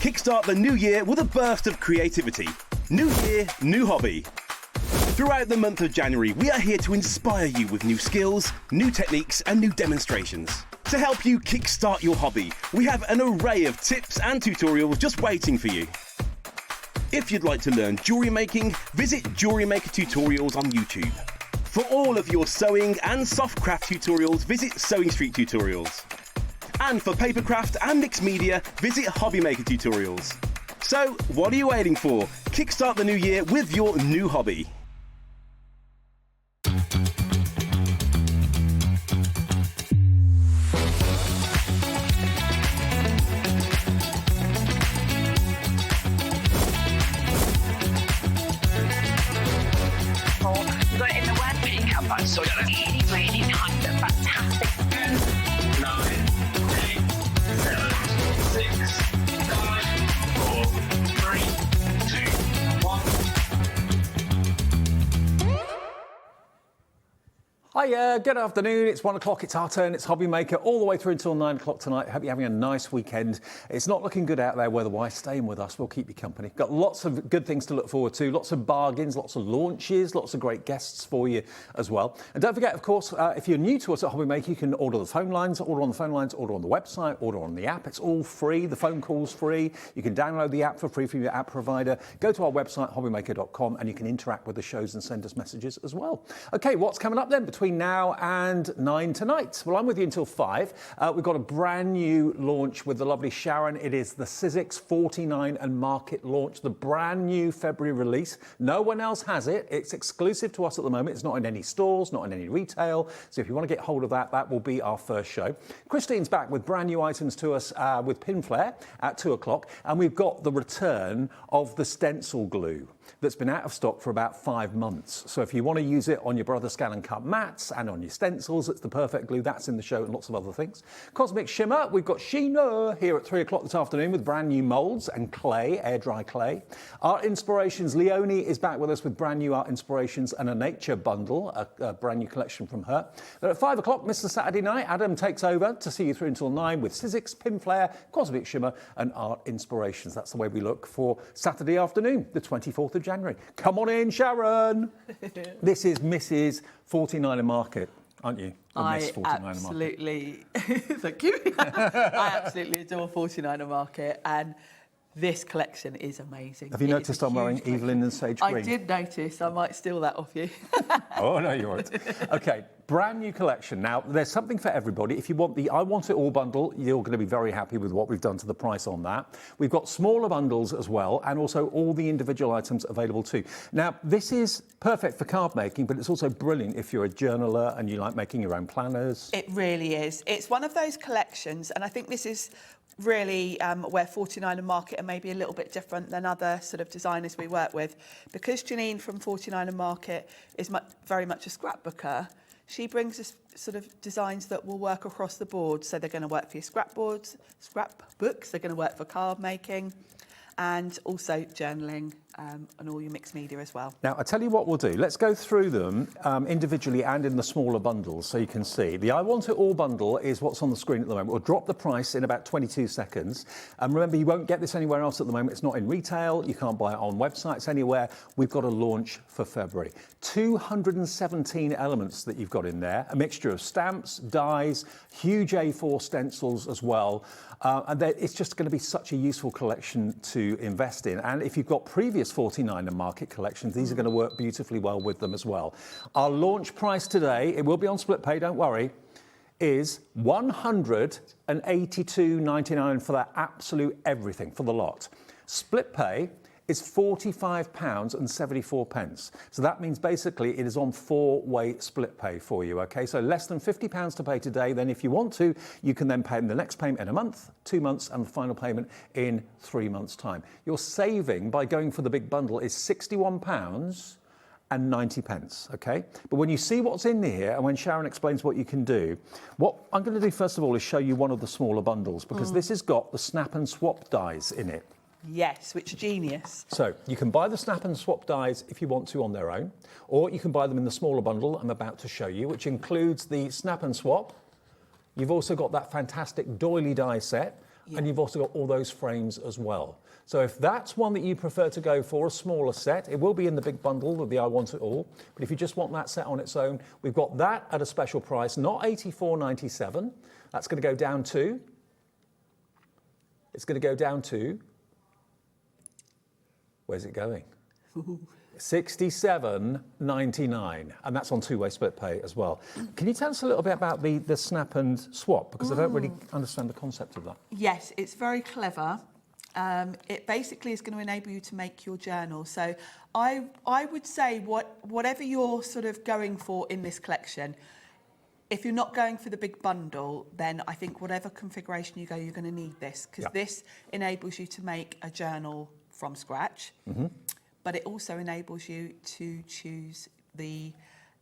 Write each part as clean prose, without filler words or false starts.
Kickstart the new year with a burst of creativity. New year, new hobby. Throughout the month of January, we are here to inspire you with new skills, new techniques and new demonstrations. To help you kickstart your hobby, we have an array of tips and tutorials just waiting for you. If you'd like to learn jewellery making, visit Jewellery Maker Tutorials on YouTube. For all of your sewing and soft craft tutorials, visit Sewing Street Tutorials. And for papercraft and mixed media, visit Hobby Maker Tutorials. So, what are you waiting for? Kickstart the new year with your new hobby. You got it in the word makeup, but so really, really nice and fantastic. 9, 8, 7, 6, 5, 4, 3, 2, 1. Hiya, good afternoon. It's 1 o'clock. It's our turn. It's Hobby Maker all the way through until 9 o'clock tonight. Hope you're having a nice weekend. It's not looking good out there weather-wise. Staying with us. We'll keep you company. Got lots of good things to look forward to. Lots of bargains, lots of launches, lots of great guests for you as well. And don't forget, of course, if you're new to us at Hobby Maker, you can order the phone lines, order on the phone lines, order on the website, order on the app. It's all free. The phone call's free. You can download the app for free from your app provider. Go to our website, hobbymaker.com, and you can interact with the shows and send us messages as well. Okay, what's coming up then between now and 9 tonight? Well, I'm with you until 5. We've got a brand new launch with the lovely Sharon. It is the Sizzix 49 and Market launch, the brand new February release. No one else has it. It's exclusive to us at the moment. It's not in any stores, not in any retail. So if you want to get hold of that, that will be our first show. Christine's back with brand new items to us with Pinflair at 2 o'clock. And we've got the return of the stencil glue that's been out of stock for about 5 months. So if you want to use it on your Brother Scan and Cut mats and on your stencils, it's the perfect glue. That's in the show and lots of other things. Cosmic Shimmer, we've got Shimmer here at 3 o'clock this afternoon with brand new moulds and clay, air dry clay. Art Inspirations, Leonie is back with us with brand new Art Inspirations and a nature bundle, a brand new collection from her. Then at 5 o'clock, Mr. Saturday Night, Adam takes over to see you through until 9 with Sizzix, Pinflair, Cosmic Shimmer and Art Inspirations. That's the way we look for Saturday afternoon, the 24th of January. Come on in, Sharon. This is Mrs. 49er Market, aren't you? I absolutely, thank you. I absolutely adore 49er Market, and this collection is amazing. Have you noticed I'm wearing Evelyn and Sage Green? I did notice. I might steal that off you. Oh, no, you won't. Okay, brand new collection. Now, there's something for everybody. If you want the I Want It All bundle, you're going to be very happy with what we've done to the price on that. We've got smaller bundles as well, and also all the individual items available too. Now, this is perfect for card making, but it's also brilliant if you're a journaler and you like making your own planners. It really is. It's one of those collections, and I think this is really where 49er Market are maybe a little bit different than other sort of designers we work with. Because Janine from 49er Market is very much a scrapbooker, she brings us sort of designs that will work across the board. So they're going to work for your scrapbooks, they're going to work for card making, and also journaling and all your mixed media as well. Now, I tell you what we'll do. Let's go through them individually and in the smaller bundles so you can see. The I Want It All bundle is what's on the screen at the moment. We'll drop the price in about 22 seconds. And remember, you won't get this anywhere else at the moment. It's not in retail. You can't buy it on websites anywhere. We've got a launch for February. 217 elements that you've got in there. A mixture of stamps, dies, huge A4 stencils as well. And it's just going to be such a useful collection to invest in. And if you've got previous 49er Market collections, these are going to work beautifully well with them as well. Our launch price today, it will be on split pay, don't worry, is $182.99 for that absolute everything, for the lot. Split pay is £45.74. So that means basically it is on 4-way split pay for you, okay? So less than £50 to pay today. Then if you want to, you can then pay the next payment in a month, 2 months, and the final payment in 3 months' time. Your saving by going for the big bundle is £61 and 90 pence, okay? But when you see what's in here and when Sharon explains what you can do, what I'm going to do first of all is show you one of the smaller bundles, because this has got the snap and swap dies in it. Yes, which are genius. So you can buy the snap and swap dies if you want to on their own, or you can buy them in the smaller bundle I'm about to show you, which includes the snap and swap. You've also got that fantastic doily die set, and you've also got all those frames as well. So if that's one that you prefer to go for, a smaller set, it will be in the big bundle with the I Want It All. But if you just want that set on its own, we've got that at a special price, not $84.97. That's going to go down to, it's going to go down to, where's it going? $67.99, and that's on two-way split pay as well. Can you tell us a little bit about the snap and swap? Because I don't really understand the concept of that. Yes, it's very clever. It basically is going to enable you to make your journal. So I would say whatever you're sort of going for in this collection, if you're not going for the big bundle, then I think whatever configuration you go, you're going to need this, because this enables you to make a journal from scratch, but it also enables you to choose the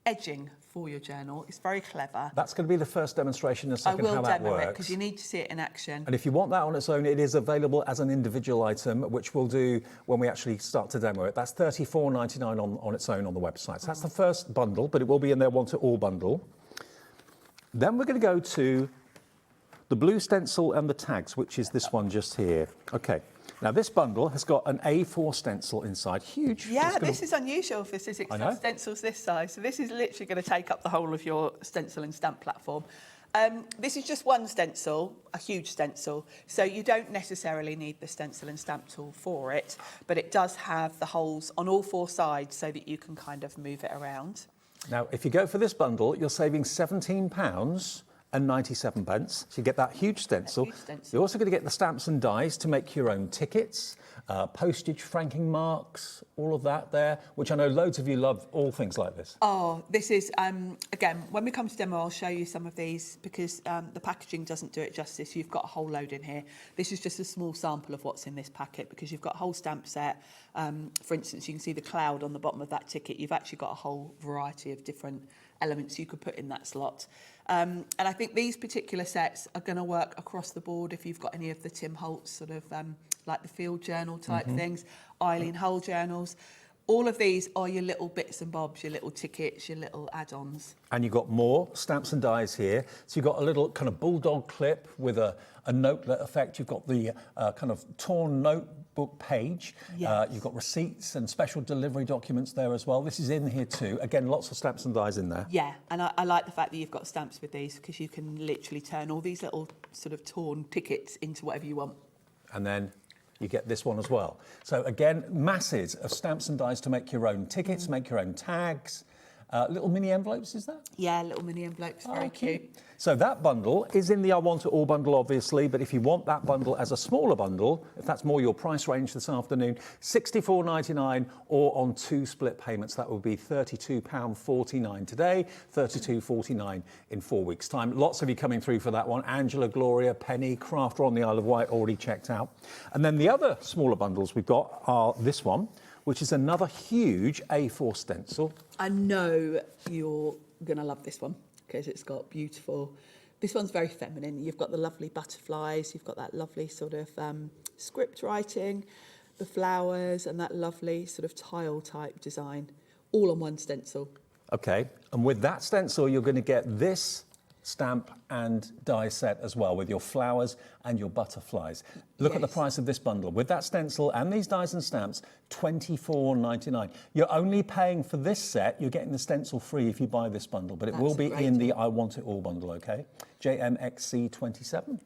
edging for your journal. It's very clever. That's going to be the first demonstration in a second how that works. I will demo it because you need to see it in action. And if you want that on its own, it is available as an individual item, which we'll do when we actually start to demo it. That's $34.99 on its own on the website. So that's the first bundle, but it will be in their Want It All bundle. Then we're going to go to the blue stencil and the tags, which is this one just here. Okay. Now, this bundle has got an A4 stencil inside, huge. Yeah, this is unusual for Sizzix to have stencils this size. So this is literally going to take up the whole of your stencil and stamp platform. This is just one stencil, a huge stencil, so you don't necessarily need the stencil and stamp tool for it, but it does have the holes on all four sides so that you can kind of move it around. Now, if you go for this bundle, you're saving £17.97. So you get that huge stencil. You're also going to get the stamps and dies to make your own tickets, postage, franking marks, all of that there, which I know loads of you love, all things like this. Oh, this is, again, when we come to demo, I'll show you some of these because the packaging doesn't do it justice. You've got a whole load in here. This is just a small sample of what's in this packet because you've got a whole stamp set. For instance, you can see the cloud on the bottom of that ticket. You've actually got a whole variety of different elements you could put in that slot. And I think these particular sets are going to work across the board if you've got any of the Tim Holtz sort of like the field journal type things, Eileen Hull journals. All of these are your little bits and bobs, your little tickets, your little add-ons. And you've got more stamps and dies here. So you've got a little kind of bulldog clip with a notelet effect. You've got the kind of torn notebook page. Yes. You've got receipts and special delivery documents there as well. This is in here too. Again, lots of stamps and dies in there. Yeah, and I like the fact that you've got stamps with these because you can literally turn all these little sort of torn tickets into whatever you want. And then you get this one as well. So again, masses of stamps and dies to make your own tickets, make your own tags. Little mini envelopes, is that? Yeah, little mini envelopes, very cute. So that bundle is in the I Want It All bundle, obviously, but if you want that bundle as a smaller bundle, if that's more your price range this afternoon, $64.99 or on two split payments, that would be £32.49 today, $32.49 in 4 weeks' time. Lots of you coming through for that one. Angela, Gloria, Penny, Crafter on the Isle of Wight already checked out. And then the other smaller bundles we've got are this one, which is another huge A4 stencil. I know you're going to love this one because it's got beautiful... This one's very feminine. You've got the lovely butterflies, you've got that lovely sort of script writing, the flowers and that lovely sort of tile type design, all on one stencil. Okay, and with that stencil, you're going to get this stamp and die set as well with your flowers and your butterflies. Look at the price of this bundle. With that stencil and these dies and stamps, $24.99. You're only paying for this set. You're getting the stencil free if you buy this bundle, but it will be in the I Want It All bundle, okay? JMXC27.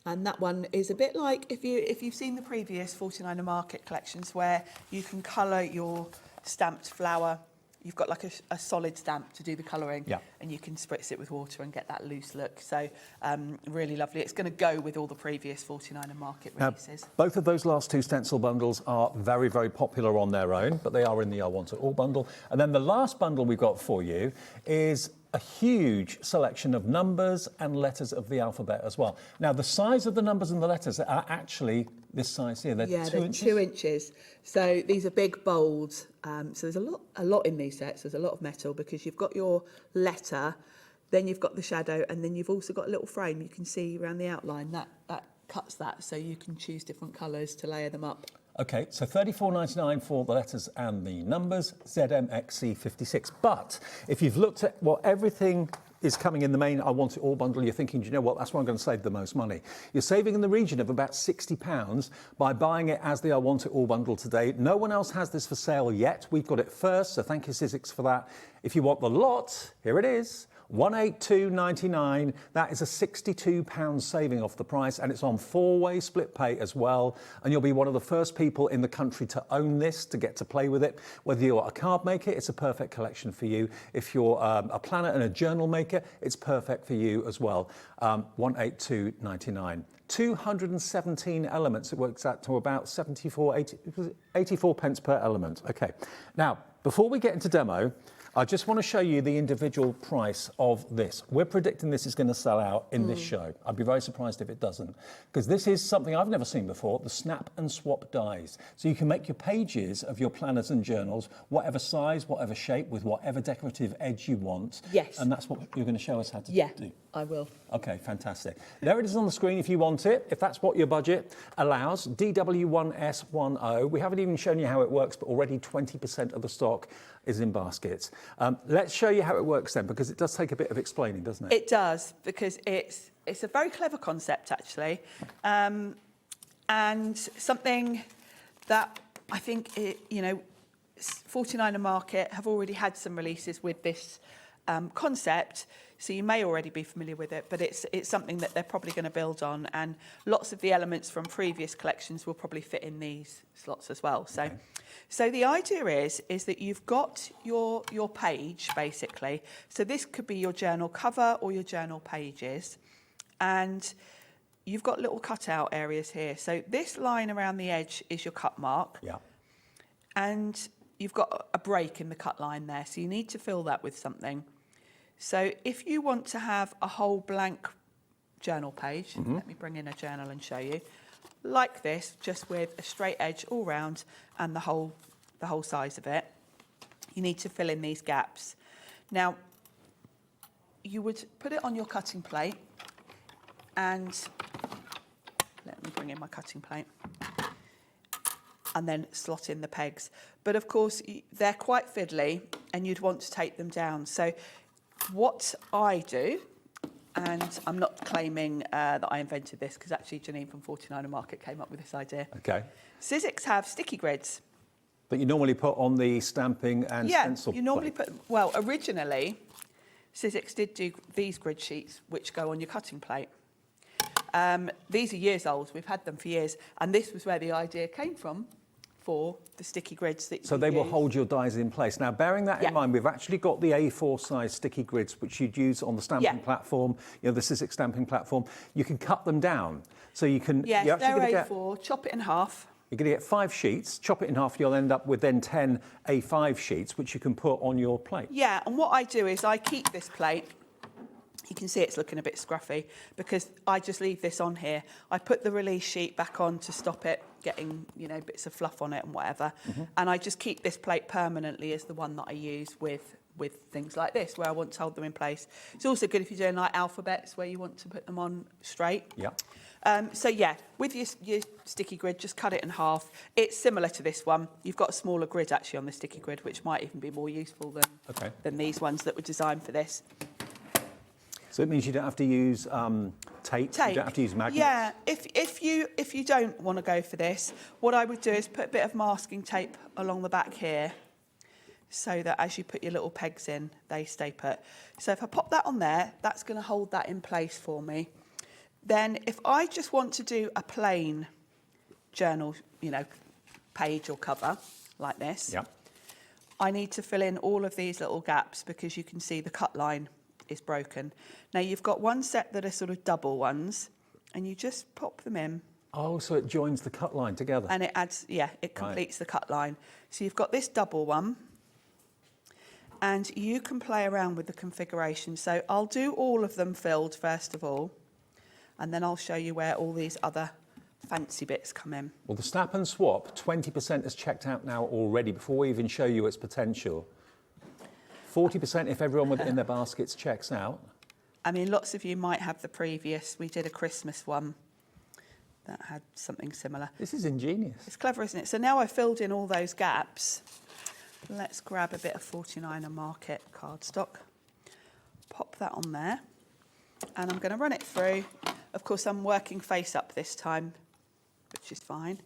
And that one is a bit like if you've seen the previous 49er Market collections where you can colour your stamped flower. You've got like a solid stamp to do the colouring, and you can spritz it with water and get that loose look. So really lovely. It's going to go with all the previous 49er Market releases. Both of those last two stencil bundles are very, very popular on their own, but they are in the I Want It All bundle. And then the last bundle we've got for you is a huge selection of numbers and letters of the alphabet as well. Now, the size of the numbers and the letters are actually this size here. They're 2 inches? 2 inches. So these are big, bold. So there's a lot in these sets. There's a lot of metal because you've got your letter, then you've got the shadow, and then you've also got a little frame you can see around the outline. That cuts that, so you can choose different colours to layer them up. Okay, so $34.99 for the letters and the numbers, ZMXC56. But if you've looked at what everything is coming in the main I Want It All bundle, you're thinking, do you know what, that's where I'm going to save the most money. You're saving in the region of about £60 by buying it as the I Want It All bundle today. No one else has this for sale yet. We've got it first, so thank you, Sizzix, for that. If you want the lot, here it is. £182.99. That is a £62 saving off the price, and it's on 4-way split pay as well. And you'll be one of the first people in the country to own this, to get to play with it. Whether you're a card maker, it's a perfect collection for you. If you're a planner and a journal maker, it's perfect for you as well. £182.99. 217 elements. It works out to about 84 pence per element. Okay. Now, before we get into demo, I just want to show you the individual price of this. We're predicting this is going to sell out in this show. I'd be very surprised if it doesn't, because this is something I've never seen before, the snap and swap dies. So you can make your pages of your planners and journals, whatever size, whatever shape, with whatever decorative edge you want. Yes. And that's what you're going to show us how to do. I will. Okay, fantastic. There it is on the screen if you want it, if that's what your budget allows. DW1S10. We haven't even shown you how it works, but already 20% of the stock is in baskets. Let's show you how it works then, because it does take a bit of explaining, doesn't it? It does, because it's a very clever concept, actually, and something that I think, 49er Market have already had some releases with this concept, so you may already be familiar with it, but it's something that they're probably going to build on, and lots of the elements from previous collections will probably fit in these slots as well. So, so the idea is that you've got your page, basically. So this could be your journal cover or your journal pages, and you've got little cutout areas here. So this line around the edge is your cut mark. Yeah. And you've got a break in the cut line there, so you need to fill that with something. So if you want to have a whole blank journal page, let me bring in a journal and show you, like this, just with a straight edge all round and the whole size of it, you need to fill in these gaps. Now, you would put it on your cutting plate, and let me bring in my cutting plate, and then slot in the pegs. But of course, they're quite fiddly, and you'd want to take them down. So what I do, and I'm not claiming that I invented this, because actually Janine from 49er Market came up with this idea. Okay. Sizzix have sticky grids. That you normally put on the stamping and stencil. Yeah, you normally put, well, originally, Sizzix did do these grid sheets, which go on your cutting plate. These are years old. We've had them for years, and this was where the idea came from for the sticky grids that So they will hold your dies in place. Now, bearing that in mind, we've actually got the A4 size sticky grids, which you'd use on the stamping platform, the Sizzix stamping platform. You can cut them down. So you can... Yes, they're A4, chop it in half. You're going to get 5 sheets, chop it in half, you'll end up with then 10 A5 sheets, which you can put on your plate. Yeah, and what I do is I keep this plate. You can see it's looking a bit scruffy because I just leave this on here. I put the release sheet back on to stop it getting, bits of fluff on it and whatever. And I just keep this plate permanently as the one that I use with things like this, where I want to hold them in place. It's also good if you're doing like alphabets where you want to put them on straight. Yeah. So yeah, with your sticky grid, just cut it in half. It's similar to this one. You've got a smaller grid actually on the sticky grid, which might even be more useful than these ones that were designed for this. So it means you don't have to use tape. You don't have to use magnets. Yeah, if you don't want to go for this, what I would do is put a bit of masking tape along the back here, so that as you put your little pegs in, they stay put. So if I pop that on there, that's going to hold that in place for me. Then if I just want to do a plain journal, page or cover like this, I need to fill in all of these little gaps because you can see the cut line is broken. Now you've got one set that are sort of double ones, and you just pop them in. Oh, so it joins the cut line together. And it adds, it completes the cut line. So you've got this double one, and you can play around with the configuration. So I'll do all of them filled first of all, and then I'll show you where all these other fancy bits come in. Well, the snap and swap, 20% is checked out now already before we even show you its potential. 40% if everyone within their baskets checks out. I mean, lots of you might have the previous. We did a Christmas one that had something similar. This is ingenious. It's clever, isn't it? So now I've filled in all those gaps. Let's grab a bit of 49er Market cardstock. pop that on there, and I'm going to run it through. Of course, I'm working face up this time, which is fine.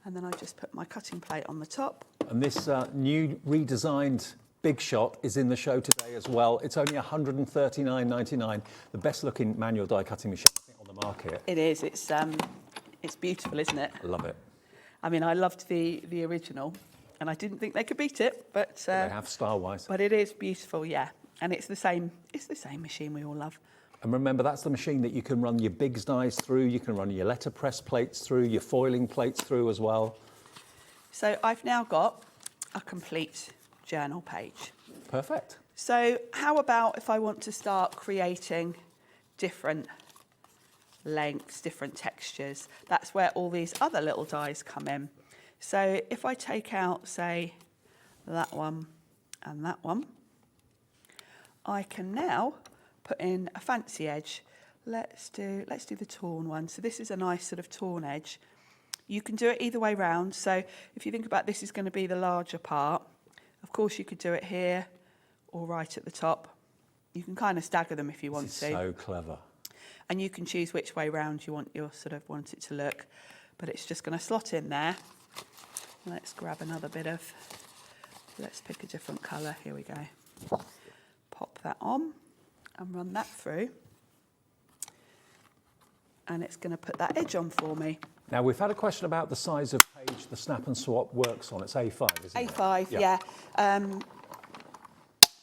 And then I just put my cutting plate on the top. And this new redesigned Big Shot is in the show today as well. It's only $139.99. The best looking manual die cutting machine I think, on the market. It is. It's beautiful, isn't it? I love it. I mean, I loved the original, and I didn't think they could beat it, but They have style-wise. But it is beautiful, yeah. And it's the same machine we all love. And remember, that's the machine that you can run your bigs dies through, you can run your letterpress plates through, your foiling plates through as well. So I've now got a complete journal page. Perfect. So how about if I want to start creating different lengths, different textures? That's where all these other little dies come in. So if I take out, say, that one and that one, I can now put in a fancy edge. Let's do the torn one. So this is a nice sort of torn edge. You can do it either way round. So if you think about this is going to be the larger part, of course you could do it here or right at the top. You can kind of stagger them if you want to. So clever. And you can choose which way round you want it to look. But it's just going to slot in there. Let's grab another bit of, let's pick a different colour. Here we go. Pop that on and run that through, and it's going to put that edge on for me. Now, we've had a question about the size of page the Snap and Swap works on. It's A5, isn't it? A5, yeah.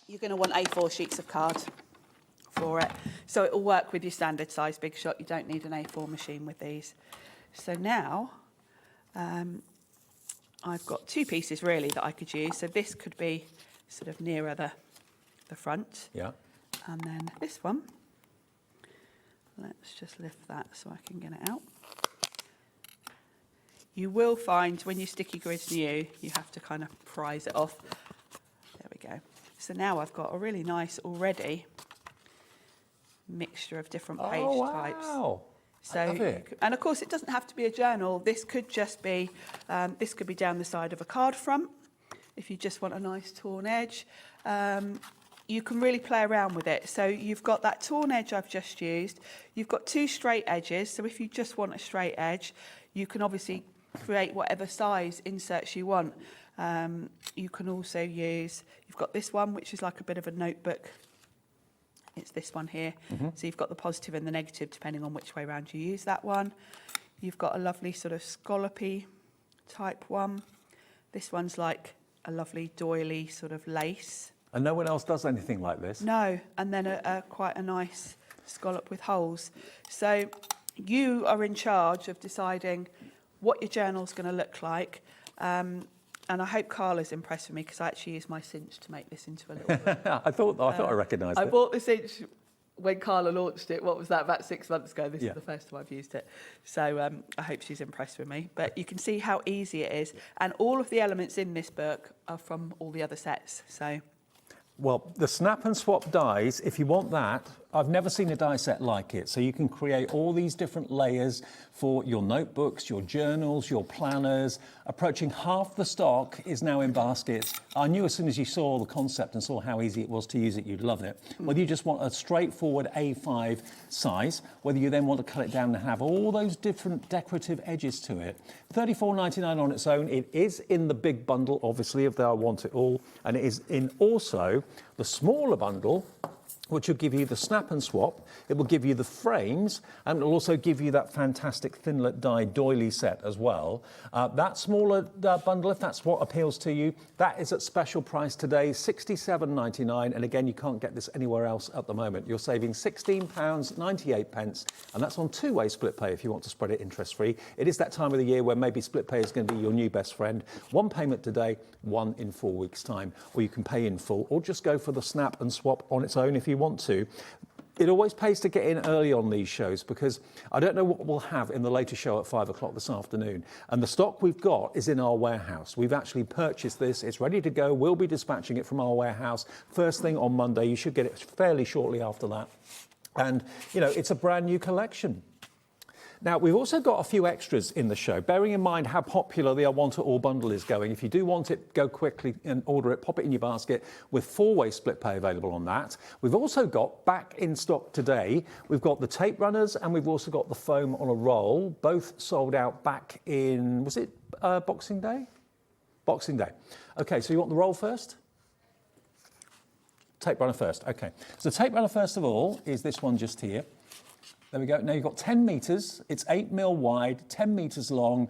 You're going to want A4 sheets of card for it. So it will work with your standard size Big Shot. You don't need an A4 machine with these. So now I've got two pieces really that I could use. So this could be sort of nearer the front. Yeah. And then this one, let's just lift that so I can get it out. You will find when your sticky grid's new, you have to kind of prise it off. There we go. So now I've got a really nice already mixture of different page types. So, I love it. and of course it doesn't have to be a journal. This could just be, this could be down the side of a card front if you just want a nice torn edge. You can really play around with it. So you've got that torn edge I've just used. You've got two straight edges. So if you just want a straight edge, you can obviously create whatever size inserts you want. You can also use, you've got this one, which is like a bit of a notebook. It's this one here. So you've got the positive and the negative, depending on which way around you use that one. You've got a lovely sort of scallopy type one. This one's like a lovely doily sort of lace. And no one else does anything like this? No, and then quite a nice scallop with holes. So you are in charge of deciding what your journal's going to look like. And I hope Carla's impressed with me because I actually used my cinch to make this into a little book. I thought I recognised it. I bought the cinch when Carla launched it. What was that, about 6 months ago? This is the first time I've used it. So I hope she's impressed with me. But you can see how easy it is. And all of the elements in this book are from all the other sets. So. Well, the Snap and Swap dies, if you want that, I've never seen a die set like it. So you can create all these different layers for your notebooks, your journals, your planners. Approaching half the stock is now in baskets. I knew as soon as you saw the concept and saw how easy it was to use it, you'd love it. Whether you just want a straightforward A5 size, whether you then want to cut it down and have all those different decorative edges to it. $34.99 on its own. It is in the big bundle, obviously, if I want it all. And it is in also the smaller bundle, which will give you the Snap and Swap. It will give you the frames, and it will also give you that fantastic Thinlet die doily set as well. That smaller bundle, if that's what appeals to you, that is at special price today, £67.99. And again, you can't get this anywhere else at the moment. You're saving £16.98, and that's on two-way split pay if you want to spread it interest-free. It is that time of the year where maybe split pay is going to be your new best friend. One payment today, one in 4 weeks' time, or you can pay in full, or just go for the Snap and Swap on its own if you want to. It always pays to get in early on these shows because I don't know what we'll have in the later show at 5 o'clock this afternoon. And the stock we've got is in our warehouse. We've actually purchased this. It's ready to go. We'll be dispatching it from our warehouse first thing on Monday. You should get it fairly shortly after that. And, you know, it's a brand new collection. Now, we've also got a few extras in the show, bearing in mind how popular the I Want It All bundle is going. If you do want it, go quickly and order it, pop it in your basket with 4-way split pay available on that. We've also got back in stock today, we've got the tape runners and we've also got the foam on a roll, both sold out back in, was it Boxing Day? Boxing Day. Okay, so you want the roll first? Tape runner first, okay. So the tape runner first of all is this one just here. There we go. Now you've got 10 metres. It's 8 mil wide, 10 metres long.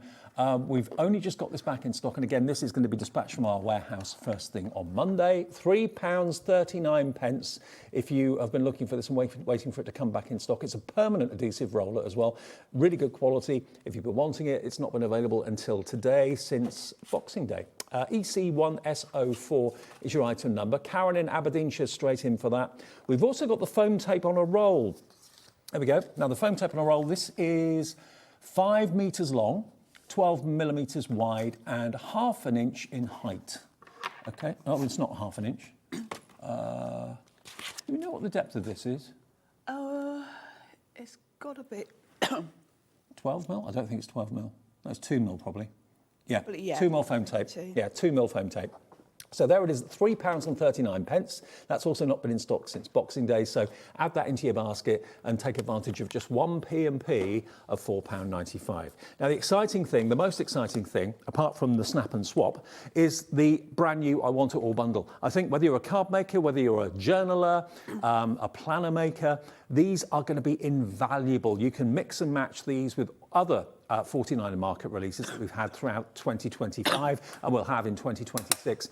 We've only just got this back in stock. And again, this is going to be dispatched from our warehouse first thing on Monday. £3.39 if you have been looking for this and waiting for it to come back in stock. It's a permanent adhesive roller as well. Really good quality. If you've been wanting it, it's not been available until today since Boxing Day. EC1S04 is your item number. Karen in Aberdeenshire straight in for that. We've also got the foam tape on a roll. There we go. Now the foam tape on a roll, this is 5 metres long, 12 millimetres wide and ½ an inch in height. Okay, oh, it's not ½ an inch. Do you know what the depth of this is? It's got to be 12 mil? I don't think it's 12 mil. That's 2 mil probably. Yeah, Probably, yeah. 2 mil foam tape. Two. Yeah, 2 mil foam tape. So there it is, £3.39. That's also not been in stock since Boxing Day. So add that into your basket and take advantage of just one P&P of £4.95. Now the exciting thing, the most exciting thing, apart from the snap and swap, is the brand new I Want It All bundle. I think whether you're a card maker, whether you're a journaler, a planner maker, these are going to be invaluable. You can mix and match these with other 49er market releases that we've had throughout 2025 and we'll have in 2026.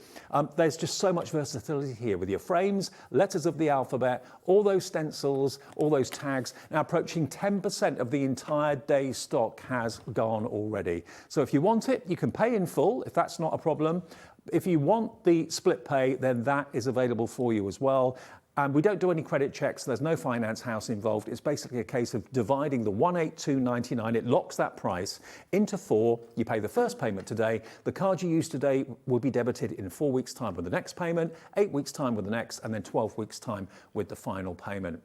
There's just so much versatility here with your frames, letters of the alphabet, all those stencils, all those tags. Now approaching 10% of the entire day's stock has gone already. So if you want it, you can pay in full if that's not a problem. If you want the split pay, then that is available for you as well. And we don't do any credit checks. There's no finance house involved. It's basically a case of dividing the £182.99. It locks that price into 4. You pay the first payment today. The card you use today will be debited in 4 weeks' time with the next payment, 8 weeks' time with the next, and then 12 weeks' time with the final payment.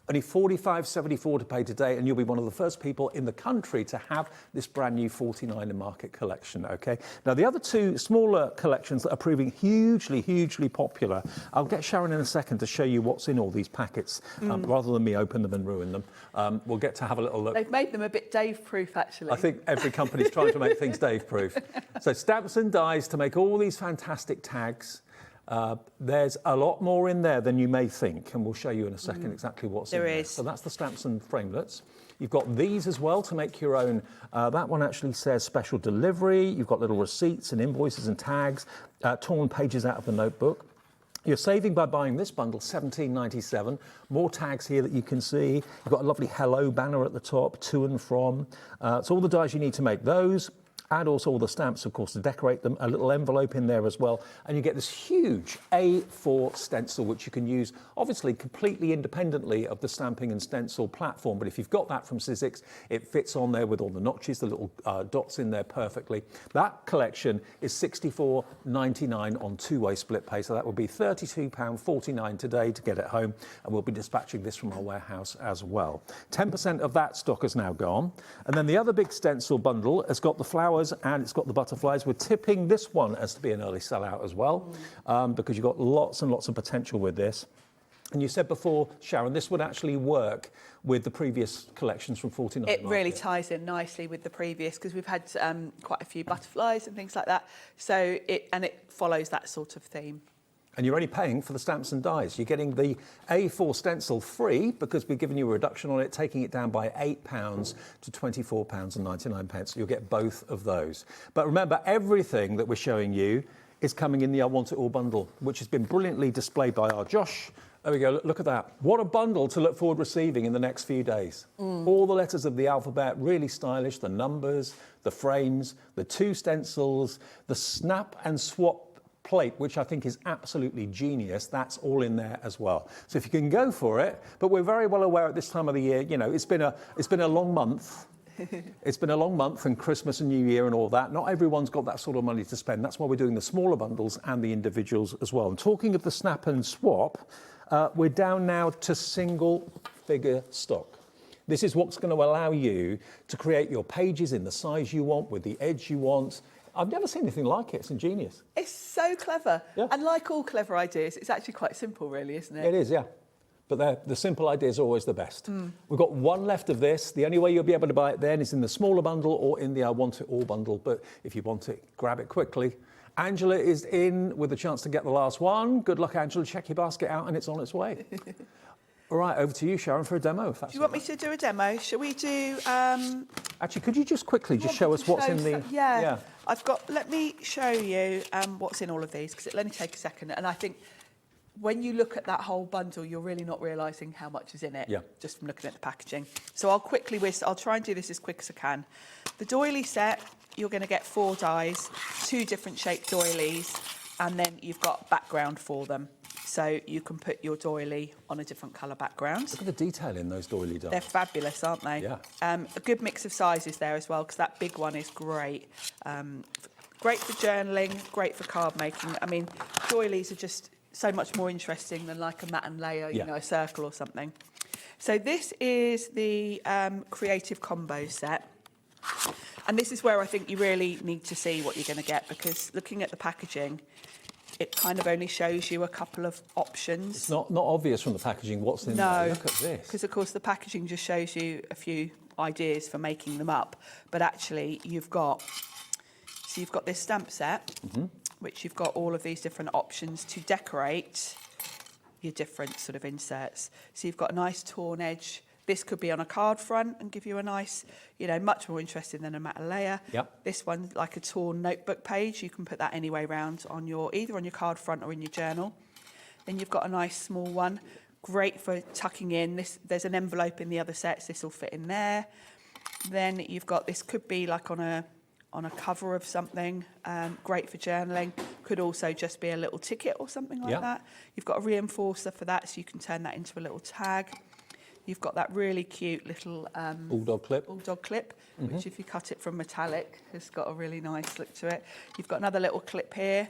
Only $45.74 to pay today, and you'll be one of the first people in the country to have this brand new 49er market collection, okay? Now, the other two smaller collections that are proving hugely, hugely popular, I'll get Sharon in a second to show you what's in all these packets, rather than me open them and ruin them. We'll get to have a little look. They've made them a bit Dave-proof, actually. I think every company's trying to make things Dave-proof. So stamps and dies to make all these fantastic tags. There's a lot more in there than you may think, and we'll show you in a second exactly what's in there. There is. So that's the stamps and framelets. You've got these as well to make your own. That one actually says special delivery. You've got little receipts and invoices and tags, torn pages out of the notebook. You're saving by buying this bundle, $17.97. More tags here that you can see. You've got a lovely hello banner at the top, to and from. So all the dies you need to make those. And also all the stamps, of course, to decorate them, a little envelope in there as well. And you get this huge A4 stencil, which you can use, obviously, completely independently of the stamping and stencil platform. But if you've got that from Sizzix, it fits on there with all the notches, the little dots in there perfectly. That collection is $64.99 on 2-way split pay. So that would be £32.49 today to get it home. And we'll be dispatching this from our warehouse as well. 10% of that stock has now gone. And then the other big stencil bundle has got the flowers and it's got the butterflies. We're tipping this one as to be an early sellout as well, because you've got lots and lots of potential with this. And you said before, Sharon, this would actually work with the previous collections from 49. It really ties in nicely with the previous, because we've had quite a few butterflies and things like that. So it follows that sort of theme. And you're only paying for the stamps and dies. You're getting the A4 stencil free because we're giving you a reduction on it, taking it down by £8 to £24.99. You'll get both of those. But remember, everything that we're showing you is coming in the I Want It All bundle, which has been brilliantly displayed by our Josh. There we go, look at that. What a bundle to look forward receiving in the next few days. All the letters of the alphabet, really stylish, the numbers, the frames, the 2 stencils, the snap and swap plate, which I think is absolutely genius. That's all in there as well. So if you can go for it, but we're very well aware at this time of the year, you know, it's been a long month. It's been a long month, and Christmas and New Year and all that. Not everyone's got that sort of money to spend. That's why we're doing the smaller bundles and the individuals as well. And talking of the snap and swap, we're down now to single figure stock. This is what's going to allow you to create your pages in the size you want, with the edge you want. I've never seen anything like it. It's ingenious. It's so clever. Yeah. And like all clever ideas, it's actually quite simple, really, isn't it? It is, yeah. But the simple ideas are always the best. We've got one left of this. The only way you'll be able to buy it then is in the smaller bundle or in the I Want It All bundle. But if you want it, grab it quickly. Angela is in with a chance to get the last one. Good luck, Angela. Check your basket out and it's on its way. All right, over to you, Sharon, for a demo. If that's Do you want me to do a demo? Shall we do... Actually, could you just quickly just show us what's in the... Yeah. Let me show you what's in all of these, because it'll only take a second. And I think when you look at that whole bundle, you're really not realising how much is in it, just from looking at the packaging. So I'll try and do this as quick as I can. The doily set, you're going to get 4 dies, 2 different shaped doilies, and then you've got background for them. So you can put your doily on a different colour background. Look at the detail in those doily dies. They're fabulous, aren't they? Yeah. A good mix of sizes there as well, because that big one is great. Great for journaling, great for card making. I mean, doilies are just so much more interesting than like a mat and layer, you know, a circle or something. So this is the Creative Combo set. And this is where I think you really need to see what you're going to get, because looking at the packaging, it kind of only shows you a couple of options. It's not obvious from the packaging what's in there. Look at this. Because of course the packaging just shows you a few ideas for making them up, but actually you've got this stamp set, which you've got all of these different options to decorate your different sort of inserts. So you've got a nice torn edge. This could be on a card front and give you a nice, you know, much more interesting than a matte layer. Yep. This one, like a torn notebook page, you can put that any way round on either on your card front or in your journal. Then you've got a nice small one, great for tucking in. There's an envelope in the other sets. This will fit in there. Then you've got, this could be like on a cover of something, great for journaling. Could also just be a little ticket or something like that. You've got a reinforcer for that, so you can turn that into a little tag. You've got that really cute little bulldog clip, which if you cut it from metallic, has got a really nice look to it. You've got another little clip here.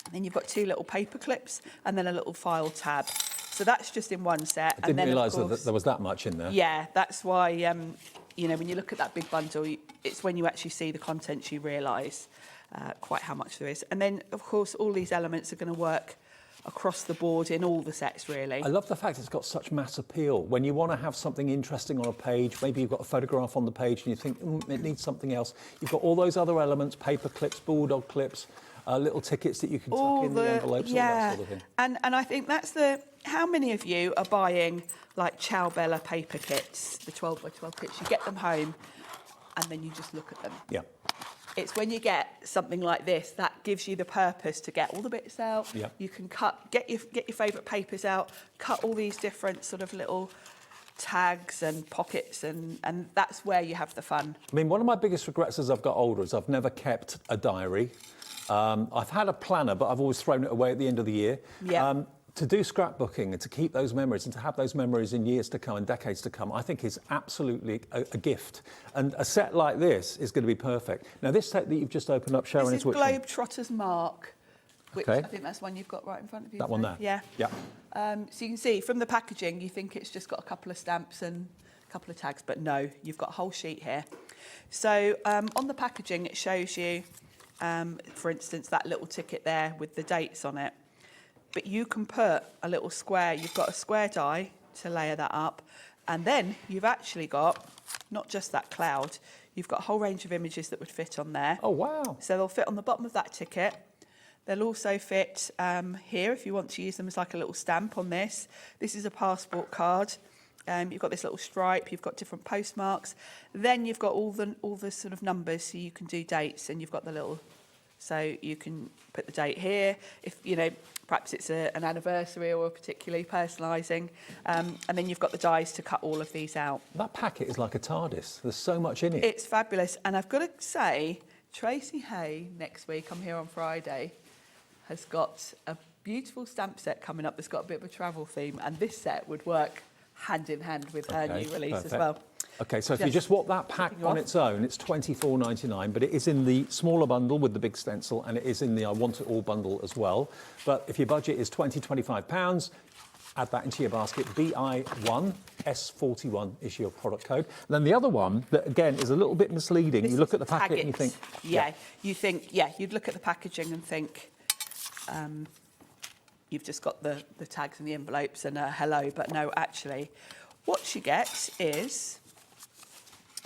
And then you've got 2 little paper clips and then a little file tab. So that's just in one set. I didn't realise that there was that much in there. Yeah, that's why, you know, when you look at that big bundle, it's when you actually see the contents you realise quite how much there is. And then, of course, all these elements are going to work across the board in all the sets, really. I love the fact it's got such mass appeal. When you want to have something interesting on a page, maybe you've got a photograph on the page and you think, it needs something else. You've got all those other elements, paper clips, bulldog clips, little tickets that you can tuck in the envelopes, all that sort of thing. And I think that's how many of you are buying like Ciao Bella paper kits, the 12 by 12 kits? You get them home and then you just look at them. Yeah. It's when you get something like this that gives you the purpose to get all the bits out. Yeah. You can get your favourite papers out, cut all these different sort of little tags and pockets, and that's where you have the fun. I mean, one of my biggest regrets as I've got older is I've never kept a diary. I've had a planner, but I've always thrown it away at the end of the year. Yeah. To do scrapbooking and to keep those memories and to have those memories in years to come and decades to come, I think is absolutely a gift. And a set like this is going to be perfect. Now, this set that you've just opened up, Sharon, this is which Globetrotter's Mark, which Okay. I think that's one you've got right in front of you. That one there? Yeah. Yeah. So you can see from the packaging, you think it's just got a couple of stamps and a couple of tags, but no, you've got a whole sheet here. So on the packaging, it shows you, for instance, that little ticket there with the dates on it. But you can put a little square, you've got a square die to layer that up, and then you've actually got not just that cloud, you've got a whole range of images that would fit on there. Oh, wow. So they'll fit on the bottom of that ticket. They'll also fit here if you want to use them as like a little stamp on this. This is a passport card. You've got this little stripe, you've got different postmarks. Then you've got all the sort of numbers, so you can do dates, and you've got the little, so you can put the date here. If, you know, perhaps it's an anniversary or a particularly personalising. And then you've got the dies to cut all of these out. That packet is like a TARDIS. There's so much in it. It's fabulous. And I've got to say, Tracy Hay, next week, I'm here on Friday, has got a beautiful stamp set coming up that's got a bit of a travel theme. And this set would work hand in hand with her new release as well. Okay, so if you just swap that pack on its own, it's $24.99, but it is in the smaller bundle with the big stencil, and it is in the I Want It All bundle as well. But if your budget is £20, £25, add that into your basket. BI1S41 is your product code. And then the other one that again is a little bit misleading. This You look is at the packet and you think, you'd look at the packaging and think you've just got the tags and the envelopes and a hello, but no, actually, what you get is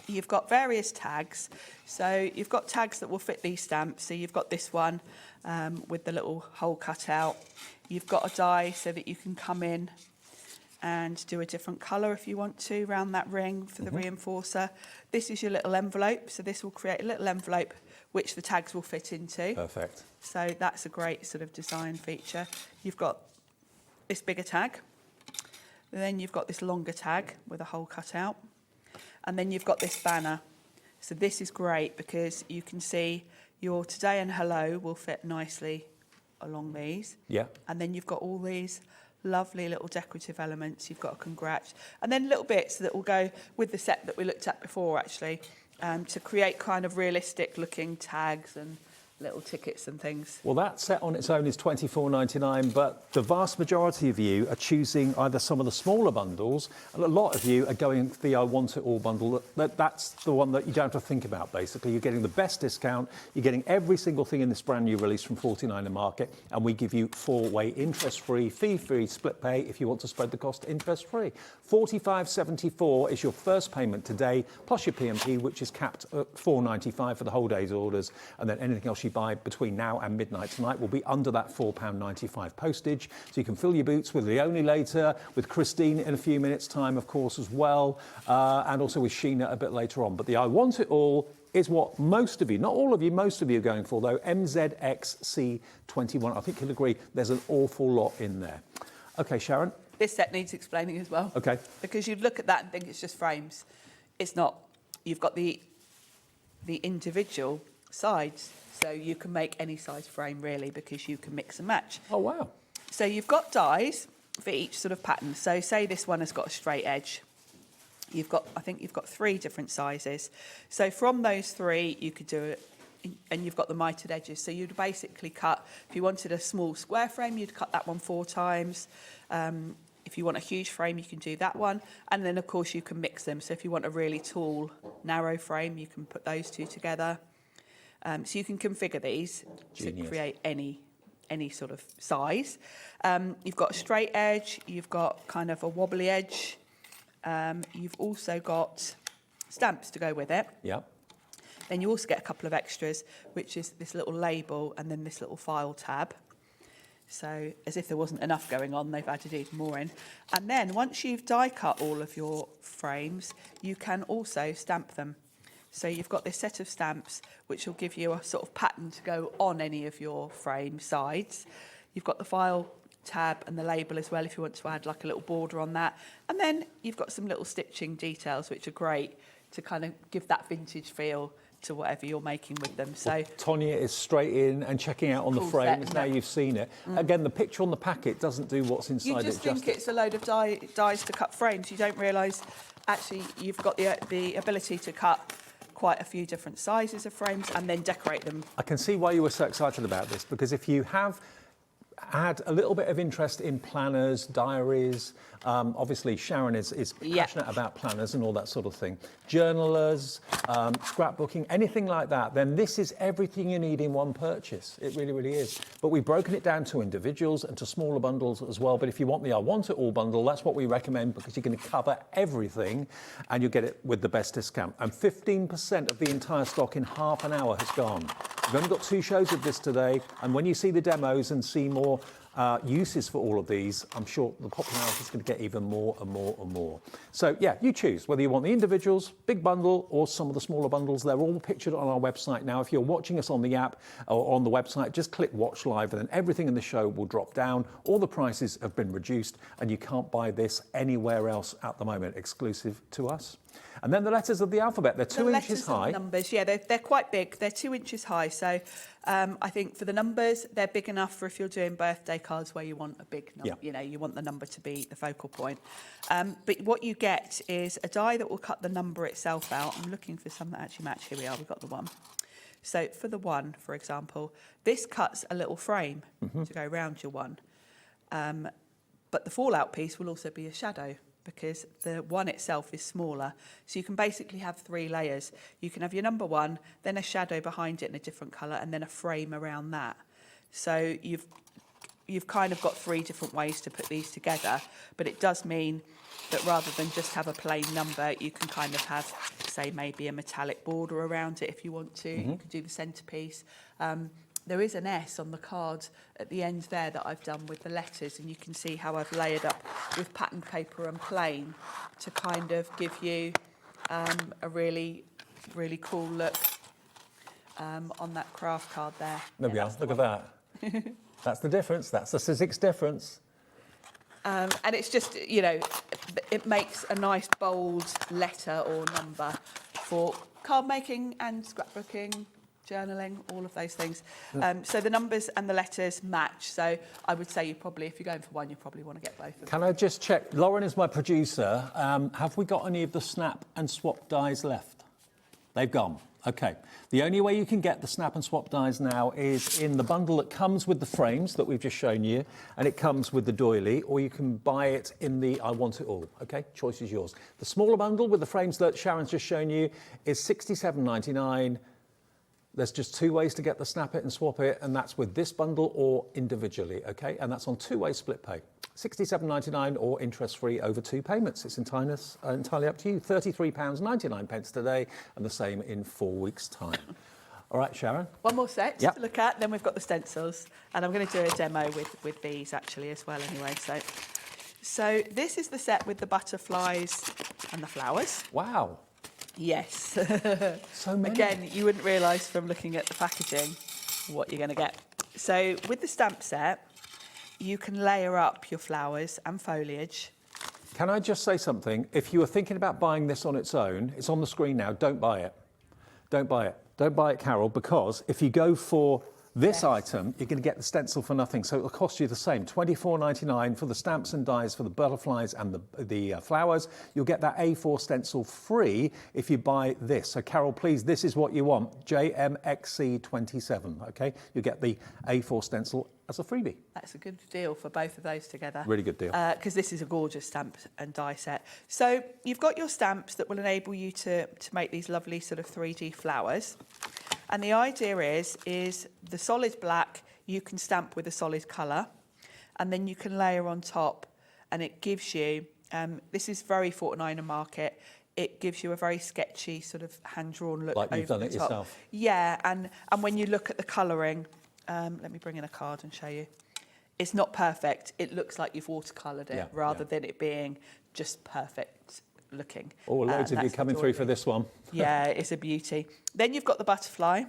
you've got various tags. So you've got tags that will fit these stamps. So you've got this one with the little hole cut out. You've got a die so that you can come in and do a different colour if you want to around that ring for the reinforcer. This is your little envelope. So this will create a little envelope which the tags will fit into. perfect. So that's a great sort of design feature. You've got this bigger tag. Then you've got this longer tag with a hole cut out. And then you've got this banner. So this is great because you can see your today and hello will fit nicely along these. Yeah. And then you've got all these lovely little decorative elements. You've got a congrats. And then little bits that will go with the set that we looked at before, actually, to create kind of realistic looking tags and little tickets and things. Well, that set on its own is $24.99, but the vast majority of you are choosing either some of the smaller bundles, and a lot of you are going for the I Want It All bundle. That's the one that you don't have to think about, basically. You're getting the best discount, you're getting every single thing in this brand new release from 49er Market, and we give you 4-way interest-free, fee-free split pay if you want to spread the cost interest-free. $45.74 is your first payment today, plus your PMP, which is capped at $4.95 for the whole day's orders, and then anything else you buy between now and midnight tonight will be under that £4.95 postage. So you can fill your boots with Leonie later, with Christine in a few minutes' time, of course, as well, and also with Sheena a bit later on. But the I Want It All is what most of you, not all of you, most of you are going for, though. MZXC21. I think you'll agree there's an awful lot in there. OK, Sharon? This set needs explaining as well. OK. Because you'd look at that and think it's just frames. It's not. You've got the individual sides. So you can make any size frame, really, because you can mix and match. Oh, wow. So you've got dies for each sort of pattern. So say this one has got a straight edge. I think you've got 3 different sizes. So from those 3, you could do it, and you've got the mitered edges. So you'd basically cut, if you wanted a small square frame, you'd cut that one 4 times. If you want a huge frame, you can do that one. And then, of course, you can mix them. So if you want a really tall, narrow frame, you can put those 2 together. So you can configure these to create any sort of size. You've got a straight edge, you've got kind of a wobbly edge. You've also got stamps to go with it. Yeah. Then you also get a couple of extras, which is this little label and then this little file tab. So as if there wasn't enough going on, they've added even more in. And then once you've die cut all of your frames, you can also stamp them. So you've got this set of stamps which will give you a sort of pattern to go on any of your frame sides. You've got the file tab and the label as well if you want to add like a little border on that. And then you've got some little stitching details which are great to kind of give that vintage feel to whatever you're making with them. So well, Tonya is straight in and checking out on the frames. Now you've seen it. Again, the picture on the packet doesn't do what's inside it. You just think it's a load of dies to cut frames. You don't realise actually you've got the ability to cut quite a few different sizes of frames and then decorate them. I can see why you were so excited about this, because if you have had a little bit of interest in planners, diaries, obviously Sharon is passionate about planners and all that sort of thing, journalers, scrapbooking, anything like that, then this is everything you need in one purchase. It really, really is. But we've broken it down to individuals and to smaller bundles as well. But if you want the I Want It All bundle, that's what we recommend, because you're going to cover everything and you'll get it with the best discount. And 15% of the entire stock in half an hour has gone. We've only got 2 shows of this today, and when you see the demos and see more uses for all of these, I'm sure the popularity is going to get even more and more and more. So yeah, you choose whether you want the individuals, big bundle, or some of the smaller bundles. They're all pictured on our website now. If you're watching us on the app or on the website, just click Watch Live, and then everything in the show will drop down. All the prices have been reduced, and you can't buy this anywhere else at the moment, exclusive to us. And then the letters of the alphabet, they're 2 inches high. The numbers, yeah, they're quite big. They're 2 inches high. So I think for the numbers, they're big enough for if you're doing birthday cards where you want a big number, you know, you want the number to be the focal point. But what you get is a die that will cut the number itself out. I'm looking for some that actually match. Here we are, we've got the 1. So for the 1, for example, this cuts a little frame to go around your 1. But the fallout piece will also be a shadow because the one itself is smaller. So you can basically have 3 layers. You can have your number 1, then a shadow behind it in a different colour, and then a frame around that. So you've kind of got 3 different ways to put these together, but it does mean that rather than just have a plain number, you can kind of have, say, maybe a metallic border around it if you want to. You could do the centrepiece. There is an S on the card at the end there that I've done with the letters, and you can see how I've layered up with patterned paper and plain to kind of give you a really, really cool look on that craft card there. There we are, look at that. That's the difference, that's the Sizzix difference. And it's just, you know, it makes a nice bold letter or number for card making and scrapbooking, journaling, all of those things. So the numbers and the letters match. So I would say you probably, if you're going for one, you probably want to get both of them. Can I just check, Lauren is my producer, have we got any of the snap and swap dies left? They've gone. Okay. The only way you can get the snap and swap dies now is in the bundle that comes with the frames that we've just shown you, and it comes with the doily, or you can buy it in the I Want It All. Okay, choice is yours. The smaller bundle with the frames that Sharon's just shown you is £67.99. There's just 2 ways to get the snap it and swap it, and that's with this bundle or individually, okay? And that's on 2-way split pay. £67.99 or interest-free over 2 payments. It's entirely up to you. £33.99 today, and the same in 4 weeks' time. All right, Sharon? One more set Yep. to look at, then we've got the stencils. And I'm going to do a demo with these actually as well anyway. So this is the set with the butterflies and the flowers. Wow. Yes. So many. Again, you wouldn't realise from looking at the packaging what you're going to get. So with the stamp set, you can layer up your flowers and foliage. Can I just say something? If you were thinking about buying this on its own, it's on the screen now, don't buy it. Don't buy it. Don't buy it, Carol, because if you go for this item, you're going to get the stencil for nothing, so it'll cost you the same. £24.99 for the stamps and dies for the butterflies and the flowers. You'll get that A4 stencil free if you buy this. So, Carol, please, this is what you want, JMXC27, okay? You get the A4 stencil as a freebie. That's a good deal for both of those together. Really good deal. Because this is a gorgeous stamp and die set. So you've got your stamps that will enable you to make these lovely sort of 3D flowers. And the idea is the solid black you can stamp with a solid colour, and then you can layer on top, and it gives you, this is very 49er market, it gives you a very sketchy sort of hand-drawn look. Like you've over done it the top. yourself. Yeah, and when you look at the colouring, let me bring in a card and show you. It's not perfect. It looks like you've watercoloured it rather than it being just perfect looking. Oh, loads of you coming through for this one. Yeah, it's a beauty. Then you've got the butterfly,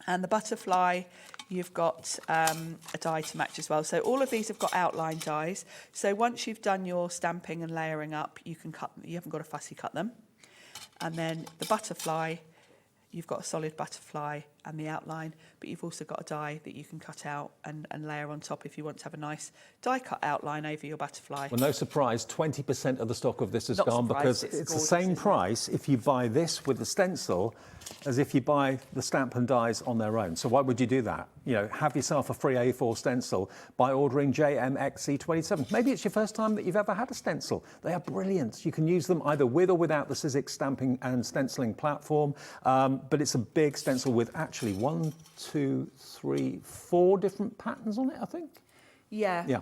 and the butterfly you've got a die to match as well. So all of these have got outline dies. So once you've done your stamping and layering up, you can cut them. You haven't got to fussy cut them. And then the butterfly, you've got a solid butterfly and the outline, but you've also got a die that you can cut out and layer on top if you want to have a nice die cut outline over your butterfly. Well, no surprise, 20% of the stock of this is Not gone surprised, because it's the gorgeous, same isn't it? price if you buy this with the stencil as if you buy the stamp and dies on their own. So why would you do that? You know, have yourself a free A4 stencil by ordering JMXC27. Maybe it's your first time that you've ever had a stencil. They are brilliant. You can use them either with or without the Sizzix stamping and stenciling platform, but it's a big stencil with actually 1, 2, 3, 4 different patterns on it, I think. Yeah. Yeah.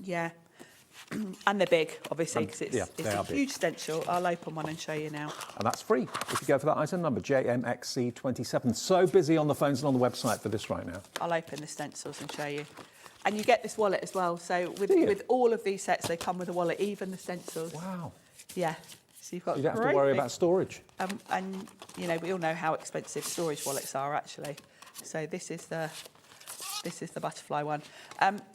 Yeah. And they're big, obviously, because yeah, it's they a are big. huge stencil. I'll open one and show you now. And that's free if you go for that item number, JMXC27. So busy on the phones and on the website for this right now. I'll open the stencils and show you. And you get this wallet as well. So with all of these sets, they come with a wallet, even the stencils. Wow. Yeah. So you've got You don't have to great worry big- about storage. And you know, we all know how expensive storage wallets are actually. So this is the butterfly one.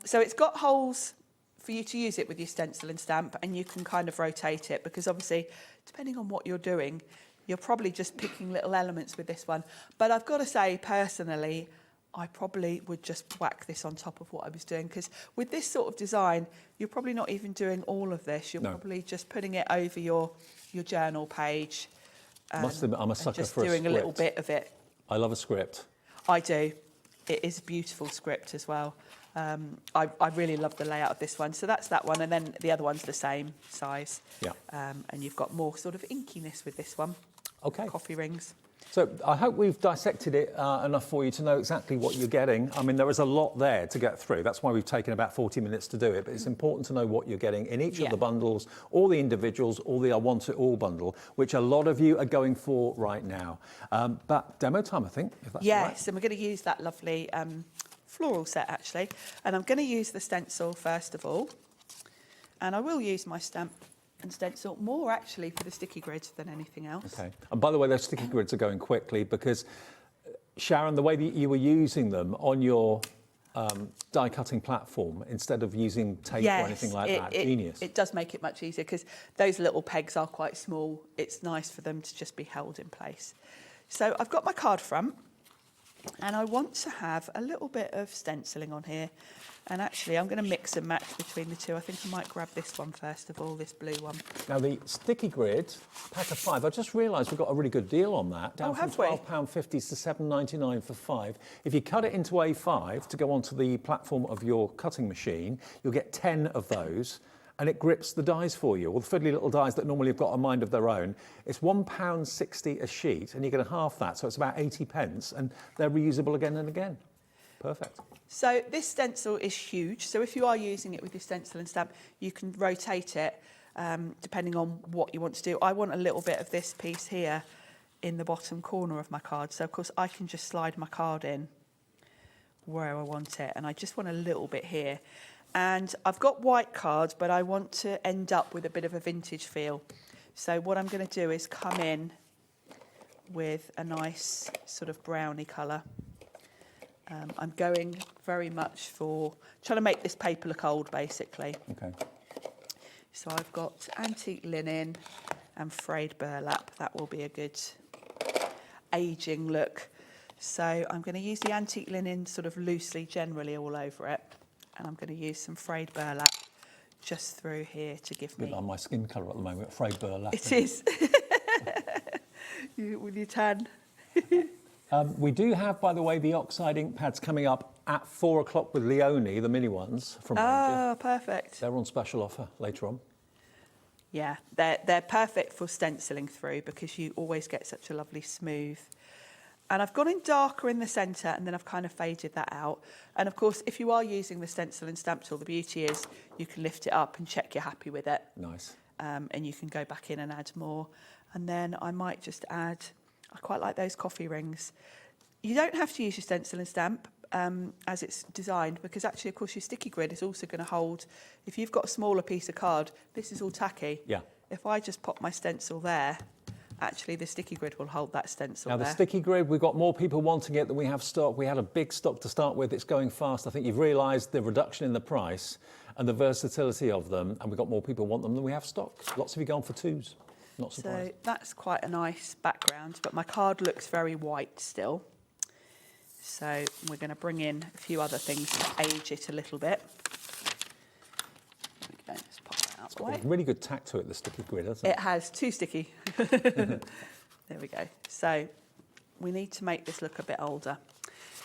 So it's got holes for you to use it with your stencil and stamp, and you can kind of rotate it because obviously, depending on what you're doing, you're probably just picking little elements with this one. But I've got to say, personally, I probably would just whack this on top of what I was doing, because with this sort of design, you're probably not even doing all of this. You're probably just putting it over your journal page. Must admit, I'm a sucker just for a doing a little script. bit of it. I love a script. I do. It is a beautiful script as well. I really love the layout of this one. So that's that one, and then the other one's the same size. Yeah. And you've got more sort of inkiness with this one. Okay. Coffee rings. So I hope we've dissected it enough for you to know exactly what you're getting. I mean, there is a lot there to get through. That's why we've taken about 40 minutes to do it. But it's important to know what you're getting in each of the bundles, or the individuals, or the I Want It All bundle, which a lot of you are going for right now. But demo time, I think, if that's Yes, right. and we're going to use that lovely floral set, actually. And I'm going to use the stencil first of all. And I will use my stamp and stencil more actually for the sticky grids than anything else. Okay. And by the way, those sticky grids are going quickly because, Sharon, the way that you were using them on your die cutting platform instead of using tape or anything like that, genius. It does make it much easier because those little pegs are quite small. It's nice for them to just be held in place. So I've got my card front and I want to have a little bit of stenciling on here. And actually, I'm going to mix and match between the two. I think I might grab this one first of all, this blue one. Now, the sticky grid, pack of 5, I just realised we've got a really good deal on that. Down from £12.50 to £7.99 for 5. If you cut it into A5 to go onto the platform of your cutting machine, you'll get 10 of those, and it grips the dies for you. All the fiddly little dies that normally have got a mind of their own. It's £1.60 a sheet, and you get half that, so it's about 80 pence, and they're reusable again and again. Perfect. So this stencil is huge. So if you are using it with your stencil and stamp, you can rotate it depending on what you want to do. I want a little bit of this piece here in the bottom corner of my card. So of course I can just slide my card in where I want it. And I just want a little bit here. And I've got white cards, but I want to end up with a bit of a vintage feel. So what I'm going to do is come in with a nice sort of browny colour. I'm going very much for trying to make this paper look old, basically. Okay. So I've got antique linen and frayed burlap. That will be a good ageing look. So I'm going to use the antique linen sort of loosely, generally all over it. And I'm going to use some frayed burlap just through here to give me... A bit like my skin colour at the moment, frayed burlap. It is. With your tan. We do have, by the way, the oxide ink pads coming up at 4 o'clock with Leonie, the mini ones from Ranger. Oh, perfect. They're on special offer later on. Yeah, they're perfect for stenciling through because you always get such a lovely smooth. And I've gone in darker in the centre and then I've kind of faded that out. And of course, if you are using the stencil and stamp tool, the beauty is you can lift it up and check you're happy with it. Nice. And you can go back in and add more. And then I might just add... I quite like those coffee rings. You don't have to use your stencil and stamp as it's designed because actually, of course, your sticky grid is also going to hold. If you've got a smaller piece of card, this is all tacky. Yeah. If I just pop my stencil there, actually the sticky grid will hold that stencil Now, there. the sticky grid, we've got more people wanting it than we have stock. We had a big stock to start with. It's going fast. I think you've realised the reduction in the price and the versatility of them, and we've got more people want them than we have stock. Lots of you going for 2s. Not surprised. So that's quite a nice background, but my card looks very white still. So we're going to bring in a few other things to age it a little bit. There we go, let's pop that out the way. Really good tack to it, the sticky grid, hasn't it? It has, too sticky. There we go. So we need to make this look a bit older.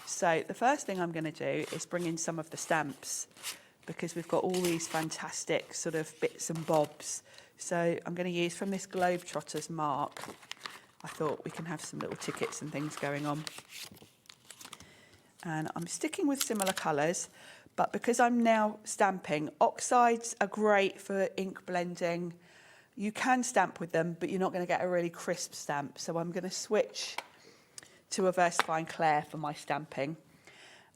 So the first thing I'm going to do is bring in some of the stamps because we've got all these fantastic sort of bits and bobs. So I'm going to use from this Globetrotters mark. I thought we can have some little tickets and things going on. And I'm sticking with similar colours, but because I'm now stamping, oxides are great for ink blending. You can stamp with them, but you're not going to get a really crisp stamp. So I'm going to switch to a VersaFine Clair for my stamping.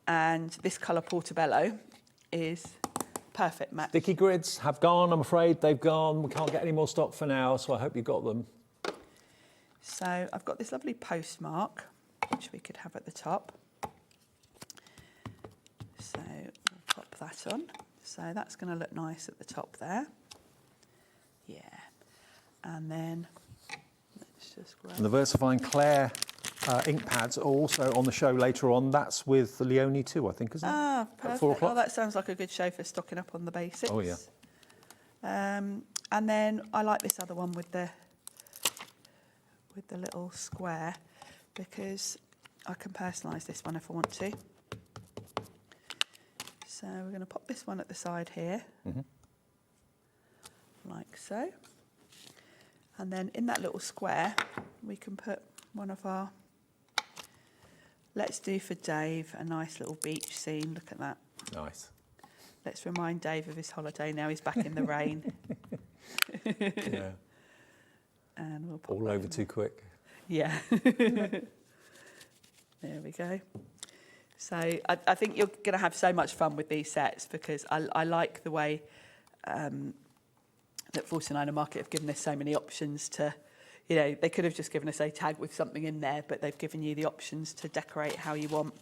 And this colour Portobello is perfect match. Sticky grids have gone, I'm afraid. They've gone. We can't get any more stock for now, so I hope you got them. So I've got this lovely postmark, which we could have at the top. So we'll pop that on. So that's going to look nice at the top there. Yeah. And then let's just grab... And the VersaFine Clair ink pads are also on the show later on. That's with the Leonie too, I think, isn't it? Ah, perfect. At 4 o'clock. Oh, that sounds like a good show for stocking up on the basics. Oh, yeah. And then I like this other one with the little square because I can personalise this one if I want to. So we're going to pop this one at the side here, like so. And then in that little square, we can put one of our, let's do for Dave a nice little beach scene. Look at that. Nice. Let's remind Dave of his holiday now he's back in the rain. Yeah. And we'll pop All that over in too quick. Yeah. There we go. So I think you're going to have so much fun with these sets because I like the way that 49er Market have given us so many options to, you know, they could have just given us a tag with something in there, but they've given you the options to decorate how you want.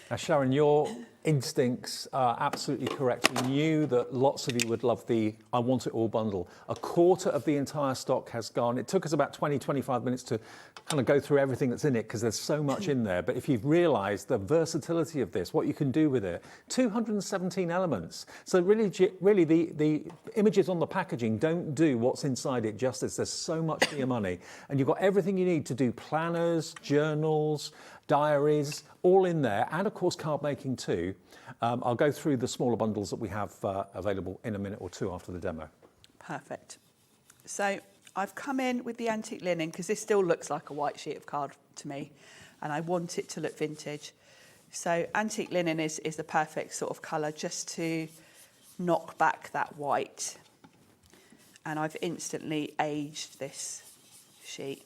Now, Sharon, your instincts are absolutely correct. We knew that lots of you would love the I Want It All bundle. A quarter of the entire stock has gone. It took us about 20, 25 minutes to kind of go through everything that's in it because there's so much in there. But if you've realised the versatility of this, what you can do with it, 217 elements. So really the images on the packaging don't do what's inside it justice. There's so much for your money. And you've got everything you need to do planners, journals, diaries, all in there, and of course card making too. I'll go through the smaller bundles that we have available in a minute or two after the demo. Perfect. So I've come in with the antique linen because this still looks like a white sheet of card to me, and I want it to look vintage. So antique linen is the perfect sort of colour just to knock back that white. And I've instantly aged this sheet.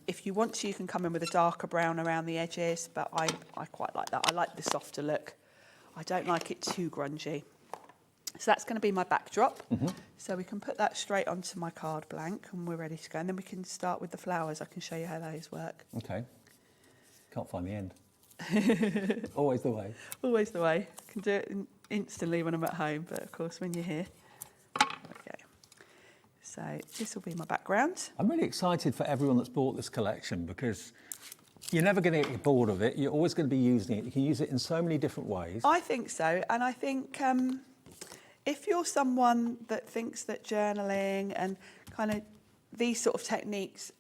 If you want to, you can come in with a darker brown around the edges, but I quite like that. I like the softer look. I don't like it too grungy. So that's going to be my backdrop. So we can put that straight onto my card blank and we're ready to go. And then we can start with the flowers. I can show you how those work. Okay. Can't find the end. Always the way. Always the way. I can do it instantly when I'm at home, but of course when you're here. There we go. So this will be my background. I'm really excited for everyone that's bought this collection because you're never going to get bored of it. You're always going to be using it. You can use it in so many different ways. I think so. And I think if you're someone that thinks that journaling and kind of these sort of techniques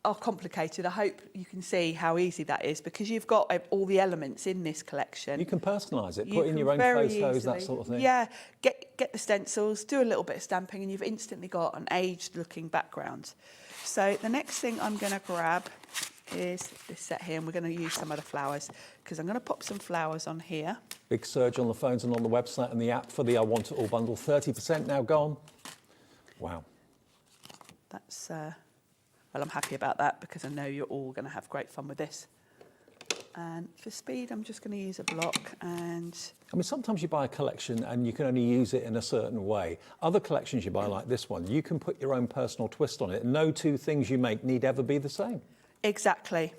are complicated, I hope you can see how easy that is because you've got all the elements in this collection. You can personalise it, put in your own photos, that sort of thing. Yeah, get the stencils, do a little bit of stamping and you've instantly got an aged looking background. So the next thing I'm going to grab is this set here and we're going to use some of the flowers because I'm going to pop some flowers on here. Big surge on the phones and on the website and the app for the I Want It All bundle. 30% now gone. Wow. That's, well, I'm happy about that because I know you're all going to have great fun with this. And for speed, I'm just going to use a block and... I mean, sometimes you buy a collection and you can only use it in a certain way. Other collections you buy like this one, you can put your own personal twist on it. No two things you make need ever be the same. Exactly.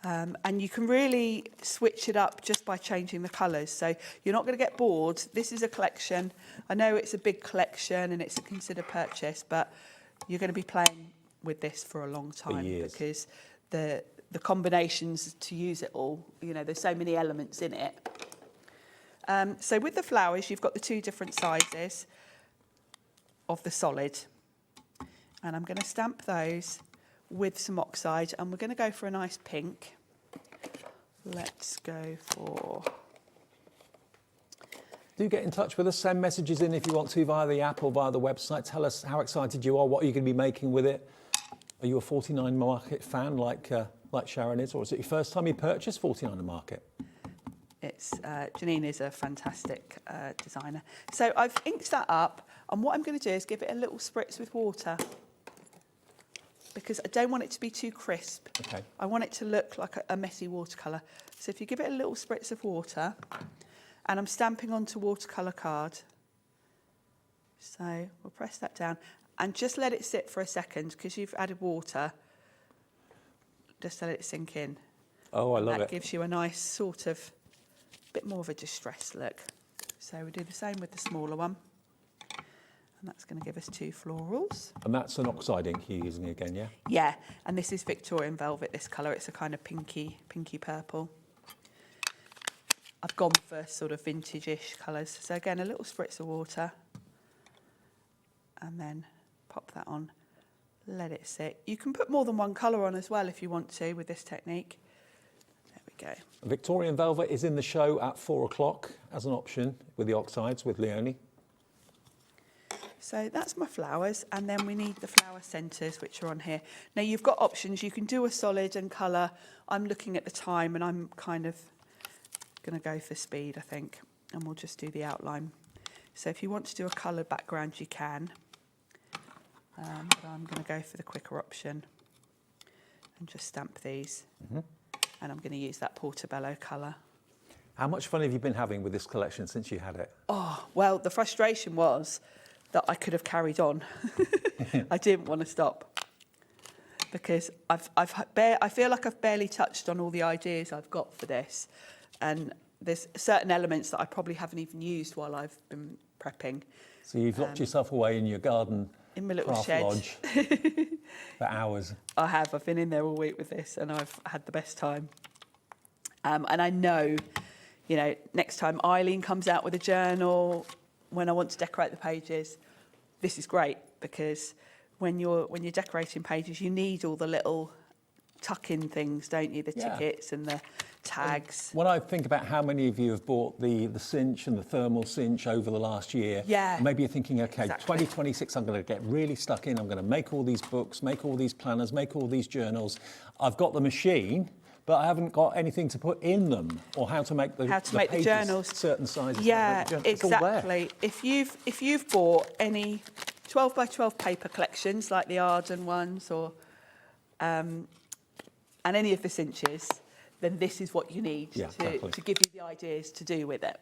And you can really switch it up just by changing the colours. So you're not going to get bored. This is a collection. I know it's a big collection and it's a considered purchase, but you're going to be playing with this for a long time because the combinations to use it all, you know, there's so many elements in it. So with the flowers, you've got the two different sizes of the solid. And I'm going to stamp those with some oxide and we're going to go for a nice pink. Let's go for... Do get in touch with us, send messages in if you want to via the app or via the website. Tell us how excited you are, what are you going to be making with it. Are you a 49 Market fan like Sharon is, or is it your first time you purchased 49 Market? It's Janine is a fantastic designer. So I've inked that up and what I'm going to do is give it a little spritz with water. Because I don't want it to be too crisp. Okay. I want it to look like a messy watercolour. So if you give it a little spritz of water, and I'm stamping onto watercolour card. So we'll press that down and just let it sit for a second because you've added water. Just let it sink in. Oh, I love it. That gives you a nice sort of, bit more of a distressed look. So we do the same with the smaller one. And that's going to give us two florals. And that's an oxide ink you're using again, yeah? Yeah, and this is Victorian Velvet, this colour. It's a kind of pinky purple. I've gone for sort of vintage-ish colours. So again, a little spritz of water. And then pop that on, let it sit. You can put more than one colour on as well if you want to with this technique. There we go. Victorian Velvet is in the show at 4 o'clock as an option with the oxides with Leonie. So that's my flowers, and then we need the flower centres, which are on here. Now you've got options. You can do a solid and colour. I'm looking at the time, and I'm kind of going to go for speed, I think, and we'll just do the outline. So if you want to do a coloured background, you can. But I'm going to go for the quicker option and just stamp these. And I'm going to use that Portobello colour. How much fun have you been having with this collection since you had it? Oh, well, the frustration was that I could have carried on. I didn't want to stop because I feel like I've barely touched on all the ideas I've got for this. And there's certain elements that I probably haven't even used while I've been prepping. So you've locked yourself away in your garden in my little craft shed. lodge for hours. I have. I've been in there all week with this and I've had the best time. And I know, you know, next time Eileen comes out with a journal, when I want to decorate the pages, this is great because when you're decorating pages, you need all the little tuck-in things, don't you? The tickets and the tags. When I think about how many of you have bought the cinch and the thermal cinch over the last year, maybe you're thinking, okay, Exactly. 2026, I'm going to get really stuck in. I'm going to make all these books, make all these planners, make all these journals. I've got the machine, but I haven't got anything to put in them, or how to make the pages journals certain sizes. Yeah, It's all there. exactly. If you've bought any 12 by 12 paper collections like the Arden ones or and any of the cinches, then this is what you need to give you the ideas to do with it.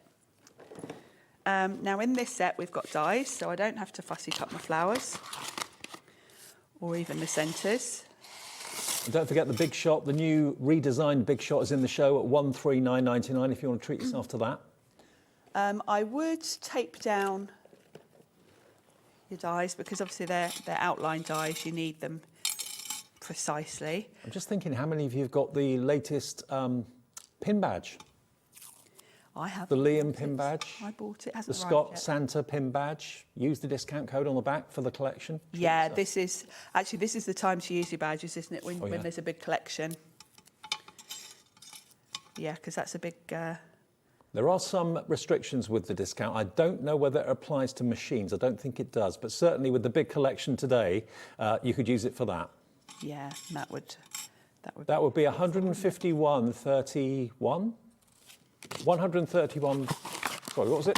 Now in this set we've got dies, so I don't have to fussy cut my flowers or even the centres. And don't forget the Big Shot, the new redesigned Big Shot is in the show at $139.99 if you want to treat yourself to that. I would tape down your dies because obviously they're outline dies, you need them precisely. I'm just thinking, how many of you have got the latest pin badge? I have. The Liam pin badge? I bought it. The Hasn't Scott arrived yet. Santa pin badge. Use the discount code on the back for the collection. Yeah, this is the time to use your badges, isn't it? When there's a big collection. Yeah, because that's a big. There are some restrictions with the discount. I don't know whether it applies to machines. I don't think it does, but certainly with the big collection today, you could use it for that. Yeah, that would be 151.31. 131. Sorry, what was it?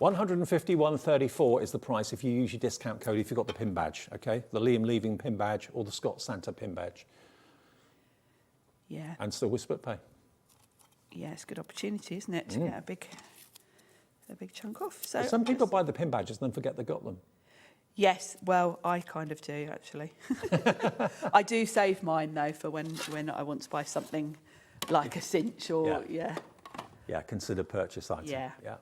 151.34 is the price if you use your discount code if you've got the pin badge. Okay, the Liam Leaving pin badge or the Scott Santa pin badge. Yeah. And still with split pay. Yeah, it's a good opportunity, isn't it, to get a big chunk off. So But some people buy the pin badges and then forget they got them. Yes, well, I kind of do actually. I do save mine though for when I want to buy something like a cinch or Yeah, consider purchase item. Yeah. Yeah.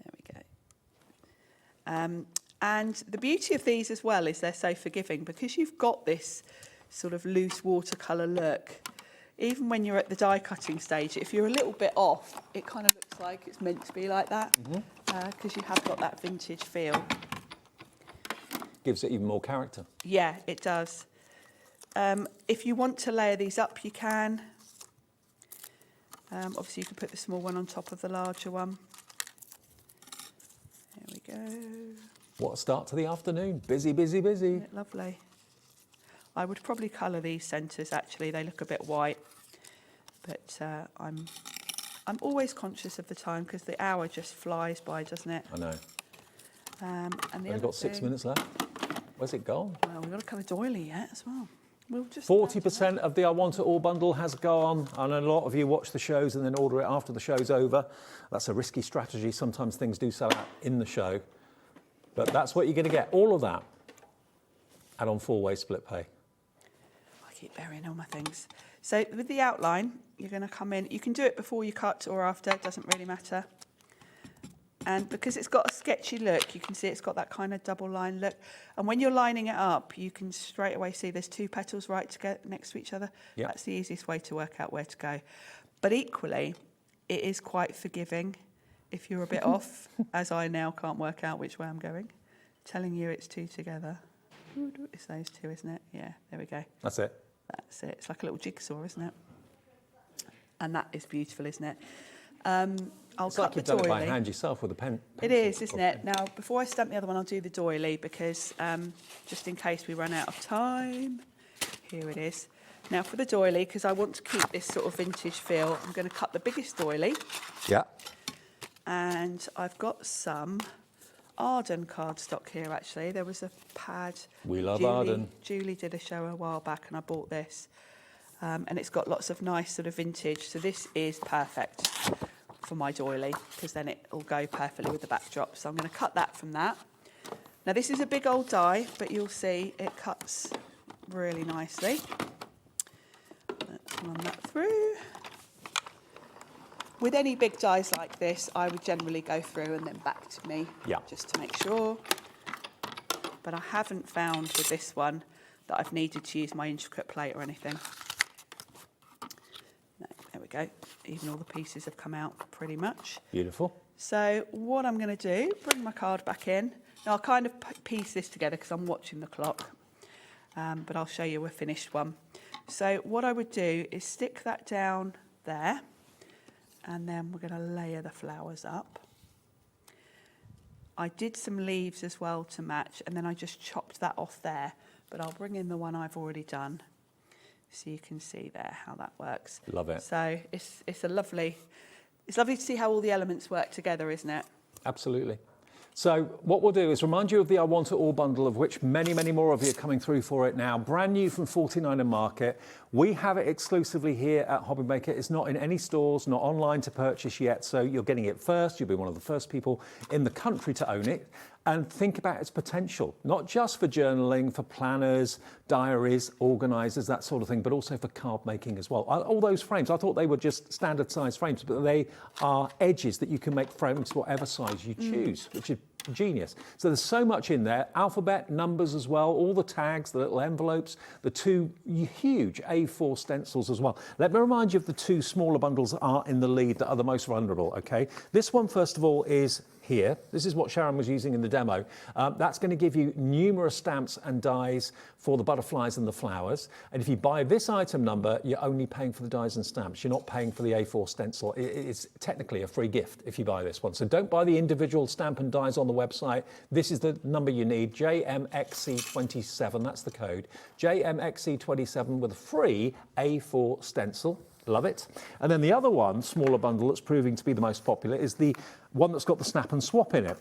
There we go. And the beauty of these as well is they're so forgiving because you've got this sort of loose watercolour look. Even when you're at the die cutting stage, if you're a little bit off, it kind of looks like it's meant to be like that because you have got that vintage feel. Gives it even more character. Yeah, it does. If you want to layer these up, you can. Obviously, you can put the small one on top of the larger one. There we go. What a start to the afternoon. Busy, busy, busy. Isn't it lovely? I would probably colour these centres actually. They look a bit white, but I'm always conscious of the time because the hour just flies by, doesn't it? I know. And the We've got 6 minutes left. Where's it gone? Well, we've got to cover doily yet as well. We'll just 40% of the I Want It All bundle has gone. I know a lot of you watch the shows and then order it after the show's over. That's a risky strategy. Sometimes things do sell out in the show. But that's what you're going to get. All of that. And on 4-way split pay. I keep burying all my things. So with the outline, you're going to come in. You can do it before you cut or after. It doesn't really matter. And because it's got a sketchy look, you can see it's got that kind of double line look. And when you're lining it up, you can straight away see there's two petals right together next to each other. Yep. That's the easiest way to work out where to go. But equally, it is quite forgiving if you're a bit off, as I now can't work out which way I'm going. Telling you it's two together. It's those two, isn't it? Yeah, there we go. That's it. That's it. It's like a little jigsaw, isn't it? And that is beautiful, isn't it? I'll It's cut like the you've done it by doily. hand yourself with a pen. It is, isn't it? Now, before I stamp the other one, I'll do the doily because just in case we run out of time, here it is. Now for the doily, because I want to keep this sort of vintage feel, I'm going to cut the biggest doily. Yeah. And I've got some Arden cardstock here, actually. There was a pad. We love Arden. Julie did a show a while back and I bought this. And it's got lots of nice sort of vintage. So this is perfect for my doily because then it will go perfectly with the backdrop. So I'm going to cut that from that. Now this is a big old die, but you'll see it cuts really nicely. Let's run that through. With any big dies like this, I would generally go through and then back to me, just to make sure. But I haven't found with this one that I've needed to use my intricate plate or anything. No, there we go. Even all the pieces have come out pretty much. Beautiful. So what I'm going to do, bring my card back in. Now I'll kind of piece this together because I'm watching the clock, but I'll show you a finished one. So what I would do is stick that down there. And then we're going to layer the flowers up. I did some leaves as well to match, and then I just chopped that off there. But I'll bring in the one I've already done, so you can see there how that works. Love it. So it's lovely to see how all the elements work together, isn't it? Absolutely. So what we'll do is remind you of the I Want It All bundle, of which many, many more of you are coming through for it now. Brand new from 49er Market. We have it exclusively here at Hobby Maker. It's not in any stores, not online to purchase yet. So you're getting it first. You'll be one of the first people in the country to own it. And think about its potential, not just for journaling, for planners, diaries, organisers, that sort of thing, but also for card making as well. All those frames, I thought they were just standard size frames, but they are edges that you can make frames whatever size you choose, which is genius. So there's so much in there, alphabet, numbers as well, all the tags, the little envelopes, the two huge A4 stencils as well. Let me remind you of the two smaller bundles that are in the lead that are the most vulnerable, okay? This one, first of all, is here. This is what Sharon was using in the demo. That's going to give you numerous stamps and dies for the butterflies and the flowers. And if you buy this item number, you're only paying for the dies and stamps. You're not paying for the A4 stencil. It's technically a free gift if you buy this one. So don't buy the individual stamp and dies on the website. This is the number you need, JMXC27, that's the code. JMXC27 with a free A4 stencil. Love it. And then the other one, smaller bundle that's proving to be the most popular, is the one that's got the snap and swap in it.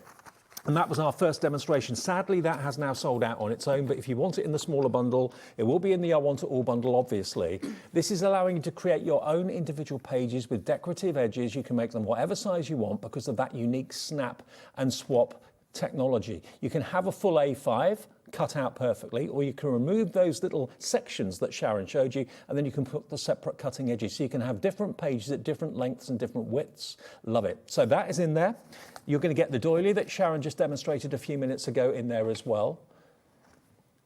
And that was our first demonstration. Sadly, that has now sold out on its own, but if you want it in the smaller bundle, it will be in the I Want It All bundle, obviously. This is allowing you to create your own individual pages with decorative edges. You can make them whatever size you want because of that unique snap and swap technology. You can have a full A5 cut out perfectly, or you can remove those little sections that Sharon showed you, and then you can put the separate cutting edges. So you can have different pages at different lengths and different widths. Love it. So that is in there. You're going to get the doily that Sharon just demonstrated a few minutes ago in there as well.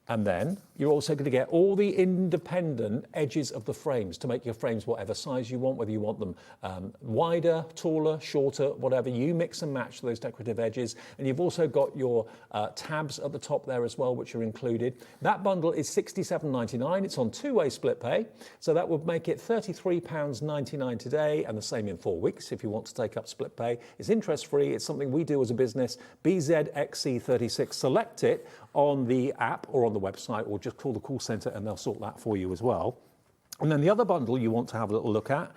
And then you're also going to get all the independent edges of the frames to make your frames whatever size you want, whether you want them wider, taller, shorter, whatever. You mix and match those decorative edges. And you've also got your tabs at the top there as well, which are included. That bundle is £67.99. It's on two-way split pay. So that would make it £33.99 today, and the same in 4 weeks if you want to take up split pay. It's interest-free. It's something we do as a business. BZXC36. Select it on the app or on the website, or just call the call centre and they'll sort that for you as well. And then the other bundle you want to have a little look at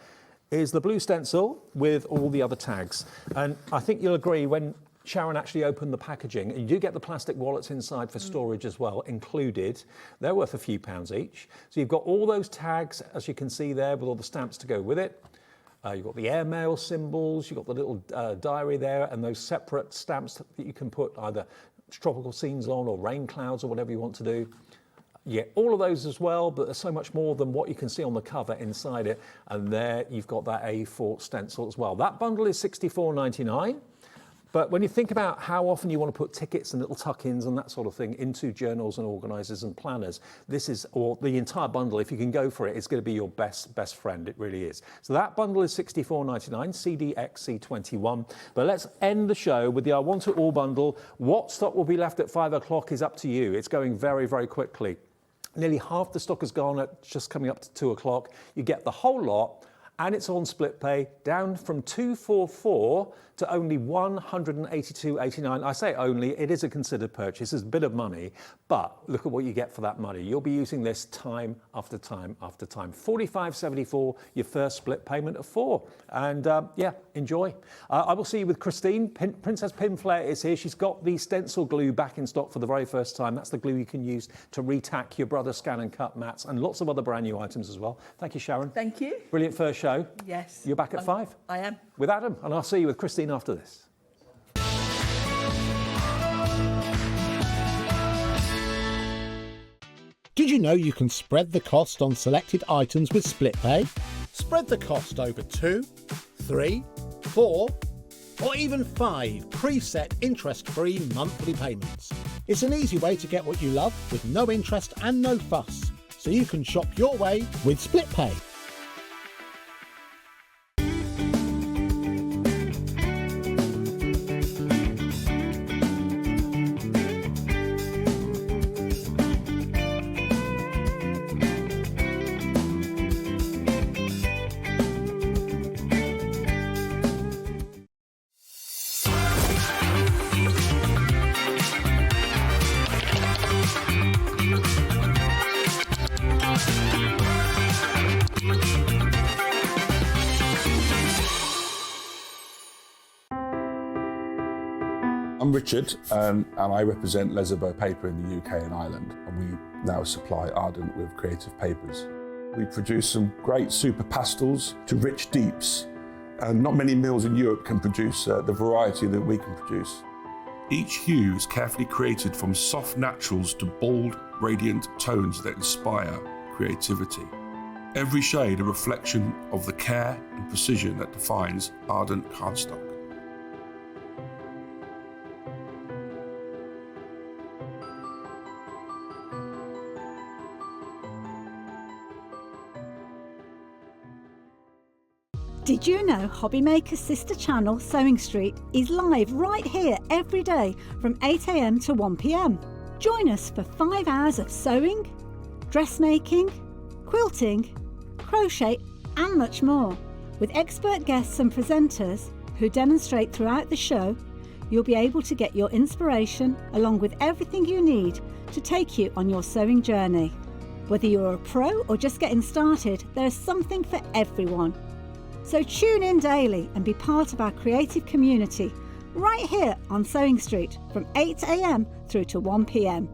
is the blue stencil with all the other tags. And I think you'll agree, when Sharon actually opened the packaging, and you do get the plastic wallets inside for storage as well included. They're worth a few pounds each. So you've got all those tags, as you can see there, with all the stamps to go with it. You've got the airmail symbols, you've got the little diary there, and those separate stamps that you can put either tropical scenes on or rain clouds or whatever you want to do. Yeah, all of those as well, but there's so much more than what you can see on the cover inside it. And there you've got that A4 stencil as well. That bundle is £64.99. But when you think about how often you want to put tickets and little tuck-ins and that sort of thing into journals and organisers and planners, this is, or the entire bundle, if you can go for it, it's going to be your best friend. It really is. So that bundle is £64.99, CDXC21. But let's end the show with the I Want It All bundle. What stock will be left at 5 o'clock is up to you. It's going very, very quickly. Nearly half the stock has gone at just coming up to 2 o'clock. You get the whole lot, and it's on split pay, down from 244 to only 182.89. I say only, it is a considered purchase. It's a bit of money, but look at what you get for that money. You'll be using this time after time after time. 45.74, your first split payment of 4. And yeah, enjoy. I will see you with Christine. Princess Pinflair is here. She's got the stencil glue back in stock for the very first time. That's the glue you can use to retack your Brother Scan and Cut mats and lots of other brand new items as well. Thank you, Sharon. Thank you. Brilliant first show. Yes. You're back at 5? I am. With Adam, and I'll see you with Christine after this. Did you know you can spread the cost on selected items with split pay? Spread the cost over 2, 3, 4, or even 5 preset interest-free monthly payments. It's an easy way to get what you love with no interest and no fuss, so you can shop your way with split pay. I'm Richard, and I represent Lesabo Paper in the UK and Ireland, and we now supply Ardent with creative papers. We produce some great super pastels to rich deeps, and not many mills in Europe can produce the variety that we can produce. Each hue is carefully created from soft naturals to bold, radiant tones that inspire creativity. Every shade a reflection of the care and precision that defines Ardent cardstock. Did you know Hobbymaker's sister channel, Sewing Street, is live right here every day from 8 AM to 1 PM? Join us for 5 hours of sewing, dressmaking, quilting, crochet and much more. With expert guests and presenters who demonstrate throughout the show, you'll be able to get your inspiration along with everything you need to take you on your sewing journey. Whether you're a pro or just getting started, there's something for everyone. So tune in daily and be part of our creative community right here on Sewing Street from 8 AM through to 1 PM.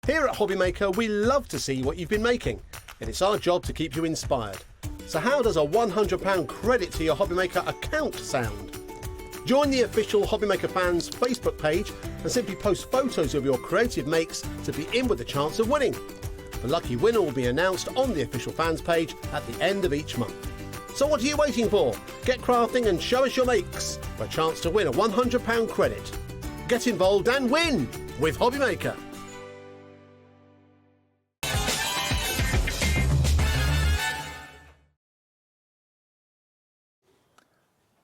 Here at Hobbymaker, we love to see what you've been making, and it's our job to keep you inspired. So how does a £100 credit to your Hobbymaker account sound? Join the official Hobbymaker fans Facebook page and simply post photos of your creative makes to be in with a chance of winning. The lucky winner will be announced on the official fans page at the end of each month. So what are you waiting for? Get crafting and show us your makes for a chance to win a £100 credit. Get involved and win with Hobbymaker.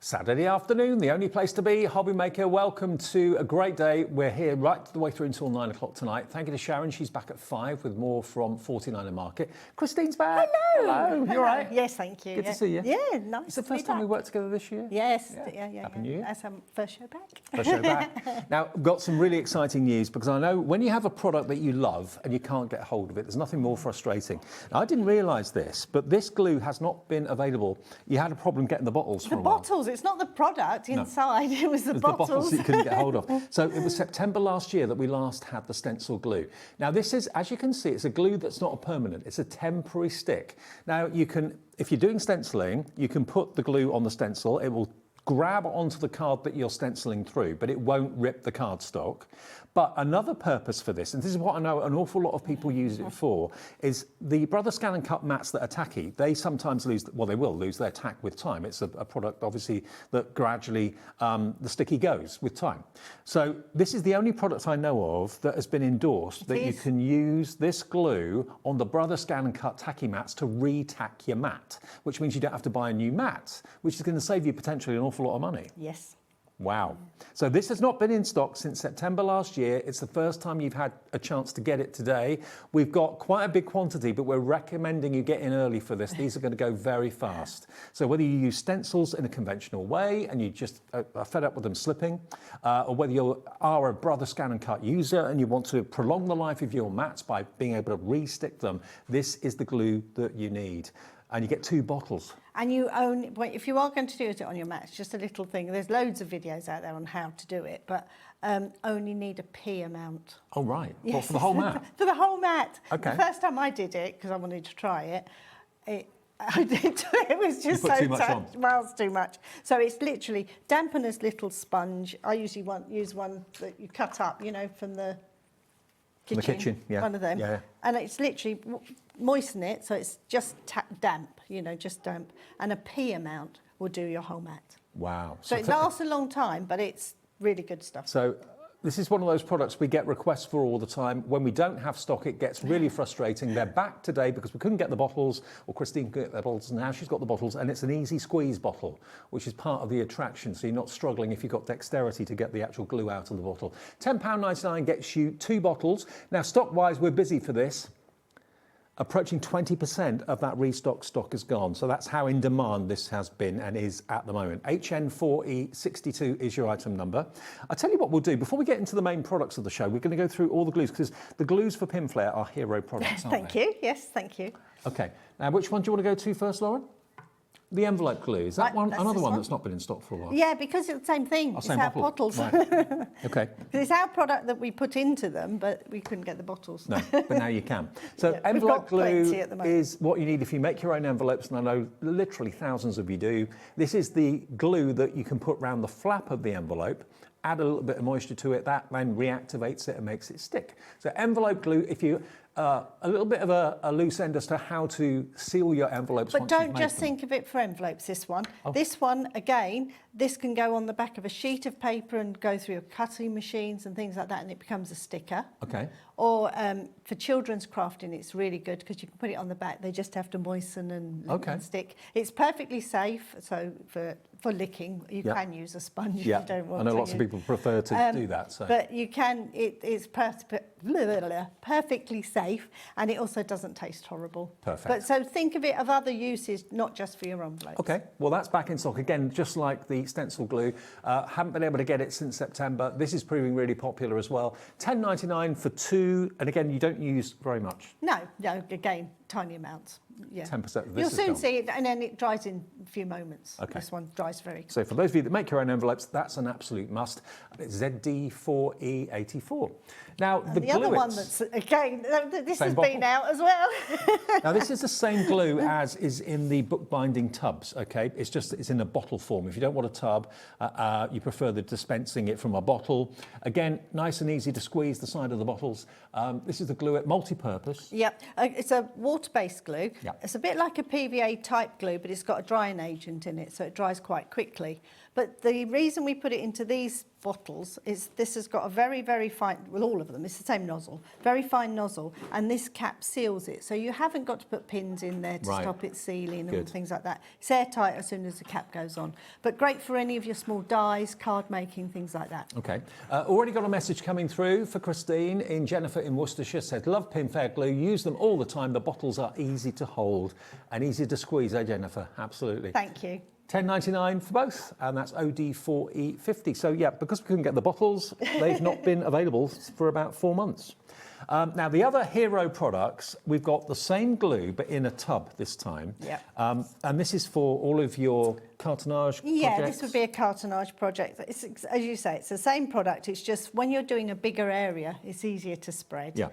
Saturday afternoon, the only place to be, Hobby Maker. Welcome to a great day. We're here right the way through until 9 o'clock tonight. Thank you to Sharon. She's back at 5 with more from 49er Market. Christine's back. Hello. You all right? Yes, thank you. Good to see you. Yeah, nice. It's the first time we worked together this year. Yes, Yeah. yeah. Happy New Year. That's our first show back. First show back. Now, we've got some really exciting news because I know when you have a product that you love and you can't get hold of it, there's nothing more frustrating. Now, I didn't realise this, but this glue has not been available. You had a problem getting the bottles for The a while. bottles, it's not the product inside, it was the bottles. that you couldn't get hold of. So it was September last year that we last had the stencil glue. Now this is, as you can see, it's a glue that's not a permanent, it's a temporary stick. Now you can, if you're doing stenciling, you can put the glue on the stencil, it will grab onto the card that you're stenciling through, but it won't rip the cardstock. But another purpose for this, and this is what I know an awful lot of people use it for, is the Brother Scan and Cut mats that are tacky, they sometimes lose, well, they will lose their tack with time. It's a product, obviously, that gradually, the sticky goes with time. So this is the only product I know of that has been endorsed that you can use this glue on the Brother Scan and Cut tacky mats to re-tack your mat, which means you don't have to buy a new mat, which is going to save you potentially an awful lot of money. Yes. Wow. So this has not been in stock since September last year. It's the first time you've had a chance to get it today. We've got quite a big quantity, but we're recommending you get in early for this. These are going to go very fast. So whether you use stencils in a conventional way and you just are fed up with them slipping, or whether you are a Brother Scan and Cut user and you want to prolong the life of your mats by being able to re-stick them, this is the glue that you need. And you get 2 bottles. And you own, if you are going to do it on your mat, it's just a little thing. There's loads of videos out there on how to do it, but only need a pea amount. Oh, right. Yes. Well, for the whole mat? For the whole mat. Okay. The first time I did it, because I wanted to try it, it was just put so too much on. well, it's too much. So it's literally dampen as little sponge. I usually use one that you cut up, you know, from the kitchen, yeah. one of them. Yeah. And it's literally moisten it, so it's just damp, you know, just damp. And a pea amount will do your whole mat. Wow. So it lasts a long time, but it's really good stuff. So this is one of those products we get requests for all the time. When we don't have stock, it gets really frustrating. They're back today because we couldn't get the bottles, or Christine couldn't get the bottles, and now she's got the bottles, and it's an easy squeeze bottle, which is part of the attraction, so you're not struggling if you've got dexterity to get the actual glue out of the bottle. £10.99 gets you 2 bottles. Now, stock-wise, we're busy for this. Approaching 20% of that restock stock is gone. So that's how in demand this has been and is at the moment. HN4E62 is your item number. I'll tell you what we'll do. Before we get into the main products of the show, we're going to go through all the glues because the glues for Pinflair are hero products, aren't Thank you. Yes, thank you. Okay. Now, which one do you want to go to first, Lauren? The envelope glue. Is that Right, one that's another this one one. that's not been in stock for a while? Yeah, because it's the same thing. It's same our bottle. bottles. Right. Okay. It's our product that we put into them, but we couldn't get the bottles. No, but now you can. So Yeah, we've envelope got glue plenty at the moment. is what you need if you make your own envelopes, and I know literally thousands of you do. This is the glue that you can put around the flap of the envelope, add a little bit of moisture to it, that then reactivates it and makes it stick. So envelope glue, if you a little bit of a loose end as to how to seal your envelopes. But once you've don't made just them. think of it for envelopes, this one. Oh. This one, again, this can go on the back of a sheet of paper and go through your cutting machines and things like that, and it becomes a sticker. Okay. Or for children's crafting, it's really good because you can put it on the back. They just have to moisten and stick. It's perfectly safe, so for licking, you Yeah. can use a sponge if Yeah, you don't want I know to. lots of people prefer to do that. So. But you can, it's perfectly safe, and it also doesn't taste horrible. Perfect. But so think of it of other uses, not just for your envelopes. Okay, well that's back in stock again, just like the stencil glue. Haven't been able to get it since September. This is proving really popular as well. £10.99 for 2, and again, you don't use very much. No, again, tiny amounts. Yeah. 10% of this You'll is soon gone. see it, and then it dries in a few moments. Okay. This one dries very quickly. So for those of you that make your own envelopes, that's an absolute must. It's ZD4E84. Now, the The other glue one it's- that's, again, this Same has bottle? been out as well. Now, this is the same glue as is in the bookbinding tubs, okay? It's just it's in a bottle form. If you don't want a tub, you prefer the dispensing it from a bottle. Again, nice and easy to squeeze the side of the bottles. This is the glue at multi-purpose. Yep, it's a water-based glue. Yep. It's a bit like a PVA type glue, but it's got a drying agent in it, so it dries quite quickly. But the reason we put it into these bottles is this has got a very, very fine, well, all of them, it's the same nozzle, very fine nozzle, and this cap seals it. So you haven't got to put pins in there to stop it sealing and things like that. It's airtight as soon as the cap goes on. But great for any of your small dies, card making, things like that. Okay. Already got a message coming through for Christine in Jennifer in Worcestershire. Said, love Pinflair glue, use them all the time. The bottles are easy to hold and easy to squeeze, eh, Jennifer? Absolutely. Thank you. $10.99 for both, and that's OD4E50. So yeah, because we couldn't get the bottles, they've not been available for about 4 months. Now, the other hero products, we've got the same glue, but in a tub this time. Yep. And this is for all of your cartonnage Yeah, projects? this would be a cartonnage project. It's, as you say, it's the same product. It's just when you're doing a bigger area, it's easier to spread. Yeah.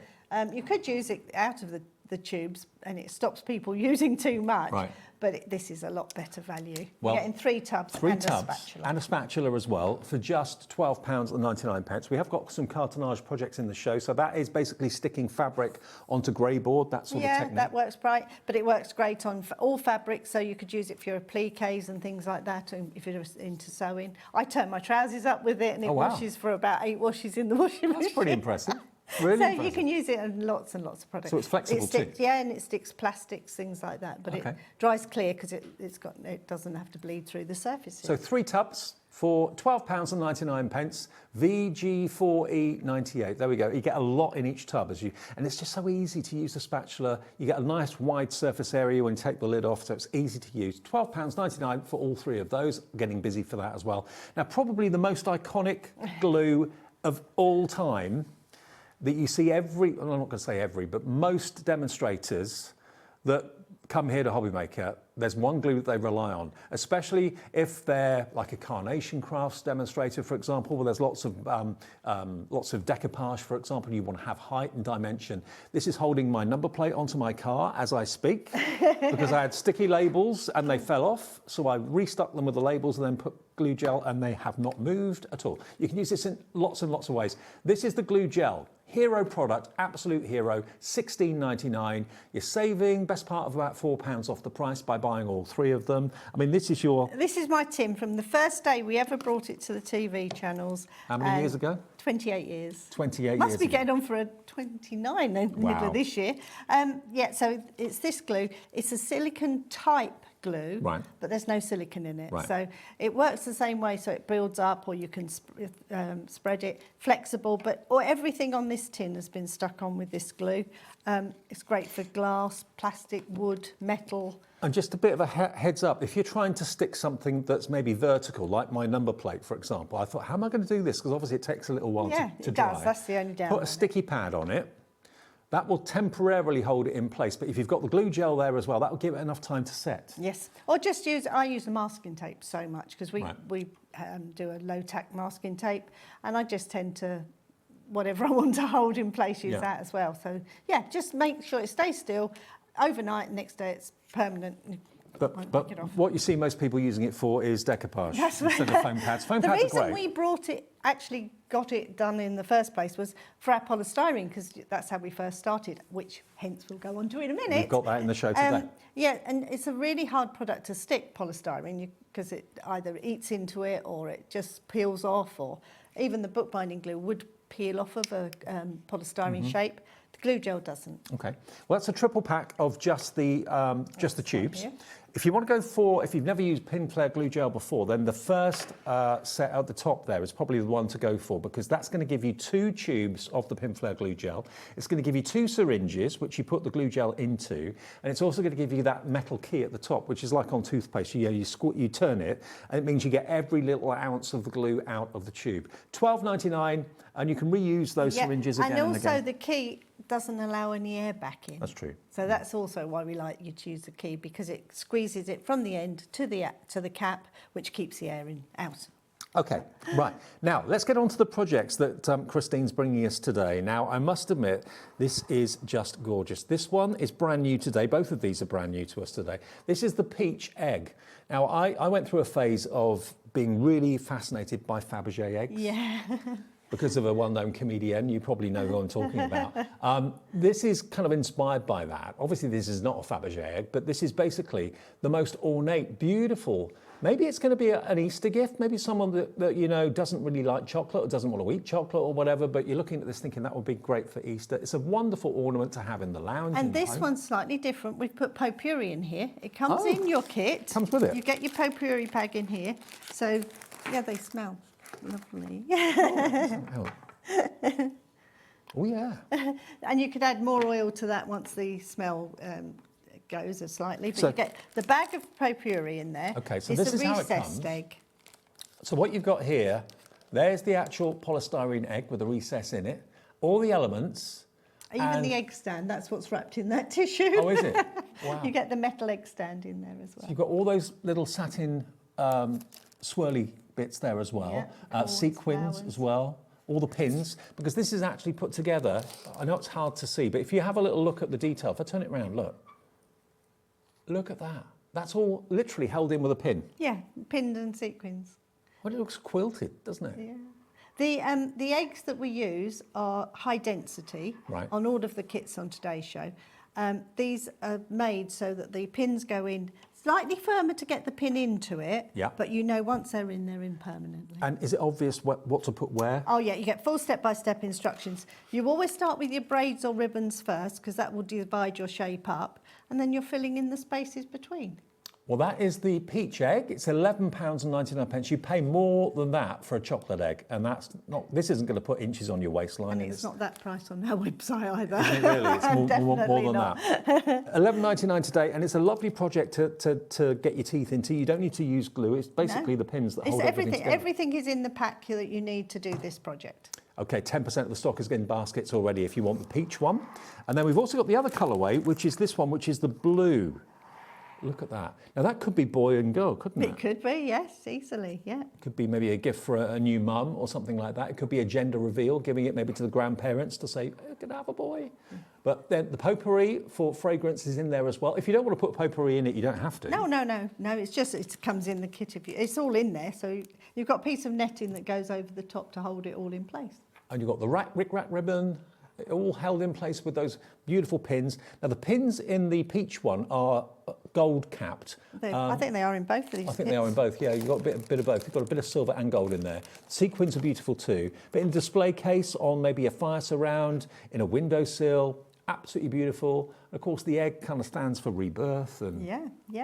You could use it out of the tubes, and it stops people using too much. Right. But this is a lot better value. Well, You're getting 3 tubs and a spatula. And a spatula as well for just £12.99. We have got some cartonnage projects in the show, so that is basically sticking fabric onto grey board, that sort of technique. Yeah, that works great, but it works great on all fabrics, so you could use it for your appliques and things like that, and if you're into sewing. I turn my trousers up with it, and it washes for about 8 washes in the washing machine. That's pretty impressive. Really so impressive. you can use it in lots and lots of products. So it's flexible too? Yeah, and it sticks plastics, things like that, but it dries clear because it doesn't have to bleed through the surfaces. So 3 tubs for £12.99, VG4E98. There we go. You get a lot in each tub, and it's just so easy to use the spatula. You get a nice wide surface area when you take the lid off, so it's easy to use. £12.99 for all 3 of those. Getting busy for that as well. Now, probably the most iconic glue of all time that you see well, I'm not going to say every, but most demonstrators that come here to Hobbymaker, there's one glue that they rely on, especially if they're like a carnation crafts demonstrator, for example, where there's lots of decoupage, for example, you want to have height and dimension. This is holding my number plate onto my car as I speak, because I had sticky labels and they fell off, so I restuck them with the labels and then put glue gel, and they have not moved at all. You can use this in lots and lots of ways. This is the glue gel. Hero product, absolute hero, $16.99. You're saving best part of about £4 off the price by buying all 3 of them. I mean, this is my tin from the first day we ever brought it to the TV channels. How many years ago? 28 years. 28 years. Must be getting on for a 29 in the middle of this year. Yeah, so it's this glue. It's a silicone type glue, but there's no silicone in it. So it works the same way, so it builds up, or you can spread it, flexible, or everything on this tin has been stuck on with this glue. It's great for glass, plastic, wood, metal. And just a bit of a heads up, if you're trying to stick something that's maybe vertical, like my number plate, for example, I thought, how am I going to do this? Because obviously it takes a little while to dry. Yeah, it does. That's the only doubt. Put a sticky pad on it. That will temporarily hold it in place, but if you've got the glue gel there as well, that will give it enough time to set. Yes, or just I use the masking tape so much, because we do a low-tack masking tape, and I just tend to, whatever I want to hold in place, use that as well. So yeah, just make sure it stays still overnight, next day it's permanent. But what you see most people using it for is decoupage instead of foam pads. Foam pads are great. The reason we actually got it done in the first place was for our polystyrene, because that's how we first started, which hence we'll go on to in a minute. We've got that in the show today. Yeah, and it's a really hard product to stick, polystyrene, because it either eats into it or it just peels off, or even the bookbinding glue would peel off of a polystyrene shape. The glue gel doesn't. Okay, well, that's a triple pack of just the tubes. If you want to go if you've never used Pinflair glue gel before, then the first set at the top there is probably the one to go for, because that's going to give you 2 tubes of the Pinflair glue gel. It's going to give you 2 syringes, which you put the glue gel into, and it's also going to give you that metal key at the top, which is like on toothpaste. You turn it, and it means you get every little ounce of the glue out of the tube. $12.99, and you can reuse those syringes again and again. And also the key doesn't allow any air back in. That's true. So that's also why we like you to use the key, because it squeezes it from the end to the cap, which keeps the air out. Okay, right. Now, let's get on to the projects that Christine's bringing us today. Now, I must admit, this is just gorgeous. This one is brand new today. Both of these are brand new to us today. This is the peach egg. Now, I went through a phase of being really fascinated by Fabergé eggs. Yeah. Because of a well-known comedian, you probably know who I'm talking about. This is kind of inspired by that. Obviously, this is not a Fabergé egg, but this is basically the most ornate, beautiful Maybe it's going to be an Easter gift. Maybe someone that you know doesn't really like chocolate or doesn't want to eat chocolate or whatever, but you're looking at this thinking that would be great for Easter. It's a wonderful ornament to have in the lounge. And this one's slightly different. We've put potpourri in here. It comes in your kit. Comes with it. You get your potpourri bag in here. So, yeah, they smell lovely. Oh, yeah. And you could add more oil to that once the smell goes slightly. But you get the bag of potpourri in there. Okay, so it's this is how it comes. recessed egg. So what you've got here, there's the actual polystyrene egg with a recess in it. All the elements. Even the egg stand, that's what's wrapped in that tissue. Oh, is it? Wow. You get the metal egg stand in there as well. So you've got all those little satin swirly bits there as well. Sequins flowers. as well. All the pins, because this is actually put together. I know it's hard to see, but if you have a little look at the detail, if I turn it around, look at that. That's all literally held in with a pin. Yeah, pinned and sequins. Well, it looks quilted, doesn't it? Yeah. The eggs that we use are high density on all of the kits on today's show. These are made so that the pins go in slightly firmer to get the pin into it, but you know once they're in permanently. And is it obvious what to put where? Oh yeah, you get full step-by-step instructions. You always start with your braids or ribbons first because that will divide your shape up, and then you're filling in the spaces between. Well, that is the peach egg. It's £11.99. You pay more than that for a chocolate egg, and that's not. This isn't going to put inches on your waistline. And it's not that price on our website either. Isn't it really? It's more than not. that. £11.99 today, and it's a lovely project to get your teeth into. You don't need to use glue. It's basically the pins that hold everything together. Everything is in the pack that you need to do this project. Okay, 10% of the stock is in baskets already if you want the peach one. And then we've also got the other colourway, which is this one, which is the blue. Look at that. Now, that could be boy and girl, couldn't it? It could be, yes, easily, yeah. It could be maybe a gift for a new mum or something like that. It could be a gender reveal, giving it maybe to the grandparents to say, oh, can I have a boy? But then the potpourri for fragrance is in there as well. If you don't want to put potpourri in it, you don't have to. No, it's just, it comes in the kit. It's all in there, so you've got a piece of netting that goes over the top to hold it all in place. And you've got the rick-rack ribbon, all held in place with those beautiful pins. Now, the pins in the peach one are gold capped. I think they are in both of these. I think they are in both, yeah. You've got a bit of both. You've got a bit of silver and gold in there. Sequins are beautiful too. But in a display case, on maybe a fire surround, in a windowsill, absolutely beautiful. And of course, the egg kind of stands for rebirth and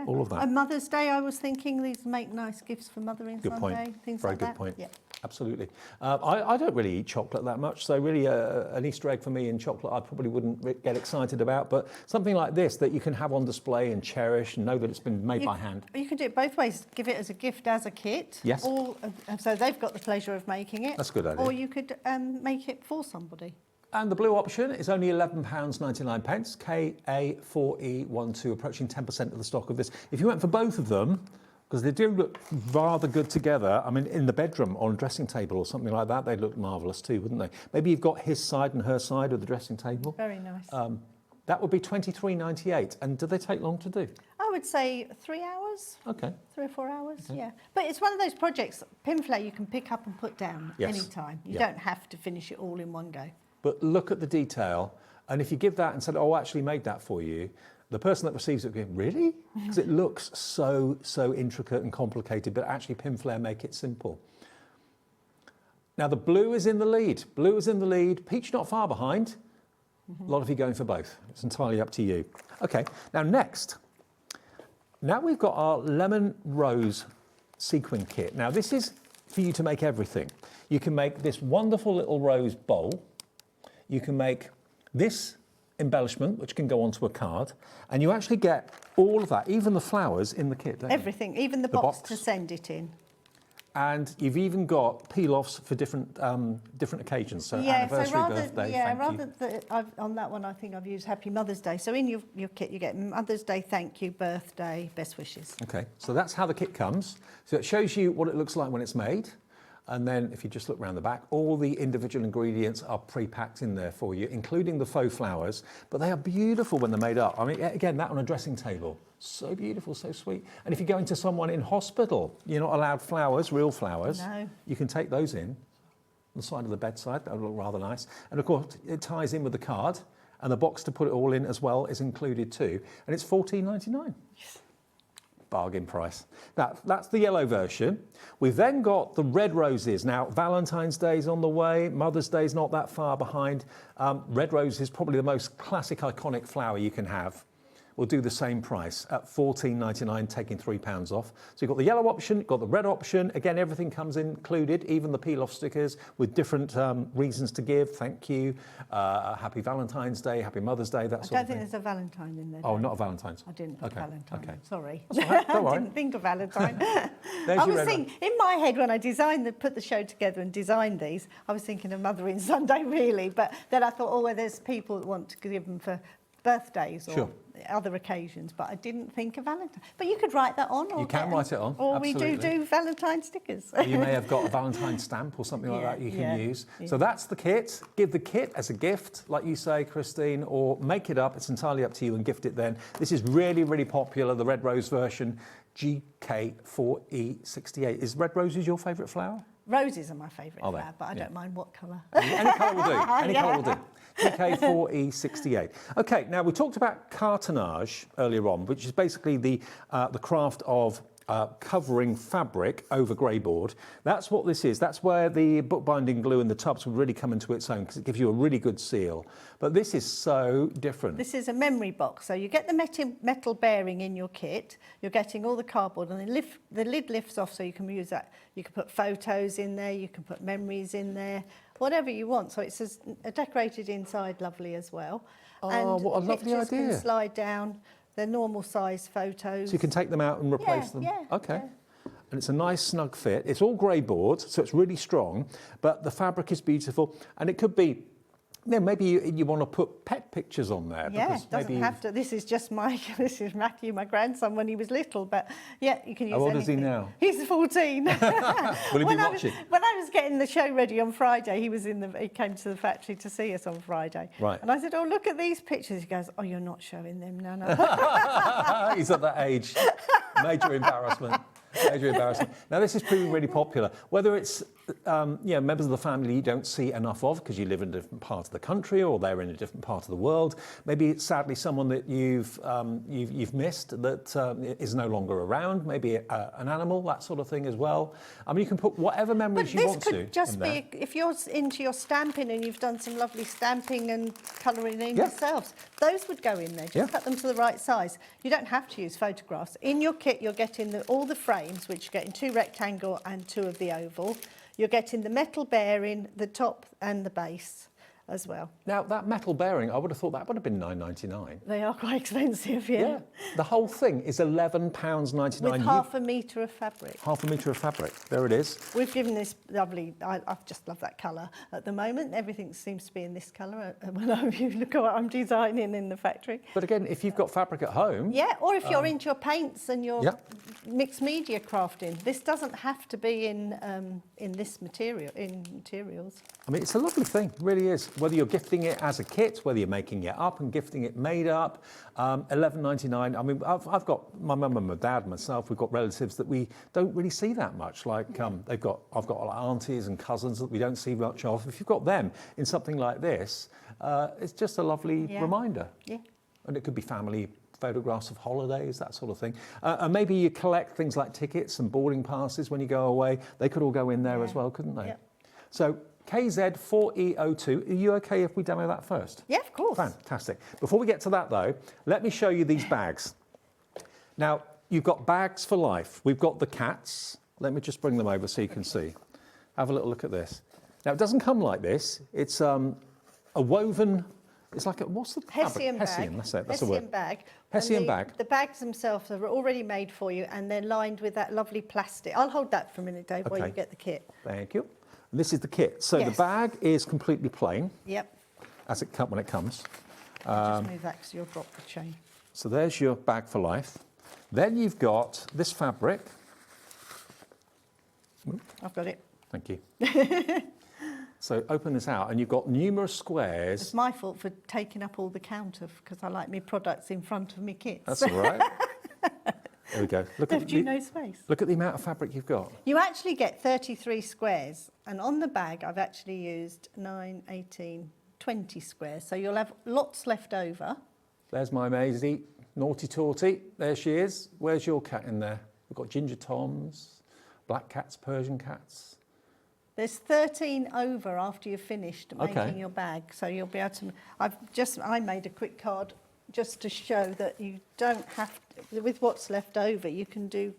all of that. On Mother's Day, I was thinking these make nice gifts for Mothering Good Sunday, point. things Very like good that. point. Yeah. Absolutely. I don't really eat chocolate that much, so really an Easter egg for me in chocolate I probably wouldn't get excited about, but something like this that you can have on display and cherish and know that it's been made by hand. You can do it both ways. Give it as a gift, as a kit. Yes. Or, so they've got the pleasure of making it. That's a good idea. Or you could make it for somebody. And the blue option is only £11.99, KA4E12, approaching 10% of the stock of this. If you went for both of them, because they do look rather good together. I mean, in the bedroom on a dressing table or something like that, they'd look marvellous too, wouldn't they? Maybe you've got his side and her side of the dressing table. Very nice. That would be £23.98. And do they take long to do? I would say 3 hours. Okay. 3 or 4 hours, yeah. But it's one of those projects, Pinflair, you can pick up and put down anytime. You don't have to finish it all in one go. But look at the detail. And if you give that and say, oh, I actually made that for you, the person that receives it will go, really? Because it looks so intricate and complicated, but actually Pinflair make it simple. Now the blue is in the lead. Blue is in the lead. Peach not far behind. A lot of you going for both. It's entirely up to you. Okay, now next. Now we've got our lemon rose sequin kit. Now this is for you to make everything. You can make this wonderful little rose bowl. You can make this embellishment, which can go onto a card, and you actually get all of that, even the flowers in the kit, don't you? Everything, even the box to send it in. And you've even got peel-offs for different occasions, so anniversary, birthday, on that one I think I've used Happy Mother's Day. So in your kit you get Mother's Day, thank you, birthday, best wishes. Okay, so that's how the kit comes. So it shows you what it looks like when it's made. And then if you just look around the back, all the individual ingredients are pre-packed in there for you, including the faux flowers, but they are beautiful when they're made up. I mean, again, that on a dressing table, so beautiful, so sweet. And if you go into someone in hospital, you're not allowed flowers, real flowers. No. You can take those in on the side of the bedside, that would look rather nice. And of course, it ties in with the card, and the box to put it all in as well is included too. And it's $14.99. bargain price. That's the yellow version. We've then got the red roses. Now, Valentine's Day's on the way. Mother's Day's not that far behind. Red rose is probably the most classic, iconic flower you can have. We'll do the same price at $14.99, taking £3 off. So you've got the yellow option, you've got the red option. Again, everything comes included, even the peel-off stickers with different reasons to give. Thank you, happy Valentine's Day, happy Mother's Day, that sort of thing. I don't think there's a Valentine in there. Oh, not a Valentine's. I didn't put Valentine. Okay. Sorry. That's all right, don't worry. I didn't think of Valentine. There's I your was red thinking, in my head when I put the show together and designed these, I was thinking of Mothering Sunday really, but then I thought, oh, well, there's people that want to give them for birthdays or other occasions, but I didn't think of Valentine. But you could write that on. Or you can write it on, or absolutely. we do Valentine stickers. You may have got a Valentine stamp or something like that you can use. Yeah. So that's the kit. Give the kit as a gift, like you say, Christine, or make it up. It's entirely up to you and gift it then. This is really, really popular, the red rose version, GK4E68. Is red roses your favourite flower? Roses are my favourite flower, but I don't mind what colour. Any colour will do. Any colour will do. GK4E68. Okay, now we talked about cartonnage earlier on, which is basically the craft of covering fabric over grey board. That's what this is. That's where the bookbinding glue in the tubs would really come into its own because it gives you a really good seal. But this is so different. This is a memory box. So you get the metal bearing in your kit. You're getting all the cardboard and the lid lifts off so you can use that. You can put photos in there. You can put memories in there. Whatever you want. So it's decorated inside lovely as well. Oh, and what a lovely idea. Can slide down. They're normal size photos. So you can take them out and replace them? Yeah. Okay. Yeah. And it's a nice snug fit. It's all grey board, so it's really strong, but the fabric is beautiful. And it could be, maybe you want to put pet pictures on there. Yeah, it doesn't have to. This is just this is Matthew, my grandson, when he was little. But yeah, you can use How old anything. is he now? He's 14. Will he be watching? When I was getting the show ready on Friday, he came to the factory to see us on Friday. Right. And I said, oh, look at these pictures. He goes, oh, you're not showing them, Nana. He's at that age. Major embarrassment. Major embarrassment. Now, this is proving really popular. Whether it's members of the family you don't see enough of because you live in a different part of the country or they're in a different part of the world. Maybe it's sadly someone that you've missed that is no longer around. Maybe an animal, that sort of thing as well. I mean, you can put whatever memories you want to. This could just be if you're into your stamping and you've done some lovely stamping and colouring in yourselves. Those would go in there. Just cut them to the right size. You don't have to use photographs. In your kit, you're getting all the frames, which you're getting 2 rectangle and 2 of the oval. You're getting the metal bearing, the top and the base as well. Now, that metal bearing, I would have thought that would have been £9.99. They are quite expensive, yeah. The whole thing is £11.99. With half a metre of fabric. Half a metre of fabric. There it is. We've given this lovely, I just love that colour at the moment. Everything seems to be in this colour when you look at what I'm designing in the factory. But again, if you've got fabric at home... Yeah, or if you're into your paints and your mixed media crafting, this doesn't have to be in this material, in materials. I mean, it's a lovely thing, it really is. Whether you're gifting it as a kit, whether you're making it up and gifting it made up, £11.99. I mean, I've got my mum and my dad, myself. We've got relatives that we don't really see that much. Like I've got aunties and cousins that we don't see much of. If you've got them in something like this, it's just a lovely reminder. Yeah. And it could be family photographs of holidays, that sort of thing. And maybe you collect things like tickets and boarding passes when you go away. They could all go in there as well, couldn't they? Yeah. So KZ4E02, are you okay if we demo that first? Yeah, of course. Fantastic. Before we get to that though, let me show you these bags. Now, you've got bags for life. We've got the cats. Let me just bring them over so you can see. Have a little look at this. Now, it doesn't come like this. It's a woven, it's like what's the Hessian fabric? bag. Hessian, that's it, that's the word. Hessian bag. Hessian bag. The bags themselves are already made for you and they're lined with that lovely plastic. I'll hold that for a minute, Dave, while you get the kit. Thank you. This is the kit. So the bag is completely plain. Yep. When it comes. Just move that because you'll drop the chain. So there's your bag for life. Then you've got this fabric. I've got it. Thank you. So open this out and you've got numerous squares. It's my fault for taking up all the counter because I like my products in front of me kits. That's all right. There we go. Look at no space. Look at the amount of fabric you've got. You actually get 33 squares, and on the bag I've actually used 9, 18, 20 squares, so you'll have lots left over. There's my Maisie. Naughty Torty, there she is. Where's your cat in there? We've got Ginger Toms, Black Cats, Persian Cats. There's 13 over after you've finished making your bag, so you'll be able to. I made a quick card just to show that you don't have to, with what's left over. You can do.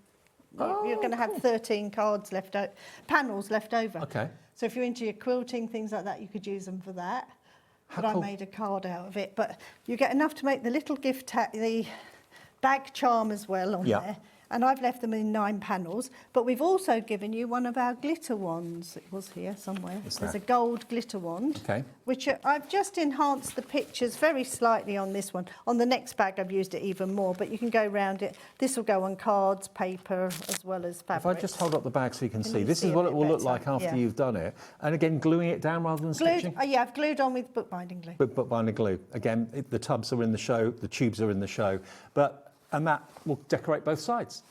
You're going to have 13 cards left out, panels left over. Okay. So if you're into your quilting, things like that, you could use them for that. But I made a card out of it. But you get enough to make the little gift the bag charm as well on there. And I've left them in 9 panels. But we've also given you one of our glitter wands. It was here somewhere. There's a gold glitter wand, which I've just enhanced the pictures very slightly on this one. On the next bag, I've used it even more, but you can go around it. This will go on cards, paper, as well as fabric. If I just hold up the bag so you can see, this is what it will look like after you've done it. And again, gluing it down rather than stitching? Yeah, I've glued on with bookbinding glue. Bookbinding glue. Again, the tubs are in the show, the tubes are in the show. And that will decorate both sides.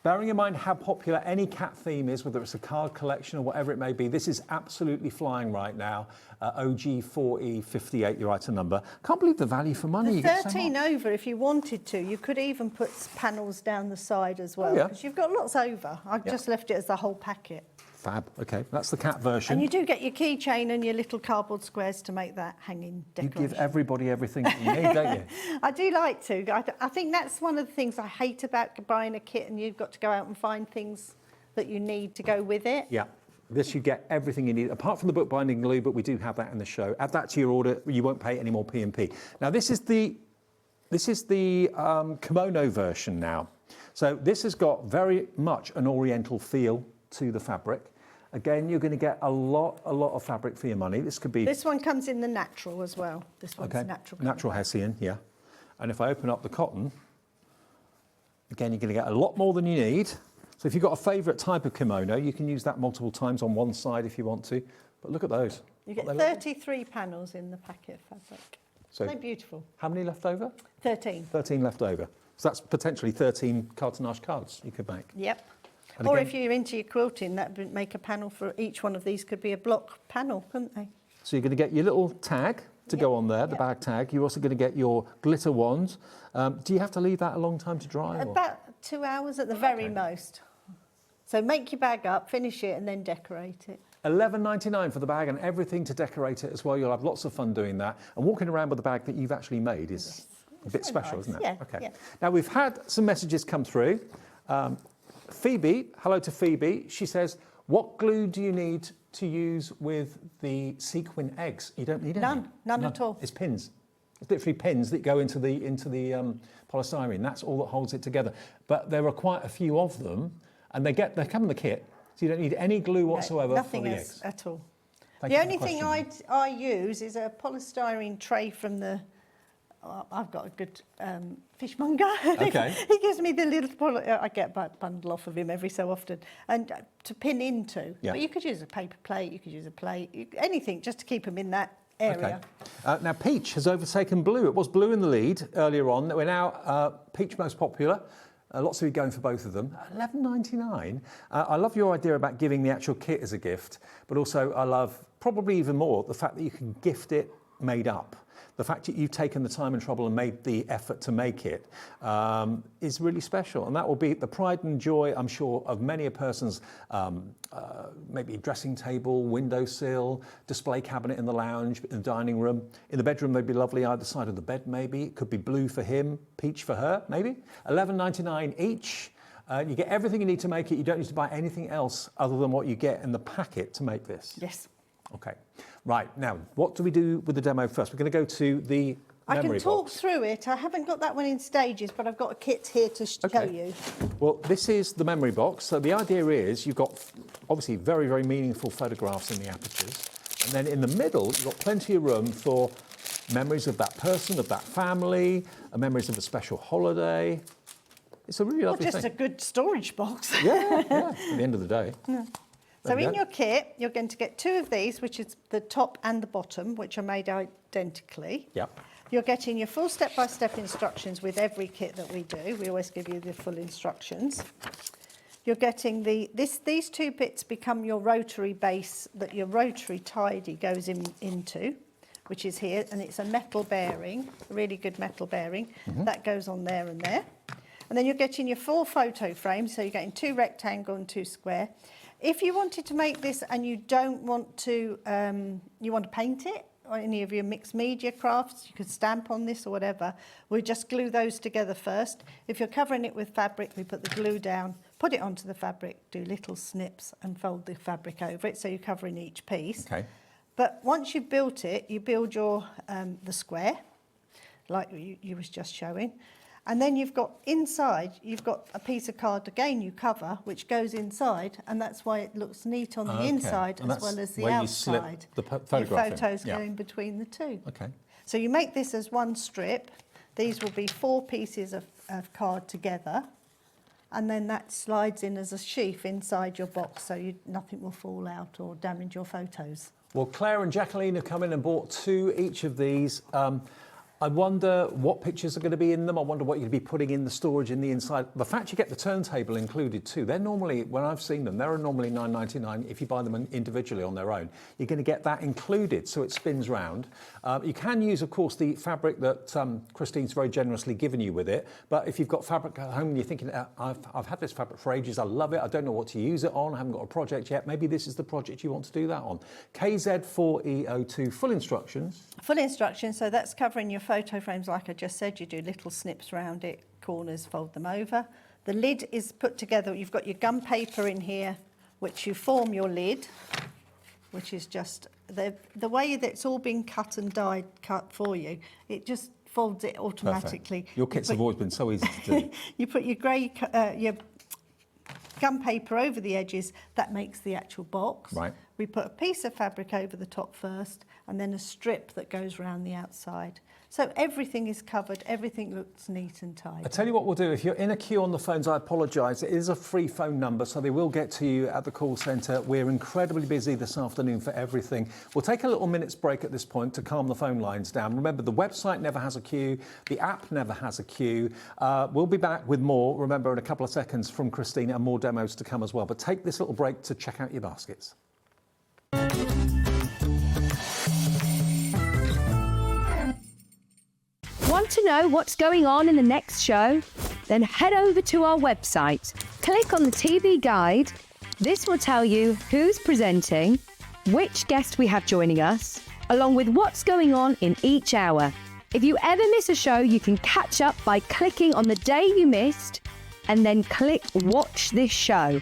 Bearing in mind how popular any cat theme is, whether it's a card collection or whatever it may be, this is absolutely flying right now. OG4E58, your item number. Can't believe the value for money. The 13 over, if you wanted to, you could even put panels down the side as well. Because you've got lots over. I've just left it as the whole packet. Fab. Okay, that's the cat version. And you do get your keychain and your little cardboard squares to make that hanging decoration. You give everybody everything that you need, don't you? I do like to. I think that's one of the things I hate about buying a kit, and you've got to go out and find things that you need to go with it. Yeah. This, you get everything you need, apart from the bookbinding glue, but we do have that in the show. Add that to your order. You won't pay any more P&P. Now, this is the kimono version now. So this has got very much an oriental feel to the fabric. Again, you're going to get a lot of fabric for your money. This could be... This one comes in the natural as well. This one's natural. Natural Hessian, yeah. And if I open up the cotton, again, you're going to get a lot more than you need. So if you've got a favourite type of kimono, you can use that multiple times on one side if you want to. But look at those. You get 33 panels in the packet of fabric. So they're beautiful. How many left over? 13. 13 left over. So that's potentially 13 cartonnage cards you could make. Yep. Or if you're into your quilting, that would make a panel for each one of these. Could be a block panel, couldn't they? So you're going to get your little tag to go on there, the bag tag. You're also going to get your glitter wand. Do you have to leave that a long time to dry? About 2 hours at the very most. So make your bag up, finish it, and then decorate it. $11.99 for the bag and everything to decorate it as well. You'll have lots of fun doing that. And walking around with a bag that you've actually made is a bit special, nice. isn't it? Yeah. Okay. Yeah. Now, we've had some messages come through. Phoebe, hello to Phoebe. She says, what glue do you need to use with the sequin eggs? You don't need any. None at all. It's pins. It's literally pins that go into the polystyrene. That's all that holds it together. But there are quite a few of them, and they come in the kit, so you don't need any glue whatsoever for the eggs. At all. Thank The only thing I use is a polystyrene tray from the... I've got a good fishmonger. Okay. He gives me the little... I get a bundle off of him every so often, and to pin into. Yeah. But you could use a paper plate, you could use a plate, anything, just to keep them in that area. Okay. Now, peach has overtaken blue. It was blue in the lead earlier on. We're now peach most popular. Lots of you going for both of them. $11.99. I love your idea about giving the actual kit as a gift, but also I love, probably even more, the fact that you can gift it made up. The fact that you've taken the time and trouble and made the effort to make it is really special. And that will be the pride and joy, I'm sure, of many a person's maybe dressing table, windowsill, display cabinet in the lounge, in the dining room. In the bedroom, they'd be lovely either side of the bed, maybe. It could be blue for him, peach for her, maybe. $11.99 each. You get everything you need to make it. You don't need to buy anything else other than what you get in the packet to make this. Yes. Okay. Right, now, what do we do with the demo first? We're going to go to the memory box. I can talk through it. I haven't got that one in stages, but I've got a kit here to show you. Well, this is the memory box. So the idea is you've got, obviously, very, very meaningful photographs in the apertures. And then in the middle, you've got plenty of room for memories of that person, of that family, memories of a special holiday. It's a really lovely thing. Just a good storage box. Yeah, at the end of the day. Yeah. So in your kit, you're going to get 2 of these, which is the top and the bottom, which are made identically. Yep. You're getting your full step-by-step instructions with every kit that we do. We always give you the full instructions. You're getting these 2 bits become your rotary base that your rotary tidy goes into, which is here, and it's a metal bearing, a really good metal bearing. That goes on there and there. And then you're getting your 4 photo frames, so you're getting 2 rectangle and 2 square. If you wanted to make this and you don't want to, you want to paint it, or any of your mixed media crafts, you could stamp on this or whatever, we just glue those together first. If you're covering it with fabric, we put the glue down, put it onto the fabric, do little snips and fold the fabric over it, so you're covering each piece. Okay. But once you've built it, you build your the square, like you was just showing. And then you've got inside, you've got a piece of card again you cover, which goes inside, and that's why it looks neat on the inside as well as the outside. The Your photograph photos go in between the two. Okay. So you make this as one strip. These will be 4 pieces of card together, and then that slides in as a sheath inside your box, so nothing will fall out or damage your photos. Well, Claire and Jacqueline have come in and bought 2 each of these. I wonder what pictures are going to be in them. I wonder what you'd be putting in the storage in the inside. The fact you get the turntable included too, they're normally, when I've seen them, they're normally $9.99 if you buy them individually on their own. You're going to get that included, so it spins round. You can use, of course, the fabric that Christine's very generously given you with it, but if you've got fabric at home and you're thinking, I've had this fabric for ages, I love it, I don't know what to use it on, I haven't got a project yet, maybe this is the project you want to do that on. KZ4E02, full instructions. Full instructions, so that's covering your photo frames like I just said. You do little snips around it, corners, fold them over. The lid is put together. You've got your gum paper in here, which you form your lid, which is just the way that it's all been cut and dyed cut for you. It just folds it automatically. Perfect. Your kits have always been so easy to do. You put your grey your gum paper over the edges. That makes the actual box. Right. We put a piece of fabric over the top first, and then a strip that goes around the outside. So everything is covered, everything looks neat and tidy. I tell you what we'll do, if you're in a queue on the phones, I apologise, it is a free phone number, so they will get to you at the call centre. We're incredibly busy this afternoon for everything. We'll take a little minute's break at this point to calm the phone lines down. Remember, the website never has a queue, the app never has a queue. We'll be back with more, remember, in a couple of seconds from Christina, and more demos to come as well. But take this little break to check out your baskets. Want to know what's going on in the next show? Then head over to our website. Click on the TV guide. This will tell you who's presenting, which guest we have joining us, along with what's going on in each hour. If you ever miss a show, you can catch up by clicking on the day you missed and then click Watch This Show.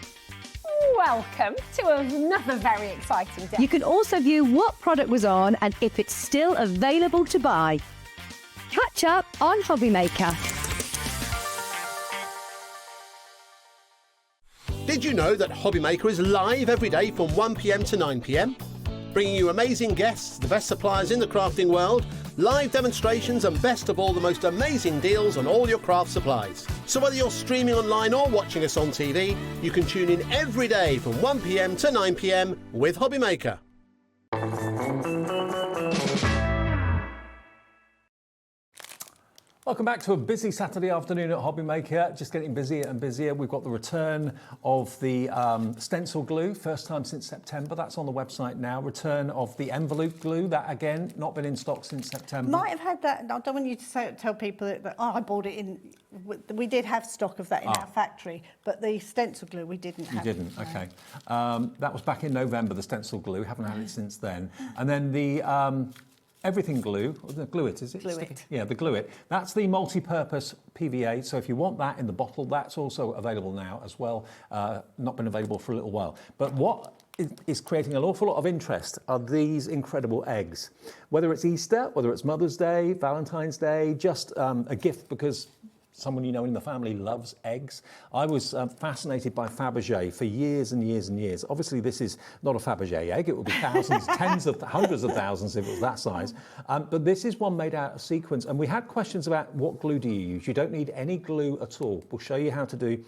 Welcome to another very exciting day. You can also view what product was on and if it's still available to buy. Catch up on Hobby Maker. Did you know that Hobby Maker is live every day from 1 p.m. to 9 p.m? Bringing you amazing guests, the best suppliers in the crafting world, live demonstrations and best of all, the most amazing deals on all your craft supplies. So whether you're streaming online or watching us on TV, you can tune in every day from 1 p.m. to 9 p.m. with Hobby Maker. Welcome back to a busy Saturday afternoon at Hobby Maker. Just getting busier and busier. We've got the return of the stencil glue, first time since September. That's on the website now. Return of the envelope glue, that again, not been in stock since September. Might have had that. I don't want you to tell people that I bought it in. We did have stock of that in our factory, but the stencil glue we didn't have. You didn't, okay. That was back in November, the stencil glue. Haven't had it since then. And then the everything glue, or the glue it, is it? Glue it. Yeah, the glue it. That's the multi-purpose PVA. So if you want that in the bottle, that's also available now as well. Not been available for a little while. But what is creating an awful lot of interest are these incredible eggs. Whether it's Easter, whether it's Mother's Day, Valentine's Day, just a gift because someone you know in the family loves eggs. I was fascinated by Fabergé for years and years and years. Obviously, this is not a Fabergé egg. It would be thousands, hundreds of thousands if it was that size. But this is one made out of sequins. And we had questions about what glue do you use? You don't need any glue at all. We'll show you how to do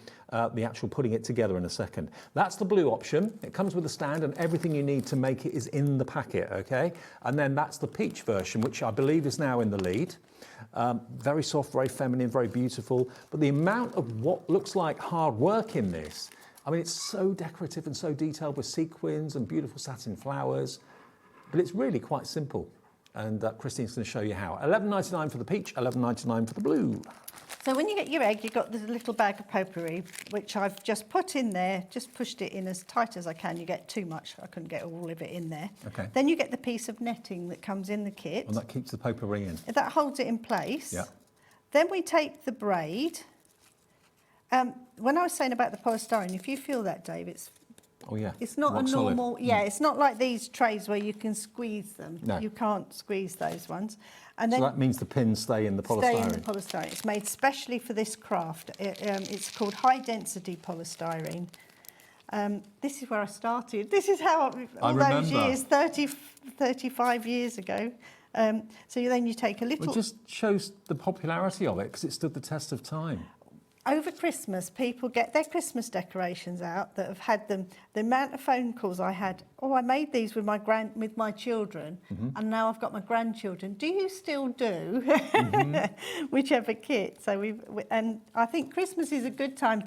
the actual putting it together in a second. That's the blue option. It comes with a stand and everything you need to make it is in the packet, okay? And then that's the peach version, which I believe is now in the lead. Very soft, very feminine, very beautiful. But the amount of what looks like hard work in this, I mean, it's so decorative and so detailed with sequins and beautiful satin flowers, but it's really quite simple. And Christine's going to show you how. $11.99 for the peach, $11.99 for the blue. So when you get your egg, you've got this little bag of potpourri, which I've just put in there, just pushed it in as tight as I can. You get too much. I couldn't get all of it in there. Okay. Then you get the piece of netting that comes in the kit. And that keeps the potpourri in. That holds it in place. Yeah. Then we take the braid. When I was saying about the polystyrene, if you feel that, Dave, it's not rock a normal, solid. it's not like these trays where you can squeeze them. No. You can't squeeze those ones. And So then that means the pins stay in the polystyrene. stay in the polystyrene. It's made specially for this craft. It's called high density polystyrene. This is where I started. This is how all those years, 35 years ago. So then you take a little... It just shows the popularity of it because it stood the test of time. Over Christmas, people get their Christmas decorations out that have had them. The amount of phone calls I had, I made these with my children, and now I've got my grandchildren. Do you still do? Whichever kit. So and I think Christmas is a good time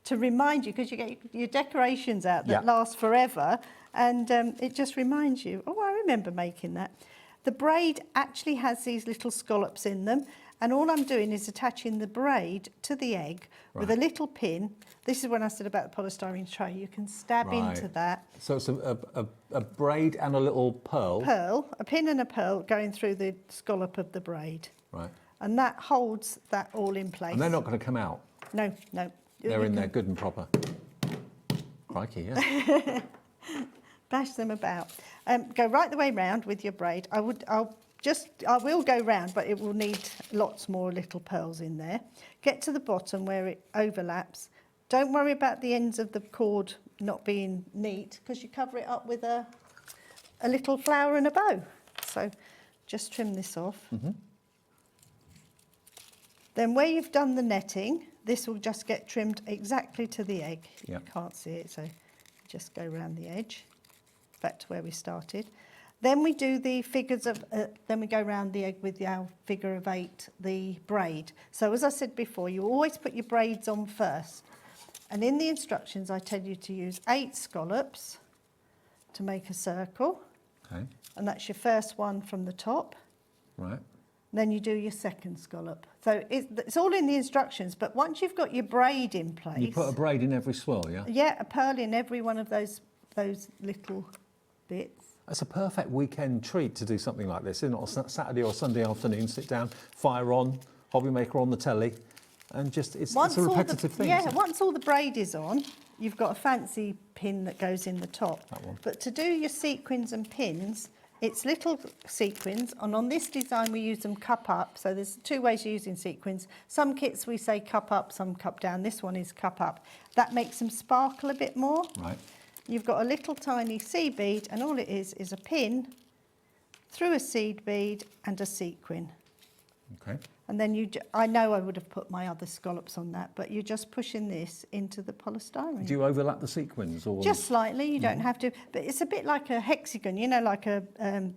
to remind you, because you get your decorations out that last forever, and it just reminds you, I remember making that. The braid actually has these little scallops in them, and all I'm doing is attaching the braid to the egg with a little pin. This is when I said about the polystyrene tray. You can stab into that. So it's a braid and a little pearl. A pin and a pearl going through the scallop of the braid. Right. And that holds that all in place. And they're not going to come out? No, no. They're in there good and proper. Crikey, yeah. Bash them about. Go right the way round with your braid. I will go round, but it will need lots more little pearls in there. Get to the bottom where it overlaps. Don't worry about the ends of the cord not being neat, because you cover it up with a little flower and a bow. So just trim this off. Then where you've done the netting, this will just get trimmed exactly to the egg. You can't see it, so just go around the edge, back to where we started. Then we do the figures of, then we go around the egg with our figure of 8, the braid. So as I said before, you always put your braids on first. And in the instructions, I tell you to use 8 scallops to make a circle. Okay. And that's your first one from the top. Right. Then you do your second scallop. So it's all in the instructions, but once you've got your braid in place... You put a braid in every swirl, yeah? Yeah, a pearl in every one of those little bits. It's a perfect weekend treat to do something like this, isn't it? On Saturday or Sunday afternoon, sit down, fire on, hobby maker on the telly, and just, it's a repetitive thing. Yeah, once all the braid is on, you've got a fancy pin that goes in the top. That one. But to do your sequins and pins, it's little sequins, and on this design we use them cup up, so there's 2 ways of using sequins. Some kits we say cup up, some cup down. This one is cup up. That makes them sparkle a bit more. Right. You've got a little tiny seed bead, and all it is a pin through a seed bead and a sequin. Okay. And then I know I would have put my other scallops on that, but you're just pushing this into the polystyrene. Do you overlap the sequins? Or just slightly, you don't have to. But it's a bit like a hexagon, like a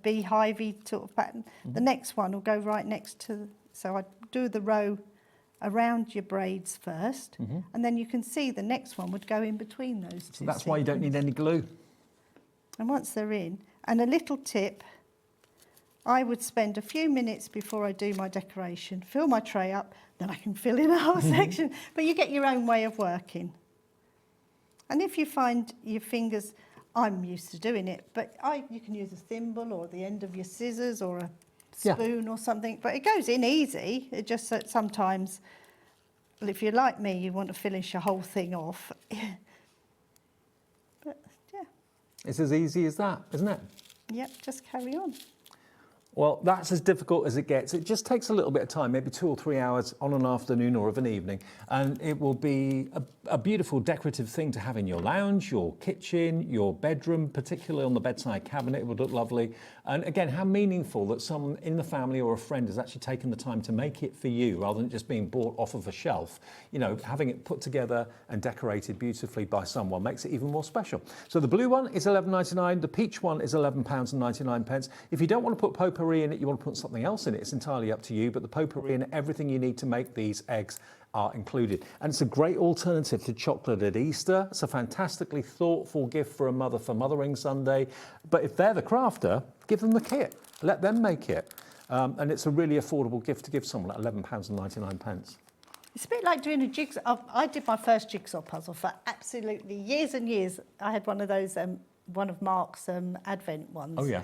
beehive-y sort of pattern. The next one will go right next to, so I do the row around your braids first, and then you can see the next one would go in between those 2. So that's why you don't need any glue. And once they're in, and a little tip, I would spend a few minutes before I do my decoration, fill my tray up, then I can fill in a whole section. But you get your own way of working. And if you find your fingers, I'm used to doing it, but you can use a thimble or the end of your scissors or a spoon or something, but it goes in easy. It just that sometimes, well, if you're like me, you want to finish a whole thing off. But yeah. It's as easy as that, isn't it? Yep, just carry on. Well, that's as difficult as it gets. It just takes a little bit of time, maybe 2 or 3 hours on an afternoon or of an evening, and it will be a beautiful decorative thing to have in your lounge, your kitchen, your bedroom, particularly on the bedside cabinet. It would look lovely. And again, how meaningful that someone in the family or a friend has actually taken the time to make it for you rather than just being bought off of a shelf. Having it put together and decorated beautifully by someone makes it even more special. So the blue one is £11.99. The peach one is £11.99. If you don't want to put potpourri in it, you want to put something else in it, it's entirely up to you. But the potpourri and everything you need to make these eggs are included. And it's a great alternative to chocolate at Easter. It's a fantastically thoughtful gift for a mother for Mothering Sunday. But if they're the crafter, give them the kit. Let them make it. And it's a really affordable gift to give someone at £11.99. It's a bit like doing a jigsaw. I did my first jigsaw puzzle for absolutely years and years. I had one of those, one of Mark's Advent ones. Oh, yeah.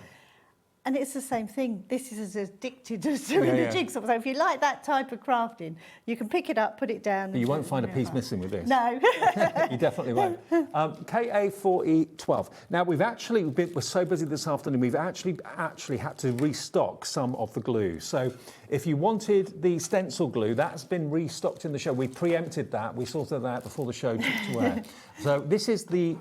And it's the same thing. This is as addicted as doing a jigsaw. So if you like that type of crafting, you can pick it up, put it down. But you won't find a piece missing with this. No. You definitely won't. KA4E12. Now, we're so busy this afternoon, we've actually had to restock some of the glue. So if you wanted the stencil glue, that's been restocked in the show. We preempted that. We sorted that out before the show to air. So this is the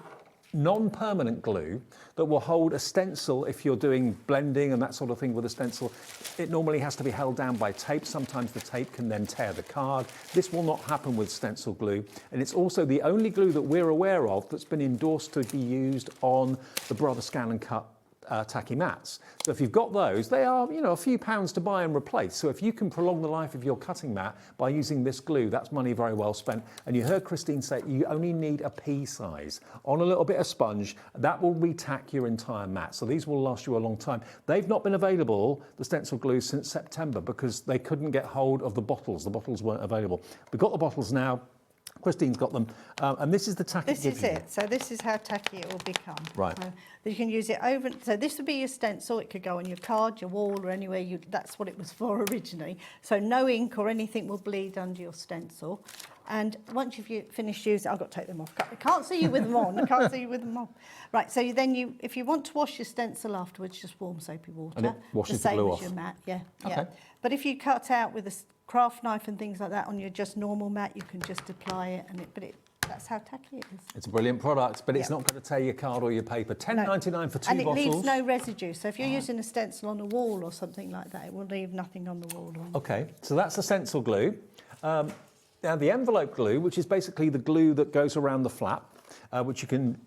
non-permanent glue that will hold a stencil if you're doing blending and that sort of thing with a stencil. It normally has to be held down by tape. Sometimes the tape can then tear the card. This will not happen with stencil glue. And it's also the only glue that we're aware of that's been endorsed to be used on the Brother Scan and Cut tacky mats. So if you've got those, they are, a few pounds to buy and replace. So if you can prolong the life of your cutting mat by using this glue, that's money very well spent. And you heard Christine say you only need a pea size on a little bit of sponge. That will retack your entire mat. So these will last you a long time. They've not been available, the stencil glue, since September because they couldn't get hold of the bottles. The bottles weren't available. We've got the bottles now. Christine's got them, and this is the tacky. This is it. So this is how tacky it will become. Right. So you can use it over. So this would be your stencil. It could go on your card, your wall, or anywhere. That's what it was for originally. So no ink or anything will bleed under your stencil. And once you've finished using, I've got to take them off. I can't see you with them on. I can't see you with them on. Right. So if you want to wash your stencil afterwards, just warm soapy water. And it washes the glue off. Your mat. Yeah. Okay. Yeah. But if you cut out with a craft knife and things like that on your just normal mat, you can just apply it, that's how tacky it is. It's a brilliant product, but it's not going to tear your card or your paper. £10.99 for 2 and bottles. And it leaves no residue. So if you're using a stencil on a wall or something like that, it will leave nothing on the wall. Okay, so that's the stencil glue. Now the envelope glue, which is basically the glue that goes around the flap, which you can,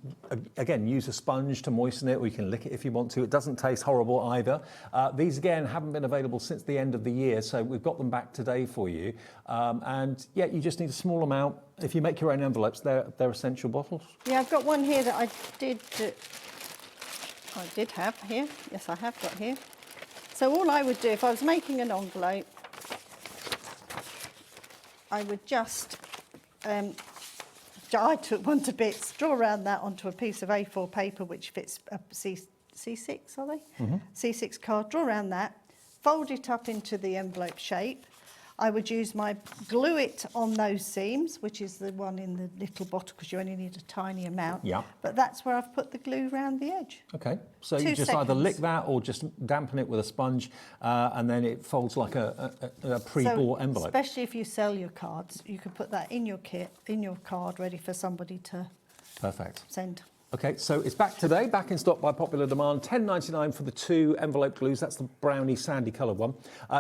again, use a sponge to moisten it, or you can lick it if you want to. It doesn't taste horrible either. These, again, haven't been available since the end of the year, so we've got them back today for you. And, yeah, you just need a small amount. If you make your own envelopes, they're essential bottles. Yeah, I've got one here that I did have here. Yes, I have got here. So all I would do, if I was making an envelope, I would just... I took one to bits, draw around that onto a piece of A4 paper which fits a C6, are they? Mm-hmm. C6 card, draw around that, fold it up into the envelope shape. I would use my glue it on those seams, which is the one in the little bottle because you only need a tiny amount. Yeah. But that's where I've put the glue around the edge. Okay, so you just either lick that or just dampen it with a sponge and then it folds like a pre-bought envelope. Especially if you sell your cards, you could put that in your kit, in your card, ready for somebody to send. Okay, so it's back today, back in stock by popular demand. £10.99 for the 2 envelope glues. That's the brownie sandy coloured one.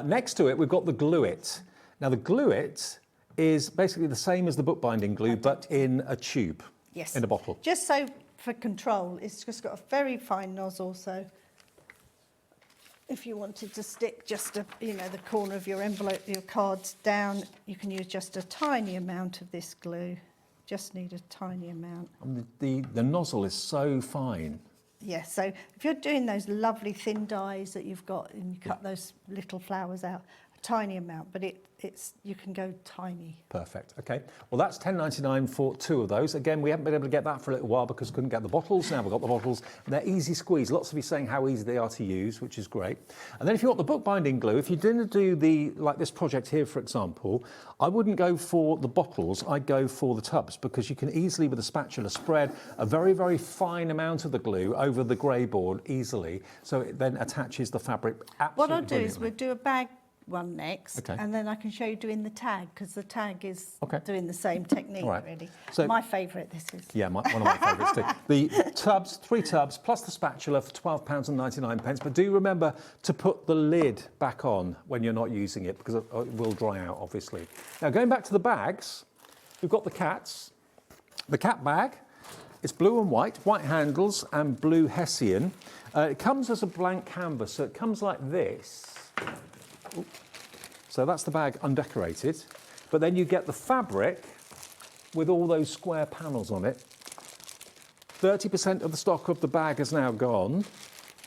Next to it, we've got the Glue It. Now, the Glue It is basically the same as the bookbinding glue, but in a tube. Yes. In a bottle. Just so for control, it's just got a very fine nozzle, so if you wanted to stick just the corner of your envelope, your cards down, you can use just a tiny amount of this glue. Just need a tiny amount. And the nozzle is so fine. Yes, so if you're doing those lovely thin dies that you've got and you cut those little flowers out, a tiny amount, but you can go tiny. Perfect. Okay. Well, that's £10.99 for 2 of those. Again, we haven't been able to get that for a little while because we couldn't get the bottles. Now we've got the bottles. And they're easy squeeze. Lots of you saying how easy they are to use, which is great. And then if you want the bookbinding glue, if you didn't do like this project here, for example, I wouldn't go for the bottles. I'd go for the tubs because you can easily, with a spatula, spread a very, very fine amount of the glue over the grey board easily. So it then attaches the fabric absolutely What I'll do is brilliantly. we'll do a bag one next, okay. And then I can show you doing the tag because the tag is okay. doing the same technique, right. really. So, my favourite, this is. Yeah, one of my favourites too. The tubs, 3 tubs, plus the spatula for £12.99. But do remember to put the lid back on when you're not using it because it will dry out, obviously. Now, going back to the bags, we've got the cats. The cat bag. It's blue and white handles and blue hessian. It comes as a blank canvas, so it comes like this. So that's the bag undecorated. But then you get the fabric with all those square panels on it. 30% of the stock of the bag is now gone.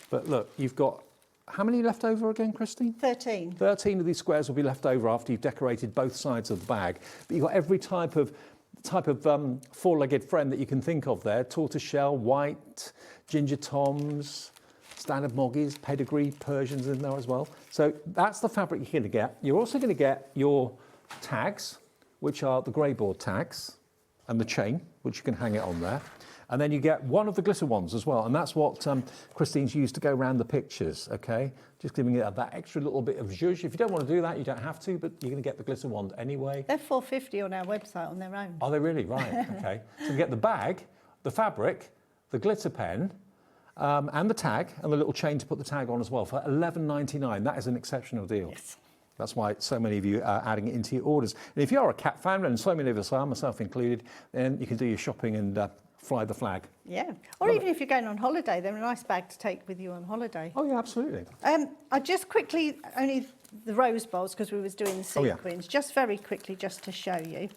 But look, you've got, how many left over again, Christine? 13. 13 of these squares will be left over after you've decorated both sides of the bag. But you've got every type of four-legged friend that you can think of there. Tortoiseshell, white, ginger toms, standard moggies, pedigree Persians in there as well. So that's the fabric you're going to get. You're also going to get your tags, which are the grey board tags, and the chain, which you can hang it on there. And then you get one of the glitter ones as well, and that's what Christine's used to go around the pictures, okay? Just giving it that extra little bit of zhuzh. If you don't want to do that, you don't have to, but you're going to get the glitter wand anyway. They're $4.50 on our website on their own. Are they really? Right, okay. So you get the bag, the fabric, the glitter pen, and the tag, and the little chain to put the tag on as well for $11.99. That is an exceptional deal. Yes. That's why so many of you are adding it into your orders. And if you are a cat fan, and so many of us are, myself included, then you can do your shopping and fly the flag. Yeah, or even if you're going on holiday, they're a nice bag to take with you on holiday. Oh yeah, absolutely. I just quickly, only the rose bowls, because we was doing the sequins, just very quickly, just to show you.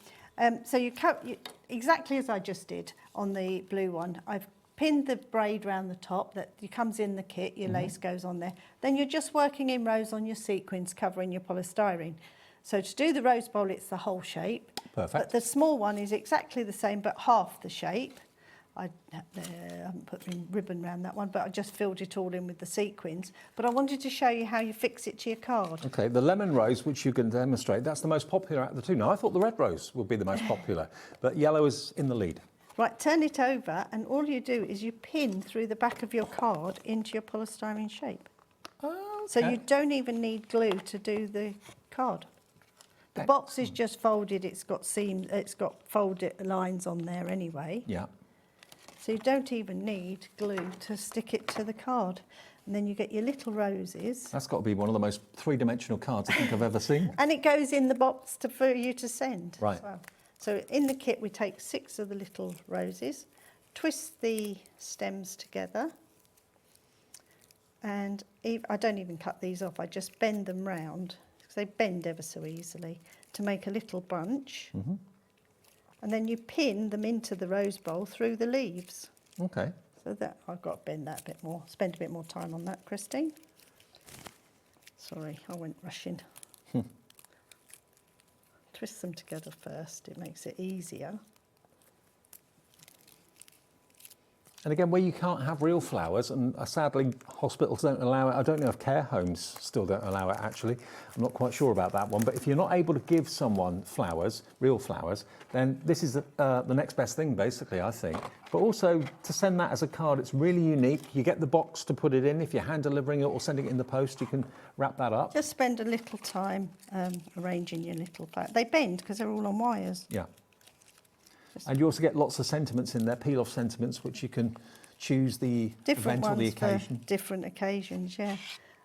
So you cut exactly as I just did on the blue one. I've pinned the braid round the top that comes in the kit, your lace goes on there. Then you're just working in rows on your sequins, covering your polystyrene. So to do the rose bowl, it's the whole shape. Perfect. But the small one is exactly the same, but half the shape. I haven't put the ribbon around that one, but I just filled it all in with the sequins. But I wanted to show you how you fix it to your card. Okay, the lemon rose, which you can demonstrate, that's the most popular out of the two. Now, I thought the red rose would be the most popular, but yellow is in the lead. Right, turn it over, and all you do is you pin through the back of your card into your polystyrene shape. Oh, okay. So you don't even need glue to do the card. The box is just folded, it's got folded lines on there anyway. Yeah. So you don't even need glue to stick it to the card. And then you get your little roses. That's got to be one of the most three-dimensional cards I think I've ever seen. And it goes in the box for you to send Right. as well. So in the kit we take 6 of the little roses, twist the stems together, and I don't even cut these off, I just bend them round, because they bend ever so easily, to make a little bunch. And then you pin them into the rose bowl through the leaves. Okay. So that I've got to bend that a bit more, spend a bit more time on that, Christine. Sorry, I went rushing. Twist them together first, it makes it easier. And again, where you can't have real flowers, and sadly hospitals don't allow it, I don't know if care homes still don't allow it actually, I'm not quite sure about that one, but if you're not able to give someone flowers, real flowers, then this is the next best thing basically, I think. But also to send that as a card, it's really unique. You get the box to put it in. If you're hand delivering it or sending it in the post, you can wrap that up. Just spend a little time arranging your little flowers. They bend because they're all on wires. Yeah. And you also get lots of sentiments in there, peel-off sentiments, which you can choose the Different event or the ones for occasion. different occasions, yeah.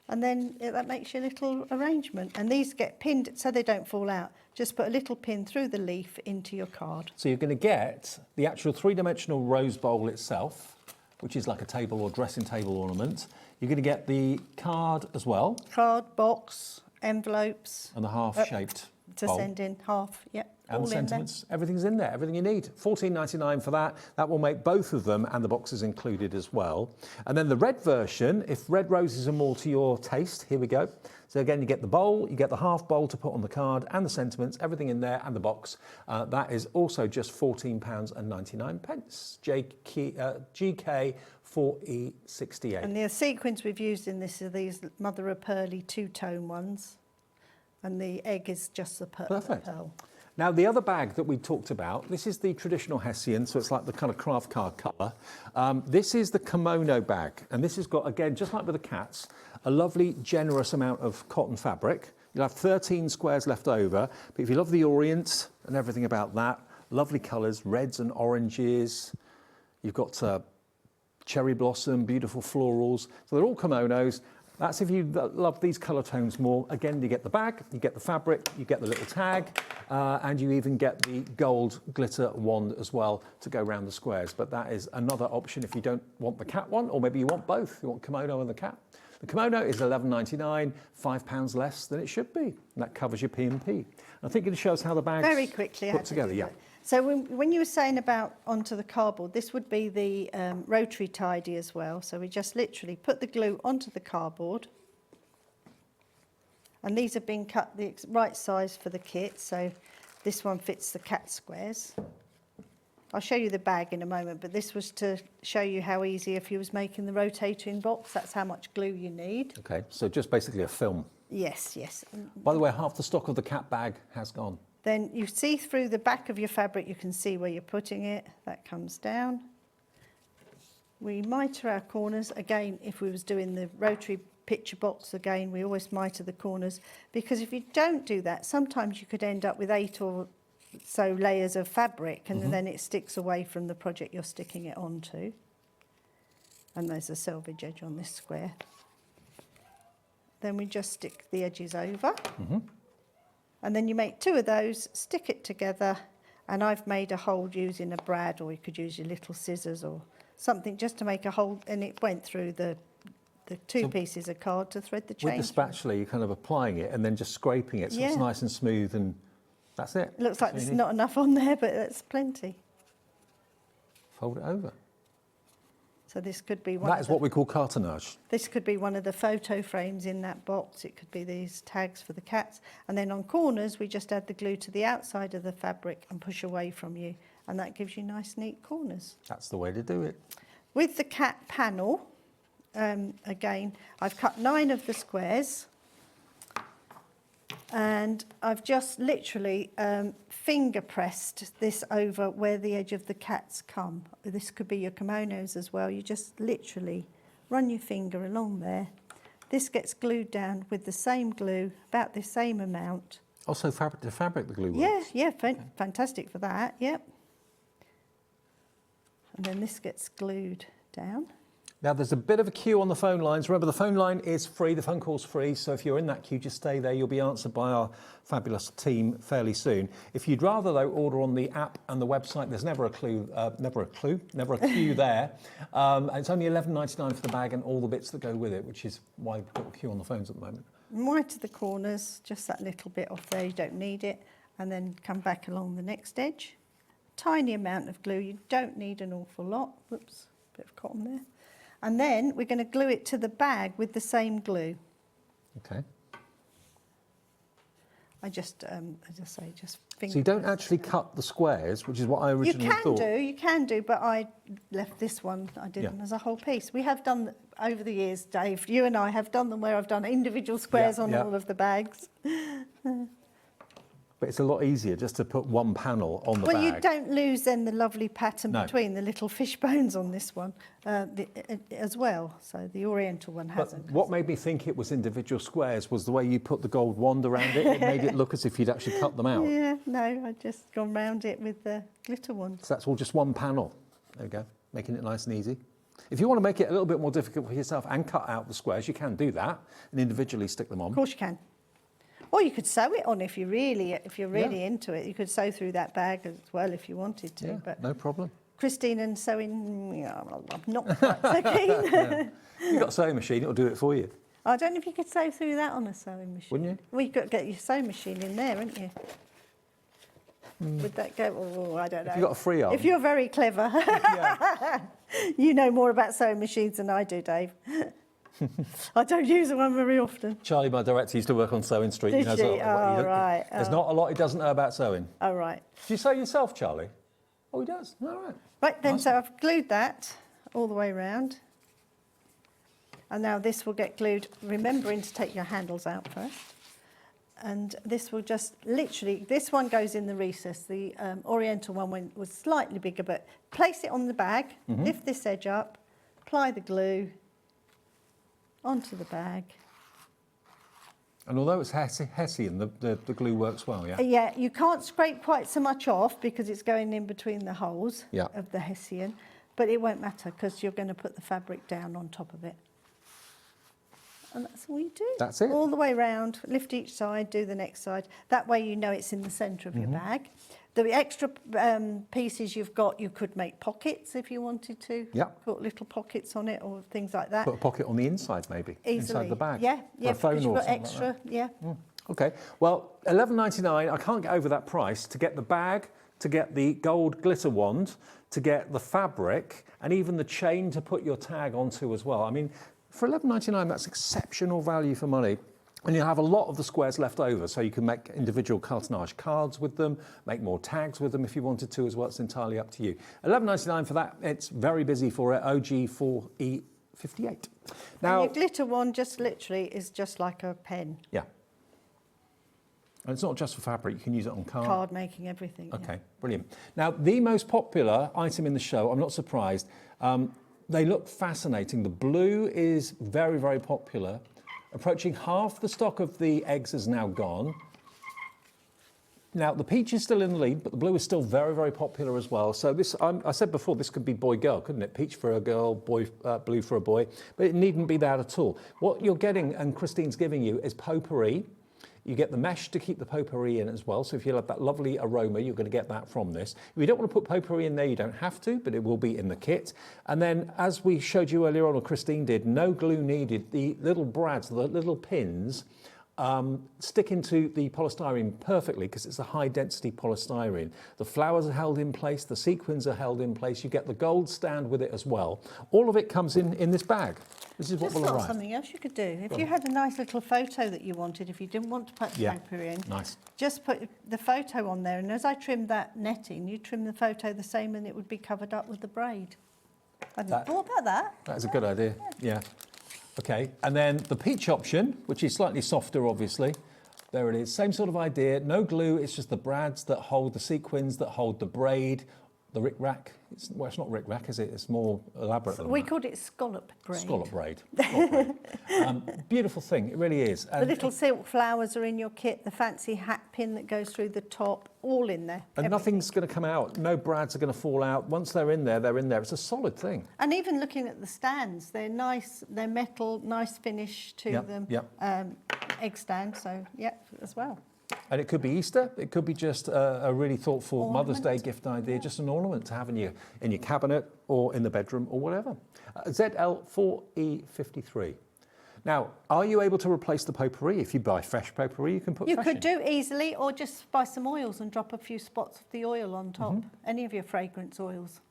And then that makes your little arrangement. And these get pinned so they don't fall out. Just put a little pin through the leaf into your card. So you're going to get the actual three-dimensional rose bowl itself, which is like a table or dressing table ornament. You're going to get the card as well. Card, box, envelopes. And the half-shaped to bowl. send in half, yep. And the sentiments, everything's in there, everything you need. $14.99 for that. That will make both of them, and the box is included as well. And then the red version, if red roses are more to your taste, here we go. So again, you get the bowl, you get the half bowl to put on the card, and the sentiments, everything in there, and the box. That is also just £14.99. GK 4E68. And the sequins we've used in this are these mother of pearly two-tone ones. And the egg is just the Perfect. pearl. Now, the other bag that we talked about, this is the traditional Hessian, so it's like the kind of craft card colour. This is the kimono bag, and this has got, again, just like with the cats, a lovely, generous amount of cotton fabric. You'll have 13 squares left over, but if you love the Orient and everything about that, lovely colours, reds and oranges. You've got cherry blossom, beautiful florals. So they're all kimonos. That's if you love these colour tones more. Again, you get the bag, you get the fabric, you get the little tag, and you even get the gold glitter wand as well to go around the squares. But that is another option if you don't want the cat one, or maybe you want both. You want kimono and the cat. The kimono is £11.99, £5 less than it should be. And that covers your P&P. I think it shows how the bag's very quickly put together. Yeah. So when you were saying about onto the cardboard, this would be the rotary tidy as well. So we just literally put the glue onto the cardboard. And these have been cut the right size for the kit. So this one fits the cat squares. I'll show you the bag in a moment, but this was to show you how easy if you was making the rotating box, that's how much glue you need. Okay, so just basically a film. Yes, yes. By the way, half the stock of the cat bag has gone. Then you see through the back of your fabric, you can see where you're putting it. That comes down. We mitre our corners. Again, if we was doing the rotary picture box, again, we always mitre the corners, because if you don't do that, sometimes you could end up with 8 or so layers of fabric, and then it sticks away from the project you're sticking it onto. And there's a selvage edge on this square. Then we just stick the edges over. And then you make 2 of those, stick it together, and I've made a hole using a brad, or you could use your little scissors or something just to make a hole, and it went through the 2 pieces of card to thread the chain. With the spatula, you're kind of applying it and then just scraping it so it's nice and smooth, and that's it. It looks like there's not enough on there, but that's plenty. Fold it over. So this could be one. That is what we call cartonnage. This could be one of the photo frames in that box. It could be these tags for the cats. And then on corners, we just add the glue to the outside of the fabric and push away from you. And that gives you nice, neat corners. That's the way to do it. With the cat panel, again, I've cut 9 of the squares. And I've just literally finger pressed this over where the edge of the cats come. This could be your kimonos as well. You just literally run your finger along there. This gets glued down with the same glue, about the same amount. Also fabric to fabric, the glue works. Yeah, fantastic for that, yep. And then this gets glued down. Now, there's a bit of a queue on the phone lines. Remember, the phone line is free, the phone call's free, so if you're in that queue, just stay there. You'll be answered by our fabulous team fairly soon. If you'd rather, though, order on the app and the website, there's never a queue there. And it's only £11.99 for the bag and all the bits that go with it, which is why we've got a queue on the phones at the moment. Right to the corners, just that little bit off there, you don't need it, and then come back along the next edge. Tiny amount of glue, you don't need an awful lot. Whoops, bit of cotton there. And then we're going to glue it to the bag with the same glue. Okay. I just, as I say, just finger. So you don't actually cut the squares, which is what I originally thought. You can do, but I left this one, I did them as a whole piece. We have done, over the years, Dave, you and I have done them where I've done individual squares on all of the bags. But it's a lot easier just to put one panel on the bag. Well, you don't lose then the lovely pattern between the little fish bones on this one as well. So the Oriental one hasn't. But what made me think it was individual squares was the way you put the gold wand around it. It made it look as if you'd actually cut them out. Yeah, no, I'd just gone round it with the glitter wand. So that's all just one panel. There we go, making it nice and easy. If you want to make it a little bit more difficult for yourself and cut out the squares, you can do that and individually stick them on. Of course you can. Or you could sew it on if you're really into it. You could sew through that bag as well if you wanted to. Yeah, but no problem. Christine and sewing, I'm not quite so keen. You've got a sewing machine, it'll do it for you. I don't know if you could sew through that on a sewing machine. Wouldn't you? Well, you've got to get your sewing machine in there, haven't you? Would that go? Oh, I don't know. If you've got a free arm. If you're very clever. You know more about sewing machines than I do, Dave. I don't use one very often. Charlie, my director, used to work on Sewing Street. Did she? Right. There's not a lot he doesn't know about sewing. Oh, right. Do you sew yourself, Charlie? Oh, he does. All right. Right, then, so I've glued that all the way around. And now this will get glued, remembering to take your handles out first. And this will just literally, this one goes in the recess. The Oriental one was slightly bigger, but place it on the bag, lift this edge up, apply the glue onto the bag. And although it's Hessian, the glue works well, yeah? Yeah, you can't scrape quite so much off because it's going in between the holes of the Hessian, but it won't matter because you're going to put the fabric down on top of it. And that's all you do. That's it. All the way round, lift each side, do the next side. That way you know it's in the centre of your bag. The extra pieces you've got, you could make pockets if you wanted to. Yep. Put little pockets on it or things like that. Put a pocket on the inside, maybe. Easily. Inside the bag. Yeah, yeah, for a phone because you've or got something extra, like that. yeah. Okay, well, $11.99, I can't get over that price to get the bag, to get the gold glitter wand, to get the fabric, and even the chain to put your tag onto as well. I mean, for $11.99, that's exceptional value for money. And you have a lot of the squares left over, so you can make individual cartonnage cards with them, make more tags with them if you wanted to as well. It's entirely up to you. $11.99 for that. It's very busy for it. OG4E58. Now, And your glitter wand just literally is just like a pen. yeah. And it's not just for fabric, you can use it on Card making, everything. Okay, brilliant. Now, the most popular item in the show, I'm not surprised, they look fascinating. The blue is very, very popular. Approaching half the stock of the eggs is now gone. Now, the peach is still in the lead, but the blue is still very, very popular as well. So this, I said before, this could be boy-girl, couldn't it? Peach for a girl, blue for a boy, but it needn't be that at all. What you're getting, and Christine's giving you, is potpourri. You get the mesh to keep the potpourri in as well. So if you love that lovely aroma, you're going to get that from this. If you don't want to put potpourri in there, you don't have to, but it will be in the kit. And then, as we showed you earlier on, or Christine did, no glue needed. The little brads, the little pins, stick into the polystyrene perfectly because it's a high density polystyrene. The flowers are held in place, the sequins are held in place, you get the gold stand with it as well. All of it comes in this bag. This is what will arrive. Something else you could do. If you had a nice little photo that you wanted, if you didn't want to put paper in, nice. Just put the photo on there, and as I trimmed that netting, you trim the photo the same and it would be covered up with the braid. I hadn't thought about that. That's a good idea, yeah. Okay, and then the peach option, which is slightly softer, obviously. There it is, same sort of idea. No glue, it's just the brads that hold the sequins, that hold the braid, the rick-rack. Well, it's not rick-rack, is it? It's more elaborate than We that. called it scallop braid. Scallop braid. Beautiful thing, it really is. The little silk flowers are in your kit, the fancy hat pin that goes through the top, all in there. And nothing's going to come out. No brads are going to fall out. Once they're in there, they're in there. It's a solid thing. And even looking at the stands, they're nice, they're metal, nice finish to them. Egg stand, so as well. And it could be Easter. It could be just a really thoughtful Mother's Day gift idea, just an ornament to have in your cabinet or in the bedroom or whatever. ZL4E53. Now, are you able to replace the potpourri? If you buy fresh potpourri, you can put fresh in. You could do easily, or just buy some oils and drop a few spots of the oil on top. Any of your fragrance oils.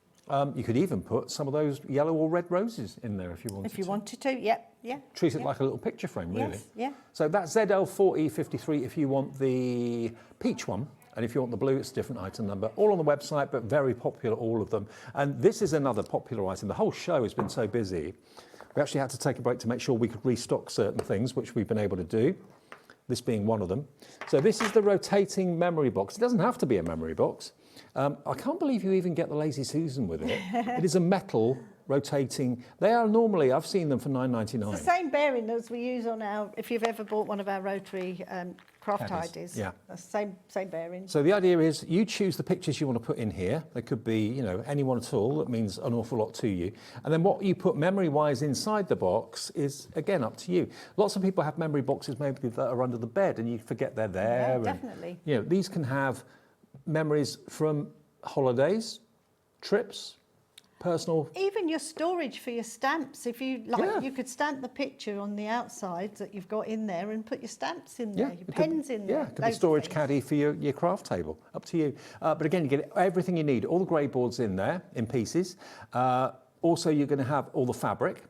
You could even put some of those yellow or red roses in there if you wanted to. If you wanted to, yeah. Treat it like a little picture frame, really. Yes, yeah. So that's ZL4E53 if you want the peach one. And if you want the blue, it's a different item number. All on the website, but very popular, all of them. And this is another popular item. The whole show has been so busy. We actually had to take a break to make sure we could restock certain things, which we've been able to do. This being one of them. So this is the rotating memory box. It doesn't have to be a memory box. I can't believe you even get the Lazy Susan with it. It is a metal rotating. They are normally, I've seen them for $9.99. It's the same bearing as we use on our, if you've ever bought one of our rotary craft tidies. Yeah. Same bearing. So the idea is you choose the pictures you want to put in here. They could be, you know, anyone at all. That means an awful lot to you. And then what you put memory-wise inside the box is, again, up to you. Lots of people have memory boxes maybe that are under the bed and you forget they're there. Yeah, definitely. You know, these can have memories from holidays, trips, personal. Even your storage for your stamps. If you like, you could stamp the picture on the outside that you've got in there and put your stamps in there, your pens in there. Yeah, it could be a storage caddy for your craft table. Up to you. But again, you get everything you need. All the grey boards in there, in pieces. Also, you're going to have all the fabric.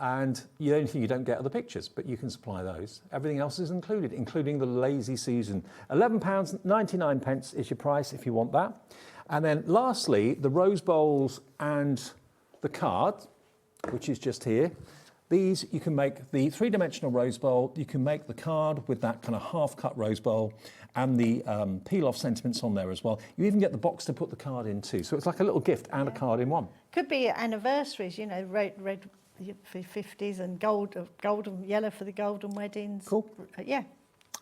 And the only thing you don't get are the pictures, but you can supply those. Everything else is included, including the Lazy Susan. £11.99 is your price if you want that. And then lastly, the rose bowls and the card, which is just here. These, you can make the three-dimensional rose bowl, you can make the card with that kind of half-cut rose bowl and the peel-off sentiments on there as well. You even get the box to put the card into. So it's like a little gift and a card in one. Could be anniversaries, you know, red for 50s and gold and yellow for the golden weddings. Cool. Yeah.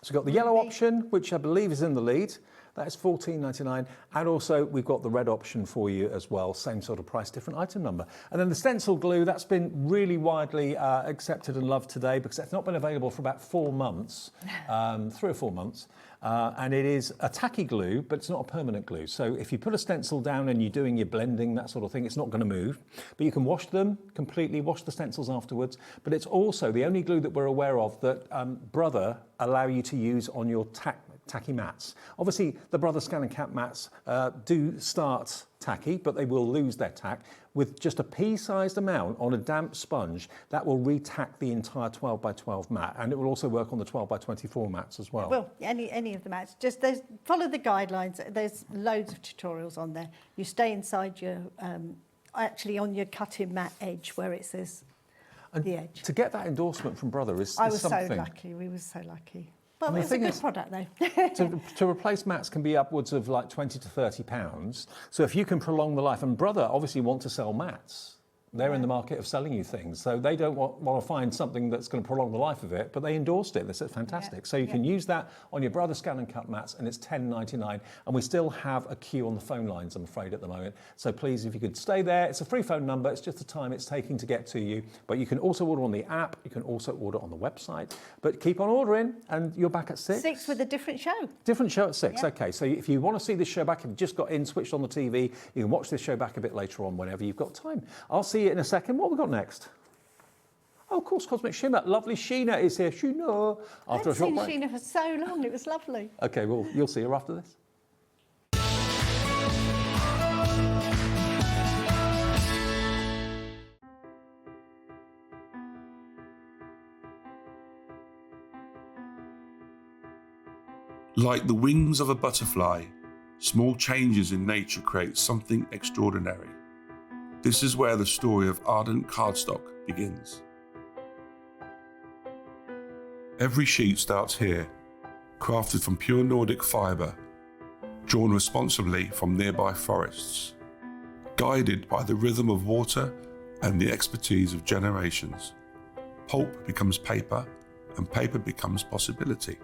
So you've got the yellow option, which I believe is in the lead. That is $14.99. And also we've got the red option for you as well. Same sort of price, different item number. And then the stencil glue, that's been really widely accepted and loved today because it's not been available for about 4 months, 3 or 4 months. And it is a tacky glue, but it's not a permanent glue. So if you put a stencil down and you're doing your blending, that sort of thing, it's not going to move. But you can wash them completely, wash the stencils afterwards. But it's also the only glue that we're aware of that Brother allow you to use on your tacky mats. Obviously, the Brother Scan and Cap mats do start tacky, but they will lose their tack. With just a pea-sized amount on a damp sponge, that will re-tack the entire 12 by 12 mat, and it will also work on the 12 by 24 mats as well. Well, any of the mats. Just follow the guidelines. There's loads of tutorials on there. You stay inside your, actually on your cutting mat edge where it says the edge. To get that endorsement from Brother is I was something. so lucky. We were so lucky. But The it's a thing good is, product though. to replace mats can be upwards of like 20 to 30 pounds. So if you can prolong the life, and Brother obviously want to sell mats. They're in the market of selling you things. So they don't want to find something that's going to prolong the life of it, but they endorsed it. They said, fantastic. So you can use that on your Brother Scan and Cut mats, and it's $10.99. And we still have a queue on the phone lines, I'm afraid, at the moment. So please, if you could stay there. It's a free phone number. It's just the time it's taking to get to you. But you can also order on the app. You can also order on the website. But keep on ordering, and you're back at 6. 6 with a different show. Different show at 6, Yeah. OK. So if you want to see this show back, if you've just got in, switched on the TV, you can watch this show back a bit later on whenever you've got time. I'll see you in a second. What have we got next? Oh, of course, Cosmic Shimmer. Lovely Sheena is here. Sheena. I After a hadn't short seen break. Sheena for so long. It was lovely. OK, well, you'll see her after this. Like the wings of a butterfly, small changes in nature create something extraordinary. This is where the story of Ardent cardstock begins. Every sheet starts here, crafted from pure Nordic fibre, drawn responsibly from nearby forests, guided by the rhythm of water and the expertise of generations. Pulp becomes paper, and paper becomes possibility.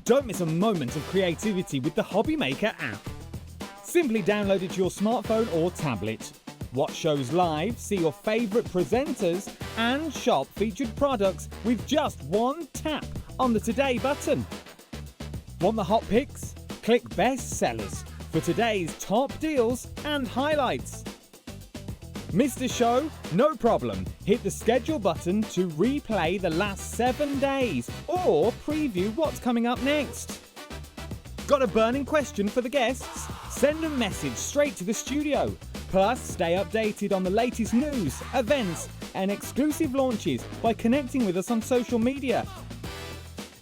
Don't miss a moment of creativity with the Hobby Maker app. Simply download it to your smartphone or tablet. Watch shows live, see your favourite presenters, and shop featured products with just one tap on the Today button. Want the hot picks? Click Best Sellers for today's top deals and highlights. Missed a show? No problem. Hit the schedule button to replay the last 7 days or preview what's coming up next. Got a burning question for the guests? Send a message straight to the studio. Plus, stay updated on the latest news, events, and exclusive launches by connecting with us on social media.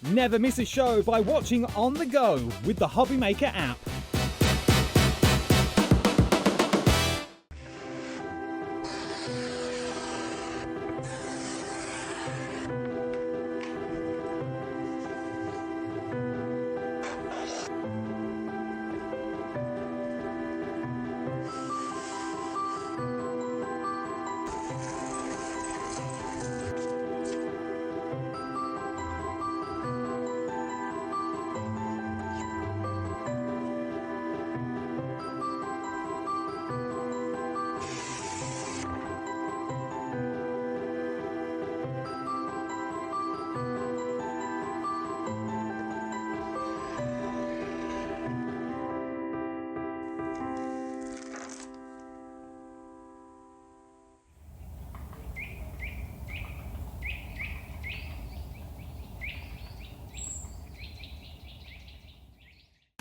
Never miss a show by watching on the go with the Hobby Maker app.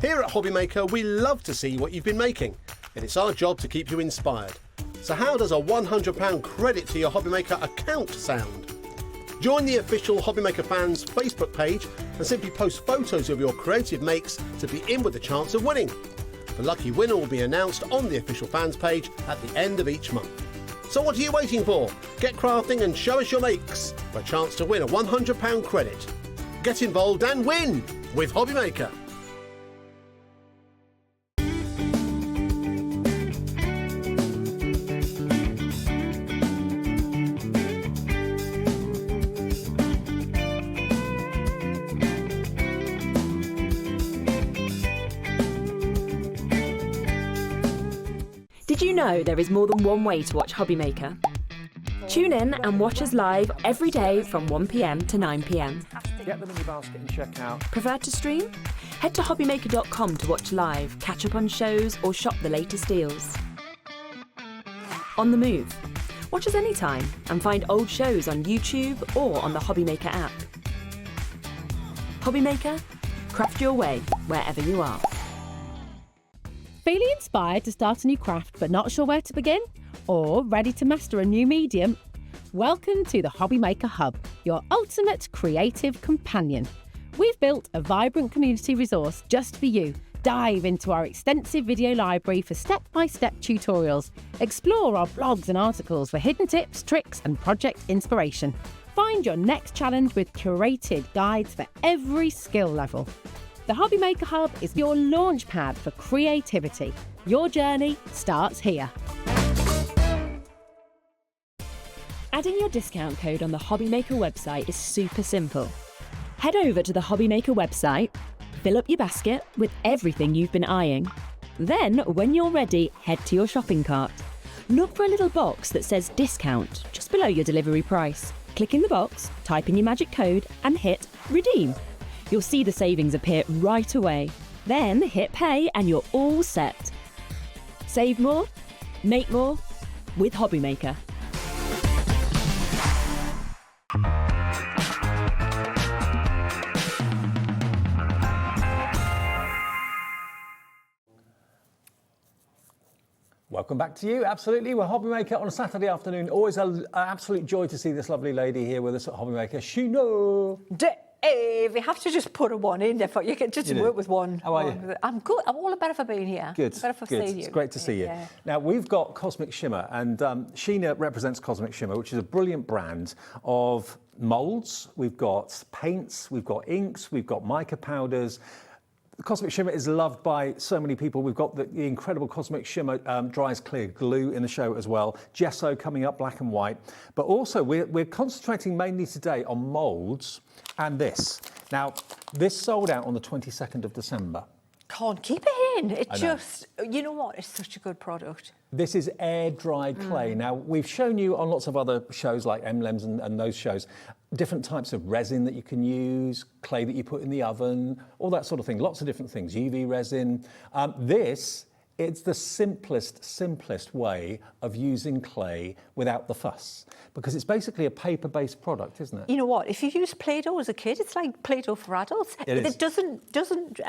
Here at Hobbymaker, we love to see what you've been making, and it's our job to keep you inspired. So how does a £100 credit to your Hobbymaker account sound? Join the official Hobbymaker fans Facebook page and simply post photos of your creative makes to be in with a chance of winning. The lucky winner will be announced on the official fans page at the end of each month. So what are you waiting for? Get crafting and show us your makes for a chance to win a £100 credit. Get involved and win with Hobbymaker. Did you know there is more than one way to watch Hobbymaker? Tune in and watch us live every day from 1 p.m. to 9 p.m. Get them in your basket and check out. Prefer to stream? Head to hobbymaker.com to watch live, catch up on shows, or shop the latest deals. On the move. Watch us anytime and find old shows on YouTube or on the Hobbymaker app. Hobbymaker, craft your way wherever you are. Feeling inspired to start a new craft but not sure where to begin? Or ready to master a new medium? Welcome to the Hobbymaker Hub, your ultimate creative companion. We've built a vibrant community resource just for you. Dive into our extensive video library for step-by-step tutorials. Explore our blogs and articles for hidden tips, tricks and project inspiration. Find your next challenge with curated guides for every skill level. The Hobbymaker Hub is your launch pad for creativity. Your journey starts here. Adding your discount code on the Hobbymaker website is super simple. Head over to the Hobbymaker website, fill up your basket with everything you've been eyeing. Then, when you're ready, head to your shopping cart. Look for a little box that says discount just below your delivery price. Click in the box, type in your magic code and hit redeem. You'll see the savings appear right away. Then hit pay and you're all set. Save more, make more with Hobbymaker. Welcome back to you, absolutely. We're Hobbymaker on a Saturday afternoon. Always an absolute joy to see this lovely lady here with us at Hobbymaker. Shino. Dave, you have to just put a one in there. You can just work with one. How are you? I'm good. I'm all better for being here. Good. Better for seeing you. It's great to see you. Yeah. Now, we've got Cosmic Shimmer, and Sheena represents Cosmic Shimmer, which is a brilliant brand of moulds. We've got paints, we've got inks, we've got mica powders. Cosmic Shimmer is loved by so many people. We've got the incredible Cosmic Shimmer dries clear glue in the show as well. Gesso coming up, black and white. But also, we're concentrating mainly today on moulds and this. Now, this sold out on the 22nd of December. Can't keep it in. It just, you know what? It's such a good product. This is air-dried clay. Now, we've shown you on lots of other shows like MLEMS and those shows, different types of resin that you can use, clay that you put in the oven, all that sort of thing, lots of different things, UV resin. It's the simplest way of using clay without the fuss, because it's basically a paper-based product, isn't it? You know what? If you use Play-Doh as a kid, it's like Play-Doh for adults. It doesn't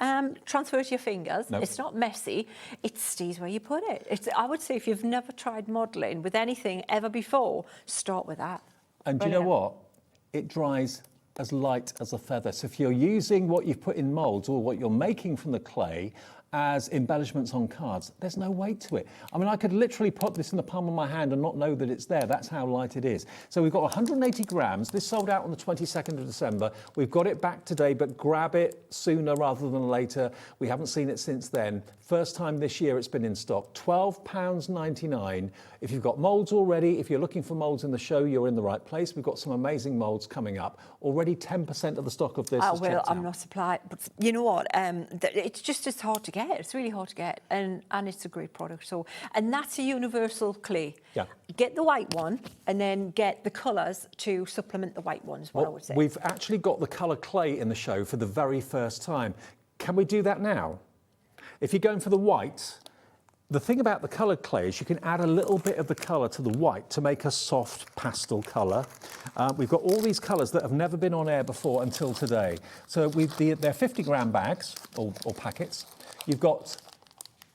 transfer to your fingers. Nope. It's not messy. It stays where you put it. I would say if you've never tried modelling with anything ever before, start with that. And do you know what? It dries as light as a feather. So if you're using what you've put in moulds or what you're making from the clay as embellishments on cards, there's no weight to it. I mean, I could literally put this in the palm of my hand and not know that it's there. That's how light it is. So we've got 180 grams. This sold out on the 22nd of December. We've got it back today, but grab it sooner rather than later. We haven't seen it since then. First time this year it's been in stock. £12.99. If you've got moulds already, if you're looking for moulds in the show, you're in the right place. We've got some amazing moulds coming up. Already 10% of the stock of this is checked out. I'm not supplied, but you know what? It's hard to get. It's really hard to get, and it's a great product. So, and that's a universal clay. Yeah. Get the white one, and then get the colours to supplement the white ones. I would say. We've actually got the colour clay in the show for the very first time. Can we do that now? If you're going for the white, the thing about the coloured clay is you can add a little bit of the colour to the white to make a soft pastel colour. We've got all these colours that have never been on air before until today. So they're 50 gram bags or packets. you've got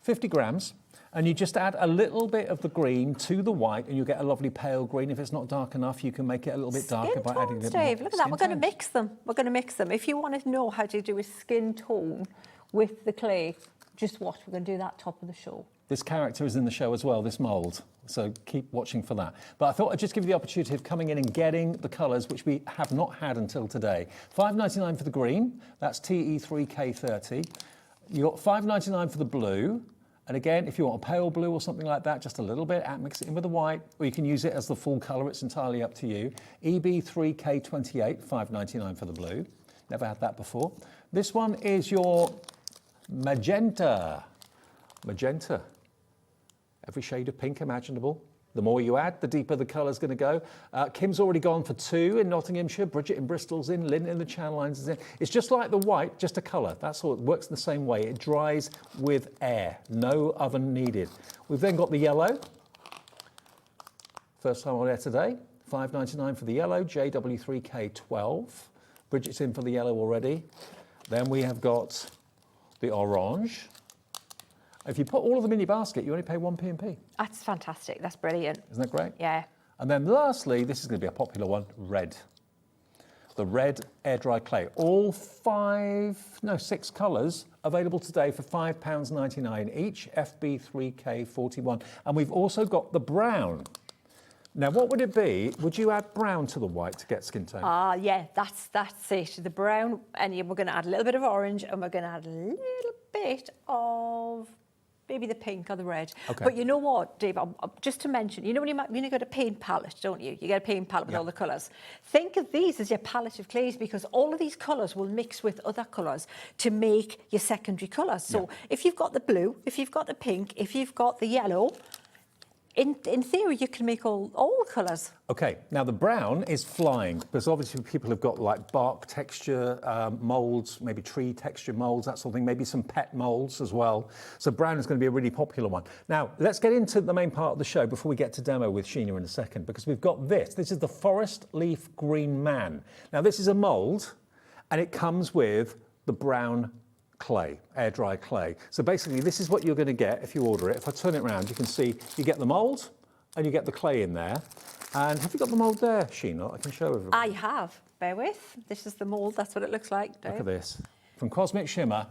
50 grams, and you just add a little bit of the green to the white, and you get a lovely pale green. If it's not dark enough, you can make it a little bit darker by adding a little more. Dave, look at that. We're going to mix them. We're going to mix them. If you want to know how to do a skin tone with the clay, just watch. We're going to do that top of the show. This character is in the show as well, this mould, so keep watching for that. But I thought I'd just give you the opportunity of coming in and getting the colours, which we have not had until today. $5.99 for the green, that's TE3K30. You got $5.99 for the blue. And again, if you want a pale blue or something like that, just a little bit, mix it in with the white, or you can use it as the full colour, it's entirely up to you. EB3K28, $5.99 for the blue. Never had that before. This one is your magenta. Magenta. Every shade of pink imaginable. The more you add, the deeper the colour's going to go. Kim's already gone for 2 in Nottinghamshire. Bridget in Bristol's in. Lynn in the Channel Islands is in. It's just like the white, just a colour. That's all. It works the same way. It dries with air. No oven needed. We've then got the yellow. First time on air today. $5.99 for the yellow. JW3K12. Bridget's in for the yellow already. Then we have got the orange. If you put all of them in your basket, you only pay 1p&p. That's fantastic. That's brilliant. Isn't that great? Yeah. And then lastly, this is going to be a popular one, red. The red air dry clay. All 6 colours available today for £5.99 each, FB3K41. And we've also got the brown. Now, what would it be? Would you add brown to the white to get skin tone? Yeah, that's it. The brown, and we're going to add a little bit of orange, and we're going to add a little bit of maybe the pink or the red. Okay. But you know what, Dave, just to mention, you know when you get a paint palette, don't you? You get a paint palette with all the colours. Think of these as your palette of clays, because all of these colours will mix with other colours to make your secondary colours. So if you've got the blue, if you've got the pink, if you've got the yellow, in theory, you can make all the colours. Okay, now the brown is flying, because obviously people have got like bark texture moulds, maybe tree texture moulds, that sort of thing, maybe some pet moulds as well. So brown is going to be a really popular one. Now, let's get into the main part of the show before we get to demo with Sheena in a second, because we've got this. This is the Forest Leaf Green Man. Now, this is a mould, and it comes with the brown clay, air dry clay. So basically this is what you're going to get if you order it. If I turn it around, you can see you get the mould and you get the clay in there. And have you got the mould there, Sheena? I can show everyone. I have. Bear with. This is the mould. That's what it looks like, Dave. Look at this. From Cosmic Shimmer.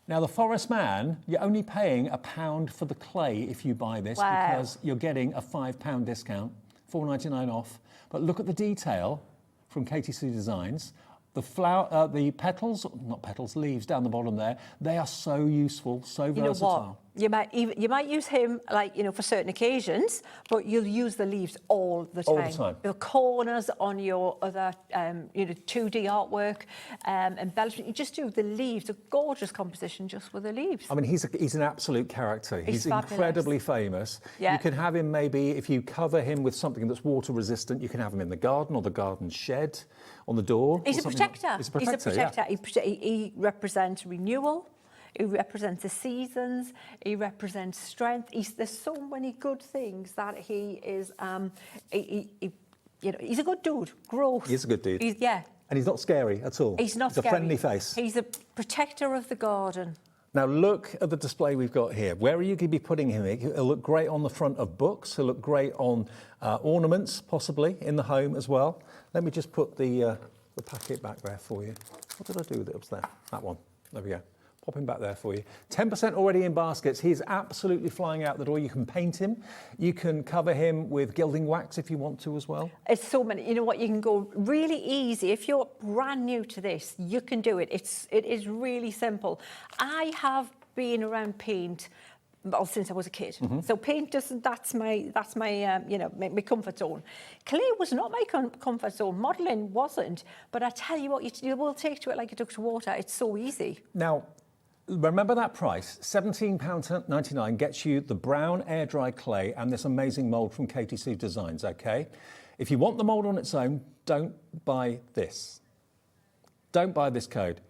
Now, the Forest Man, you're only paying £1 for the clay if you buy this, because you're getting a £5 discount, $4.99 off. But look at the detail from KTC Designs. The flower, the petals, not petals, leaves down the bottom there, they are so useful, so versatile. You know what? You might use him, like, for certain occasions, but you'll use the leaves all the time. All the time. The corners on your other, 2D artwork, embellishment. You just do the leaves, a gorgeous composition just with the leaves. I mean, he's an absolute character. He's incredibly famous. Yeah. You can have him maybe, if you cover him with something that's water resistant, you can have him in the garden or the garden shed, on the door. He's a protector. He's a protector. Yeah. He represents renewal. He represents the seasons. He represents strength. There's so many good things that he is. He's a good dude. Growth. He's a good dude. And he's not scary at all. He's not scary. He's a friendly face. He's a protector of the garden. Now look at the display we've got here. Where are you going to be putting him? He'll look great on the front of books. He'll look great on ornaments, possibly in the home as well. Let me just put the packet back there for you. What did I do with it up there? That one. There we go. Pop him back there for you. 10% already in baskets. He's absolutely flying out the door. You can paint him. You can cover him with gilding wax if you want to as well. It's so many. You know what? You can go really easy. If you're brand new to this, you can do it. It is really simple. I have been around paint since I was a kid. Mm-hmm. So paint that's my comfort zone. Clay was not my comfort zone. Modelling wasn't. But I tell you what, you will take to it like a duck to water. It's so easy. Now, remember that price, £17.99 gets you the brown air dry clay and this amazing mould from KTC Designs, okay? If you want the mould on its own, don't buy this. Don't buy this code.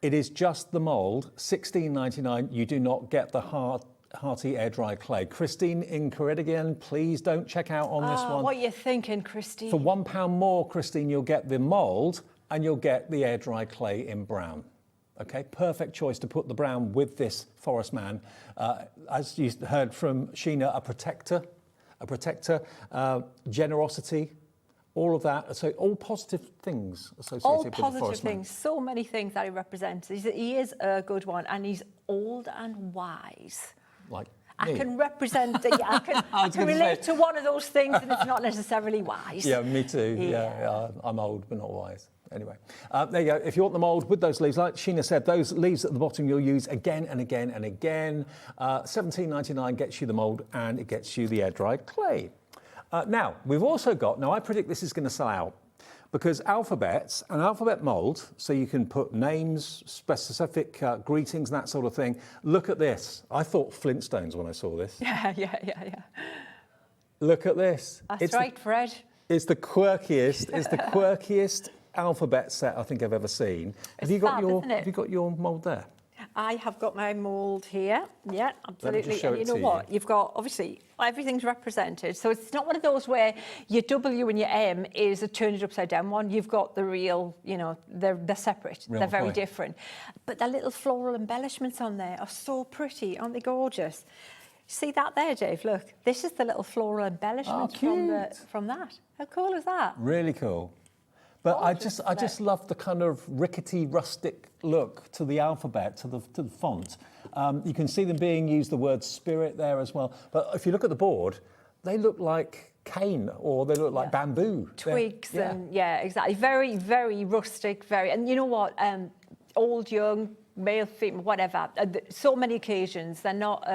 It is just the mould, £16.99. You do not get the hearty air dry clay. Christine in Ceredigion, please don't check out on this one. What are you thinking, Christine? For £1 more, Christine, you'll get the mould and you'll get the air dry clay in brown. Okay, perfect choice to put the brown with this Forest Man. As you heard from Sheena, a protector, generosity, all of that. So all positive things associated with the Forest Man. All positive things, so many things that he represents. He is a good one, and he's old and wise. Like I can represent, I can relate to one of those things, and it's not necessarily wise. Yeah, me too. Yeah, I'm old, but not wise. Anyway, there you go. If you want the mould with those leaves, like Sheena said, those leaves at the bottom you'll use again and again and again. $17.99 gets you the mould, and it gets you the air-dried clay. Now, we've also got, I predict this is going to sell out, because an alphabet mould, so you can put names, specific greetings, and that sort of thing. Look at this. I thought Flintstones when I saw this. Yeah. Look at this. That's right, Fred. It's the quirkiest, alphabet set I think I've ever seen. Have you got your mould there? I have got my mould here. Yeah, absolutely. And you know what? You've got, obviously, everything's represented. So it's not one of those where your W and your M is a turn it upside down one. You've got the real, they're separate. They're very different. But the little floral embellishments on there are so pretty. Aren't they gorgeous? See that there, Dave? Look, this is the little floral embellishments from that. How cool is that? Really cool. But I just love the kind of rickety, rustic look to the alphabet, to the font. You can see them being used, the word spirit there as well. But if you look at the board, they look like cane, or they look like bamboo. Twigs exactly. Very, very rustic, and you know what? Old, young, male, female, whatever. So many occasions. They're not...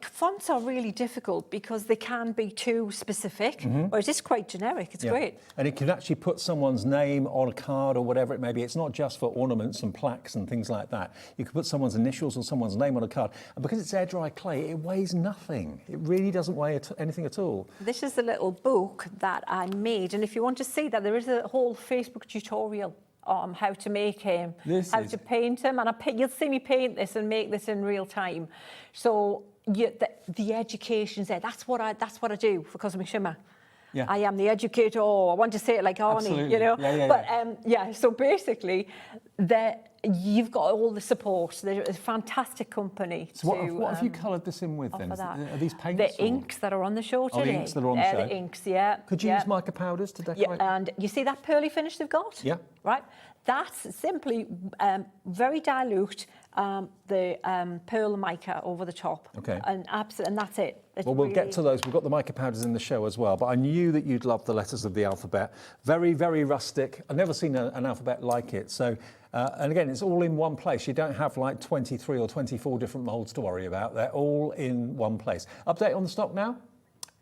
fonts are really difficult because they can be too specific, whereas it's quite generic. It's great. And it can actually put someone's name on a card or whatever it may be. It's not just for ornaments and plaques and things like that. You can put someone's initials or someone's name on a card. And because it's air-dry clay, it weighs nothing. It really doesn't weigh anything at all. This is the little book that I made. And if you want to see that, there is a whole Facebook tutorial on how to make him, to paint him, and you'll see me paint this and make this in real time. So the education's there. That's what I do for Cosmic Shimmer. Yeah. I am the educator. I want to say it like Arnie, But so basically, you've got all the support. They're a fantastic company. So what have you coloured this in with then? Are these paints? The inks that are on the show today. The inks that are on the show. The inks, yeah. Could you use mica powders to decorate? Yeah, and you see that pearly finish they've got? Yeah. Right? That's simply very dilute the pearl mica over the top. Okay. And that's it. We'll get to those. We've got the mica powders in the show as well, but I knew that you'd love the letters of the alphabet. Very, very rustic. I've never seen an alphabet like it. So, and again, it's all in one place. You don't have like 23 or 24 different moulds to worry about. They're all in one place. Update on the stock now.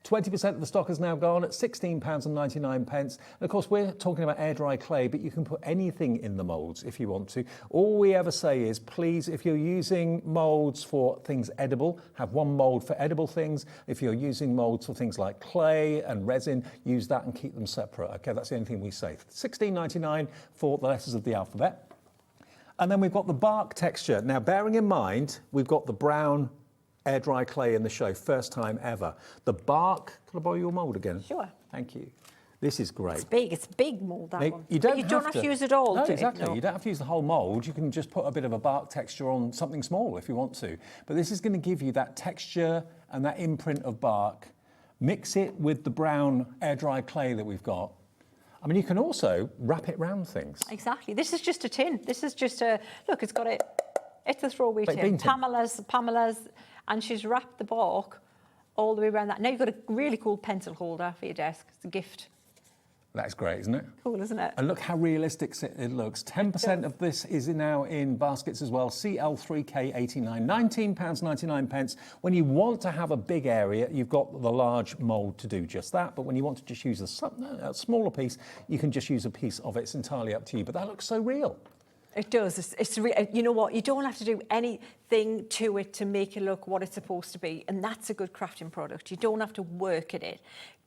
20% of the stock is now gone at £16.99. And of course, we're talking about air-dry clay, but you can put anything in the moulds if you want to. All we ever say is, please, if you're using moulds for things edible, have one mould for edible things. If you're using moulds for things like clay and resin, use that and keep them separate. Okay, that's the only thing we say. £16.99 for the letters of the alphabet. And then we've got the bark texture. Now, bearing in mind, we've got the brown air-dry clay in the show, first time ever. The bark, can I borrow your mould again? Sure. Thank you. This is great. It's a big mould, that one. You don't have to use it all. No, exactly. No. You don't have to use the whole mould. You can just put a bit of a bark texture on something small if you want to. But this is going to give you that texture and that imprint of bark. Mix it with the brown air-dry clay that we've got. I mean, you can also wrap it round things. Exactly. This is just a tin. This is just a... Look, it's got a... It's a throwaway tin. Pamela's... And she's wrapped the bark all the way around that. Now you've got a really cool pencil holder for your desk. It's a gift. That's great, isn't it? Cool, isn't it? And look how realistic it looks. 10% of this is now in baskets as well. CL3K89, £19.99. When you want to have a big area, you've got the large mould to do just that. But when you want to just use a smaller piece, you can just use a piece of it. It's entirely up to you. But that looks so real. It does. You know what? You don't have to do anything to it to make it look what it's supposed to be. And that's a good crafting product. You don't have to work at it.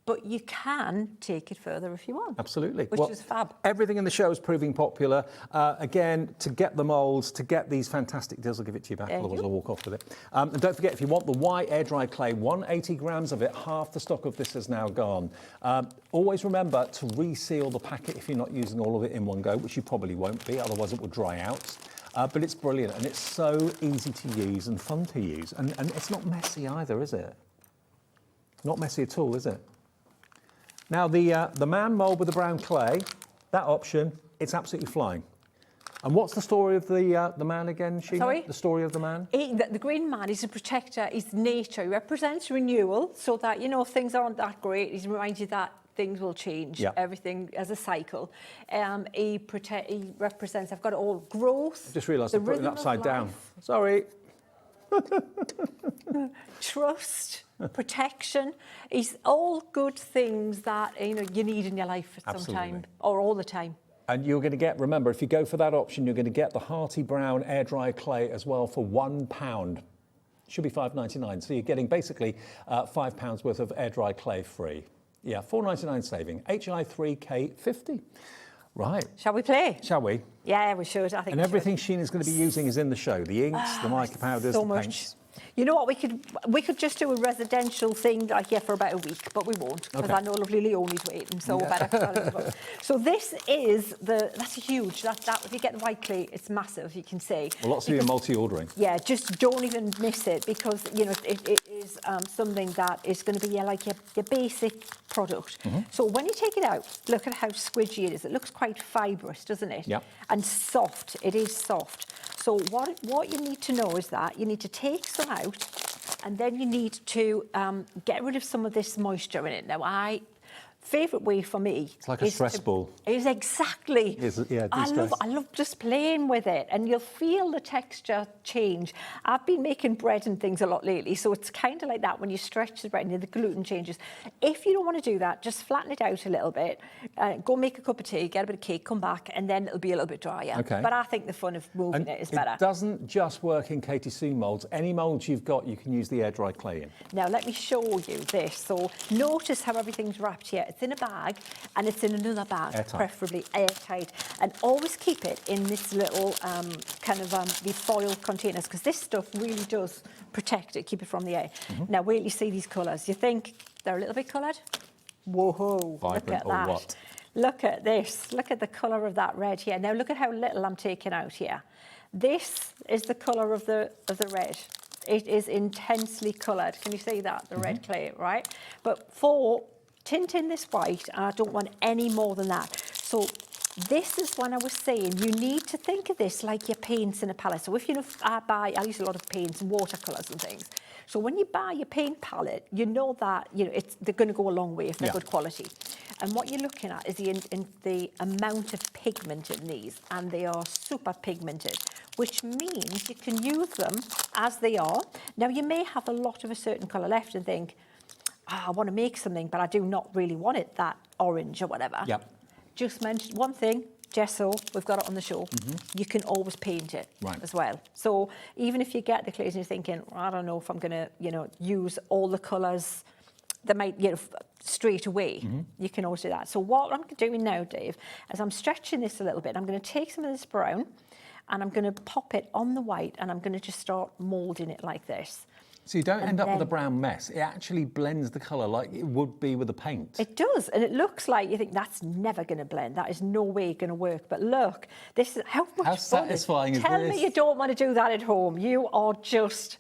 But you can take it further if you want. Absolutely. Which is fab. Everything in the show is proving popular. Again, to get the moulds, to get these fantastic deals, I'll give it to you back, otherwise I'll walk off with it. And don't forget, if you want the white air-dry clay, 180 grams of it, half the stock of this has now gone. Always remember to reseal the packet if you're not using all of it in one go, which you probably won't be, otherwise it will dry out. But it's brilliant, and it's so easy to use and fun to use. And it's not messy either, is it? Not messy at all, is it? Now, the man mould with the brown clay, that option, it's absolutely flying. And what's the story of the man again, Shimmer? Sorry? The story of the man? The green man is a protector, he's nature, he represents renewal, so that, you know, if things aren't that great, he reminds you that things will change, everything as a cycle. He represents, I've got it all, growth. I just realised I put it upside down. Sorry. Trust, protection, is all good things that, you know, you need in your life at some time, or all the time. And you're going to get, remember, if you go for that option, you're going to get the Hearty Brown air dry clay as well for £1. Should be £5.99. So you're getting basically £5 worth of air dry clay free. Yeah, £4.99 saving. HI3K50. Right. Shall we play? Shall we? Yeah, we should. I think. And everything Sheena's going to be using is in the show. The inks, the mica powders, so the much. paints. You know what, we could just do a residential thing like here for about a week, but we won't, because I know lovely Leonie's waiting, so better. So this is that's huge. That if you get the white clay, it's massive, you can see. Well, lots of you are multi-ordering. Yeah, just don't even miss it, because you know it is something that is going to be like your basic product. So when you take it out, look at how squidgy it is. It looks quite fibrous, doesn't it? Yeah. And soft. It is soft. So what you need to know is that you need to take some out, and then you need to get rid of some of this moisture in it. Now, favourite way for me. It's like a stress ball. It is exactly. Yeah, I love just playing with it, and you'll feel the texture change. I've been making bread and things a lot lately, so it's kind of like that when you stretch the bread and the gluten changes. If you don't want to do that, just flatten it out a little bit, go make a cup of tea, get a bit of cake, come back, and then it'll be a little bit drier. Okay. But I think the fun of moving it is better. It doesn't just work in Katie Sue moulds. Any moulds you've got, you can use the air dry clay in. Now, let me show you this. So notice how everything's wrapped here. It's in a bag, and it's in another bag, airtight. Preferably airtight. And always keep it in this little the foil containers, because this stuff really does protect it, keep it from the air. Now, wait till you see these colours. You think they're a little bit coloured? Whoa, vibrant, look at that. what? Look at this. Look at the colour of that red here. Now, look at how little I'm taking out here. This is the colour of the red. It is intensely coloured. Can you see that? The red clay, right? But for tinting this white, I don't want any more than that. So this is when I was saying you need to think of this like your paints in a palette. So if you know, I use a lot of paints and watercolours and things. So when you buy your paint palette, you know that they're going to go a long way if they're good quality. And what you're looking at is the amount of pigment in these, and they are super pigmented, which means you can use them as they are. Now, you may have a lot of a certain colour left and think, I want to make something, but I do not really want it that orange or whatever. Yep. Just mention one thing, gesso, we've got it on the show. You can always paint it as well. So even if you get the clays and you're thinking, I don't know if I'm going to, use all the colours that might, straight away, you can always do that. So what I'm doing now, Dave, is I'm stretching this a little bit. I'm going to take some of this brown and I'm going to pop it on the white, and I'm going to just start moulding it like this. So you don't end up with a brown mess. It actually blends the colour like it would be with a paint. It does, and it looks like you think that's never going to blend. That is no way going to work. But look, this is how much fun satisfying is this? Tell me you don't want to do that at home. You are just,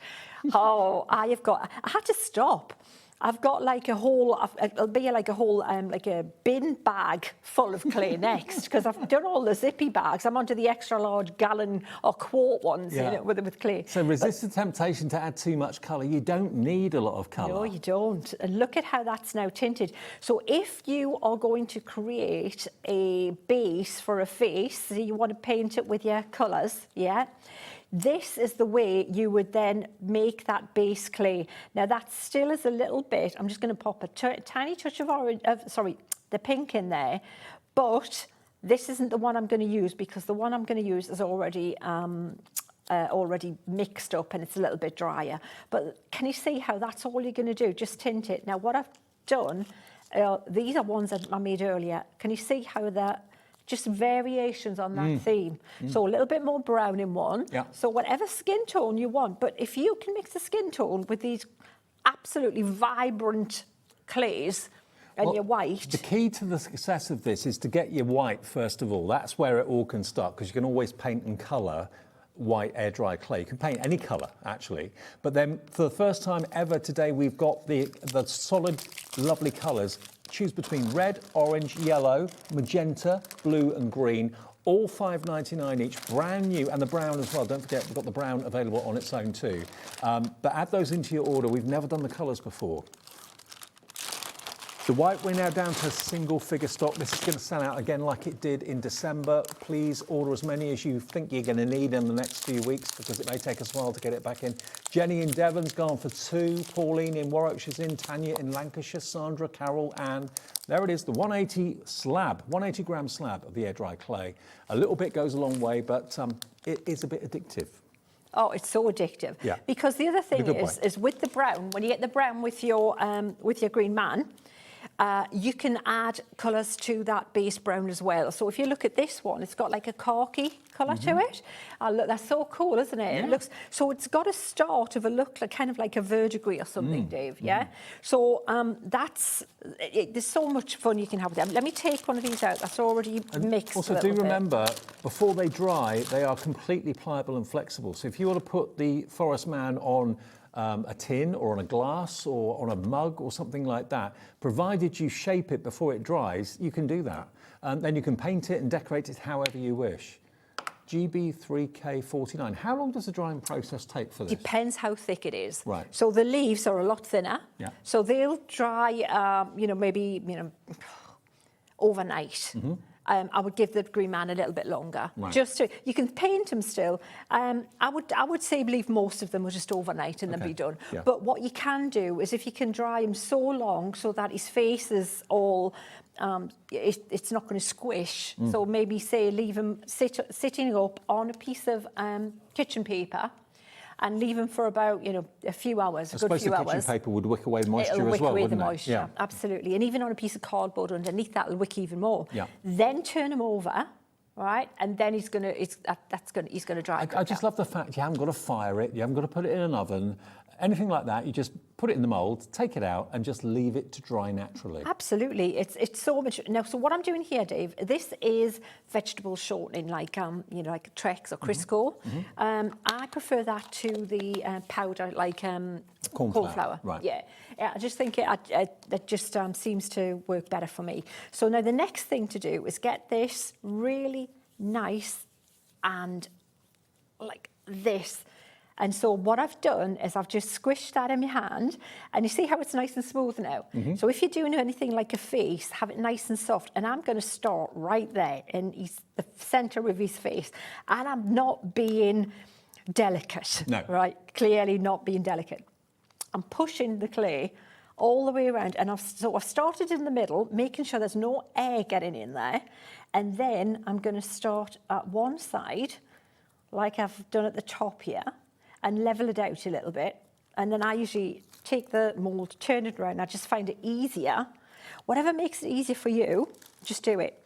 I had to stop. I've got like a whole, it'll be like a whole, like a bin bag full of clay next, because I've done all the zippy bags. I'm onto the extra large gallon or quart ones with clay. So resist the temptation to add too much colour. You don't need a lot of colour. No, you don't. And look at how that's now tinted. So if you are going to create a base for a face, so you want to paint it with your colours, this is the way you would then make that base clay. Now that still is a little bit, I'm just going to pop a tiny touch of the pink in there, but this isn't the one I'm going to use, because the one I'm going to use is already mixed up and it's a little bit drier. But can you see how that's all you're going to do? Just tint it. Now what I've done, these are ones that I made earlier. Can you see how they're just variations on that theme? So a little bit more brown in one. So whatever skin tone you want. But if you can mix the skin tone with these absolutely vibrant clays and your white. The key to the success of this is to get your white first of all. That's where it all can start, because you can always paint and colour white air dry clay. You can paint any colour actually, but then for the first time ever today we've got the solid lovely colours. Choose between red, orange, yellow, magenta, blue and green, all $5.99 each, brand new, and the brown as well. Don't forget we've got the brown available on its own too. But add those into your order. We've never done the colours before. The white, we're now down to single figure stock. This is going to sell out again like it did in December. Please order as many as you think you're going to need in the next few weeks because it may take us a while to get it back in. Jenny in Devon's gone for 2. Pauline in Warwickshire's in. Tanya in Lancashire. Sandra, Carol, Anne. There it is, the 180 slab, 180 gram slab of the air dry clay. A little bit goes a long way, but it is a bit addictive. Oh, it's so addictive. Yeah. Because the other thing is with the brown, when you get the brown with your green man, you can add colours to that base brown as well. So if you look at this one, it's got like a khaki colour to it. Look, that's so cool, isn't it? Yeah. It looks, so it's got a start of a look like kind of like a verdigris or something, Dave. Yeah. So there's so much fun you can have with them. Let me take one of these out. That's already mixed. Also, do remember before they dry, they are completely pliable and flexible. So if you want to put the Forest Man on a tin or on a glass or on a mug or something like that, provided you shape it before it dries, you can do that. Then you can paint it and decorate it however you wish. GB3K49. How long does the drying process take for this? Depends how thick it is. Right. So the leaves are a lot thinner. Yeah. So they'll dry, maybe overnight. I would give the green man a little bit longer. Right. Just to, you can paint them still. I would say leave most of them just overnight and then be done. Yeah. But what you can do is if you can dry him so long so that his face is all, it's not going to squish. So maybe say leave him sitting up on a piece of kitchen paper and leave them for about, a few hours, a good few hours. I suppose the kitchen paper would wick away moisture It'll as well, wick away wouldn't the it? moisture, Yeah. absolutely. And even on a piece of cardboard underneath, that'll wick even more. Yeah. Then turn them over, right? And then he's gonna dry. I just love the fact you haven't got to fire it, you haven't got to put it in an oven, anything like that. You just put it in the mould, take it out, and just leave it to dry naturally. Absolutely, it's so much. Now, so what I'm doing here, Dave, this is vegetable shortening, like like Trex or Crisco. I prefer that to the powder, like cornflour. Right. Yeah, I just think it just seems to work better for me. So now the next thing to do is get this really nice and like this. And so what I've done is I've just squished that in my hand, and you see how it's nice and smooth now? So if you're doing anything like a face, have it nice and soft, and I'm going to start right there in the centre of his face, and I'm not being delicate, right? Clearly not being delicate. I'm pushing the clay all the way around, and I've started in the middle, making sure there's no air getting in there, and then I'm going to start at one side, like I've done at the top here, and level it out a little bit. And then I usually take the mould, turn it around. I just find it easier. Whatever makes it easier for you, just do it.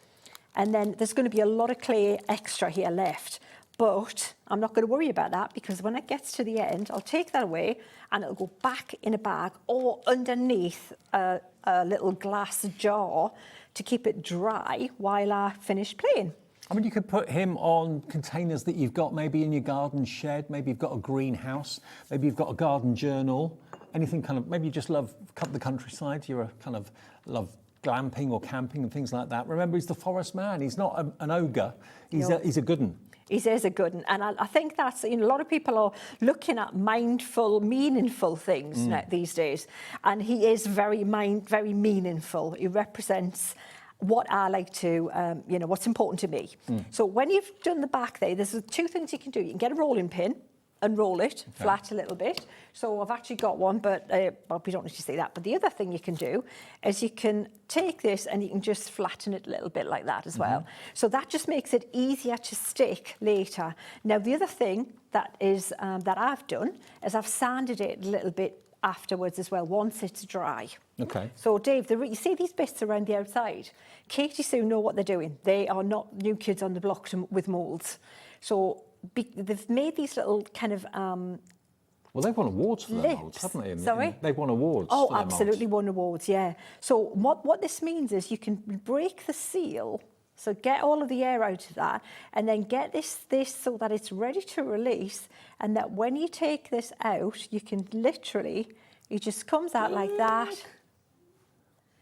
And then there's going to be a lot of clay extra here left. But I'm not going to worry about that because when it gets to the end, I'll take that away and it'll go back in a bag or underneath a little glass jar to keep it dry while I finish playing. I mean, you could put him on containers that you've got maybe in your garden shed, maybe you've got a greenhouse, maybe you've got a garden journal, anything kind of, maybe you just love the countryside, you're a kind of love glamping or camping and things like that. Remember, he's the Forest Man, he's not an ogre, he's a good one. He is a good one. And I think that's, a lot of people are looking at mindful, meaningful things these days. And he is very meaningful. He represents what I like to, what's important to me. So when you've done the back there's 2 things you can do. You can get a rolling pin and roll it flat a little bit. So I've actually got one, but we don't need to see that. But the other thing you can do is you can take this and you can just flatten it a little bit like that as well. So that just makes it easier to stick later. Now, the other thing that is that I've done is I've sanded it a little bit afterwards as well, once it's dry. Okay. So, Dave, you see these bits around the outside? Katie Sue know what they're doing. They are not new kids on the block with moulds. So they've made these little kind of well, they've won awards for their moulds, haven't they? Sorry? They've won awards Oh, for their absolutely moulds. won awards, yeah. So what this means is you can break the seal So get all of the air out of that, and then get this so that it's ready to release, and that when you take this out, you can literally, it just comes out like that.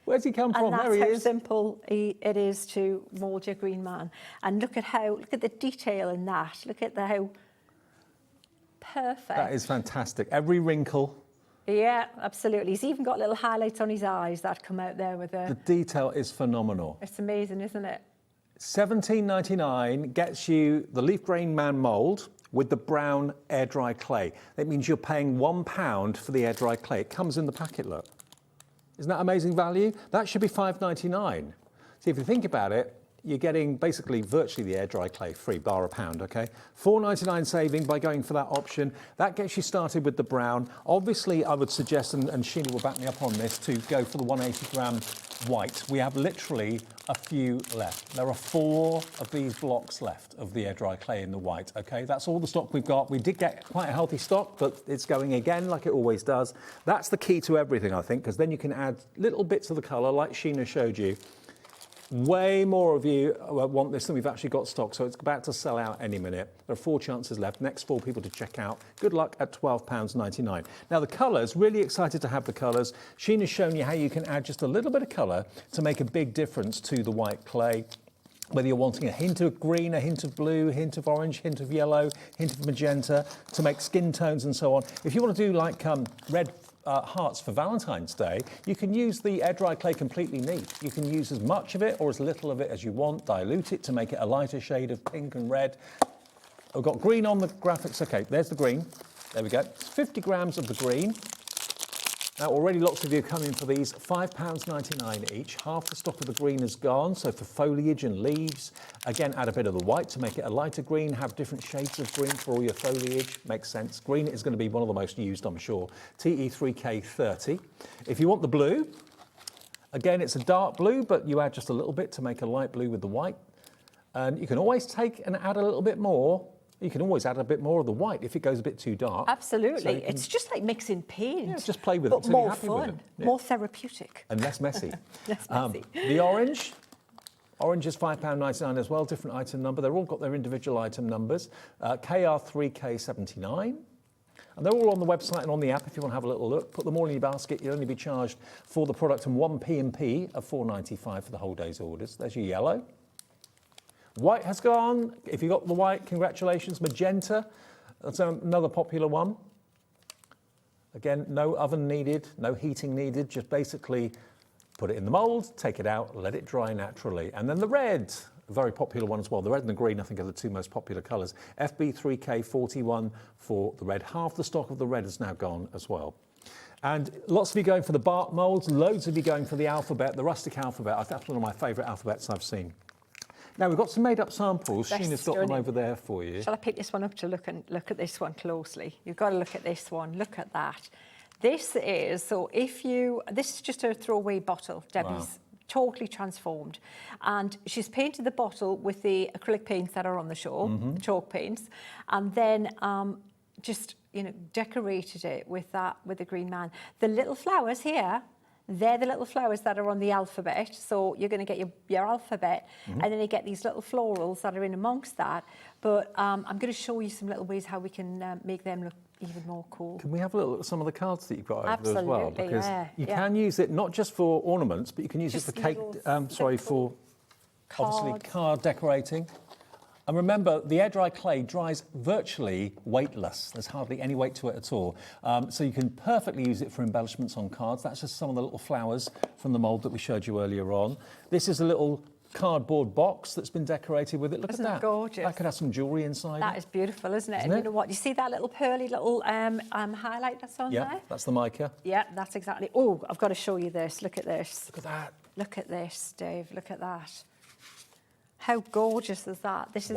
Where's he come from? And There he that's how is. simple it is to mould your green man. And look at the detail in that. Look at how perfect. That is fantastic. Every wrinkle. Yeah, absolutely. He's even got little highlights on his eyes that come out there with The detail is phenomenal. It's amazing, isn't it? $17.99 gets you the leaf green man mould with the brown air dry clay. That means you're paying £1 for the air dry clay. It comes in the packet, look. Isn't that amazing value? That should be $5.99. See, if you think about it, you're getting basically virtually the air dry clay free, bar a pound, okay? $4.99 saving by going for that option. That gets you started with the brown. Obviously, I would suggest, and Sheena will back me up on this, to go for the 180 gram white. We have literally a few left. There are 4 of these blocks left of the air dry clay in the white, okay? That's all the stock we've got. We did get quite a healthy stock, but it's going again like it always does. That's the key to everything, I think, because then you can add little bits of the colour like Sheena showed you. Way more of you want this than we've actually got stock, so it's about to sell out any minute. There are 4 chances left. Next 4 people to check out. Good luck at £12.99. Now the colours, really excited to have the colours. Sheena's shown you how you can add just a little bit of colour to make a big difference to the white clay. Whether you're wanting a hint of green, a hint of blue, a hint of orange, hint of yellow, hint of magenta, to make skin tones and so on. If you want to do like red hearts for Valentine's Day, you can use the air dry clay completely neat. You can use as much of it or as little of it as you want, dilute it to make it a lighter shade of pink and red. I've got green on the graphics. Okay, there's the green. There we go. It's 50 grams of the green. Now, already lots of you come in for these, £5.99 each. Half the stock of the green is gone, so for foliage and leaves, again, add a bit of the white to make it a lighter green, have different shades of green for all your foliage, makes sense. Green is going to be one of the most used, I'm sure. TE3K30. If you want the blue, again, it's a dark blue, but you add just a little bit to make a light blue with the white. And you can always take and add a little bit more. You can always add a bit more of the white if it goes a bit too dark. Absolutely. So it's just like mixing paint. Yeah, just play with but it. But more fun, more therapeutic. And less messy. Less messy. The orange. Orange is £5.99 as well, different item number. They've all got their individual item numbers. KR3K79. And they're all on the website and on the app if you want to have a little look. Put them all in your basket. You'll only be charged for the product and 1 P&P of £4.95 for the whole day's orders. There's your yellow. White has gone. If you got the white, congratulations. Magenta, that's another popular one. Again, no oven needed, no heating needed, just basically put it in the mould, take it out, let it dry naturally. And then the red, a very popular one as well. The red and the green, I think, are the 2 most popular colours. FB3K41 for the red. Half the stock of the red is now gone as well. And lots of you going for the bark moulds, loads of you going for the alphabet, the rustic alphabet. That's one of my favourite alphabets I've seen. Now, we've got some made-up samples. Sheena's got them over there for you. Shall I pick this one up to look at this one closely? You've got to look at this one. Look at that. This is just a throwaway bottle. Debbie's totally transformed. And she's painted the bottle with the acrylic paints that are on the show, the chalk paints, and then just, decorated it with the green man. The little flowers here, they're the little flowers that are on the alphabet. So you're going to get your alphabet, and then you get these little florals that are in amongst that. But I'm going to show you some little ways how we can make them look even more cool. Can we have a look at some of the cards that you've got over there as well? Because you yeah. can use it not just for ornaments, but you can use it for cake, for obviously card decorating. And remember, the air dry clay dries virtually weightless. There's hardly any weight to it at all. So you can perfectly use it for embellishments on cards. That's just some of the little flowers from the mould that we showed you earlier on. This is a little cardboard box that's been decorated with it. Look at that. Isn't that gorgeous? That could have some jewellery inside. That is beautiful, isn't it? Isn't and it? You know what? You see that little pearly little highlight that's on there? Yeah, that's the mica. Yeah, that's exactly. Oh, I've got to show you this. Look at this. Look at that. Look at this, Dave. Look at that. How gorgeous is that? This is,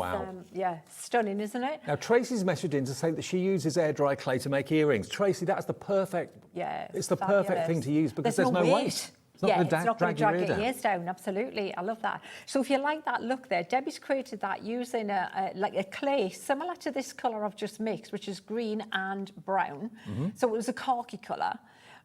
stunning, isn't it? Now, Tracy's messaged in to say that she uses air dry clay to make earrings. Tracy, that's the perfect, it's the perfect thing to use because there's no weight. It's not going to drag your ears down. Absolutely, I love that. So if you like that look there, Debbie's created that using a clay similar to this colour I've just mixed, which is green and brown. So it was a khaki colour.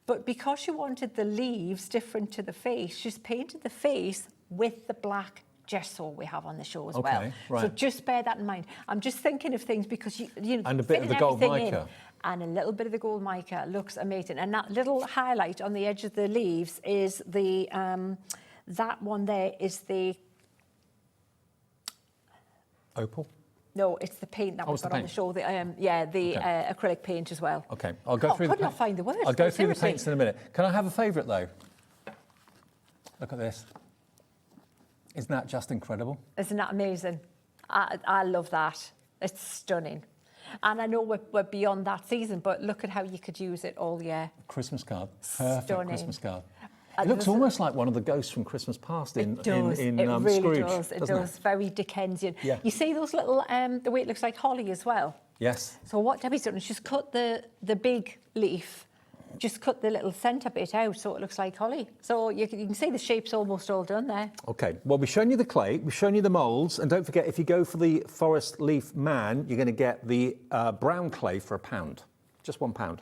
But because she wanted the leaves different to the face, she's painted the face with the black gesso we have on the show as Okay, well. right. So just bear that in mind. I'm just thinking of things because you know, And a bit of the gold fitting everything mica. and a little bit of the gold mica looks amazing. And that little highlight on the edge of the leaves is the that one there is the opal. No, it's the paint that we've got on the show. The acrylic paint as well. Okay, I'll go through. Could not find the word. I'll go through the Seriously. paints in a minute. Can I have a favourite though? Look at this. Isn't that just incredible? Isn't that amazing? I love that. It's stunning. And I know we're beyond that season, but look at how you could use it all year. Christmas card. Perfect Stunning. Christmas card. It looks almost like one of the ghosts from Christmas Past in it really Scrooge. does. It doesn't does. Very Dickensian. Yeah. You see those little, the way it looks like holly as well? Yes. So what Debbie's done is she's cut the big leaf, just cut the little centre bit out so it looks like holly. So you can see the shape's almost all done there. Okay, well, we've shown you the clay, we've shown you the moulds, and don't forget, if you go for the forest leaf man, you're going to get the brown clay for £1, just £1.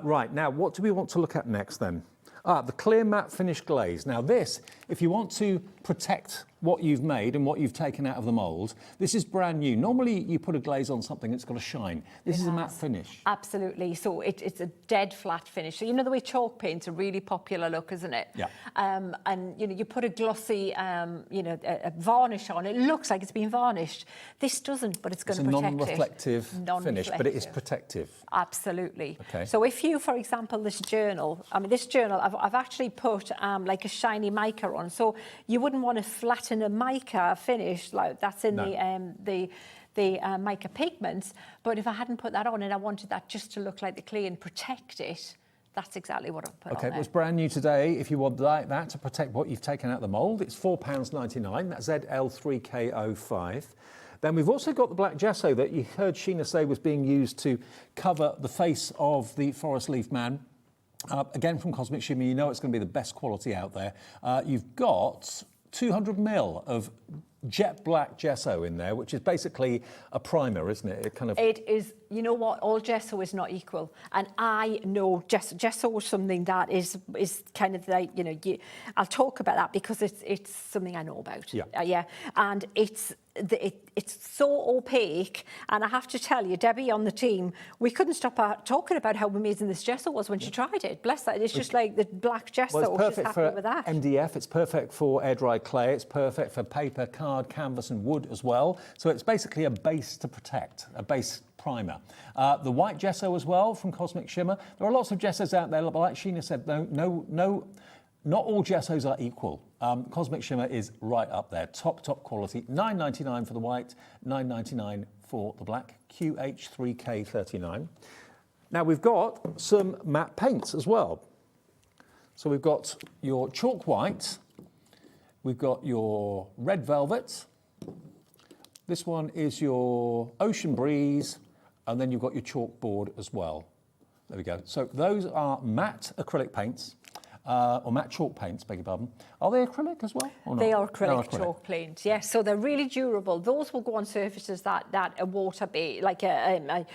Right, now, what do we want to look at next then? The clear matte finish glaze. Now this, if you want to protect what you've made and what you've taken out of the mould, this is brand new. Normally you put a glaze on something that's got a shine. This is a matte finish. Absolutely. So it's a dead flat finish. So you know the way chalk paint's a really popular look, isn't it? Yeah. And you know, you put a glossy, a varnish on, it looks like it's been varnished. This doesn't, but it's going to protect it. Non-reflective finish, but it is protective. Absolutely. Okay. So if you, for example, this journal, I've actually put like a shiny mica on. So you wouldn't want to flatten a mica finish like that's in the mica pigments. But if I hadn't put that on and I wanted that just to look like the clay and protect it, that's exactly what I've put on Okay, there. well, it's brand new today. If you want that to protect what you've taken out of the mould, it's £4.99. That's ZL3K05. Then we've also got the black gesso that you heard Sheena say was being used to cover the face of the forest leaf man. Again, from Cosmic Shimmer, you know it's going to be the best quality out there. You've got 200 ml of jet black gesso in there, which is basically a primer, isn't it? It is, you know what, all gesso is not equal. And I know gesso is something that is kind of like, you know, I'll talk about that because it's something I know about. Yeah. And it's so opaque, and I have to tell you, Debbie on the team, we couldn't stop talking about how amazing this gesso was when she tried it. Bless that, it's just like the black gesso. Well, it's perfect for with that. MDF, it's perfect for air-dried clay, it's perfect for paper, card, canvas and wood as well. So it's basically a base to protect, a base primer. The white gesso as well from Cosmic Shimmer. There are lots of gessos out there, but like Sheena said, no, not all gessos are equal. Cosmic Shimmer is right up there, top quality. $9.99 for the white, $9.99 for the black, QH3K39. Now we've got some matte paints as well. So we've got your chalk white, we've got your red velvet, this one is your ocean breeze, and then you've got your chalkboard as well. There we go. So those are matte acrylic paints. Or matte chalk paints, beg your pardon. Are they acrylic as well? Or not? They are acrylic chalk paints, yes. So they're really durable. Those will go on surfaces that a water-based, like an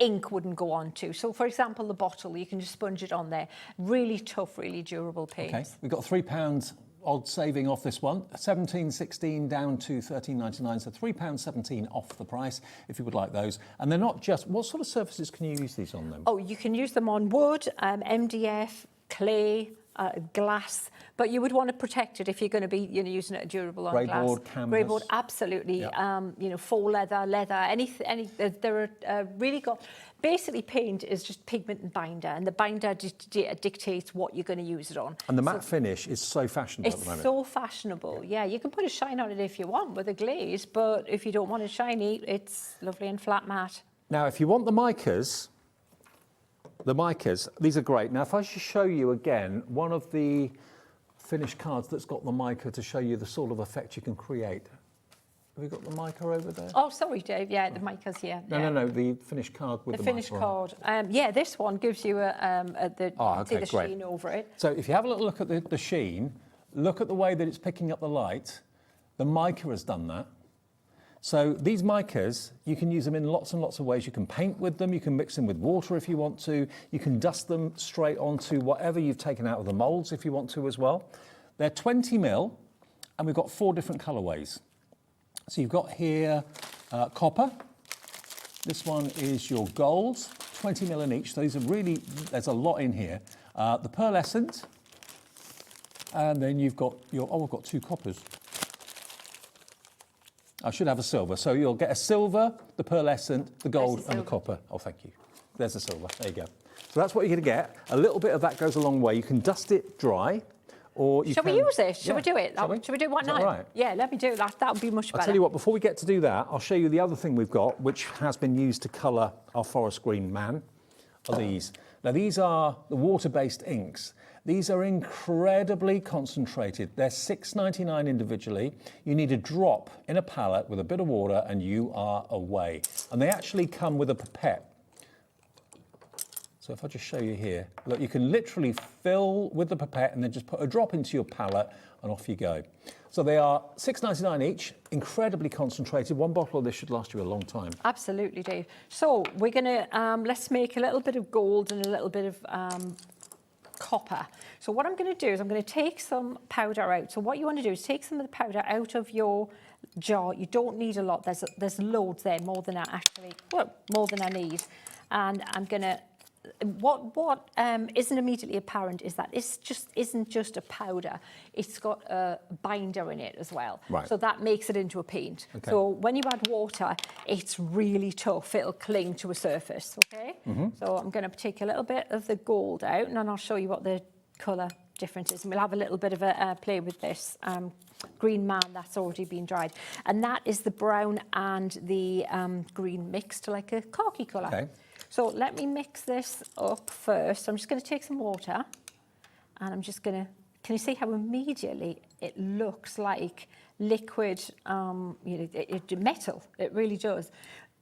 ink wouldn't go on to. So, for example, the bottle, you can just sponge it on there. Really tough, really durable paints. Okay, we've got £3 odd saving off this one. $17.16 down to $13.99, so £3.17 off the price if you would like those. And they're not just, what sort of surfaces can you use these on then? Oh, you can use them on wood, MDF, clay, glass, but you would want to protect it if you're going to be, using it durable on glass. Greyboard, canvas. Greyboard, absolutely. Yep. Faux leather, anything. There are really got. Basically, paint is just pigment and binder, and the binder dictates what you're going to use it on. And the matte finish is so fashionable at the moment. It's so fashionable. Yeah, you can put a shine on it if you want with a glaze, but if you don't want it shiny, it's lovely and flat matte. Now, if you want the micas, these are great. Now, if I should show you again one of the finished cards that's got the mica to show you the sort of effect you can create. Have we got the mica over there? Oh, sorry, Dave. Yeah, the mica's here. No, the finished card with the mica. The finished card. This one gives you the great. sheen over it. So if you have a little look at the sheen, look at the way that it's picking up the light. The mica has done that. So these micas, you can use them in lots and lots of ways. You can paint with them, you can mix them with water if you want to, you can dust them straight onto whatever you've taken out of the moulds if you want to as well. They're 20 mil, and we've got 4 different colourways. So you've got here copper. This one is your gold, 20 mil in each. These are really, there's a lot in here. The pearlescent, and then you've got your, oh, I've got 2 coppers. I should have a silver. So you'll get a silver, the pearlescent, the gold, and the copper. Oh, thank you. There's the silver. There you go. So that's what you're going to get. A little bit of that goes a long way. You can dust it dry, or you Shall we use it? Shall we do it? Shall we do it one night? Right? Yeah, let me do that. That would be much better. I'll tell you what, before we get to do that, I'll show you the other thing we've got, which has been used to colour our forest green man, are these. Now, these are the water-based inks. These are incredibly concentrated. They're $6.99 individually. You need a drop in a palette with a bit of water and you are away. And they actually come with a pipette. So if I just show you here, look, you can literally fill with the pipette and then just put a drop into your palette and off you go. So they are $6.99 each, incredibly concentrated. One bottle of this should last you a long time. Absolutely, Dave. So we're going to, let's make a little bit of gold and a little bit of copper. So what I'm going to do is I'm going to take some powder out. So what you want to do is take some of the powder out of your jar. You don't need a lot. There's loads there, more than I actually, well, more than I need. And I'm going to, what isn't immediately apparent is that it just isn't just a powder. It's got a binder in it as well. Right. So that makes it into a paint. Okay. So when you add water, it's really tough. It'll cling to a surface, okay? So I'm going to take a little bit of the gold out and then I'll show you what the colour difference is. And we'll have a little bit of a play with this green man that's already been dried. And that is the brown and the green mixed to like a khaki colour. Okay. So let me mix this up first. So I'm just going to take some water and I'm just going to, can you see how immediately it looks like liquid metal? It really does.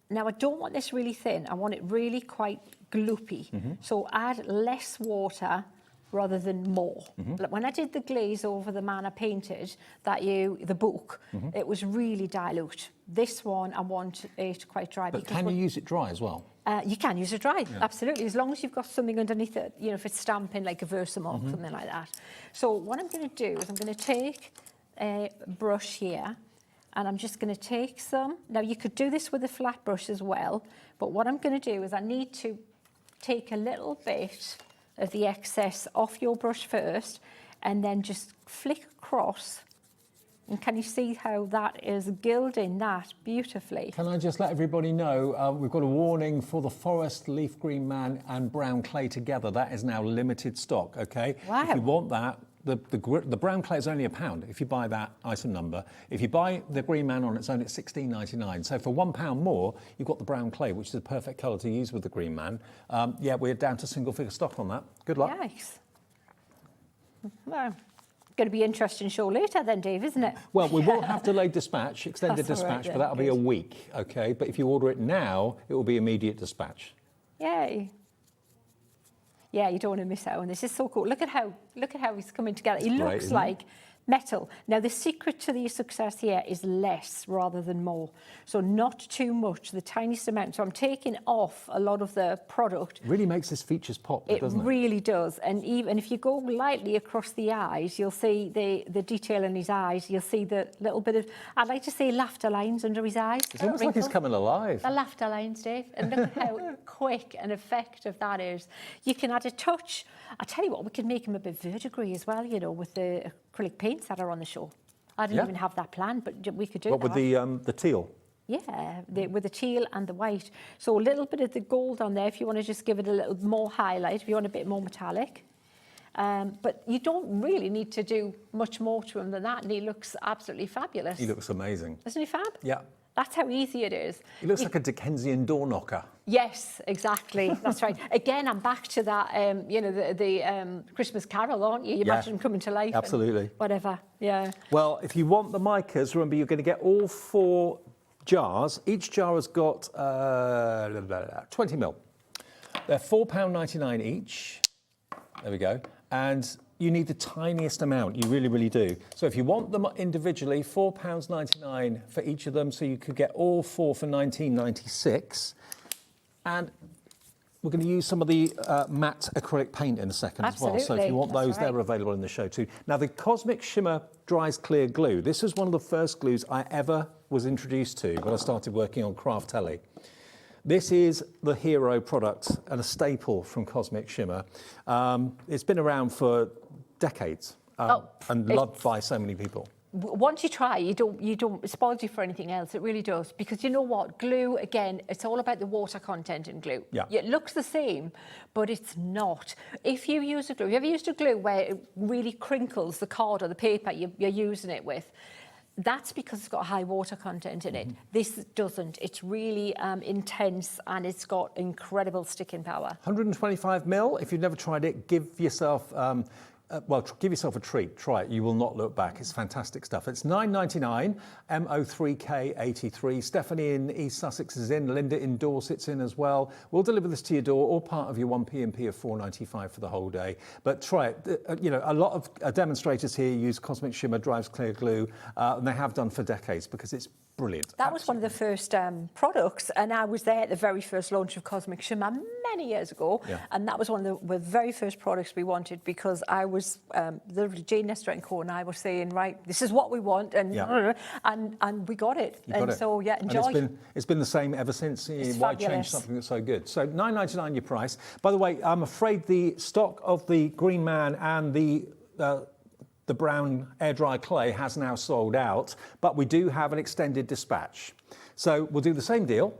Now I don't want this really thin. I want it really quite gloopy. So add less water rather than more. Like when I did the glaze over the man I painted, the book, it was really dilute. This one, I want it quite dry. But can you use it dry as well? You can use it dry, absolutely, as long as you've got something underneath it, you know, if it's stamping like a Versamark, something like that. So what I'm going to do is I'm going to take a brush here and I'm just going to take some. Now you could do this with a flat brush as well, but what I'm going to do is I need to take a little bit of the excess off your brush first and then just flick across. And can you see how that is gilding that beautifully? Can I just let everybody know, we've got a warning for the forest leaf green man and brown clay together. That is now limited stock, okay? Wow. If you want that, the brown clay is only £1 if you buy that item number. If you buy the green man on its own, it's $16.99. So for £1 more, you've got the brown clay, which is a perfect colour to use with the green man. Yeah, we're down to single figure stock on that. Good luck. Nice. Well, going to be an interesting show later then, Dave, isn't it? Well, we will have delayed dispatch, extended That's all right, dispatch, yeah, but that'll be a good. week, okay? But if you order it now, it will be immediate dispatch. Yay. Yeah, you don't want to miss out on this. It's so cool. Look at how he's coming together. He great, looks isn't it? like metal. Now, the secret to the success here is less rather than more. So not too much, the tiniest amount. So I'm taking off a lot of the product. It really makes his features pop, doesn't it? It really does. And even if you go lightly across the eyes, you'll see the detail in his eyes. You'll see the little bit of, I'd like to say, laughter lines under his eyes. It's almost like he's coming alive. The laughter lines, Dave. And look at how quick and effective that is. You can add a touch. I tell you what, we could make him a bit verdigris as well, you know, with the acrylic paints that are on the show. I didn't even have that planned, but we could do that. What with the teal? Yeah, with the teal and the white. So a little bit of the gold on there if you want to just give it a little more highlight, if you want a bit more metallic. But you don't really need to do much more to him than that, and he looks absolutely fabulous. He looks amazing. Isn't he fab? Yeah. That's how easy it is. He looks like a Dickensian door knocker. Yes, exactly. That's right. Again, I'm back to that, you know, the Christmas Carol, aren't you? You imagine him coming to life. Absolutely. Whatever, yeah. Well, if you want the micas, remember you're going to get all 4 jars. Each jar has got 20 mil. They're £4.99 each. There we go. And you need the tiniest amount, you really, really do. So if you want them individually, £4.99 for each of them, so you could get all 4 for £19.96. And we're going to use some of the matte acrylic paint in a second as well. So if you want those, they're available in the show too. Now, the Cosmic Shimmer Dries Clear Glue. This is one of the first glues I ever was introduced to when I started working on Craft Telly. This is the hero product and a staple from Cosmic Shimmer. It's been around for decades and loved by so many people. Once you try, you don't spoil you for anything else. It really does, because you know what, glue, again, it's all about the water content in glue. Yeah. It looks the same, but it's not. If you use a glue, have you ever used a glue where it really crinkles the card or the paper you're using it with? That's because it's got a high water content in it. This doesn't. It's really intense, and it's got incredible sticking power. 125 mil. If you've never tried it, give yourself give yourself a treat. Try it. You will not look back. It's fantastic stuff. It's £9.99. MO3K83. Stephanie in East Sussex is in. Linda in Dorset's in as well. We'll deliver this to your door, or part of your 1P&P of £4.95 for the whole day. But try it. A lot of demonstrators here use Cosmic Shimmer Dries Clear Glue, and they have done for decades because it's brilliant. That was one of the first products, and I was there at the very first launch of Cosmic Shimmer many years ago, and that was one of the very first products we wanted, because I was, Jane Nestor & Co and I were saying, right, this is what we want, and we got it. So, enjoy. And it's been the same ever since. Why change something that's so good? So £9.99 your price. By the way, I'm afraid the stock of the Green Man and the brown air dry clay has now sold out, but we do have an extended dispatch. So we'll do the same deal.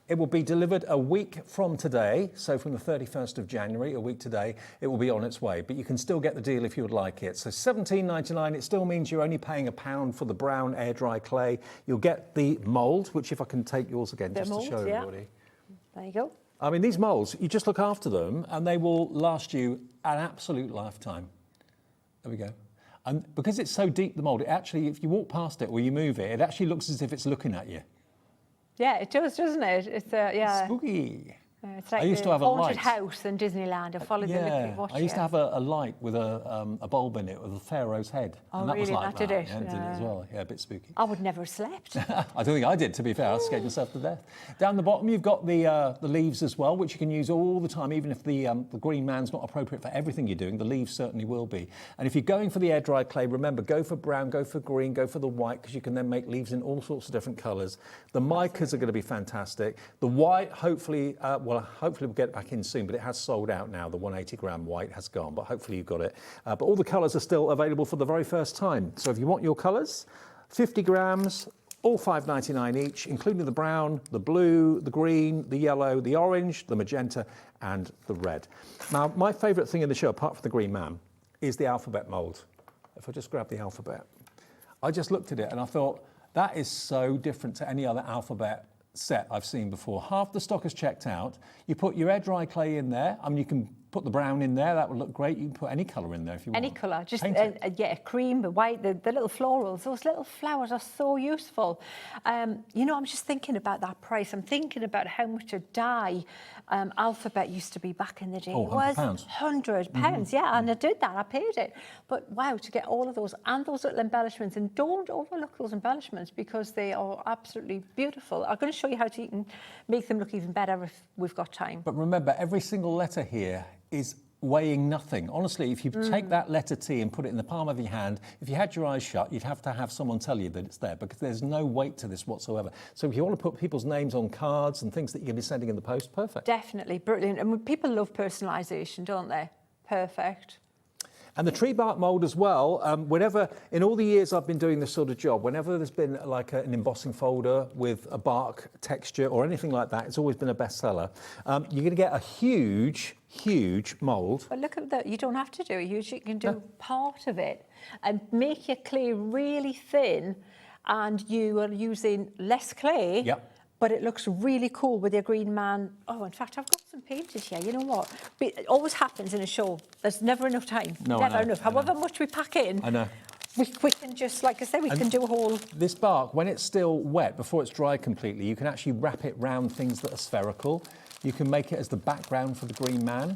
It will be delivered a week from today. So from the 31st of January, a week today, it will be on its way. But you can still get the deal if you would like it. So £17.99, it still means you're only paying £1 for the brown air dry clay. You'll get the mould, which, if I can take yours again, just to show everybody. There you go. I mean, these moulds, you just look after them and they will last you an absolute lifetime. There we go. And because it's so deep, the mould, it actually, if you walk past it or you move it, it actually looks as if it's looking at you. Yeah, it does, doesn't it? It's spooky. It's like I used the to have a haunted light. house in Disneyland. I followed the liquid water. I used to have a light with a bulb in it with a pharaoh's head. Oh, and that was really? like That did it? Yeah, it did it as well. Yeah, a bit spooky. I would never have slept. I don't think I did, to be fair. I scared myself to death. Down the bottom, you've got the leaves as well, which you can use all the time, even if the Green Man's not appropriate for everything you're doing. The leaves certainly will be. And if you're going for the air dry clay, remember, go for brown, go for green, go for the white, because you can then make leaves in all sorts of different colours. The micas are going to be fantastic. The white, hopefully we'll get it back in soon, but it has sold out now. The 180 gram white has gone, but hopefully you've got it. But all the colours are still available for the very first time. So if you want your colours, 50 grams, all £5.99 each, including the brown, the blue, the green, the yellow, the orange, the magenta, and the red. Now, my favourite thing in the show, apart from the Green Man, is the alphabet mould. If I just grab the alphabet, I just looked at it and I thought, that is so different to any other alphabet set I've seen before. Half the stock is checked out. You put your air dry clay in there. I mean, you can put the brown in there. That would look great. You can put any colour in there if you want. Any colour, just cream, the white, the little florals. Those little flowers are so useful. I'm just thinking about that price. I'm thinking about how much a dye alphabet used to be back in the day. Oh, £100. £100, yeah, and I did that. I paid it. But wow, to get all of those and those little embellishments, and don't overlook those embellishments because they are absolutely beautiful. I'm going to show you how you can make them look even better if we've got time. But remember, every single letter here is weighing nothing. Honestly, if you take that letter T and put it in the palm of your hand, if you had your eyes shut, you'd have to have someone tell you that it's there, because there's no weight to this whatsoever. So if you want to put people's names on cards and things that you're going to be sending in the post, perfect. Definitely, brilliant. And people love personalisation, don't they? Perfect. And the tree bark mould as well, whenever, in all the years I've been doing this sort of job, whenever there's been like an embossing folder with a bark texture or anything like that, it's always been a bestseller. You're going to get a huge mould. But look at that, you don't have to do a huge, you can do part of it and make your clay really thin, and you are using less clay. Yep. But it looks really cool with your Green Man. Oh, in fact, I've got some painters here. You know what? It always happens in a show. There's never enough time. No, never enough. However much we pack in. I know. We can just, like I say, we can do a whole... This bark, when it's still wet, before it's dry completely, you can actually wrap it round things that are spherical. You can make it as the background for the Green Man.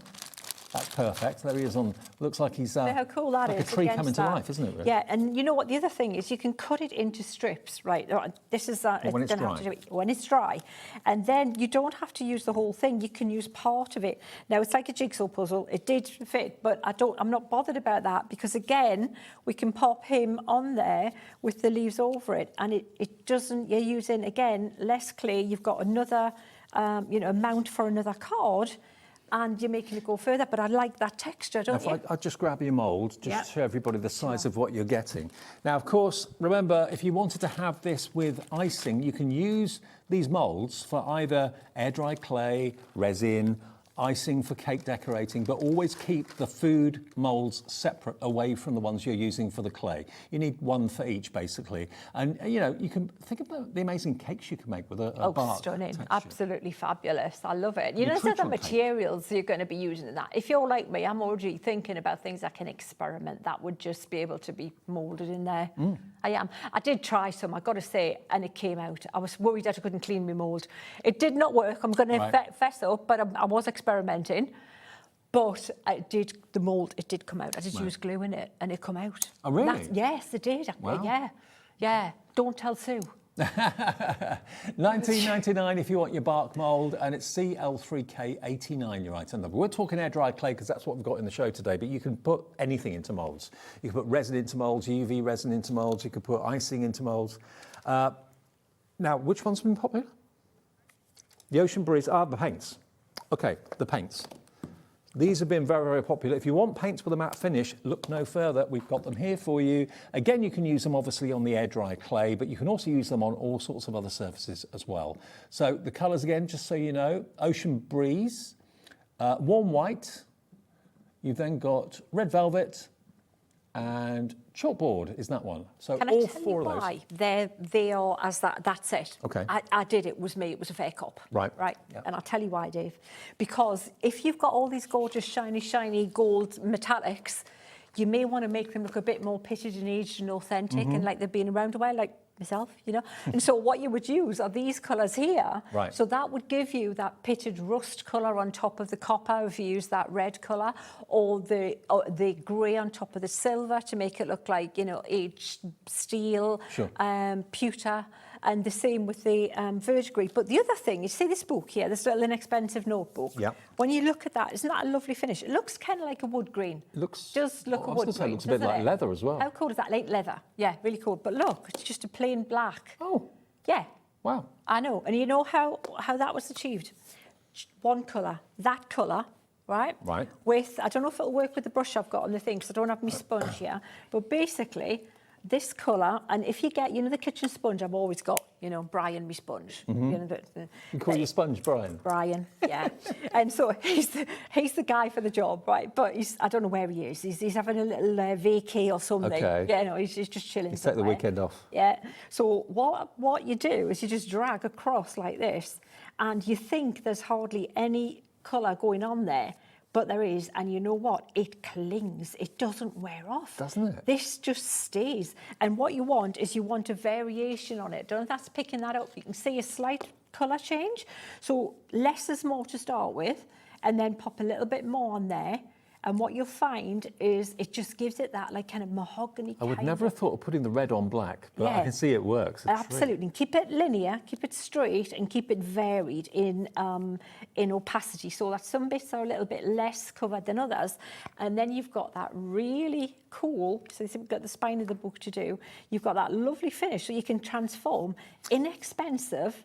That's perfect. There he is on. Looks like he's how cool that like is. a tree against coming to that. life, isn't it? Really? Yeah, and you know what? The other thing is you can cut it into strips, right? This is when it's dry. When it's dry, and then you don't have to use the whole thing. You can use part of it. Now it's like a jigsaw puzzle. It did fit, but I'm not bothered about that because again, we can pop him on there with the leaves over it, and it doesn't. You're using again less clay. You've got another, a mount for another card. And you're making it go further, but I like that texture, don't you? I'll just grab your mould, just to show everybody the size of what you're getting. Now, of course, remember, if you wanted to have this with icing, you can use these moulds for either air-dry clay, resin, icing for cake decorating, but always keep the food moulds separate away from the ones you're using for the clay. You need one for each, basically. And, you can think about the amazing cakes you can make with a bark stunning. texture. Absolutely fabulous. I love it. You know, there's other materials you're going to be using in that. If you're like me, I'm already thinking about things I can experiment that would just be able to be moulded in there. I am. I did try some, I got to say, and it came out. I was worried that I couldn't clean my mould. It did not work. I'm going to fess up, but I was experimenting, but it did come out. I just used glue in it and it come out. Oh, really? Yes, it did. Wow. Yeah. Don't tell Sue. $19.99 if you want your bark mould, and it's CL3K89, your item number. We're talking air dry clay because that's what we've got in the show today, but you can put anything into moulds. You can put resin into moulds, UV resin into moulds, you can put icing into moulds. Now, which one's been popular? The Ocean Breeze, the paints. Okay, the paints. These have been very, very popular. If you want paints with a matte finish, look no further. We've got them here for you. Again, you can use them obviously on the air dry clay, but you can also use them on all sorts of other surfaces as well. So the colours again, just so you know, Ocean Breeze, Warm White, you've then got Red Velvet, and Chalkboard is that one. So Can all I tell four you of those. why they are as that's it. Okay. I did it was me. It was a fair cop. Right. Yep. And I'll tell you why, Dave. Because if you've got all these gorgeous, shiny gold metallics, you may want to make them look a bit more pitted and aged and authentic and like they've been around a while, like myself, And so what you would use are these colours here. Right. So that would give you that pitted rust colour on top of the copper if you use that red colour, or the grey on top of the silver to make it look like, aged steel, pewter. And the same with the verdigris. But the other thing, you see this book here, this little inexpensive notebook. Yeah. When you look at that, isn't that a lovely finish? It looks kind of like a wood green. It looks. Does look a wood green. It looks a bit like leather as well. How cool is that? Like leather. Yeah, really cool. But look, it's just a plain black. Oh. Yeah. Wow. I know. And you know how that was achieved? One colour, that colour. Right? Right. With, I don't know if it'll work with the brush I've got on the thing, because I don't have my sponge here. But basically, this colour, and if you get, the kitchen sponge, I've always got, Brian, my sponge. You call your sponge Brian? Brian, yeah. And so he's the guy for the job, right? But I don't know where he is. He's having a little vacay or something. Okay. Yeah, no, he's just chilling. He's taking the weekend off. Yeah. So what you do is you just drag across like this, and you think there's hardly any colour going on there. But there is, and you know what? It clings. It doesn't wear off. Doesn't it? This just stays. And what you want is a variation on it. Don't know if that's picking that up. You can see a slight colour change. So less is more to start with, and then pop a little bit more on there. And what you'll find is it just gives it that like kind of mahogany. I would never have thought of putting the red on black, but I can see it works. Absolutely. And keep it linear, keep it straight, and keep it varied in opacity, so that some bits are a little bit less covered than others. And then you've got that really cool, so you've got the spine of the book to do, you've got that lovely finish, so you can transform inexpensive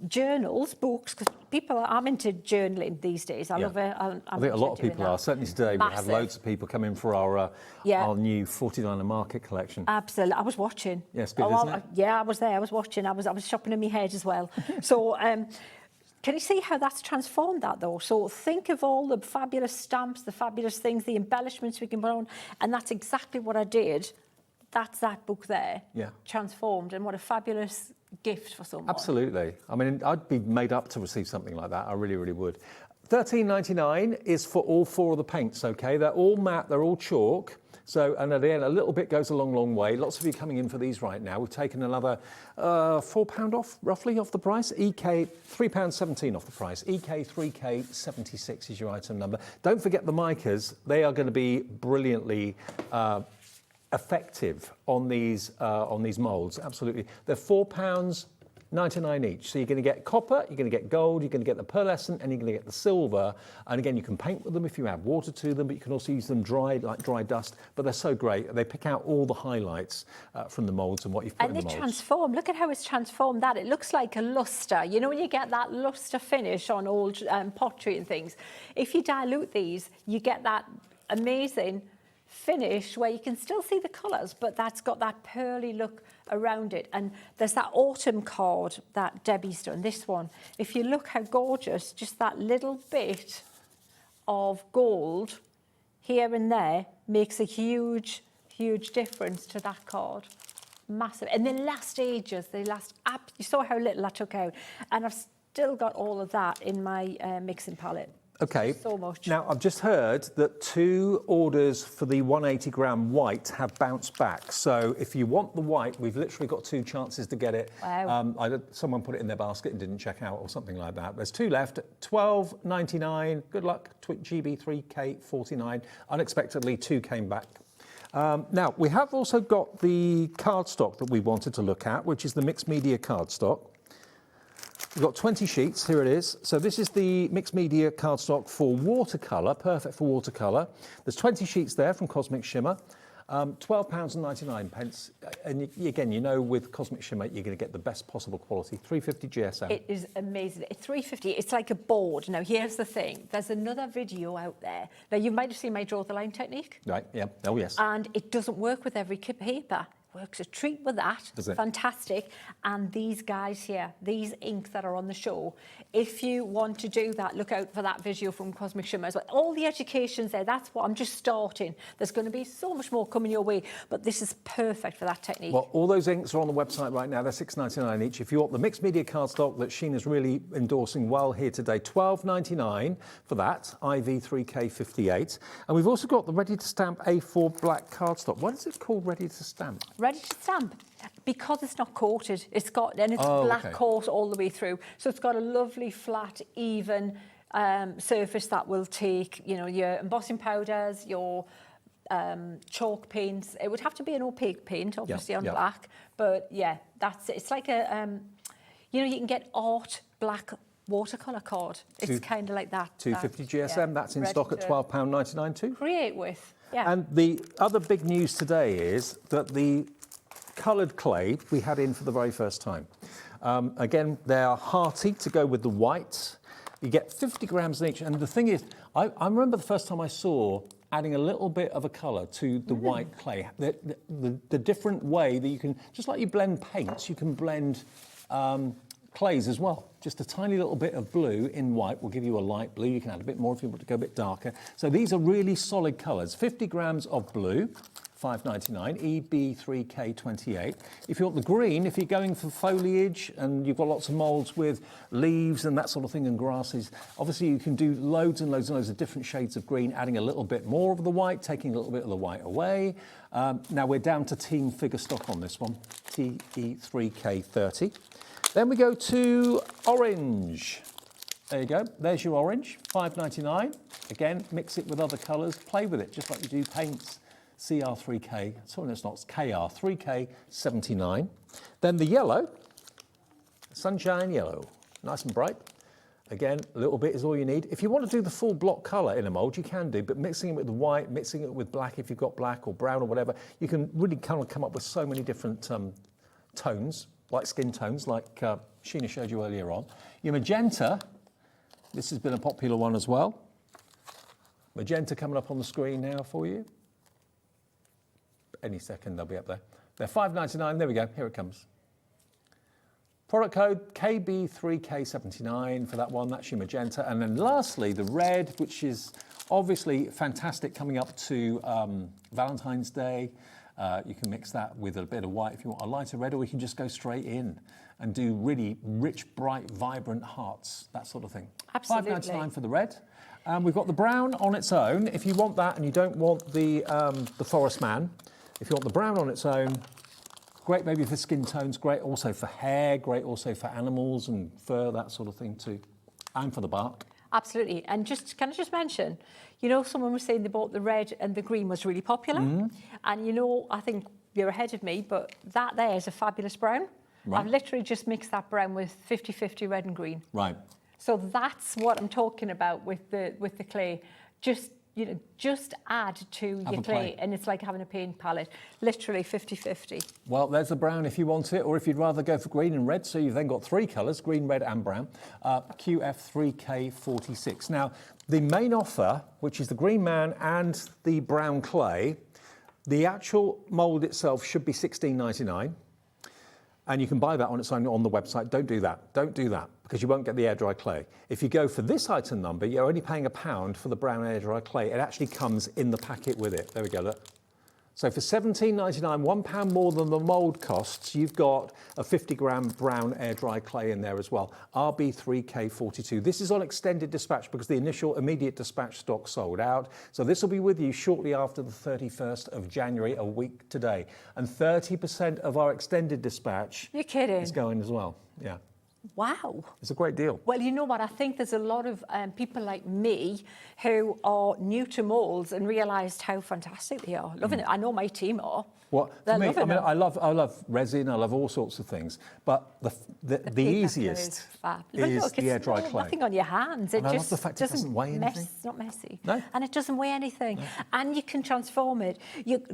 journals, books, because I'm into journaling these days. I love it. I think a lot of people are. Certainly today, we have loads of people coming for our new 49er Market collection. Absolutely. I was watching. Yes, isn't it? Yeah, I was there. I was watching. I was shopping in my head as well. So, can you see how that's transformed that, though? So think of all the fabulous stamps, the fabulous things, the embellishments we can put on, and that's exactly what I did. That's that book there, transformed, and what a fabulous gift for someone. Absolutely. I mean, I'd be made up to receive something like that. I really, really would. $13.99 is for all four of the paints, okay? They're all matte, they're all chalk. So, and at the end, a little bit goes a long, long way. Lots of you coming in for these right now. We've taken another £4 off, roughly, off the price. EK, £3.17 off the price. EK 3K76 is your item number. Don't forget the micas. They are going to be brilliantly effective on these moulds. Absolutely. They're £4.99 each. So you're going to get copper, you're going to get gold, you're going to get the pearlescent, and you're going to get the silver. And again, you can paint with them if you add water to them, but you can also use them dried, like dry dust. But they're so great. They pick out all the highlights from the moulds and what you've put in the moulds. And they transform. Look at how it's transformed that. It looks like a luster. You know when you get that luster finish on old pottery and things? If you dilute these, you get that amazing finish where you can still see the colours, but that's got that pearly look around it. And there's that autumn card that Debbie's done, this one. If you look how gorgeous, just that little bit of gold here and there makes a huge, huge difference to that card. Massive. And they last ages. They last, you saw how little I took out. And I've still got all of that in my mixing palette. Okay. So much. Now, I've just heard that 2 orders for the 180 gram white have bounced back. So if you want the white, we've literally got 2 chances to get it. Wow. Someone put it in their basket and didn't check out or something like that. There's 2 left, £12.99. Good luck, GB3K49. Unexpectedly, 2 came back. Now, we have also got the cardstock that we wanted to look at, which is the mixed media cardstock. We've got 20 sheets, here it is. So this is the mixed media cardstock for watercolour, perfect for watercolour. There's 20 sheets there from Cosmic Shimmer, £12.99. And again, you know with Cosmic Shimmer, you're going to get the best possible quality, 350 GSM. It is amazing. It's 350, it's like a board. Now, here's the thing. There's another video out there. Now, you might have seen my draw the line technique. Right, yeah, oh yes. And it doesn't work with every paper. Works a treat with that. Does it? Fantastic. And these guys here, these inks that are on the show, if you want to do that, look out for that video from Cosmic Shimmer as well. All the education's there. That's what I'm just starting. There's going to be so much more coming your way, but this is perfect for that technique. Well, all those inks are on the website right now. They're £6.99 each. If you want the mixed media cardstock that Sheena's really endorsing well here today, £12.99 for that, IV3K58. And we've also got the ready to stamp A4 black cardstock. What is it called, ready to stamp? Ready to stamp because it's not coated. It's got, and it's black coat all the way through. So it's got a lovely, flat, even surface that will take, you know, your embossing powders, your chalk paints. It would have to be an opaque paint, obviously, on black. But yeah, that's it. It's like a, you know, you can get art black watercolour card. It's kind of like that. 250 GSM, that's in stock at £12.99 too. Create with. Yeah. And the other big news today is that the coloured clay we had in for the very first time. Again, they are hearty to go with the white. You get 50 grams in each. And the thing is, I remember the first time I saw adding a little bit of a colour to the white clay. The different way that you can, just like you blend paints, you can blend clays as well. Just a tiny little bit of blue in white will give you a light blue. You can add a bit more if you want to go a bit darker. So these are really solid colours. 50 grams of blue, £5.99, EB3K28. If you want the green, if you're going for foliage and you've got lots of moulds with leaves and that sort of thing and grasses, obviously you can do loads and loads and loads of different shades of green, adding a little bit more of the white, taking a little bit of the white away. Now we're down to team figure stock on this one, TE3K30. Then we go to orange. There you go. There's your orange, £5.99. Again, mix it with other colours, play with it, just like you do paints. CR3K, sorry, it's not, it's KR3K79. Then the yellow, sunshine yellow, nice and bright. Again, a little bit is all you need. If you want to do the full block colour in a mould, you can do, but mixing it with the white, mixing it with black if you've got black or brown or whatever, you can really kind of come up with so many different tones, like skin tones, like Sheena showed you earlier on. Your magenta, this has been a popular one as well. Magenta coming up on the screen now for you. Any second they'll be up there. They're £5.99, there we go, here it comes. Product code KB3K79 for that one, that's your magenta. And then lastly, the red, which is obviously fantastic coming up to Valentine's Day. You can mix that with a bit of white if you want a lighter red, or you can just go straight in and do really rich, bright, vibrant hearts, that sort of thing. Absolutely. £5.99 for the red. And we've got the brown on its own. If you want that and you don't want the Forest Man, if you want the brown on its own, great maybe for skin tones, great also for hair, great also for animals and fur, that sort of thing too, and for the bark. Absolutely. And can I just mention, you know, someone was saying they bought the red and the green was really popular. And you know, I think you're ahead of me, but that there is a fabulous brown. Right. I've literally just mixed that brown with 50-50 red and green. Right. So that's what I'm talking about with the clay. Just, you know, just add to your clay and it's like having a paint palette, literally 50-50. Well, there's the brown if you want it, or if you'd rather go for green and red, so you've then got 3 colours, green, red and brown, QF3K46. Now, the main offer, which is the green man and the brown clay, the actual mould itself should be $16.99. And you can buy that on its own on the website. Don't do that. Don't do that, because you won't get the air dry clay. If you go for this item number, you're only paying £1 for the brown air dry clay. It actually comes in the packet with it. There we go, look. So for £17.99, £1 more than the mould costs, you've got a 50-gram brown air dry clay in there as well. RB3K42. This is on extended dispatch because the initial immediate dispatch stock sold out. So this will be with you shortly after the 31st of January, a week today. And 30% of our extended dispatch is going as well. Yeah. Wow. It's a great deal. Well, you know what? I think there's a lot of people like me who are new to moulds and realised how fantastic they are. Loving it. I know my team are. Well, for me, I mean, I love resin, I love all sorts of things, but the easiest is the air dry clay. Nothing on your hands. It I just love the fact it doesn't weigh anything. It's not messy. No. And it doesn't weigh anything. No. And you can transform it.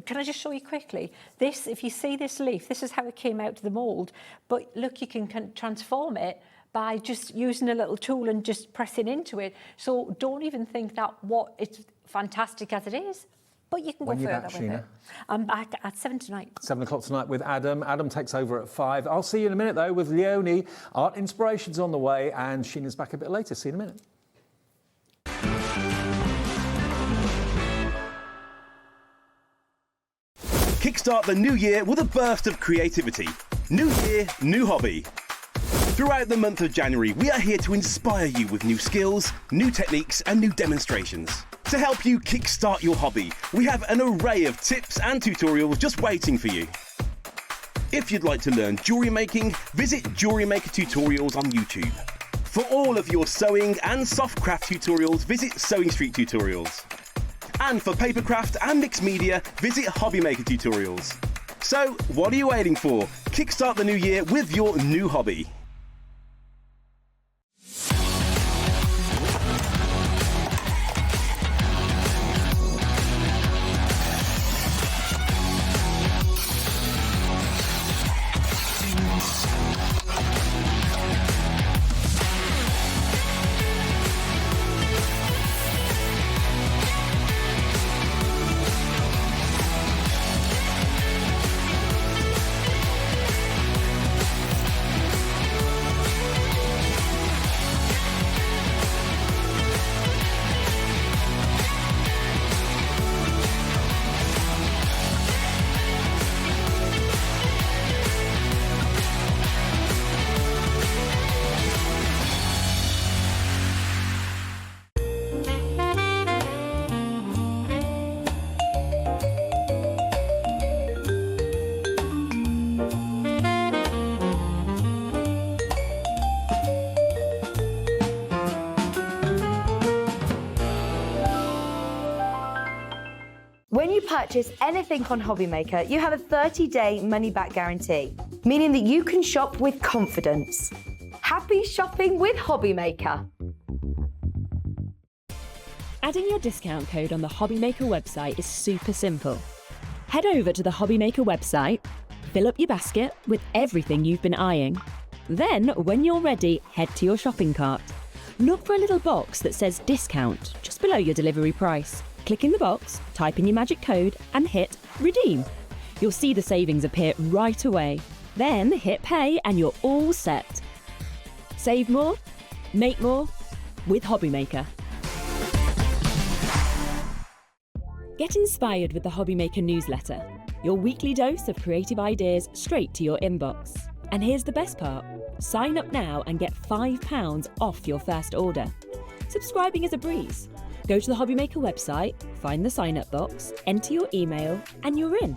Can I just show you quickly? This, if you see this leaf, this is how it came out of the mould. But look, you can transform it by just using a little tool and just pressing into it. So don't even think that it's fantastic as it is. But you can go further with it. I'm back at 7 tonight. 7 o'clock tonight with Adam. Adam takes over at 5. I'll see you in a minute, though, with Leonie. Art Inspirations on the way, and Sheena's back a bit later. See you in a minute. Kickstart the new year with a burst of creativity. New year, new hobby. Throughout the month of January, we are here to inspire you with new skills, new techniques, and new demonstrations. To help you kickstart your hobby, we have an array of tips and tutorials just waiting for you. If you'd like to learn jewellery making, visit Jewellery Maker Tutorials on YouTube. For all of your sewing and soft craft tutorials, visit Sewing Street Tutorials. And for papercraft and mixed media, visit Hobby Maker Tutorials. So, what are you waiting for? Kickstart the new year with your new hobby. When you purchase anything on Hobby Maker, you have a 30-day money-back guarantee, meaning that you can shop with confidence. Happy shopping with Hobby Maker. Adding your discount code on the Hobby Maker website is super simple. Head over to the Hobby Maker website, fill up your basket with everything you've been eyeing. Then, when you're ready, head to your shopping cart. Look for a little box that says discount just below your delivery price. Click in the box, type in your magic code and hit redeem. You'll see the savings appear right away. Then hit pay and you're all set. Save more, make more with Hobby Maker. Get inspired with the Hobby Maker newsletter, your weekly dose of creative ideas straight to your inbox. And here's the best part. Sign up now and get £5 off your first order. Subscribing is a breeze. Go to the Hobby Maker website, find the sign-up box, enter your email, and you're in.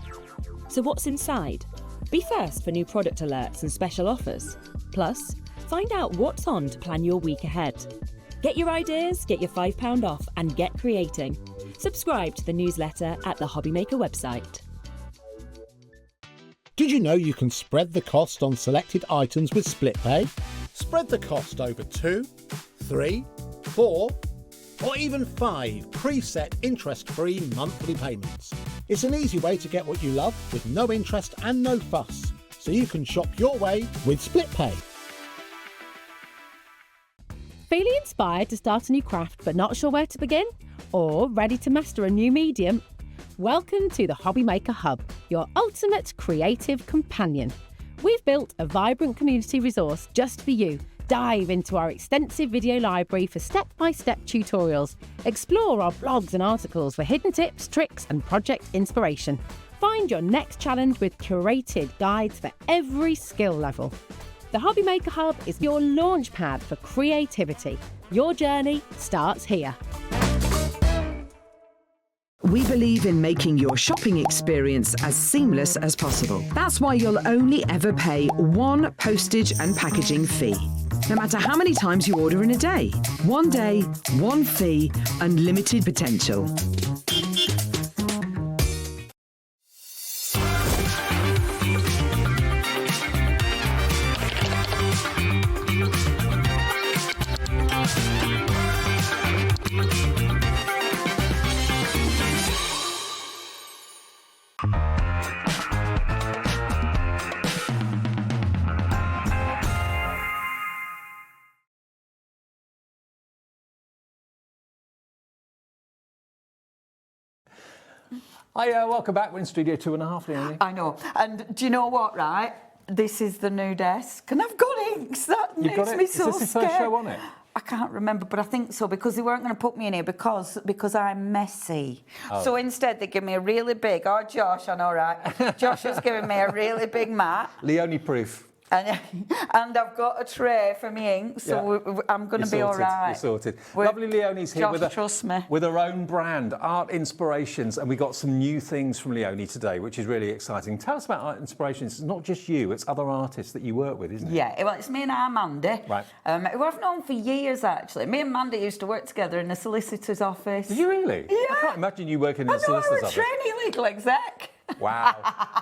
So what's inside? Be first for new product alerts and special offers. Plus, find out what's on to plan your week ahead. Get your ideas, get your £5 off, and get creating. Subscribe to the newsletter at the Hobby Maker website. Did you know you can spread the cost on selected items with split pay? Spread the cost over 2, 3, 4, or even 5 preset interest-free monthly payments. It's an easy way to get what you love with no interest and no fuss, so you can shop your way with split pay. Feeling inspired to start a new craft but not sure where to begin? Or ready to master a new medium? Welcome to the Hobby Maker Hub, your ultimate creative companion. We've built a vibrant community resource just for you. Dive into our extensive video library for step-by-step tutorials. Explore our blogs and articles for hidden tips, tricks and project inspiration. Find your next challenge with curated guides for every skill level. The Hobby Maker Hub is your launch pad for creativity. Your journey starts here. We believe in making your shopping experience as seamless as possible. That's why you'll only ever pay one postage and packaging fee. No matter how many times you order in a day. One day, one fee, unlimited potential. Hi, welcome back. We're in Studio 2.5, Leonie. I know. And do you know what, right? This is the new desk. And I've got inks. That makes me so Is this scared. your first show on it? I can't remember, but I think so, because they weren't going to put me in here because I'm messy. Oh. So instead, they give me a really big, Josh, I know, right? Josh has given me a really big mat. Leonie proof. And I've got a tray for me ink, so I'm going to be all right. You're sorted. Lovely Leonie's here trust me. With her own brand, Art Inspirations, and we got some new things from Leonie today, which is really exciting. Tell us about Art Inspirations. It's not just you, it's other artists that you work with, isn't it? Yeah, well, it's me and Mandy, right. Who I've known for years, actually. Me and Mandy used to work together in a solicitor's office. Did you really? Yeah. I can't imagine you working in a solicitor's office. I know, we were trainee legal exec. Wow,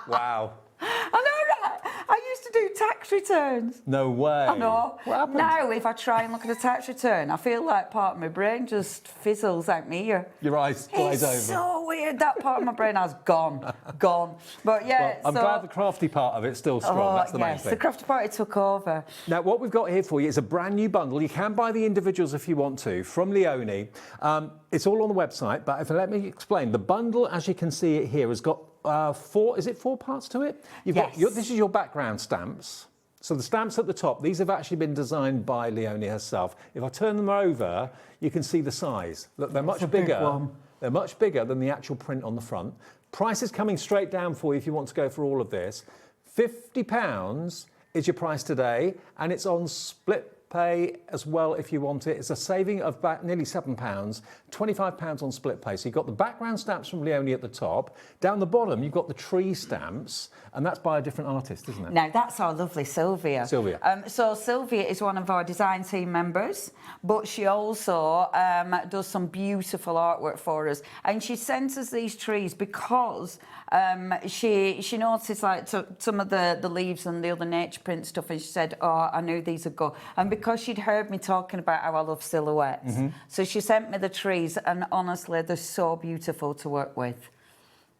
wow. I know, right? I used to do tax returns. No way. I know. What happened? Now, if I try and look at a tax return, I feel like part of my brain just fizzles out me ear. Your eyes glaze over. It's so weird. That part of my brain has gone. But yeah, well, I'm glad the crafty part of it's still strong. That's the main thing. The crafty part took over. Now, what we've got here for you is a brand new bundle. You can buy the individuals if you want to, from Leonie. It's all on the website, but if let me explain. The bundle, as you can see it here, has got 4 parts to it? This is your background stamps. So the stamps at the top, these have actually been designed by Leonie herself. If I turn them over, you can see the size. Look, they're much bigger. They're much bigger than the actual print on the front. Price is coming straight down for you if you want to go for all of this. £50 is your price today, and it's on split pay as well if you want it. It's a saving of nearly £7, £25 on split pay. So you've got the background stamps from Leonie at the top. Down the bottom, you've got the tree stamps, and that's by a different artist, isn't it? Now, that's our lovely Sylvia. So Sylvia is one of our design team members, but she also does some beautiful artwork for us. And she sent us these trees because she noticed like some of the leaves and the other nature print stuff, and she said, I knew these would go. And because she'd heard me talking about how I love silhouettes, so she sent me the trees, and honestly, they're so beautiful to work with.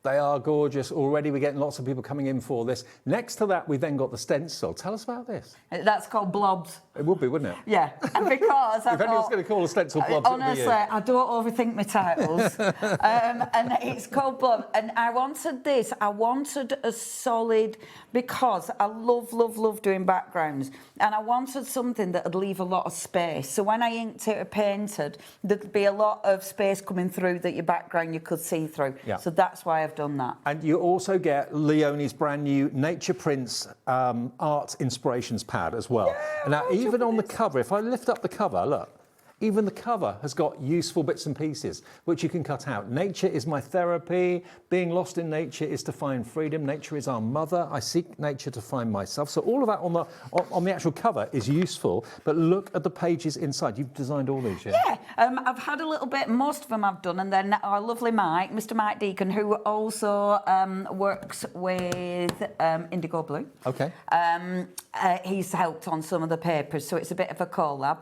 They are gorgeous. Already we're getting lots of people coming in for this. Next to that, we've then got the stencil. Tell us about this. That's called blobs. It would be, wouldn't it? Yeah, and because if anyone's going to call a stencil blobs, honestly, I don't overthink my titles. And it's called blobs. And I wanted a solid, because I love doing backgrounds, and I wanted something that would leave a lot of space. So when I inked it or painted, there'd be a lot of space coming through that your background you could see through. Yeah. So that's why I've done that. And you also get Leonie's brand new Nature Prints Art Inspirations pad as well. Yeah, now, even on the cover, if I lift up the cover, look, Even the cover has got useful bits and pieces which you can cut out. Nature is my therapy. Being lost in nature is to find freedom. Nature is our mother. I seek nature to find myself. So all of that on the actual cover is useful. But look at the pages inside. You've designed all these, yeah? Yeah. I've had a little bit. Most of them I've done, and then our lovely Mike, Mr. Mike Deacon, who also works with Indigo Blue. Okay. He's helped on some of the papers, so it's a bit of a collab.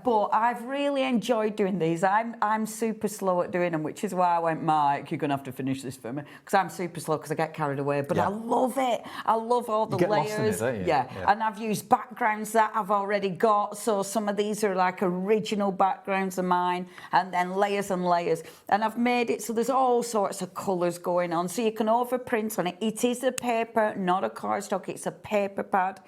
But I've really enjoyed doing these. I'm super slow at doing them, which is why I went, Mike, you're going to have to finish this for me, because I'm super slow because I get carried away. But I love it. I love all the layers. Lost in it, don't you? Yeah, and I've used backgrounds that I've already got. So some of these are like original backgrounds of mine, and then layers and layers. And I've made it so there's all sorts of colours going on, so you can overprint on it. It is a paper, not a cardstock. It's a paper pad,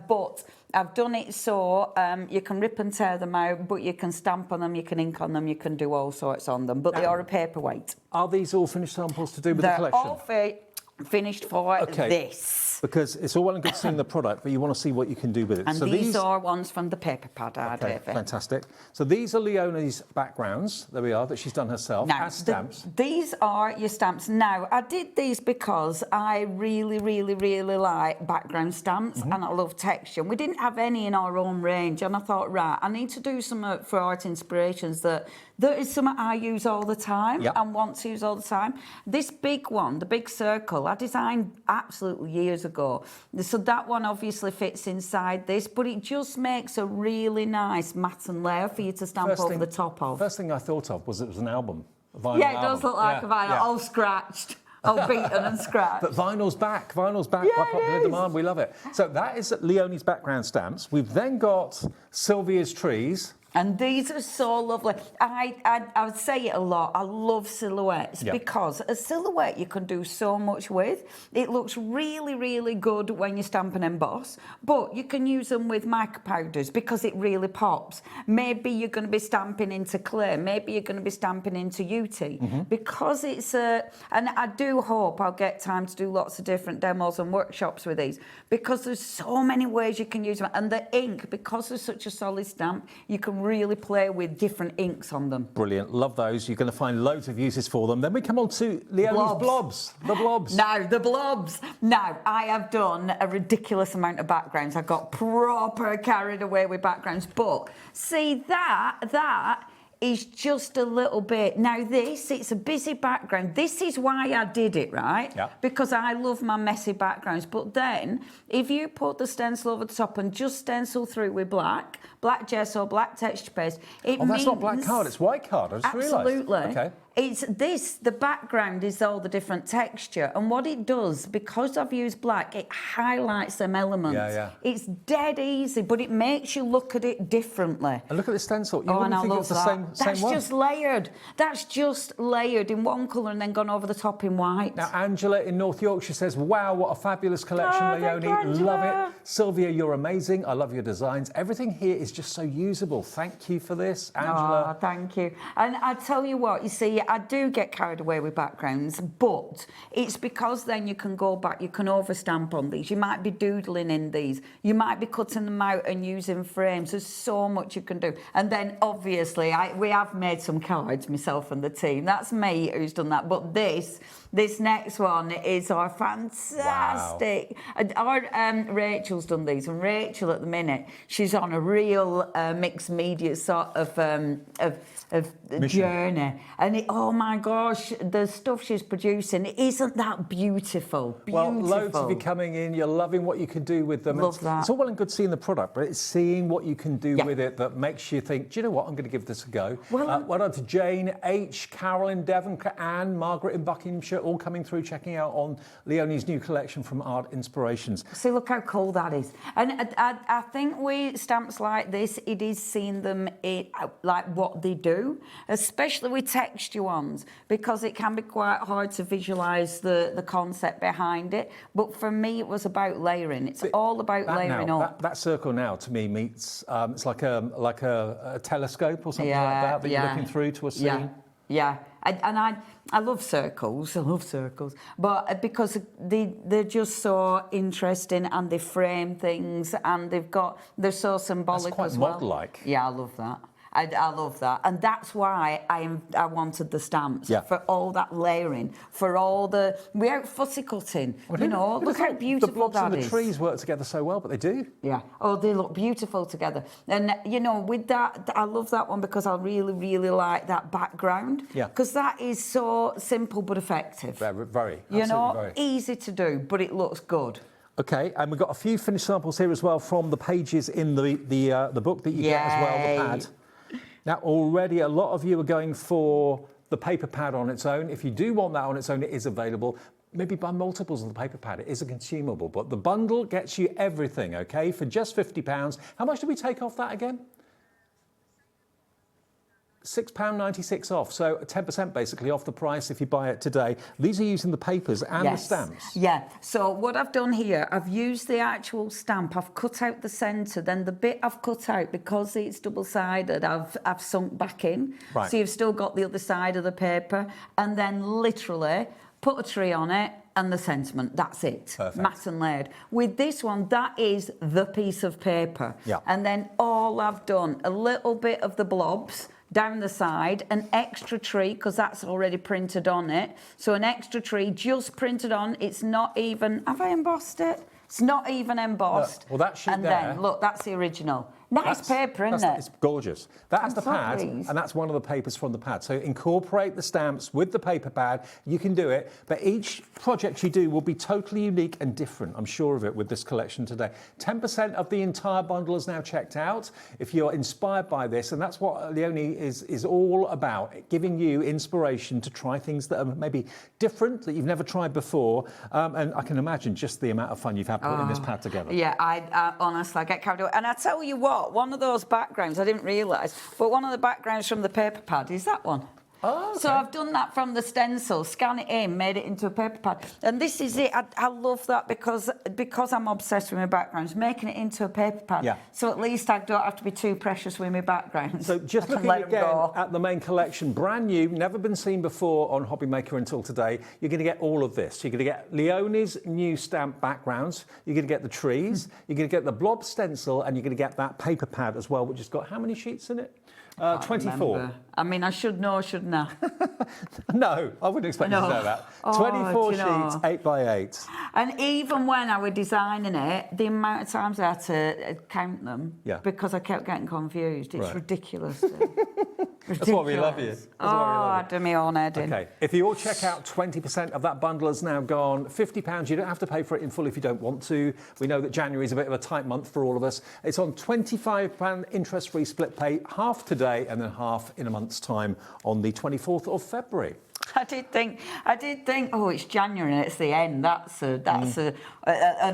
but I've done it so you can rip and tear them out, but you can stamp on them, you can ink on them, you can do all sorts on them. But they are a paperweight. Are these all finished samples to do with the collection? They're all finished for this. Because it's all well and good seeing the product, but you want to see what you can do with it. And so these are ones from the paper pad, David. Fantastic. So these are Leonie's backgrounds. There we are, that she's done herself as stamps. These are your stamps. Now, I did these because I really, really, really like background stamps and I love texture. We didn't have any in our own range, and I thought, right, I need to do some for art inspirations that is something I use all the time and want to use all the time. This big one, the big circle, I designed absolutely years ago. So that one obviously fits inside this, but it just makes a really nice matte layer for you to stamp over the top of. First thing I thought of was it was an album. A vinyl yeah, it does look like a vinyl, all scratched. Oh, beaten and scratched. But vinyl's back by popular demand. We love it. So that is Leonie's background stamps. We've then got Sylvia's trees. And these are so lovely. I would say it a lot. I love silhouettes because a silhouette you can do so much with. It looks really, really good when you stamp and emboss, but you can use them with mica powders because it really pops. Maybe you're going to be stamping into clay. Maybe you're going to be stamping into UT because it's a... And I do hope I'll get time to do lots of different demos and workshops with these because there's so many ways you can use them. And the ink, because they're such a solid stamp, you can really play with different inks on them. Brilliant. Love those. You're going to find loads of uses for them. Then we come on to Leonie's blobs. The blobs. Now, the blobs. Now, I have done a ridiculous amount of backgrounds. I got proper carried away with backgrounds. But see, that is just a little bit. Now this, it's a busy background. This is why I did it, right? Yeah. Because I love my messy backgrounds. But then, if you put the stencil over the top and just stencil through with black gesso, black texture paste, it means... that's not black card, it's white card, I just realised. Absolutely. Okay. It's this, the background is all the different texture. And what it does, because I've used black, it highlights them elements. Yeah. It's dead easy, but it makes you look at it differently. And look at the stencil. You wouldn't think it's the same one. That's just layered. That's just layered in one colour and then gone over the top in white. Now, Angela in North Yorkshire says, wow, what a fabulous collection, Leonie. Love it. Sylvia, you're amazing. I love your designs. Everything here is just so usable. Thank you for this, Angela. Oh, thank you. And I tell you what, you see, I do get carried away with backgrounds, but it's because then you can go back, you can overstamp on these. You might be doodling in these. You might be cutting them out and using frames. There's so much you can do. And then, obviously, we have made some cards, myself and the team. That's me who's done that. But this next one is our fantastic... Wow. Our Rachel's done these. And Rachel, at the minute, she's on a real mixed media sort of journey. And oh my gosh, the stuff she's producing, isn't that beautiful? Well, loads of you coming in, you're loving what you can do with them. Love that. It's all well and good seeing the product, but it's seeing what you can do with it that makes you think, do you know what, I'm going to give this a go. Well done to Jane, H, Carol in Devon, Anne, Margaret in Buckinghamshire, all coming through, checking out on Leonie's new collection from Art Inspirations. See, look how cool that is. And I think with stamps like this, it is seeing them like what they do, especially with texture ones, because it can be quite hard to visualise the concept behind it. But for me, it was about layering. It's all about layering up. That circle now, to me, meets, it's like a telescope or something like that you're looking through to a scene. Yeah. And I love circles. But because they're just so interesting and they frame things and they're so symbolic as well. That's quite mod-like. Yeah, I love that. I love that, and that's why I wanted the stamps for all that layering, for all the without fussy cutting. Well, Look how beautiful the blobs that and the is. trees work together so well, but they do. Yeah. Oh, they look beautiful together. And with that, I love that one because I really, really like that background. Yeah. Because that is so simple but effective. Very. Very easy to do, but it looks good. Okay, and we've got a few finished samples here as well from the pages in the book that you get as well, the pad. Now, already a lot of you are going for the paper pad on its own. If you do want that on its own, it is available. Maybe buy multiples of the paper pad. It is a consumable, but the bundle gets you everything, okay, for just £50. How much did we take off that again? £6.96 off, so 10% basically off the price if you buy it today. These are using the papers and the stamps. Yeah, so what I've done here, I've used the actual stamp, I've cut out the centre, then the bit I've cut out, because it's double-sided, I've sunk back in. Right. So you've still got the other side of the paper, and then literally put a tree on it, and the sentiment, that's it. Perfect. Matte and layered. With this one, that is the piece of paper. Yeah. And then all I've done, a little bit of the blobs, down the side, an extra tree, because that's already printed on it. So an extra tree just printed on. It's not even, have I embossed it? It's not even embossed. Look, well, that sheet and there. Then, look, that's the original. Nice paper, isn't it? It's gorgeous. That's the so pad, pleased. and that's one of the papers from the pad. So incorporate the stamps with the paper pad. You can do it, but each project you do will be totally unique and different. I'm sure of it with this collection today. 10% of the entire bundle is now checked out. If you're inspired by this, and that's what Leonie is all about, giving you inspiration to try things that are maybe different, that you've never tried before. And I can imagine just the amount of fun you've had putting this pad together. Yeah, I honestly, I get carried away. And I tell you what, one of those backgrounds, I didn't realise, but one of the backgrounds from the paper pad is that one. Oh, okay. So I've done that from the stencil, scan it in, made it into a paper pad. And this is it. I love that because I'm obsessed with my backgrounds, making it into a paper pad. Yeah. So at least I don't have to be too precious with my backgrounds. So just looking again at the main collection, brand new, never been seen before on Hobby Maker until today, you're going to get all of this. You're going to get Leonie's new stamp backgrounds, you're going to get the trees, you're going to get the blob stencil, and you're going to get that paper pad as well, which has got how many sheets in it? 24. Remember. I mean, I should know, shouldn't I? No, I wouldn't expect you to know that. 24 sheets, 8 by 8. And even when I was designing it, the amount of times I had to count them because I kept getting confused. It's ridiculous. That's why we love you. I do my own head in. Okay, if you all check out, 20% of that bundle has now gone. £50, you don't have to pay for it in full if you don't want to. We know that January is a bit of a tight month for all of us. It's on £25 interest-free split pay, half today and then half in a month's time on the 24th of February. I did think, oh, it's January and it's the end. That's an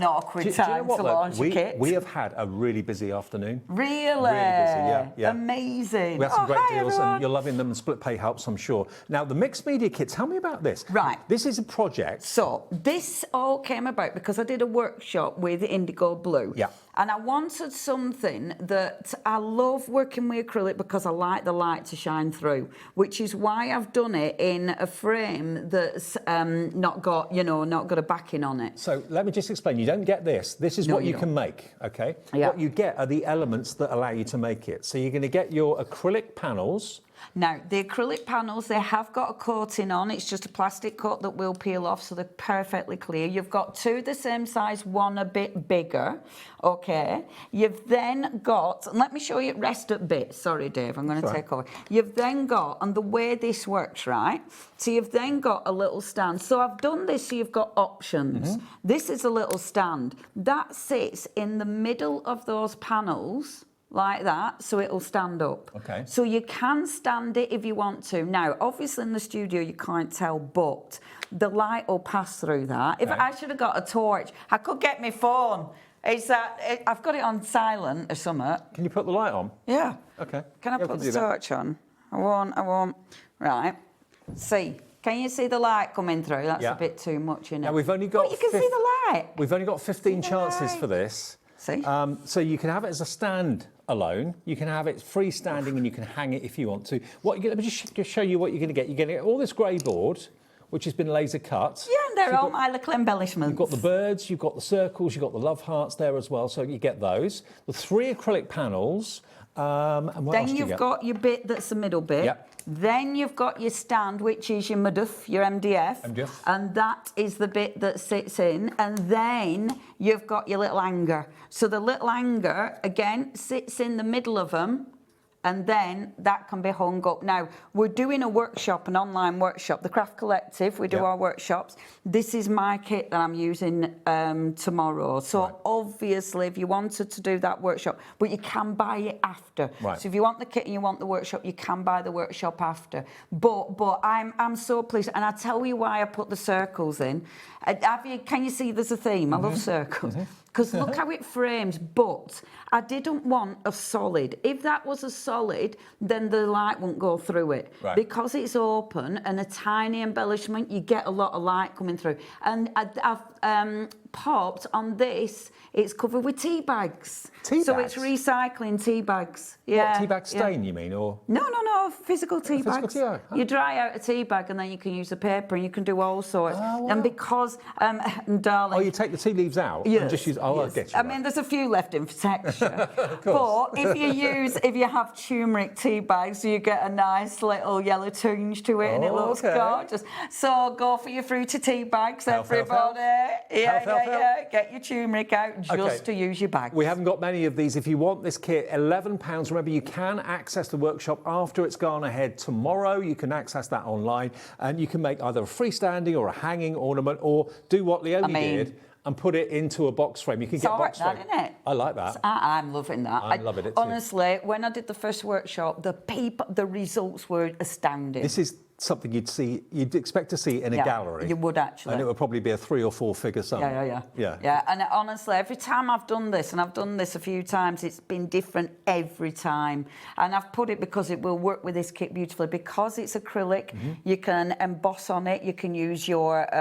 awkward time to launch a kit. We have had a really busy afternoon. Really? Really busy, yeah. Amazing. We had some great deals everyone. and you're loving them, and split pay helps, I'm sure. Now, the mixed media kit, tell me about this. Right. This is a project. So, this all came about because I did a workshop with Indigo Blue. Yeah. And I wanted something that I love working with acrylic because I like the light to shine through, which is why I've done it in a frame that's not got a backing on it. So let me just explain. You don't get this. This is what you can make, okay? Yeah. What you get are the elements that allow you to make it. So you're going to get your acrylic panels. Now, the acrylic panels, they have got a coating on. It's just a plastic coat that will peel off, so they're perfectly clear. You've got two the same size, one a bit bigger, okay? You've then got, and let me show you rest at bits. Sorry, Dave, I'm going to take over. You've then got, and the way this works, right? So you've then got a little stand. So I've done this, so you've got options. Mm-hmm. This is a little stand. That sits in the middle of those panels, like that, so it'll stand up. Okay. So you can stand it if you want to. Now, obviously in the studio you can't tell, but the light will pass through that. Okay. If I should have got a torch, I could get my phone. I've got it on silent or something. Can you put the light on? Yeah. Okay. Can I put the torch on? I won't. Right. See. Can you see the light coming through? That's a bit too much, isn't it? Now, we've only got... you can see the light. We've only got 15 chances for this. See? So you can have it as a stand alone. You can have it freestanding and you can hang it if you want to. Let me just show you what you're going to get. You're going to get all this grey board, which has been laser cut. Yeah, and they're all my little embellishments. You've got the birds, you've got the circles, you've got the love hearts there as well, so you get those. The 3 acrylic panels, And what then else do you you've get? got your bit that's the middle bit. Yep. Then you've got your stand, which is your MDF, your MDF. MDF. And that is the bit that sits in. And then you've got your little hanger. So the little hanger, again, sits in the middle of them. And then that can be hung up. Now, we're doing a workshop, an online workshop, the Craft Collective, we do our workshops. This is my kit that I'm using tomorrow. So obviously, if you wanted to do that workshop, but you can buy it after. Right. So if you want the kit and you want the workshop, you can buy the workshop after. But I'm so pleased, and I tell you why I put the circles in. Can you see there's a theme? I love circles. Because look how it frames, but I didn't want a solid. If that was a solid, then the light won't go through it. Right. Because it's open and a tiny embellishment, you get a lot of light coming through. And I've popped on this, it's covered with tea bags. So it's recycling tea bags. Yeah. What, tea bag stain, you mean, or? No, physical tea bags. Tea bag. Oh. You dry out a tea bag and then you can use the paper and you can do all sorts. Oh, wow. And because, darling... Oh, you take the tea leaves out Yes, and just use... Oh, yes. I get you. I mean, there's a few left in for texture. Of course. But if you have turmeric tea bags, you get a nice little yellow tinge to it and it looks gorgeous. So go for your fruity tea bags, everybody. Yeah. Get your turmeric out just to use your bags. We haven't got many of these. If you want this kit, £11. Remember, you can access the workshop after it's gone ahead tomorrow. You can access that online and you can make either a freestanding or a hanging ornament or do what Leonie did and put it into a box frame. You can get box frame. Isn't it? I like that. I'm loving that. I'm loving it too. Honestly, when I did the first workshop, the results were astounding. This is something you'd expect to see in a gallery. You would actually. And it would probably be a 3 or 4 figure sum. Yeah. And honestly, every time I've done this, and I've done this a few times, it's been different every time. And I've put it because it will work with this kit beautifully. Because it's acrylic, you can emboss on it, you can use your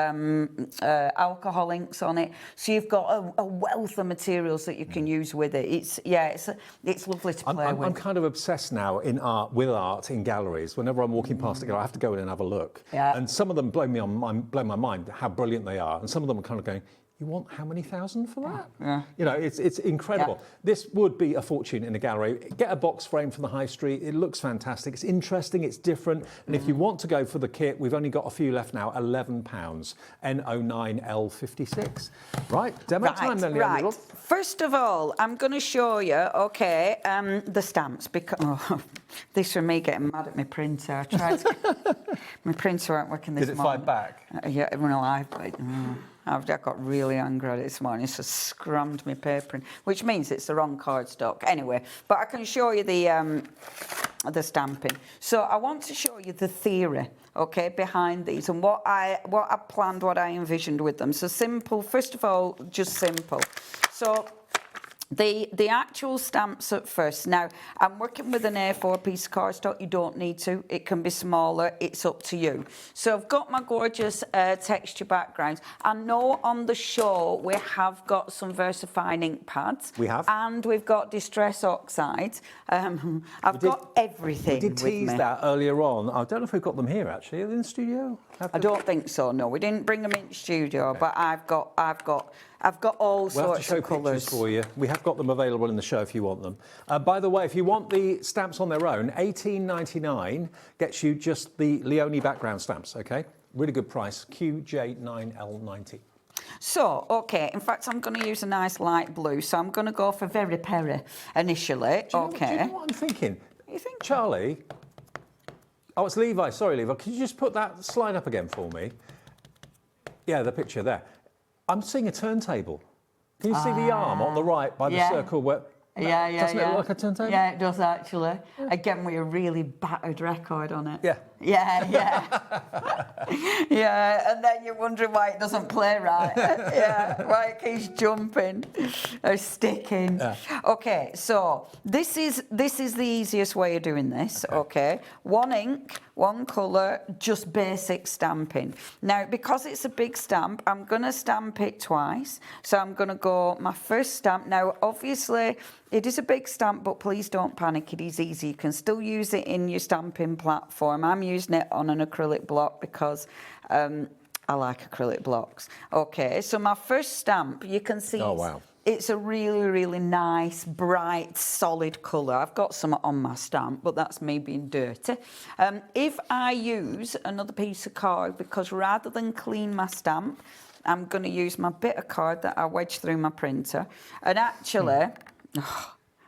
alcohol inks on it. So you've got a wealth of materials that you can use with it. It's lovely to play with. I'm kind of obsessed now with art in galleries. Whenever I'm walking past a gallery, I have to go in and have a look. Yeah. And some of them blow my mind how brilliant they are. And some of them are kind of going, you want how many thousand for that? Yeah. You know, it's incredible. Yeah. This would be a fortune in a gallery. Get a box frame from the high street. It looks fantastic. It's interesting. It's different. And if you want to go for the kit, we've only got a few left now. £11. N09L56. Right, demo time then, Leonie. Right. First of all, I'm going to show you, the stamps. Because this for me getting mad at my printer. I tried to, my printer weren't working this morning. Did it fight back? Yeah, when I I've got really angry at it this morning. It's just scrummed my paper in, which means it's the wrong cardstock. Anyway, but I can show you the stamping. So I want to show you the theory, behind these and what I planned, what I envisioned with them. So simple. First of all, just simple. So the actual stamps at first. Now, I'm working with an A4 piece of cardstock. You don't need to. It can be smaller. It's up to you. So I've got my gorgeous texture backgrounds. I know on the show we have got some VersaFine ink pads. We have. And we've got Distress Oxides. I've got everything We did tease with me. that earlier on. I don't know if we've got them here, actually. Are they in the studio? I don't think so, no. We didn't bring them in studio, but I've got all sorts of colours for you. We have got them available in the show if you want them. By the way, if you want the stamps on their own, $18.99 gets you just the Leonie background stamps, okay? Really good price, QJ9L90. So, in fact, I'm going to use a nice light blue, so I'm going to go for Very Perry initially, Do you know what I'm thinking? You think? Charlie? Oh, it's Levi. Sorry, Levi. Could you just put that slide up again for me? Yeah, the picture there. I'm seeing a turntable. Can you see the arm on the right by the circle? Doesn't it look like a turntable? Yeah, it does actually. Again, with a really battered record on it. Yeah. Yeah, and then you're wondering why it doesn't play right. Why it keeps jumping or sticking. Okay, so this is the easiest way of doing this. Okay, one ink, one colour, just basic stamping. Now, because it's a big stamp, I'm going to stamp it twice. So I'm going to go my first stamp. Now, obviously, it is a big stamp, but please don't panic. It is easy. You can still use it in your stamping platform. I'm using it on an acrylic block because I like acrylic blocks. Okay, so my first stamp, you can see It's a really, really nice, bright, solid colour. I've got some on my stamp, but that's me being dirty. If I use another piece of card, because rather than clean my stamp, I'm going to use my bit of card that I wedged through my printer. And actually,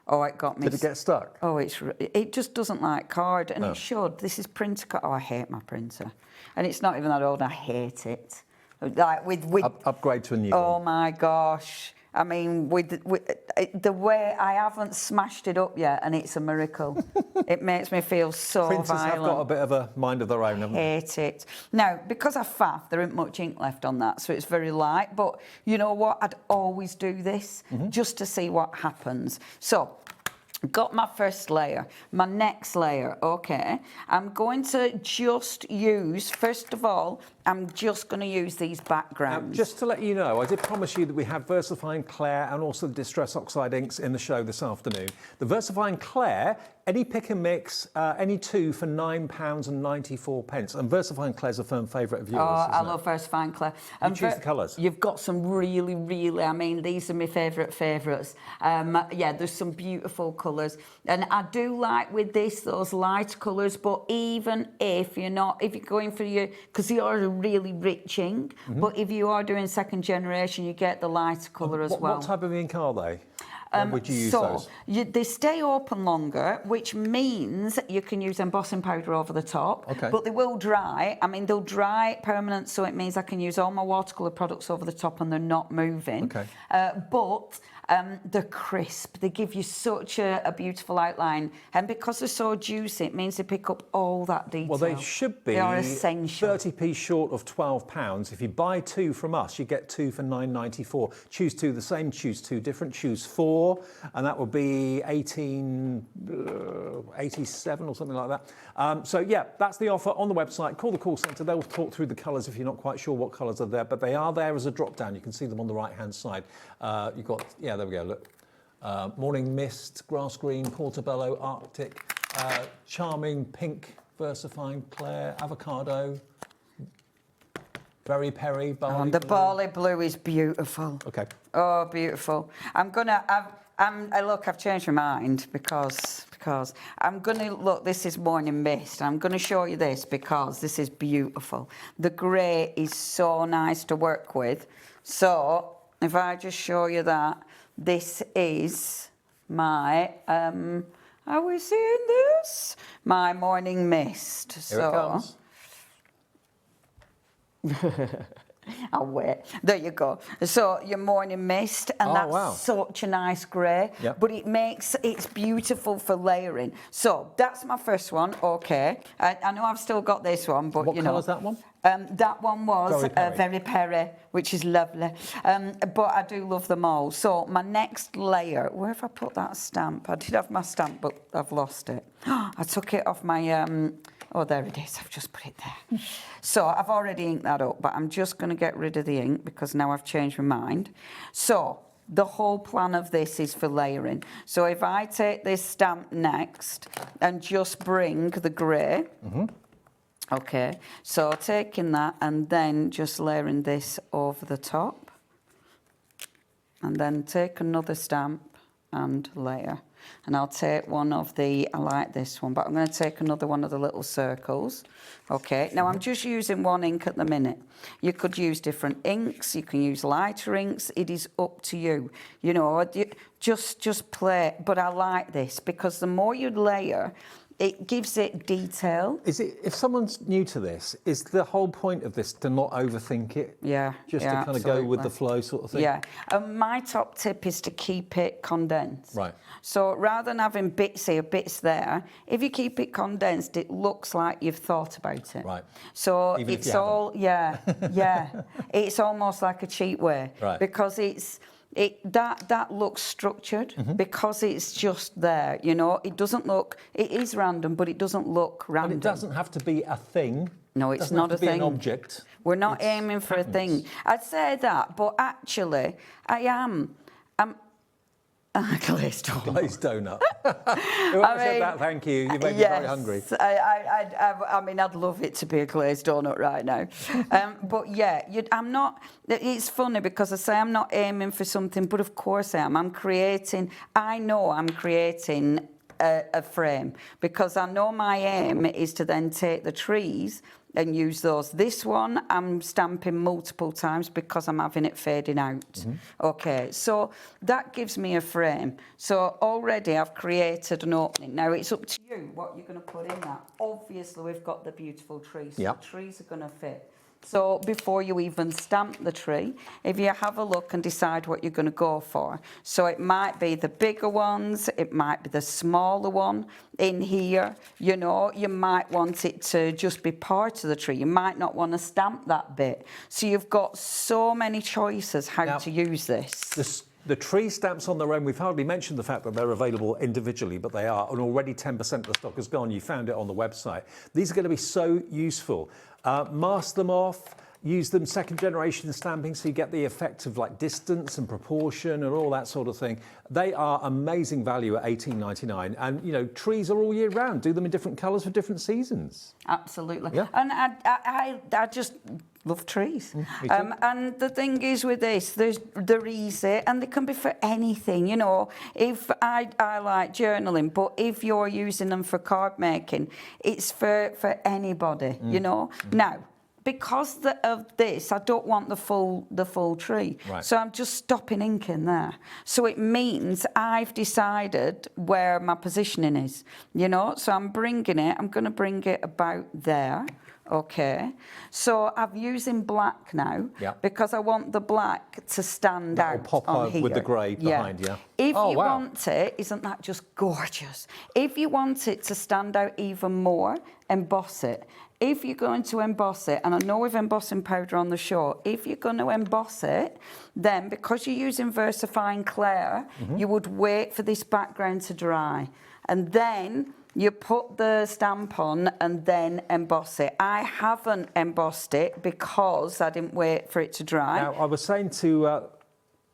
oh, it got me. Did it get stuck? Oh, it just doesn't like card, and it should. This is printer card. Oh, I hate my printer. And it's not even that old, I hate it. Like with upgrade to a new one. Oh one. My gosh. I mean, with the way I haven't smashed it up yet, and it's a miracle. It makes me feel so Printers violent. have got a bit of a mind of their own, haven't they? Hate it. Now, because I faff, there isn't much ink left on that, so it's very light. But you know what? I'd always do this just to see what happens. So, got my first layer. My next layer, okay. I'm going to just use, first of all, I'm just going to use these backgrounds. Just to let you know, I did promise you that we have VersaFine Claire and also the Distress Oxide inks in the show this afternoon. The VersaFine Claire, any pick and mix, any two for £9.94. And VersaFine Claire's a firm favourite of yours. Oh, I love VersaFine Claire. You choose the colours. You've got some really, really, I mean, these are my favourites. Yeah, there's some beautiful colours. And I do like with this, those light colours, but even if you're going for your, because they are really rich ink, but if you are doing second generation, you get the lighter colour as well. What type of ink are they? When would you use those? They stay open longer, which means you can use embossing powder over the top, but they will dry. I mean, they'll dry permanent, so it means I can use all my watercolour products over the top and they're not moving. But they're crisp. They give you such a beautiful outline. And because they're so juicy, it means they pick up all that detail. Well, they should be. They are essential. 30p short of £12. If you buy two from us, you get two for £9.94. Choose two the same, choose two different, choose four, and that would be 1887 or something like that. So, yeah, that's the offer on the website. Call the call centre. They'll talk through the colours if you're not quite sure what colours are there, but they are there as a drop-down. You can see them on the right-hand side. You've got, yeah, there we go, look. Morning Mist, Grass Green, Portobello, Arctic, Charming Pink, VersaFine Claire, Avocado, Very Perry, Barley the Blue. Barley Blue is beautiful. Okay. Oh, beautiful. Look, I've changed my mind because I'm going to, look, this is Morning Mist. I'm going to show you this because this is beautiful. The grey is so nice to work with. So, if I just show you that, this is my, are we seeing this? My Morning Mist. Here it comes. I'll wait. There you go. So your Morning Mist, and that's such a nice grey, but it's beautiful for layering. So that's my first one. Okay, I know I've still got this one, but what colour's that one? That one was Very Perry, which is lovely. But I do love them all. So my next layer, where have I put that stamp? I did have my stamp, but I've lost it. I took it off my... Oh, there it is. I've just put it there. So I've already inked that up, but I'm just going to get rid of the ink because now I've changed my mind. So the whole plan of this is for layering. So if I take this stamp next and just bring the grey, okay, so taking that and then just layering this over the top, and then take another stamp and layer. And I'll take one of the, I like this one, but I'm going to take another one of the little circles. Okay, now I'm just using one ink at the minute. You could use different inks, you can use lighter inks, it is up to you. You know, just play, but I like this because the more you layer, it gives it detail. Is it, if someone's new to this, is the whole point of this to not overthink it? Yeah. Just to kind of go with the flow sort of thing? Yeah. My top tip is to keep it condensed. Right. So rather than having bits here, bits there, if you keep it condensed, it looks like you've thought about it. Right. So even it's all, yeah. It's almost like a cheat way. Right. Because that looks structured because it's just there, you know. It doesn't look, it is random, but it doesn't look random. And it doesn't have to be a thing. No, it's not a thing. An object. We're not aiming for a thing. I'd say that, but actually, I am. Glazed donut. Glazed donut. Whoever said that, thank you. You made me very hungry. I mean, I'd love it to be a glazed donut right now. But yeah, I'm not. It's funny because I say I'm not aiming for something, but of course I am. I know I'm creating a frame because I know my aim is to then take the trees and use those. This one I'm stamping multiple times because I'm having it fading out. Okay, so that gives me a frame. So already I've created an opening. Now it's up to you what you're going to put in that. Obviously we've got the beautiful trees, so the trees are going to fit. So before you even stamp the tree, if you have a look and decide what you're going to go for. So it might be the bigger ones, it might be the smaller one in here. You know, you might want it to just be part of the tree. You might not want to stamp that bit. So you've got so many choices how to use this. The tree stamps on their own, we've hardly mentioned the fact that they're available individually, but they are, and already 10% of the stock is gone. You found it on the website. These are going to be so useful. Mask them off, use them second generation stamping so you get the effect of like distance and proportion and all that sort of thing. They are amazing value at $18.99, and you know, trees are all year round. Do them in different colours for different seasons. Absolutely. Yeah. And I just love trees. And the thing is with this, they're easy and they can be for anything. You know, if I like journaling, but if you're using them for card making, it's for anybody, you know. Now, because of this, I don't want the full tree. Right. So I'm just stopping ink in there. So it means I've decided where my positioning is, you know. So I'm going to bring it about there. Okay, so I'm using black now because I want the black to stand out pop on here. With the grey behind, If you want it, isn't that just gorgeous? If you want it to stand out even more, emboss it. If you're going to emboss it, and I know with embossing powder on the show, if you're going to emboss it, then because you're using VersaFine Clair, you would wait for this background to dry. And then you put the stamp on and then emboss it. I haven't embossed it because I didn't wait for it to dry. Now, I was saying to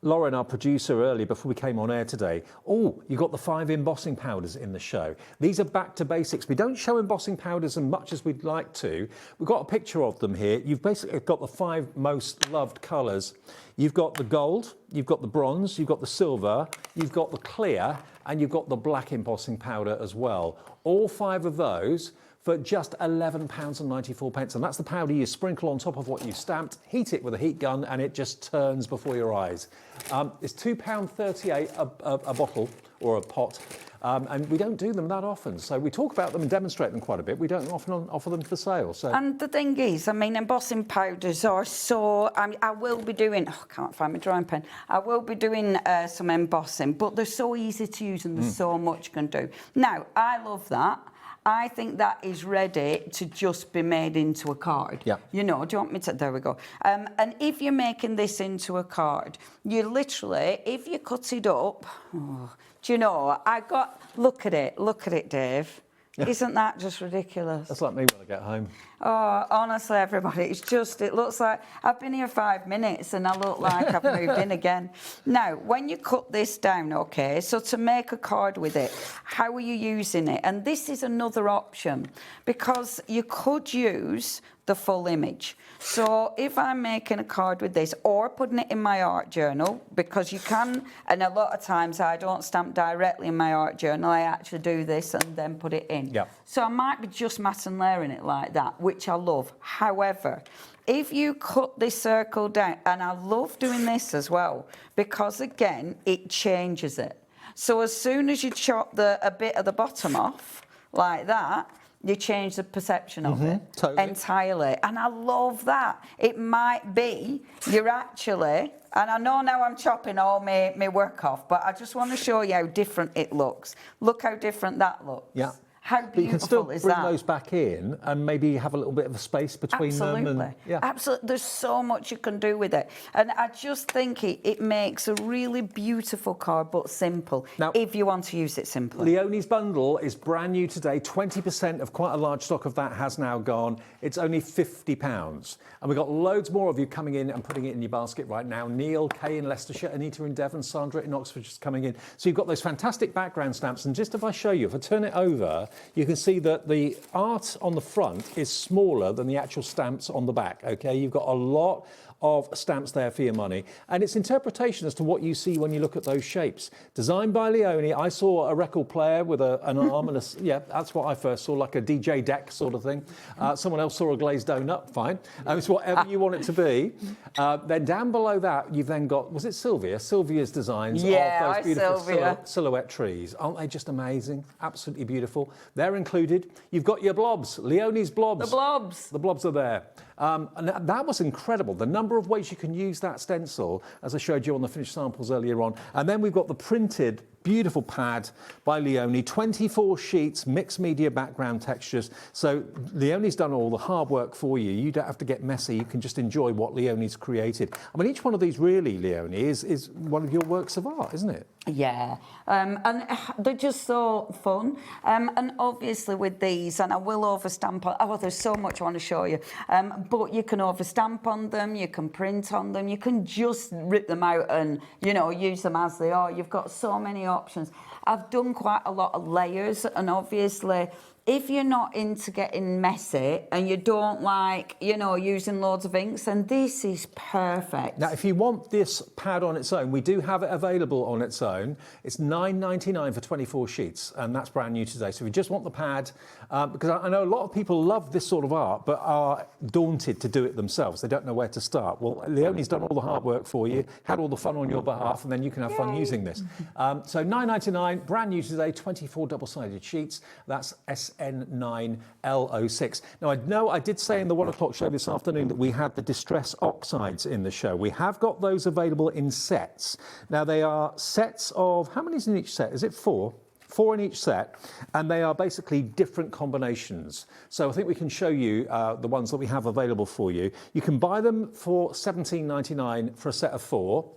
Lauren, our producer, earlier before we came on air today, you've got the 5 embossing powders in the show. These are back to basics. We don't show embossing powders as much as we'd like to. We've got a picture of them here. You've basically got the 5 most loved colours. You've got the gold, you've got the bronze, you've got the silver, you've got the clear, and you've got the black embossing powder as well. All 5 of those for just £11.94. And that's the powder you sprinkle on top of what you stamped, heat it with a heat gun, and it just turns before your eyes. It's £2.38 a bottle or a pot. And we don't do them that often. So we talk about them and demonstrate them quite a bit. We don't often offer them for sale. So. And the thing is, I mean, embossing powders are so... I will be doing... I can't find my drawing pen. I will be doing some embossing, but they're so easy to use and there's so much you can do. Now, I love that. I think that is ready to just be made into a card. Yeah. You know, do you want me to... There we go. And if you're making this into a card, you literally, if you cut it up... do you know, look at it, Dave. Yeah. Isn't that just ridiculous? That's like me when I get home. Oh, honestly, everybody, it looks like I've been here 5 minutes and I look like I've moved in again. Now, when you cut this down, okay, so to make a card with it, how are you using it? And this is another option because you could use the full image. So if I'm making a card with this or putting it in my art journal, because you can, and a lot of times I don't stamp directly in my art journal, I actually do this and then put it in. Yep. So I might be just matte and layering it like that, which I love. However, if you cut this circle down, and I love doing this as well, because again, it changes it. So as soon as you chop a bit of the bottom off, like that, you change the perception of it entirely. And I love that. It might be you're actually, and I know now I'm chopping all my work off, but I just want to show you how different it looks. Look how different that looks. Yeah. How beautiful but you can still is bring that? those back in and maybe have a little bit of a space between them. And, Absolutely. There's so much you can do with it. And I just think it makes a really beautiful card, but simple, now, if you want to use it simply. Leonie's bundle is brand new today. 20% of quite a large stock of that has now gone. It's only £50. And we've got loads more of you coming in and putting it in your basket right now. Neil, Kay in Leicestershire, Anita in Devon, Sandra in Oxford just coming in. So you've got those fantastic background stamps. And just if I show you, if I turn it over, you can see that the art on the front is smaller than the actual stamps on the back, OK? You've got a lot of stamps there for your money. And it's interpretation as to what you see when you look at those shapes. Designed by Leonie, I saw a record player with an arm and yeah, that's what I first saw, like a DJ deck sort of thing. Someone else saw a glazed donut, fine. It's whatever you want it to be. Then down below that, you've then got, was it Sylvia? Sylvia's designs of those beautiful silhouette trees. Aren't they just amazing? Absolutely beautiful. They're included. You've got your blobs, Leonie's blobs. The blobs. The blobs are there. And that was incredible. The number of ways you can use that stencil, as I showed you on the finished samples earlier on. And then we've got the printed beautiful pad by Leonie, 24 sheets, mixed media background textures. So Leonie's done all the hard work for you. You don't have to get messy. You can just enjoy what Leonie's created. I mean, each one of these really, Leonie, is one of your works of art, isn't it? Yeah, and they're just so fun. And obviously with these, and I will overstamp on, oh, there's so much I want to show you. But you can overstamp on them, you can print on them, you can just rip them out and, you know, use them as they are. You've got so many options. I've done quite a lot of layers, and obviously if you're not into getting messy and you don't like, you know, using loads of inks, then this is perfect. Now, if you want this pad on its own, we do have it available on its own. It's $9.99 for 24 sheets, and that's brand new today. So if you just want the pad, because I know a lot of people love this sort of art, but are daunted to do it themselves. They don't know where to start. Well, Leonie's done all the hard work for you, had all the fun on your behalf, and then you can have fun using this. So $9.99, brand new today, 24 double-sided sheets. That's SN9L06. Now, I know I did say in the 1 o'clock show this afternoon that we had the Distress Oxides in the show. We have got those available in sets. Now, they are sets of, how many is in each set? Is it 4? 4 in each set, and they are basically different combinations. So I think we can show you the ones that we have available for you. You can buy them for $17.99 for a set of 4.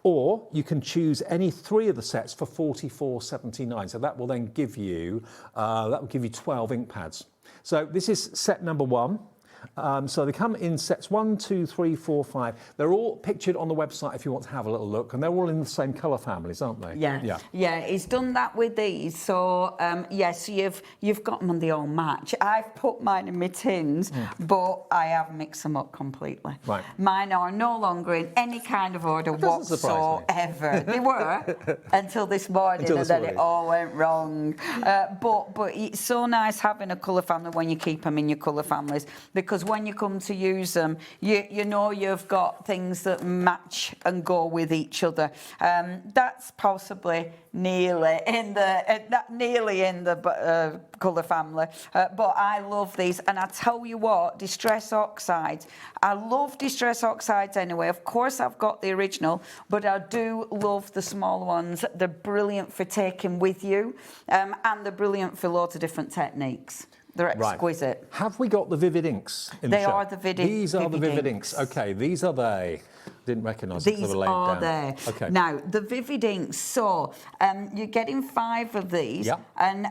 Or you can choose any 3 of the sets for $44.79. So that will then give you 12 ink pads. So this is set number 1. So they come in sets 1, 2, 3, 4, 5. They're all pictured on the website if you want to have a little look, and they're all in the same colour families, aren't they? Yeah. He's done that with these. So yes, you've got them and they all match. I've put mine in my tins, but I have mixed them up completely. Right. Mine are no longer in any kind of order whatsoever. They were until this morning, and then it all went wrong. But it's so nice having a colour family when you keep them in your colour families, because when you come to use them, you know you've got things that match and go with each other. That's possibly nearly in the colour family, but I love these. And I tell you what, Distress Oxides, I love Distress Oxides anyway. Of course I've got the original, but I do love the small ones. They're brilliant for taking with you, and they're brilliant for loads of different techniques. They're exquisite. Right. Have we got the Vivid inks in the show? They are the Vivid inks. These are the Vivid inks. OK, these are they. Didn't recognise it. These are there. Okay. Now, the Vivid inks, so you're getting 5 of these, and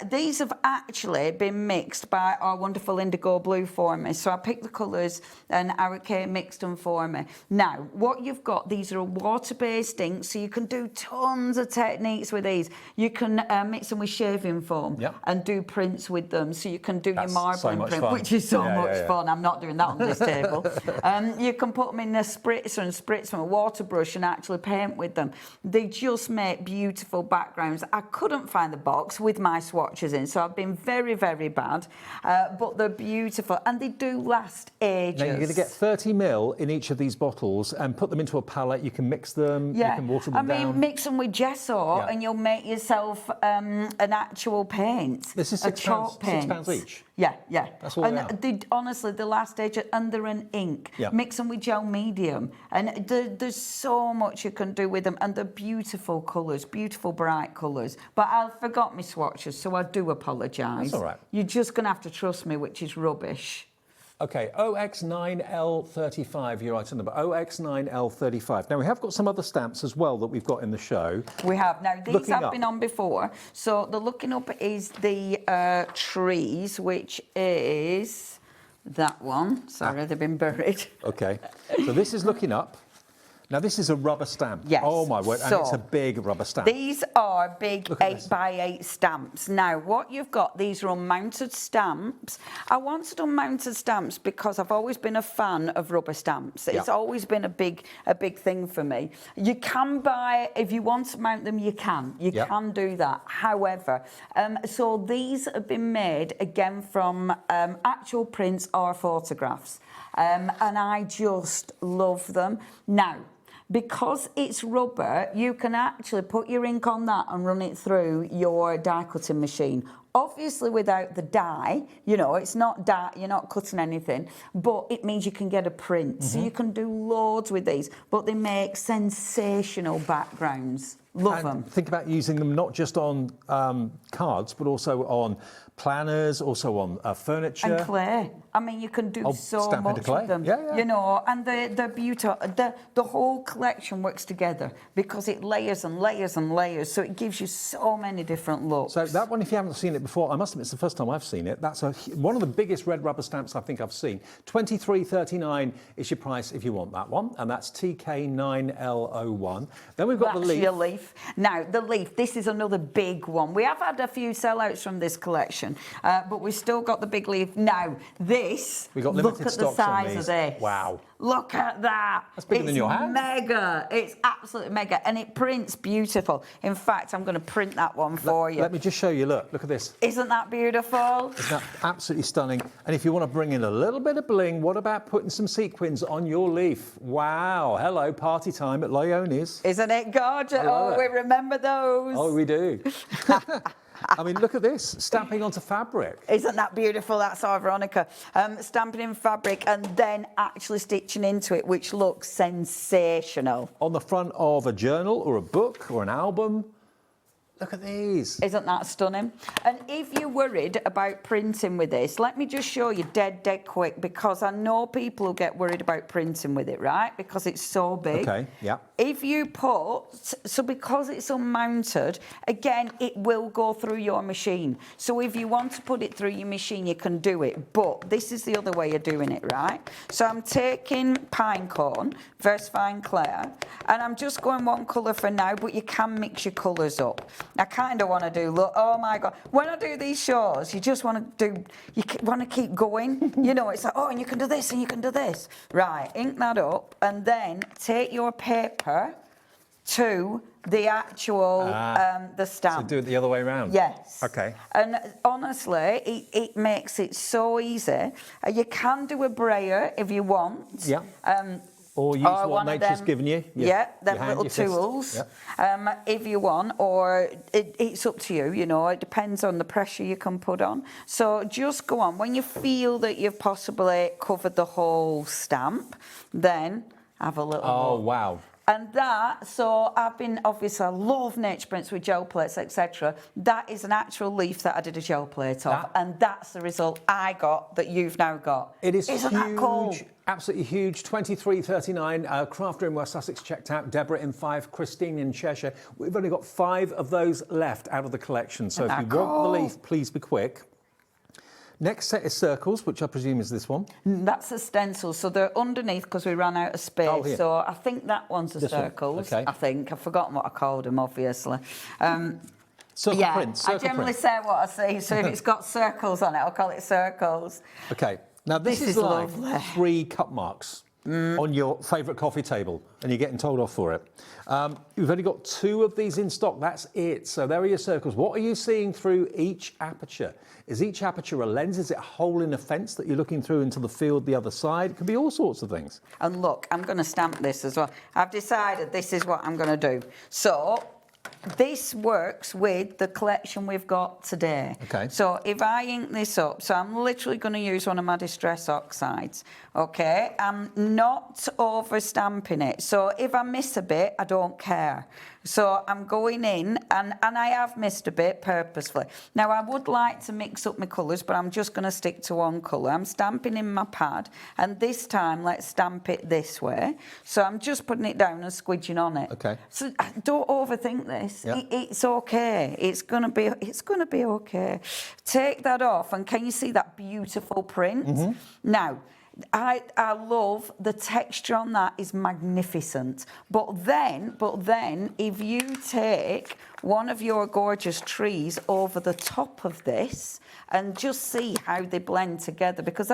these have actually been mixed by our wonderful Indigo Blue for me. So I picked the colours and Eric Kay mixed them for me. Now, what you've got, these are a water-based ink, so you can do tons of techniques with these. You can mix them with shaving foam and do prints with them, so you can do your marbling print, which is so much fun. I'm not doing that on this table. You can put them in a spritzer and spritz from a water brush and actually paint with them. They just make beautiful backgrounds. I couldn't find the box with my swatches in, so I've been very, very bad, but they're beautiful and they do last ages. Now you're going to get 30 ml in each of these bottles and put them into a palette. You can mix them, you can water them down. I mean, mix them with gesso and you'll make yourself an actual paint. This is £6 each? Yeah, yeah. That's all they are. And honestly, the last stage, and they're an ink. Yeah. Mix them with gel medium. And there's so much you can do with them. And they're beautiful colours, beautiful bright colours. But I forgot my swatches, so I do apologise. That's all right. You're just going to have to trust me, which is rubbish. Okay, OX9L35, your item number, OX9L35. Now, we have got some other stamps as well that we've got in the show. We have. Now, these Looking have Up. been on before. So the Looking Up is the trees, which is that one. Sorry, they've been buried. Okay, so this is Looking Up. Now, this is a rubber stamp. Yes. Oh, my word, and So, it's a big rubber stamp. These are big Look at 8x8 stamps. Now, what you've got, these are unmounted stamps. I wanted unmounted stamps because I've always been a fan of rubber stamps. It's always been a big thing for me. You can buy, if you want to mount them, you can. You can do that. However, so these have been made, again, from actual prints or photographs. And I just love them. Now, because it's rubber, you can actually put your ink on that and run it through your die cutting machine. Obviously without the die, you know, it's not die, you're not cutting anything, but it means you can get a print. So you can do loads with these, but they make sensational backgrounds. Love them. Think about using them not just on cards, but also on planners, also on furniture. And clay. I mean, you can do so much with them. Yeah, yeah. You know, and they're beautiful. The whole collection works together because it layers and layers and layers, so it gives you so many different looks. So that one, if you haven't seen it before, I must admit it's the first time I've seen it. That's one of the biggest red rubber stamps I think I've seen. $23.39 is your price if you want that one, and that's TK9L01. Then we've got the leaf. Your leaf. Now, the leaf, this is another big one. We have had a few sellouts from this collection, but we've still got the big leaf. Now, We got look limited at the stocks size on of these. this. Wow. Look at that. That's bigger than your hand. It's mega. It's absolutely mega. And it prints beautiful. In fact, I'm going to print that one for you. Let me just show you. Look at this. Isn't that beautiful? Isn't that absolutely stunning? And if you want to bring in a little bit of bling, what about putting some sequins on your leaf? Wow. Hello, party time at Leonie's. Isn't it gorgeous? Oh, we remember those. Oh, we do. I mean, look at this, stamping onto fabric. Isn't that beautiful? That's our Veronica. Stamping in fabric and then actually stitching into it, which looks sensational. On the front of a journal or a book or an album. Look at these. Isn't that stunning? And if you're worried about printing with this, let me just show you dead quick, because I know people who get worried about printing with it, right? Because it's so big. Okay, yeah. If you because it's unmounted, again, it will go through your machine. So if you want to put it through your machine, you can do it. But this is the other way of doing it, right? So I'm taking pine cone, Versfine Claire, and I'm just going one colour for now, but you can mix your colours up. I kind of want to do, look, oh my God. When I do these shows, you just want to keep going. You know, it's like, oh, and you can do this and you can do this. Right, ink that up and then take your paper to the actual, the stamp. So do it the other way around? Yes. Okay. And honestly, it makes it so easy. You can do a brayer if you want. Yeah. Or use what nature's given you. Them little tools, if you want, or it's up to you, you know, it depends on the pressure you can put on. So just go on. When you feel that you've possibly covered the whole stamp, then have a little look. Wow. And that, so obviously I love nature prints with gel plates, etc. That is an actual leaf that I did a gel plate of, and that's the result I got that you've now got. It is Isn't huge, that cool? Absolutely huge. $23.39. Crafter in West Sussex checked out. Deborah in 5. Christine in Cheshire. We've only got 5 of those left out of the collection. So if you want the leaf, please be quick. Next set is circles, which I presume is this one. That's a stencil, so they're underneath because we ran out of space. Oh, here. So I think that one's a circles. Okay. I think I've forgotten what I called them, obviously. Circle print. I generally say what I see. So if it's got circles on it, I'll call it circles. Okay. Now this is like lovely. 3 cut marks on your favourite coffee table, and you're getting told off for it. You've only got 2 of these in stock. That's it. So there are your circles. What are you seeing through each aperture? Is each aperture a lens? Is it a hole in a fence that you're looking through into the field the other side? It could be all sorts of things. And look, I'm going to stamp this as well. I've decided this is what I'm going to do. So this works with the collection we've got today. Okay. So if I ink this up, so I'm literally going to use one of my Distress Oxides, okay? I'm not over stamping it. So if I miss a bit, I don't care. So I'm going in, and I have missed a bit purposefully. Now, I would like to mix up my colours, but I'm just going to stick to one colour. I'm stamping in my pad, and this time, let's stamp it this way. So I'm just putting it down and squidging on it. Okay. So don't overthink this. Yep. It's okay. It's gonna be okay. Take that off, and can you see that beautiful print? Now, I love the texture on that is magnificent. But then if you take one of your gorgeous trees over the top of this and just see how they blend together, because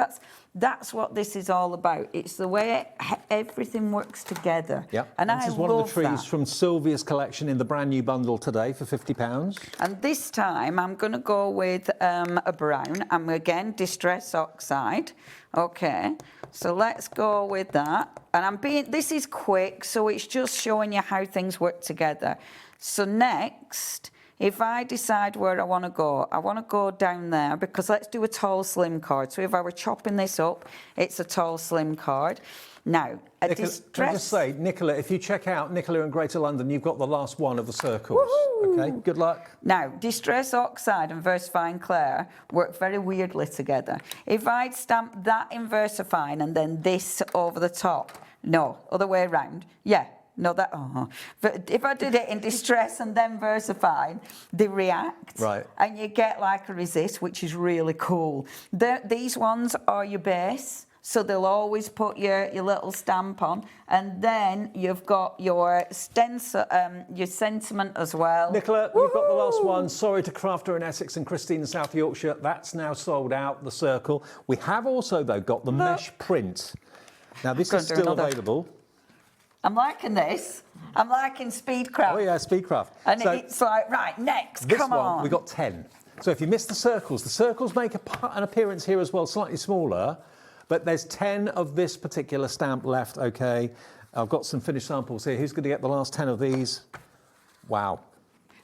that's what this is all about. It's the way everything works together. Yeah. And this is one of the trees from Sylvia's collection in the brand new bundle today for £50. And this time I'm going to go with a brown. I'm again Distress Oxide. Okay, so let's go with that. And this is quick, so it's just showing you how things work together. So next, if I decide where I want to go down there, because let's do a tall, slim card. So if I were chopping this up, it's a tall, slim card. Now, Can I just say, Nicola, if you check out Nicola in Greater London, you've got the last one of the circles. Woohoo! Okay, good luck. Now, Distress Oxide and Versifying Clair work very weirdly together. If I'd stamp that in Versifying and then this over the top, no, other way around, yeah. No, but if I did it in Distress and then Versifying, they react. Right. And you get like a resist, which is really cool. These ones are your base, so they'll always put your little stamp on. And then you've got your stencil, your sentiment as well. Nicola, you've got the last one. Sorry to Crafter in Essex and Christine in South Yorkshire. That's now sold out, the circle. We have also, though, got the mesh print. Now, this is still available. I'm liking this. I'm liking Speedcraft. Oh, yeah, Speedcraft. And it's like, right, next, come on. We got 10. So if you missed the circles make an appearance here as well, slightly smaller, but there's 10 of this particular stamp left, okay? I've got some finished samples here. Who's going to get the last 10 of these? Wow.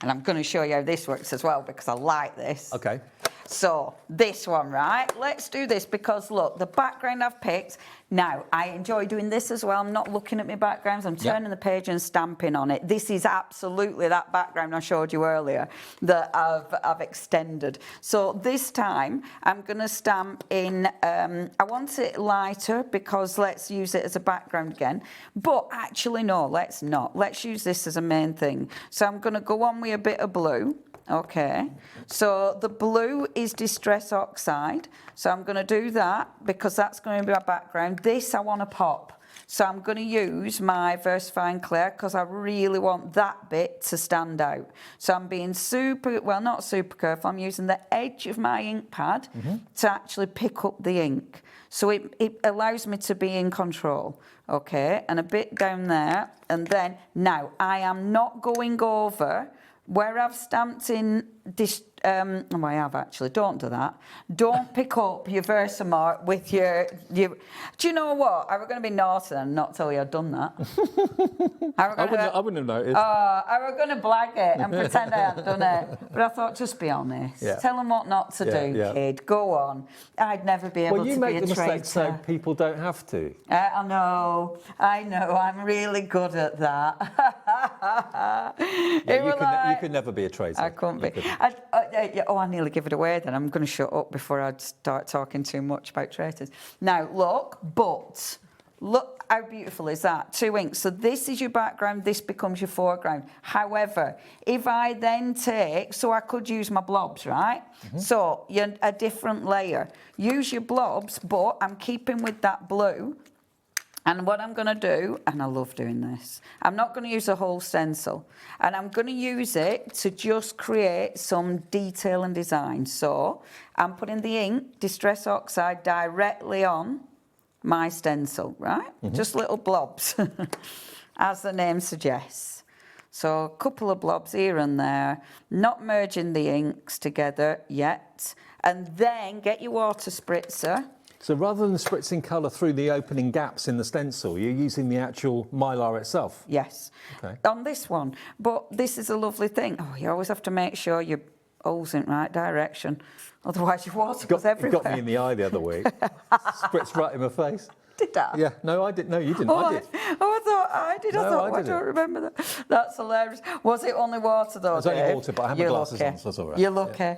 And I'm going to show you how this works as well, because I like this. Okay. So, this one, right? Let's do this, because, look, the background I've picked. Now, I enjoy doing this as well. I'm not looking at my backgrounds. I'm turning the page and stamping on it. This is absolutely that background I showed you earlier that I've extended. So, this time, I'm going to stamp in... I want it lighter, because let's use it as a background again. But, actually, no, let's not. Let's use this as a main thing. So, I'm going to go on with a bit of blue. Okay, so the blue is Distress Oxide. So I'm going to do that because that's going to be my background. This I want to pop. So I'm going to use my Versifying Clair because I really want that bit to stand out. So I'm being not super careful. I'm using the edge of my ink pad to actually pick up the ink. So it allows me to be in control. Okay, and a bit down there. And then, now, I am not going over... Where I've stamped in this, I have actually, don't do that. Don't pick up your Versamark with your... Do you know what? I was going to be naughty and not tell you I'd done that. I wouldn't have noticed. I was going to blag it and pretend I hadn't done it. But I thought, just be honest. Yeah. Tell them what not to do, kid. Go on. I'd never be able to be a traitor. Well, you make the mistake so people don't have to. I know. I'm really good at that. You could never be a traitor. I couldn't be. I nearly give it away then. I'm going to shut up before I start talking too much about traitors. Now, look how beautiful is that? 2 inks. So this is your background, this becomes your foreground. However, if I then so I could use my blobs, right? So you're a different layer. Use your blobs, but I'm keeping with that blue. And what I'm going to do, and I love doing this, I'm not going to use a whole stencil. And I'm going to use it to just create some detail and design. So I'm putting the ink, Distress Oxide, directly on my stencil, right? Just little blobs, as the name suggests. So a couple of blobs here and there, not merging the inks together yet. And then get your water spritzer. So rather than spritzing colour through the opening gaps in the stencil, you're using the actual mylar itself? Yes. Okay. On this one. But this is a lovely thing. Oh, you always have to make sure your hole's in the right direction. Otherwise your water goes everywhere. You got me in the eye the other week. Spritzed right in my face. Did I? Yeah. No, I didn't. No, you didn't. Oh, I did. I thought I did. I No, thought, I I don't remember that. That's hilarious. Was it only water, though, It was only Dave? water, but I had my You're glasses lucky. on, so it's all right. You're lucky.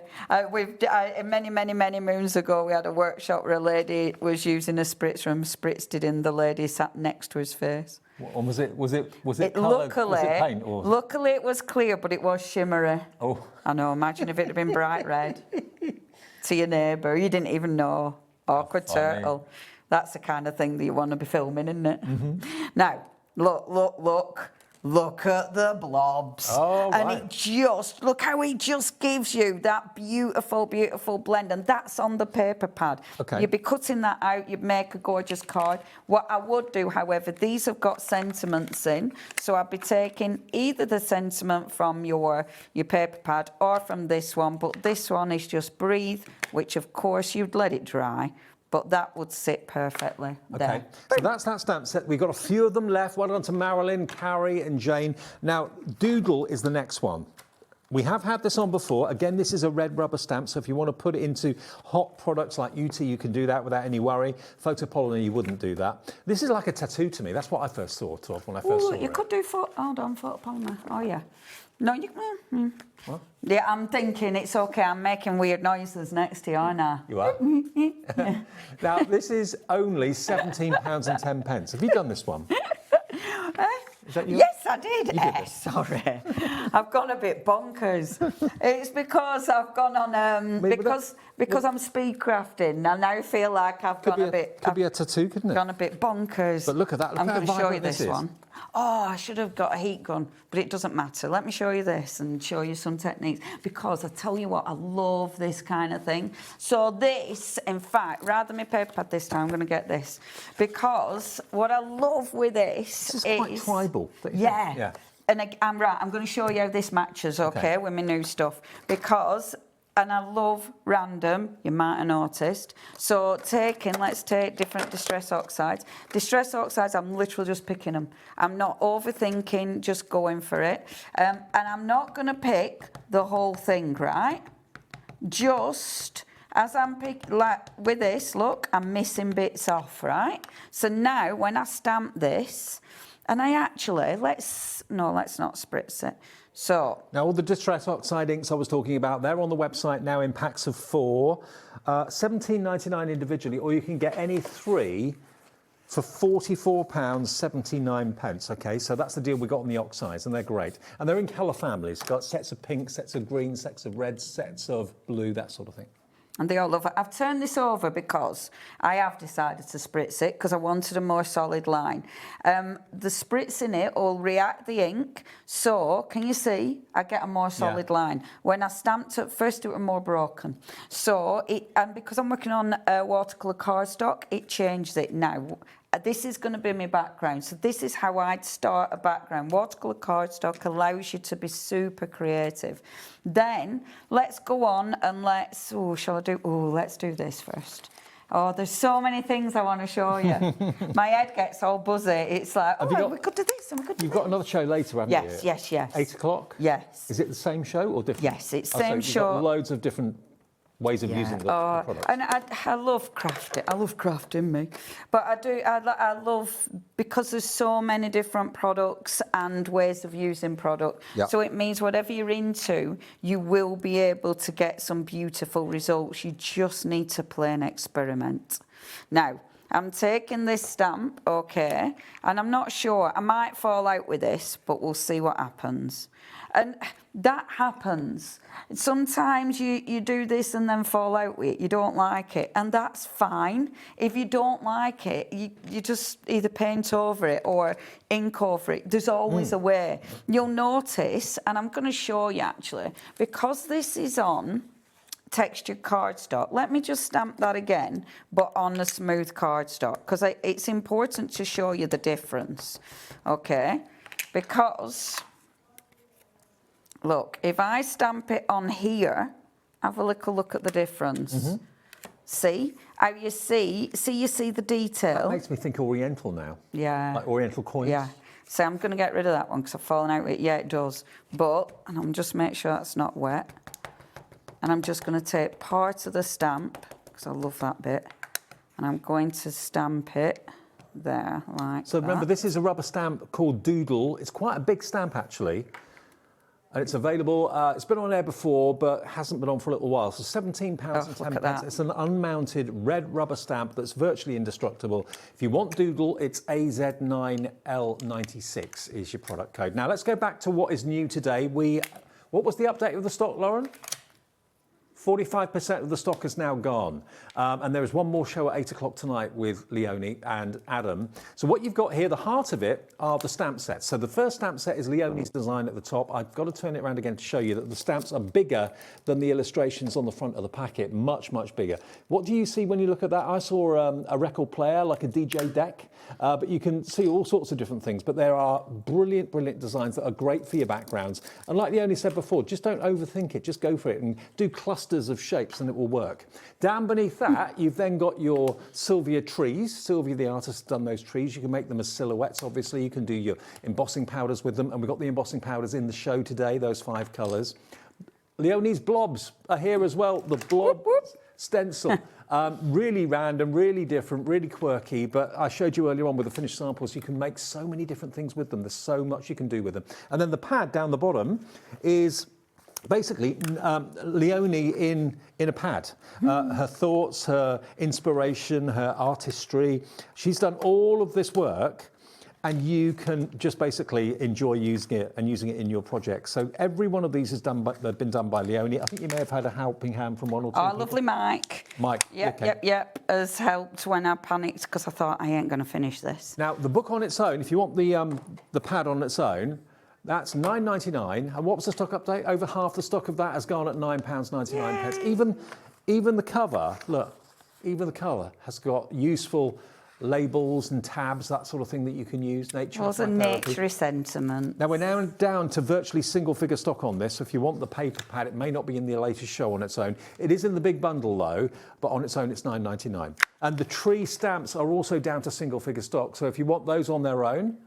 Many moons ago, we had a workshop where a lady was using a spritzer and spritzed it in the lady sat next to his face. And was it coloured? Was it paint? Or? Luckily, it was clear, but it was shimmery. Oh. I know, imagine if it had been bright red to your neighbour. You didn't even know. Awkward turtle. That's the kind of thing that you want to be filming, isn't it? Mm-hmm. Now, look at the blobs. Oh, and right. it just, look how it just gives you that beautiful, beautiful blend. And that's on the paper pad. Okay. You'd be cutting that out, you'd make a gorgeous card. What I would do, however, these have got sentiments in. So I'd be taking either the sentiment from your paper pad or from this one. But this one is just breathe, which of course you'd let it dry. But that would sit perfectly there. Okay, so that's that stamp set. We've got a few of them left. Well done to Marilyn, Carrie and Jane. Now, Doodle is the next one. We have had this on before. Again, this is a red rubber stamp, so if you want to put it into hot products like UT, you can do that without any worry. Photopolymer, you wouldn't do that. This is like a tattoo to me. That's what I first thought of when I first saw it. You could do photopolymer. Oh, yeah. No, you can. What? Yeah, I'm thinking it's okay. I'm making weird noises next to you, aren't I? You are? Now, this is only £17.10. Have you done this one? Is that you? Yes, I did. You did this. Sorry. I've gone a bit bonkers. It's because I've gone on, because I'm speed crafting, and I feel like I've gone a bit... Could be a tattoo, couldn't it? Gone a bit bonkers. But look at that. Look I'm how going to show you vibrant this this is. one. Oh, I should have got a heat gun, but it doesn't matter. Let me show you this and show you some techniques, because I tell you what, I love this kind of thing. So this, in fact, rather than my paper pad this time, I'm going to get this, because what I love with this is quite tribal. Yeah. And I'm right. I'm going to show you how this matches, okay, with my new stuff, because. And I love random, you might have noticed. So let's take different distress oxides. Distress oxides, I'm literally just picking them. I'm not overthinking, just going for it. And I'm not going to pick the whole thing, right? Just as I'm picking, like with this, look, I'm missing bits off, right? So now when I stamp this, and I actually, let's not spritz it. So now all the distress oxide inks I was talking about, they're on the website now in packs of 4, £17.99 individually, or you can get any 3 for £44.79. Okay, so that's the deal we got on the oxides, and they're great. And they're in colour families. Got sets of pink, sets of green, sets of red, sets of blue, that sort of thing. And they all love it. I've turned this over because I have decided to spritz it because I wanted a more solid line. The spritz in it will react the ink. So, can you see? I get a more solid line. When I stamped it, first it was more broken. So, and because I'm working on watercolour cardstock, it changed it now. This is going to be my background. So this is how I'd start a background. Watercolour cardstock allows you to be super creative. Then let's go on and let's do this first. Oh, there's so many things I want to show you. My head gets all buzzy. It's like, we could do this and we could do You've got another show later, haven't you? Yes. 8 o'clock? Yes. Is it the same show or different? Yes, it's same so show. Got loads of different ways of using the products. And I love crafting. I love crafting, me. But I love, because there's so many different products and ways of using product. Yep. So it means whatever you're into, you will be able to get some beautiful results. You just need to play and experiment. Now, I'm taking this stamp, okay, and I'm not sure. I might fall out with this, but we'll see what happens. And that happens. Sometimes you do this and then fall out with it. You don't like it, and that's fine. If you don't like it, you just either paint over it or ink over it. There's always a way. You'll notice, and I'm going to show you actually, because this is on textured cardstock. Let me just stamp that again, but on the smooth cardstock, because it's important to show you the difference, okay? Because, look, if I stamp it on here, have a little look at the difference. See? how you see the detail. That makes me think Oriental now. Yeah. Like Oriental coins. Yeah. So I'm going to get rid of that one because I've fallen out with it. Yeah, it does. But, and I'm just make sure that's not wet. And I'm just going to take part of the stamp, because I love that bit, and I'm going to stamp it there, like So remember, that. this is a rubber stamp called Doodle. It's quite a big stamp, actually. And it's available. It's been on air before, but hasn't been on for a little while. So £17.10. It's an unmounted red rubber stamp that's virtually indestructible. If you want Doodle, it's AZ9L96 is your product code. Now let's go back to what is new today. What was the update of the stock, Lauren? 45% of the stock is now gone. And there is one more show at 8 o'clock tonight with Leonie and Adam. So what you've got here, the heart of it, are the stamp sets. So the first stamp set is Leonie's design at the top. I've got to turn it around again to show you that the stamps are bigger than the illustrations on the front of the packet, much, much bigger. What do you see when you look at that? I saw a record player, like a DJ deck, but you can see all sorts of different things. But there are brilliant, brilliant designs that are great for your backgrounds. And like Leonie said before, just don't overthink it, just go for it and do clusters of shapes and it will work. Down beneath that, you've then got your Sylvia trees. Sylvia, the artist, has done those trees. You can make them as silhouettes, obviously. You can do your embossing powders with them. And we've got the embossing powders in the show today, those 5 colours. Leonie's blobs are here as well. The blob stencil. Really random, really different, really quirky, but I showed you earlier on with the finished samples, you can make so many different things with them. There's so much you can do with them. And then the pad down the bottom is basically Leonie in a pad. Her thoughts, her inspiration, her artistry. She's done all of this work, and you can just basically enjoy using it and using it in your projects. So every one of these has been done by Leonie. I think you may have had a helping hand from one or two people. Lovely Mike. Mike, Yep, has helped when I panicked because I thought I ain't going to finish this. Now, the book on its own, if you want the pad on its own, that's £9.99. And what was the stock update? Over half the stock of that has gone at £9.99. Even the cover, look, even the cover has got useful labels and tabs, that sort of thing that you can use. Nature. Was a nature sentiment. Now we're now down to virtually single figure stock on this. So if you want the paper pad, it may not be in the latest show on its own. It is in the big bundle though, but on its own it's £9.99. And the tree stamps are also down to single figure stock. So if you want those on their own,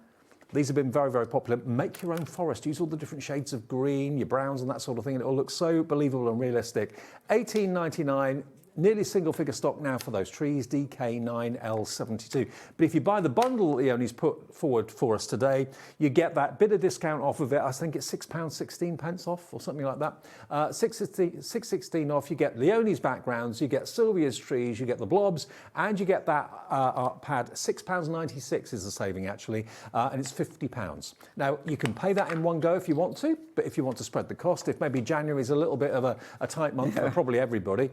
these have been very, very popular. Make your own forest. Use all the different shades of green, your browns and that sort of thing. And it will look so believable and realistic. £18.99. Nearly single figure stock now for those trees, DK9L72. But if you buy the bundle that Leonie's put forward for us today, you get that bit of discount off of it. I think it's £6.16 off or something like that. £6.16 off. You get Leonie's backgrounds, you get Sylvia's trees, you get the blobs, and you get that art pad. £6.96 is the saving actually, and it's £50. Now you can pay that in one go if you want to, but if you want to spread the cost, if maybe January is a little bit of a tight month for probably everybody,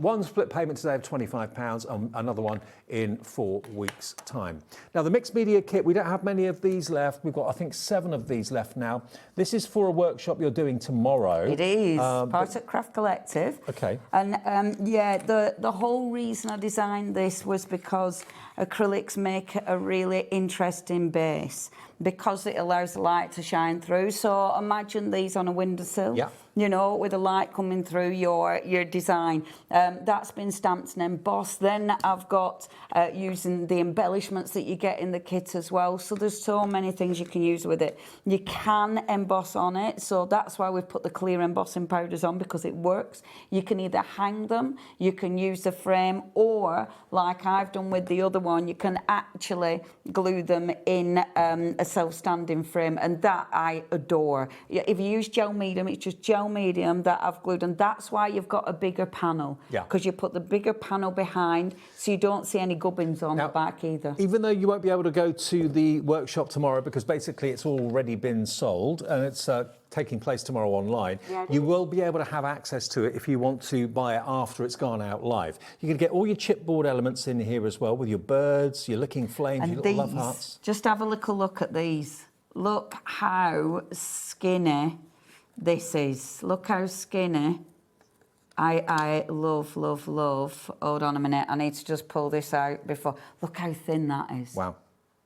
one split payment today of £25 and another one in 4 weeks' time. Now, the mixed media kit, we don't have many of these left. We've got, I think, 7 of these left now. This is for a workshop you're doing tomorrow. It is, part at Craft Collective. Okay. And, yeah, the whole reason I designed this was because acrylics make a really interesting base because it allows the light to shine through. So imagine these on a windowsill. Yeah. You know, with the light coming through your design. That's been stamped and embossed. Then I've got using the embellishments that you get in the kit as well. So there's so many things you can use with it. You can emboss on it. So that's why we've put the clear embossing powders on, because it works. You can either hang them, you can use the frame, or like I've done with the other one, you can actually glue them in a self-standing frame. And that I adore. If you use gel medium, it's just gel medium that I've glued, and that's why you've got a bigger panel, because you put the bigger panel behind so you don't see any gubbins on the back either. Even though you won't be able to go to the workshop tomorrow because basically it's already been sold and it's taking place tomorrow online, you will be able to have access to it if you want to buy it after it's gone out live. You can get all your chipboard elements in here as well, with your birds, your licking flames, and your little love these, hearts. just have a little look at these. Look how skinny this is. Look how skinny. I love, hold on a minute, I need to just pull this out before. Look how thin that is. Wow.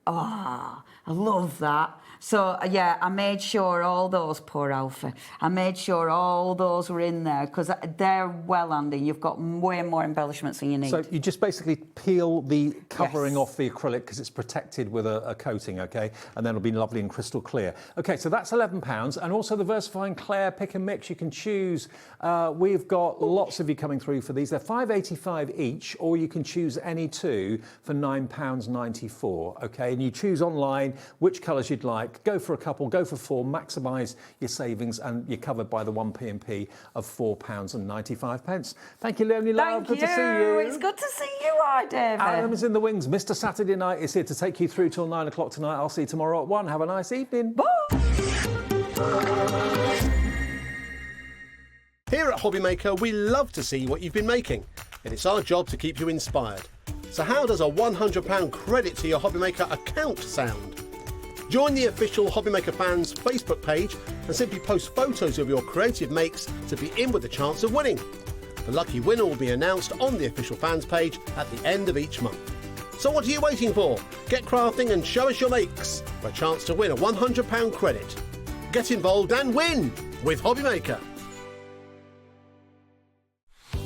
Oh, I love that. So, yeah, I made sure all those, poor Alfie, I made sure all those were in there because they're well handy. You've got way more embellishments than you need. So you just basically peel the covering off the acrylic because it's protected with a coating, OK? And then it'll be lovely and crystal clear. OK, so that's £11. And also the Versifying Claire Pick and Mix, you can choose. We've got lots of you coming through for these. They're £5.85 each, or you can choose any two for £9.94, OK? And you choose online which colours you'd like. Go for a couple, go for four, maximise your savings, and you're covered by the 1p&p of £4.95. Thank you, Leonie. Thank you. Good to see you. It's good to see you, hi, David. Adam is in the wings. Mr. Saturday Night is here to take you through till 9 o'clock tonight. I'll see you tomorrow at 1. Have a nice evening. Bye. Here at Hobbymaker, we love to see what you've been making, and it's our job to keep you inspired. So how does a £100 credit to your Hobbymaker account sound? Join the official Hobbymaker fans Facebook page and simply post photos of your creative makes to be in with a chance of winning. The lucky winner will be announced on the official fans page at the end of each month. So what are you waiting for? Get crafting and show us your makes for a chance to win a £100 credit. Get involved and win with Hobbymaker.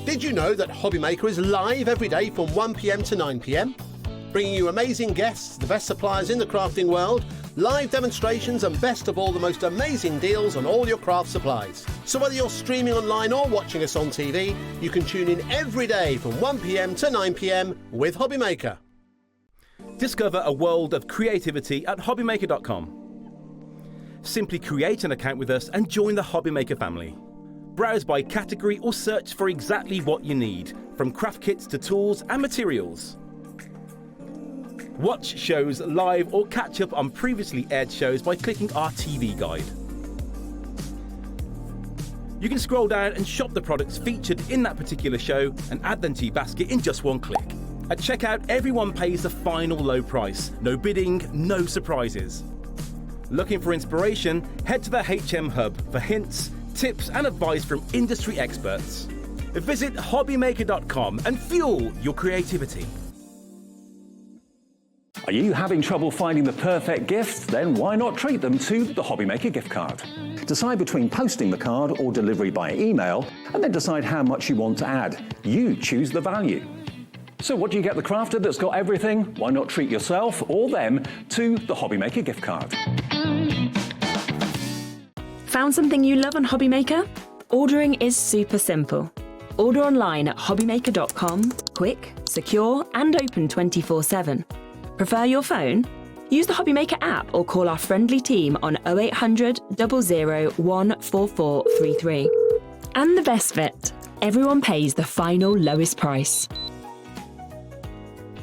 Did you know that Hobbymaker is live every day from 1 p.m. to 9 p.m? Bringing you amazing guests, the best suppliers in the crafting world, live demonstrations, and best of all, the most amazing deals on all your craft supplies. So whether you're streaming online or watching us on TV, you can tune in every day from 1 p.m. to 9 p.m. with Hobbymaker. Discover a world of creativity at hobbymaker.com. Simply create an account with us and join the Hobbymaker family. Browse by category or search for exactly what you need, from craft kits to tools and materials. Watch shows live or catch up on previously aired shows by clicking our TV guide. You can scroll down and shop the products featured in that particular show and add them to your basket in just one click. At checkout, everyone pays the final low price. No bidding, no surprises. Looking for inspiration? Head to the HM Hub for hints, tips and advice from industry experts. Visit hobbymaker.com and fuel your creativity. Are you having trouble finding the perfect gift? Then why not treat them to the Hobbymaker gift card? Decide between posting the card or delivery by email, and then decide how much you want to add. You choose the value. So what do you get the crafter that's got everything? Why not treat yourself or them to the Hobbymaker gift card? Found something you love on Hobbymaker? Ordering is super simple. Order online at hobbymaker.com, quick, secure and open 24/7. Prefer your phone? Use the Hobbymaker app or call our friendly team on 0800 00 14433. And the best bit, everyone pays the final lowest price.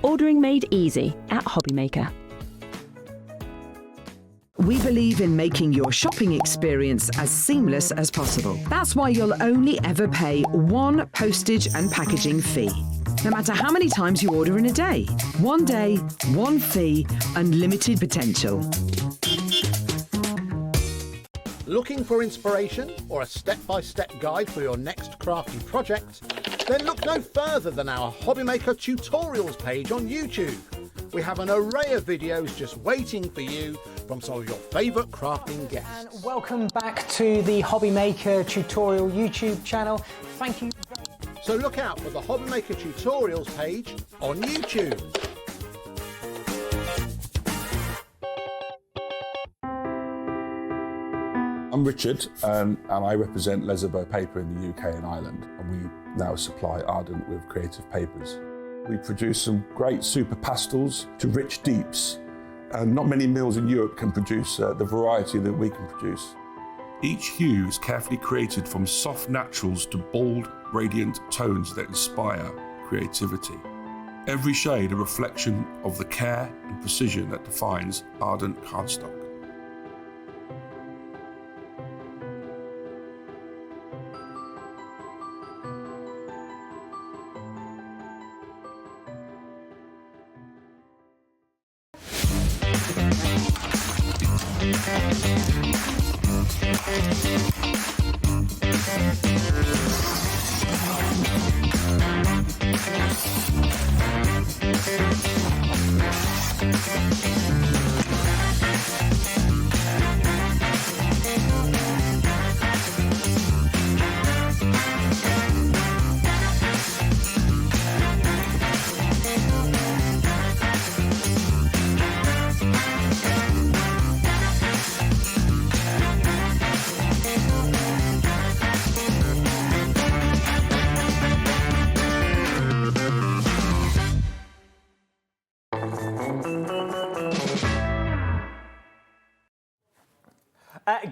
Ordering made easy at Hobbymaker. We believe in making your shopping experience as seamless as possible. That's why you'll only ever pay one postage and packaging fee. No matter how many times you order in a day. One day, one fee, unlimited potential. Looking for inspiration or a step-by-step guide for your next crafty project? Then look no further than our Hobbymaker tutorials page on YouTube. We have an array of videos just waiting for you from some of your favourite crafting guests. And welcome back to the Hobbymaker tutorial YouTube channel. Thank you. So look out for the Hobbymaker tutorials page on YouTube. I'm Richard, and I represent Leatherbow Paper in the UK and Ireland, and we now supply Ardent with creative papers. We produce some great super pastels to rich deeps, and not many mills in Europe can produce the variety that we can produce. Each hue is carefully created from soft naturals to bold, radiant tones that inspire creativity. Every shade a reflection of the care and precision that defines Ardent cardstock.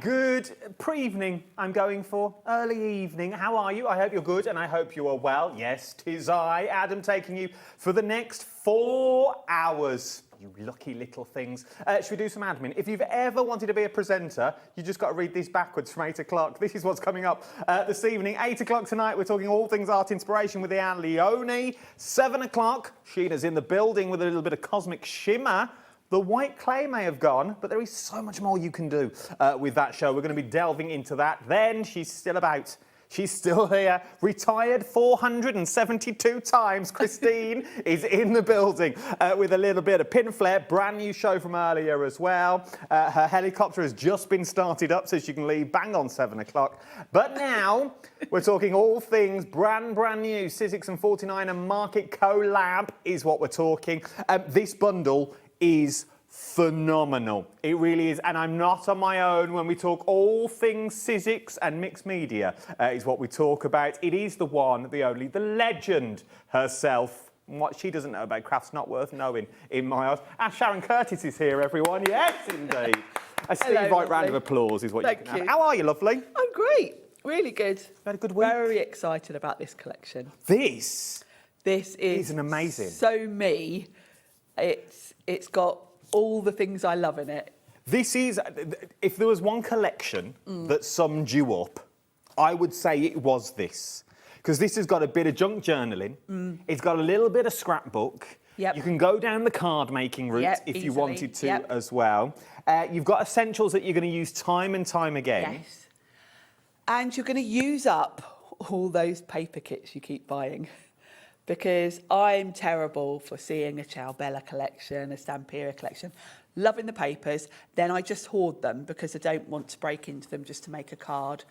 Good pre-evening, I'm going for. Early evening. How are you? I hope you're good and I hope you are well. Yes, 'tis I, Adam, taking you for the next 4 hours. You lucky little things. Should we do some admin? If you've ever wanted to be a presenter, you just got to read this backwards from 8 o'clock. This is what's coming up this evening. 8 o'clock tonight, we're talking all things art inspiration with Leonie. 7 o'clock, Sheena's in the building with a little bit of cosmic shimmer. The white clay may have gone, but there is so much more you can do with that show. We're going to be delving into that. Then she's still about. She's still here, retired 472 times. Christine is in the building with a little bit of Pinflair, brand new show from earlier as well. Her helicopter has just been started up so she can leave bang on 7 o'clock. But now we're talking all things brand new. Sizzix and 49er Market collab is what we're talking. This bundle is phenomenal. It really is. And I'm not on my own when we talk all things Sizzix and mixed media is what we talk about. It is the one, the only, the legend herself. What she doesn't know about craft's not worth knowing in my eyes. And Sharon Curtis is here, everyone. Yes, indeed. A Steve White round of applause is what you can have. How are you, lovely? I'm great. Really good. Had a good week. Very excited about this collection. This is an amazing. So me. It's got all the things I love in it. This is, if there was one collection that summed you up, I would say it was this. Because this has got a bit of junk journaling. It's got a little bit of scrapbook. Yep. You can go down the card making route if you wanted to as well. You've got essentials that you're going to use time and time again. Yes. And you're going to use up all those paper kits you keep buying. Because I'm terrible for seeing a Ciao Bella collection, a Stamperia collection, loving the papers, then I just hoard them because I don't want to break into them just to make a card.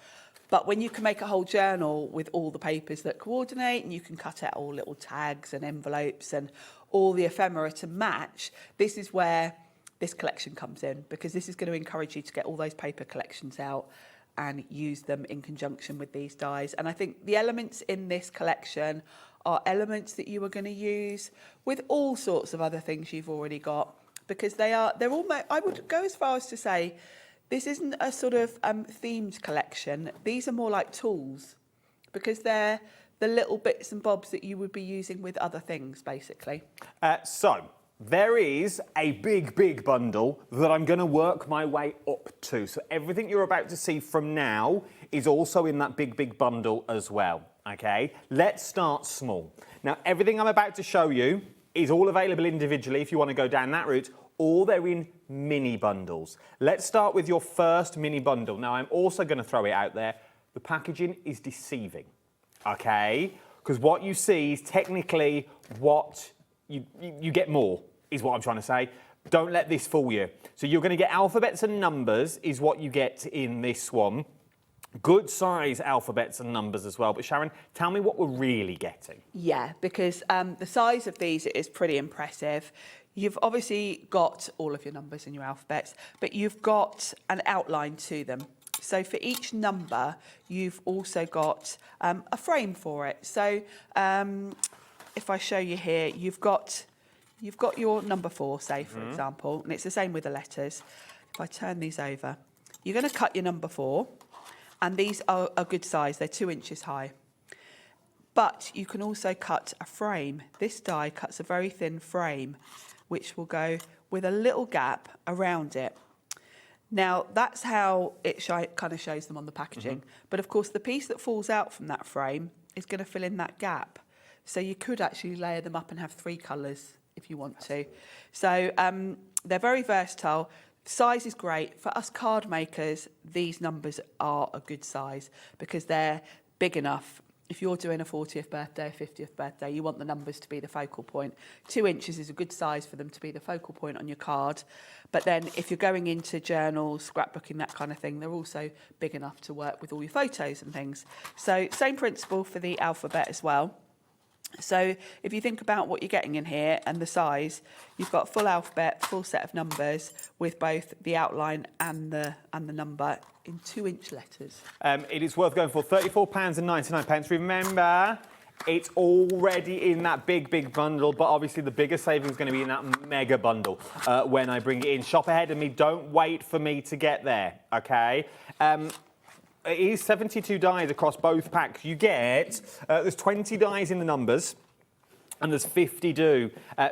But when you can make a whole journal with all the papers that coordinate and you can cut out all little tags and envelopes and all the ephemera to match, this is where this collection comes in, because this is going to encourage you to get all those paper collections out and use them in conjunction with these dies. And I think the elements in this collection are elements that you are going to use with all sorts of other things you've already got, because they're almost, I would go as far as to say, this isn't a sort of themed collection. These are more like tools, because they're the little bits and bobs that you would be using with other things, basically. So, there is a big bundle that I'm going to work my way up to. So everything you're about to see from now is also in that big bundle as well. Okay, let's start small. Now, everything I'm about to show you is all available individually if you want to go down that route, or they're in mini bundles. Let's start with your first mini bundle. Now, I'm also going to throw it out there. The packaging is deceiving, okay? Because what you see is technically what you get more, is what I'm trying to say. Don't let this fool you. So you're going to get alphabets and numbers is what you get in this one. Good size alphabets and numbers as well. But Sharon, tell me what we're really getting. Yeah, because the size of these is pretty impressive. You've obviously got all of your numbers and your alphabets, but you've got an outline to them. So for each number, you've also got a frame for it. So if I show you here, you've got your number 4, say, for example, and it's the same with the letters. If I turn these over, you're going to cut your number 4. And these are a good size, they're 2 inches high. But you can also cut a frame. This die cuts a very thin frame, which will go with a little gap around it. Now, that's how it kind of shows them on the packaging. But of course, the piece that falls out from that frame is going to fill in that gap. So you could actually layer them up and have 3 colours if you want to. So they're very versatile. Size is great. For us card makers, these numbers are a good size because they're big enough. If you're doing a 40th birthday, 50th birthday, you want the numbers to be the focal point. 2 inches is a good size for them to be the focal point on your card. But then if you're going into journals, scrapbooking, that kind of thing, they're also big enough to work with all your photos and things. So same principle for the alphabet as well. So if you think about what you're getting in here and the size, you've got full alphabet, full set of numbers with both the outline and the number in 2-inch letters. It is worth going for £34.99. Remember, It's already in that big bundle, but obviously the bigger saving is going to be in that mega bundle when I bring it in. Shop ahead of me. Don't wait for me to get there, okay? It is 72 dies across both packs. You get, there's 20 dies in the numbers. And there's 52 in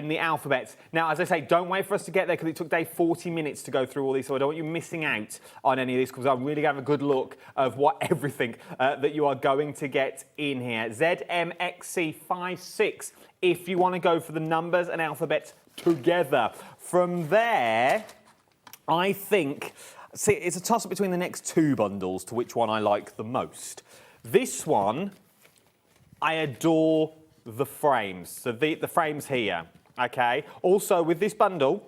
the alphabets. Now, as I say, don't wait for us to get there because it took Dave 40 minutes to go through all these, so I don't want you missing out on any of these because I'm really going to have a good look of what everything that you are going to get in here. ZMXC56 if you want to go for the numbers and alphabets together. From there, I think, see, it's a toss-up between the next two bundles to which one I like the most. This one, I adore the frames. So the frames here, okay? Also, with this bundle,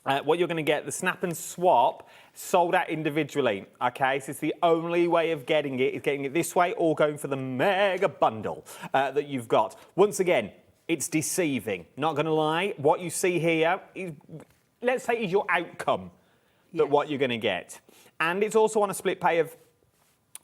what you're going to get, the snap and swap, sold out individually, okay? So it's the only way of getting it is getting it this way or going for the mega bundle that you've got. Once again, it's deceiving. Not going to lie. What you see here is, let's say, is your outcome that what you're going to get. And it's also on a split pay of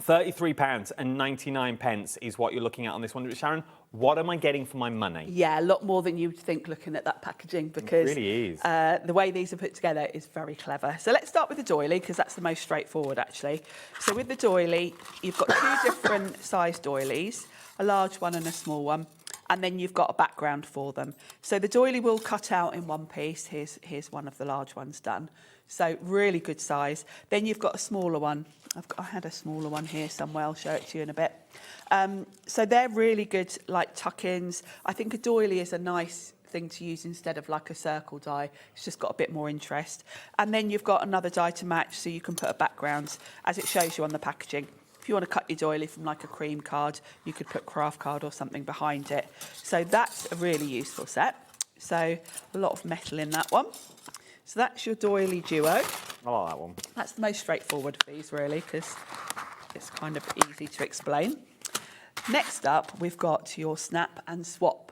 £33.99 is what you're looking at on this one. Sharon, what am I getting for my money? Yeah, a lot more than you'd think looking at that packaging because it really is. The way these are put together is very clever. So let's start with the doily because that's the most straightforward actually. So with the doily, you've got two different size doilies, a large one and a small one, and then you've got a background for them. So the doily will cut out in one piece. Here's one of the large ones done. So really good size. Then you've got a smaller one. I had a smaller one here somewhere. I'll show it to you in a bit. So they're really good, like tuck-ins. I think a doily is a nice thing to use instead of like a circle die. It's just got a bit more interest. And then you've got another die to match, so you can put a background, as it shows you on the packaging. If you want to cut your doily from like a cream card, you could put craft card or something behind it. So that's a really useful set. So a lot of metal in that one. So that's your doily duo. I like that one. That's the most straightforward of these, really, because it's kind of easy to explain. Next up, we've got your snap and swap.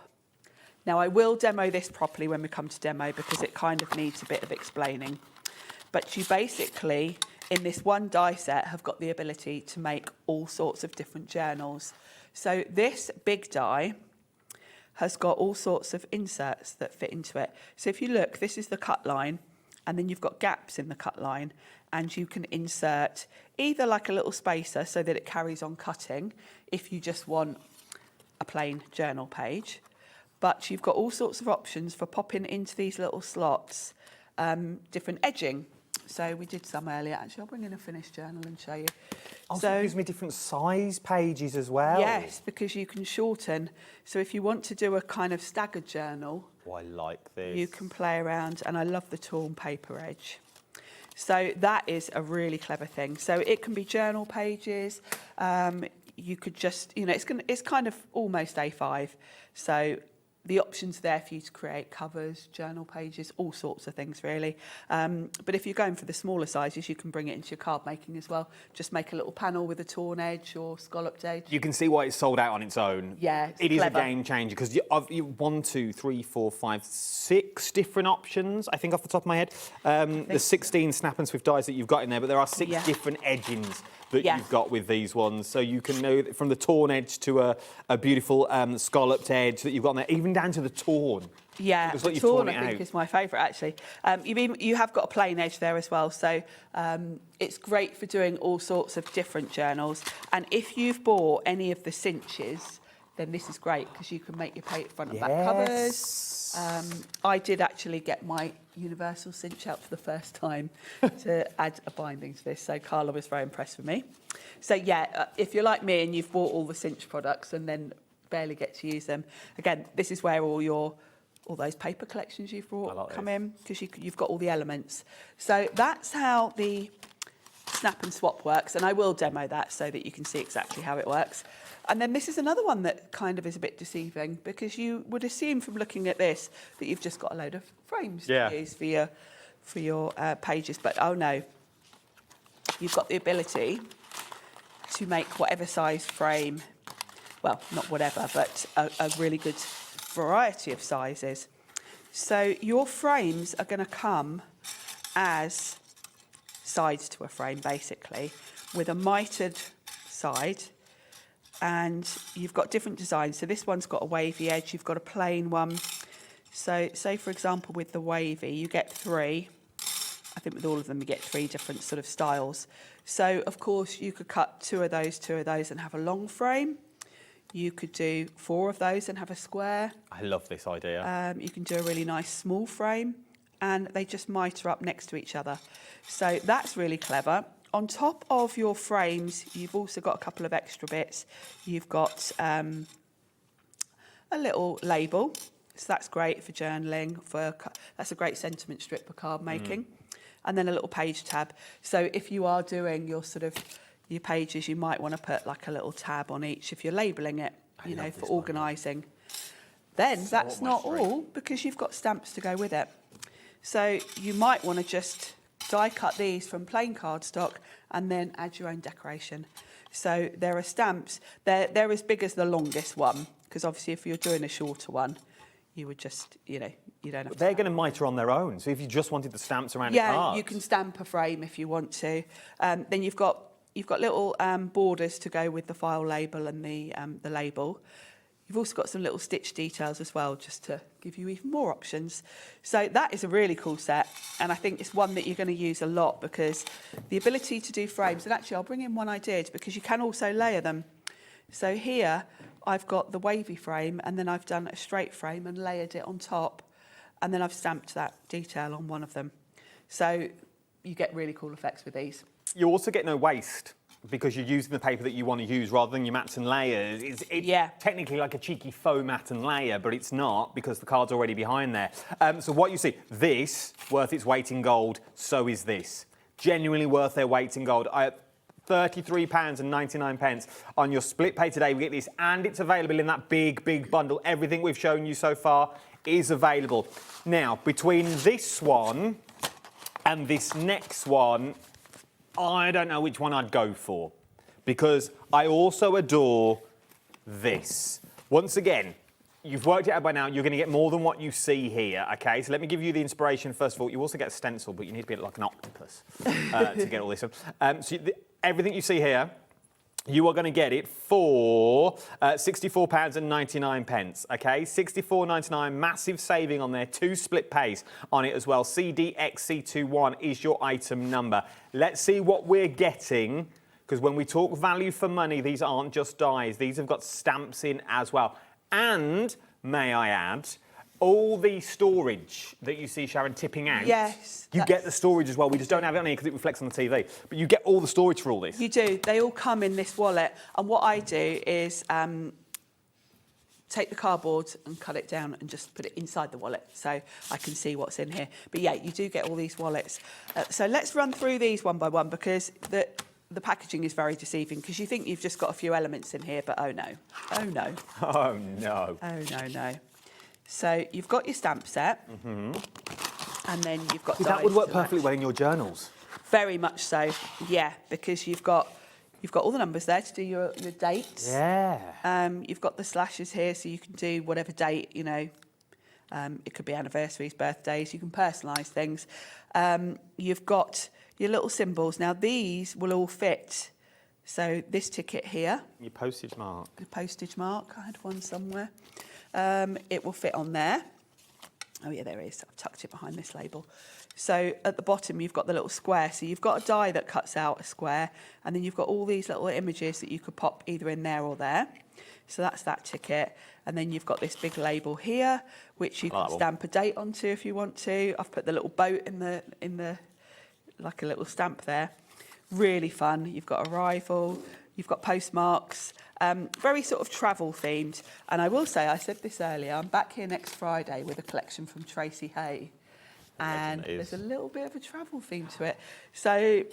Now, I will demo this properly when we come to demo because it kind of needs a bit of explaining. But you basically, in this one die set, have got the ability to make all sorts of different journals. So this big die has got all sorts of inserts that fit into it. So if you look, this is the cut line, and then you've got gaps in the cut line, and you can insert either like a little spacer so that it carries on cutting if you just want a plain journal page. But you've got all sorts of options for popping into these little slots, different edging. So we did some earlier. Actually, I'll bring in a finished journal and show you. Also, it gives me different size pages as well. Yes, because you can shorten. So if you want to do a kind of staggered journal, oh, I like this. You can play around, and I love the torn paper edge. So that is a really clever thing. So it can be journal pages. You could just, you know, it's kind of almost A5. So the options there for you to create covers, journal pages, all sorts of things really. But if you're going for the smaller sizes, you can bring it into your card making as well. Just make a little panel with a torn edge or scalloped edge. You can see why it's sold out on its own. Yeah, it is a game changer because you 1, 2, 3, 4, 5, 6 different options. I think off the top of my head, there's 16 snap and swift dies that you've got in there, but there are 6 different edgings that you've got with these ones. So you can know from the torn edge to a beautiful scalloped edge that you've got in there, even down to the torn. Yeah, the torn I think is my favourite actually. You have got a plain edge there as well, so it's great for doing all sorts of different journals. And if you've bought any of the cinches, then this is great because you can make your front and back covers. I did actually get my universal cinch out for the first time to add a binding to this, so Carla was very impressed with me. So yeah, if you're like me and you've bought all the cinch products and then barely get to use them, again, this is where all those paper collections you've brought come in, because you've got all the elements. So that's how the snap and swap works, and I will demo that so that you can see exactly how it works. And then this is another one that kind of is a bit deceiving because you would assume from looking at this that you've just got a load of frames to use for your pages, but oh no, you've got the ability to make whatever size frame, well, not whatever, but a really good variety of sizes. So your frames are going to come as sides to a frame, basically, with a mitered side and you've got different designs. So this one's got a wavy edge, you've got a plain one. So say, for example, with the wavy, you get 3. I think with all of them, you get 3 different sort of styles. So, of course, you could cut 2 of those, and have a long frame. You could do 4 of those and have a square. I love this idea. You can do a really nice small frame, and they just mitre up next to each other. So that's really clever. On top of your frames, you've also got a couple of extra bits. You've got a little label. So that's great for journaling. That's a great sentiment strip for card making. And then a little page tab. So if you are doing your your pages, you might want to put like a little tab on each if you're labelling it, you know, for organising. Then that's not all, because you've got stamps to go with it. So you might want to just die cut these from plain cardstock and then add your own decoration. So there are stamps, they're as big as the longest one, because obviously if you're doing a shorter one, you would just, you know, you don't have to. They're going to mitre on their own. So if you just wanted the stamps around a card. Yeah, you can stamp a frame if you want to. Then you've got little borders to go with the file label and the label. You've also got some little stitch details as well, just to give you even more options. So that is a really cool set, and I think it's one that you're going to use a lot, because the ability to do frames, and actually I'll bring in one I did, because you can also layer them. So here I've got the wavy frame, and then I've done a straight frame and layered it on top, and then I've stamped that detail on one of them. So you get really cool effects with these. You also get no waste, because you're using the paper that you want to use rather than your mats and layers. It's technically like a cheeky faux mat and layer, but it's not, because the card's already behind there. So what you see, this, worth its weight in gold, so is this. Genuinely worth their weight in gold. £33.99 on your split pay today. We get this, and it's available in that big, big bundle. Everything we've shown you so far is available. Now, between this one and this next one, I don't know which one I'd go for, because I also adore this. Once again, you've worked it out by now, you're going to get more than what you see here, OK? So let me give you the inspiration first of all. You also get a stencil, but you need to be like an octopus to get all this. Everything you see here, you are going to get it for £64.99, OK? £64.99, massive saving on there, 2 split pays on it as well. CDXC21 is your item number. Let's see what we're getting, because when we talk value for money, these aren't just dies. These have got stamps in as well. And, may I add, all the storage that you see, Sharon, tipping out. Yes. You get the storage as well. We just don't have it on here because it reflects on the TV. But you get all the storage for all this. You do. They all come in this wallet. And what I do is take the cardboard and cut it down and just put it inside the wallet so I can see what's in here. But yeah, you do get all these wallets. So let's run through these one by one, because the packaging is very deceiving, because you think you've just got a few elements in here, but oh no. Oh no. Oh no. Oh no, no. So you've got your stamp set, and then you've got. That would work perfectly well in your journals. Very much so, yeah, because you've got all the numbers there to do your dates. Yeah. You've got the slashes here, so you can do whatever date, you know. It could be anniversaries, birthdays. You can personalise things. You've got your little symbols. Now these will all fit. So this ticket here. Your postage mark. The postage mark. I had one somewhere. It will fit on there. Oh yeah, there it is. I've tucked it behind this label. So at the bottom, you've got the little square. So you've got a die that cuts out a square, and then you've got all these little images that you could pop either in there or there. So that's that ticket. And then you've got this big label here, which you can stamp a date onto if you want to. I've put the little boat in the like a little stamp there. Really fun. You've got arrival. You've got postmarks. Very sort of travel themed. And I will say, I said this earlier, I'm back here next Friday with a collection from Tracy Hay. And there's a little bit of a travel theme to it. So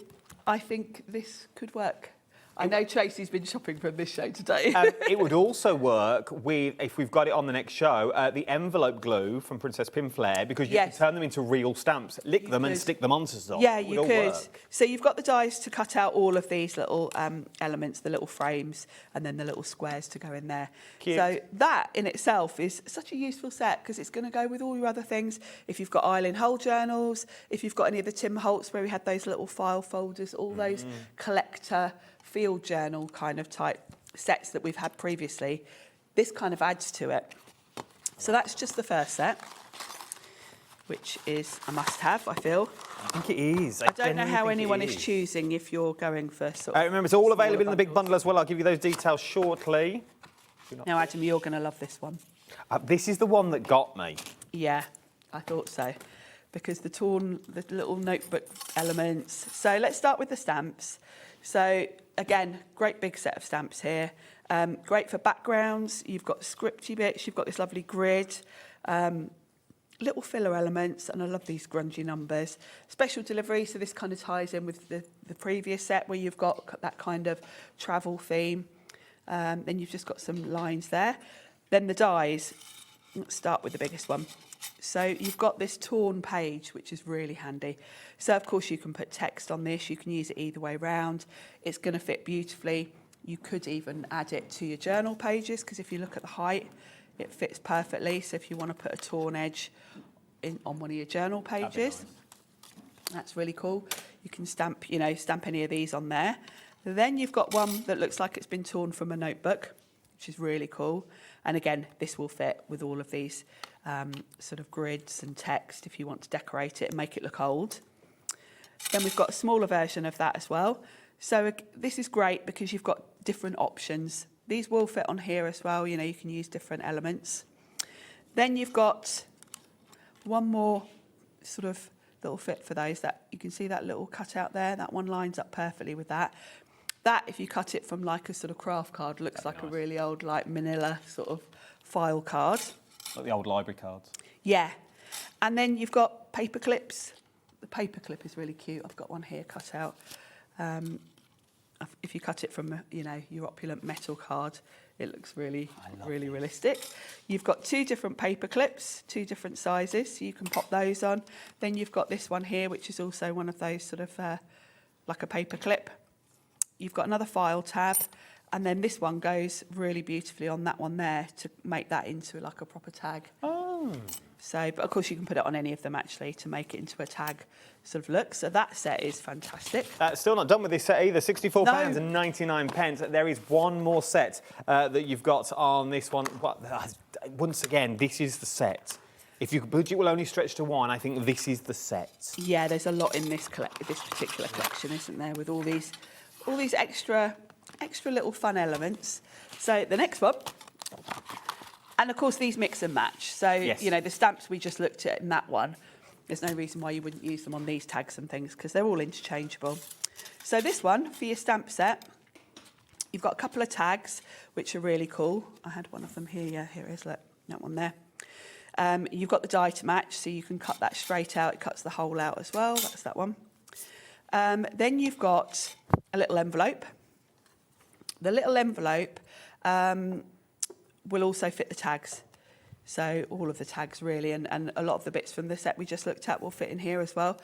I think this could work. I know Tracy's been shopping from this show today. It would also work with, if we've got it on the next show, the envelope glue from Princess Pinflair, because you can turn them into real stamps, lick them and stick them onto stuff. Yeah, you could. So you've got the dies to cut out all of these little elements, the little frames, and then the little squares to go in there. Cute. So that in itself is such a useful set, because it's going to go with all your other things. If you've got Eileen Hull journals, if you've got any of the Tim Holtz where we had those little file folders, all those collector field journal kind of type sets that we've had previously, this kind of adds to it. So that's just the first set, which is a must-have, I feel. I think it is. I don't know how anyone is choosing if you're going for sort of... remember, it's all available in the big bundle as well. I'll give you those details shortly. Now, Adam, you're going to love this one. This is the one that got me. Yeah, I thought so. Because the little notebook elements. So let's start with the stamps. So, again, great big set of stamps here. Great for backgrounds. You've got scripty bits. You've got this lovely grid. Little filler elements, and I love these grungy numbers. Special delivery, so this kind of ties in with the previous set where you've got that kind of travel theme. Then you've just got some lines there. Then the dies. Let's start with the biggest one. So you've got this torn page, which is really handy. So, of course, you can put text on this. You can use it either way round. It's going to fit beautifully. You could even add it to your journal pages, because if you look at the height, it fits perfectly. So if you want to put a torn edge on one of your journal pages, that's really cool. You can stamp any of these on there. Then you've got one that looks like it's been torn from a notebook, which is really cool. And again, this will fit with all of these sort of grids and text if you want to decorate it and make it look old. Then we've got a smaller version of that as well. So this is great because you've got different options. These will fit on here as well. You can use different elements. Then you've got one more sort of little fit for those. That you can see that little cutout there. That one lines up perfectly with that. That, if you cut it from like a sort of craft card, looks like nice. A really old like manila sort of file card. Like the old library cards. Yeah. And then you've got paper clips. The paper clip is really cute. I've got one here cut out. If you cut it from, your opulent metal card, it looks really realistic. You've got 2 different paper clips, 2 different sizes, so you can pop those on. Then you've got this one here, which is also one of those sort of like a paper clip. You've got another file tab, and then this one goes really beautifully on that one there to make that into like a proper tag. Oh. So, but of course you can put it on any of them actually to make it into a tag sort of look. So that set is fantastic. Still not done with this set either. £64 and 99 pence. There is one more set that you've got on this one. Once again, this is the set. If your budget will only stretch to one, I think this is the set. Yeah, there's a lot in this particular collection, isn't there, with all these extra little fun elements. So the next one. And, of course, these mix and match. So, yes. The stamps we just looked at in that one, there's no reason why you wouldn't use them on these tags and things because they're all interchangeable. So this one, for your stamp set, you've got a couple of tags, which are really cool. I had one of them here. Yeah, here it is. Look, that one there. You've got the die to match, so you can cut that straight out. It cuts the hole out as well. That's that one. Then you've got a little envelope. The little envelope... will also fit the tags. So all of the tags really, and a lot of the bits from the set we just looked at will fit in here as well.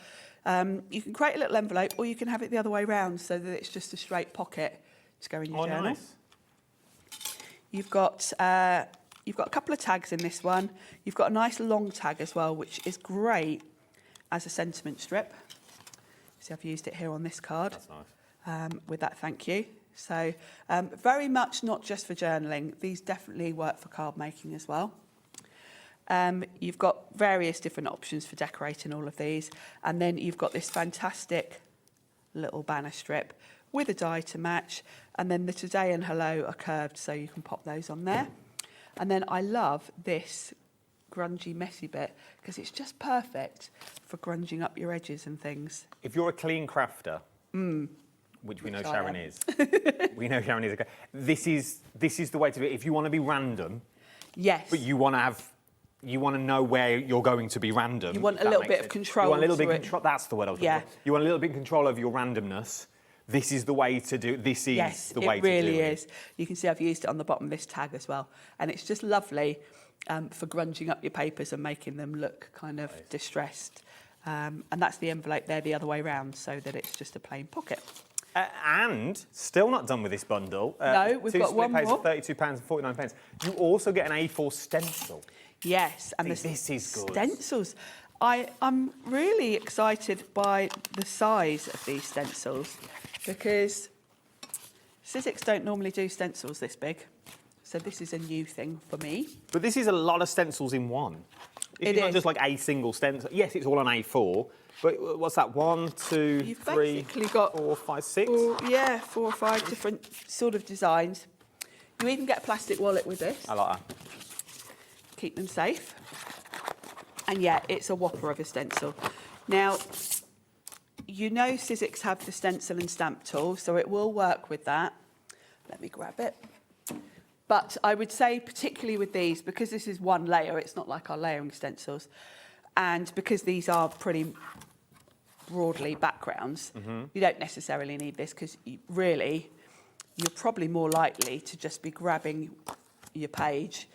You can create a little envelope or you can have it the other way round so that it's just a straight pocket to go in your journal. Nice. You've got a couple of tags in this one. You've got a nice long tag as well, which is great as a sentiment strip. See, I've used it here on this card. That's nice. With that thank you. So very much not just for journaling. These definitely work for card making as well. You've got various different options for decorating all of these. And then you've got this fantastic little banner strip with a die to match. And then the today and hello are curved, so you can pop those on there. And then I love this grungy, messy bit because it's just perfect for grunging up your edges and things. If you're a clean crafter... Which we know Sharon is. We know Sharon is. This is the way to do it. If you want to be random, yes, but you want to know where you're going to be random. You want a little bit of control. You want a little bit of control. That's the word I was looking for. You want a little bit of control over your randomness. This is the way to do. This is the way to do it. Yes, it really is. You can see I've used it on the bottom of this tag as well, and it's just lovely for grunging up your papers and making them look kind of distressed. And that's the envelope there the other way round, so that it's just a plain pocket. And still not done with this bundle. No, we've got one more. Two split pays of £32 and 49 pence. You also get an A4 stencil. Yes, and this is good. Stencils. I'm really excited by the size of these stencils because Sizzix don't normally do stencils this big, so this is a new thing for me. But this is a lot of stencils in one. It's not just like a single stencil. Yes, it's all on A4, but what's that? 1, 2, You've 3, basically got 4, 5, 6? 4 or 5 different sort of designs. You even get a plastic wallet with this. I like that. Keep them safe. And yeah, it's a whopper of a stencil. Now, you know Sizzix have the stencil and stamp tool, so it will work with that. Let me grab it. But I would say, particularly with these, because this is one layer, it's not like our layering stencils, and because these are pretty broadly backgrounds, you don't necessarily need this, because really, you're probably more likely to just be grabbing your page,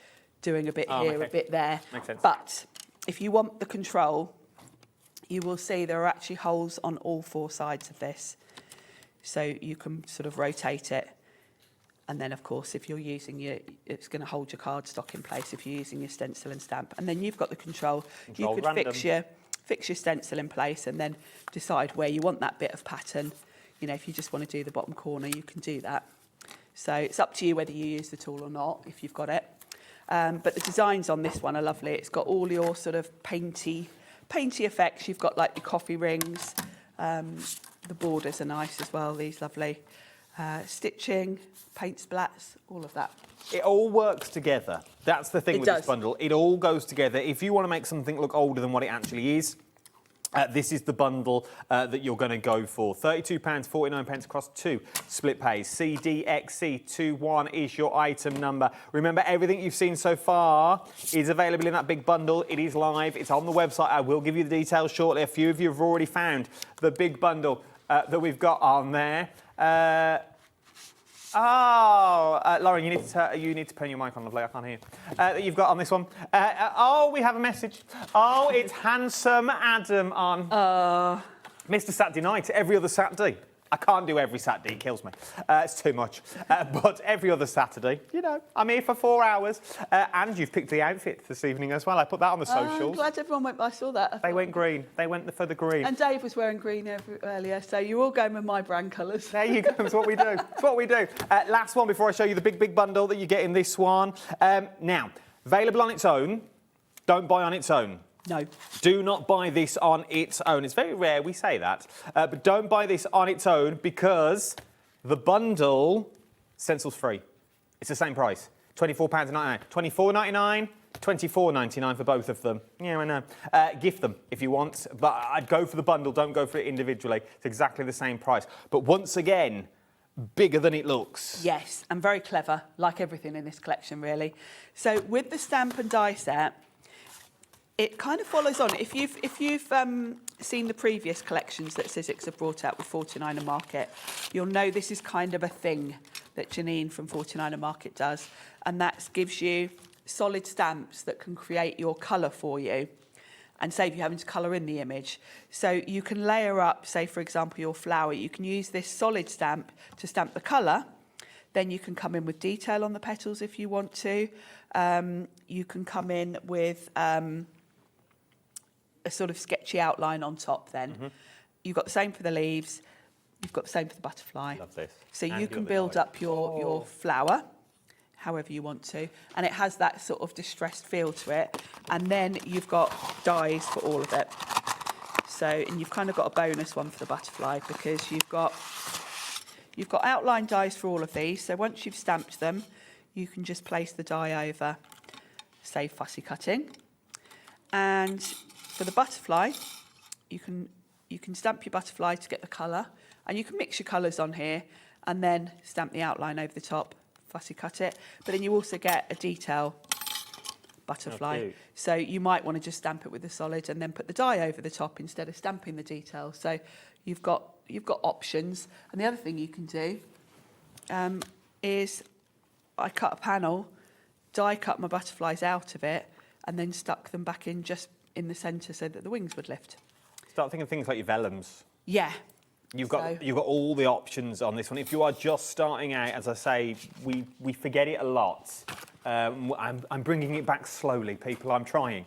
doing a bit here, a bit there. Makes sense. But if you want the control, you will see there are actually holes on all 4 sides of this, so you can sort of rotate it. And then, of course, if you're using it's going to hold your cardstock in place if you're using your stencil and stamp. And then you've got the control. You could fix your stencil in place and then decide where you want that bit of pattern. You know, if you just want to do the bottom corner, you can do that. So it's up to you whether you use the tool or not, if you've got it. But the designs on this one are lovely. It's got all your sort of painty effects. You've got like your coffee rings. The borders are nice as well. These lovely. Stitching, paint splats, all of that. It all works together. That's the thing with this bundle. It all goes together. If you want to make something look older than what it actually is, this is the bundle that you're going to go for. £32.49 across 2 split pays. CDXC21 is your item number. Remember, everything you've seen so far is available in that big bundle. It is live. It's on the website. I will give you the details shortly. A few of you have already found the big bundle that we've got on there. Lauren, you need to turn your mic on, lovely. I can't hear you. That you've got on this one. We have a message. Oh, it's handsome Adam on. Mr. Saturday night, every other Saturday. I can't do every Saturday, it kills me. It's too much. But every other Saturday, you know, I'm here for 4 hours. And you've picked the outfit this evening as well. I put that on the socials. I'm glad everyone went. I saw that. They went green. They went for the green. And Dave was wearing green earlier, so you're all going with my brand colours. There you go. It's what we do. It's what we do. Last one before I show you the big bundle that you get in this one. Now, available on its own. Don't buy on its own. No. Do not buy this on its own. It's very rare we say that. But don't buy this on its own because the bundle, stencils free. It's the same price. £24.99. £24.99, £24.99 for both of them. Yeah, I know. Gift them if you want. But I'd go for the bundle. Don't go for it individually. It's exactly the same price. But once again, bigger than it looks. Yes, and very clever, like everything in this collection, really. So with the stamp and die set, it kind of follows on. If you've seen the previous collections that Sizzix have brought out with 49er Market, you'll know this is kind of a thing that Janine from 49er Market does, and that gives you solid stamps that can create your colour for you and save you having to colour in the image. So you can layer up, say, for example, your flower. You can use this solid stamp to stamp the colour. Then you can come in with detail on the petals if you want to. You can come in with a sort of sketchy outline on top then. You've got the same for the leaves, you've got the same for the butterfly. Love this. So you can build up your flower however you want to, and it has that sort of distressed feel to it. And then you've got dies for all of it. So, and you've kind of got a bonus one for the butterfly because you've got outline dies for all of these. So once you've stamped them, you can just place the die over, save fussy cutting. And for the butterfly, you can stamp your butterfly to get the colour, and you can mix your colours on here and then stamp the outline over the top, fussy cut it. But then you also get a detail butterfly. Oh, so you might want to just stamp it with the solid and then put the die over the top instead of stamping the detail. So you've got options. And the other thing you can do is I cut a panel, die cut my butterflies out of it, and then stuck them back in just in the centre so that the wings would lift. Start thinking of things like your vellums. Yeah. You've got all the options on this one. If you are just starting out, as I say, we forget it a lot. I'm bringing it back slowly, people. I'm trying.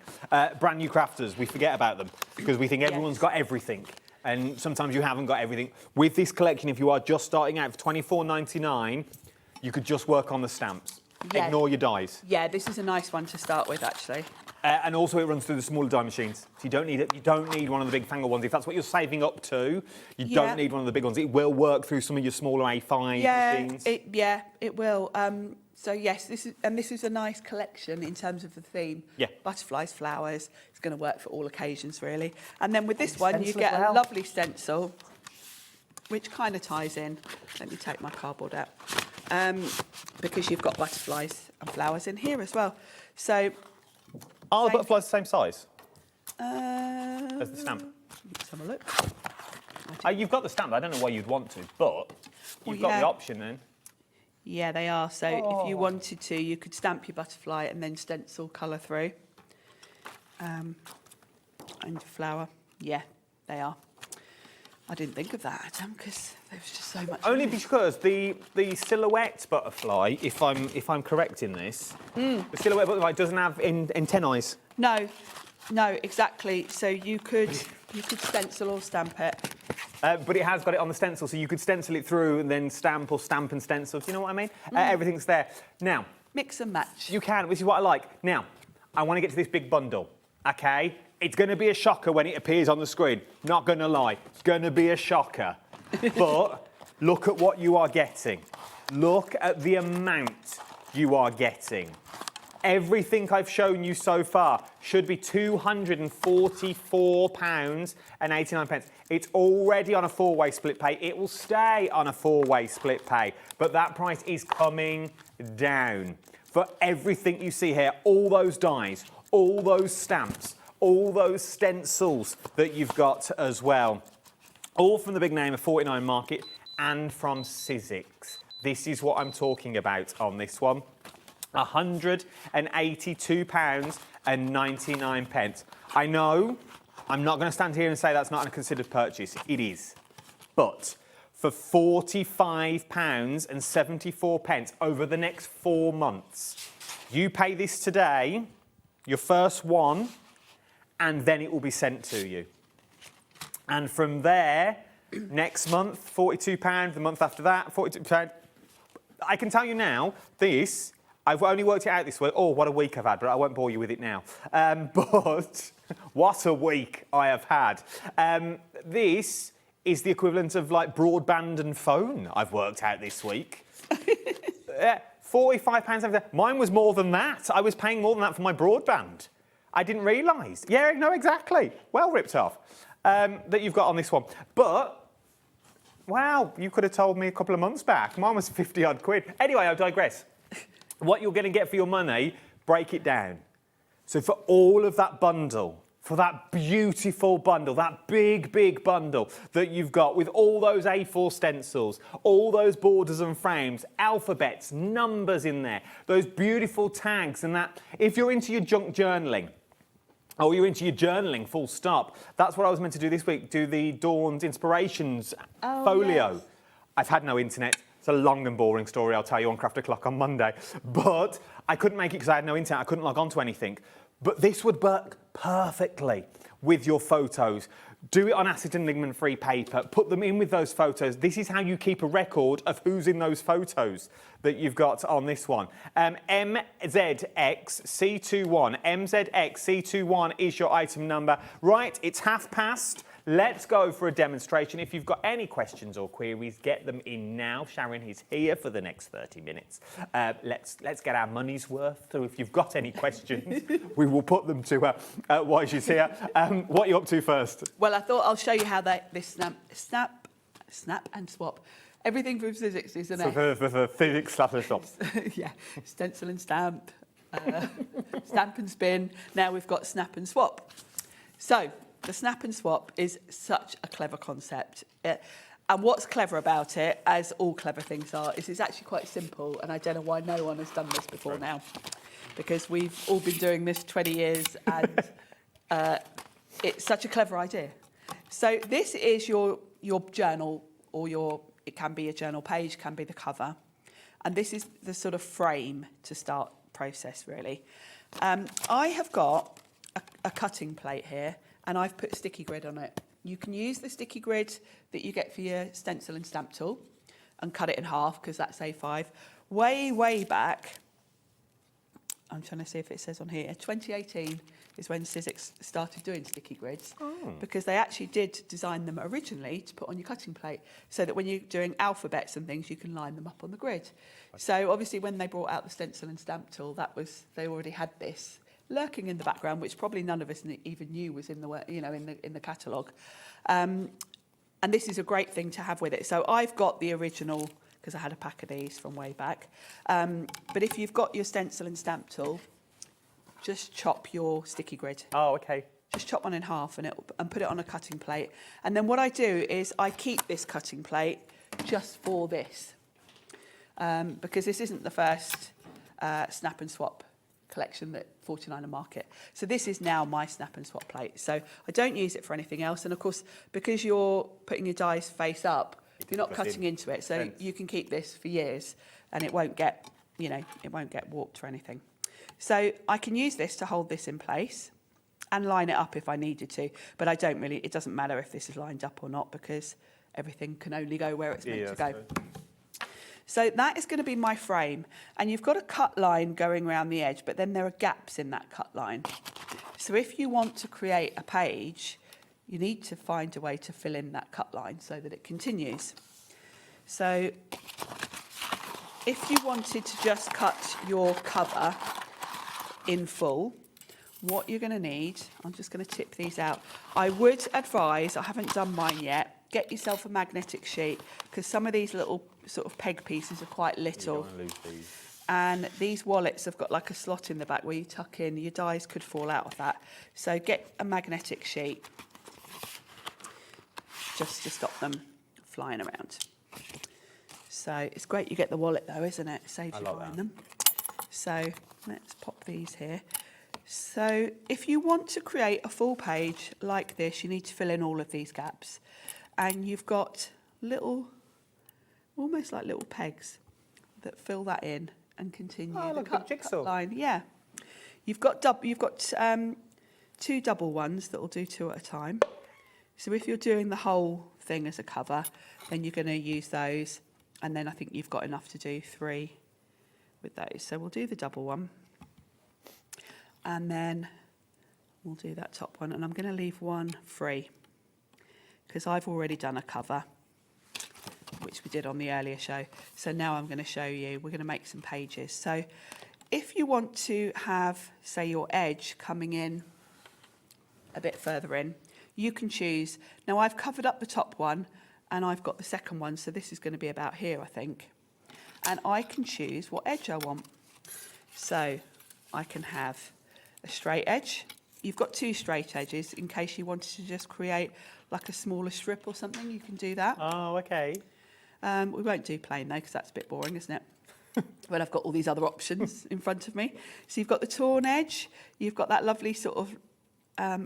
Brand new crafters, we forget about them because we think everyone's got everything. and sometimes you haven't got everything. With this collection, if you are just starting out for £24.99, you could just work on the stamps. Yeah. Ignore your dies. Yeah, this is a nice one to start with, actually. And also it runs through the smaller die machines. So you don't need it. You don't need one of the big fangle ones. If that's what you're saving up to, you don't need one of the big ones. It will work through some of your smaller A5 machines. It will. So yes, this is a nice collection in terms of the theme. Yeah. Butterflies, flowers. It's going to work for all occasions, really. And then with this one, you get a lovely stencil, which kind of ties in. Let me take my cardboard out. Because you've got butterflies and flowers in here as well. So, are the butterflies the same size as the stamp? Let's have a look. You've got the stamp. I don't know why you'd want to, but you've got the option then. Yeah, they are. So if you wanted to, you could stamp your butterfly and then stencil colour through. And flower. Yeah, they are. I didn't think of that, Adam, because there was just so much. Only because the silhouette butterfly, if I'm correct in this, the silhouette butterfly doesn't have antennae. No, exactly. So you could stencil or stamp it. But it has got it on the stencil, so you could stencil it through and then stamp or stamp and stencil. Do you know what I mean? Everything's there. Now, mix and match. You can, which is what I like. Now, I want to get to this big bundle, okay? It's going to be a shocker when it appears on the screen. Not going to lie. It's going to be a shocker. But look at what you are getting. Look at the amount you are getting. Everything I've shown you so far should be £244.89. It's already on a 4-way split pay. It will stay on a 4-way split pay. But that price is coming down. For everything you see here, all those dies, all those stamps, all those stencils that you've got as well. All from the big name of 49 Market and from Sizzix. This is what I'm talking about on this one. £182.99. I know I'm not going to stand here and say that's not a considered purchase. It is. But for £45.74 over the next 4 months, you pay this today, your first one, and then it will be sent to you. And from there, next month, £42, the month after that, £42. I can tell you now, this, I've only worked it out this way. Oh, what a week I've had, but I won't bore you with it now. But what a week I have had. This is the equivalent of like broadband and phone I've worked out this week. £45. Mine was more than that. I was paying more than that for my broadband. I didn't realise. Yeah, no, exactly. Well ripped off. That you've got on this one. But, wow, you could have told me a couple of months back. Mine was 50-odd quid. Anyway, I digress. What you're going to get for your money, break it down. So for all of that bundle, for that beautiful bundle, that big, big bundle that you've got with all those A4 stencils, all those borders and frames, alphabets, numbers in there, those beautiful tags and that, if you're into your junk journaling, or you're into your journaling, full stop, that's what I was meant to do this week, do the Dawn's Inspirations folio. Yes. I've had no internet. It's a long and boring story, I'll tell you on Craft O'Clock on Monday. But I couldn't make it because I had no internet. I couldn't log on to anything. But this would work perfectly with your photos. Do it on acid and ligament-free paper. Put them in with those photos. This is how you keep a record of who's in those photos that you've got on this one. MZXC21. MZXC21 is your item number. Right, it's 5:30. Let's go for a demonstration. If you've got any questions or queries, get them in now. Sharon is here for the next 30 minutes. Let's get our money's worth. So if you've got any questions, we will put them to her while she's here. What are you up to first? Well, I thought I'll show you how this snap and swap. Everything from Sizzix is an F. Sizzix slap and swap. Yeah, stencil and stamp, stamp and spin. Now we've got snap and swap. So the snap and swap is such a clever concept. And what's clever about it, as all clever things are, is it's actually quite simple. And I don't know why no one has done this before now. Because we've all been doing this 20 years and it's such a clever idea. So this is your journal, or it can be a journal page, can be the cover. And this is the sort of frame to start process, really. I have got a cutting plate here, and I've put sticky grid on it. You can use the sticky grid that you get for your stencil and stamp tool and cut it in half because that's A5. Way back, I'm trying to see if it says on here, 2018 is when Sizzix started doing sticky grids because they actually did design them originally to put on your cutting plate so that when you're doing alphabets and things, you can line them up on the grid. So obviously when they brought out the stencil and stamp tool, they already had this lurking in the background, which probably none of us even knew was in the in the catalogue. And this is a great thing to have with it. So I've got the original because I had a pack of these from way back. But if you've got your stencil and stamp tool, just chop your sticky grid. Oh, okay. Just chop one in half and put it on a cutting plate. And then what I do is I keep this cutting plate just for this. Because this isn't the first snap and swap collection that 49er market. So this is now my snap and swap plate. So I don't use it for anything else. And of course, because you're putting your dies face up, you're not cutting into it. So you can keep this for years and it won't get, it won't get warped or anything. So I can use this to hold this in place and line it up if I needed to. But I don't really, it doesn't matter if this is lined up or not because everything can only go where it's meant to go. So that is going to be my frame. And you've got a cut line going around the edge, but then there are gaps in that cut line. So if you want to create a page, you need to find a way to fill in that cut line so that it continues. So if you wanted to just cut your cover in full, what you're going to need, I'm just going to tip these out. I would advise, I haven't done mine yet, get yourself a magnetic sheet because some of these little sort of peg pieces are quite little. You don't want to lose these. And these wallets have got like a slot in the back where you tuck in, your dies could fall out of that. So get a magnetic sheet just to stop them flying around. So it's great you get the wallet though, isn't it? Saves you buying them. So let's pop these here. So if you want to create a full page like this, you need to fill in all of these gaps. And you've got little, almost like little pegs that fill that in and continue the cut line. Yeah. You've got two double ones that will do 2 at a time. So if you're doing the whole thing as a cover, then you're going to use those. And then I think you've got enough to do 3 with those. So we'll do the double one. And then we'll do that top one. And I'm going to leave one free because I've already done a cover, which we did on the earlier show. So now I'm going to show you, we're going to make some pages. So if you want to have, say, your edge coming in a bit further in, you can choose. Now I've covered up the top one and I've got the second one. So this is going to be about here, I think. And I can choose what edge I want. So I can have a straight edge. You've got 2 straight edges in case you wanted to just create like a smaller strip or something, you can do that. Oh, okay. We won't do plain though, because that's a bit boring, isn't it? When I've got all these other options in front of me. So you've got the torn edge, you've got that lovely sort of,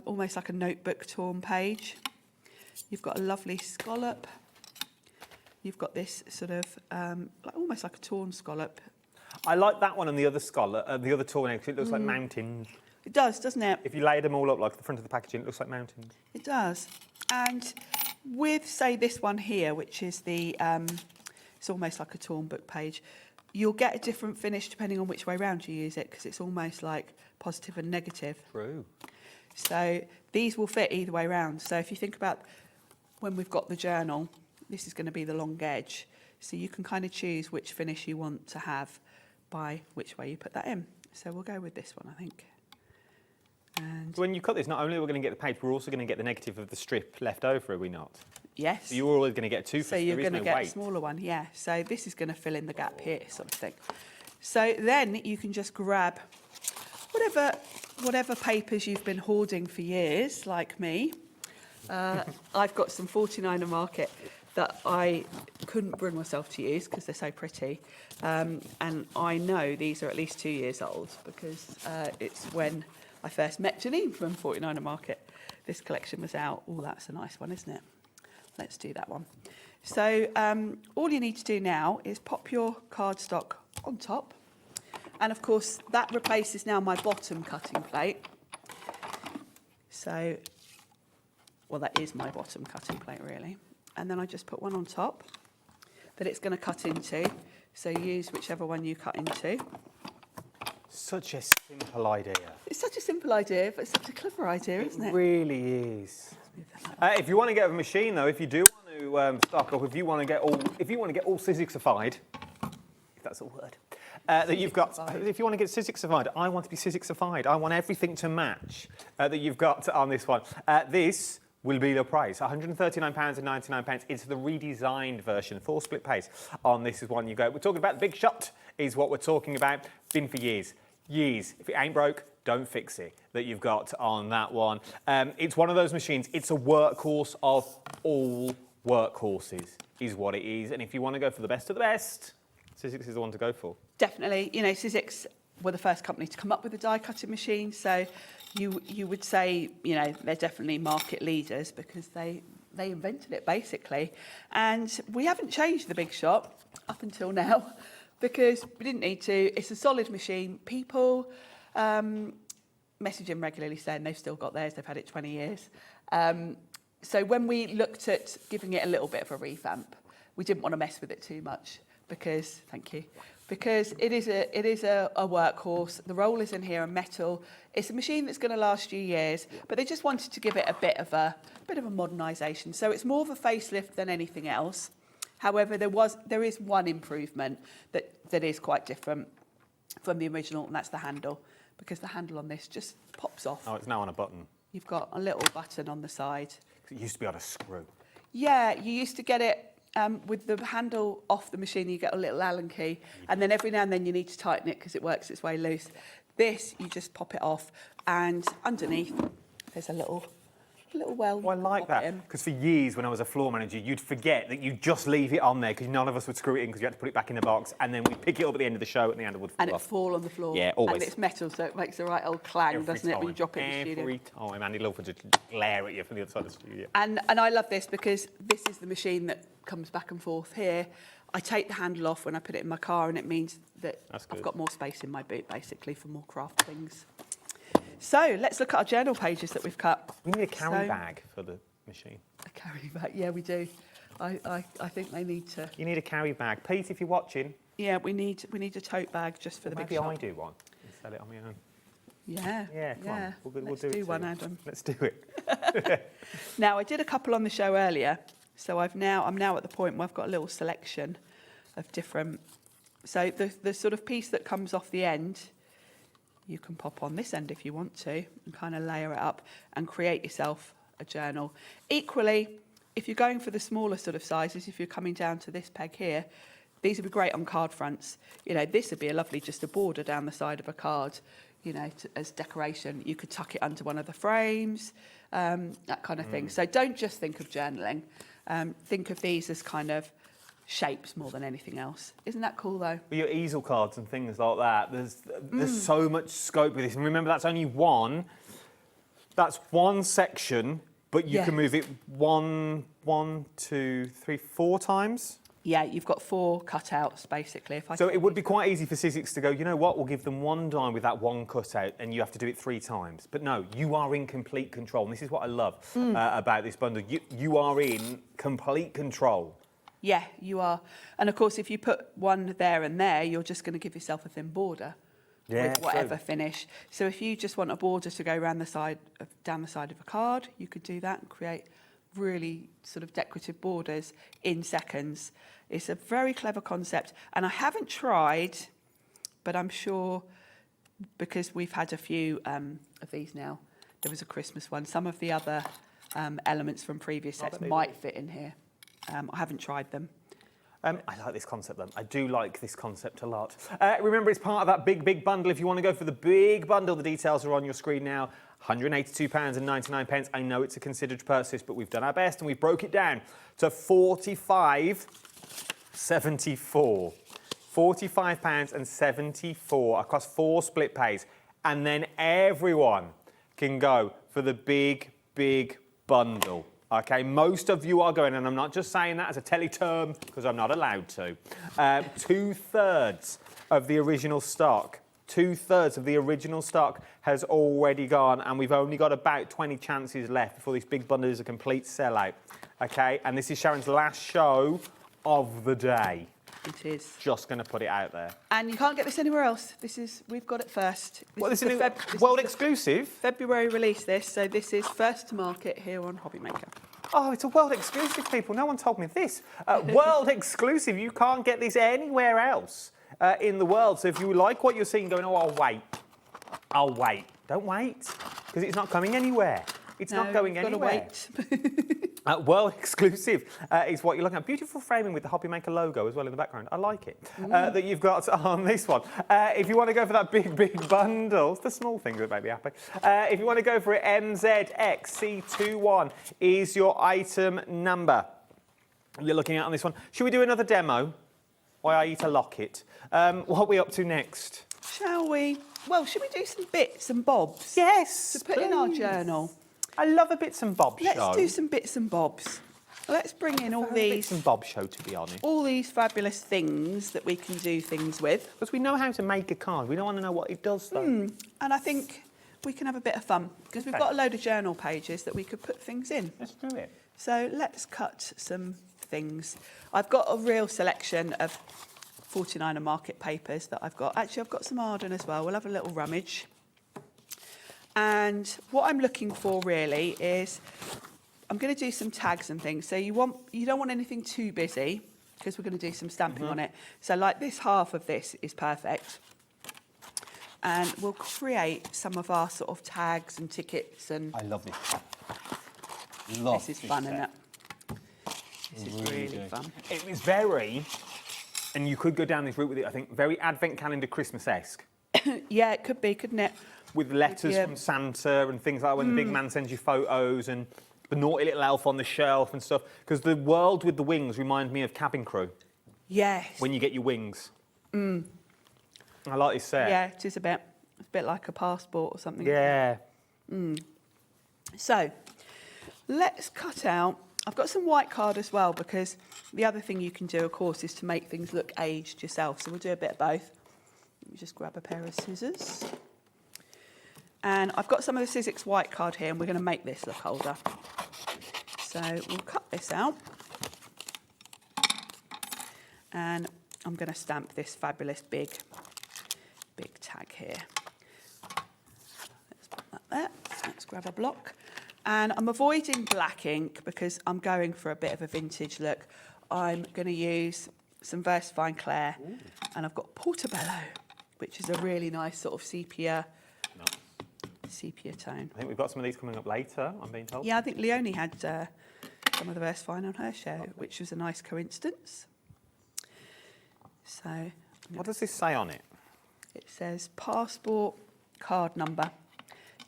almost like a notebook torn page. You've got a lovely scallop. You've got this sort of, almost like a torn scallop. I like that one on the other scallop, the other torn edge, it looks like mountains. It does, doesn't it? If you laid them all up like the front of the packaging, it looks like mountains. It does. And with, say, this one here, which is the, it's almost like a torn book page, you'll get a different finish depending on which way round you use it, because it's almost like positive and negative. True. So these will fit either way round. So if you think about when we've got the journal, this is going to be the long edge. So you can kind of choose which finish you want to have by which way you put that in. So we'll go with this one, I think. And when you cut this, not only are we going to get the page, we're also going to get the negative of the strip left over, are we not? Yes. So you're always going to get 2 for so you're going to get a smaller one, yeah. So this is going to fill in the gap here, sort of thing. So then you can just grab whatever papers you've been hoarding for years, like me. I've got some 49er Market that I couldn't bring myself to use because they're so pretty. And I know these are at least 2 years old because it's when I first met Janine from 49er Market. This collection was out. Oh, that's a nice one, isn't it? Let's do that one. So all you need to do now is pop your cardstock on top. And of course, that replaces now my bottom cutting plate. So well, that is my bottom cutting plate really. And then I just put one on top that it's going to cut into. So use whichever one you cut into. Such a simple idea. It's such a simple idea, but it's such a clever idea, isn't it? It really is. If you want to get a machine, though, if you do want to stock up, if you want to get all Sizzixified, if that's a word, that you've got, if you want to get Sizzixified, I want to be Sizzixified. I want everything to match that you've got on this one. This will be the price, £139.99. It's the redesigned version, 4 split pays. On this is one you go. We're talking about the big shot, is what we're talking about. Been for years. Years. If it ain't broke, don't fix it, that you've got on that one. It's one of those machines, it's a workhorse of all workhorses, is what it is. And if you want to go for the best of the best, Sizzix is the one to go for. Definitely. You know, Sizzix were the first company to come up with a die cutting machine, so you would say, you know, they're definitely market leaders because they invented it basically. And we haven't changed the big shot up until now because we didn't need to. It's a solid machine. People message them regularly saying they've still got theirs, they've had it 20 years. So when we looked at giving it a little bit of a revamp, we didn't want to mess with it too much because, thank you, because it is a workhorse. The rollers in here are metal. It's a machine that's going to last you years, but they just wanted to give it a bit of a modernisation. So it's more of a facelift than anything else. However, there is one improvement that is quite different from the original, and that's the handle, because the handle on this just pops off. Oh, it's now on a button. You've got a little button on the side. It used to be on a screw. Yeah, you used to get it with the handle off the machine, you get a little Allen key, and then every now and then you need to tighten it because it works its way loose. This, you just pop it off, and underneath there's a little well. Well, I like that, because for years when I was a floor manager, you'd forget that you just leave it on there because none of us would screw it in because you had to put it back in the box, and then we'd pick it up at the end of the show and the handle would fall off. And it'd fall on the floor. Yeah, always. And it's metal, so it makes a right old clang, doesn't it, when you drop it in the studio? Every time. Andy Lawford just glare at you from the other side of the studio. And I love this because this is the machine that comes back and forth here. I take the handle off when I put it in my car, and it means that I've got more space in my boot, basically, for more craft things. So let's look at our journal pages that we've cut. We need a carry bag for the machine. A carry bag, yeah, we do. I think they need to. You need a carry bag. Pete, if you're watching. Yeah, we need a tote bag just for the big shop. Maybe I do one and sell it on my own. Yeah. Yeah, come on. We'll do one, Adam. Let's do it. Now, I did a couple on the show earlier, so I'm now at the point where I've got a little selection of different. So the sort of piece that comes off the end, you can pop on this end if you want to and kind of layer it up and create yourself a journal. Equally, if you're going for the smaller sort of sizes, if you're coming down to this peg here, these would be great on card fronts. You know, this would be a lovely just a border down the side of a card, you know, as decoration. You could tuck it under one of the frames, that kind of thing. So don't just think of journaling. Think of these as kind of shapes more than anything else. Isn't that cool, though? With your easel cards and things like that, there's so much scope with this. And remember, that's only one. That's one section, but you can move it one, two, three, 4 times. Yeah, you've got 4 cutouts, basically. So it would be quite easy for Sizzix to go, you know what, we'll give them one die with that one cutout and you have to do it 3 times. But no, you are in complete control. And this is what I love about this bundle. You are in complete control. Yeah, you are. And of course, if you put one there and there, you're just going to give yourself a thin border with whatever finish. So if you just want a border to go around down the side of a card, you could do that and create really sort of decorative borders in seconds. It's a very clever concept. And I haven't tried, but I'm sure, because we've had a few of these now, there was a Christmas one. Some of the other elements from previous sets might fit in here. I haven't tried them. I like this concept, then. I do like this concept a lot. Remember, it's part of that big bundle. If you want to go for the big bundle, the details are on your screen now. £182.99. I know it's a considered purchase, but we've done our best and we broke it down to £45.74. £45.74 across 4 split pays. And then everyone can go for the big bundle. Okay, most of you are going, and I'm not just saying that as a teleterm because I'm not allowed to. 2/3 of the original stock 2/3 of the original stock has already gone, and we've only got about 20 chances left before this big bundle is a complete sellout. Okay, and this is Sharon's last show of the day. It is. Just going to put it out there. And you can't get this anywhere else. We've got it first. This is a world exclusive? February release this, so this is first to market here on Hobby Maker. Oh, it's a world exclusive, people. No one told me this. World exclusive. You can't get this anywhere else in the world. So if you like what you're seeing, going, oh, I'll wait. I'll wait. Don't wait, because it's not coming anywhere. It's not going anywhere. Wait. World exclusive is what you're looking at. Beautiful framing with the Hobby Maker logo as well in the background. I like it. That you've got on this one. If you want to go for that big bundle, it's the small things that make me happy. If you want to go for it, MZXC21 is your item number you're looking at on this one. Should we do another demo? Why I eat a locket. What are we up to next? Shall we? Well, should we do some bits and bobs? Yes, to put in our journal. I love a bits and bobs show. Let's do some bits and bobs. Let's bring in all these... bits and bobs show, to be honest. All these fabulous things that we can do things with. Because we know how to make a card. We don't want to know what it does, though. And I think we can have a bit of fun. Because we've got a load of journal pages that we could put things in. Let's do it. So let's cut some things. I've got a real selection of 49er Market papers that I've got. Actually, I've got some Arden as well. We'll have a little rummage. And what I'm looking for really is, I'm going to do some tags and things. So you don't want anything too busy, because we're going to do some stamping on it. So like this half of this is perfect. And we'll create some of our sort of tags and tickets. And I love this. This is fun, isn't it? This is really fun. It was very, and you could go down this route with it, I think, very Advent calendar Christmas-esque. Yeah, it could be, couldn't it? With letters from Santa and things like that, when the big man sends you photos and the naughty little elf on the shelf and stuff. Because the world with the wings reminds me of cabin crew. Yes. When you get your wings. I like this set. Yeah, it is a bit like a passport or something. Yeah. So, let's cut out. I've got some white card as well, because the other thing you can do, of course, is to make things look aged yourself. So we'll do a bit of both. Let me just grab a pair of scissors. And I've got some of the Sizzix white card here, and we're going to make this look older. So we'll cut this out. And I'm going to stamp this fabulous big tag here. Let's put that there. Let's grab a block. And I'm avoiding black ink because I'm going for a bit of a vintage look. I'm going to use some Versafine Clair, and I've got Portobello, which is a really nice sort of sepia tone. I think we've got some of these coming up later, I'm being told. Yeah, I think Leonie had some of the Versafine on her show, which was a nice coincidence. So, what does this say on it? It says passport, card number,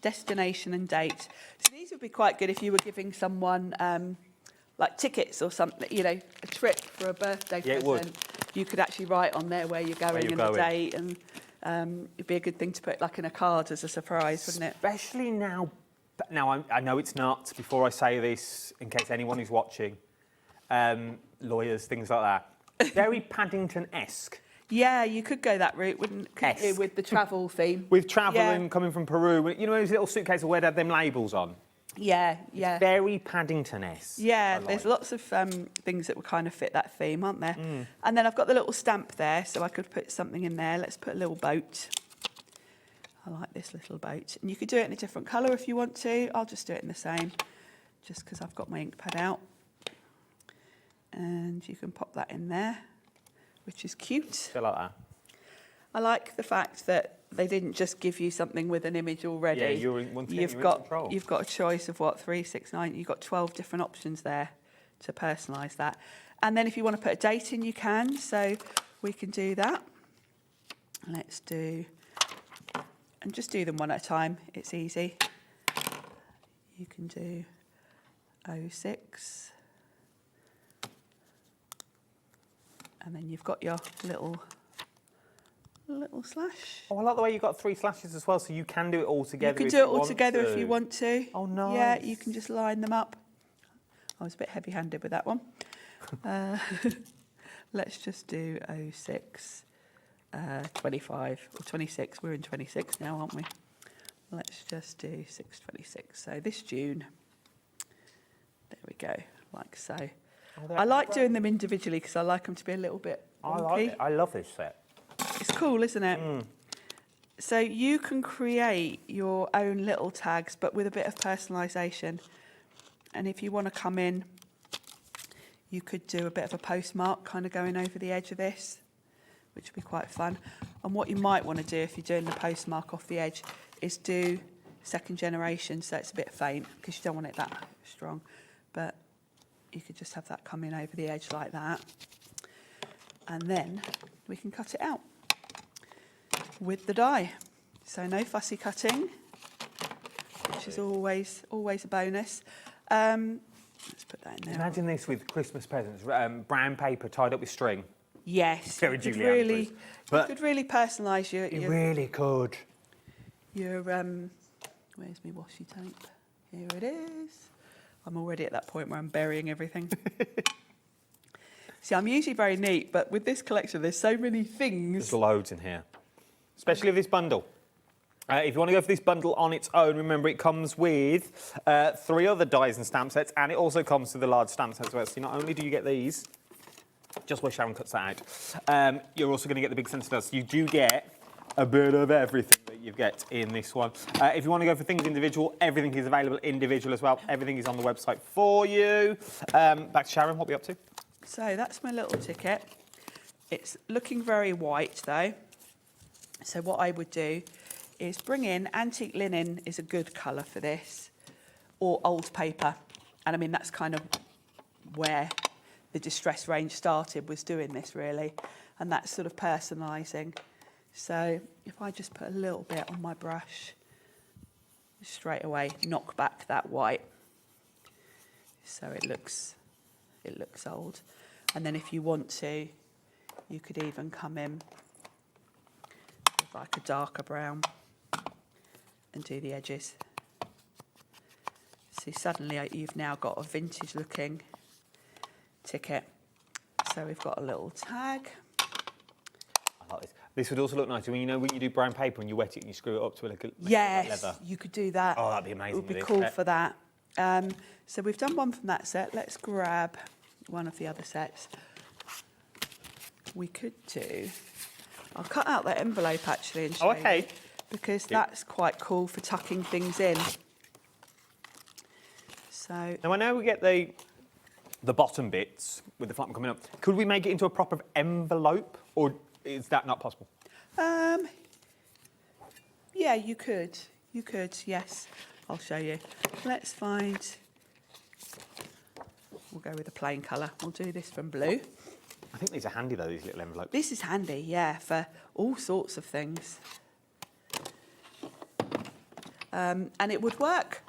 destination and date. So these would be quite good if you were giving someone like tickets or something, you know, a trip for a birthday present. It would. You could actually write on there where you're going and the date, and it'd be a good thing to put like in a card as a surprise, wouldn't it? Especially now. Now, I know it's not, before I say this, in case anyone is watching, lawyers, things like that, very Paddington-esque. Yeah, you could go that route, wouldn't you, with the travel theme? With travel and coming from Peru, you know those little suitcases where they have them labels on? Yeah, yeah. It's very Paddington-esque. Yeah, there's lots of things that would kind of fit that theme, aren't there? And then I've got the little stamp there, so I could put something in there. Let's put a little boat. I like this little boat. And you could do it in a different colour if you want to. I'll just do it in the same, just because I've got my ink pad out. And you can pop that in there, which is cute. I like that. I like the fact that they didn't just give you something with an image already. Yeah, you're in control. You've got a choice of what, 3, 6, 9. You've got 12 different options there to personalise that. And then if you want to put a date in, you can. So we can do that. Let's do, and just do them one at a time. It's easy. You can do 06. And then you've got your little slash. Oh, I like the way you've got 3 slashes as well, so you can do it all together. You can do it all together if you want to. Oh, nice. Yeah, you can just line them up. I was a bit heavy-handed with that one. Let's just do 06. 25 or 26. We're in 26 now, aren't we? Let's just do 626. So this June, there we go, like so. I like doing them individually because I like them to be a little bit wonky. I love this set. It's cool, isn't it? So you can create your own little tags, but with a bit of personalisation. And if you want to come in, you could do a bit of a postmark kind of going over the edge of this, which would be quite fun. And what you might want to do if you're doing the postmark off the edge is do second generation, so it's a bit faint because you don't want it that strong. But you could just have that coming over the edge like that. And then we can cut it out with the die. So no fussy cutting, which is always a bonus. Let's put that in there. Imagine this with Christmas presents, brown paper tied up with string. Yes, Very Julie Andrews. You could really personalise your... You really could. Your, where's my washi tape? Here it is. I'm already at that point where I'm burying everything. See, I'm usually very neat, but with this collection, there's so many things. There's loads in here, especially with this bundle. If you want to go for this bundle on its own, remember it comes with 3 other dies and stamp sets, and it also comes with the large stamp set as well. So not only do you get these, just where Sharon cuts that out, you're also going to get the big stencil dies. You do get a bit of everything that you get in this one. If you want to go for things individual, everything is available individual as well. Everything is on the website for you. Back to Sharon, what are we up to? So that's my little ticket. It's looking very white though. So what I would do is bring in antique linen is a good colour for this, or old paper. And I mean, that's kind of where the distress range started, was doing this really. And that's sort of personalising. So if I just put a little bit on my brush, straight away knock back that white. So it looks old. And then if you want to, you could even come in with like a darker brown and do the edges. See, suddenly you've now got a vintage looking ticket. So we've got a little tag. I like this. This would also look nice when when you do brown paper and you wet it and you screw it up to like a Yes, leather. you could do that. Oh, that'd be amazing. It would be cool for that. So we've done one from that set. Let's grab one of the other sets. We could do... I'll cut out that envelope actually and show you, because that's quite cool for tucking things in. So now I know we get the bottom bits with the flap coming up. Could we make it into a proper envelope, or is that not possible? Yeah, you could. You could, yes. I'll show you. Let's find... We'll go with a plain colour. We'll do this from blue. I think these are handy though, these little envelopes. This is handy, yeah, for all sorts of things. And it would work.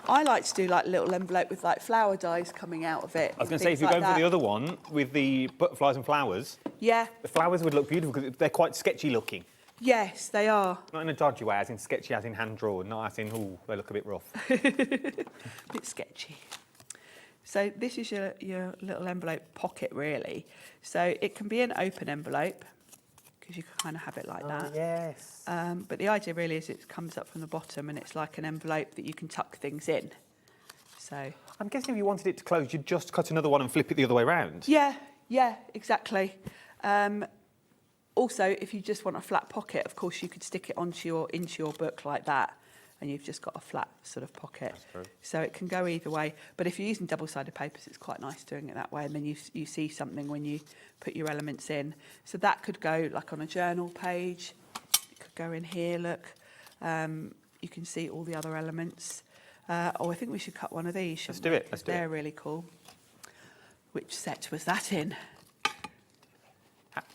I like to do like a little envelope with like flower dies coming out of it. I was going to say, if you're going for the other one with the butterflies and flowers, yeah, the flowers would look beautiful because they're quite sketchy looking. Yes, they are. Not in a dodgy way, as in sketchy, as in hand drawn, not as in, ooh, they look a bit rough. Bit sketchy. So this is your little envelope pocket, really. So it can be an open envelope, because you can kind of have it like that. Yes. But the idea really is it comes up from the bottom and it's like an envelope that you can tuck things in. So I'm guessing if you wanted it to close, you'd just cut another one and flip it the other way around. Yeah, exactly. Also, if you just want a flat pocket, of course, you could stick it into your book like that, and you've just got a flat sort of pocket. That's true. So it can go either way. But if you're using double-sided papers, it's quite nice doing it that way, and then you see something when you put your elements in. So that could go like on a journal page. It could go in here, look. You can see all the other elements. I think we should cut one of these, shouldn't we? Let's do it. Let's do it. They're really cool. Which set was that in?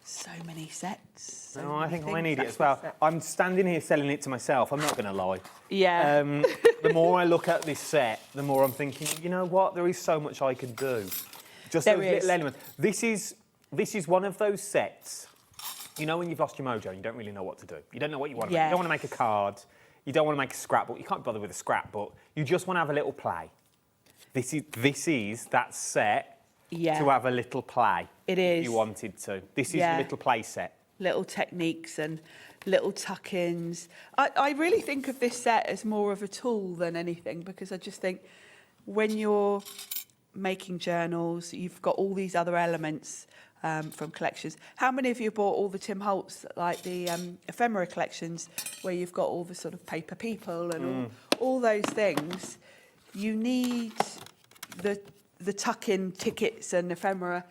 So many sets. No, I think I need it as well. I'm standing here selling it to myself, I'm not going to lie. Yeah. The more I look at this set, the more I'm thinking, you know what, there is so much I can do. Just those little elements. This is one of those sets, you know, when you've lost your mojo and you don't really know what to do. You don't know what you want to make. You don't want to make a card, you don't want to make a scrapbook, you can't bother with a scrapbook, you just want to have a little play. This is that set to have a little play. It is. If you wanted to. This is your little play set. little techniques and little tuck-ins. I really think of this set as more of a tool than anything, because I just think when you're making journals, you've got all these other elements from collections. How many of you bought all the Tim Holtz, like the ephemera collections, where you've got all the sort of paper people and all those things? You need the tuck-in tickets and ephemera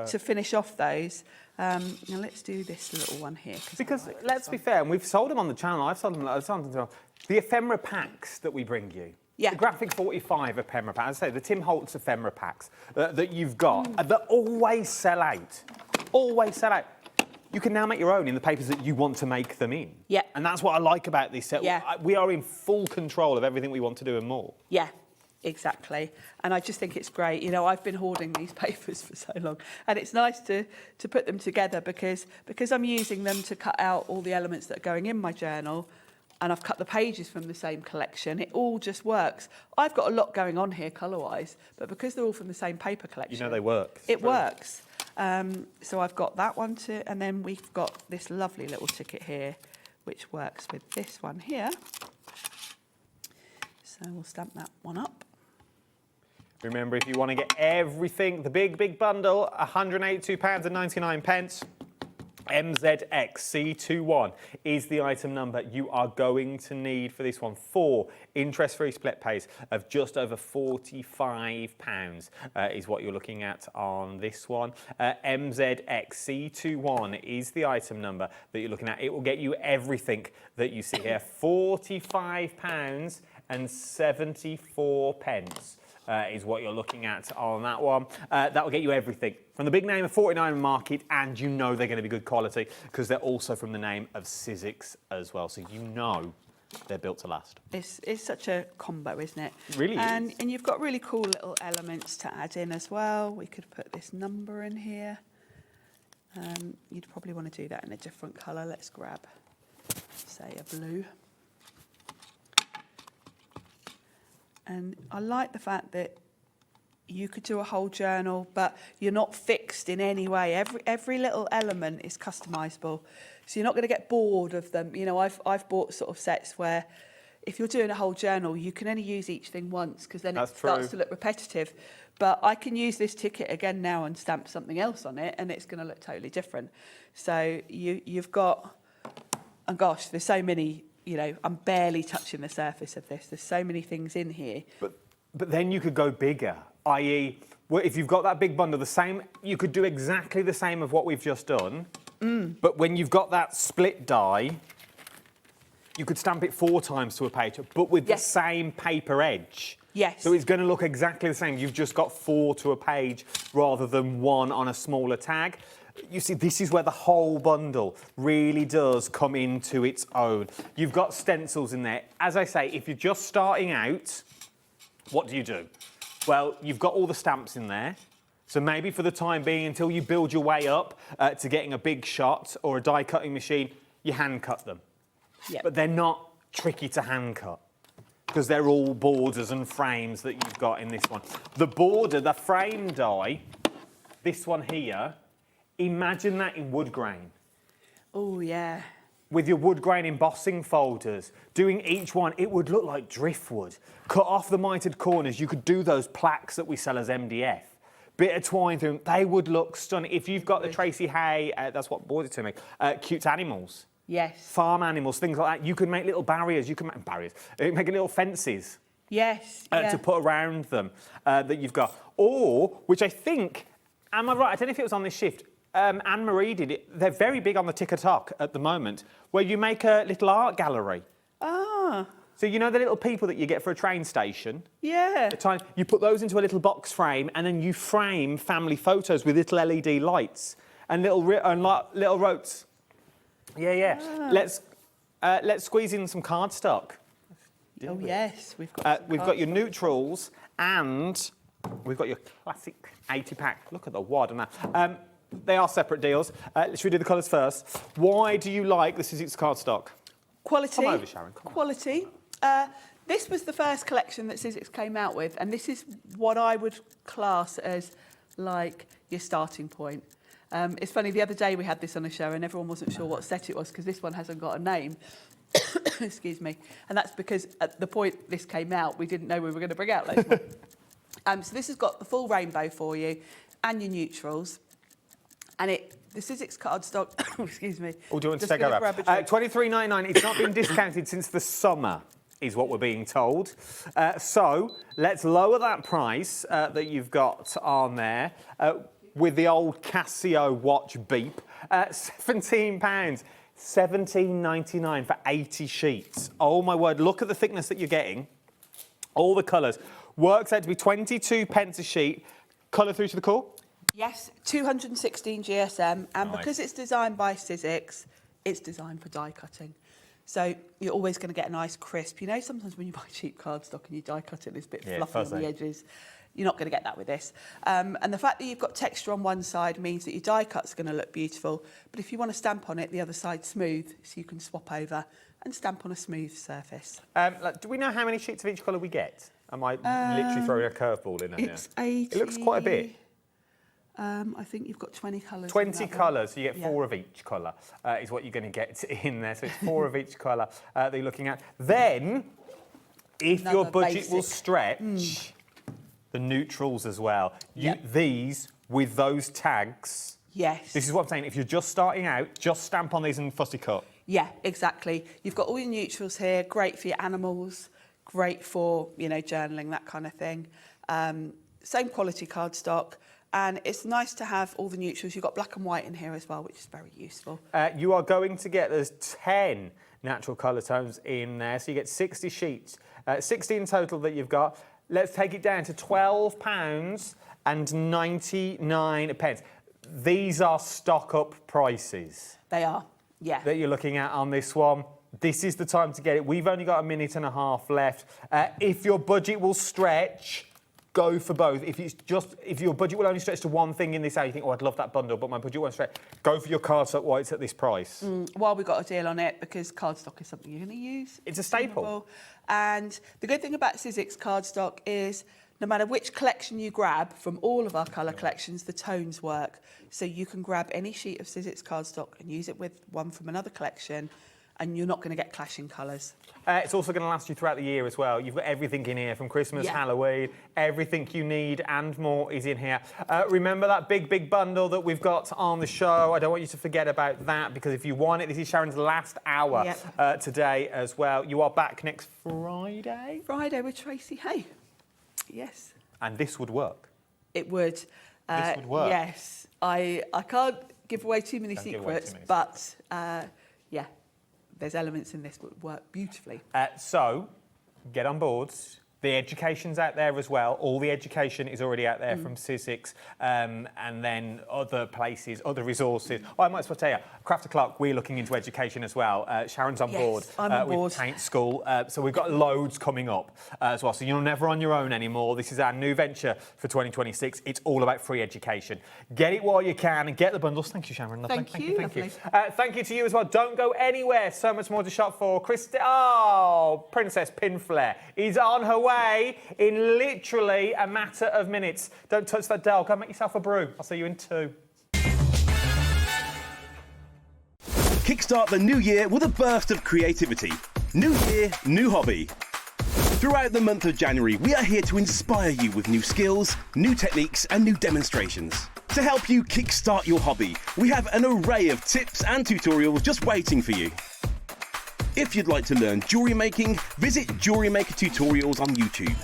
to finish off those. Now let's do this little one here. Because let's be fair, and we've sold them on the channel. I've sold them. The ephemera packs that we bring you. Yeah. The Graphic 45 ephemera packs. As I say, the Tim Holtz ephemera packs that you've got that always sell out. Always sell out. You can now make your own in the papers that you want to make them in. Yeah. And that's what I like about this set. Yeah. We are in full control of everything we want to do and more. Yeah. Exactly. And I just think it's great. You know, I've been hoarding these papers for so long, and it's nice to put them together because I'm using them to cut out all the elements that are going in my journal, and I've cut the pages from the same collection. It all just works. I've got a lot going on here colour-wise, but because they're all from the same paper collection... You know they work. It works. So I've got that one too, and then we've got this lovely little ticket here, which works with this one here. So we'll stamp that one up. Remember, if you want to get everything, the big bundle, £182.99, MZXC21 is the item number you are going to need for this one. 4 interest-free split pays of just over £45 is what you're looking at on this one. MZXC21 is the item number that you're looking at. It will get you everything that you see here. £45.74 is what you're looking at on that one. That will get you everything from the big name of 49 Market, and you know they're going to be good quality because they're also from the name of Sizzix as well. So you know they're built to last. It's such a combo, isn't it? It really is. And you've got really cool little elements to add in as well. We could put this number in here. You'd probably want to do that in a different colour. Let's grab, say, a blue. And I like the fact that you could do a whole journal, but you're not fixed in any way. Every little element is customisable. So you're not going to get bored of them. You know, I've bought sort of sets where if you're doing a whole journal, you can only use each thing once because then it starts to look repetitive. But I can use this ticket again now and stamp something else on it, and it's going to look totally different. So you've got, and gosh, there's so many. You know, I'm barely touching the surface of this. There's so many things in here. But then you could go bigger, i.e., well, if you've got that big bundle, you could do exactly the same of what we've just done. But when you've got that split die, you could stamp it 4 times to a page, but with the same paper edge. Yes. So it's going to look exactly the same. You've just got 4 to a page rather than 1 on a smaller tag. You see, this is where the whole bundle really does come into its own. You've got stencils in there. As I say, if you're just starting out, what do? Well, you've got all the stamps in there. So maybe for the time being, until you build your way up to getting a big shot or a die cutting machine, you hand cut them. Yep. But they're not tricky to hand cut because they're all borders and frames that you've got in this one. The border, the frame die, this one here, imagine that in wood grain. Oh, yeah. With your wood grain embossing folders, doing each one, it would look like driftwood. Cut off the mitered corners, you could do those plaques that we sell as MDF. Bit of twine through them, they would look stunning. If you've got the Tracy Hay, that's what bought it to me, cute animals. Yes. Farm animals, things like that. You can make little barriers, you can make little fences. Yes. To put around them that you've got. Or, which I think, am I right? I don't know if it was on this shift. Anne-Marie did it. They're very big on the TikTok at the moment, where you make a little art gallery. Ah. So you know the little people that you get for a train station? Yeah. You put those into a little box frame, and then you frame family photos with little LED lights and little ropes. Yeah. Ah. Let's squeeze in some cardstock. Oh yes, we've got your neutrals, and we've got your classic 80-pack. Look at the wad on that. They are separate deals. Should we do the colours first? Why do you like the Sizzix cardstock? Quality. Come over, Sharon. Come on. Quality. This was the first collection that Sizzix came out with, and this is what I would class as like your starting point. It's funny, the other day we had this on a show and everyone wasn't sure what set it was because this one hasn't got a name. Excuse me. And that's because at the point this came out, we didn't know we were going to bring out loads more. So this has got the full rainbow for you and your neutrals. And the Sizzix cardstock, excuse me. Oh, do you want to take over? $23.99. It's not been discounted since the summer, is what we're being told. So let's lower that price that you've got on there with the old Casio watch beep. £17. $17.99 for 80 sheets. Oh my word, look at the thickness that you're getting. All the colours. Works out to be 22 pence a sheet. Colour through to the core? Yes, 216 GSM. And Nice. because it's designed by Sizzix, it's designed for die cutting. So you're always going to get a nice crisp. You know, sometimes when you buy cheap cardstock and you die cut it, it's a bit fluffy on the edges. You're not going to get that with this. And the fact that you've got texture on one side means that your die cut's going to look beautiful. But if you want to stamp on it, the other side's smooth, so you can swap over and stamp on a smooth surface. Do we know how many sheets of each colour we get? Am I literally throwing a curveball in there? It's 80. It looks quite a bit. I think you've got 20 colours. 20 colours, so you get 4 of each colour is what you're going to get in there. So it's 4 of each colour that you're looking at. Then, if your budget will stretch, the neutrals as well. These, with those tags. Yes. This is what I'm saying. If you're just starting out, just stamp on these and fussy cut. Yeah, exactly. You've got all your neutrals here, great for your animals, great for, you know, journaling, that kind of thing. Same quality cardstock. And it's nice to have all the neutrals. You've got black and white in here as well, which is very useful. You are going to get, there's 10 natural colour tones in there. So you get 60 sheets, 60 in total that you've got. Let's take it down to £12.99. These are stock-up prices. They are, yeah. That you're looking at on this one. This is the time to get it. We've only got a minute and a half left. If your budget will stretch, go for both. If your budget will only stretch to one thing in this hour, you think, oh, I'd love that bundle, but my budget won't stretch. Go for your cardstock whites at this price. While we've got a deal on it, because cardstock is something you're going to use. It's a staple. And the good thing about Sizzix cardstock is no matter which collection you grab from all of our colour collections, the tones work. So you can grab any sheet of Sizzix cardstock and use it with one from another collection, and you're not going to get clashing colours. It's also going to last you throughout the year as well. You've got everything in here from Christmas, Halloween, everything you need and more is in here. Remember that big bundle that we've got on the show? I don't want you to forget about that, because if you want it, this is Sharon's last hour today as well. You are back next Friday? Friday with Tracy Hay. Yes. And this would work? It would. This would work? Yes. I can't give away too many secrets, but yeah. There's elements in this that would work beautifully. So, get on board. The education's out there as well. All the education is already out there from Sizzix, and then other places, other resources. Oh, I might as well tell you, Craft O'Clock, we're looking into education as well. Sharon's on board with Paint School. So we've got loads coming up as well. So you're never on your own anymore. This is our new venture for 2026. It's all about free education. Get it while you can and get the bundles. Thank you, Sharon. Lovely. Thank you. Thank you to you as well. Don't go anywhere. So much more to shop for. Princess Pinflair is on her way in literally a matter of minutes. Don't touch that dial. Go make yourself a brew. I'll see you in 2. Kickstart the new year with a burst of creativity. New year, new hobby. Throughout the month of January, we are here to inspire you with new skills, new techniques and new demonstrations. To help you kickstart your hobby, we have an array of tips and tutorials just waiting for you. If you'd like to learn jewellery making, visit Jewellery Maker Tutorials on YouTube.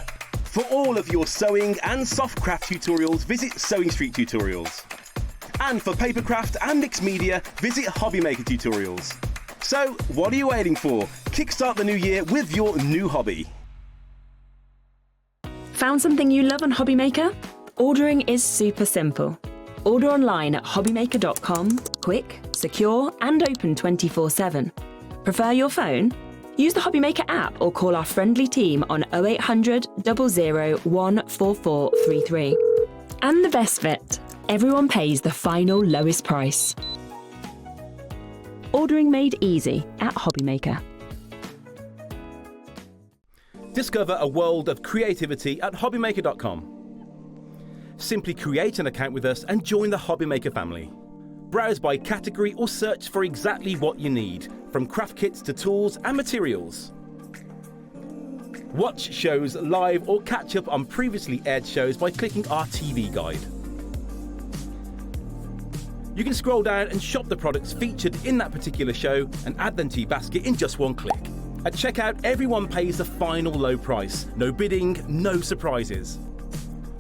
For all of your sewing and soft craft tutorials, visit Sewing Street Tutorials. And for papercraft and mixed media, visit Hobby Maker Tutorials. So, what are you waiting for? Kickstart the new year with your new hobby. Found something you love on Hobby Maker? Ordering is super simple. Order online at hobbymaker.com, quick, secure, and open 24/7. Prefer your phone? Use the Hobby Maker app or call our friendly team on 0800 00 14433. And the best bit, everyone pays the final lowest price. Ordering made easy at Hobby Maker. Discover a world of creativity at hobbymaker.com. Simply create an account with us and join the Hobby Maker family. browse by category or search for exactly what you need, from craft kits to tools and materials. Watch shows live or catch up on previously aired shows by clicking our TV guide. You can scroll down and shop the products featured in that particular show and add them to your basket in just one click. At checkout, everyone pays the final low price. No bidding, no surprises.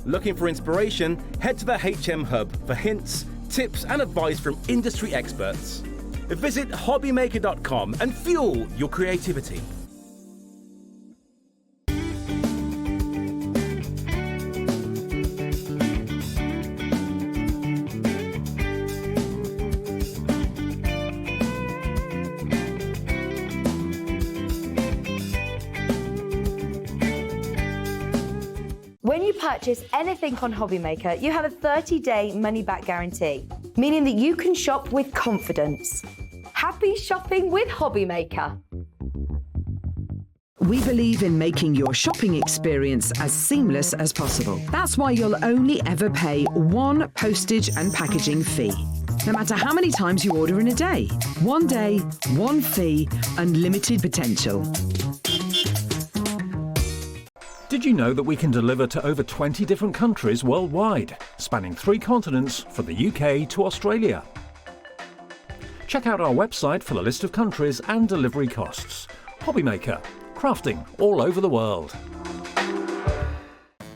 Looking for inspiration? Head to the HM Hub for hints, tips and advice from industry experts. Visit hobbymaker.com and fuel your creativity. When you purchase anything on Hobbymaker, you have a 30-day money-back guarantee, meaning that you can shop with confidence. Happy shopping with Hobbymaker. We believe in making your shopping experience as seamless as possible. That's why you'll only ever pay one postage and packaging fee. No matter how many times you order in a day. One day, one fee, unlimited potential. Did you know that we can deliver to over 20 different countries worldwide, spanning 3 continents from the UK to Australia? Check out our website for the list of countries and delivery costs. Hobbymaker, crafting all over the world.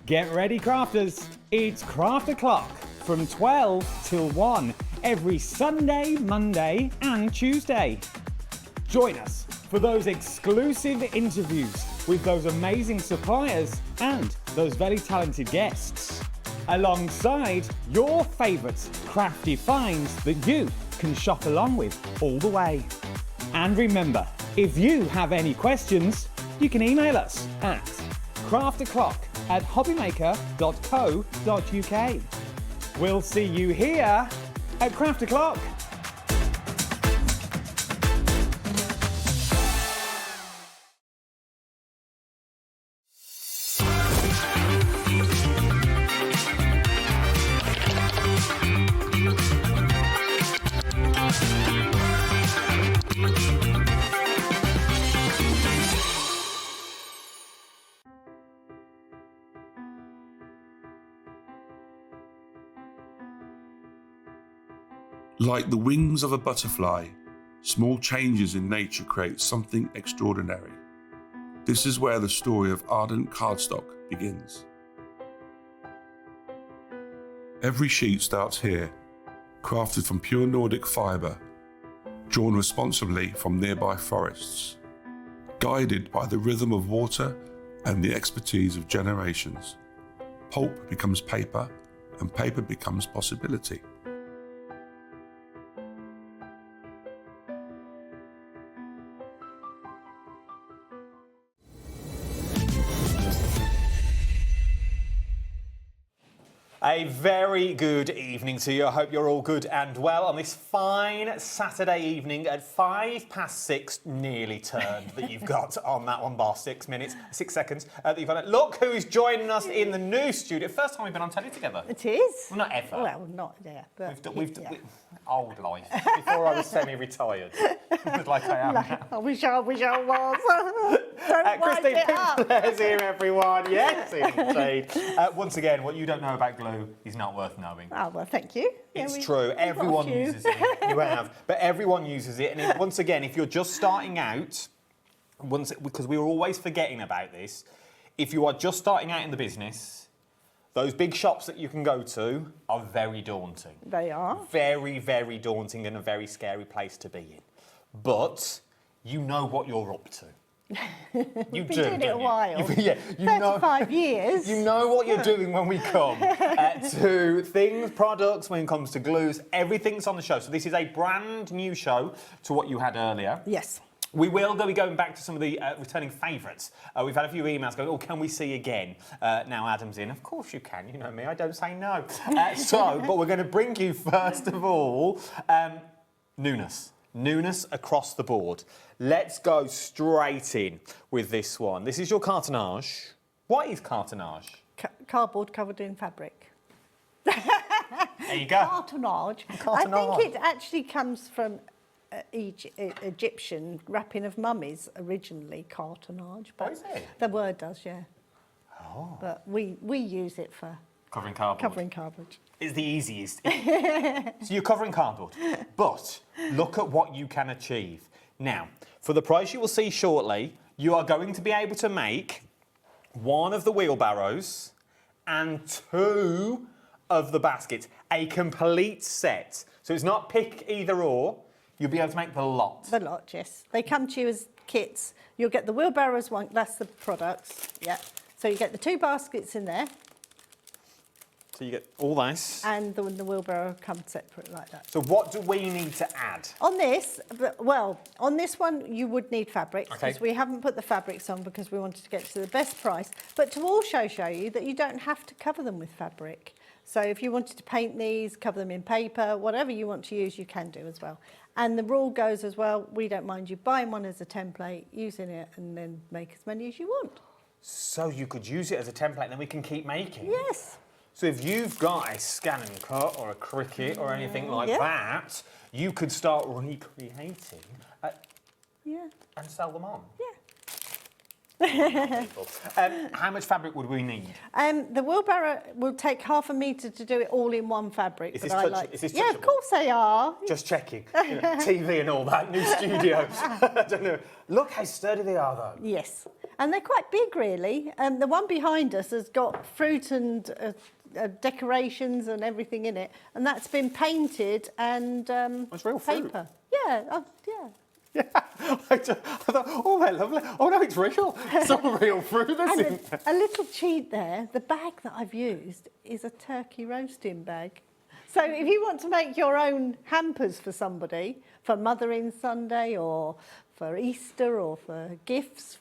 Get ready, crafters. It's Craft O'Clock from 12 till 1 every Sunday, Monday and Tuesday. Join us for those exclusive interviews with those amazing suppliers and those very talented guests, alongside your favourite crafty finds that you can shop along with all the way. And remember, if you have any questions, you can email us at craftoclock@hobbymaker.co.uk. We'll see you here at Craft O'Clock. Like the wings of a butterfly, small changes in nature create something extraordinary. This is where the story of Ardent cardstock begins. Every sheet starts here, crafted from pure Nordic fibre, drawn responsibly from nearby forests, guided by the rhythm of water and the expertise of generations. Pulp becomes paper, and paper becomes possibility. A very good evening to you. I hope you're all good and well on this fine Saturday evening at 6:05, nearly turned, that you've got on that one bar 6 seconds that you've got it. Look who is joining us in the new studio. First time we've been on telly together. It is. Well, not ever. Well, not there. But old life. Before I was semi-retired. Like I am now. I wish I was. Christine Pinflair's here, everyone. Yes, indeed. Once again, what you don't know about glue is not worth knowing. Oh, well, thank you. It's true. Everyone uses it. You have. But everyone uses it. And once again, if you're just starting out, because we were always forgetting about this, if you are just starting out in the business, those big shops that you can go to are very daunting. They are. Very, very daunting and a very scary place to be in. But you know what you're up to. You've been doing it a while. 35 years. You know what you're doing when we come to things, products, when it comes to glues, everything's on the show. So this is a brand new show to what you had earlier. Yes. We will be going back to some of the returning favourites. We've had a few emails going, oh, can we see again? Now Adam's in. Of course you can. You know me, I don't say no. But we're going to bring you, first of all, newness. Newness across the board. Let's go straight in with this one. This is your cartonnage. What is cartonnage? Cardboard covered in fabric. There you go. Cartonnage. I think it actually comes from Egyptian wrapping of mummies originally, cartonnage. But is it? The word does, yeah. Oh. But we use it for Covering cardboard. covering cardboard. It's the easiest. So you're covering cardboard, but look at what you can achieve. Now, for the price you will see shortly, you are going to be able to make one of the wheelbarrows and 2 of the baskets, a complete set. So it's not pick either or, you'll be able to make the lot. The lot, yes. They come to you as kits. You'll get the wheelbarrows one, that's the products, yeah. So you get the 2 baskets in there. So you get all this. And the wheelbarrow comes separate like that. So what do we need to add? On this, on this one, you would need fabrics, because Okay. we haven't put the fabrics on because we wanted to get to the best price, but to also show you that you don't have to cover them with fabric. So if you wanted to paint these, cover them in paper, whatever you want to use, you can do as well. And the rule goes as well, we don't mind you buying one as a template, using it, and then make as many as you want. So you could use it as a template and then we can keep making? Yes. So if you've got a scan and cut or a Cricut or anything like that, you could start recreating and sell them on. How much fabric would we need? The wheelbarrow will take half a metre to do it all in one fabric. Is this Is this touchable? yeah, of course they are. Just checking. You know, TV and all that, new studio. I don't know. Look how sturdy they are, though. Yes, and they're quite big, really. The one behind us has got fruit and decorations and everything in it, and that's been painted and it's real fruit. paper. Yeah, yeah. I thought, oh, they're lovely. Oh, no, it's real. It's all real fruit, isn't And it? a little cheat there, the bag that I've used is a turkey roasting bag. So if you want to make your own hampers for somebody, for Mothering Sunday or for Easter or for gifts,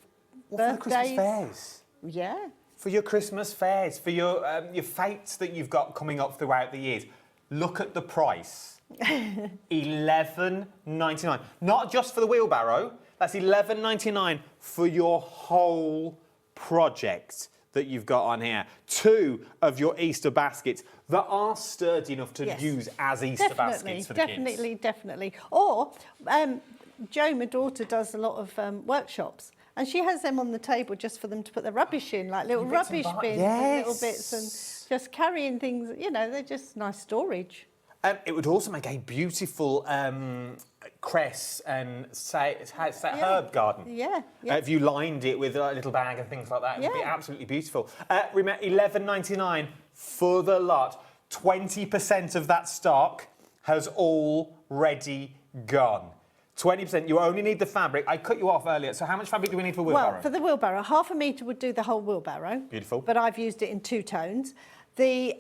For birthdays. the Christmas fairs. Yeah. For your Christmas fairs, for your fetes that you've got coming up throughout the years. Look at the price. $11.99. Not just for the wheelbarrow, that's $11.99 for your whole project that you've got on here. 2 of your Easter baskets that are sturdy enough to use as Easter baskets for the kids. Definitely. Or Jo, my daughter, does a lot of workshops. And she has them on the table just for them to put the rubbish in, like little rubbish bins and little bits, and just carrying things, you know, they're just nice storage. It would also make a beautiful cress and herb garden. Yeah. If you lined it with a little bag and things like that, it would be absolutely beautiful. Remember, $11.99 for the lot. 20% of that stock has already gone. 20%. You only need the fabric. I cut you off earlier. So how much fabric do we need for wheelbarrow? Well, for the wheelbarrow, half a metre would do the whole wheelbarrow. Beautiful. But I've used it in 2 tones. The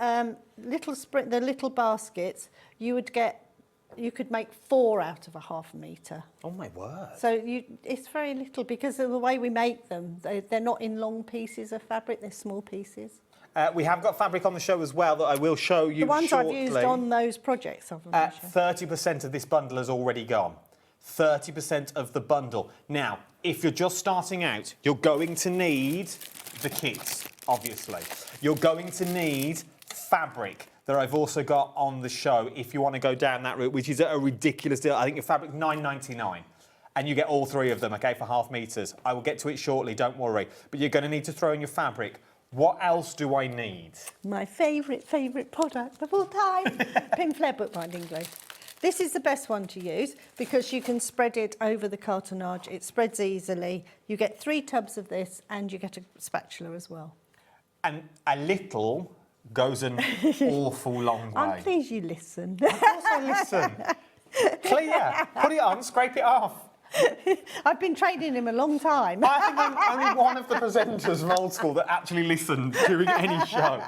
little baskets, you could make 4 out of a half a metre. Oh my word! So it's very little because of the way we make them. They're not in long pieces of fabric; they're small pieces. We have got fabric on the show as well that I will show you. The ones shortly. I've used on those projects. 30% of this bundle has already gone. 30% of the bundle. Now, if you're just starting out, you're going to need the kits, obviously. You're going to need fabric that I've also got on the show if you want to go down that route, which is a ridiculous deal. I think your fabric $9.99. And you get all 3 of them, okay, for half metres. I will get to it shortly, don't worry. But you're going to need to throw in your fabric. What else do I need? My favourite product of all time, Pinflair bookbinding glue. This is the best one to use because you can spread it over the cartonnage. It spreads easily. You get 3 tubs of this and you get a spatula as well. And a little goes an awful long way. I'm pleased you listen. Of course I listen. Clear. Put it on, scrape it off. I've been training him a long time. I think I'm only one of the presenters from old school that actually listened during any show.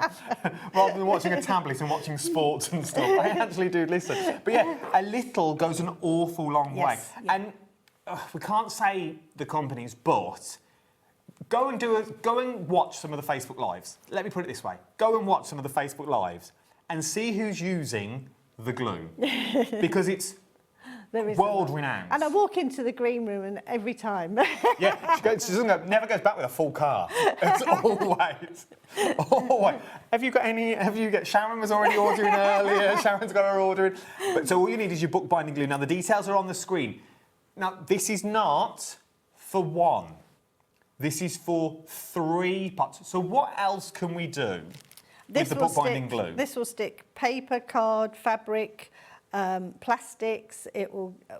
Rather than watching a tablet and watching sports and stuff. I actually do listen. But yeah, a little goes an awful long way. Yeah. And we can't say the companies, but go and watch some of the Facebook Lives. Let me put it this way. Go and watch some of the Facebook Lives and see who's using the glue. Because it's There is a lot. World-renowned. And I walk into the green room and every time. Yeah, never goes back with a full car. It's always. Have you got Sharon was already ordering earlier. Sharon's got her ordering. But so all you need is your bookbinding glue. Now the details are on the screen. Now this is not for one. This is for 3 pots. So what else can we do with the bookbinding glue? This will stick paper, card, fabric, plastics.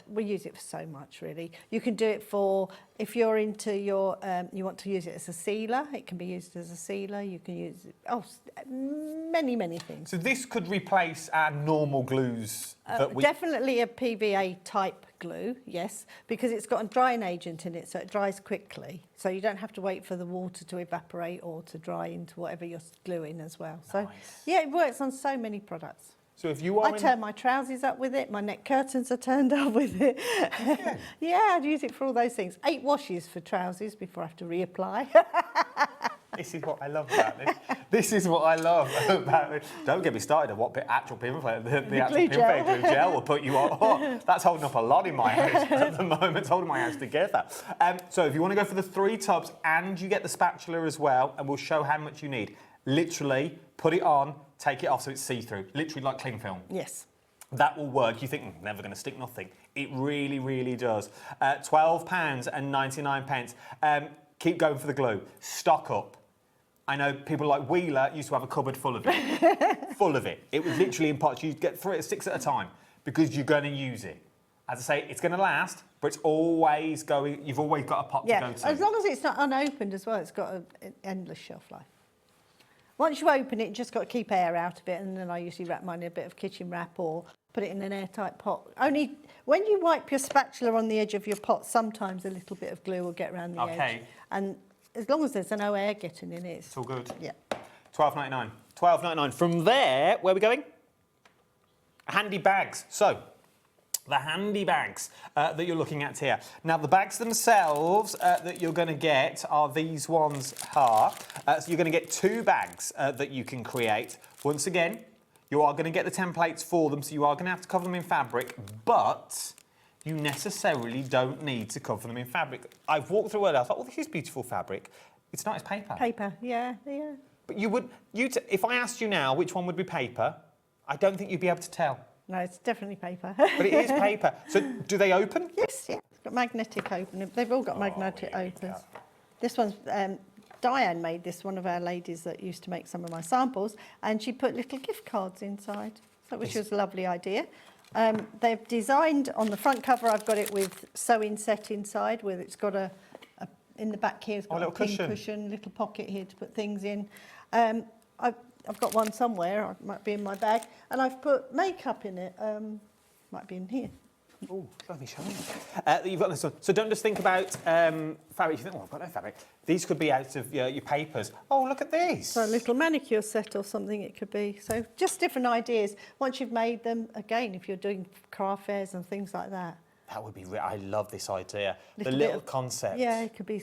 We use it for so much, really. You can do it for, if you're into your, you want to use it as a sealer, it can be used as a sealer. You can use it, many, many things. So this could replace our normal glues that we... Definitely a PVA type glue, yes, because it's got a drying agent in it, so it dries quickly. So you don't have to wait for the water to evaporate or to dry into whatever you're gluing as well. So, yeah, it works on so many products. So if you are I turn my trousers up with it, my neck curtains are turned up with it. Yeah, I'd use it for all those things. 8 washes for trousers before I have to reapply. This is what I love about this. This is what I love about it. Don't get me started on what actual Pinflair, the actual Pinflair glue gel will put you on. Oh, that's holding up a lot in my house at the moment. It's holding my house together. So if you want to go for the 3 tubs and you get the spatula as well, and we'll show how much you need. Literally, put it on, take it off so it's see-through. Literally like cling film. Yes. That will work. You think, never going to stick nothing. It really, really does. £12.99. Keep going for the glue. Stock up. I know people like Wheeler used to have a cupboard full of it. Full of it. It was literally in pots. You'd get 6 at a time because you're going to use it. As I say, it's going to last, but it's always going. You've always got a pot to go to. As long as it's not unopened as well, it's got an endless shelf life. Once you open it, you just got to keep air out of it, and then I usually wrap mine in a bit of kitchen wrap or put it in an airtight pot. Only when you wipe your spatula on the edge of your pot, sometimes a little bit of glue will get around the edge. And as long as there's no air getting in it, it's all good. Yeah. £12.99. £12.99. From there, where are we going? Handy bags. So, the handy bags that you're looking at here. Now, the bags themselves that you're going to get are these ones here. So you're going to get 2 bags that you can create. Once again, you are going to get the templates for them, so you are going to have to cover them in fabric, but you necessarily don't need to cover them in fabric. I've walked through it, I thought, oh, this is beautiful fabric. It's not, it's paper. Paper, yeah. But if I asked you now which one would be paper, I don't think you'd be able to tell. No, it's definitely paper. But it is paper. So do they open? Yes, yeah. It's got magnetic opening. They've all got magnetic openers. This one's, Diane made this, one of our ladies that used to make some of my samples, and she put little gift cards inside, which was a lovely idea. They've designed, on the front cover, I've got it with sewing set inside, where it's got in the back here, it's got a pin cushion, little pocket here to put things in. I've got one somewhere, it might be in my bag, and I've put makeup in it, might be in here. Oh, let me show you. You've got this one. So don't just think about fabric. You think, oh, I've got no fabric. These could be out of your papers. Oh, look at these. So a little manicure set or something it could be. So just different ideas. Once you've made them, again, if you're doing craft fairs and things like that. That would be, I love this idea. The Little little concept. Yeah, it could be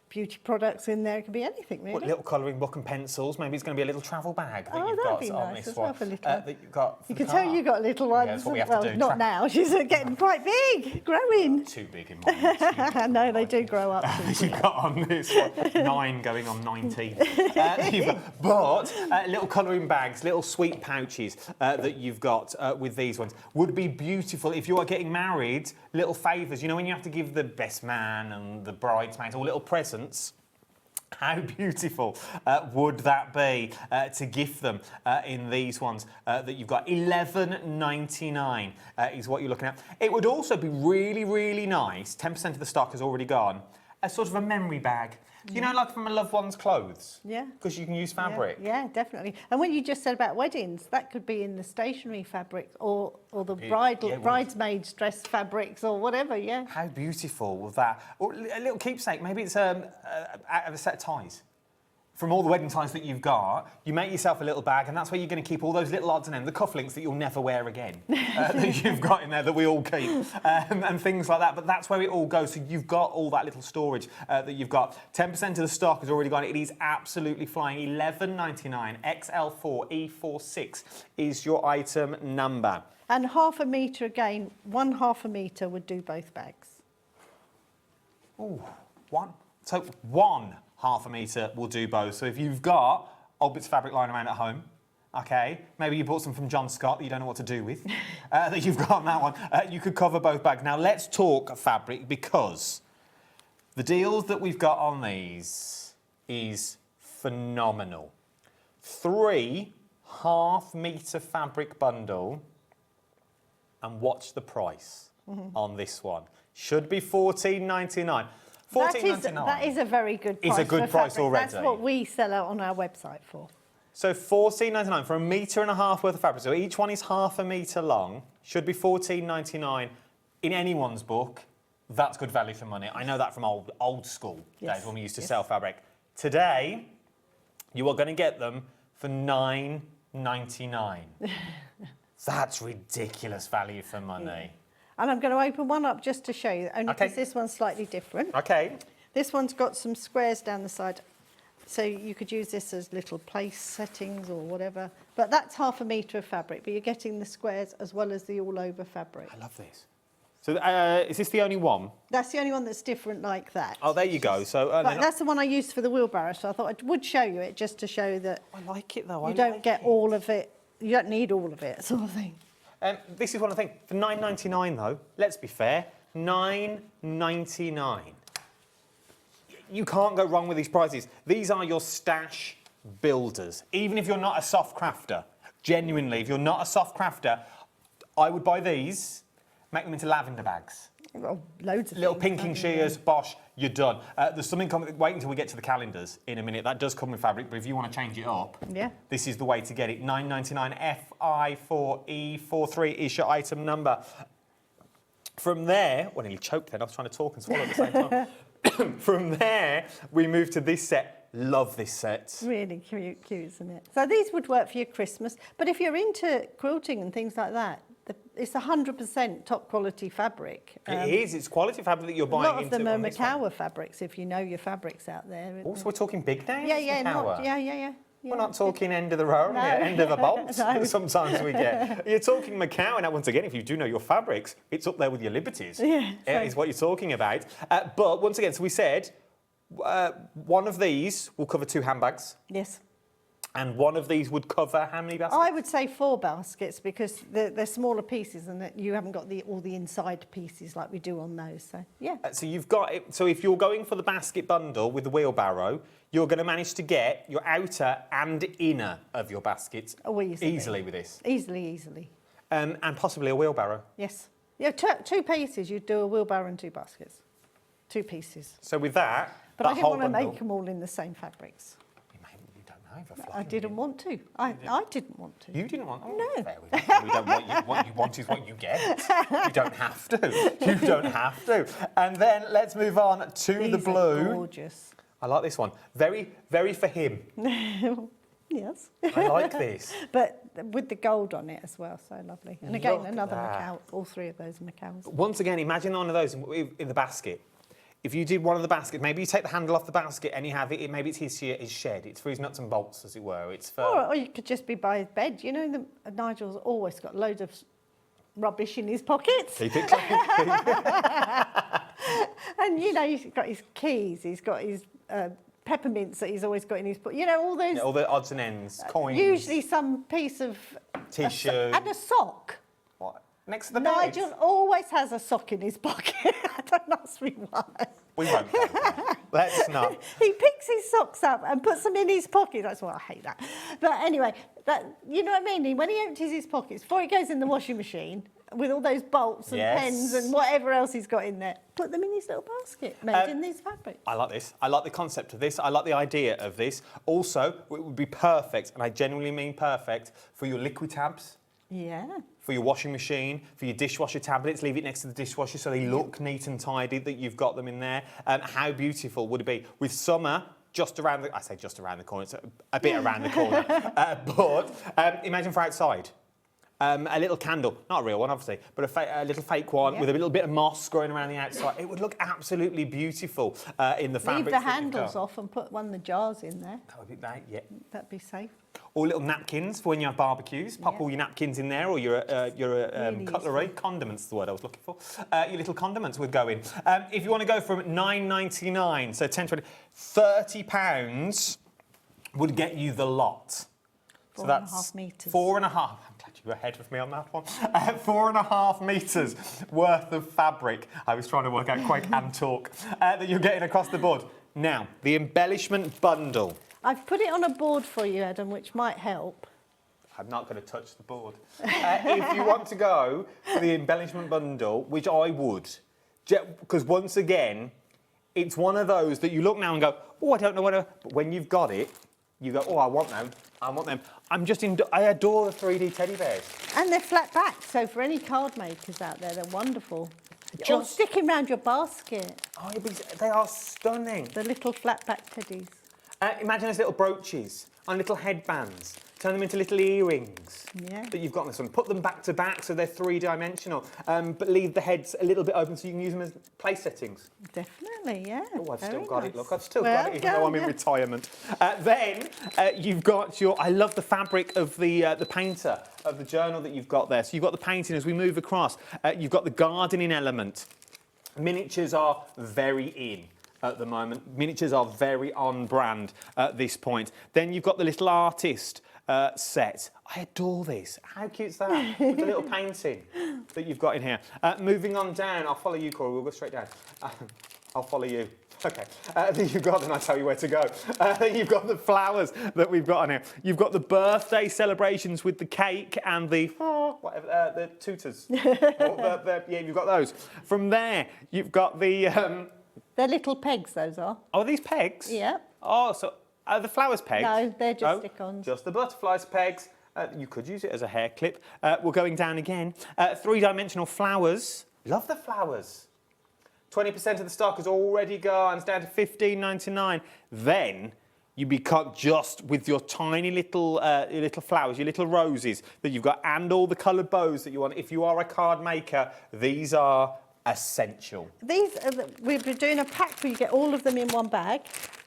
beauty products in there. It could be anything, really. What, little colouring book and pencils. Maybe it's going to be a little travel bag that you've that'd got be on nice this as well one. for little. That you've got for You the can tell car. you've got little ones. Yeah, that's what we have to do. Not now. She's getting quite big, growing. Too big in mine. No, they do grow up. You've got on this one, 9 going on 19. But little colouring bags, little sweet pouches that you've got with these ones would be beautiful if you are getting married. Little favours, you know, when you have to give the best man and the bridesmaids all little presents. How beautiful would that be to gift them in these ones that you've got? $11.99 is what you're looking at. It would also be really, really nice, 10% of the stock has already gone, as sort of a memory bag. You know, like from a loved one's clothes? Yeah. Because you can use fabric. Yeah, definitely. And when you just said about weddings, that could be in the stationery fabrics or the bridesmaids' dress fabrics or whatever, yeah. How beautiful was that? Or a little keepsake, maybe it's out of a set of ties. From all the wedding ties that you've got, you make yourself a little bag, and that's where you're going to keep all those little odds and ends, the cufflinks that you'll never wear again, that you've got in there that we all keep, and things like that. But that's where it all goes. So you've got all that little storage that you've got. 10% of the stock has already gone. It is absolutely flying. $11.99. XL4 E46 is your item number. And 1/2 metre again, 1/2 metre would do both bags. Oh, one. So 1/2 metre will do both. So if you've got old bits of fabric lying around at home, okay, maybe you bought some from John Scott that you don't know what to do with, that you've got on that one, you could cover both bags. Now let's talk fabric, because the deals that we've got on these is phenomenal. 3 1/2 metre fabric bundle, and watch the price on this one. Should be $14.99. $14.99. That is a very good price. It's a good price fabric. already. That's what we sell out on our website for. So $14.99 for 1.5 metres worth of fabric. So each one is 1/2 metre long. Should be $14.99 in anyone's book. That's good value for money. I know that from old school days when we used to sell fabric. Today, you are going to get them for $9.99. That's ridiculous value for money. Yeah. And I'm going to open one up just to show you, only because this one's slightly different. Okay. This one's got some squares down the side, so you could use this as little place settings or whatever. But that's 1/2 metre of fabric, but you're getting the squares as well as the all-over fabric. I love this. So is this the only one? That's the only one that's different like that. Oh, there you go. So but that's the one I used for the wheelbarrow, so I thought I would show you it just to show that I like it though. You don't get all of it. You don't need all of it, sort of thing. This is one of the things. For $9.99 though, let's be fair, $9.99. You can't go wrong with these prices. These are your stash builders. Even if you're not a soft crafter, genuinely, if you're not a soft crafter, I would buy these, make them into lavender bags. Well, loads of little things, pinking shears, bosh, you're done. There's something coming. Wait until we get to the calendars in a minute. That does come with fabric, but if you want to change it up, this is the way to get it. $9.99 FI4E43 is your item number. From there, well, I nearly choked then. I was trying to talk and swallow at the same time. From there, we move to this set. Love this set. Really cute, isn't it? So these would work for your Christmas. But if you're into quilting and things like that, it's 100% top quality fabric. It is. It's quality fabric that you're buying into. A lot of them are Macawa fabrics, if you know your fabrics out there. Also, we're talking big names? Yeah. We're not talking end of the road, end of the bolt. Sometimes we get. You're talking Macau, and once again, if you do know your fabrics, it's up there with your liberties. Is what you're talking about. But once again, so we said one of these will cover 2 handbags. Yes. And one of these would cover how many baskets? I would say 4 baskets because they're smaller pieces and that you haven't got all the inside pieces like we do on those. So yeah. So you've got it. So if you're going for the basket bundle with the wheelbarrow, you're going to manage to get your outer and inner of your baskets easily with this. Easily. And possibly a wheelbarrow. Yes. Yeah, 2 pieces. You'd do a wheelbarrow and 2 baskets. 2 pieces. So with that, but I didn't want to make them all in the same fabrics. I didn't want to. I didn't want to. You didn't want to? No. We don't what you want is what you get. You don't have to. You don't have to. And then let's move on to the blue. Are gorgeous. I like this one. Very, very for him. Yes. I like this. But with the gold on it as well, so lovely. And again, another Macau. All 3 of those are Macaus. Once again, imagine one of those in the basket. If you did one of the baskets, maybe you take the handle off the basket and you have it, maybe it's his shed. It's for his nuts and bolts, as it were. It's for... Or you could just be by his bed. You know, Nigel's always got loads of rubbish in his pockets. Keep it clean. And, you know, he's got his keys, he's got his peppermints that he's always got in his pocket. You know, all those... all the odds and ends, coins. Usually some piece of... Tissue. And a sock. What? Next to the Nigel always has a sock in his pocket. Don't ask me why. We won't. Let's not. He picks his socks up and puts them in his pocket. That's why I hate that. But anyway, you know what I mean? When he empties his pockets, before he goes in the washing machine, with all those bolts and pens and whatever else he's got in there, put them in his little basket made in these fabrics. I like this. I like the concept of this. I like the idea of this. Also, it would be perfect, and I genuinely mean perfect, for your liquid tabs. Yeah. For your washing machine, for your dishwasher tablets, leave it next to the dishwasher so they look neat and tidy that you've got them in there. How beautiful would it be? With summer just around the... I say just around the corner, it's a bit around the corner. But imagine for outside. a little candle, not a real one, obviously, but a little fake one with a little bit of moss growing around the outside. It would look absolutely beautiful in the fabric. Leave the handles off and put one of the jars in there. That would be that, yeah. That'd be safe. Or little napkins for when you have barbecues. Pop all your napkins in there, or your Really cutlery. useful. Condiments is the word I was looking for. Your little condiments would go in. If you want to go from £9.99, so 10, 20, £30 would get you the lot. So that's 4.5 metres. 4.5. I'm glad you were ahead of me on that one. 4.5 metres worth of fabric. I was trying to work out quite and talk that you're getting across the board. Now, the embellishment bundle. I've put it on a board for you, Adam, which might help. I'm not going to touch the board. If you want to go for the embellishment bundle, which I would, because once again, it's one of those that you look now and go, oh, I don't know what to... But when you've got it, you go, oh, I want them. I want them. I adore the 3D teddy bears. And they're flat back, so for any card makers out there, they're wonderful. Or sticking around your basket. Oh, they are stunning. The little flat back teddies. Imagine those little brooches on little headbands. Turn them into little earrings that you've got on this one. Put them back to back so they're three-dimensional, but leave the heads a little bit open so you can use them as place settings. Definitely, yeah. Oh, I've still Very got nice. it, look. I've still got it, even though I'm in retirement. Then you've got your... I love the fabric of the painter, of the journal that you've got there. So you've got the painting as we move across. You've got the gardening element. Miniatures are very in at the moment. Miniatures are very on brand at this point. Then you've got the little artist set. I adore this. How cute's that? With the little painting that you've got in here. Moving on down, I'll follow you, Corey. We'll go straight down. I'll follow you. Okay. Then you've got, and I'll tell you where to go. Then you've got the flowers that we've got on here. You've got the birthday celebrations with the cake and the the tutors. Yeah, you've got those. From there, you've got the. They're little pegs, those are. Oh, are these pegs? Yeah. Oh, so are the flowers pegs? No, they're just stick-ons. Just the butterflies pegs. You could use it as a hair clip. We're going down again. Three-dimensional flowers. Love the flowers. 20% of the stock has already gone. It's down to $15.99. Then you become just with your tiny little flowers, your little roses that you've got, and all the coloured bows that you want. If you are a card maker, these are essential. These we're doing a pack where you get all of them in one bag,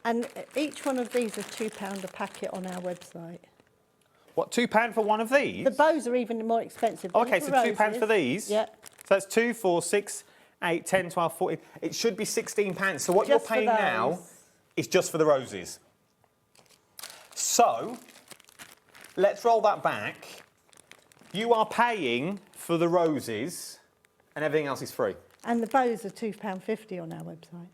and each one of these is £2 a packet on our website. What, £2 for one of these? The bows are even more expensive. Oh, okay, so £2 for these? Yeah. So that's 2, 4, 6, 8, 10, 12, 14. It should be £16. So what you're paying now is just for the roses. So, let's roll that back. You are paying for the roses and everything else is free. And the bows are £2.50 on our website.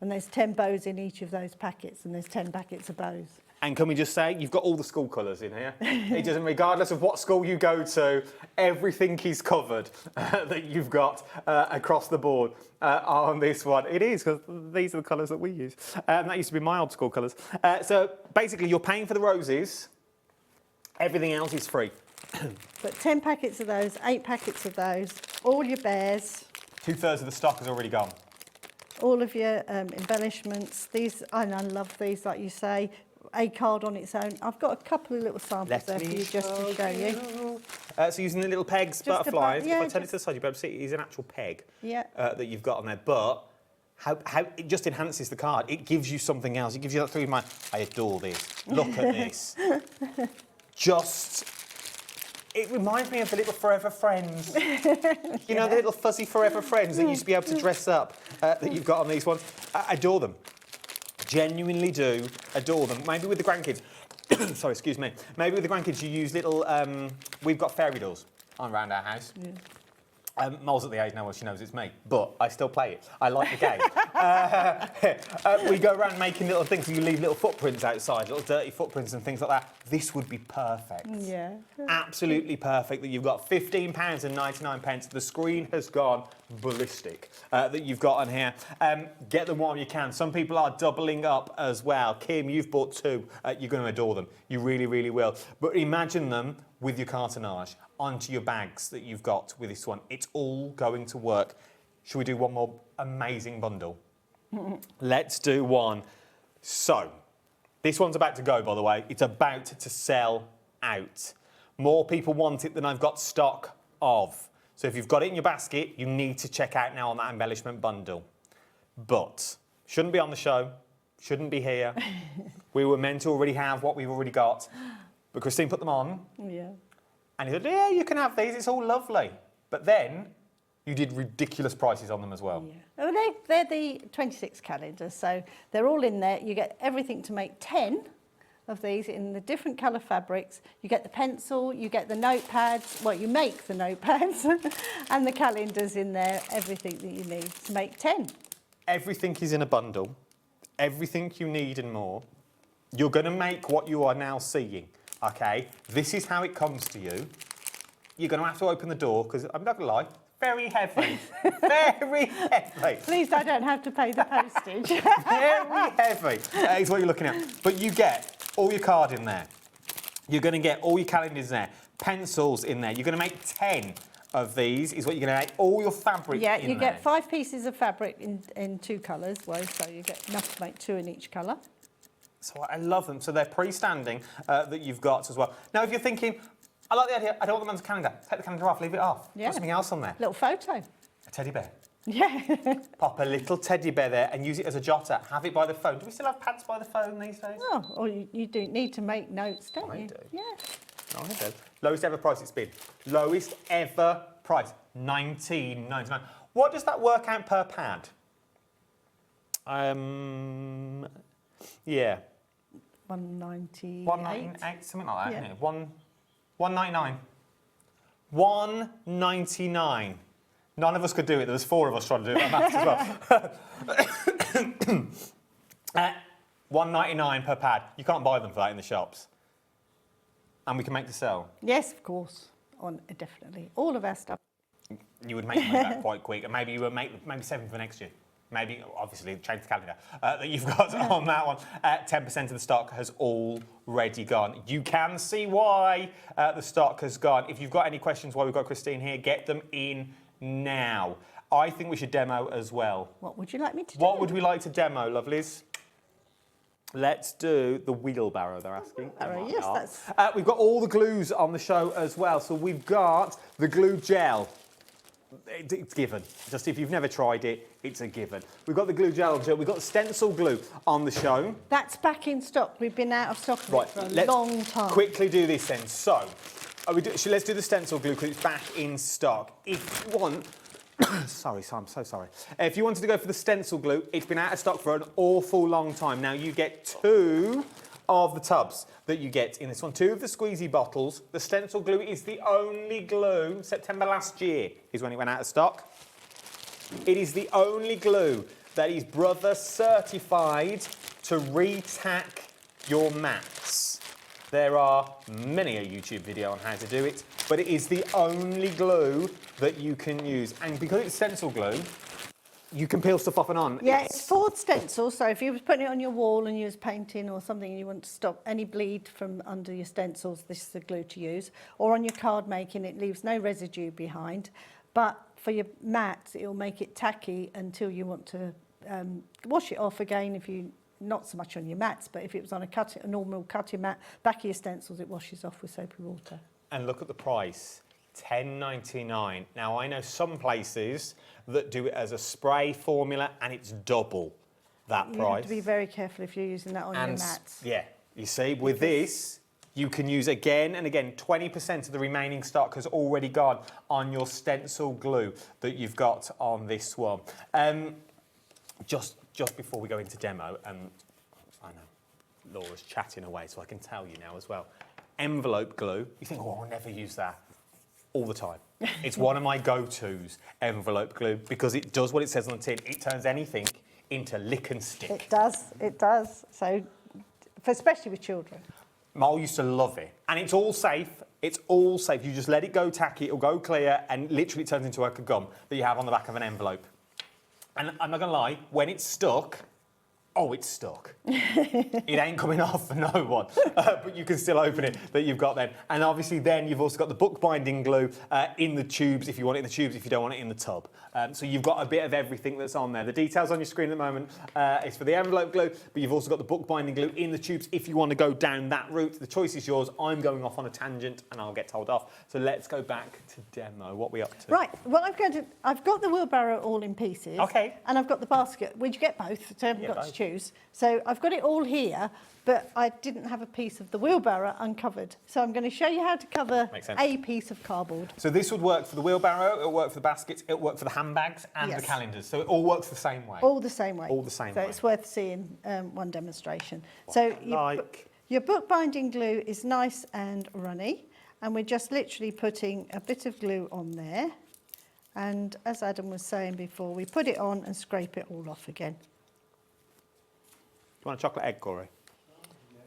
And there's 10 bows in each of those packets, and there's 10 packets of bows. And can we just say, you've got all the school colours in here. It doesn't, regardless of what school you go to, everything is covered that you've got across the board on this one. It is, because these are the colours that we use. That used to be my old school colours. So basically, you're paying for the roses. Everything else is free. But 10 packets of those, 8 packets of those, all your bears. 2/3 of the stock has already gone. All of your embellishments. These, and I love these, like you say. A card on its own. I've got a couple of little samples there for you just to show you. So using the little pegs, butterflies. If I turn it to the side, you'll be able to see it is an actual peg that you've got on there. But how it just enhances the card. It gives you something else. It gives you that through mind. I adore this. Look at this. It reminds me of the little Forever Friends. You know, the little fuzzy Forever Friends that used to be able to dress up that you've got on these ones. I adore them. Genuinely do adore them. Maybe with the grandkids. Sorry, excuse me. Maybe with the grandkids you use little... we've got fairy doors on around our house. Yeah. Mol's at the age now where she knows it's me, but I still play it. I like the game. We go around making little things, so you leave little footprints outside, little dirty footprints and things like that. This would be perfect. Yeah. Absolutely perfect that you've got £15.99. The screen has gone ballistic that you've got on here. Get them while you can. Some people are doubling up as well. Kim, you've bought 2. You're going to adore them. You really, really will. But imagine them with your cartonnage onto your bags that you've got with this one. It's all going to work. Should we do one more amazing bundle? Let's do one. So, this one's about to go, by the way. It's about to sell out. More people want it than I've got stock of. So if you've got it in your basket, you need to check out now on that embellishment bundle. But shouldn't be on the show, shouldn't be here. We were meant to already have what we've already got. But Christine put them on. Yeah. And he said, yeah, you can have these, it's all lovely. But then you did ridiculous prices on them as well. Yeah. Well, they're the 26 calendars, so they're all in there. You get everything to make 10 of these in the different colour fabrics. You get the pencil, you get the notepads, well, you make the notepads, and the calendars in there, everything that you need to make 10. Everything is in a bundle, everything you need and more. You're going to make what you are now seeing, okay? This is how it comes to you. You're going to have to open the door, because I'm not going to lie, very heavy. Very heavy. Please, I don't have to pay the postage. Very heavy. That is what you're looking at. But you get all your card in there. You're going to get all your calendars in there. Pencils in there. You're going to make 10 of these, is what you're going to make. All your fabric in there. Yeah, you get 5 pieces of fabric in 2 colours, well, so you get enough to make 2 in each colour. So I love them. So they're pre-standing that you've got as well. Now, if you're thinking, I like the idea, I don't want them on the calendar. Take the calendar off, leave it off. Yeah. Put something else on there. Little photo. A teddy bear. Yeah. Pop a little teddy bear there and use it as a jotter. Have it by the phone. Do we still have pads by the phone these days? Oh, or you do need to make notes, don't you? I do. Yeah. I do. Lowest ever price it's been. Lowest ever price. $19.99. What does that work out per pad? Yeah. 198. 198, something like that, Yeah. isn't it? 199. 199. None of us could do it. There was 4 of us trying to do that maths as well. $1.99 per pad. You can't buy them for that in the shops. And we can make the sale. Yes, of course. Definitely. All of our stuff. You would make that quite quick, and maybe you would make maybe 7 for next year. Maybe, obviously, change the calendar that you've got on that one. 10% of the stock has already gone. You can see why the stock has gone. If you've got any questions while we've got Christine here, get them in now. I think we should demo as well. What would you like me to do? What would we like to demo, lovelies? Let's do the wheelbarrow, they're asking. Yes, that's... We've got all the glues on the show as well. So we've got the glue gel. It's given. Just if you've never tried it, it's a given. We've got the glue gel. We've got the stencil glue on the show. That's back in stock. We've been out of stock of it for a long time. Quickly do this then. So, let's do the stencil glue because it's back in stock. If you want... sorry, I'm so sorry. If you wanted to go for the stencil glue, it's been out of stock for an awful long time. Now, you get 2 of the tubs that you get in this one. 2 of the squeezy bottles. The stencil glue is the only glue. September last year is when it went out of stock. It is the only glue that is brother certified to re-tack your mats. There are many a YouTube video on how to do it, but it is the only glue that you can use. And because it's stencil glue, you can peel stuff off and on. Yeah, it's for stencils, so if you was putting it on your wall and you was painting or something and you want to stop any bleed from under your stencils, this is the glue to use. Or on your card making, it leaves no residue behind. But for your mats, it'll make it tacky until you want to wash it off again if you... Not so much on your mats, but if it was on a normal cutting mat, back of your stencils, it washes off with soapy water. And look at the price, $10.99. Now, I know some places that do it as a spray formula, and it's double that price. You have to be very careful if you're using that on your mats. Yeah, you see, with this, you can use again and again. 20% of the remaining stock has already gone on your stencil glue that you've got on this one. Just before we go into demo, and I know Laura's chatting away, so I can tell you now as well. Envelope glue, you think, oh, I'll never use that. All the time. It's one of my go-tos, envelope glue, because it does what it says on the tin. It turns anything into lick and stick. It does. So, especially with children. Mole used to love it. And it's all safe. It's all safe. You just let it go tacky, it'll go clear, and literally it turns into like a gum that you have on the back of an envelope. And I'm not going to lie, when it's stuck, oh, it's stuck. It ain't coming off for no one. But you can still open it that you've got then. And obviously then you've also got the bookbinding glue in the tubes, if you want it in the tubes, if you don't want it in the tub. So you've got a bit of everything that's on there. The details on your screen at the moment is for the envelope glue, but you've also got the bookbinding glue in the tubes if you want to go down that route. The choice is yours. I'm going off on a tangent and I'll get told off. So let's go back to demo. What are we up to? Right, well, I've got the wheelbarrow all in pieces. Okay. And I've got the basket. Would you get both? So I haven't got to choose. So I've got it all here, but I didn't have a piece of the wheelbarrow uncovered. So I'm going to show you how to cover a piece of cardboard. So this would work for the wheelbarrow, it'll work for the baskets, it'll work for the handbags and the calendars. So it all works the same way. All the same way. All the same way. So it's worth seeing one demonstration. So your bookbinding glue is nice and runny, and we're just literally putting a bit of glue on there. And as Adam was saying before, we put it on and scrape it all off again. Do you want a chocolate egg, Corey?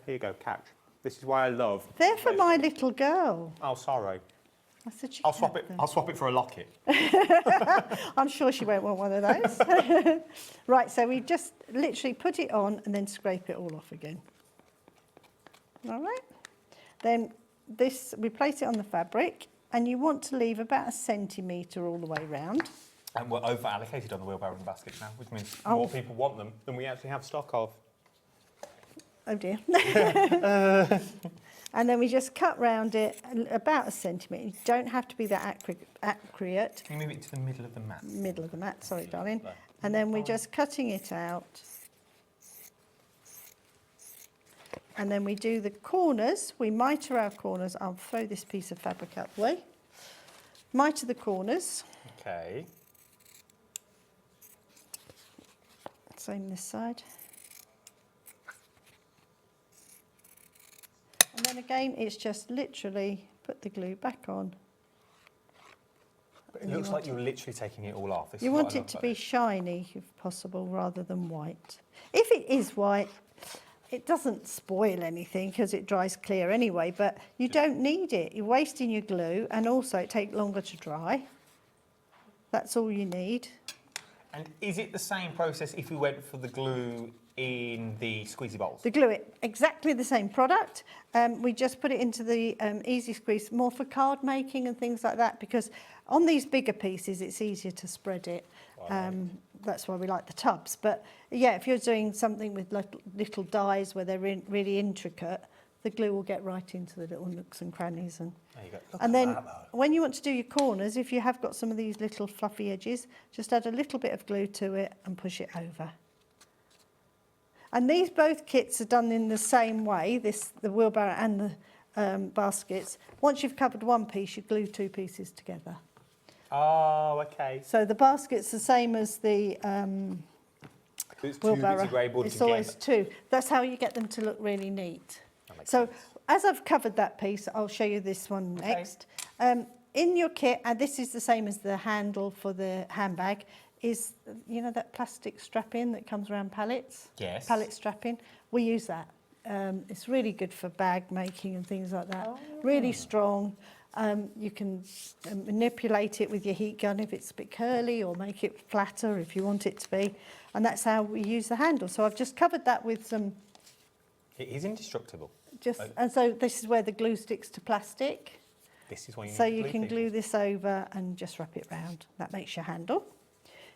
Here you go, catch. This is why I love... They're for my little girl. Oh, sorry. I said I'll swap it for a locket. I'm sure she won't want one of those. Right, so we just literally put it on and then scrape it all off again. All right. Then we place it on the fabric, and you want to leave about 1 centimetre all the way round. And we're over allocated on the wheelbarrow and baskets now, which means more people want them than we actually have stock of. Oh dear. And then we just cut round it about 1 centimetre. You don't have to be that accurate. Can you move it to the middle of the mat? Middle of the mat, sorry, darling. And then we're just cutting it out. And then we do the corners. We mitre our corners. I'll throw this piece of fabric out the way. Mitre the corners. Okay. Same this side. And then again, it's just literally put the glue back on. But it looks like you're literally taking it all off. You want it to be shiny, if possible, rather than white. If it is white, it doesn't spoil anything because it dries clear anyway, but you don't need it. You're wasting your glue, and also it takes longer to dry. That's all you need. And is it the same process if we went for the glue in the squeezy bowls? The glue, exactly the same product. We just put it into the easy squeeze, more for card making and things like that, because on these bigger pieces, it's easier to spread it. That's why we like the tubs. But yeah, if you're doing something with little dies where they're really intricate, the glue will get right into the little nooks and crannies. And there you go. and then when you want to do your corners, if you have got some of these little fluffy edges, just add a little bit of glue to it and push it over. And these both kits are done in the same way, the wheelbarrow and the baskets. Once you've covered one piece, you glue 2 pieces together. Oh, okay. So the basket's the same as the wheelbarrow. It's always 2. That's how you get them to look really neat. So as I've covered that piece, I'll show you this one next. In your kit, and this is the same as the handle for the handbag, is, you know, that plastic strap-in that comes around pallets? Yes. Pallet strap-in. We use that. It's really good for bag making and things like that. Really strong. You can manipulate it with your heat gun if it's a bit curly, or make it flatter if you want it to be. And that's how we use the handle. So I've just covered that with some... It is indestructible. And so this is where the glue sticks to plastic. This is why you need So to you glue can things. glue this over and just wrap it round. That makes your handle.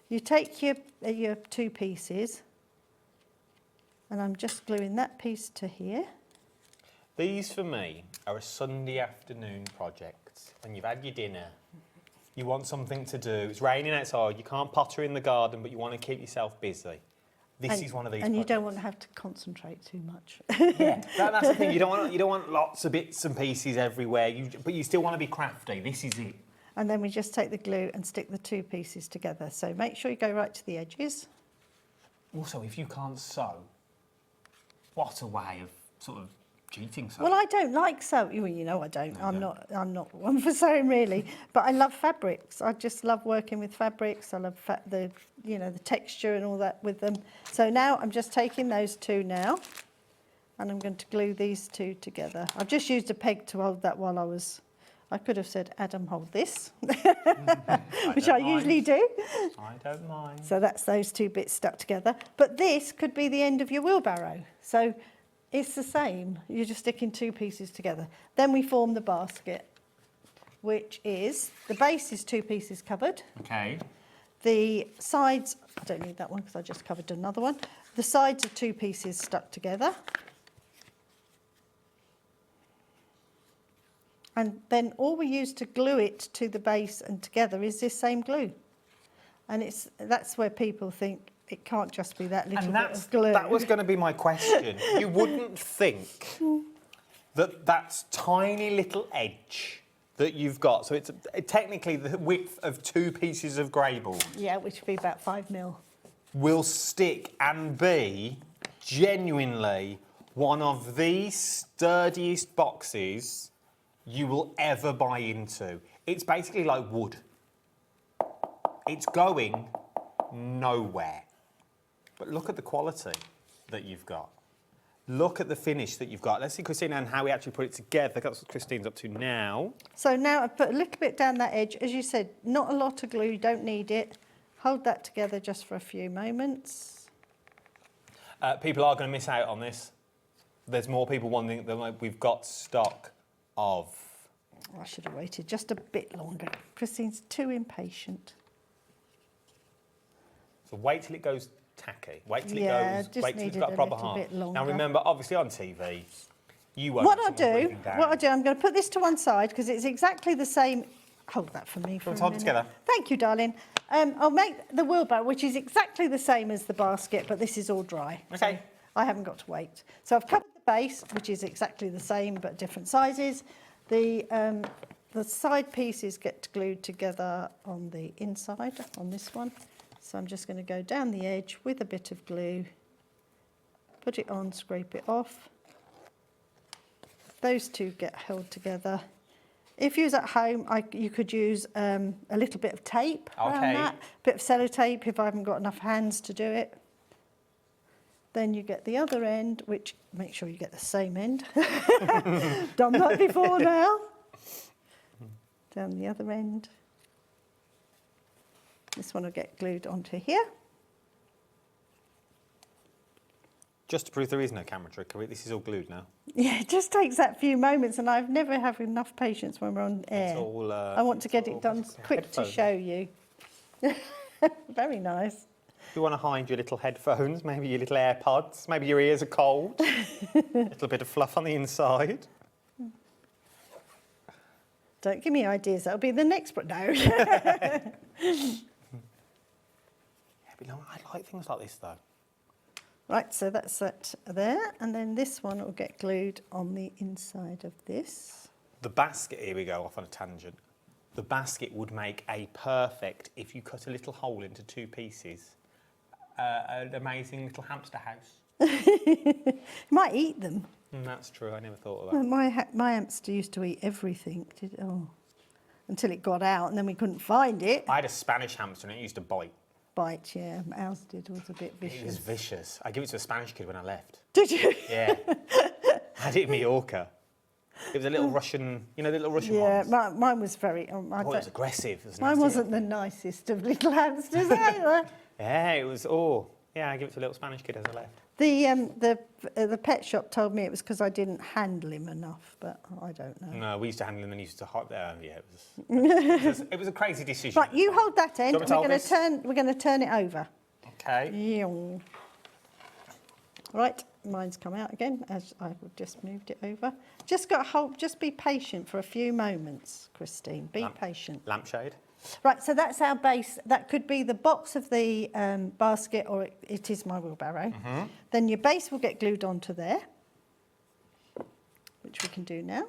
You take your 2 pieces, and I'm just gluing that piece to here. These, for me, are a Sunday afternoon project. When you've had your dinner, you want something to do. It's raining outside, you can't potter in the garden, but you want to keep yourself busy. This is one of these And you projects. don't want to have to concentrate too much. Yeah, that's the thing. You don't want lots of bits and pieces everywhere, but you still want to be crafty. This is it. And then we just take the glue and stick the 2 pieces together. So make sure you go right to the edges. Also, if you can't sew, what a way of sort of cheating sewing. Well, I don't like sewing. Well, you know I don't. I'm not one for sewing really, but I love fabrics. I just love working with fabrics. I love the texture and all that with them. So now I'm just taking those 2 now, and I'm going to glue these 2 together. I've just used a peg to hold that while I was I could have said, Adam, hold this, which I usually do. I don't mind. So that's those two bits stuck together. But this could be the end of your wheelbarrow. So it's the same. You're just sticking two pieces together. Then we form the basket, which is, the base is two pieces covered. Okay. The sides, I don't need that one because I just covered another one. The sides are two pieces stuck together. And then all we use to glue it to the base and together is this same glue. And that's where people think it can't just be that little bit of glue. That was going to be my question. You wouldn't think that that's tiny little edge that you've got. So it's technically the width of two pieces of grey board. Yeah, which would be about 5 mil. Will stick and be genuinely one of the sturdiest boxes you will ever buy into. It's basically like wood. It's going nowhere. But look at the quality that you've got. Look at the finish that you've got. Let's see, Christine, and how we actually put it together. That's what Christine's up to now. So now I've put a little bit down that edge. As you said, not a lot of glue, you don't need it. Hold that together just for a few moments. People are going to miss out on this. There's more people wanting than we've got stock of. I should have waited just a bit longer. Christine's too impatient. So wait till it goes tacky. Wait till Yeah, it goes. just Wait till it's needed got a a proper little heart. bit longer. Now remember, obviously on TV, you won't. What I'll do, I'm going to put this to one side because it's exactly the same. Hold that for me for a minute. Hold it together. Thank you, darling. I'll make the wheelbarrow, which is exactly the same as the basket, but this is all dry. Okay. So I haven't got to wait. So I've covered the base, which is exactly the same but different sizes. The side pieces get glued together on the inside, on this one. So I'm just going to go down the edge with a bit of glue, put it on, scrape it off. Those two get held together. If you was at home, you could use a little bit of tape around that, a bit of sellotape if I haven't got enough hands to do it. Then you get the other end, which make sure you get the same end. Done that before now. Down the other end. This one will get glued onto here. Just to prove there is no camera trick, this is all glued now. Yeah, it just takes that few moments, and I've never have enough patience when we're on air. It's all, I want to get it done quick to show you. Very nice. You want to hide your little headphones, maybe your little AirPods, maybe your ears are cold. A little bit of fluff on the inside. Don't give me ideas, that'll be the next, no. Yeah, but I like things like this though. Right, so that's that there, and then this one will get glued on the inside of this. The basket, here we go, off on a tangent. The basket would make a perfect, if you cut a little hole into two pieces, an amazing little hamster house. You might eat them. That's true, I never thought of that. My hamster used to eat everything, until it got out, and then we couldn't find it. I had a Spanish hamster and it used to bite. Bite, yeah. Ours did, was a bit vicious. It was vicious. I gave it to a Spanish kid when I left. Did you? Yeah. I had it in Mallorca. It was a little Russian, you know, the little Russian ones? Yeah, mine was very... it was aggressive. It was mine nasty. wasn't the nicest of little hamsters either. Yeah, it was, yeah, I gave it to a little Spanish kid as I left. The pet shop told me it was because I didn't handle him enough, but I don't know. No, we used to handle him and used to hide there. Yeah, it was a crazy decision. Right, you hold that end. Do you want me to hold We're going to turn it over. Okay. Right, mine's come out again as I've just moved it over. Just got to hold. Just be patient for a few moments, Christine. Be patient. Lampshade. Right, so that's our base. That could be the box of the basket, or it is my wheelbarrow. Then your base will get glued onto there, which we can do now.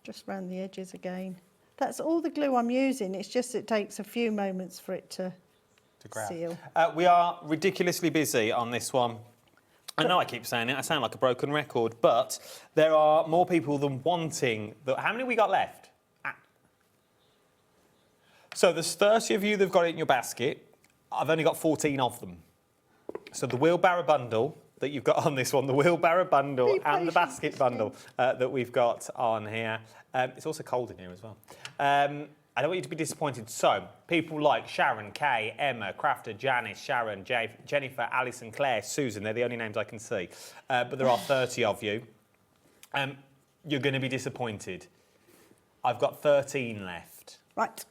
Just round the edges again. That's all the glue I'm using. It's just it takes a few moments for it to seal. We are ridiculously busy on this one. I know I keep saying it. I sound like a broken record, but there are more people than wanting. How many have we got left? So there's 30 of you that've got it in your basket. I've only got 14 of them. So the wheelbarrow bundle that you've got on this one, the wheelbarrow bundle and the basket bundle that we've got on here. It's also cold in here as well. I don't want you to be disappointed. So, people like Sharon, Kay, Emma, Crafter, Janice, Sharon, Jennifer, Alison, Claire, Susan, they're the only names I can see. But there are 30 of you. You're going to be disappointed. I've got 13 left. Right.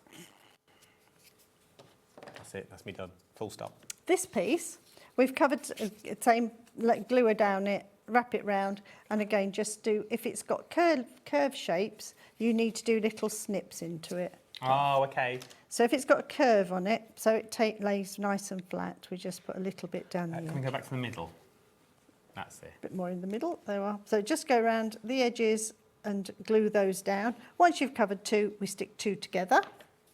That's it, that's me done. Full stop. This piece, we've covered the same, like glue it down it, wrap it round, and again, just do, if it's got curve shapes, you need to do little snips into it. Oh, okay. So if it's got a curve on it, so it lays nice and flat, we just put a little bit down the Can we go back to the middle? That's it. A bit more in the middle, there you are. So just go around the edges and glue those down. Once you've covered 2, we stick 2 together.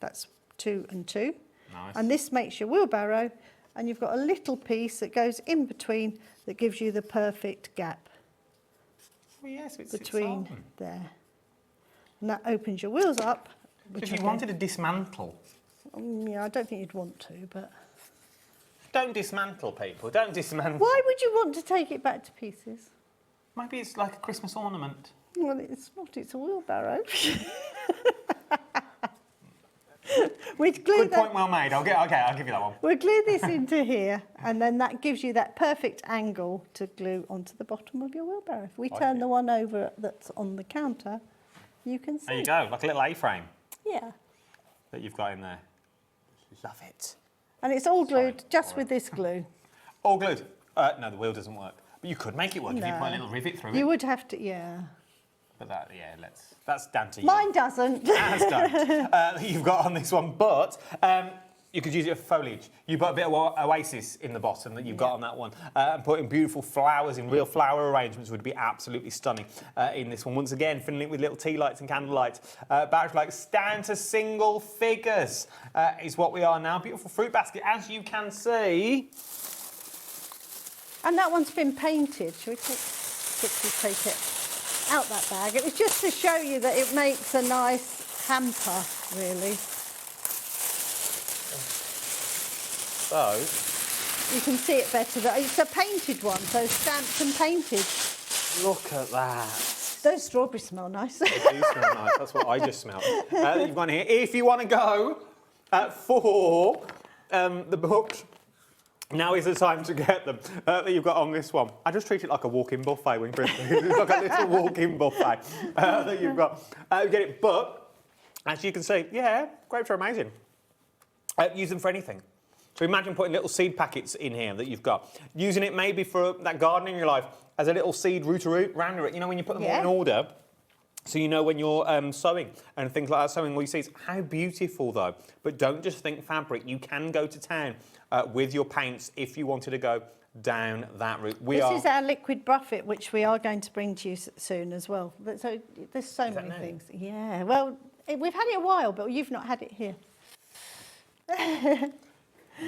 That's 2 and 2. Nice. And this makes your wheelbarrow, and you've got a little piece that goes in between that gives you the perfect gap. Oh, yes, it's between there. And that opens your wheels up. So if you wanted to dismantle. Yeah, I don't think you'd want to, but... Don't dismantle, people. Don't dismantle. Why would you want to take it back to pieces? Maybe it's like a Christmas ornament. Well, it's not. It's a wheelbarrow. We'd glue Good point, well made. Okay, I'll give you that one. We'll glue this into here, and then that gives you that perfect angle to glue onto the bottom of your wheelbarrow. If we turn the one over that's on the counter, you can see. There you go, like a little A-frame. Yeah. That you've got in there. Love it. And it's all glued just with this glue. All glued? No, the wheel doesn't work. But you could make it work if you put a little rivet through it. You would have to, yeah. But that, that's down to you. Mine doesn't. That's done. That you've got on this one, but you could use it for foliage. You put a bit of oasis in the bottom that you've got on that one, and putting beautiful flowers in real flower arrangements would be absolutely stunning in this one. Once again, filling it with little tea lights and candle lights. Battery lights down to single figures is what we are now. Beautiful fruit basket, as you can see. And that one's been painted. Shall we quickly take it out that bag? It was just to show you that it makes a nice hamper, really. So you can see it better. It's a painted one, so stamped and painted. Look at that. Those strawberries smell nice. They do smell nice. That's what I just smelled. You've gone here. If you want to go for the books, now is the time to get them that you've got on this one. I just treat it like a walk-in buffet when it's like a little walk-in buffet that you've got. You get it, but as you can see, yeah, grapes are amazing. Use them for anything. So imagine putting little seed packets in here that you've got. Using it maybe for that garden in your life as a little seed rounder. You know, when you put them all in order, so you know when you're sewing and things like that, sewing all your seeds. How beautiful, though. But don't just think fabric. You can go to town with your paints if you wanted to go down that route. This is our liquid buffet, which we are going to bring to you soon as well. So there's so many things. Yeah, well, we've had it a while, but you've not had it here.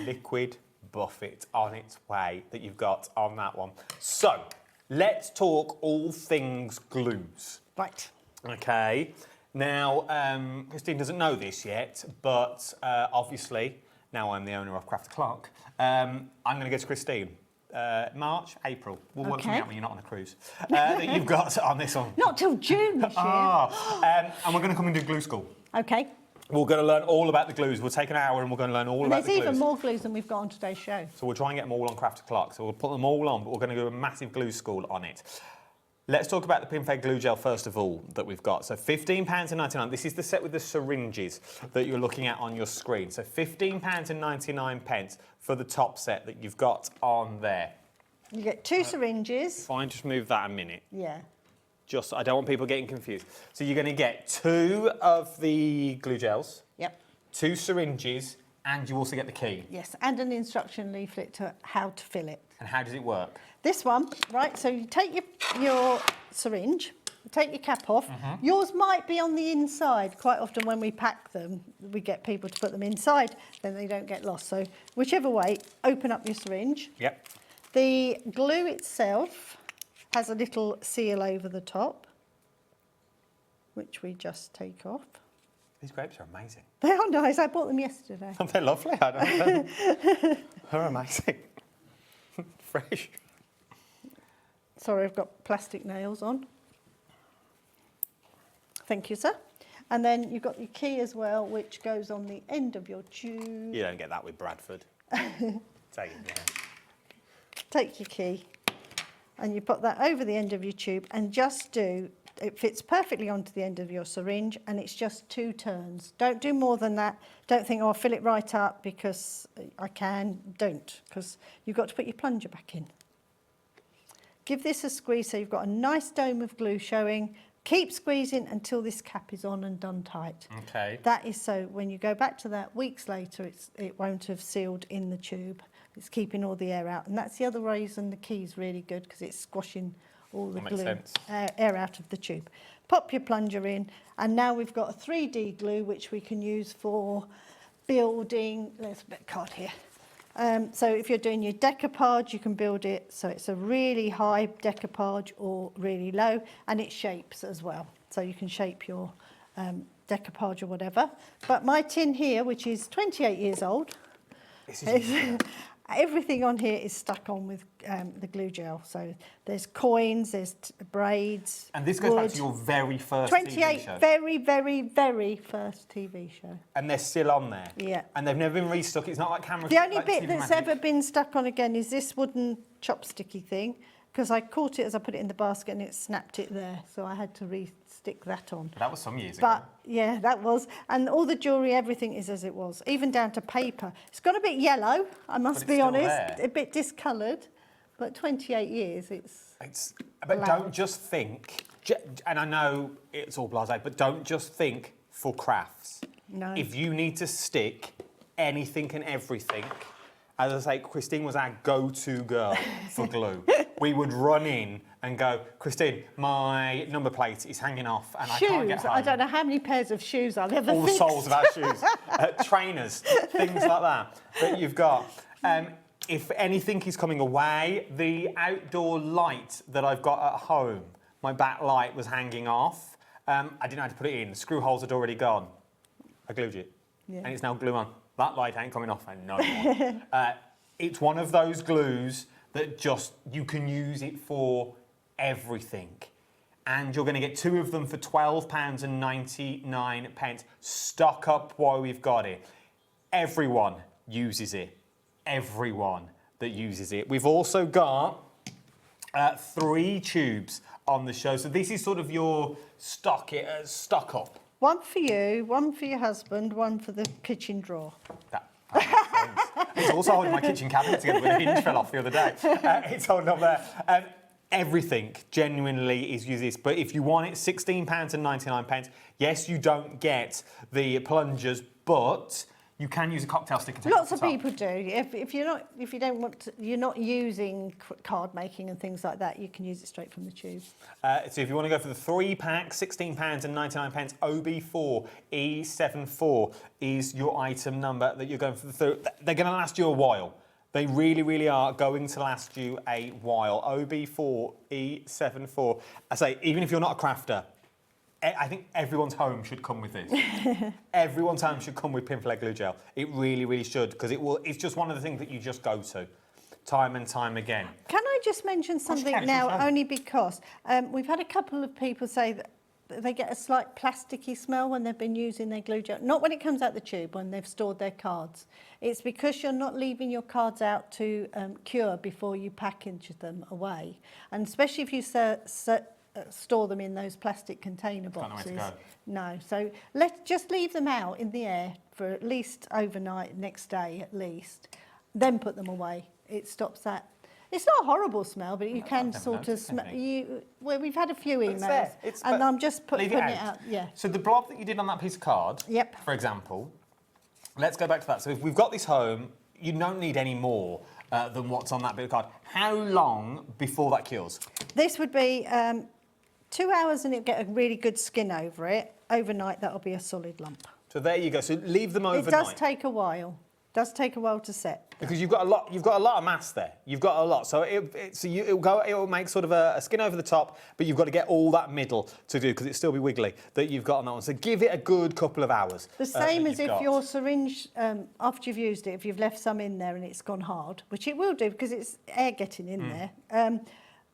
Liquid buffet on its way that you've got on that one. So, let's talk all things glues. Right. Okay. Now, Christine doesn't know this yet, but obviously, now I'm the owner of Craft Clock, I'm going to go to Christine. March, April. We'll work something out when you're not on a cruise. That you've got on this one. Not till June this year. And we're going to come and do glue school. Okay. We're going to learn all about the glues. We'll take an hour and we're going to learn all about the glues. There's even more glues than we've got on today's show. So we'll try and get them all on Craft Clock. So we'll put them all on, but we're going to do a massive glue school on it. Let's talk about the Pinflair glue gel first of all that we've got. So £15.99. This is the set with the syringes that you're looking at on your screen. So £15.99 for the top set that you've got on there. You get 2 syringes. Fine, just move that a minute. Yeah. Just, I don't want people getting confused. So you're going to get 2 of the glue gels. Yep. 2 syringes, and you also get the key. Yes, and an instruction leaflet to how to fill it. And how does it work? This one, right, so you take your syringe, you take your cap off. Yours might be on the inside. Quite often when we pack them, we get people to put them inside, then they don't get lost. So whichever way, open up your syringe. Yep. The glue itself has a little seal over the top, which we just take off. These grapes are amazing. They are nice. I bought them yesterday. They're lovely. I don't know. They're amazing. Fresh. Sorry, I've got plastic nails on. Thank you, sir. And then you've got your key as well, which goes on the end of your tube. You don't get that with Bradford. Take it, yeah. Take your key and you put that over the end of your tube and it fits perfectly onto the end of your syringe, and it's just 2 turns. Don't do more than that. Don't think, oh, I'll fill it right up because I can. Don't, because you've got to put your plunger back in. Give this a squeeze so you've got a nice dome of glue showing. Keep squeezing until this cap is on and done tight. Okay. That is so when you go back to that weeks later, it won't have sealed in the tube. It's keeping all the air out. And that's the other reason the key's really good, because it's squashing all the glue, air out of the tube. Pop your plunger in, and now we've got a 3D glue which we can use for building. There's a bit of card here. So if you're doing your decoupage, you can build it so it's a really high decoupage or really low, and it shapes as well. So you can shape your decoupage or whatever. But my tin here, which is 28 years old, everything on here is stuck on with the glue gel. So there's coins, there's braids. And this goes back to your very first 28, TV show. very, very, very first TV show. And they're still on there. Yeah. And they've never been restuck. It's not like camera. The only like bit TV that's Magic. ever been stuck on again is this wooden chopsticky thing, because I caught it as I put it in the basket and it snapped it there. So I had to re-stick that on. That was some years ago. But yeah, that was. And all the jewellery, everything is as it was, even down to paper. It's got a bit yellow, I must be honest, there. a bit discoloured. But 28 years, it's But don't just think, and I know it's all blasé, but don't just think for crafts. No. If you need to stick anything and everything, as I say, Christine was our go-to girl for glue. We would run in and go, Christine, my number plate is hanging off and I can't get home. I don't know how many pairs of shoes I've ever All the fixed. soles of our shoes, trainers, things like that. But you've got, if anything is coming away, the outdoor light that I've got at home, my back light was hanging off. I didn't know how to put it in. The screw holes had already gone. I glued it, and it's now glue on. That light ain't coming off, I know. It's one of those glues that just, you can use it for everything. And you're going to get 2 of them for £12.99. Stock up while we've got it. Everyone uses it. Everyone that uses it. We've also got 3 tubes on the show. So this is sort of your stock up. One for you, one for your husband, one for the kitchen drawer. That makes sense. It's also holding my kitchen cabinet together when the hinge fell off the other day. It's holding up there. Everything genuinely is use this, but if you want it, £16.99. Yes, you don't get the plungers, but you can use a cocktail stick and take Lots it of off the top. people do. If you don't want to, you're not using card making and things like that, you can use it straight from the tube. So if you want to go for the 3-pack, £16.99, OB4E74 is your item number that you're going for. They're going to last you a while. They really, really are going to last you a while. OB4E74. I say, even if you're not a crafter, I think everyone's home should come with this. Everyone's home should come with Pinflair glue gel. It really, really should, because it's just one of the things that you just go to time and time again. Can I just mention something now, only because we've had a couple of people say that they get a slight plasticky smell when they've been using their glue gel. Not when it comes out the tube, when they've stored their cards. It's because you're not leaving your cards out to cure before you package them away. And especially if you store them in those plastic container boxes. No, so just leave them out in the air for at least overnight, next day at least, then put them away. It stops that. It's not a horrible smell, but you can sort of smell. Well, we've had a few emails, and I'm just putting it out. Yeah. So the blob that you did on that piece of card, for example, let's go back to that. So if we've got this home, you don't need any more than what's on that bit of card. How long before that cures? This would be 2 hours and it'll get a really good skin over it. Overnight, that'll be a solid lump. So there you go. So leave them overnight. It does take a while. Does take a while to set. Because you've got a lot. You've got a lot of mass there. You've got a lot. So it'll make sort of a skin over the top, but you've got to get all that middle to do because it'll still be wiggly that you've got on that one. So give it a good couple of hours. The same as if your syringe, after you've used it, if you've left some in there and it's gone hard, which it will do because it's air getting in there.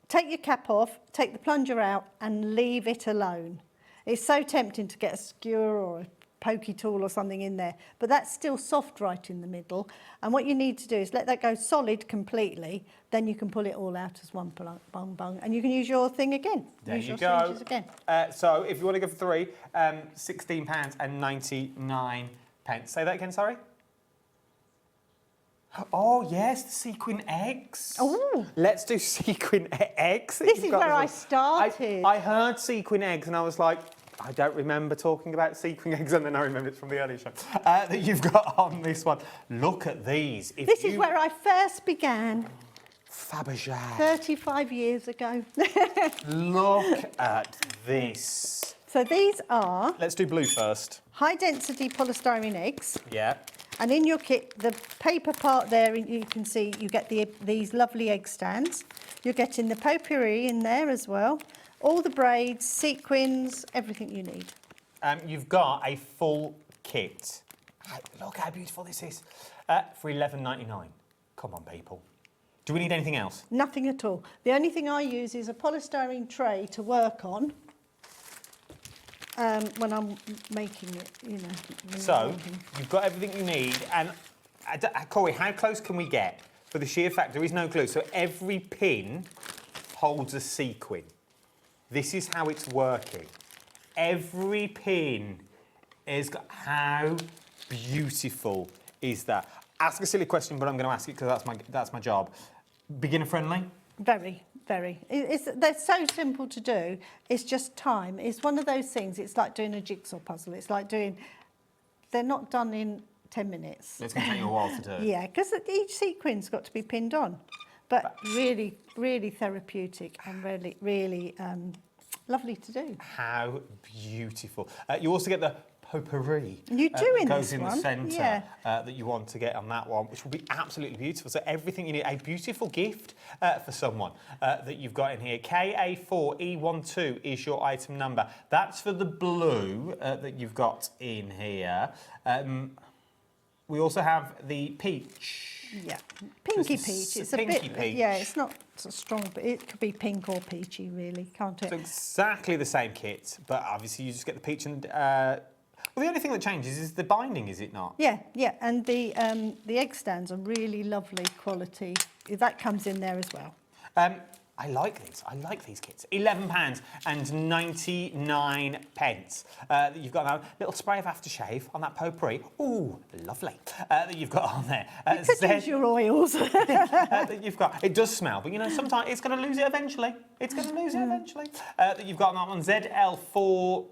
take your cap off, take the plunger out and leave it alone. It's so tempting to get a skewer or a pokey tool or something in there, but that's still soft right in the middle. And what you need to do is let that go solid completely, then you can pull it all out as one bung bung, and you can use your thing again. There use you your go. scissors again. So if you want to go for 3, £16.99. Say that again, sorry? Oh, yes, the sequin eggs. Oh. Let's do sequin eggs. This is where I started. I heard sequin eggs and I was like, I don't remember talking about sequin eggs, and then I remember it's from the earlier show that you've got on this one. Look at these. This is where I first began. Fabergé. 35 years ago. Look at this. So these are... Let's do blue first. High-density polystyrene eggs. Yeah. And in your kit, the paper part there, you can see you get these lovely egg stands. You're getting the potpourri in there as well. All the braids, sequins, everything you need. You've got a full kit. Look how beautiful this is. For $11.99. Come on, people. Do we need anything else? Nothing at all. The only thing I use is a polystyrene tray to work on when I'm making it, you know. So, you've got everything you need. And, Corey, how close can we get? For the sheer fact there is no glue. So every pin holds a sequin. This is how it's working. Every pin is got... How beautiful is that? Ask a silly question, but I'm going to ask it because that's my job. Beginner friendly? Very, very. They're so simple to do. It's just time. It's one of those things. It's like doing a jigsaw puzzle. It's like doing... They're not done in 10 minutes. It's going to take you a while to do. Yeah, because each sequin's got to be pinned on. But really, really therapeutic and really, really lovely to do. How beautiful. You also get the potpourri. You do in goes this in one. the centre Yeah. that you want to get on that one, which will be absolutely beautiful. So everything you need, a beautiful gift for someone that you've got in here. KA4E12 is your item number. That's for the blue that you've got in here. We also have the peach. Yeah, pinky peach. It's a pinky bit. peach. Yeah, it's not so strong, but it could be pink or peachy, really, can't it? So exactly the same kit, but obviously you just get the peach and. Well, the only thing that changes is the binding, is it not? Yeah, yeah, and the egg stands are really lovely quality. That comes in there as well. I like these. I like these kits. £11.99. That you've got a little spray of aftershave on that potpourri. Ooh, lovely. That you've got on there. You could use your oils. That you've got. It does smell, but you know sometimes it's going to lose it eventually. It's going to lose it eventually. That you've got on that one. ZL4.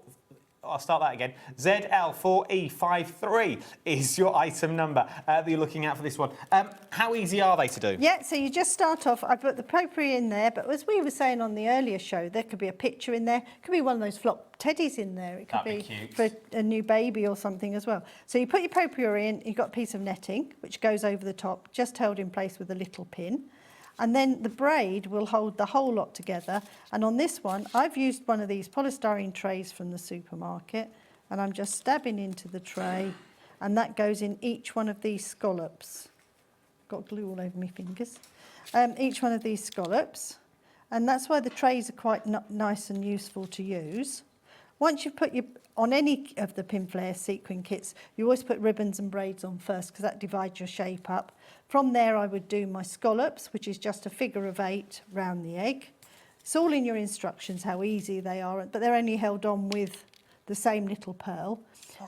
I'll start that again. ZL4E53 is your item number that you're looking at for this one. How easy are they to do? Yeah, so you just start off. I put the potpourri in there, but as we were saying on the earlier show, there could be a picture in there. It could be one of those flop teddies in there. It could That'd be cute. for a new baby or something as well. So you put your potpourri in, you've got a piece of netting, which goes over the top, just held in place with a little pin. And then the braid will hold the whole lot together. And on this one, I've used one of these polystyrene trays from the supermarket, and I'm just stabbing into the tray, and that goes in each one of these scallops. Got glue all over my fingers. Each one of these scallops, and that's why the trays are quite nice and useful to use. Once you've put on any of the Pinflair sequin kits, you always put ribbons and braids on first because that divides your shape up. From there, I would do my scallops, which is just a figure of 8 round the egg. It's all in your instructions how easy they are, but they're only held on with the same little pearl.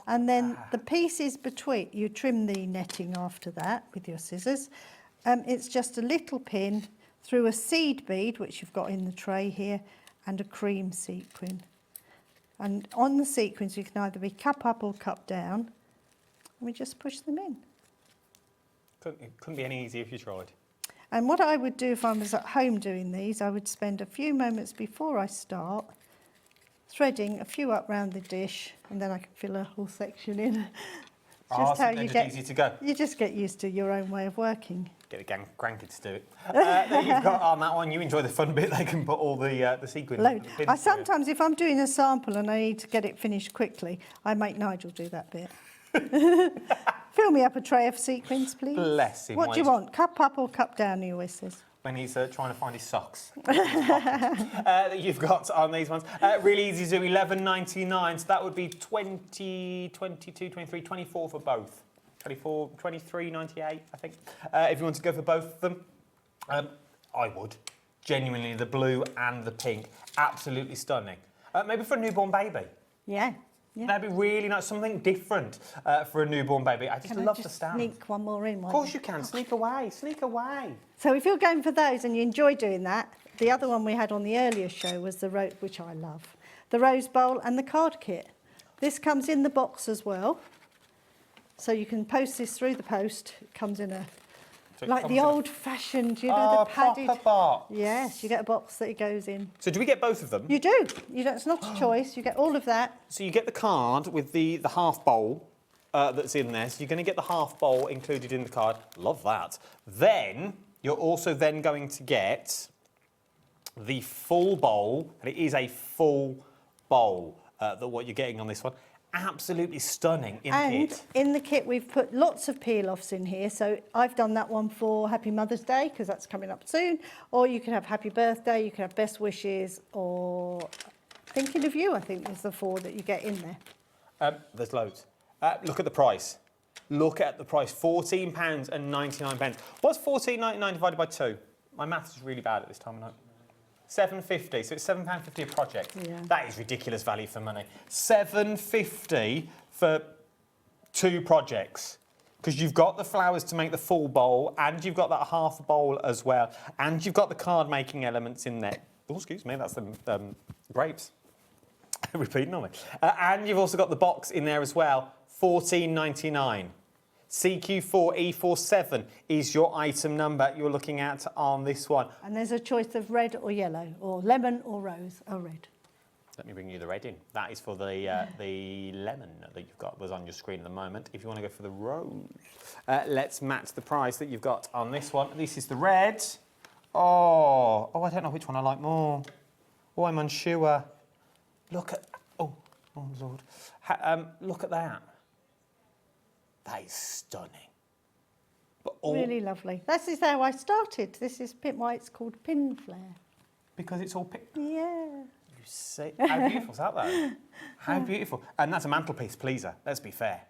And then the pieces between, you trim the netting after that with your scissors. It's just a little pin through a seed bead, which you've got in the tray here, and a cream sequin. And on the sequins, you can either be cup up or cup down. And we just push them in. It couldn't be any easier if you tried. And what I would do if I was at home doing these, I would spend a few moments before I start threading a few up round the dish, and then I can fill a whole section in. Just how you get easy to go. You just get used to your own way of working. Get the grandkids to do it. That you've got on that one, you enjoy the fun bit. They can put all the sequins. I sometimes, if I'm doing a sample and I need to get it finished quickly, I make Nigel do that bit. Fill me up a tray of sequins, please. Bless him. What do you want? Cup up or cup down, he always says. when he's trying to find his socks. That you've got on these ones. Really easy to do, $11.99. So that would be 20, 22, 23, 24 for both. 24, 23.98, I think. If you want to go for both of them, I would. Genuinely, the blue and the pink, absolutely stunning. Maybe for a newborn baby. Yeah. Yeah. That'd be really nice, something different for a newborn baby. I just love the stand. Sneak one more in. Of course you can. Sneak away. Sneak away. So if you're going for those and you enjoy doing that, the other one we had on the earlier show was the rose, which I love, the rose bowl and the card kit. This comes in the box as well, so you can post this through the post. It comes in a like the old-fashioned, you know, the padded proper box. Yes, you get a box that it goes in. So do we get both of them? You do. You don't, it's not a choice. You get all of that. So you get the card with the half bowl that's in there. So you're going to get the half bowl included in the card. Love that. Then you're also then going to get the full bowl, and it is a full bowl that what you're getting on this one. Absolutely stunning in the kit. In the kit we've put lots of peel-offs in here. So I've done that one for Happy Mother's Day because that's coming up soon. Or you can have Happy Birthday, you can have Best Wishes, or Thinking of You, I think is the 4 that you get in there. There's loads. Look at the price. Look at the price, £14.99. What's £14.99 divided by 2? My maths is really bad at this time of night. £7.50, so it's £7.50 a project. Yeah. That is ridiculous value for money. £7.50 for 2 projects. Because you've got the flowers to make the full bowl, and you've got that half bowl as well, and you've got the card making elements in there. Oh, excuse me, that's the grapes. Repeating on me. And you've also got the box in there as well, £14.99. CQ4E47 is your item number you're looking at on this one. And there's a choice of red or yellow, or lemon or rose, or red. Let me bring you the red in. That is for the lemon that you've got was on your screen at the moment. If you want to go for the rose, let's match the price that you've got on this one. This is the red. Oh, I don't know which one I like more. Oh, I'm unsure. Look at, oh Lord. Look at that. That is stunning. But really lovely. This is how I started. This is why it's called Pinflair. Because it's all pink. Yeah. You see, how beautiful is that though? How beautiful. And that's a mantelpiece pleaser, let's be fair.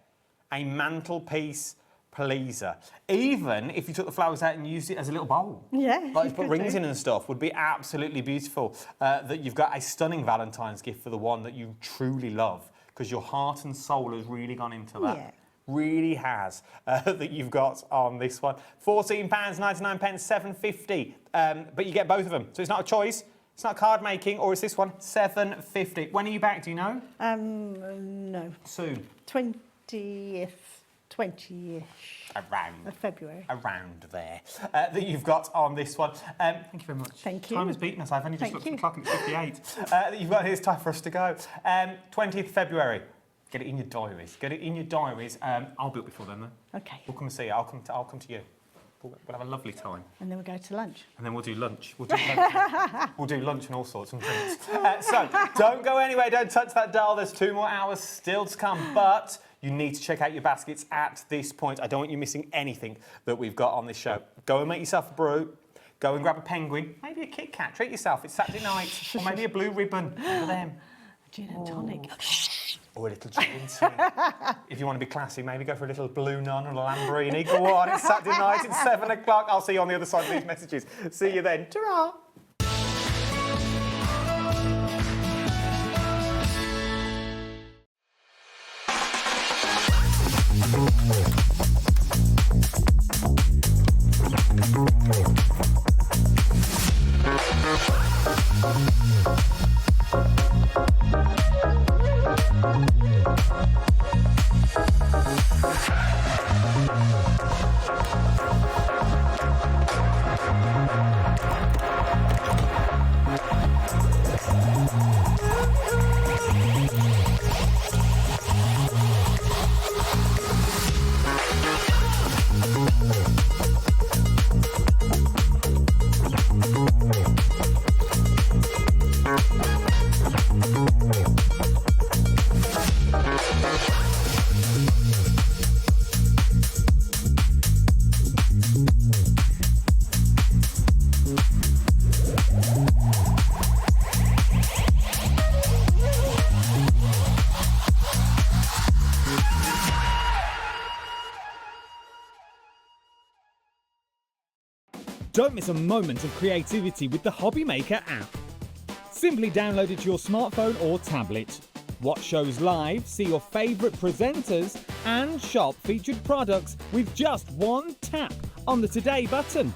A mantelpiece pleaser. Even if you took the flowers out and used it as a little bowl. Yeah. Like put rings in and stuff, would be absolutely beautiful. That you've got a stunning Valentine's gift for the one that you truly love. Because your heart and soul has really gone into that. Yeah. Really has, that you've got on this one. £14.99, £7.50, but you get both of them. So it's not a choice, it's not card making, or is this one £7.50? When are you back, do you know? No. Soon. 20th, 20-ish. Around. Of February. Around there. That you've got on this one. Thank you very much. Thank you. Time has beaten us, I've only just Thank looked at you. the clock and it's 58. That you've got here, it's time for us to go. 20th February. Get it in your diaries. Get it in your diaries. I'll be up before then, though. Okay. We'll come and see you. I'll come to you. We'll have a lovely time. And then we'll go to lunch. And then we'll do lunch. We'll do lunch and all sorts and drinks. So don't go anywhere. Don't touch that dial. There's 2 more hours still to come. But you need to check out your baskets at this point. I don't want you missing anything that we've got on this show. Go and make yourself a brew. Go and grab a penguin. Maybe a Kit Kat. Treat yourself. It's Saturday night. Or maybe a blue ribbon for them. Gin and tonic. Or a little gin. If you want to be classy, maybe go for a little Blue Nun or a Lamborghini. Go on, it's Saturday night, it's 7 o'clock. I'll see you on the other side of these messages. See you then. Ta-ra! Don't miss a moment of creativity with the Hobby Maker app. Simply download it to your smartphone or tablet. Watch shows live, see your favourite presenters, and shop featured products with just one tap on the Today button.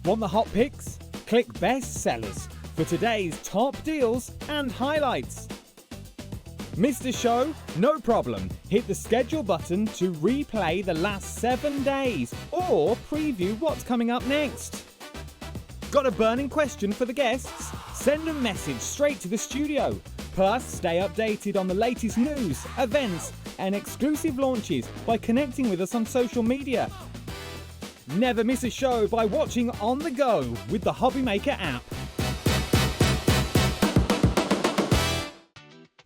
Want the hot picks? Click Best Sellers for today's top deals and highlights. Missed a show? No problem. Hit the schedule button to replay the last 7 days or preview what's coming up next. Got a burning question for the guests? Send a message straight to the studio. Plus, stay updated on the latest news, events, and exclusive launches by connecting with us on social media. Never miss a show by watching on the go with the Hobby Maker app.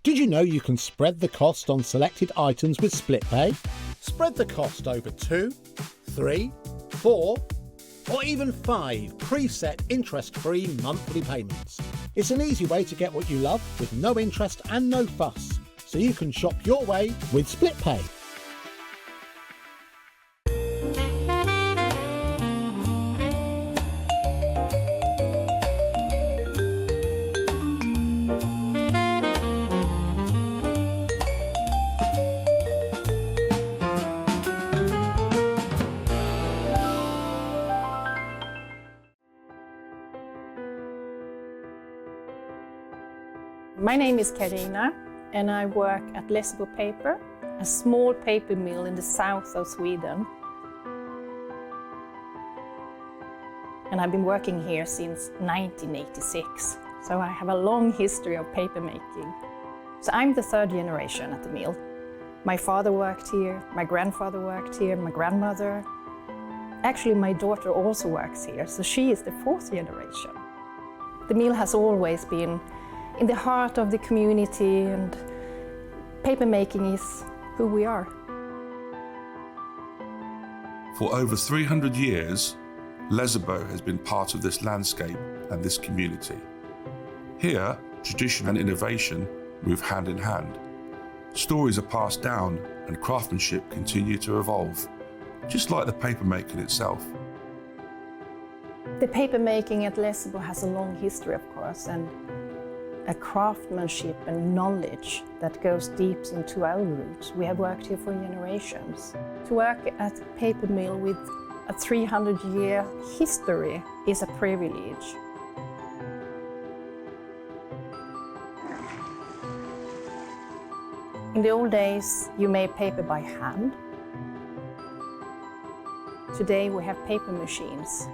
Did you know you can spread the cost on selected items with split pay? Spread the cost over 2, 3, 4, or even 5 preset interest-free monthly payments. It's an easy way to get what you love with no interest and no fuss, so you can shop your way with split pay. My name is Karina and I work at Lessebo Paper, a small paper mill in the south of Sweden. And I've been working here since 1986, so I have a long history of paper making. So I'm the third generation at the mill. My father worked here, my grandfather worked here, my grandmother. Actually, my daughter also works here, so she is the fourth generation. The mill has always been in the heart of the community, and paper making is who we are. For over 300 years, Lessebo has been part of this landscape and this community. Here, tradition and innovation move hand in hand. Stories are passed down and craftsmanship continue to evolve, just like the paper making itself. The paper making at Lessebo has a long history, of course, and a craftsmanship and knowledge that goes deep into our roots. We have worked here for generations. To work at a paper mill with a 300-year history is a privilege. In the old days, you made paper by hand. Today we have paper machines.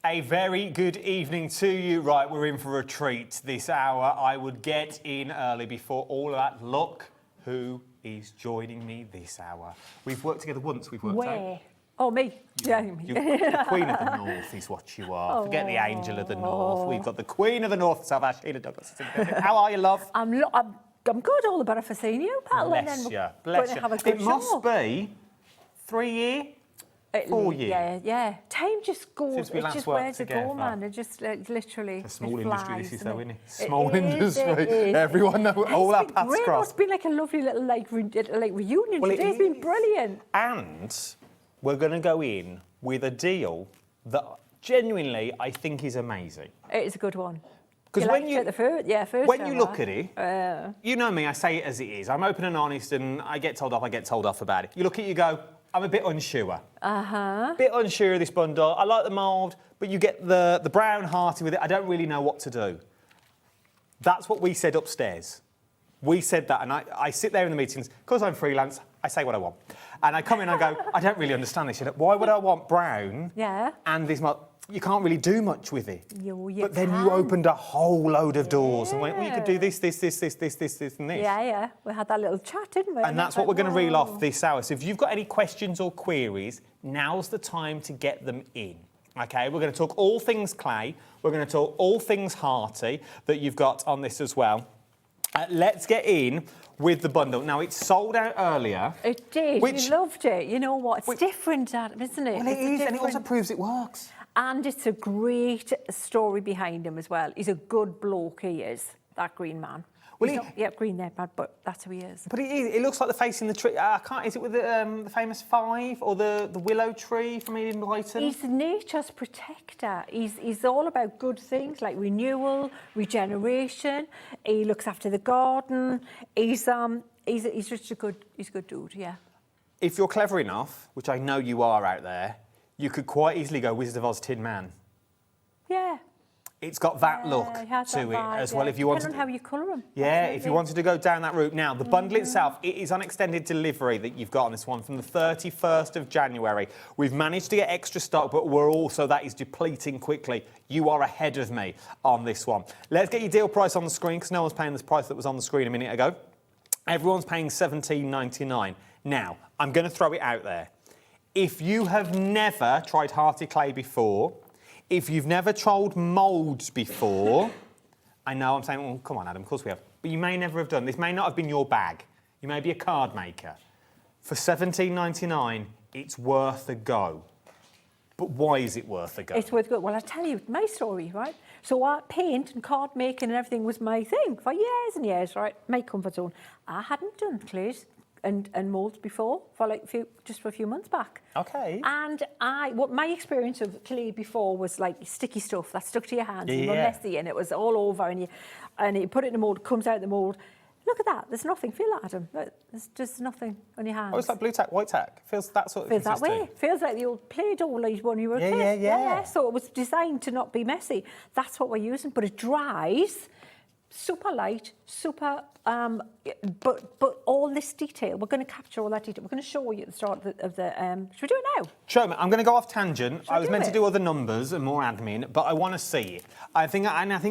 A very good evening to you. Right, we're in for a treat this hour. I would get in early before all of that. Look who is joining me this hour. We've worked together once, we've worked out. Where? Oh, me, Jamie. The Queen of the North is what you are. Forget the Angel of the North. We've got the Queen of the North, South Sheila Douglas. How are you, love? I'm good, all the better for seeing you, Pat. Bless you, bless you. It must be 3 years? 4 years. Yeah. Time just goes. Since we it last just worked wears together. a go, man. It just literally. It's a small it industry, flies, this is though, isn't it? It Small is, industry. it is. Everyone knows all our It's been paths great. crossed. It's been like a lovely little reunion Well, today. It's been brilliant. And we're going to go in with a deal that genuinely I think is amazing. It is a good one. Because when you when you look at it, you know me, I say it as it is. I'm open and honest, and I get told off about it. You look at it, you go, I'm a bit unsure. Bit unsure of this bundle. I like the mould, but you get the brown hearty with it. I don't really know what to do. That's what we said upstairs. We said that, and I sit there in the meetings, because I'm freelance, I say what I want. And I come in and I go, I don't really understand this. Why would I want brown and this mould? You can't really do much with it. But then you opened a whole load of doors and went, well, you could do this, and this. Yeah. We had that little chat, didn't we? And that's what we're going to reel off this hour. So if you've got any questions or queries, now's the time to get them in. Okay, we're going to talk all things clay. We're going to talk all things hearty that you've got on this as well. Let's get in with the bundle. Now, it sold out earlier. It did. You loved it. You know what? It's different, Adam, isn't it? Well, it is, and it also proves it works. And it's a great story behind him as well. He's a good bloke, he is, that green man. Well, green there, but that's who he is. But it looks like the face in the tree. Is it with the famous 5 or the willow tree from Eden Blyton? He's nature's protector. He's all about good things like renewal, regeneration. He looks after the garden. He's just a good dude, yeah. If you're clever enough, which I know you are out there, you could quite easily go Wizard of Oz Tin Man. Yeah. It's got that look to it as well. If you want depending on how you colour them. Yeah, absolutely. If you wanted to go down that route. Now, the bundle itself, it is on extended delivery that you've got on this one from the 31st of January. We've managed to get extra stock, but that is depleting quickly. You are ahead of me on this one. Let's get your deal price on the screen, because no one's paying this price that was on the screen a minute ago. Everyone's paying $17.99. Now, I'm going to throw it out there. If you have never tried Hearty Clay before, if you've never tried moulds before, I know I'm saying, well, come on, Adam, of course we have. But you may never have done. This may not have been your bag. You may be a card maker. For $17.99, it's worth a go. But why is it worth a go? It's worth a go. Well, I tell you, my story, right? So paint and card making and everything was my thing for years and years, right? My comfort zone. I hadn't done clays and moulds before, for just for a few months back. Okay. And what my experience of clay before was like sticky stuff that stuck to your hands and were messy, and it was all over, and you put it in the mould, comes out the mould. Look at that. There's nothing. Feel that, Adam. There's just nothing on your hands. Oh, it's like blue tack, white tack. Feels that sort of Feels that way. Feels like the old Play-Doh when you were a kid. Yeah. So it was designed to not be messy. That's what we're using, but it dries super light, super, but all this detail, we're going to capture all that detail. We're going to show you at the start of the should we do it now? Show me. I'm going to go off tangent. I was meant to do other numbers and more admin, but I want to see it. I think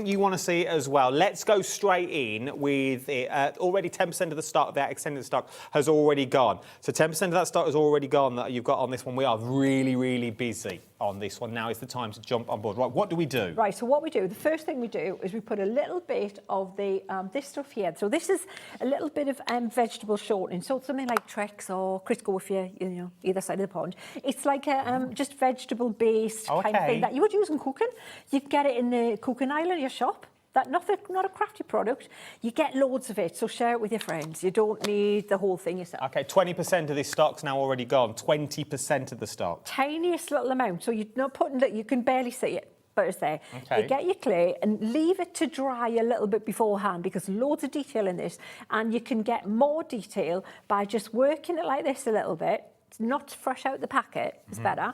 you want to see it as well. Let's go straight in with it. Already 10% of the stock, that extended stock, has already gone. So 10% of that stock has already gone that you've got on this one. We are really, really busy on this one. Now is the time to jump on board. Right, what do we do? Right, so what we do, the first thing we do is we put a little bit of the this stuff here. So this is a little bit of vegetable shortening. So something like Trex or Crisco if you're either side of the pond. It's like a just vegetable-based kind of thing that you would use in cooking. You can get it in the cooking aisle in your shop. Not a crafty product. You get loads of it, so share it with your friends. You don't need the whole thing yourself. Okay, 20% of this stock's now already gone. 20% of the stock. Tiniest little amount, so you're not putting that. You can barely see it, but it's there. Okay. You get your clay and leave it to dry a little bit beforehand because loads of detail in this, and you can get more detail by just working it like this a little bit. It's not fresh out the packet. It's better.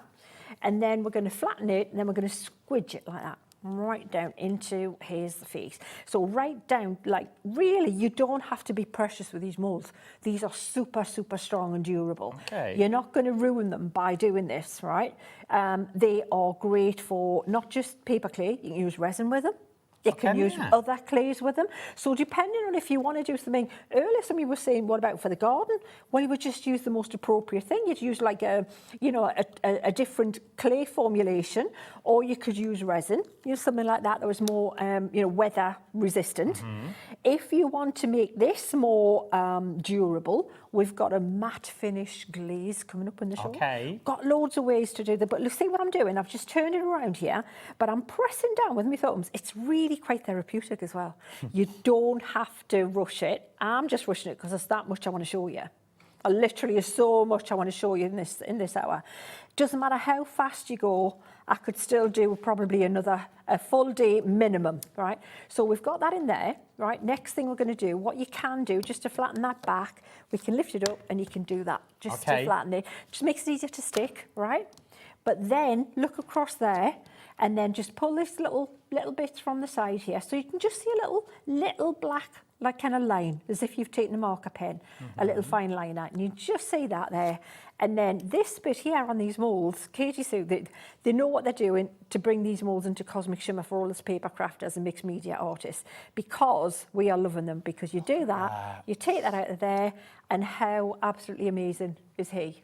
And then we're going to flatten it, and then we're going to squidge it like that. Right down into his face. So right down, like really, you don't have to be precious with these moulds. These are super, super strong and durable. Okay. You're not going to ruin them by doing this, right? They are great for not just paper clay. You can use resin with them. You can use other clays with them. So depending on if you want to do something, earlier somebody was saying, what about for the garden? Well, you would just use the most appropriate thing. You'd use like a different clay formulation, or you could use resin, something like that was more, weather resistant. If you want to make this more durable, we've got a matte finish glaze coming up in the show. Okay. Got loads of ways to do that, but look, see what I'm doing? I've just turned it around here, but I'm pressing down with my thumbs. It's really quite therapeutic as well. You don't have to rush it. I'm just rushing it because there's that much I want to show you. Literally is so much I want to show you in this hour. Doesn't matter how fast you go, I could still do probably a full day minimum, right? So we've got that in there, right? Next thing we're going to do, what you can do, just to flatten that back, we can lift it up and you can do that, just to flatten it. Just makes it easier to stick, right? But then look across there and then just pull this little bits from the side here. So you can just see a little black, like kind of line, as if you've taken a marker pen, a little fine line out, and you just see that there. And then this bit here on these moulds, Katie Sue, they know what they're doing to bring these moulds into Cosmic Shimmer for all us paper crafters and mixed media artists, because we are loving them, because you do that, you take that out of there, and how absolutely amazing is he?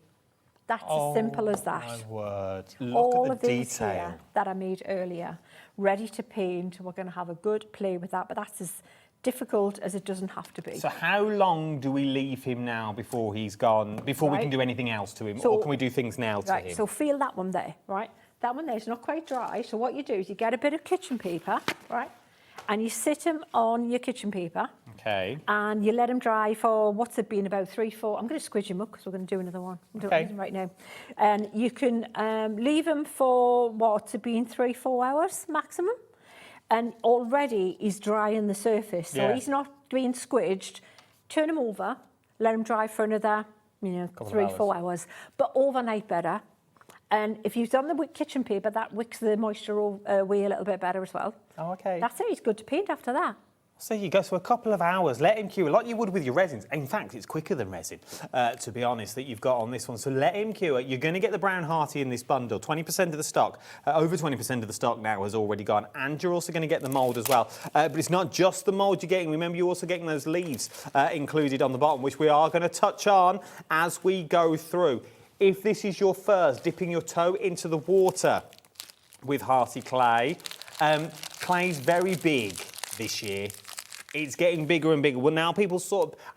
That's as simple as that. My word. Look all at of the these detail here that I made earlier, ready to paint. We're going to have a good play with that, but that's difficult as it doesn't have to be. So how long do we leave him now before he's gone, before we can do anything else to him? Or can we do things now to him? So feel that one there, right? That one there is not quite dry. So what you do is you get a bit of kitchen paper, right? And you sit him on your kitchen paper. Okay. And you let him dry for, what's it been, about 3-4... I'm going to squidge him up because we're going to do another one. I'm doing him right now. And you can leave him for, what's it been, 3-4 hours maximum? And already he's drying the surface. So he's not being squidged. Turn him over, let him dry for another, 3-4 hours. But overnight better. And if you've done the kitchen paper, that wicks the moisture away a little bit better as well. Oh, okay. That's it. He's good to paint after that. So you go, so a couple of hours, let him cure, like you would with your resins. In fact, it's quicker than resin, to be honest, that you've got on this one. So let him cure. You're going to get the brown hearty in this bundle. 20% of the stock, over 20% of the stock now has already gone. And you're also going to get the mould as well. But it's not just the mould you're getting. Remember, you're also getting those leaves included on the bottom, which we are going to touch on as we go through. If this is your first, dipping your toe into the water with Hearty Clay, clay's very big this year. It's getting bigger and bigger. Well, now people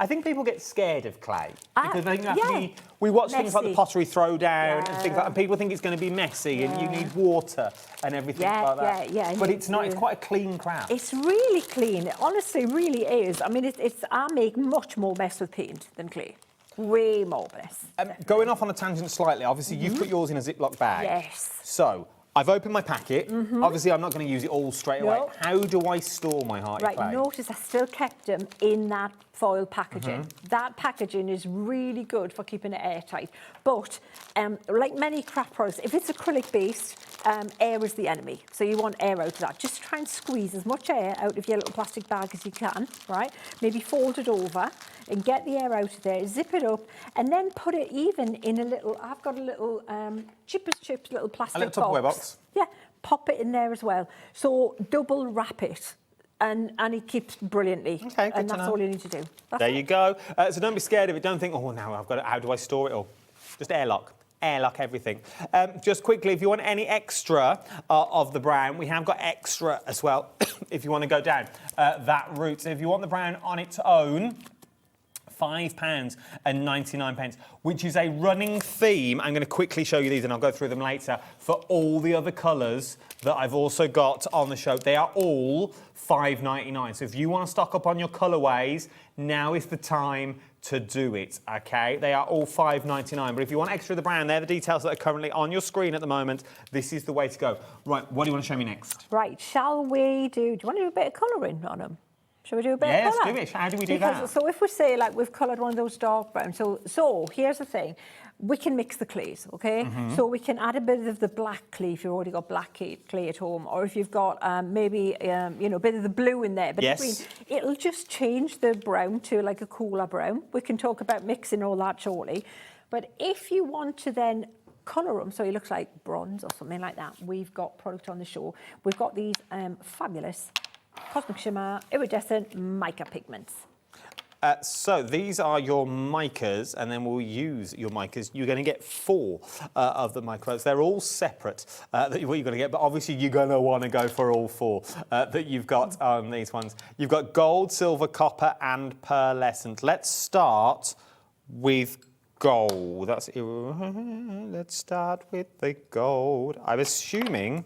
I think people get scared of clay. Because they think we watch things like the pottery throwdown and things like that, and people think it's going to be messy and you need water and everything like that. But it's not, it's quite a clean craft. It's really clean. It honestly really is. I mean, I make much more mess with paint than clay. Way more mess. Going off on a tangent slightly, obviously you've put yours in a Ziploc bag. Yes. So, I've opened my packet. Obviously, I'm not going to use it all straight away. How do I store my Hearty Clay? Right, notice I still kept them in that foil packaging. That packaging is really good for keeping it airtight. But, like many craft products, if it's acrylic-based, air is the enemy. So you want air out of that. Just try and squeeze as much air out of your little plastic bag as you can, right? Maybe fold it over and get the air out of there, zip it up, and then put it even in a little, I've got a little Chippers Chips little plastic box. A little Tupperware box? Yeah, pop it in there as well. So double wrap it. And it keeps brilliantly. Okay, good and that's all you need to do. There you go. So don't be scared of it. Don't think, oh, now I've got it. How do I store it all? Just airlock. Airlock everything. Just quickly, if you want any extra of the brown, we have got extra as well, if you want to go down that route. So if you want the brown on its own, £5.99, which is a running theme. I'm going to quickly show you these and I'll go through them later for all the other colours that I've also got on the show. They are all £5.99. So if you want to stock up on your colourways, now is the time to do it, okay? They are all £5.99. But if you want extra of the brown, they're the details that are currently on your screen at the moment. This is the way to go. Right, what do you want to show me next? Right, shall we do you want to do a bit of colouring on them? Shall we do a bit of colour? Yes, do it. How do we do that? So if we say, like, we've coloured one of those dark browns, so here's the thing. We can mix the clays, OK? So we can add a bit of the black clay if you've already got black clay at home, or if you've got maybe, a bit of the blue in there. But green, it'll just change the brown to, like, a cooler brown. We can talk about mixing all that shortly. But if you want to then colour them so it looks like bronze or something like that, we've got product on the show. We've got these fabulous Cosmic Shimmer Iridescent Mica pigments. So these are your micas, and then we'll use your micas. You're going to get 4 of the micas. They're all separate, what you're going to get, but obviously you're going to want to go for all 4 that you've got on these ones. You've got gold, silver, copper, and pearlescent. Let's start with gold. Let's start with the gold. I'm assuming,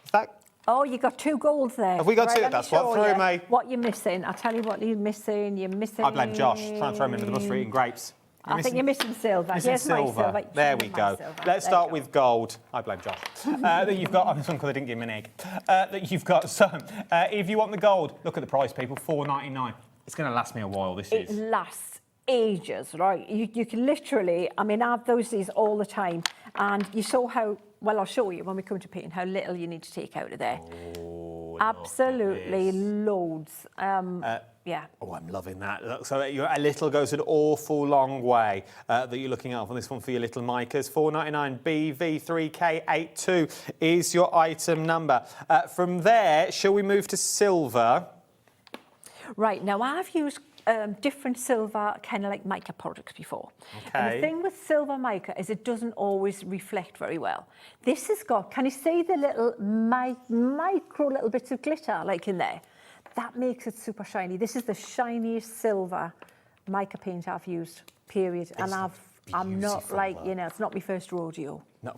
is that... Oh, you got 2 golds there. Have we got 2? That's what threw me. What you're missing. I'll tell you what you're missing. You're missing... I blame Josh. Trying to throw him into the bus for eating grapes. I think you're missing silver. Here's silver. My silver. There we go. Let's start with gold. I blame Josh. That you've got on this one because I didn't give him an egg. That you've got. So, if you want the gold, look at the price, people. $4.99. It's going to last me a while. It lasts ages, right? You can literally. I mean, I have these all the time, and you saw how. Well, I'll show you when we come to painting how little you need to take out of there. Oh, absolutely loads. Yeah. Oh, I'm loving that. Look, so a little goes an awful long way that you're looking at on this one for your little micas. $4.99 BV3K82 is your item number. From there, shall we move to silver? Right, now I've used different silver kind of like mica products before. Okay. And the thing with silver mica is it doesn't always reflect very well. This has got, can you see the little micro little bits of glitter like in there? that makes it super shiny. This is the shiniest silver mica paint I've used, period. And I'm not like, you know, it's not my first rodeo. No,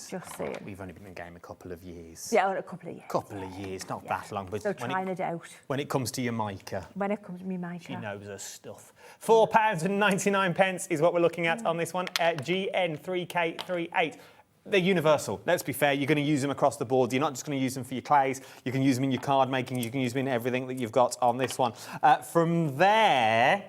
just saying. We've only been in the game a couple of years. Yeah, a couple of years. Couple of years, not that long. But so trying it out. When it comes to your mica. When it comes to me mica. She knows her stuff. £4.99 is what we're looking at on this one. GN3K38. They're universal. Let's be fair, you're going to use them across the board. You're not just going to use them for your clays. You can use them in your card making. You can use them in everything that you've got on this one. From there,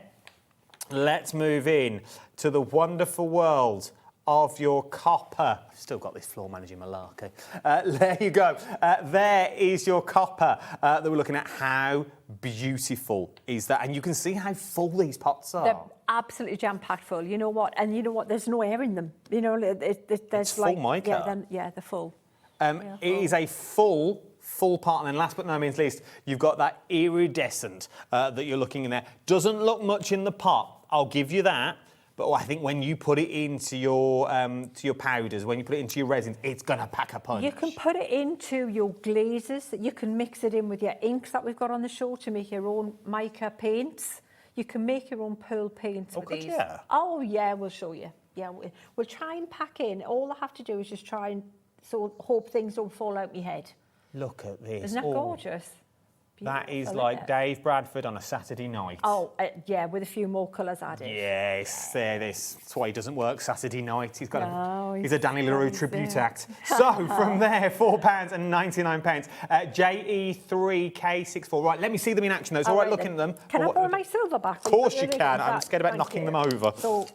let's move in to the wonderful world of your copper. Still got this floor managing malarkey. There you go. There is your copper that we're looking at. How beautiful is that? And you can see how full these pots are. They're absolutely jam-packed full. You know what? And you know what? There's no air in them. You know, there's it's full mica. Yeah, they're full. It is a full part, and then last but no means least, you've got that iridescent that you're looking in there. Doesn't look much in the pot, I'll give you that. But I think when you put it into your powders, when you put it into your resins, it's going to pack a punch. You can put it into your glazes. You can mix it in with your inks that we've got on the show to make your own mica paints. You can make your own pearl paints with these. Oh, yeah, we'll show you. Yeah, we'll try and pack in. All I have to do is just try and hope things don't fall out my head. Look at this. Isn't that gorgeous? That is like Dave Bradford on a Saturday night. Oh, yeah, with a few more colours added. Yes, that's why he doesn't work Saturday night. He's got he's a Danny LaRue tribute act. So from there, £4.99. JE3K64. Right, let me see them in action. Though. It's all right looking at them. Can I borrow my silver back? Of course you can. I'm scared about knocking them over. So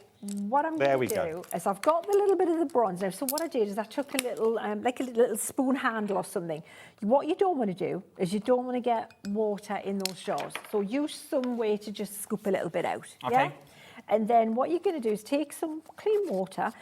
what I'm going to do is I've got the little bit of the bronze now. So what I did is I took a little, like a little spoon handle or something. What you don't want to do is you don't want to get water in those jars. So use some way to just scoop a little bit out. Okay. Yeah? And then what you're going to do is take some clean water,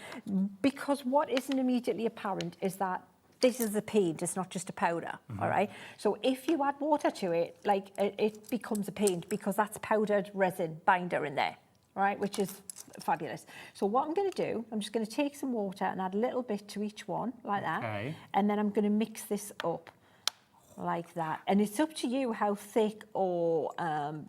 because what isn't immediately apparent is that this is a paint, it's not just a powder, all right? So if you add water to it, like it becomes a paint, because that's powdered resin binder in there. Right, which is fabulous. So what I'm going to do, I'm just going to take some water and add a little bit to each one, like that. And then I'm going to mix this up like that. And it's up to you how thick or,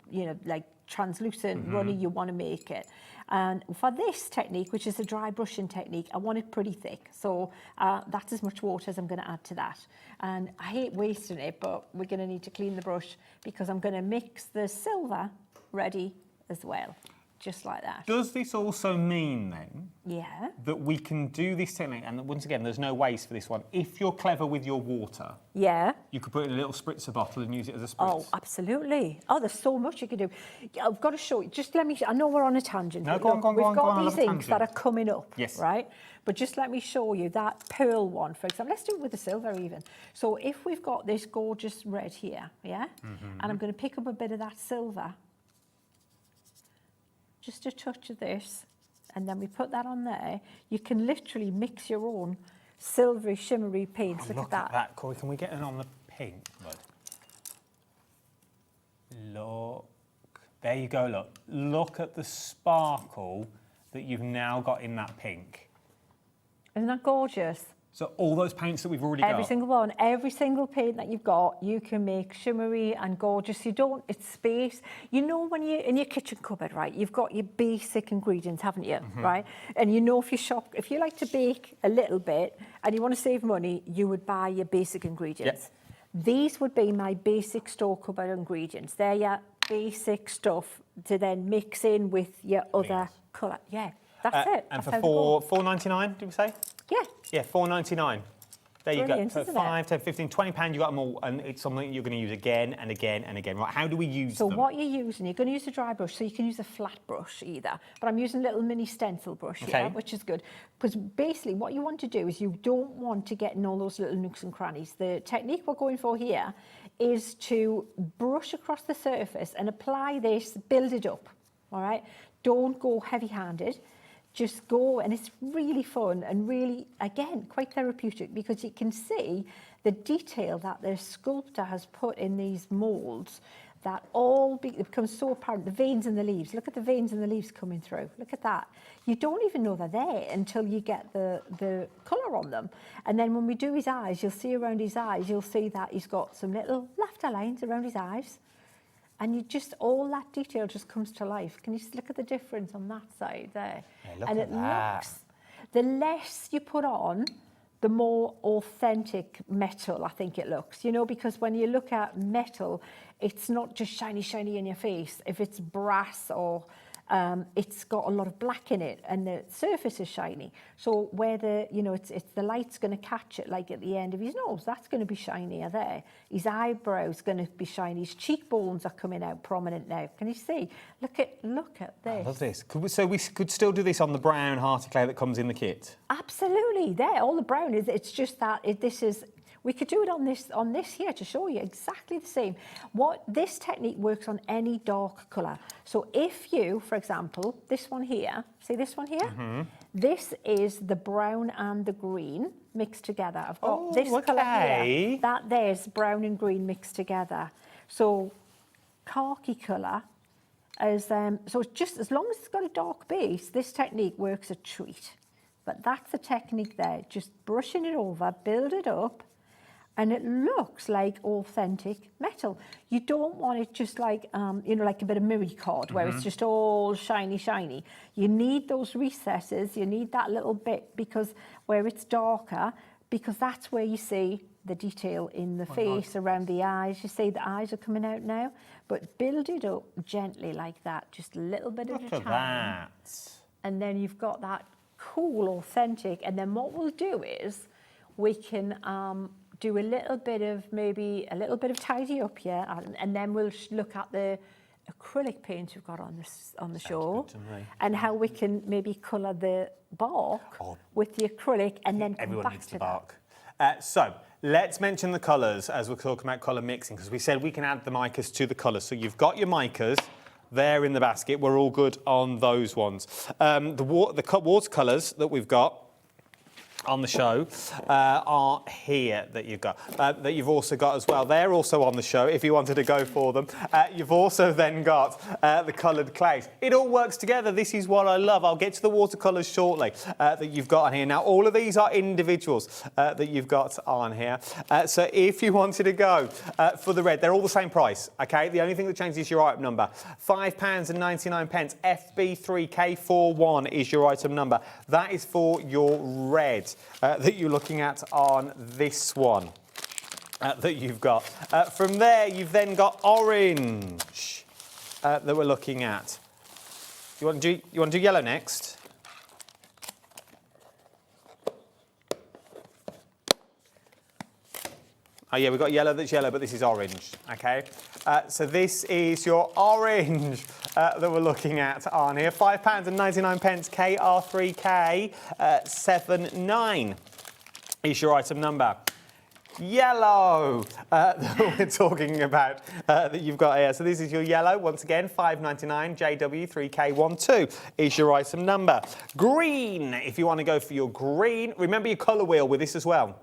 you know, like translucent, runny you want to make it. And for this technique, which is a dry brushing technique, I want it pretty thick. So that's as much water as I'm going to add to that. And I hate wasting it, but we're going to need to clean the brush, because I'm going to mix the silver ready as well. Just like that. Does this also mean then that we can do this technique, and once again, there's no waste for this one, if you're clever with your water, you could put it in a little spritzer bottle and use it as a spritz? Oh, absolutely. Oh, there's so much you can do. I've got to show you. Just let me, I know we're on a tangent. No, go on. We've got these inks that are coming up, yes, right? But just let me show you that pearl one, for example. Let's do it with the silver even. So if we've got this gorgeous red here, and I'm going to pick up a bit of that silver, just a touch of this, and then we put that on there. You can literally mix your own silvery, shimmery paints. Look at that. Corey, can we get it on the pink? Look. There you go, look. Look at the sparkle that you've now got in that pink. Isn't that gorgeous? So all those paints that we've already got? Every single one, every single paint that you've got, you can make shimmery and gorgeous. It's space. You know, when you're in your kitchen cupboard, right, you've got your basic ingredients, haven't you, right? And you know, if you like to bake a little bit and you want to save money, you would buy your basic ingredients. These would be my basic store cupboard ingredients. They're your basic stuff to then mix in with your other colour. Yeah, that's it. And that's for $4.99, did we say? Yeah. Yeah, $4.99. There you Brilliant, go. So 5, 10, 15, £20, you got them all, and it's something you're going to use again and again and again. Right? How do we use them? So what you're using, you're going to use a dry brush, so you can use a flat brush either. But I'm using a little mini stencil brush here, which is good. Because basically what you want to do is you don't want to get in all those little nooks and crannies. The technique we're going for here is to brush across the surface and apply this, build it up, all right? Don't go heavy-handed. Just go, and it's really fun and really, again, quite therapeutic, because you can see the detail that the sculptor has put in these moulds, that it becomes so apparent. The veins in the leaves, look at the veins in the leaves coming through. Look at that. You don't even know they're there until you get the colour on them. And then when we do his eyes, you'll see around his eyes, you'll see that he's got some little laughter lines around his eyes. And you just, all that detail just comes to life. Can you just look at the difference on that side there? Yeah, look and at that. The less you put on, the more authentic metal I think it looks, you know, because when you look at metal, it's not just shiny, shiny in your face. If it's brass or it's got a lot of black in it and the surface is shiny. So where the, you know, it's the light's going to catch it, like at the end of his nose, that's going to be shinier there. His eyebrows going to be shiny. His cheekbones are coming out prominent now. Can you see? Look at this. I love this. So we could still do this on the brown hearty clay that comes in the kit? Absolutely. There, all the brown is. It's just that this is. We could do it on this here to show you exactly the same. This technique works on any dark colour. So if you, for example, this one here, see this one here? Mm-hmm. This is the brown and the green mixed together. I've got this colour here. That there's brown and green mixed together. So khaki colour is so it's just as long as it's got a dark base, this technique works a treat. But that's the technique there. Just brushing it over, build it up. And it looks like authentic metal. You don't want it just like, you know, like a bit of mirror card where it's just all shiny, shiny. You need those recesses, you need that little bit because where it's darker, because that's where you see the detail in the face, around the eyes. You see the eyes are coming out now, but build it up gently like that, just a little bit at a time. Look at that. And then you've got that cool, authentic, and then what we'll do is we can, do a little bit of tidy up here, and then we'll look at the acrylic paint we've got on the show, and how we can maybe colour the bark with the acrylic, and then everyone needs the bark. So let's mention the colours as we're talking about colour mixing, because we said we can add the micas to the colours. So you've got your micas there in the basket. We're all good on those ones. The watercolours that we've got on the show are here that you've got, that you've also got as well. They're also on the show if you wanted to go for them. You've also then got the coloured clays. It all works together. This is what I love. I'll get to the watercolours shortly that you've got on here. Now, all of these are individuals that you've got on here. So if you wanted to go for the red, they're all the same price, okay? The only thing that changes is your item number. £5.99. FB3K41 is your item number. That is for your red. That you're looking at on this one that you've got. From there, you've then got orange that we're looking at. You want to do yellow next? Oh yeah, we've got yellow that's yellow, but this is orange, okay? So this is your orange that we're looking at on here. £5.99, KR3K 79 is your item number. Yellow that we're talking about that you've got here. So this is your yellow, once again, £5.99, JW3K12 is your item number. Green, if you want to go for your green, remember your colour wheel with this as well.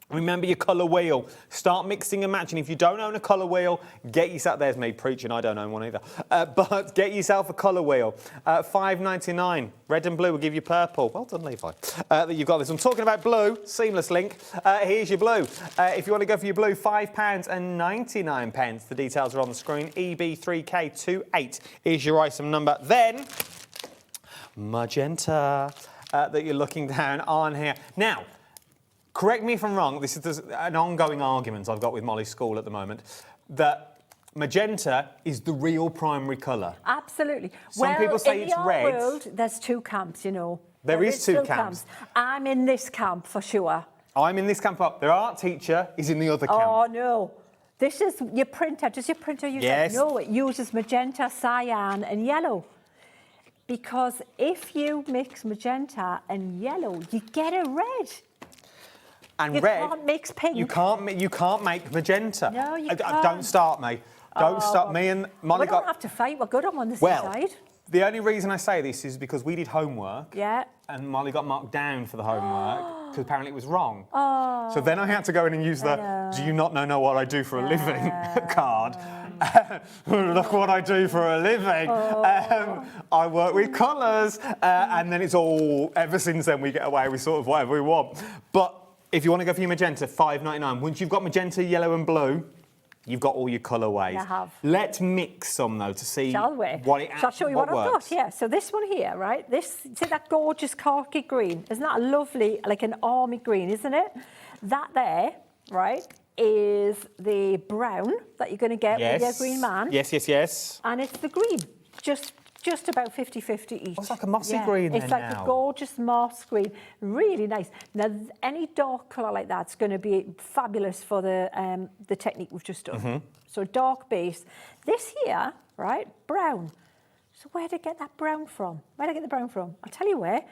Remember your colour wheel. Start mixing and matching. If you don't own a colour wheel, get yourself... There's me preaching, I don't own one either. But get yourself a colour wheel. £5.99. Red and blue will give you purple. Well done, Levi. That you've got this. I'm talking about blue. Seamless link. Here's your blue. If you want to go for your blue, £5.99. The details are on the screen. EB3K28 is your item number. Then, magenta that you're looking down on here. Now, correct me if I'm wrong, this is an ongoing argument I've got with Molly's school at the moment, that magenta is the real primary colour. Absolutely. Some people say it's red. In your world, there's two camps, you know. There is two camps. I'm in this camp for sure. I'm in this camp. Their art teacher is in the other camp. Oh, no. This is your printer. Does your printer use Yes. No, it uses magenta, cyan and yellow. Because if you mix magenta and yellow, you get a red. And you red, can't mix pink. You can't make magenta. No, you can't. Don't start me. Don't start me and Molly. We don't have to fight. We're good on the side. The only reason I say this is because we did homework. Yeah. And Molly got marked down for the homework because apparently it was wrong. Oh. So then I had to go in and use the "Do you not know what I do for a living?" card. Look what I do for a living. I work with colours, and then it's all. Ever since then, we get away with sort of whatever we want. But if you want to go for your magenta, £5.99. Once you've got magenta, yellow and blue, You've got all your colourways. I have. Let's mix some, though, to see Shall we? what it Shall I show you what I've works. got? Yeah, so this one here, right? See that gorgeous khaki green? Isn't that a lovely, like an army green, isn't it? That there, right, is the brown that you're going to get with your green man. Yes, yes, yes. And it's the green, just about 50-50 each. It's like a mossy green It's like a gorgeous moss green, really nice. Now, any dark colour like that's going to be fabulous for the technique we've just done. So dark base. This here, right, brown. So where did I get that brown from? Where did I get the brown from? I'll tell you where.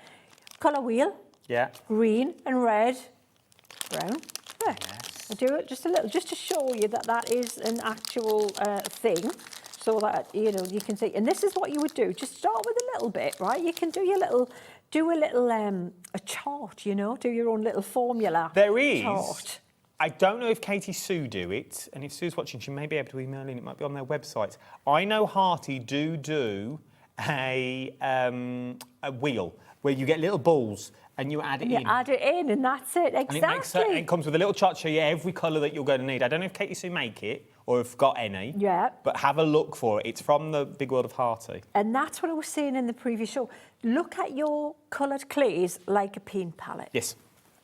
Colour wheel. Yeah. Green and red. Brown. There. I'll do it just a little, just to show you that that is an actual thing. So that, you know, you can see, and this is what you would do. Just start with a little bit, right? You can do a chart, you know, do your own little formula. There is. Chart. I don't know if Katie Sue do it, and if Sue's watching, she may be able to email in. It might be on their website. I know Hearty do a wheel where you get little balls and you add it in. You add it in, and that's it. Exactly. And it comes with a little chart to show you every colour that you're going to need. I don't know if Katie Sue make it or if got any. Yeah. But have a look for it. It's from the Big World of Hearty. And that's what I was saying in the previous show. Look at your coloured clays like a paint palette. Yes.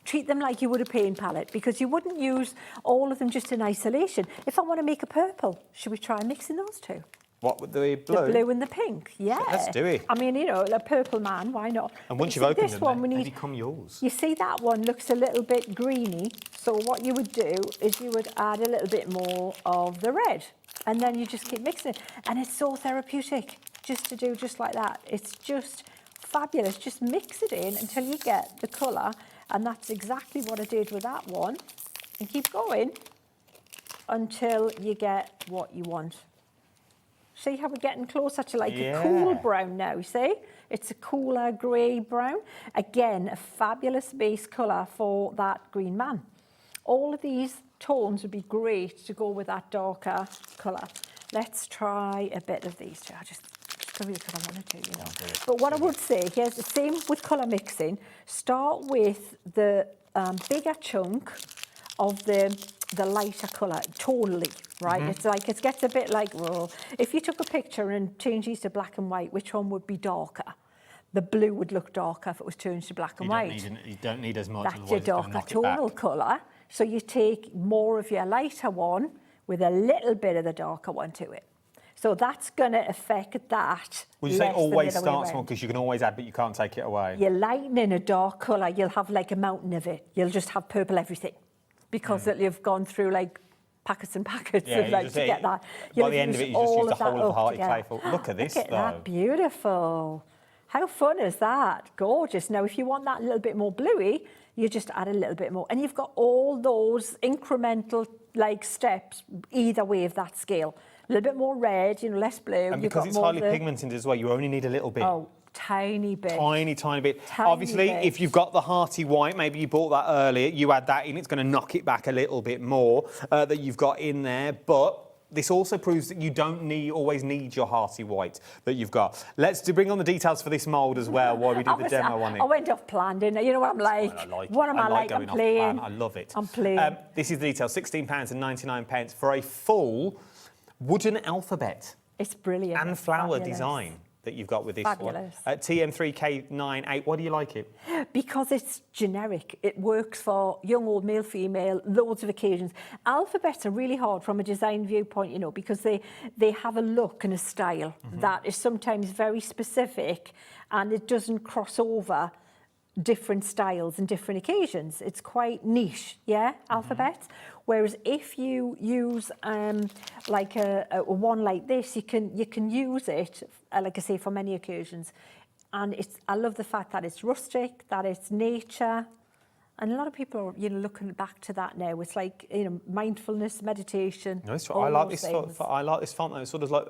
Treat them like you would a paint palette, because you wouldn't use all of them just in isolation. If I want to make a purple, should we try mixing those two? What, with the blue? The blue and the pink, yeah. Let's do it. I mean, you know, a purple man, why not? And once But you've opened this them, one, they become yours. You see that one looks a little bit greeny, so what you would do is you would add a little bit more of the red, and then you just keep mixing it. And it's so therapeutic just to do just like that. It's just fabulous. Just mix it in until you get the colour, and that's exactly what I did with that one. And keep going until you get what you want. See how we're getting closer to like a cool brown now, see? It's a cooler grey brown. Again, a fabulous base colour for that green man. All of these tones would be great to go with that darker colour. Let's try a bit of these two. I'll just give you because I want to, you know. But what I would say, here's the same with colour mixing. Start with the bigger chunk of the lighter colour, tonally, right? It's like, it gets a bit like, well, if you took a picture and changed these to black and white, which one would be darker? The blue would look darker if it was changed to black and white. You don't need as much. That's your darker tonal colour. So you take more of your lighter one with a little bit of the darker one to it. So that's going to affect that. Would you say always start small, because you can always add, but you can't take it away? You're lightening a dark colour, you'll have like a mountain of it. You'll just have purple everything, because you've gone through like packets and packets of like to get that. By the end of it, you just use the whole of the Hearty clay. Look at this, Look at that, beautiful. How fun is that? Gorgeous. Now, if you want that a little bit more bluey, you just add a little bit more. And you've got all those incremental like steps either way of that scale. A little bit more red, you know, less blue. And because it's highly pigmented as well, you only need a little bit. Oh, tiny bit. Tiny bit. Tiny Obviously, bit. if you've got the Hearty white, maybe you bought that earlier, you add that in, it's going to knock it back a little bit more that you've got in there. But this also proves that you don't always need your Hearty white that you've got. Let's bring on the details for this mould as well while we do the demo on it. I went off plan, didn't I? You know what I'm like? What am I like? I'm playing. I love it. I'm playing. This is the details, £16.99 for a full wooden alphabet. It's brilliant. And flower design that you've got with this Fabulous. one. TM3K98, why do you like it? Because it's generic. It works for young, old, male, female, loads of occasions. Alphabets are really hard from a design viewpoint, you know, because they have a look and a style that is sometimes very specific, and it doesn't cross over different styles and different occasions. It's quite niche, alphabets. Whereas if you use like a one like this, you can use it, like I say, for many occasions. And I love the fact that it's rustic, that it's nature. And a lot of people are, you know, looking back to that now. It's like, you know, mindfulness, meditation. No, I like this font. I like this font though. It's sort of like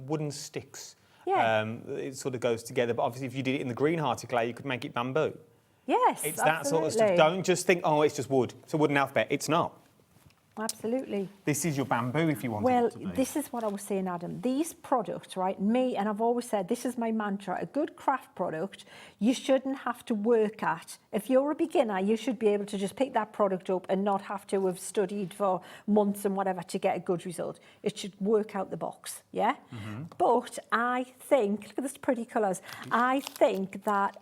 wooden sticks. Yeah. It sort of goes together. But obviously, if you did it in the green Hearty clay, you could make it bamboo. Yes, it's that sort of stuff. Don't just think, oh, it's just wood. It's a wooden alphabet. It's not. Absolutely. This is your bamboo if you want well, it to be. Well, this is what I was saying, Adam. These products, right, and I've always said, this is my mantra, a good craft product, you shouldn't have to work at. If you're a beginner, you should be able to just pick that product up and not have to have studied for months and whatever to get a good result. It should work out the box, yeah? But I think, look at these pretty colours, I think that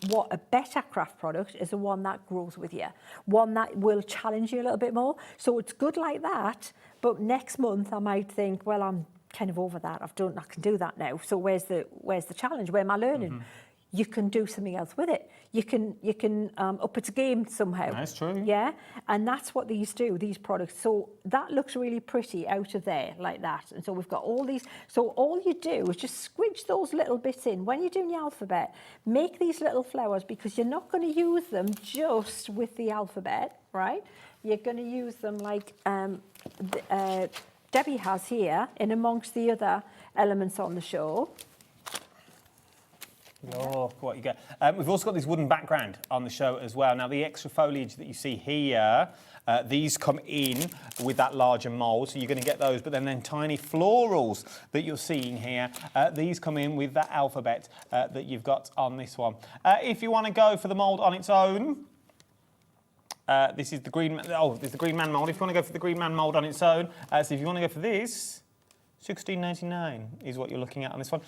what a better craft product is the one that grows with you, one that will challenge you a little bit more. So it's good like that, but next month I might think, well, I'm kind of over that. I can do that now. So where's the challenge? Where am I learning? You can do something else with it. You can up its game somehow. That's true. Yeah, and that's what these do, these products. So that looks really pretty out of there like that. And so we've got all these. So all you do is just squidge those little bits in. When you're doing the alphabet, make these little flowers because you're not going to use them just with the alphabet, right? You're going to use them like Debbie has here in amongst the other elements on the show. Oh, what you get. We've also got this wooden background on the show as well. Now, the extra foliage that you see here, these come in with that larger mould, so you're going to get those. But then tiny florals that you're seeing here, these come in with that alphabet that you've got on this one. If you want to go for the mould on its own, this is the green. This is the Green Man mould. If you want to go for the Green Man mould on its own, so if you want to go for this, $16.99 is what you're looking at on this one.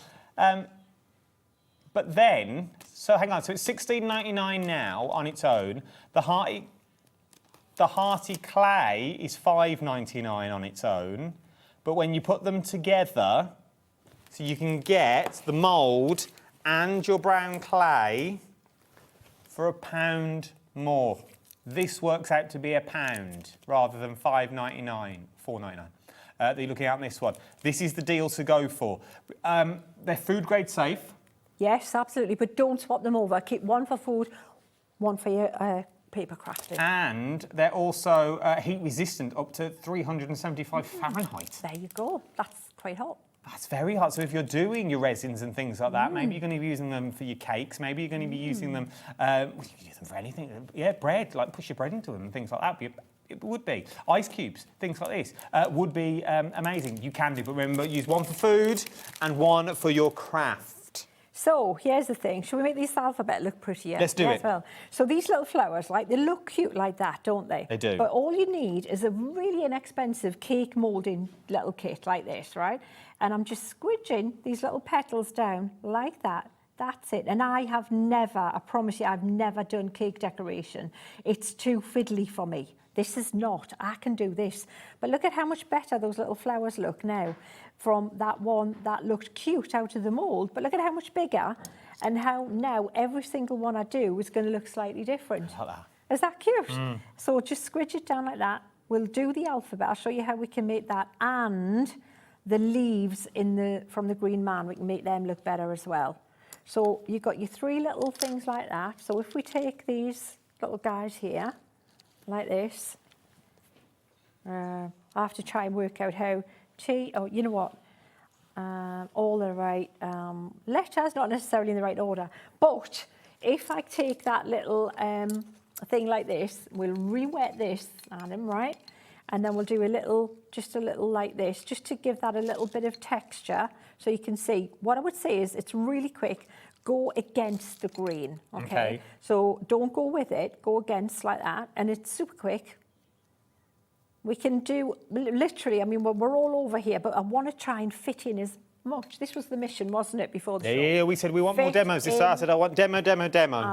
But then, so hang on. So it's $16.99 now on its own. The hearty clay is $5.99 on its own. But when you put them together, so you can get the mould and your brown clay for £1 more. This works out to be £1 rather than $5.99, $4.99. That you're looking at on this one. This is the deal to go for. They're food grade safe. Yes, absolutely, but don't swap them over. Keep one for food, one for your paper crafting. And they're also heat resistant up to 375 Fahrenheit. There you go. That's quite hot. That's very hot. So if you're doing your resins and things like that, maybe you're going to be using them for your cakes. Maybe you're going to be using them. You can use them for anything. Yeah, bread. Like push your bread into them and things like that. It would be. Ice cubes, things like this, would be amazing. You can do, but remember, use one for food and one for your craft. So here's the thing. Shall we make this alphabet look prettier? Let's do it. Well. So these little flowers, like they look cute like that, don't they? They do. But all you need is a really inexpensive cake moulding little kit like this, right? And I'm just squidging these little petals down like that. That's it. And I promise you, I've never done cake decoration. It's too fiddly for me. This is not. I can do this. But look at how much better those little flowers look now from that one that looked cute out of the mould. But look at how much bigger and how now every single one I do is going to look slightly different. Like that. Is that cute? So just squidge it down like that. We'll do the alphabet. I'll show you how we can make that. And the leaves from the Green Man, we can make them look better as well. So you've got your three little things like that. So if we take these little guys here, like this, I have to try and work out how to, you know what, all the right letters, not necessarily in the right order, but if I take that little thing like this, we'll re-wet this, Adam, right? And then we'll do just a little like this, just to give that a little bit of texture, so you can see. What I would say is it's really quick. Go against the green, okay? So don't go with it, go against like that, and it's super quick. We can do, literally, I mean, we're all over here, but I want to try and fit in as much. This was the mission, wasn't it, before the show? Yeah, we said we want more demos. This started, I want demo.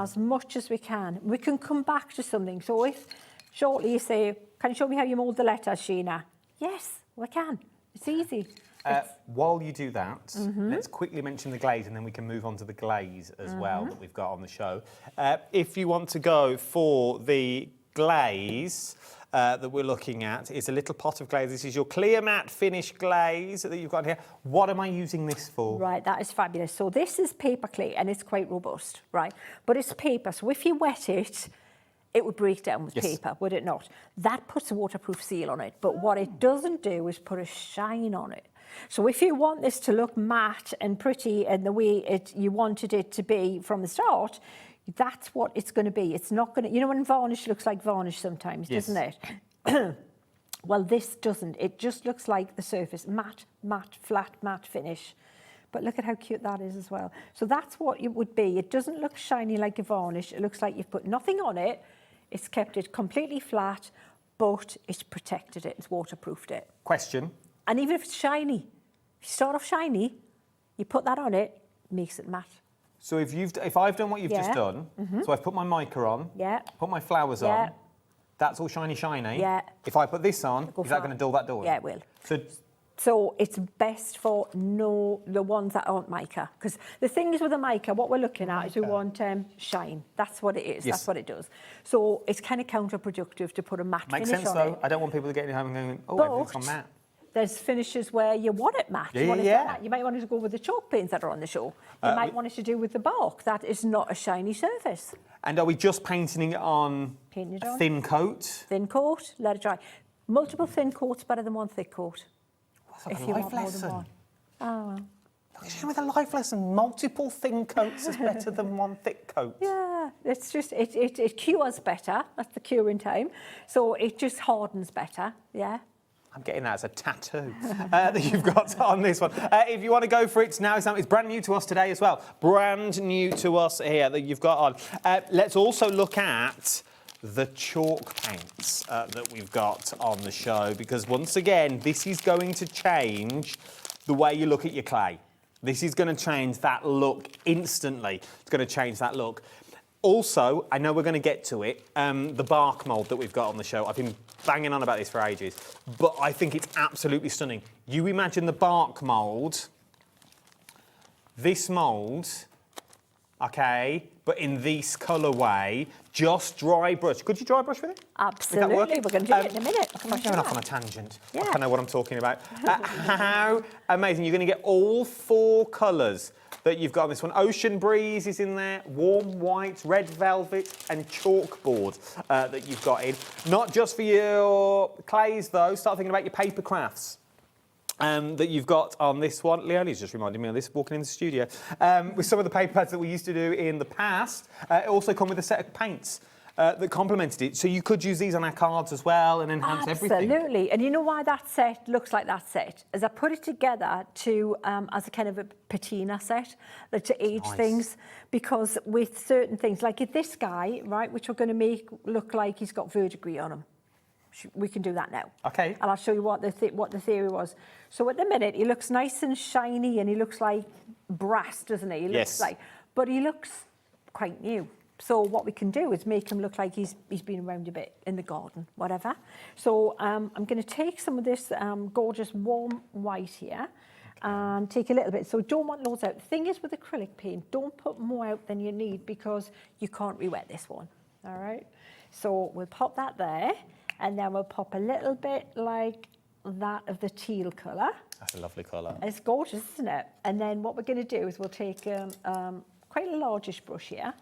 As much as we can. We can come back to something. So if shortly you say, can you show me how you mould the letters, Sheena? Yes, we can. It's easy. While you do that, let's quickly mention the glaze and then we can move on to the glaze as well that we've got on the show. If you want to go for the glaze that we're looking at, it's a little pot of glaze. This is your clear matte finish glaze that you've got here. What am I using this for? Right, that is fabulous. So this is paper clay and it's quite robust, right? But it's paper, so if you wet it, it would break down with paper, would it not? That puts a waterproof seal on it, but what it doesn't do is put a shine on it. So if you want this to look matte and pretty and the way you wanted it to be from the start, that's what it's going to be. It's not going to, you know when varnish looks like varnish sometimes, doesn't it? Well, this doesn't. It just looks like the surface, matte, flat, matte finish. But look at how cute that is as well. So that's what it would be. It doesn't look shiny like a varnish. It looks like you've put nothing on it. It's kept it completely flat, but it's protected it. It's waterproofed it. Question. And even if it's shiny, if you start off shiny, you put that on it, makes it matte. So if I've done what you've just done, so I've put my mica on, put my flowers on, that's all shiny. Yeah. If I put this on, is that going to dull that door? Yeah, it will. So it's best for the ones that aren't mica. Because the thing is with the mica, what we're looking at is we want shine. That's what it is. Yes. That's what it does. So it's kind of counterproductive to put a matte Makes finish sense on though. it. I don't want people to get in home and going, oh, everything's gone matte. There's finishes where you want it matte. You want it matte. You might want it to go with the chalk paints that are on the show. You might want it to do with the bark. That is not a shiny surface. And are we just painting it on a thin coat? Thin coat, let it dry. Multiple thin coats better than one thick coat. If you want more than one. Oh, well. With a life lesson, multiple thin coats is better than one thick coat. Yeah, it's just, it cures better. That's the curing time. So it just hardens better, yeah. I'm getting that as a tattoo that you've got on this one. If you want to go for it now, it's brand new to us today as well. Brand new to us here that you've got on. Let's also look at the chalk paints that we've got on the show, because once again, this is going to change the way you look at your clay. This is going to change that look instantly. It's going to change that look. Also, I know we're going to get to it, the bark mould that we've got on the show. I've been banging on about this for ages, but I think it's absolutely stunning. You imagine the bark mould, this mould, okay, but in this colourway, just dry brush. Could you dry brush with it? Absolutely, we're going to do it in a minute. I'm going off on a tangent. Yeah. I know what I'm talking about. How amazing. You're going to get all 4 colours that you've got on this one. Ocean breeze is in there, warm white, red velvet and chalkboard that you've got in. Not just for your clays though, start thinking about your paper crafts. That you've got on this one. Leonie's just reminded me of this walking in the studio. With some of the paper pads that we used to do in the past, it also come with a set of paints that complemented it. So you could use these on our cards as well and enhance everything. Absolutely. And you know why that set looks like that set? As I put it together to as a kind of a patina set to age things. Because with certain things, like this guy, right, which we're going to make look like he's got verdigris on him. We can do that now. Okay. And I'll show you what the theory was. So at the minute, he looks nice and shiny and he looks like brass, doesn't he? He looks like, but he looks quite new. So what we can do is make him look like he's been around a bit in the garden, whatever. So I'm going to take some of this gorgeous warm white here and take a little bit. So don't want loads out. The thing is with acrylic paint, don't put more out than you need because you can't re-wet this one. All right. So we'll pop that there. And then we'll pop a little bit like that of the teal colour. That's a lovely colour. It's gorgeous, isn't it? And then what we're going to do is we'll take quite a largish brush here,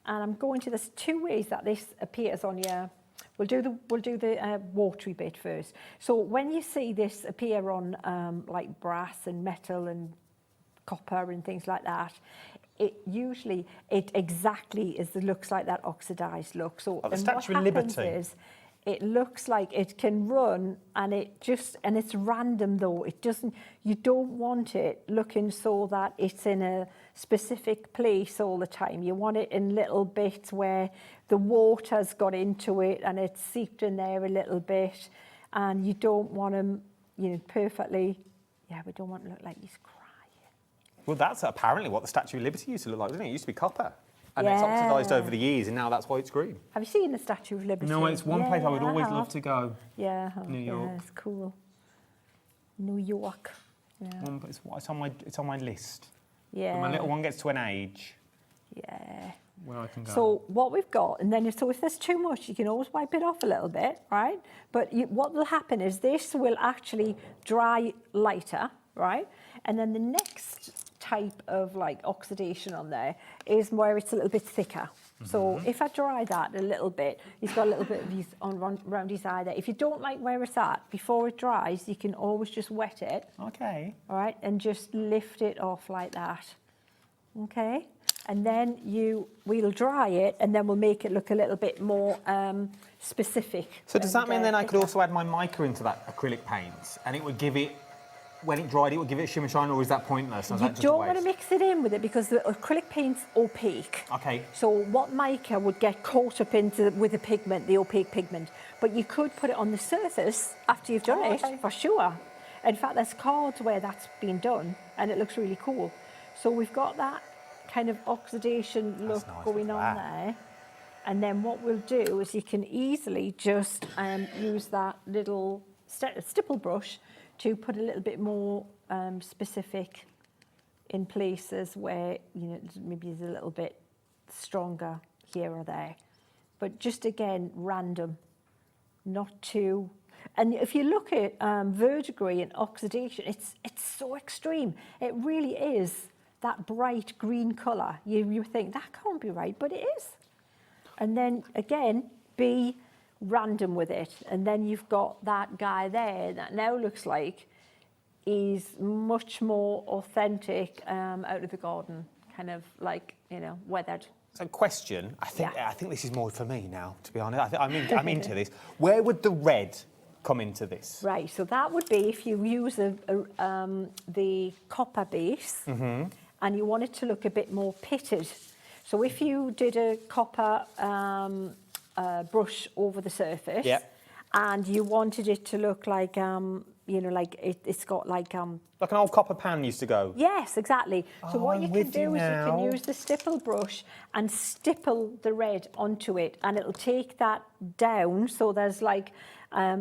and I'm going to, there's 2 ways that this appears on your. We'll do the watery bit first. So when you see this appear on like brass and metal and copper and things like that, it exactly looks like that oxidised look. So the Statue of Liberty. Is, it looks like it can run and it's random though. It doesn't, you don't want it looking so that it's in a specific place all the time. You want it in little bits where the water's got into it and it's seeped in there a little bit, and you don't want them, perfectly, we don't want to look like he's crying. Well, that's apparently what the Statue of Liberty used to look like, didn't it? It used to be copper. And it's oxidised over the years, and now that's why it's green. Have you seen the Statue of Liberty? No, it's one place I would always love to go. Yeah, New York. Yeah, it's cool. New York. Yeah. It's on my list. Yeah. When my little one gets to an age. Yeah. Where I can go. So what we've got, and then if there's too much, you can always wipe it off a little bit, right? But what will happen is this will actually dry lighter, right? And then the next type of like oxidation on there is where it's a little bit thicker. So if I dry that a little bit, he's got a little bit of his around his eye there. If you don't like where it's at, before it dries, you can always just wet it. Okay. All right, and just lift it off like that. Okay. and then we'll dry it, and then we'll make it look a little bit more specific. So does that mean then I could also add my mica into that acrylic paint, and it would give it, when it dried, it would give it a shimmer shine, or is that pointless? You don't want to mix it in with it because the acrylic paint's opaque. Okay. So what mica would get caught up into with the pigment, the opaque pigment, but you could put it on the surface after you've done it, for sure. In fact, there's cards where that's been done, and it looks really cool. So we've got that kind of oxidation look going on there. And then what we'll do is you can easily just use that little stipple brush to put a little bit more specific in places where, you know, maybe it's a little bit stronger here or there. But just again, random, not too. And if you look at verdigris and oxidation, it's so extreme. It really is that bright green colour. You think, that can't be right, but it is. And then, again, be random with it. And then you've got that guy there that now looks like he's much more authentic out of the garden, kind of like, you know, weathered. So question, I think this is more for me now, to be honest. I'm into this. Where would the red come into this? Right, so that would be if you use the copper base and you want it to look a bit more pitted. So if you did a copper brush over the surface and you wanted it to look like, you know, like it's got like an old copper pan used to go. Yes, exactly. So what you can do is you now. can use the stipple brush and stipple the red onto it, and it'll take that down. So there's like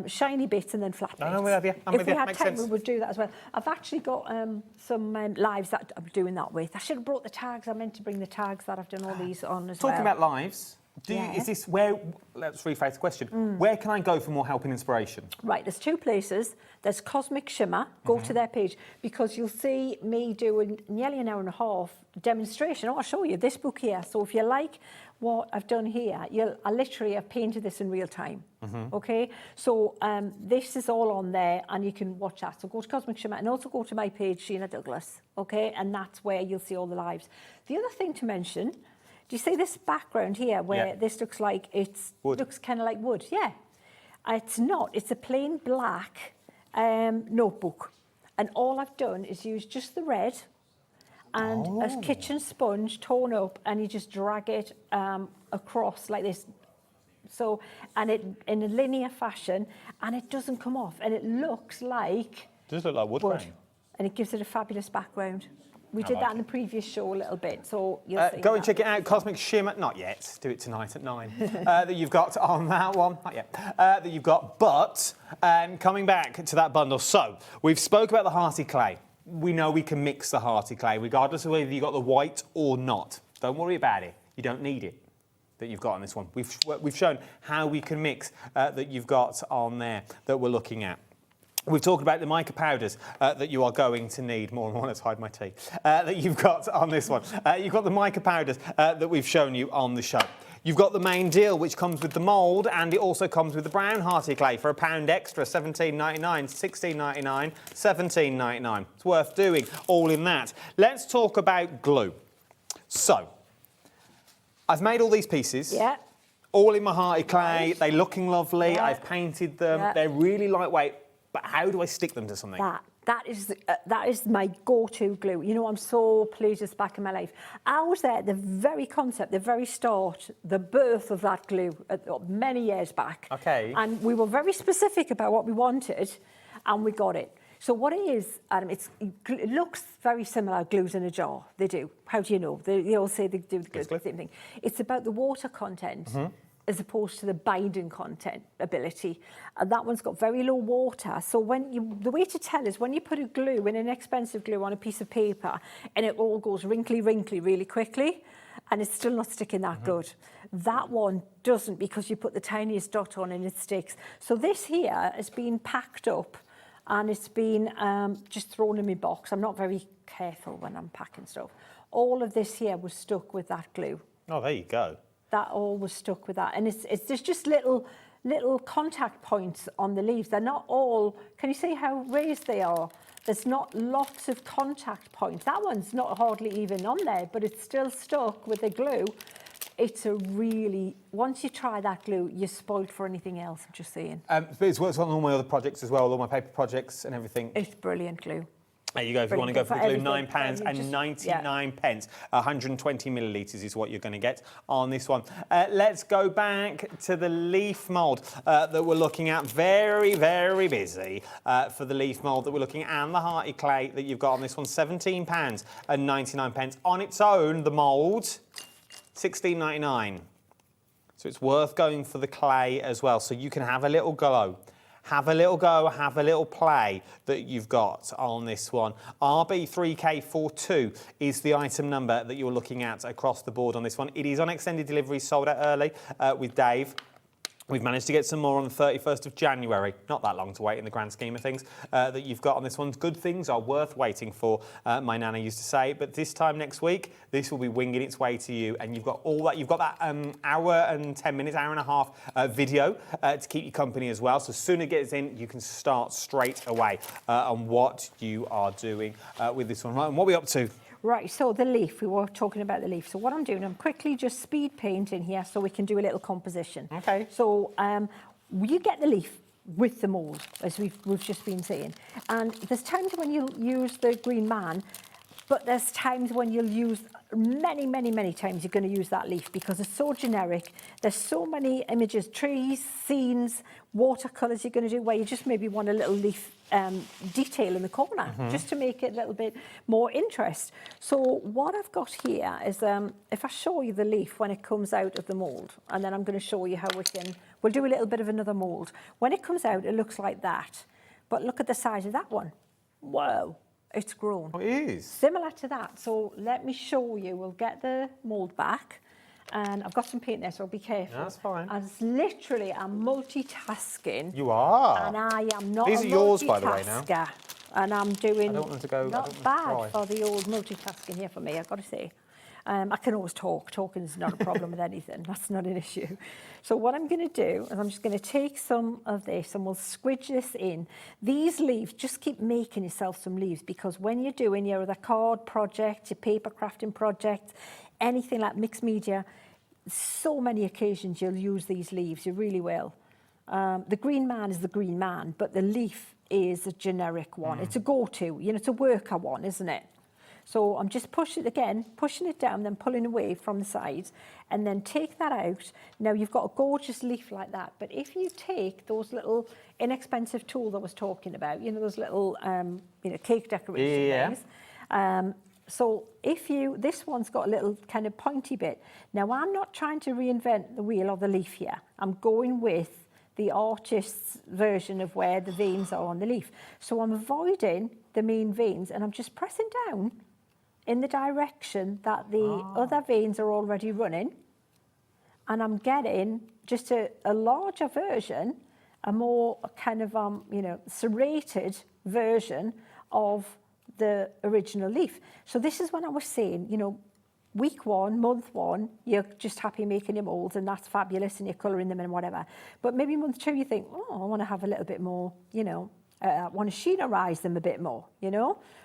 shiny bits and then flat bits. I'm with you. If we had time, we would do that as well. I've actually got some lives that I'm doing that with. I should have brought the tags. I meant to bring the tags that I've done all these on as well. Talking about lives, is this where, let's rephrase the question, where can I go for more help and inspiration? Right, there's two places. There's Cosmic Shimmer. Go to their page because you'll see me doing nearly an hour and a half demonstration. I'll show you this book here. So if you like what I've done here, I literally have painted this in real time. Okay, so this is all on there and you can watch that. So go to Cosmic Shimmer and also go to my page, Sheena Douglas. Okay, and that's where you'll see all the lives. The other thing to mention, do you see this background here where this looks like looks kind of like wood? Yeah, it's not. It's a plain black notebook, and all I've done is use just the red and a kitchen sponge torn up, and you just drag it across like this. So, and it in a linear fashion, and it doesn't come off, and it looks like Does look like wood grain. And it gives it a fabulous background. We did that in the previous show a little bit, so you'll see. Go and check it out, Cosmic Shimmer. Not yet. Do it tonight at 9. That you've got on that one. Not yet. That you've got. But coming back to that bundle. So we've spoke about the hearty clay. We know we can mix the hearty clay, regardless of whether you've got the white or not. Don't worry about it. You don't need it that you've got on this one. We've shown how we can mix that you've got on there that we're looking at. We've talked about the mica powders that you are going to need. More and more, let's hide my tea. That you've got on this one. You've got the mica powders that we've shown you on the show. You've got the main deal, which comes with the mould, and it also comes with the brown hearty clay for £1 extra, $17.99, $16.99, $17.99. It's worth doing, all in that. Let's talk about glue. So, I've made all these pieces. Yeah. All in my hearty clay. They're looking lovely. Yeah. I've painted them. Yeah. They're really lightweight. But how do I stick them to something? That is my go-to glue. You know, I'm so pleased it's back in my life. I was there at the very concept, the very start, the birth of that glue many years back. Okay. And we were very specific about what we wanted, and we got it. So what it is, Adam, it looks very similar, glues in a jar. They do. How do you know? They all say they do the same thing. It's about the water content. As opposed to the binding content ability. And that one's got very low water. So the way to tell is when you put a glue, an inexpensive glue on a piece of paper, and it all goes wrinkly really quickly, and it's still not sticking that good. That one doesn't, because you put the tiniest dot on and it sticks. So this here has been packed up and it's been just thrown in my box. I'm not very careful when I'm packing stuff. All of this here was stuck with that glue. Oh, there you go. That all was stuck with that, and there's just little contact points on the leaves. They're not all. Can you see how raised they are? there's not lots of contact points. That one's not hardly even on there, but it's still stuck with the glue. It's a really, once you try that glue, you're spoiled for anything else, I'm just saying. But it's worked on all my other projects as well, all my paper projects and everything. It's brilliant glue. There you go, if you want to go for the glue, £9.99. 120 millilitres is what you're going to get on this one. Let's go back to the leaf mould that we're looking at. Very, very busy for the leaf mould that we're looking at, and the hearty clay that you've got on this one. £17.99. On its own, the mould, £16.99. So it's worth going for the clay as well, so you can have a little go. Have a little go, have a little play that you've got on this one. RB3K42 is the item number that you're looking at across the board on this one. It is on extended delivery, sold out early with Dave. We've managed to get some more on the 31st of January. Not that long to wait in the grand scheme of things that you've got on this one. Good things are worth waiting for, my nana used to say. But this time next week, this will be winging its way to you. And you've got all that. You've got that hour and 10 minutes, hour and a half video to keep you company as well. So as soon as it gets in, you can start straight away on what you are doing with this one. Right, and what are we up to? Right, so the leaf, we were talking about the leaf. So what I'm doing, I'm quickly just speed painting here so we can do a little composition. Okay. So you get the leaf with the mould, as we've just been saying. And there's times when you'll use the green man, but there's times when you'll use, many times you're going to use that leaf because it's so generic. There's so many images, trees, scenes, watercolours you're going to do where you just maybe want a little leaf detail in the corner, just to make it a little bit more interest. So what I've got here is, if I show you the leaf when it comes out of the mould, and then I'm going to show you how we'll do a little bit of another mould. When it comes out, it looks like that. But look at the size of that one. Whoa. It's grown. Oh, it is? Similar to that. So let me show you. We'll get the mould back. And I've got some paint there, so be careful. That's fine. And it's literally, I'm multitasking. You are? And I am not These a are yours, by the way, multitasker. now. And I'm doing I don't want to go, not bad for the old multitasking here for me, I've got to say. I can always talk. Talking is not a problem with anything. That's not an issue. So what I'm going to do is I'm just going to take some of this and we'll squidge this in. These leaves, just keep making yourself some leaves because when you're doing your other card project, your paper crafting project, anything like mixed media, so many occasions you'll use these leaves. You really will. The green man is the green man, but the leaf is a generic one. It's a go-to. You know, it's a worker one, isn't it? So I'm just pushing it down, then pulling away from the sides, and then take that out. Now you've got a gorgeous leaf like that, but if you take those little inexpensive tools I was talking about, you know, those little, cake decoration things. So this one's got a little kind of pointy bit. Now I'm not trying to reinvent the wheel or the leaf here. I'm going with the artist's version of where the veins are on the leaf. So I'm avoiding the main veins and I'm just pressing down in the direction that the other veins are already running. And I'm getting just a larger version, a more kind of, serrated version of the original leaf. So this is when I was saying, week one, month one, you're just happy making your moulds and that's fabulous and you're colouring them and whatever. But maybe month two you think, I want to have a little bit more, I want to Shimmerize them a bit more,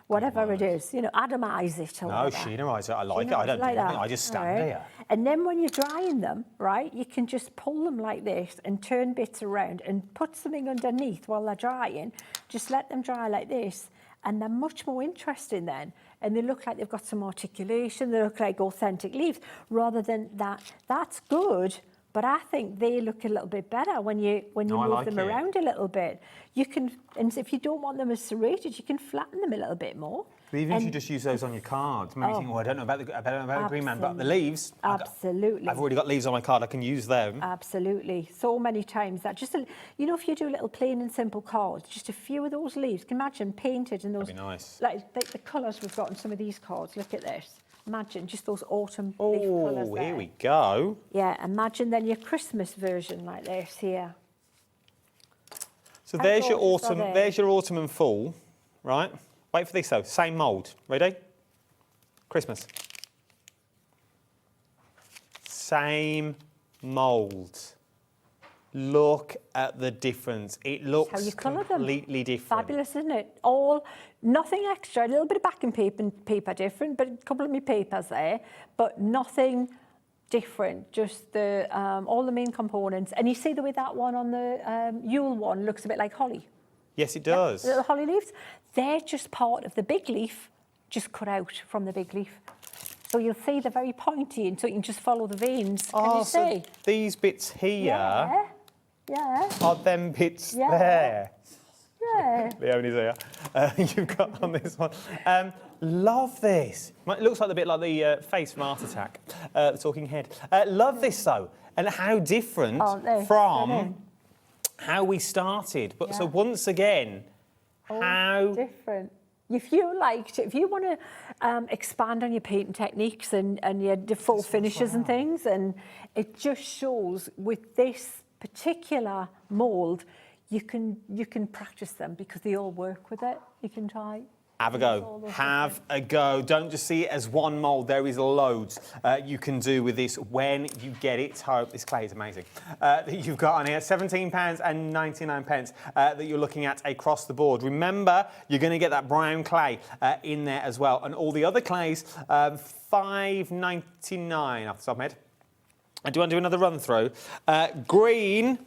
whatever it is, atomize it or whatever. Shimmerize it, I like it. I don't do anything, I just stand here. And then when you're drying them, right, you can just pull them like this and turn bits around and put something underneath while they're drying. Just let them dry like this. And they're much more interesting then. And they look like they've got some articulation, they look like authentic leaves, rather than that. That's good, but I think they look a little bit better when you move them around a little bit. You can, and if you don't want them as serrated, you can flatten them a little bit more. But even if you just use those on your cards, maybe you think, I don't know about the green man, but the leaves. Absolutely. I've already got leaves on my card, I can use them. Absolutely. So many times that just, if you do little plain and simple cards, just a few of those leaves, can imagine painted in those. That'd be nice. Like the colours we've got on some of these cards, look at this. Imagine just those autumn leaf colours there. Here we go. Yeah, imagine then your Christmas version like this here. So there's your autumn and fall, right? Wait for this though, same mould. Ready? Christmas. Same mould. Look at the difference. It looks completely different. Fabulous, isn't it? All Nothing extra, a little bit of backing paper different, but a couple of my papers there, but nothing different, just the all the main components. And you see the way that one on the Yule one looks a bit like holly. Yes, it does. Little holly leaves. They're just part of the big leaf, just cut out from the big leaf. So you'll see they're very pointy, and so you can just follow the veins. Can you see? These bits here are them bits Yeah. there. Yeah. Leonie's here. You've got on this one. Love this. It looks like a bit like the face from Art Attack, the talking head. Love this though, and how different from how we started. But so once again, how different. If you want to expand on your painting techniques and your default finishes and things, and it just shows with this particular mould, you can practice them because they all work with it. You can try. Have a go. Have a go. Don't just see it as one mould. There is loads you can do with this when you get it home. This clay is amazing. That you've got on here, £17.99 that you're looking at across the board. Remember, you're going to get that brown clay in there as well. And all the other clays, £5.99 off the top of my head. I do want to do another run through. Green,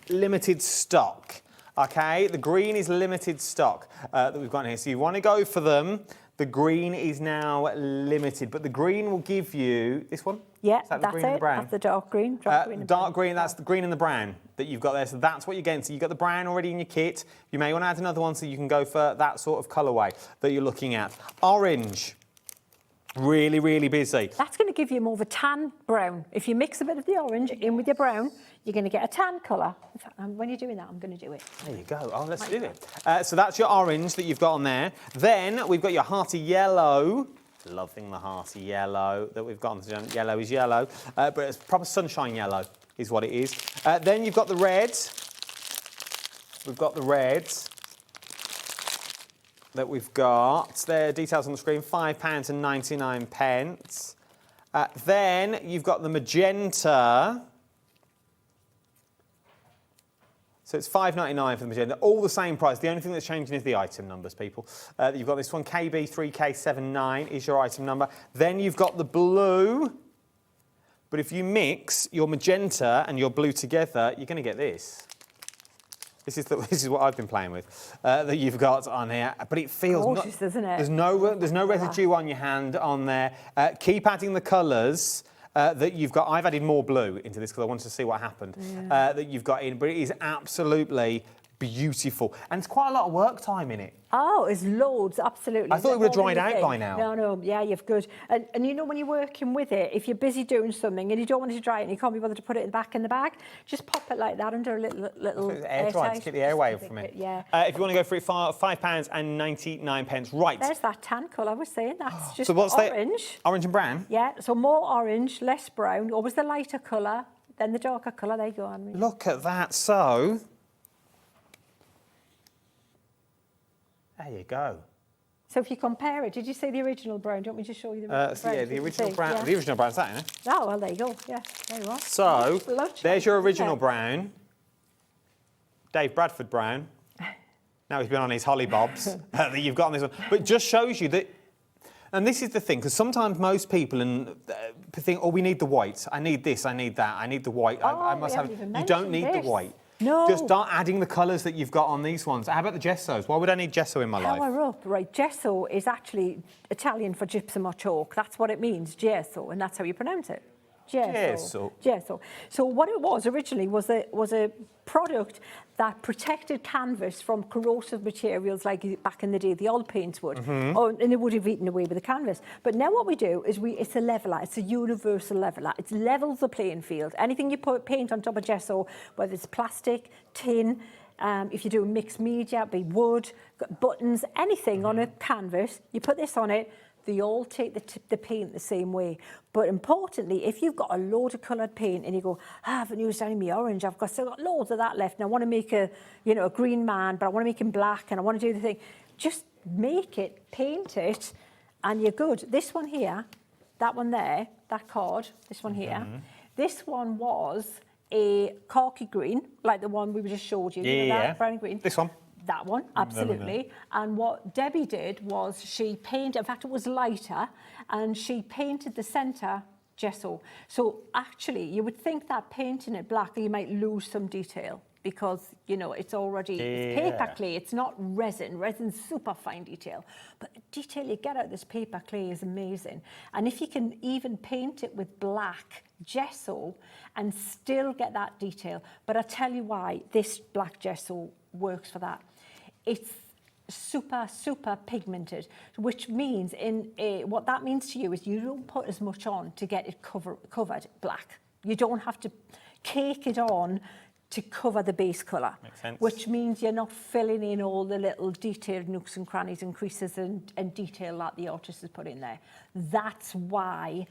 limited stock. Okay, the green is limited stock that we've got here. So you want to go for them. The green is now limited, but the green will give you this one. Yeah, is that that's the green and the it. brown? That's the dark green. Dark green, that's the green and the brown that you've got there. So that's what you're getting. So you've got the brown already in your kit. You may want to add another one so you can go for that sort of colourway that you're looking at. Orange. Really, really busy. That's going to give you more of a tan brown. If you mix a bit of the orange in with your brown, you're going to get a tan colour. In fact, when you're doing that, I'm going to do it. There you go. Oh, let's do it. So that's your orange that you've got on there. Then we've got your hearty yellow. Loving the hearty yellow that we've got on. Yellow is yellow, but it's proper sunshine yellow is what it is. Then you've got the reds. We've got the reds that we've got. There, details on the screen, £5.99. Then you've got the magenta. So it's £5.99 for the magenta, all the same price. The only thing that's changing is the item numbers, people. You've got this one, KB3K79 is your item number. Then you've got the blue. But if you mix your magenta and your blue together, you're going to get this. This is what I've been playing with, that you've got on here. But it feels... gorgeous, isn't it? There's no residue on your hand on there. Keep adding the colours that you've got. I've added more blue into this because I wanted to see what happened that you've got in. But it is absolutely beautiful. And it's quite a lot of work time in it. Oh, it's loads, absolutely. I thought it would have dried out by now. No, yeah, you've good. And you know, when you're working with it, if you're busy doing something and you don't want it to dry and you can't be bothered to put it back in the bag, just pop it like that under a little air dry to keep the air away from it. Yeah. If you want to go for it, £5.99. Right. There's that tan colour I was saying. That's just so what's orange. Orange and brown? Yeah, so more orange, less brown. Always the lighter colour, then the darker colour. There you go. Look at that. So... there you go. So if you compare it, did you say the original brown? Do you want me to show you the original brown? Yeah, the original brown. Yeah. The original brown's that, isn't it? Oh, well, there you go. Yeah, there you are. So, there's your original brown. Dave Bradford brown. Now he's been on his holly bobs that you've got on this one. But it just shows you that... and this is the thing, because sometimes most people think, oh, we need the white. I need this, I need that, I need the white. I must have... You don't need the white. No. Just start adding the colours that you've got on these ones. How about the gessos? Why would I need gesso in my life? Power up, right. Gesso is actually Italian for gypsum or chalk. That's what it means, gesso, and that's how you pronounce it. Gesso. So what it was originally was a product that protected canvas from corrosive materials like back in the day the old paints would, and it would have eaten away with the canvas. But now what we do is it's a leveller, it's a universal leveller. It levels the playing field. Anything you put paint on top of gesso, whether it's plastic, tin, if you do mixed media, be wood, buttons, anything on a canvas, you put this on it, they all take the paint the same way. But importantly, if you've got a load of coloured paint and you go, I haven't used any of my orange, I've still got loads of that left, and I want to make a green man, but I want to make him black, and I want to do the thing, just make it, paint it, and you're good. This one here, that one there, that card, this one here, this one was a khaki green, like the one we just showed you. Yeah, that brown green. This one. That one, absolutely. And what Debbie did was she painted, in fact it was lighter, and she painted the centre gesso. So actually you would think that painting it black you might lose some detail because, you know, it's already it's paper clay, it's not resin. Resin's super fine detail. But the detail you get out of this paper clay is amazing. And if you can even paint it with black gesso and still get that detail, but I'll tell you why this black gesso works for that. It's super pigmented, which means what that means to you is you don't put as much on to get it covered black. You don't have to cake it on to cover the base colour. Makes sense. Which means you're not filling in all the little detailed nooks and crannies and creases and detail that the artist has put in there. That's why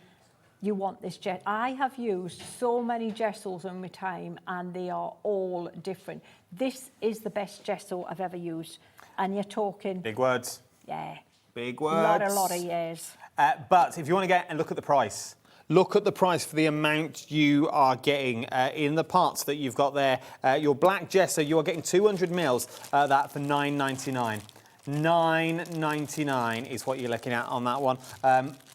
you want this gesso. I have used so many gessos in my time and they are all different. This is the best gesso I've ever used. And you're talking... Big words. Yeah. Big words. A lot of years. But if you want to get and look at the price, look at the price for the amount you are getting in the parts that you've got there. Your black gesso, you are getting 200 mils, that for $9.99. $9.99 is what you're looking at on that one.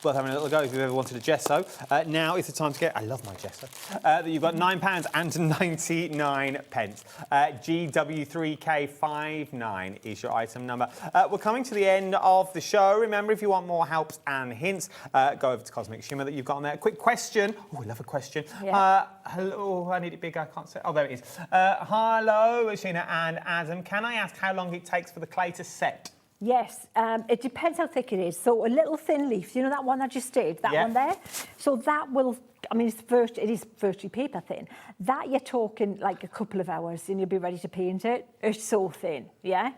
Worth having a little go if you've ever wanted a gesso. Now is the time to get, I love my gesso, that you've got £9.99. GW3K59 is your item number. We're coming to the end of the show. Remember, if you want more helps and hints, go over to Cosmic Shimmer that you've got on there. Quick question. Oh, I love a question. Yeah. Hello, I need it bigger, I can't say. Oh, there it is. Hello, Sheena and Adam. Can I ask how long it takes for the clay to set? Yes, it depends how thick it is. So a little thin leaf, you know that one I just did, that one there? So that will, I mean, it is virtually paper thin. That you're talking like a couple of hours and you'll be ready to paint it. It's so thin, yeah?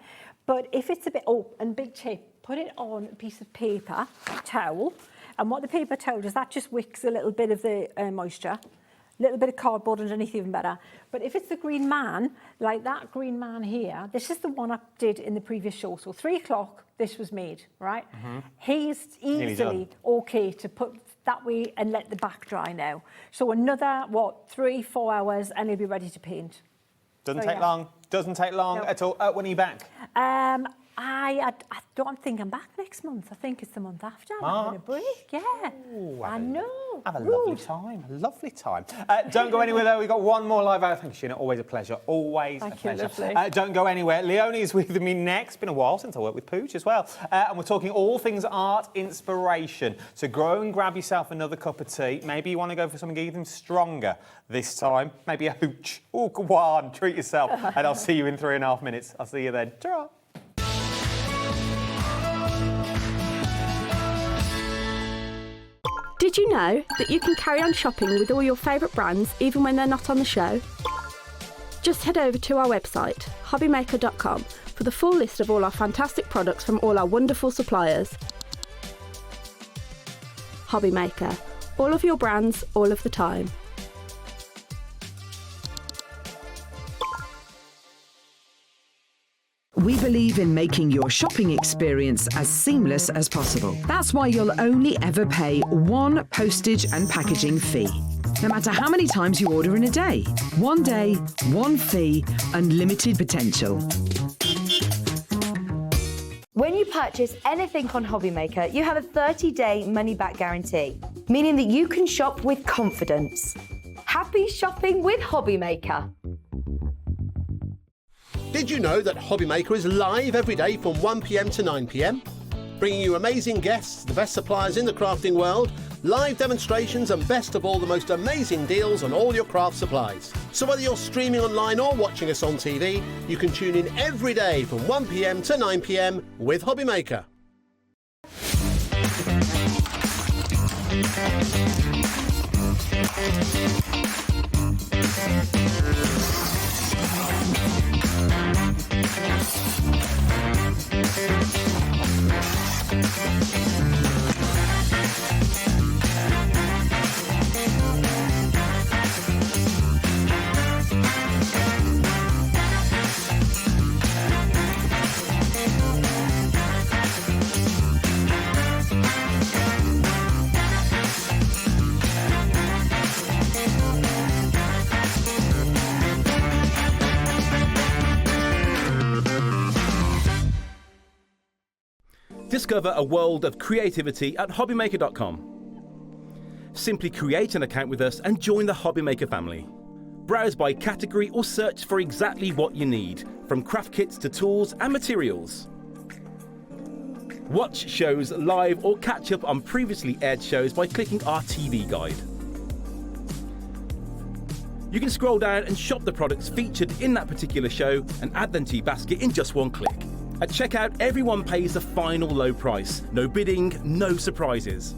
But if it's a bit, and big tip, put it on a piece of paper towel. And what the paper towel does, that just wicks a little bit of the moisture. A little bit of cardboard underneath, even better. But if it's the green man, like that green man here, this is the one I did in the previous show. So 3 o'clock, this was made, right? He's easily okay to put that way and let the back dry now. So another, 3-4 hours, and he'll be ready to paint. Doesn't take long. Doesn't take long at all. When are you back? I don't think I'm back next month. I think it's the month after. I'm having a break, yeah. Ooh, I know. Have a lovely time, a lovely time. Don't go anywhere though, we've got one more live out. Thank you, Sheena, always a pleasure, always a pleasure. Don't go anywhere. Leonie is with me next. Been a while since I worked with Pooch as well. And we're talking all things art inspiration. So go and grab yourself another cup of tea. Maybe you want to go for something even stronger this time. Maybe a hooch. Oh, go on, treat yourself. And I'll see you in 3.5 minutes. I'll see you then. Ta-ra. Did you know that you can carry on shopping with all your favourite brands even when they're not on the show? Just head over to our website, hobbymaker.com, for the full list of all our fantastic products from all our wonderful suppliers. Hobbymaker, all of your brands, all of the time. We believe in making your shopping experience as seamless as possible. That's why you'll only ever pay one postage and packaging fee. No matter how many times you order in a day. One day, one fee, unlimited potential. When you purchase anything on Hobbymaker, you have a 30-day money-back guarantee, meaning that you can shop with confidence. Happy shopping with Hobbymaker. Did you know that Hobbymaker is live every day from 1 p.m. to 9 p.m? Bringing you amazing guests, the best suppliers in the crafting world, live demonstrations and best of all, the most amazing deals on all your craft supplies. So whether you're streaming online or watching us on TV, you can tune in every day from 1 p.m. to 9 p.m. with Hobbymaker. Discover a world of creativity at hobbymaker.com. Simply create an account with us and join the Hobbymaker family. Browse by category or search for exactly what you need, from craft kits to tools and materials. Watch shows live or catch up on previously aired shows by clicking our TV guide. You can scroll down and shop the products featured in that particular show and add them to your basket in just one click. At checkout, everyone pays the final low price. No bidding, no surprises.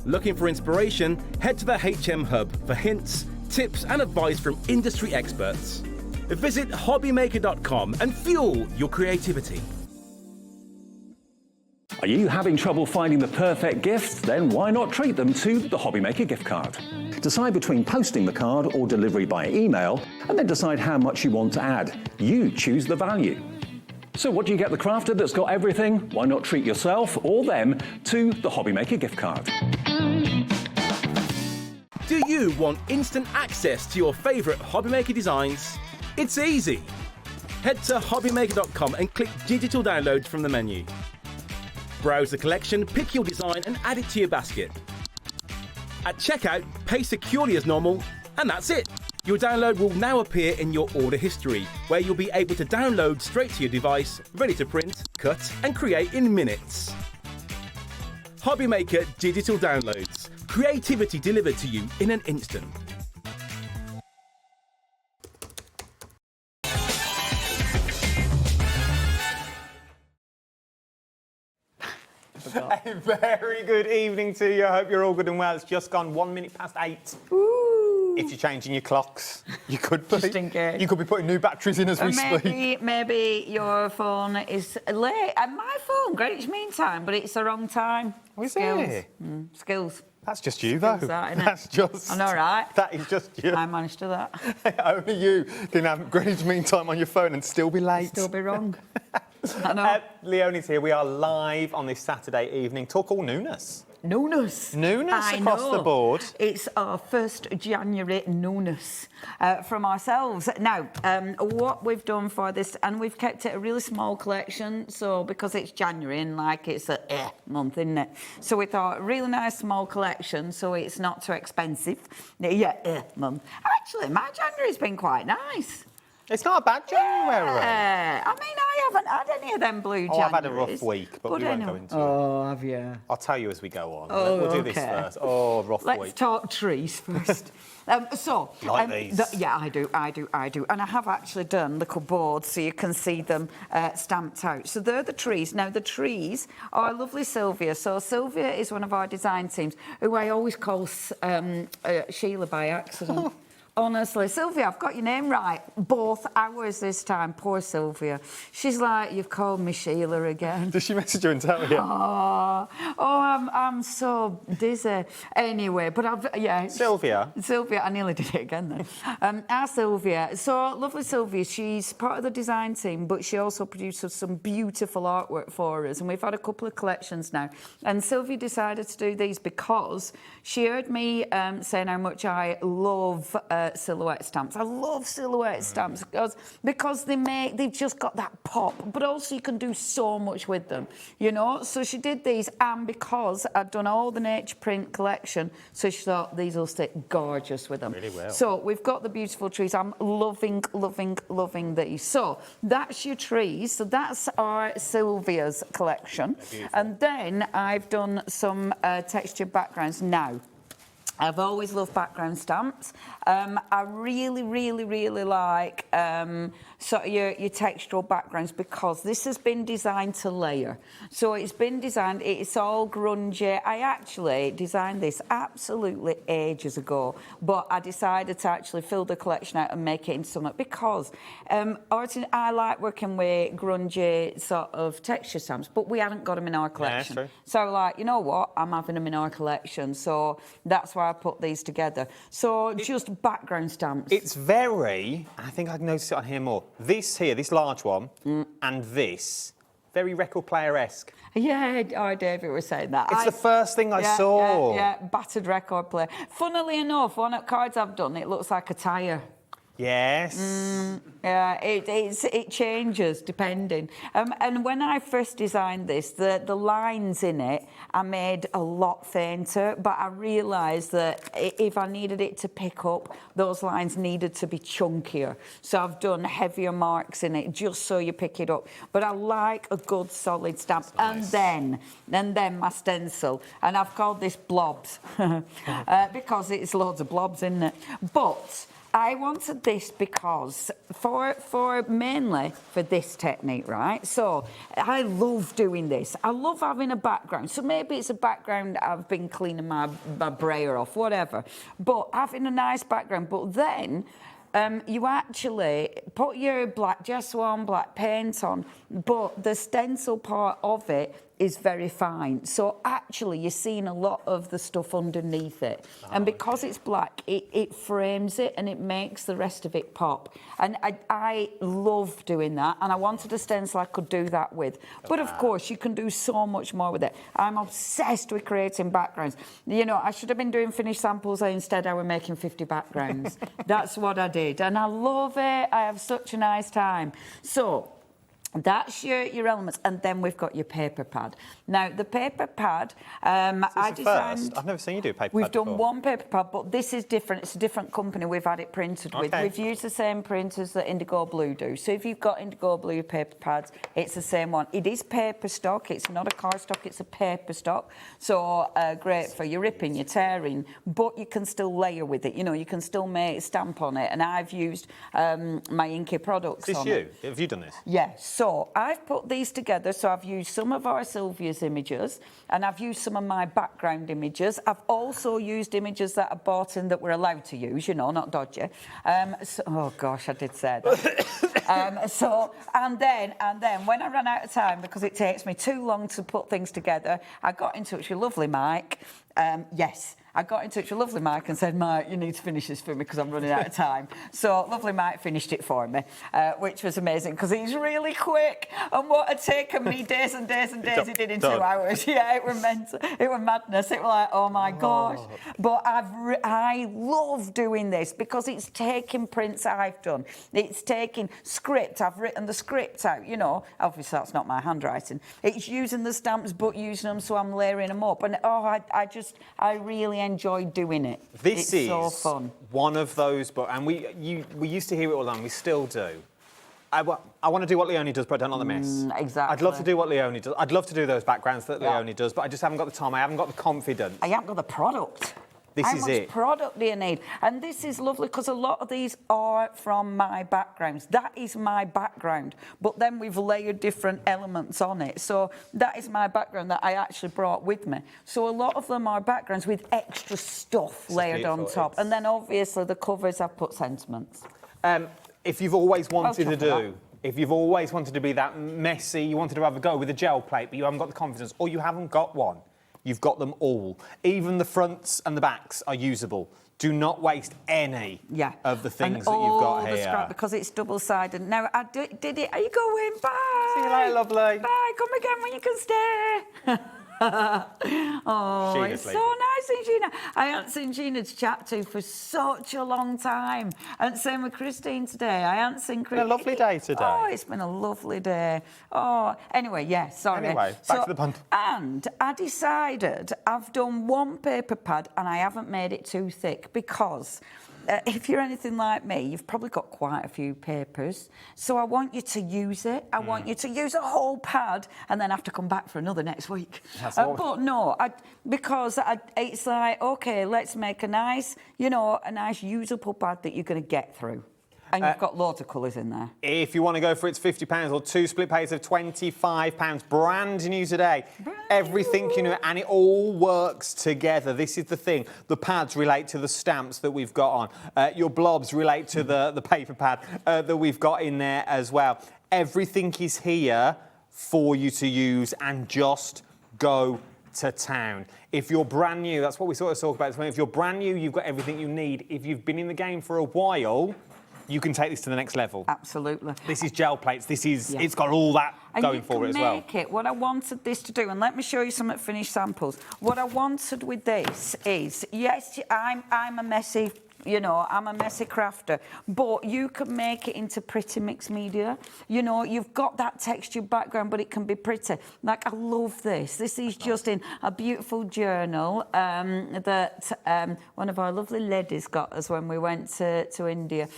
Looking for inspiration? Head to the HM Hub for hints, tips and advice from industry experts. Visit hobbymaker.com and fuel your creativity. Are you having trouble finding the perfect gift? Then why not treat them to the Hobbymaker gift card? Decide between posting the card or delivery by email, and then decide how much you want to add. You choose the value. So what do you get the crafter that's got everything? Why not treat yourself or them to the Hobbymaker gift card? Do you want instant access to your favourite Hobbymaker designs? It's easy. Head to hobbymaker.com and click digital downloads from the menu. Browse the collection, pick your design and add it to your basket. At checkout, pay securely as normal, and that's it. Your download will now appear in your order history, where you'll be able to download straight to your device, ready to print, cut and create in minutes. Hobbymaker Digital Downloads. Creativity delivered to you in an instant. A very good evening to you. I hope you're all good and well. It's just gone 1 minute past 8. Ooh. If you're changing your clocks, you could be. Just in case. You could be putting new batteries in as we speak. Maybe your phone is late. And my phone, Greenwich Mean Time, but it's the wrong time. Is Skills. it? Skills. That's just you, though. That's just... I know, right? That is just you. I managed to that. Only you can have Greenwich Mean Time on your phone and still be late. Still be wrong. I know. Leonie's here. We are live on this Saturday evening. Talk all newness. Newness. Newness across the board. It's our 1st January newness from ourselves. Now, what we've done for this, and we've kept it a really small collection, so because it's January and like it's a month, isn't it? So we thought a really nice small collection, so it's not too expensive. Month. Actually, my January's been quite nice. It's not a bad January. Yeah. I mean, I haven't had any of them blue Januaries. I've had a rough week, but we won't go into it. Oh, have you? I'll tell you as we go on. Oh, we'll do this first. Oh, rough week. Let's talk trees first. Like these. Yeah, I do. And I have actually done little boards so you can see them stamped out. So they're the trees. Now, the trees are lovely Sylvia. So Sylvia is one of our design teams, who I always call Sheila by accident. Honestly, Sylvia, I've got your name right. Both hours this time. Poor Sylvia. She's like, you've called me Sheila again. Does she message you and tell you? I'm so dizzy. Anyway, but Sylvia, I nearly did it again then. Our Sylvia. So, lovely Sylvia, she's part of the design team, but she also produces some beautiful artwork for us. And we've had a couple of collections now. And Sylvia decided to do these because she heard me saying how much I love silhouette stamps. I love silhouette stamps because they've just got that pop, but also you can do so much with them, you know. So she did these, and because I'd done all the nature print collection, so she thought these will stick gorgeous with them. Really well. So we've got the beautiful trees. I'm loving these. So that's your trees. So that's our Sylvia's collection. And then I've done some textured backgrounds. Now, I've always loved background stamps. I really like sort of your textural backgrounds because this has been designed to layer. So it's been designed, it's all grungy. I actually designed this absolutely ages ago, but I decided to actually fill the collection out and make it into something because I like working with grungy sort of texture stamps, but we haven't got them in our collection. Yeah, so like, you know what? I'm having them in our collection. So that's why I put these together. So just background stamps. It's very, I think I can notice it on here more. This here, this large one, and this, very record player-esque. Yeah, David was saying that. It's the first thing I saw. Yeah, battered record player. Funnily enough, one of the cards I've done, it looks like a tyre. Yes. Yeah, it changes depending. And when I first designed this, the lines in it I made a lot fainter, but I realised that if I needed it to pick up, those lines needed to be chunkier. So I've done heavier marks in it just so you pick it up. But I like a good solid stamp. Nice. And then my stencil. And I've called this blobs because it's loads of blobs in it. But I wanted this because mainly for this technique, right? So I love doing this. I love having a background. So maybe it's a background I've been cleaning my brayer off, whatever. But having a nice background. But then you actually put your black gesso on, black paint on, but the stencil part of it is very fine. So actually you're seeing a lot of the stuff underneath it. And because it's black, it frames it and it makes the rest of it pop. And I love doing that. And I wanted a stencil I could do that with. But of course, you can do so much more with it. I'm obsessed with creating backgrounds. You know, I should have been doing finished samples. Instead, I was making 50 backgrounds. That's what I did. And I love it. I have such a nice time. So that's your elements, and then we've got your paper pad. Now, the paper pad, I designed... First. I've never seen you do a paper pad We've done before. one paper pad, but this is different. It's a different company we've had it printed with. We've used the same printers that Indigo Blue do. So if you've got Indigo Blue paper pads, it's the same one. It is paper stock. It's not a cardstock. It's a paper stock. So great for your ripping, your tearing, but you can still layer with it. You know, you can still make a stamp on it. And I've used my Inky products Is on this it. you? Have you done this? Yes. So I've put these together. So I've used some of our Sylvia's images and I've used some of my background images. I've also used images that I bought in that we're allowed to use, you know, not dodgy. Oh gosh, I did say that. And then when I ran out of time, because it takes me too long to put things together, I got in touch with lovely Mike. Yes. I got in touch with lovely Mike and said, Mike, you need to finish this for me because I'm running out of time. So lovely Mike finished it for me, which was amazing because he's really quick. And what had taken me days and days and days, he did in 2 hours. Yeah, it was mental. It was madness. It was like, oh my gosh. But I love doing this because it's taking prints I've done. It's taking script. I've written the script out, you know. Obviously, that's not my handwriting. It's using the stamps, but using them so I'm layering them up. And I really enjoy doing it. This is so fun. One of those, and we used to hear it all the time. We still do. I want to do what Leonie does, but I don't know the mess. Exactly. I'd love to do what Leonie does. I'd love to do those backgrounds that Leonie does, but I just haven't got the time. I haven't got the confidence. I haven't got the product. This How is much it. product do you need? And this is lovely because a lot of these are from my backgrounds. That is my background. But then we've layered different elements on it. So that is my background that I actually brought with me. So a lot of them are backgrounds with extra stuff layered on top. And then obviously the covers I've put sentiments. If you've always wanted to do... If you've always wanted to be that messy, you wanted to have a go with a gel plate, but you haven't got the confidence, or you haven't got one, you've got them all. Even the fronts and the backs are usable. Do not waste any of the things that you've got here. Scrap, because it's double-sided. Now, I did it. Are you going? Bye. See you later, lovely. Bye. Come again when you can stay. Oh, it's so nice seeing Gina. I haven't seen Gina to chat to for such a long time. And same with Christine today. I haven't seen Christine. A lovely day today. Oh, it's been a lovely day. Oh, anyway, sorry. Anyway, back to the bundle. And I decided I've done one paper pad and I haven't made it too thick because... if you're anything like me, you've probably got quite a few papers. So I want you to use it. I want you to use a whole pad and then have to come back for another next week. But no, because it's like, OK, let's make a nice usable pad that you're going to get through. And you've got loads of colours in there. If you want to go for it, it's £50 or 2 split pays of £25. Brand new today. Everything you know, and it all works together. This is the thing. The pads relate to the stamps that we've got on. Your blobs relate to the paper pad that we've got in there as well. Everything is here for you to use and just go to town. If you're brand new, that's what we sort of talk about. If you're brand new, you've got everything you need. If you've been in the game for a while... you can take this to the next level. Absolutely. This is gel plates. This is, it's got all that going for it as well. And you can make it. What I wanted this to do, and let me show you some finished samples. What I wanted with this is, yes, I'm a messy You know, I'm a messy crafter, but you can make it into pretty mixed media. You know, you've got that textured background, but it can be pretty. Like, I love this. This is just in a beautiful journal that one of our lovely ladies got us when we went to India.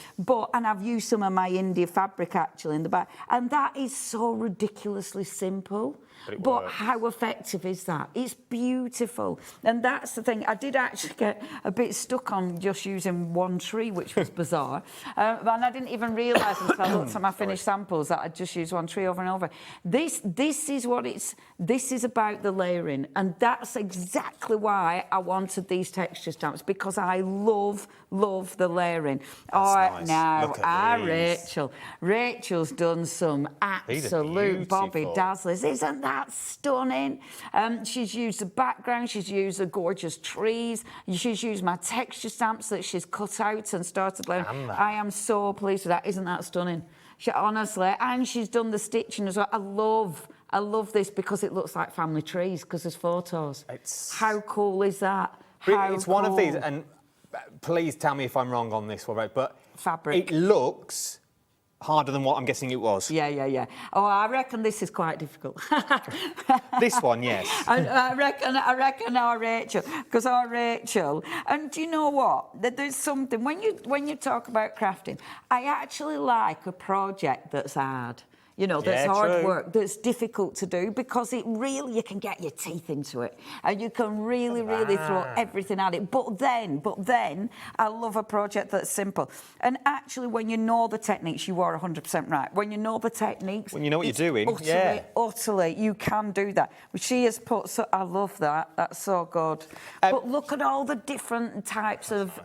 And I've used some of my India fabric actually in the back, and that is so ridiculously simple. But how effective is that? It's beautiful. And that's the thing. I did actually get a bit stuck on just using one tree, which was bizarre. And I didn't even realise until I looked at my finished samples that I'd just used one tree over and over. This is about the layering. And that's exactly why I wanted these texture stamps, because I love the layering. That's nice. Now, Look at Rachel's done some absolute Bobby Dazzlers. Isn't that stunning? She's used the background, she's used the gorgeous trees, she's used my texture stamps that she's cut out and started layering. I am so pleased with that. Isn't that stunning? Honestly, and she's done the stitching as well. I love this because it looks like family trees because there's photos. How cool is that? It's one of these, and please tell me if I'm wrong on this one, right? But fabric. It looks harder than what I'm guessing it was. Yeah. Oh, I reckon this is quite difficult. This one, yes. I reckon our Rachel, because our Rachel, and do you know what? There's something, when you talk about crafting, I actually like a project that's hard. You know, that's hard work, that's difficult to do, because you can get your teeth into it and you can really throw everything at it. But then, I love a project that's simple. And actually, when you know the techniques, you are 100% right. When you know the techniques... When you know what you're doing, utterly, you can do that. She has put... I love that. That's so good. But look at all the different types of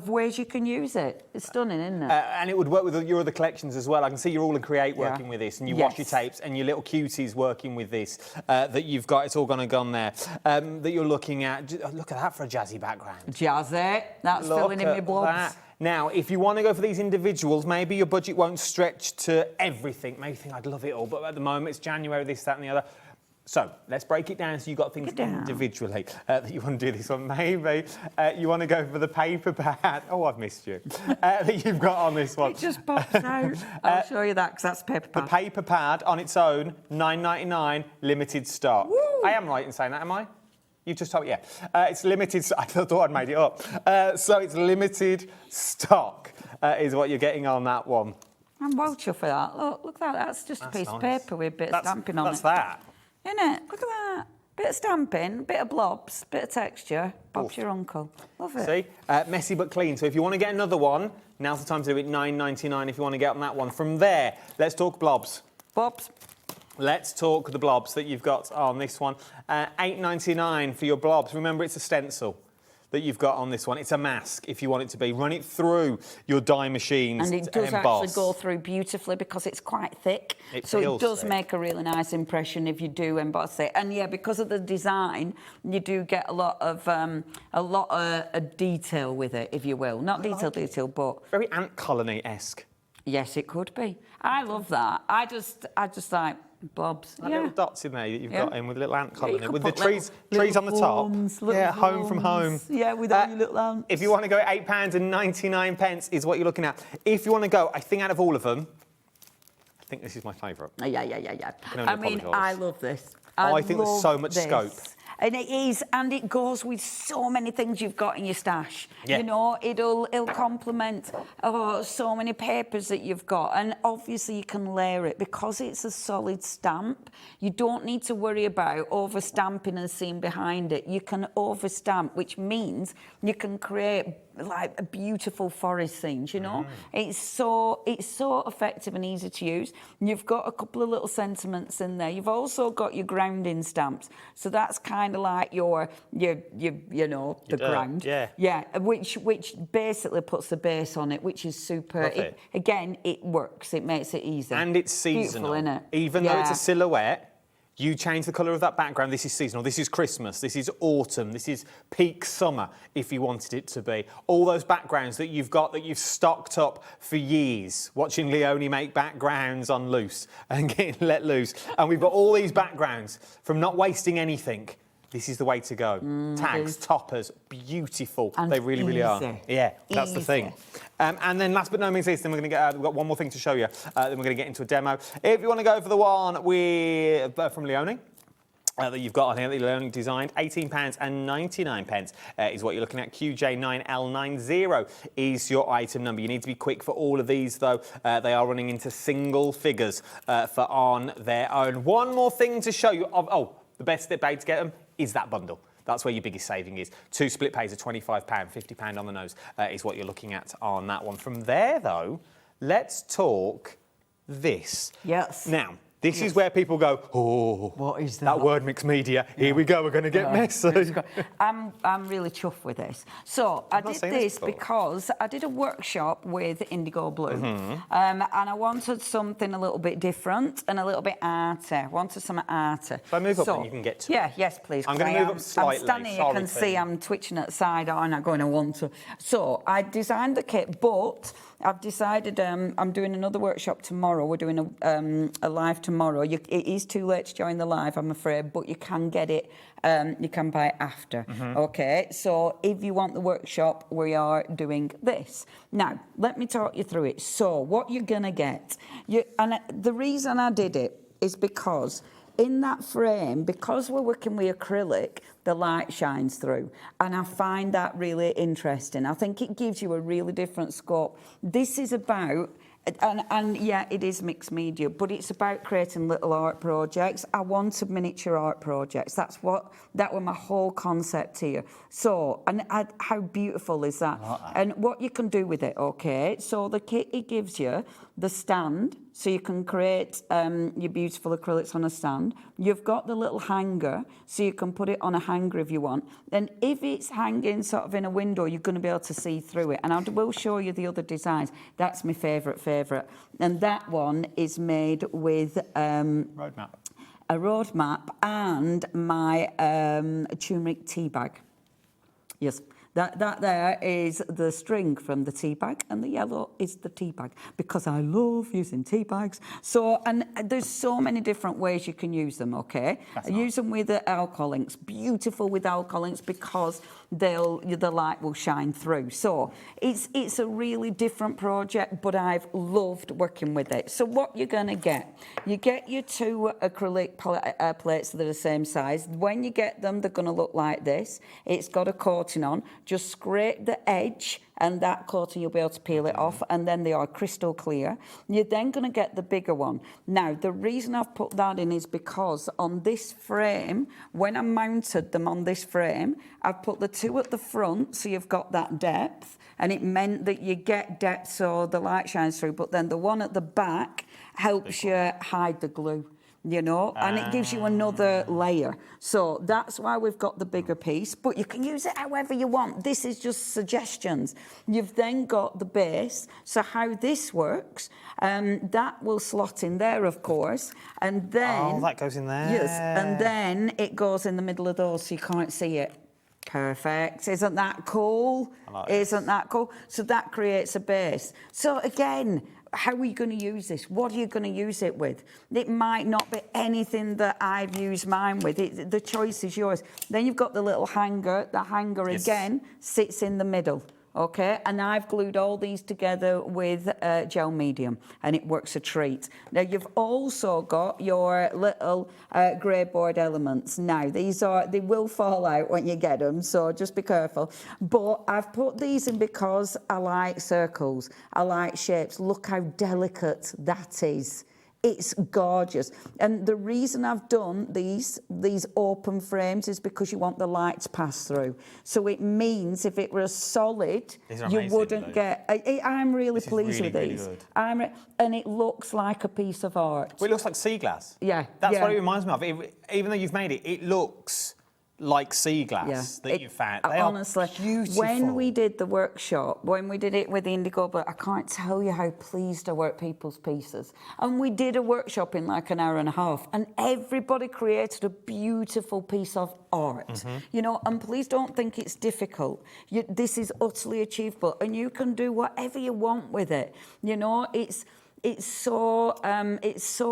ways you can use it. It's stunning, isn't it? And it would work with your other collections as well. I can see you're all in Create working with this, and you wash your tapes, and your little cuties working with this that you've got. It's all going to go on there. That you're looking at. Look at that for a jazzy background. Jazzy. That's filling in my blobs. Now, if you want to go for these individuals, maybe your budget won't stretch to everything. Maybe you think, I'd love it all, but at the moment, it's January, this, that, and the other. So let's break it down so you've got things individually that you want to do this one. Maybe you want to go for the paper pad. Oh, I've missed you. That you've got on this one. It just pops out. I'll show you that because that's paper pad. The paper pad on its own, $9.99, limited stock. Woo! I am right in saying that, am I? You just told me, it's limited. I thought I'd made it up. So it's limited stock is what you're getting on that one. I'm well chuffed for that. Look at that. That's just a piece of paper with a bit of stamping on it. That's that. Isn't it? Look at that. Bit of stamping, bit of blobs, bit of texture. Bob's your uncle. Love it. See? Messy but clean. So if you want to get another one, now's the time to do it. $9.99 if you want to get on that one. From there, let's talk blobs. Blobs. Let's talk the blobs that you've got on this one. $8.99 for your blobs. Remember, it's a stencil that you've got on this one. It's a mask, if you want it to be. Run it through your die machines and it does actually go through beautifully because it's quite thick. It does make a really nice impression if you do emboss it. And because of the design, you do get a lot of detail with it, if you will. Not detail, but very ant colony-esque. Yes, it could be. I love that. I just like blobs. Little dots in there that you've got in with a little ant colony, with the trees on the top. Home from home. Yeah, with all your little ants. If you want to go at £8.99 is what you're looking at. If you want to go, I think out of all of them, I think this is my favourite. Yeah. I mean, I love this. I think there's so much scope. And it is, and it goes with so many things you've got in your stash. Yeah. You know, it'll complement so many papers that you've got. And obviously you can layer it because it's a solid stamp. You don't need to worry about over-stamping and seeing behind it. You can over-stamp, which means you can create like a beautiful forest scenes, you know. It's so effective and easy to use. You've got a couple of little sentiments in there. You've also got your grounding stamps, so that's kind of like your ground. Which basically puts the base on it, which is super. It works. It makes it easy. And it's seasonal, isn't it? Even though it's a silhouette. You change the colour of that background. This is seasonal. This is Christmas. This is autumn. This is peak summer, if you wanted it to be. All those backgrounds that you've got, that you've stocked up for years, watching Leonie make backgrounds on Loose and getting let loose. And we've got all these backgrounds from not wasting anything this is the way to go. Tags, toppers, beautiful. And they really, really are. easy. Yeah, that's the thing. And then last but no means least, then we're going to get, we've got one more thing to show you. Then we're going to get into a demo. If you want to go for the one with from Leonie, that you've got, I think, that Leonie designed, £18.99 is what you're looking at. QJ9L90 is your item number. You need to be quick for all of these, though. They are running into single figures for on their own. One more thing to show you. The best way to get them is that bundle. That's where your biggest saving is. 2 split pays of £25, £50 on the nose is what you're looking at on that one. From there, though, let's talk this. Yes. Now, this is where people go, oh, what is that word mixed media? Here we go, we're going to get messy. I'm really chuffed with this. So I did this because I did a workshop with Indigo Blue, and I wanted something a little bit different and a little bit arty. I wanted some arty. If I move up, then you can get to it. Yes, please. I'm going to move up slightly. I'm standing here, you can see I'm twitching at the side, aren't I, going, I want to. So I designed the kit, but I've decided I'm doing another workshop tomorrow. We're doing a live tomorrow. It is too late to join the live, I'm afraid, but you can get it. You can buy it after. Okay, so if you want the workshop, we are doing this. Now, let me talk you through it. So what you're going to get, the reason I did it is because in that frame, because we're working with acrylic, the light shines through. And I find that really interesting. I think it gives you a really different scope. This is about, and yeah, it is mixed media, but it's about creating little art projects. I wanted miniature art projects. That was my whole concept here. So, how beautiful is that? And what you can do with it, okay? So the kit, it gives you the stand, so you can create your beautiful acrylics on a stand. You've got the little hanger, so you can put it on a hanger if you want. And if it's hanging sort of in a window, you're going to be able to see through it. And I will show you the other designs. That's my favourite. And that one is made with roadmap. A roadmap and my turmeric tea bag. Yes. That there is the string from the tea bag, and the yellow is the tea bag, because I love using tea bags. So, and there's so many different ways you can use them, okay? Use them with the alcohol inks, beautiful with alcohol inks, because the light will shine through. So it's a really different project, but I've loved working with it. So what you're going to get, you get your 2 acrylic plates that are the same size. When you get them, they're going to look like this. It's got a coating on. Just scrape the edge, and that coating, you'll be able to peel it off, and then they are crystal clear. You're then going to get the bigger one. Now, the reason I've put that in is because on this frame, when I mounted them on this frame, I've put the 2 at the front, so you've got that depth, and it meant that you get depth so the light shines through, but then the one at the back helps you hide the glue. You know, and it gives you another layer. So that's why we've got the bigger piece, but you can use it however you want. This is just suggestions. You've then got the base. So how this works, that will slot in there, of course, and then... Oh, that goes in there. Yes, and then it goes in the middle of those so you can't see it. Perfect. Isn't that cool? Isn't that cool? So that creates a base. So again, how are you going to use this? What are you going to use it with? It might not be anything that I've used mine with. The choice is yours. Then you've got the little hanger. The hanger, again, sits in the middle. Okay, and I've glued all these together with gel medium, and it works a treat. Now, you've also got your little grey board elements. Now, they will fall out when you get them, so just be careful. But I've put these in because I like circles, I like shapes. Look how delicate that is. It's gorgeous. And the reason I've done these open frames is because you want the light to pass through. So it means if it were a solid, you wouldn't get... I'm really pleased with these. Really and it looks like a piece of art. Well, it looks like sea glass. Yeah. That's what it reminds me of. Even though you've made it, it looks like sea glass that you found. They honestly, are beautiful. When we did the workshop, when we did it with Indigo, but I can't tell you how pleased I were at people's pieces. And we did a workshop in like an hour and a half, and everybody created a beautiful piece of art. You know, and please don't think it's difficult. This is utterly achievable, and you can do whatever you want with it. You know, It's so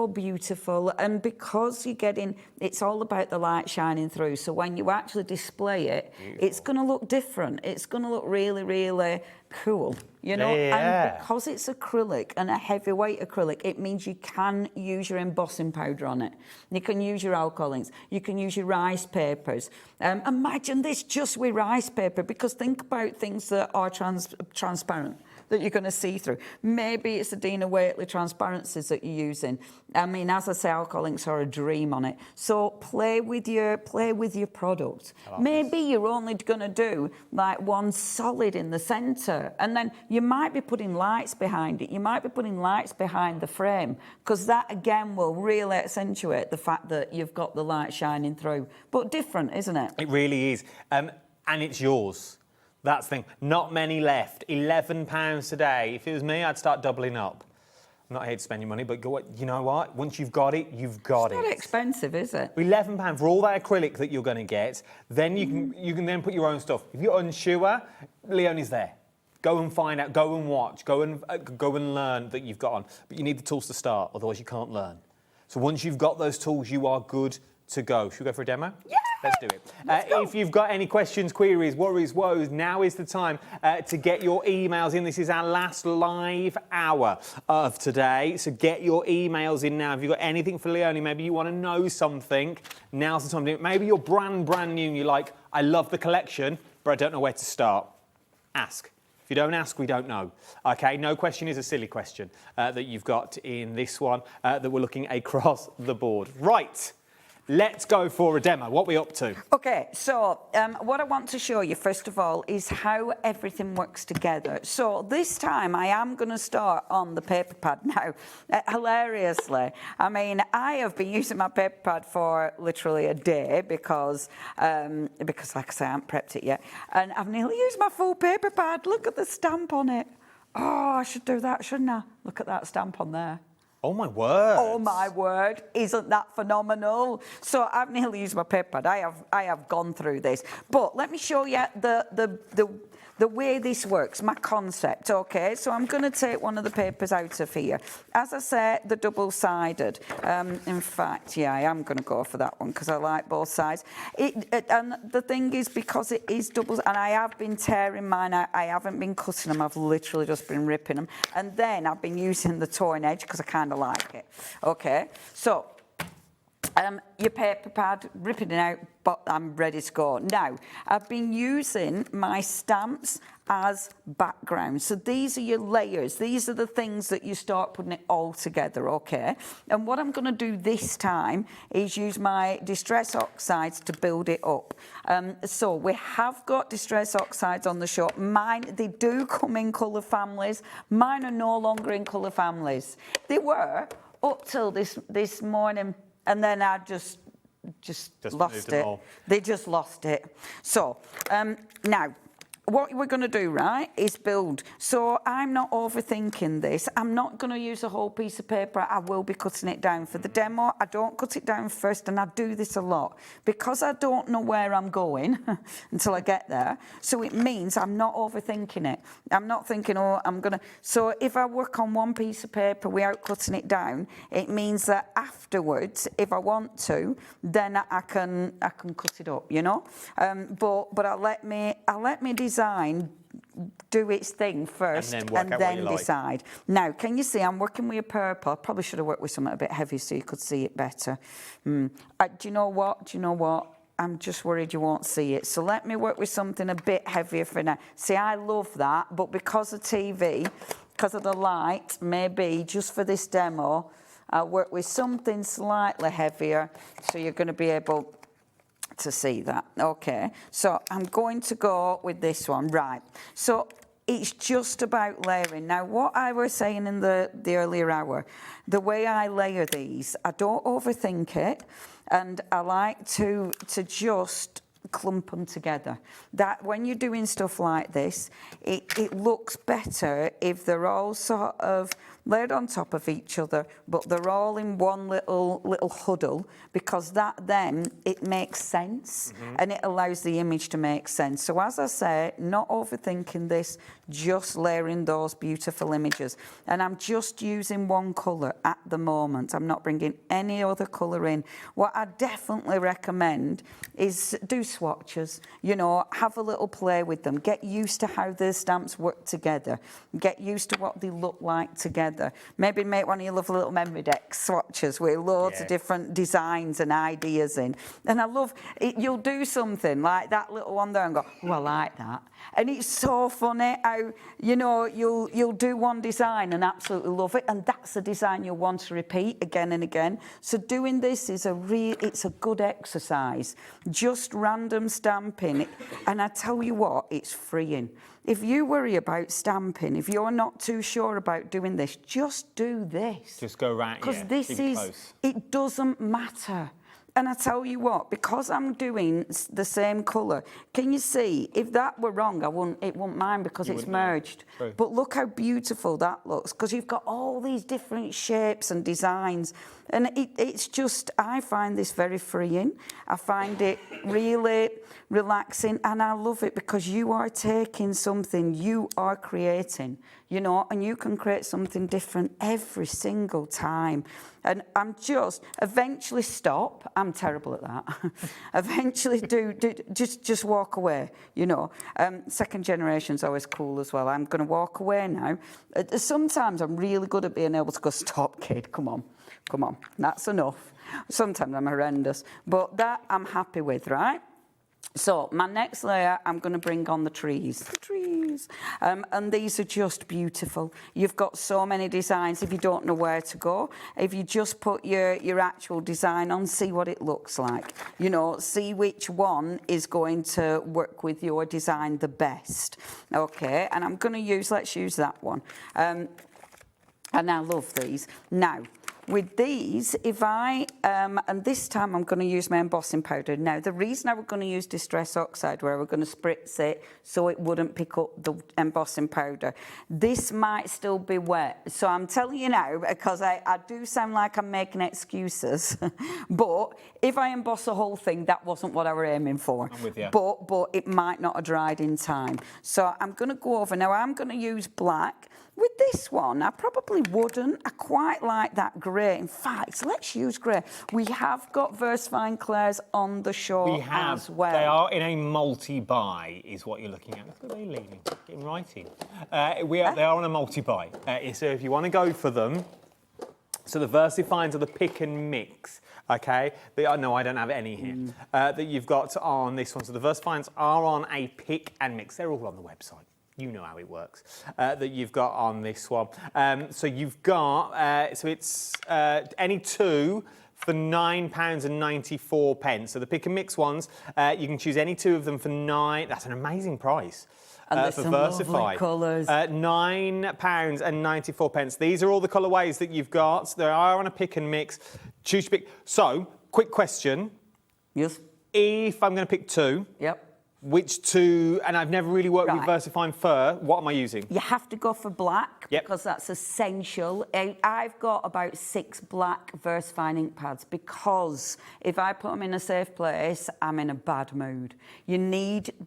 beautiful, and because you're getting, it's all about the light shining through. So when you actually display it, it's going to look different. It's going to look really, really cool, you know. And because it's acrylic and a heavyweight acrylic, it means you can use your embossing powder on it. You can use your alcohol inks. You can use your rice papers. Imagine this just with rice paper, because think about things that are transparent, that you're going to see through. Maybe it's the Dina Waitley transparencies that you're using. I mean, as I say, alcohol inks are a dream on it. So play with your product. Maybe you're only going to do like one solid in the centre, and then you might be putting lights behind it. You might be putting lights behind the frame, because that again will really accentuate the fact that you've got the light shining through. But different, isn't it? It really is. And it's yours. That's the thing. Not many left. £11 today. If it was me, I'd start doubling up. I'm not here to spend your money, but you know what? Once you've got it, you've got it. It's not expensive, is it? £11 for all that acrylic that you're going to get. Then you can then put your own stuff. If you're unsure, Leonie's there. Go and find out. Go and watch. Go and learn that you've got on. But you need the tools to start, otherwise you can't learn. So once you've got those tools, you are good to go. Should we go for a demo? Yeah! Let's do it. If you've got any questions, queries, worries, woes, now is the time to get your emails in. This is our last live hour of today, so get your emails in now. If you've got anything for Leonie, maybe you want to know something, now's the time to do it. Maybe you're brand new and you're like, I love the collection, but I don't know where to start. Ask. If you don't ask, we don't know. OK, no question is a silly question that you've got in this one that we're looking across the board. Right. Let's go for a demo. What are we up to? OK, so what I want to show you, first of all, is how everything works together. So this time I am going to start on the paper pad now. Hilariously, I mean, I have been using my paper pad for literally a day because like I say, I haven't prepped it yet. And I've nearly used my full paper pad. Look at the stamp on it. Oh, I should do that, shouldn't I? Look at that stamp on there. Oh, my word. Oh, my word. Isn't that phenomenal? So I've nearly used my paper pad. I have gone through this. But let me show you the way this works, my concept, OK? So I'm going to take one of the papers out of here. As I say, the double-sided. In fact, yeah, I am going to go for that one because I like both sides. And the thing is, because it is double, and I have been tearing mine out, I haven't been cutting them, I've literally just been ripping them. And then I've been using the torn edge because I kind of like it. OK, so your paper pad, ripping it out, but I'm ready to go. Now, I've been using my stamps as background. So these are your layers. These are the things that you start putting it all together, OK? And what I'm going to do this time is use my Distress Oxides to build it up. So we have got Distress Oxides on the shop. Mine, they do come in colour families. Mine are no longer in colour families. They were up till this morning. And then I just lost it. They just lost it. So now, what we're going to do, right, is build. So I'm not overthinking this. I'm not going to use a whole piece of paper. I will be cutting it down. For the demo, I don't cut it down first, and I do this a lot because I don't know where I'm going until I get there. So it means I'm not overthinking it. I'm not thinking, oh, I'm going to... So if I work on one piece of paper without cutting it down, it means that afterwards, if I want to, then I can cut it up, you know? But I'll let me design do its thing first and then decide. Now, can you see I'm working with a purple? I probably should have worked with something a bit heavy so you could see it better. Do you know what? I'm just worried you won't see it. So let me work with something a bit heavier for now. See, I love that, but because of TV, because of the light, maybe just for this demo, I'll work with something slightly heavier so you're going to be able to see that. OK, so I'm going to go with this one. Right, so it's just about layering. Now, what I was saying in the earlier hour, the way I layer these, I don't overthink it, and I like to just clump them together. That when you're doing stuff like this, it looks better if they're all sort of laid on top of each other, but they're all in one little huddle, because that then it makes sense and it allows the image to make sense. So as I say, not overthinking this, just layering those beautiful images. And I'm just using one colour at the moment. I'm not bringing any other colour in. What I definitely recommend is do swatches, you know, have a little play with them, get used to how the stamps work together, get used to what they look like together. Maybe make one of your lovely little memory deck swatches with loads of different designs and ideas in. And I love it. You'll do something like that little one there and go, oh, I like that. And it's so funny how, you know, you'll do one design and absolutely love it, and that's a design you'll want to repeat again and again. So doing this is it's a good exercise. Just random stamping. And I tell you what, it's freeing. If you worry about stamping, if you're not too sure about doing this, just do this. Just go right, because this it doesn't matter. And I tell you what, because I'm doing the same colour, can you see, if that were wrong, it wouldn't mind, because it's merged. But look how beautiful that looks, because you've got all these different shapes and designs. And it's just, I find this very freeing. I find it really relaxing, and I love it, because you are taking something, you are creating, you know, and you can create something different every single time. And I'm eventually stop. I'm terrible at that. Eventually just walk away, you know. Second generation's always cool as well. I'm going to walk away now. Sometimes I'm really good at being able to go, stop, kid, come on, that's enough. Sometimes I'm horrendous, but that I'm happy with, right? So my next layer, I'm going to bring on the trees. And these are just beautiful. You've got so many designs. If you don't know where to go, if you just put your actual design on, see what it looks like. You know, see which one is going to work with your design the best. Okay, and I'm going to let's use that one. And I love these. Now, with these, if and this time I'm going to use my embossing powder. Now, the reason I was going to use Distress Oxide, where we're going to spritz it so it wouldn't pick up the embossing powder, this might still be wet. So I'm telling you now, because I do sound like I'm making excuses, but if I emboss the whole thing, that wasn't what I were aiming for. I'm with you. But it might not have dried in time. So I'm going to go over. Now, I'm going to use black. With this one, I probably wouldn't. I quite like that grey. In fact, let's use grey. We have got VersaFine Clairs on the show as well. They are in a multi-buy, is what you're looking at. Look at they leaning, getting right in. They are on a multi-buy. So if you want to go for them, so the VersaFines are the pick and mix. Okay, no, I don't have any here that you've got on this one. So the VersaFines are on a pick and mix. They're all on the website. You know how it works, that you've got on this one. So you've got, so it's any two for £9.94. So the pick and mix ones, you can choose any two of them for that's an amazing price. And there's for some VersaFine. lovely colours. £9.94. These are all the colourways that you've got. They are on a pick and mix. Choose your pick. So, quick question. Yes. If I'm going to pick two. Yep. Which two, and I've never really worked with VersaFine fur, what am I using? You have to go for black, because that's essential. I've got about 6 black VersaFine ink pads, because if I put them in a safe place, I'm in a bad mood.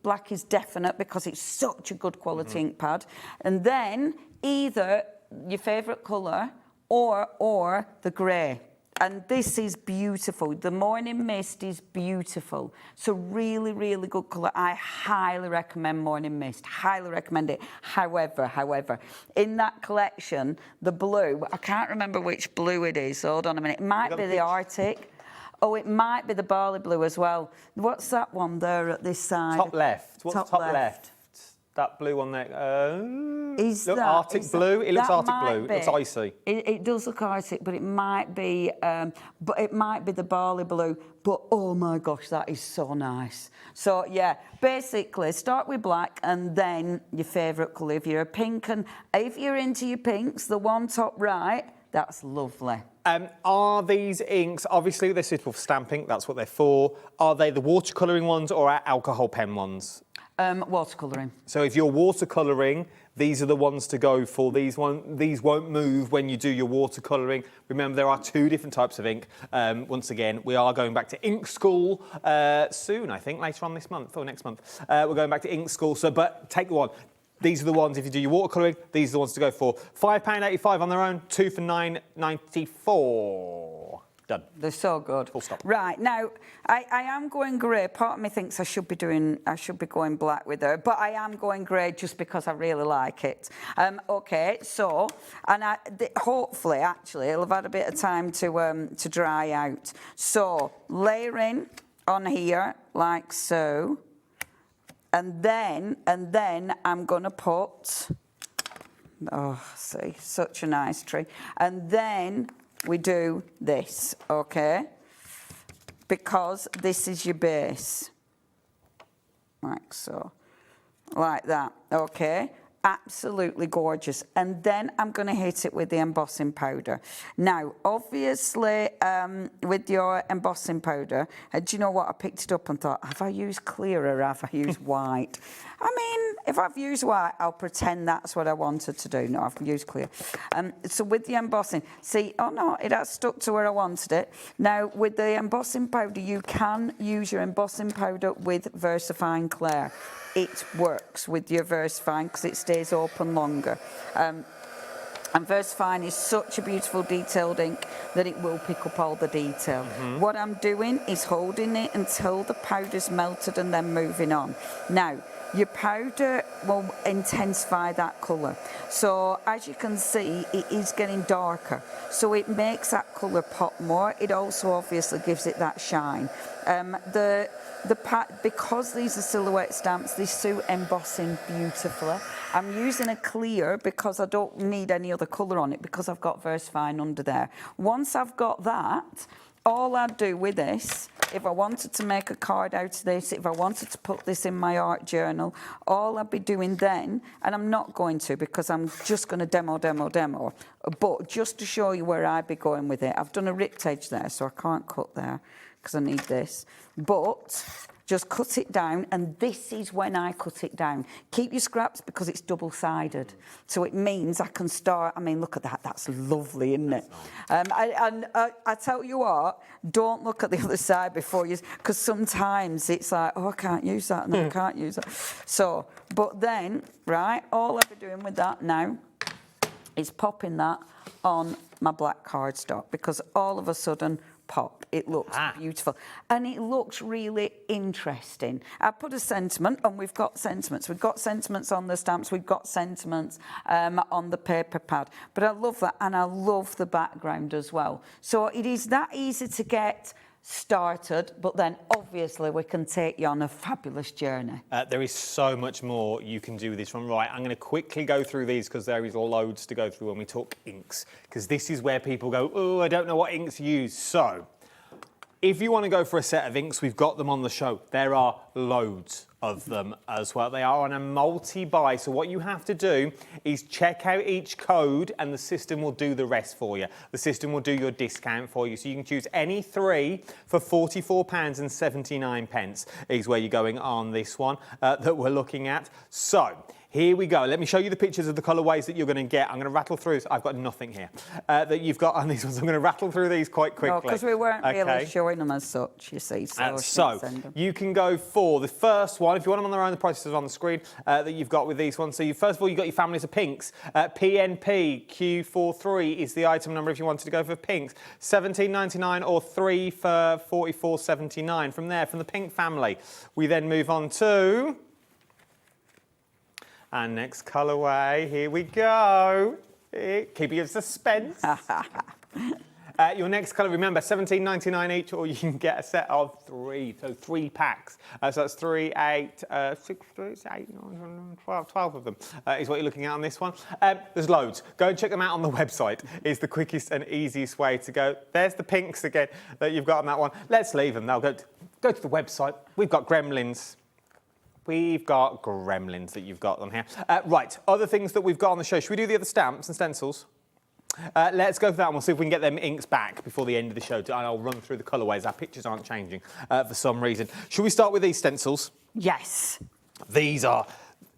Black is definite, because it's such a good quality ink pad. And then either your favourite colour or the grey. And this is beautiful. The Morning Mist is beautiful. So really, really good colour. I highly recommend Morning Mist. Highly recommend it. However, in that collection, the blue, I can't remember which blue it is. Hold on a minute. It might be the Arctic. Oh, it might be the Barley Blue as well. What's that one there at this side? Top left. What's top left? That blue on there. Arctic blue. It looks Arctic blue. It looks icy. It does look Arctic, but it might be. But it might be the Barley Blue. But oh my gosh, that is so nice. So yeah, basically start with black and then your favourite colour. If you're a pink, and if you're into your pinks, the one top right, that's lovely. Are these inks, obviously they're suitable for stamping, that's what they're for. Are they the watercolouring ones or alcohol pen ones? Watercolouring. So if you're watercolouring, these are the ones to go for. These won't move when you do your watercolouring. Remember, there are 2 different types of ink. Once again, we are going back to ink school soon, I think, later on this month or next month. We're going back to ink school, but take the one. These are the ones, if you do your watercolouring, these are the ones to go for. £5.85 on their own, 2 for £9.94. Done. They're so good. Full stop. Right, now, I am going grey. Part of me thinks I should be going black with her, but I am going grey just because I really like it. OK, so, and hopefully, actually, it'll have had a bit of time to dry out. So, layering on here, like so. And then I'm going to put... Oh, see, such a nice tree. And then... we do this, OK? Because this is your base. Like so. Like that, OK? Absolutely gorgeous. And then I'm going to hit it with the embossing powder. Now, obviously, with your embossing powder, do you know what? I picked it up and thought, have I used clear or have I used white? I mean, if I've used white, I'll pretend that's what I wanted to do. No, I've used clear. So with the embossing, see, oh no, it has stuck to where I wanted it. Now, with the embossing powder, you can use your embossing powder with VersaFine Clair. It works with your VersaFine because it stays open longer. And VersaFine is such a beautiful detailed ink that it will pick up all the detail. What I'm doing is holding it until the powder's melted and then moving on. Now, your powder will intensify that colour. So as you can see, it is getting darker. So it makes that colour pop more. It also obviously gives it that shine. Because these are silhouette stamps, they suit embossing beautifully. I'm using a clear because I don't need any other colour on it because I've got VersaFine under there. Once I've got that, all I'd do with this, if I wanted to make a card out of this, if I wanted to put this in my art journal, all I'd be doing then, and I'm not going to because I'm just going to demo, but just to show you where I'd be going with it, I've done a ripped edge there, so I can't cut there because I need this. But just cut it down, and this is when I cut it down. Keep your scraps because it's double-sided. So it means I can start... I mean, look at that. That's lovely, isn't it? I tell you what, don't look at the other side before you... Because sometimes it's like, oh, I can't use that, no, I can't use that. So, but then, right, all I'll be doing with that now is popping that on my black cardstock because all of a sudden... pop. It looks beautiful. And it looks really interesting. I put a sentiment, and we've got sentiments. We've got sentiments on the stamps. We've got sentiments on the paper pad. But I love that, and I love the background as well. So it is that easy to get started, but then obviously we can take you on a fabulous journey. There is so much more you can do with this one. Right, I'm going to quickly go through these because there is loads to go through when we talk inks, because this is where people go, oh, I don't know what inks to use. So if you want to go for a set of inks, we've got them on the show. There are loads of them as well. They are on a multi-buy, so what you have to do is check out each code and the system will do the rest for you. The system will do your discount for you, so you can choose any 3 for £44.79 is where you're going on this one that we're looking at. So here we go. Let me show you the pictures of the colourways that you're going to get. I'm going to rattle through. I've got nothing here that you've got on these ones. I'm going to rattle through these quite quickly. No, because we weren't really showing them as such, you see. So you can go for the first one. If you want them on their own, the prices are on the screen that you've got with these ones. So first of all, you've got your families of pinks. PNP Q43 is the item number if you wanted to go for pinks. $17.99 or 3 for $44.79. From there, from the pink family, we then move on to... and next colourway, here we go. Keeping you in suspense. Your next colour, remember, $17.99 each, or you can get a set of 3, so 3 packs. So that's 3, 8, 6, 8, 9, 12 of them is what you're looking at on this one. There's loads. Go and check them out on the website. It's the quickest and easiest way to go. There's the pinks again that you've got on that one. Let's leave them. Now go to the website. We've got gremlins. We've got gremlins that you've got on here. Right, other things that we've got on the show. Should we do the other stamps and stencils? Let's go for that and we'll see if we can get them inks back before the end of the show. And I'll run through the colourways. Our pictures aren't changing for some reason. Should we start with these stencils? Yes. These are,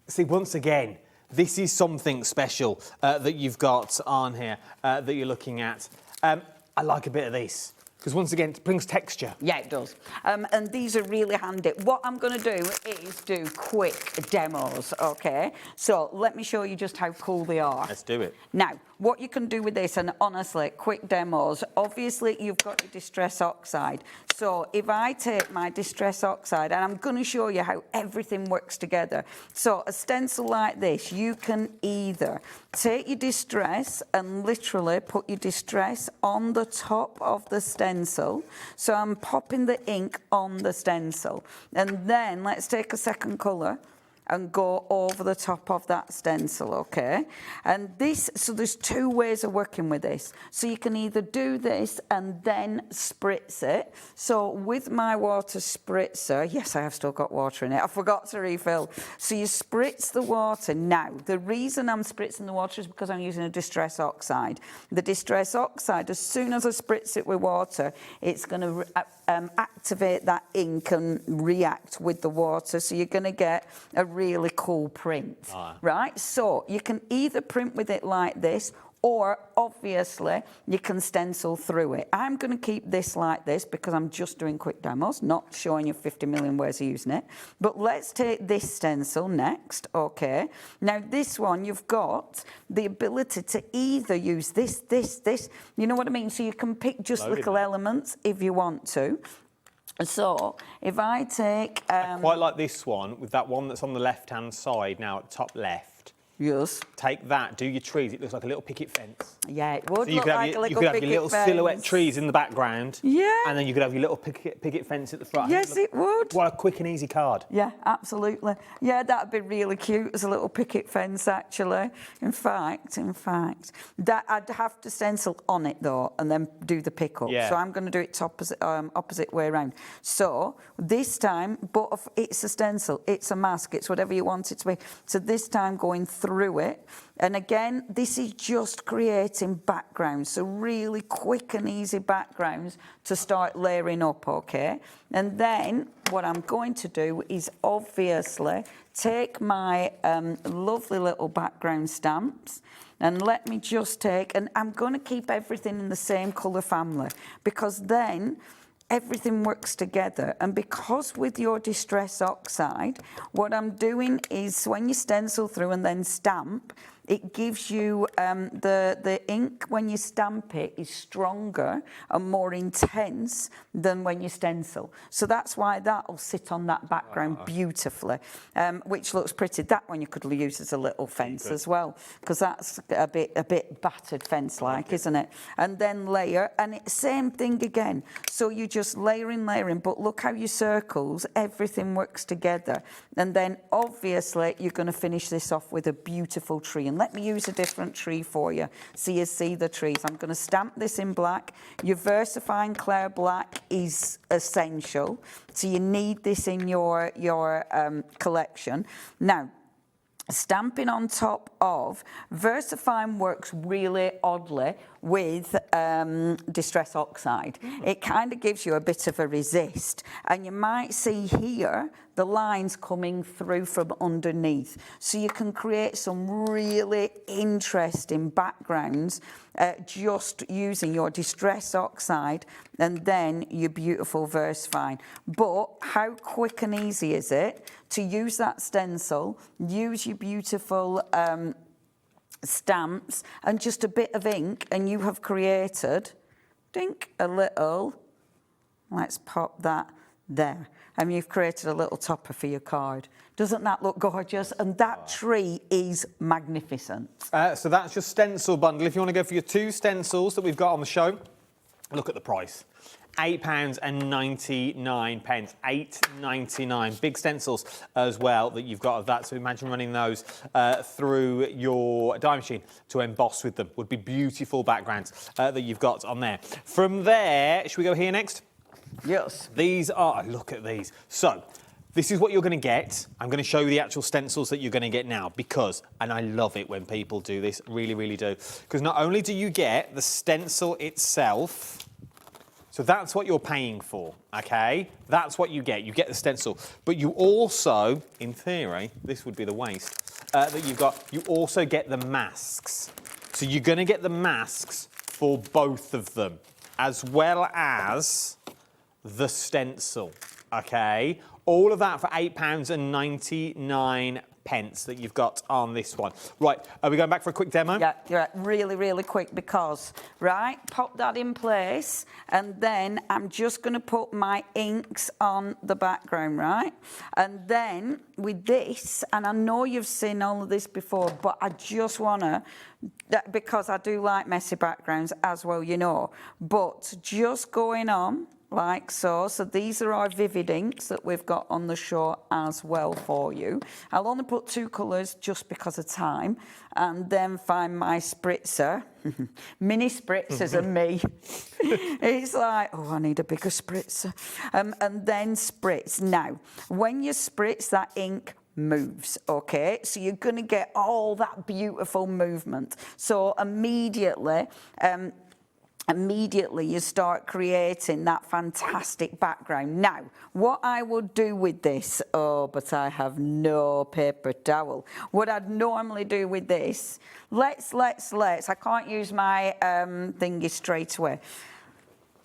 see, once again, this is something special that you've got on here that you're looking at. I like a bit of this. Because once again, it brings texture. Yeah, it does. And these are really handy. What I'm going to do is do quick demos, OK? So let me show you just how cool they are. Let's do it. Now, what you can do with this, and honestly, quick demos, obviously you've got your Distress Oxide. So if I take my Distress Oxide, and I'm going to show you how everything works together. So a stencil like this, you can either take your Distress and literally put your Distress on the top of the stencil. So I'm popping the ink on the stencil. And then let's take a second colour and go over the top of that stencil, okay? And this, so there's two ways of working with this. So you can either do this and then spritz it. So with my water spritzer, yes, I have still got water in it. I forgot to refill. So you spritz the water. Now, the reason I'm spritzing the water is because I'm using a Distress Oxide. The Distress Oxide, as soon as I spritz it with water, it's going to activate that ink and react with the water. So you're going to get a really cool print, right? So you can either print with it like this, or obviously you can stencil through it. I'm going to keep this like this because I'm just doing quick demos, not showing you 50 million ways of using it. But let's take this stencil next, okay? Now this one, you've got the ability to either use this, you know what I mean? So you can pick just little elements if you want to. So if I take... I quite like this one, with that one that's on the left-hand side now at the top left. Yes. Take that, do your trees. It looks like a little picket fence. Yeah, it would So you look could have like your, a little you could have your little fence. silhouette trees in the background. Yeah. And then you could have your little picket fence at the front. Yes, it would. What a quick and easy card. Yeah, absolutely. Yeah, that'd be really cute as a little picket fence, actually. In fact, that I'd have to stencil on it though, and then do the pickup. Yeah. So I'm going to do it opposite way around. So this time, but it's a stencil, it's a mask, it's whatever you want it to be. So this time going through it. And again, this is just creating backgrounds, so really quick and easy backgrounds to start layering up, okay? And then what I'm going to do is obviously take my lovely little background stamps and let me just take, and I'm going to keep everything in the same colour family because then everything works together. And because with your Distress Oxide, what I'm doing is when you stencil through and then stamp, it gives you the ink when you stamp it is stronger and more intense than when you stencil. So that's why that'll sit on that background beautifully, which looks pretty. That one you could use as a little fence as well, because that's a bit battered fence-like, isn't it? And then layer, and it's same thing again. So you just layering, but look how your circles, everything works together. And then obviously you're going to finish this off with a beautiful tree. And let me use a different tree for you so you see the trees. I'm going to stamp this in black. Your VersaFine Clear Black is essential, so you need this in your collection. Now, stamping on top of VersaFine works really oddly with Distress Oxide. It kind of gives you a bit of a resist, and you might see here the lines coming through from underneath. So you can create some really interesting backgrounds just using your Distress Oxide and then your beautiful VersaFine. But how quick and easy is it to use that stencil, use your beautiful stamps and just a bit of ink, and you have created, a little, let's pop that there. And you've created a little topper for your card. Doesn't that look gorgeous? And that tree is magnificent. So that's your stencil bundle. If you want to go for your two stencils that we've got on the show, look at the price. £8.99. £8.99. Big stencils as well that you've got of that. So imagine running those through your die machine to emboss with them. Would be beautiful backgrounds that you've got on there. From there, should we go here next? Yes. These are, look at these. So, this is what you're going to get. I'm going to show you the actual stencils that you're going to get now because, and I love it when people do this, really, really do. Because not only do you get the stencil itself, So that's what you're paying for, okay? That's what you get. You get the stencil. But you also, in theory, this would be the waste that you've got, you also get the masks. So you're going to get the masks for both of them, as well as the stencil, okay? All of that for £8.99 that you've got on this one. Right, are we going back for a quick demo? Yeah, you're really, really quick because, right, pop that in place and then I'm just going to put my inks on the background, right? And then with this, and I know you've seen all of this before, but I just want to, because I do like messy backgrounds as well, you know, but just going on like so. So these are our vivid inks that we've got on the show as well for you. I'll only put 2 colours just because of time, and then find my spritzer. Mini spritzers and me. It's like, oh, I need a bigger spritzer. And then spritz. Now, when you spritz, that ink moves, okay? So you're going to get all that beautiful movement. So immediately you start creating that fantastic background. Now, what I would do with this, oh, but I have no paper towel. What I'd normally do with this, let's, I can't use my thingy straight away.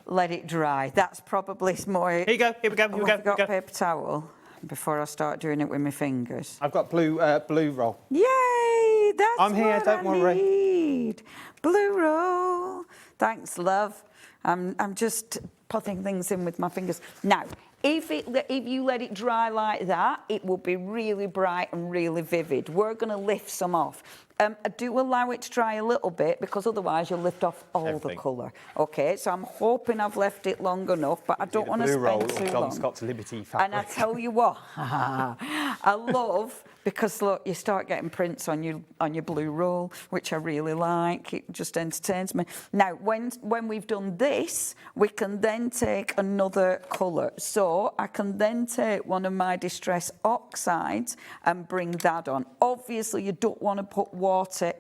Let it dry. That's probably more... Here you go, here we go, here we go. I've got paper towel before I start doing it with my fingers. I've got blue roll. Yay! That's I'm here, don't worry. Need. Blue roll. Thanks, love. I'm just putting things in with my fingers. Now, if you let it dry like that, it will be really bright and really vivid. We're going to lift some off. Do allow it to dry a little bit because otherwise you'll lift off all the colour. Okay, so I'm hoping I've left it long enough, but I don't want to spend too long. John Scott's Liberty fabric. And I tell you what, I love, because look, you start getting prints on your blue roll, which I really like. It just entertains me. Now, when we've done this, we can then take another colour. So I can then take one of my Distress Oxides and bring that on. Obviously, you don't want to put water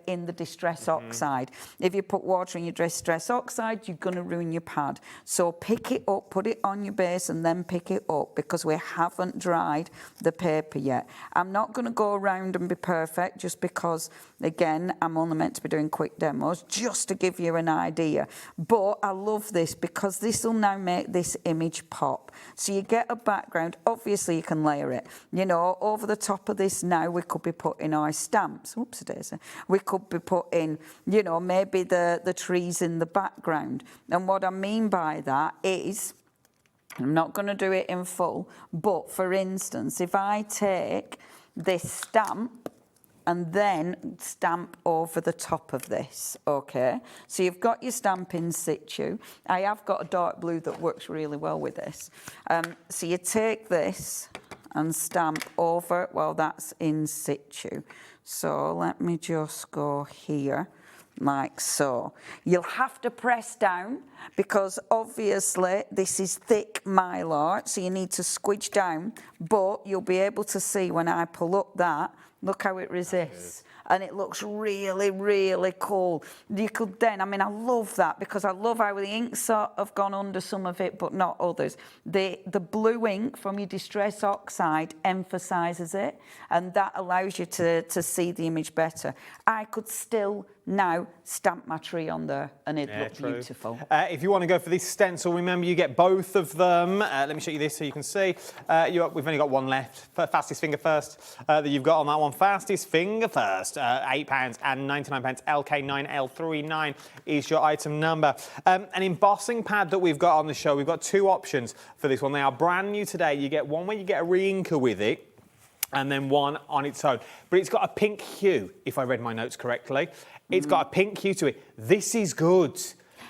in the Distress Oxide. If you put water in your Distress Oxide, you're going to ruin your pad. So pick it up, put it on your base, and then pick it up, because we haven't dried the paper yet. I'm not going to go around and be perfect, just because, again, I'm only meant to be doing quick demos, just to give you an idea. But I love this because this will now make this image pop. So you get a background. Obviously, you can layer it. You know, over the top of this now, we could be putting our stamps. Oops, daisy. We could be putting, you know, maybe the trees in the background. And what I mean by that is, I'm not going to do it in full, but for instance, if I take this stamp and then stamp over the top of this, okay? So you've got your stamp in situ. I have got a dark blue that works really well with this. So you take this and stamp over, well, that's in situ. So let me just go here, like so. You'll have to press down because obviously this is thick mylar, so you need to squidge down, but you'll be able to see when I pull up that, look how it resists. And it looks really, really cool. You could then, I mean, I love that because I love how the inks have gone under some of it, but not others. The blue ink from your Distress Oxide emphasises it, and that allows you to see the image better. I could still now stamp my tree on there and it'd look beautiful. If you want to go for this stencil, remember you get both of them. Let me show you this so you can see. We've only got one left. Fastest finger first that you've got on that one. Fastest finger first. £8.99. LK9L39 is your item number. An embossing pad that we've got on the show. We've got 2 options for this one. They are brand new today. You get one where you get a re-inker with it, and then one on its own. But it's got a pink hue, if I read my notes correctly. It's got a pink hue to it. This is good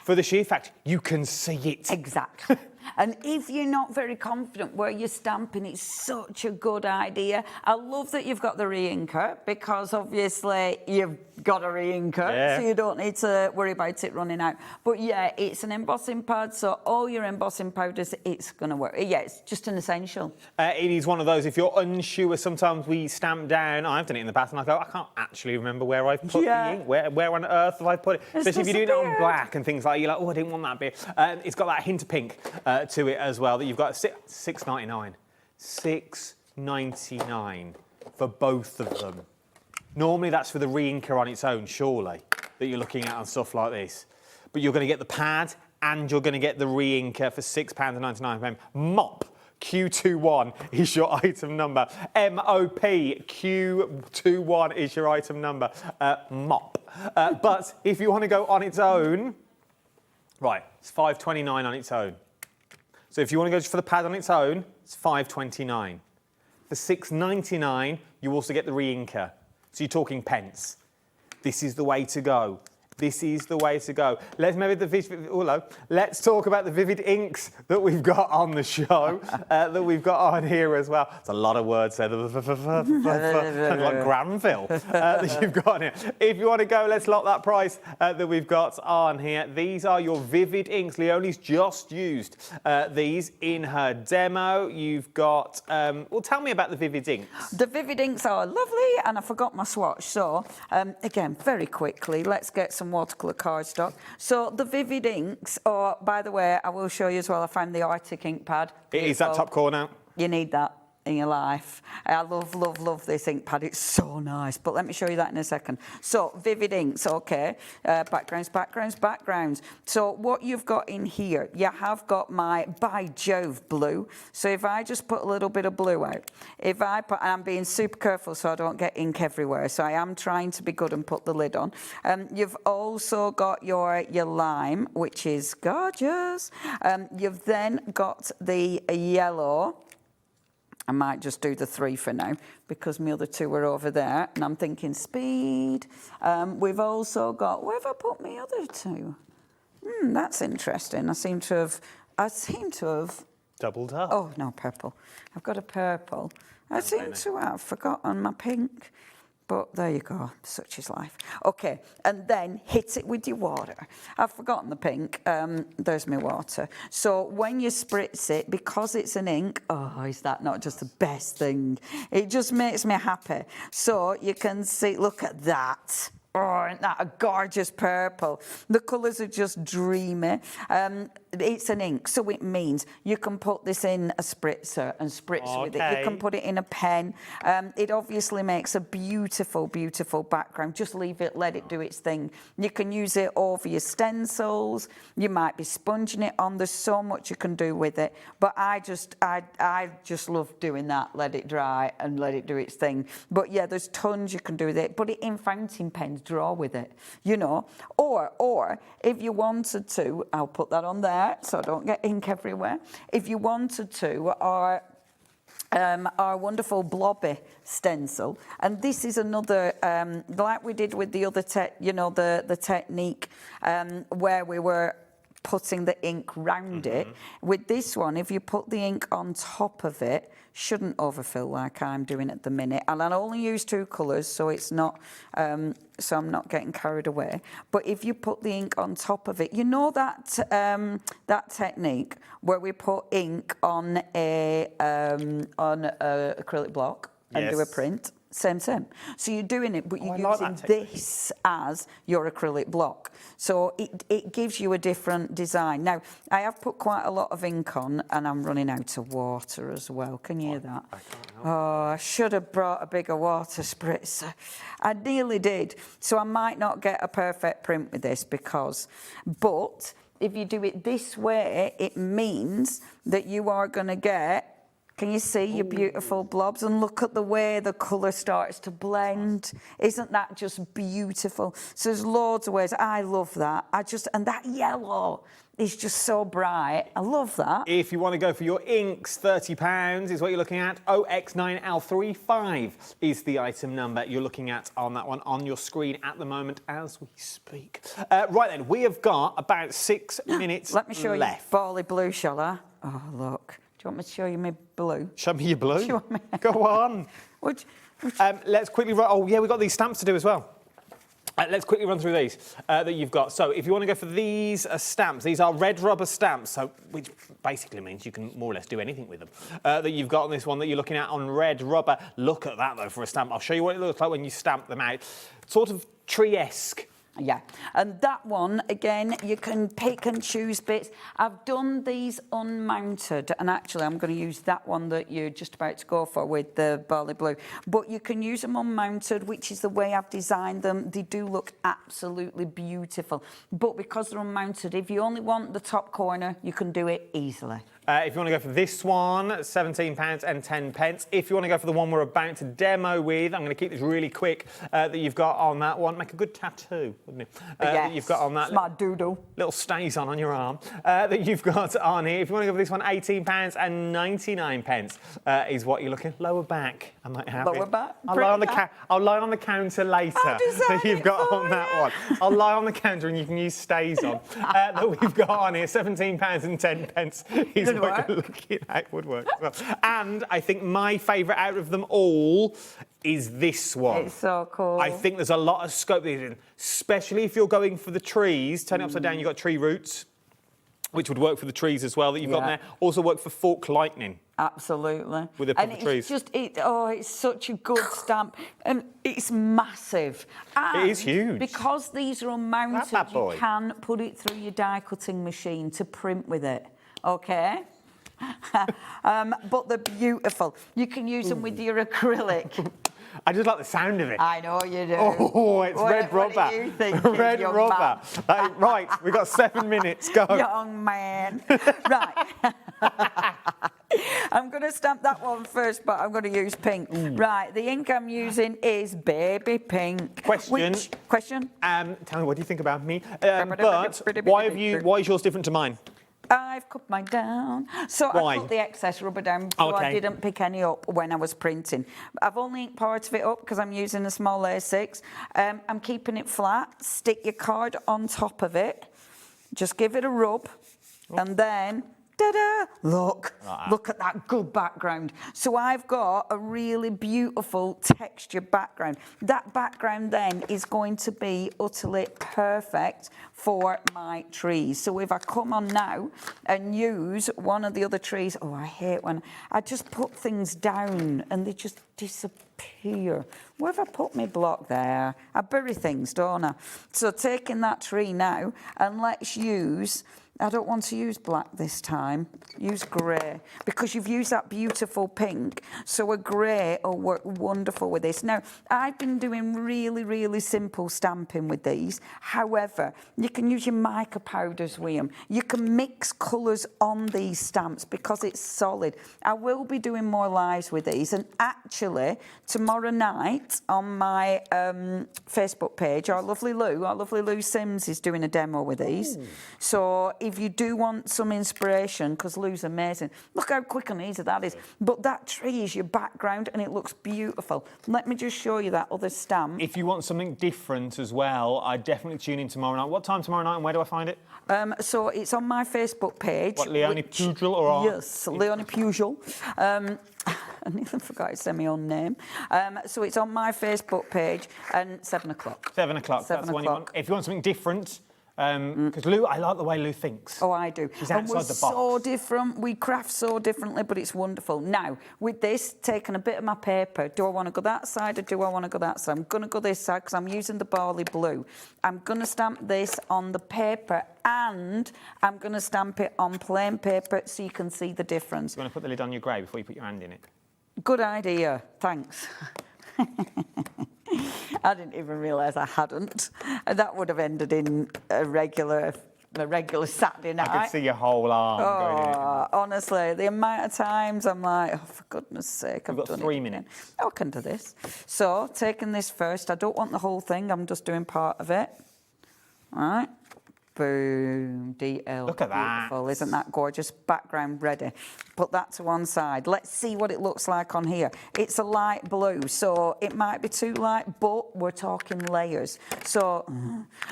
for the sheer fact you can see it. Exactly. And if you're not very confident where you're stamping, it's such a good idea. I love that you've got the re-inker because obviously you've got a re-inker, so you don't need to worry about it running out. But yeah, it's an embossing pad, so all your embossing powders, it's going to work. Yeah, it's just an essential. It is one of those, if you're unsure, sometimes we stamp down, I've done it in the past, and I go, I can't actually remember where I've put the ink. Where on earth have I put it? Especially if you're doing it on black and things like that, you're like, oh, I didn't want that bit. It's got that hint of pink to it as well, that you've got $6.99. $6.99 for both of them. Normally that's for the re-inker on its own, surely, that you're looking at on stuff like this. But you're going to get the pad and you're going to get the re-inker for £6.99. MOP Q21 is your item number. MOP Q21 is your item number. MOP. But if you want to go on its own, right, it's $5.29 on its own. So if you want to go for the pad on its own, it's $5.29. For $6.99, you also get the re-inker. So you're talking pence. This is the way to go. This is the way to go. Let's talk about the vivid inks that we've got on the show, that we've got on here as well. It's a lot of words there, like Granville, that you've got on here. If you want to go, let's lock that price that we've got on here. These are your vivid inks. Leonie's just used these in her demo. You've got, well, tell me about the vivid inks. The vivid inks are lovely, and I forgot my swatch. So, again, very quickly, let's get some watercolour cardstock. So the vivid inks are, by the way, I will show you as well, I found the Arctic ink pad. It is that top corner. You need that in your life. I love this ink pad. It's so nice. But let me show you that in a second. So vivid inks, okay. Backgrounds. So what you've got in here, you have got my By Jove blue. So if I just put a little bit of blue out, if I put, and I'm being super careful so I don't get ink everywhere. So I am trying to be good and put the lid on. You've also got your lime, which is gorgeous. You've then got the yellow. I might just do the 3 for now because my other 2 are over there, and I'm thinking speed. We've also got, where have I put my other 2? That's interesting. I seem to have doubled up. Oh no, purple. I've got a purple. I seem to have forgotten my pink. But there you go, such is life. Okay, and then hit it with your water. I've forgotten the pink, there's my water. So when you spritz it, because it's an ink, oh, is that not just the best thing? It just makes me happy. So you can see, look at that. Oh, isn't that a gorgeous purple? The colours are just dreamy. It's an ink, so it means you can put this in a spritzer and spritz with it. You can put it in a pen. It obviously makes a beautiful, beautiful background. Just leave it, let it do its thing. You can use it over your stencils. You might be sponging it on. There's so much you can do with it. But I just love doing that. Let it dry and let it do its thing. But yeah, there's tons you can do with it. Put it in fountain pens. Draw with it, you know, or if you wanted to, I'll put that on there so I don't get ink everywhere. If you wanted to, our wonderful blobby stencil, and this is another like we did with the other the technique where we were putting the ink round it. With this one, if you put the ink on top of it, shouldn't overfill like I'm doing at the minute. And I only use 2 colours, so it's not, so I'm not getting carried away. But if you put the ink on top of it, you know that that technique where we put ink on a acrylic block and do a print. Same. So you're doing it, but you're using this as your acrylic block. So it gives you a different design. Now, I have put quite a lot of ink on, and I'm running out of water as well. Can you hear that? I can't help. Oh, I should have brought a bigger water spritzer. I nearly did. So I might not get a perfect print with this but if you do it this way, it means that you are going to get. Can you see your beautiful blobs? And look at the way the colour starts to blend. Isn't that just beautiful? So there's loads of ways. I love that. And that yellow is just so bright. I love that. If you want to go for your inks, £30 is what you're looking at. OX9L35 is the item number you're looking at on that one on your screen at the moment as we speak. Right then, we have got about 6 minutes Let me show left. you Bally Blue, shall I? Oh, look. Do you want me to show you my blue? Show me your blue. Go on. Let's quickly... Oh, yeah, we've got these stamps to do as well. Let's quickly run through these that you've got. So if you want to go for these stamps, these are red rubber stamps, so which basically means you can more or less do anything with them. That you've got on this one that you're looking at on red rubber. Look at that, though, for a stamp. I'll show you what it looks like when you stamp them out. Sort of tree-esque. Yeah, and that one, again, you can pick and choose bits. I've done these unmounted, and actually I'm going to use that one that you're just about to go for with the barley blue. But you can use them unmounted, which is the way I've designed them. They do look absolutely beautiful. But because they're unmounted, if you only want the top corner, you can do it easily. If you want to go for this one, £17.10. If you want to go for the one we're about to demo with, I'm going to keep this really quick, that you've got on that one. Make a good tattoo, wouldn't it? Yes, that you've got on that. My doodle. Little stays on your arm that you've got on here. If you want to go for this one, £18.99 is what you're looking. Lower back, I might have Lower it. back? I'll lie on the counter later that you've got on that one. I'll lie on the counter and you can use stays on that we've got on here. £17.10 is what you're looking at. Would work as well. And I think my favourite out of them all is this one. It's so cool. I think there's a lot of scope there, especially if you're going for the trees. Turn it upside down, you've got tree roots, which would work for the trees as well that you've got there. Also work for fork lightning. Absolutely. With the proper trees. It's such a good stamp. And it's massive. And it is huge. Because these are unmounted, you can put it through your die cutting machine to print with it. Okay? But they're beautiful. You can use them with your acrylic. I just like the sound of it. I know you do. Oh, it's red rubber. What do you think, red young rubber. Right, we've got 7 minutes. Go. Young man. Right. I'm going to stamp that one first, but I'm going to use pink. Right, the ink I'm using is baby pink. Question. Question? Tell me, what do you think about me? But why is yours different to mine? I've cut mine down. So I put the excess rubber down, so I didn't pick any up when I was printing. I've only inked part of it up because I'm using a small A6. I'm keeping it flat. Stick your card on top of it. Just give it a rub, and then ta-da! Look at that good background. So I've got a really beautiful texture background. That background then is going to be utterly perfect for my trees. So if I come on now and use one of the other trees, I hate when I just put things down and they just disappear. Where have I put my block there? I bury things, don't I? So taking that tree now, and let's use, I don't want to use black this time, use grey, because you've used that beautiful pink, so a grey will work wonderful with this. Now, I've been doing really, really simple stamping with these. However, you can use your mica powders with them. You can mix colours on these stamps because it's solid. I will be doing more lives with these, and actually, tomorrow night on my Facebook page, our lovely Lou Sims is doing a demo with these. So if you do want some inspiration, because Lou's amazing, look how quick and easy that is. But that tree is your background and it looks beautiful. Let me just show you that other stamp. If you want something different as well, I'd definitely tune in tomorrow night. What time tomorrow night and where do I find it? So it's on my Facebook page. What, Leonie Pugel or? Yes, Leonie Pugel. I nearly forgot to say my own name. So it's on my Facebook page and 7 o'clock. 7 o'clock, that's the one you want. If you want something different, because Lou, I like the way Lou thinks. Oh, I do. She's outside the box. So different. We craft so differently, but it's wonderful. Now, with this, taking a bit of my paper, do I want to go that side or do I want to go that side? I'm going to go this side because I'm using the barley blue. I'm going to stamp this on the paper and I'm going to stamp it on plain paper so you can see the difference. You want to put the lid on your grey before you put your hand in it? Good idea. Thanks. I didn't even realise I hadn't. That would have ended in a regular Saturday night. I could see your whole arm going in it. Honestly, the amount of times I'm like, oh, for goodness sake, I've done 3 minutes. I can do this. So, taking this first, I don't want the whole thing, I'm just doing part of it. All right. Boom, detail. Look at that. Beautiful, isn't that gorgeous? Background ready. Put that to one side. Let's see what it looks like on here. It's a light blue, so it might be too light, but we're talking layers. So,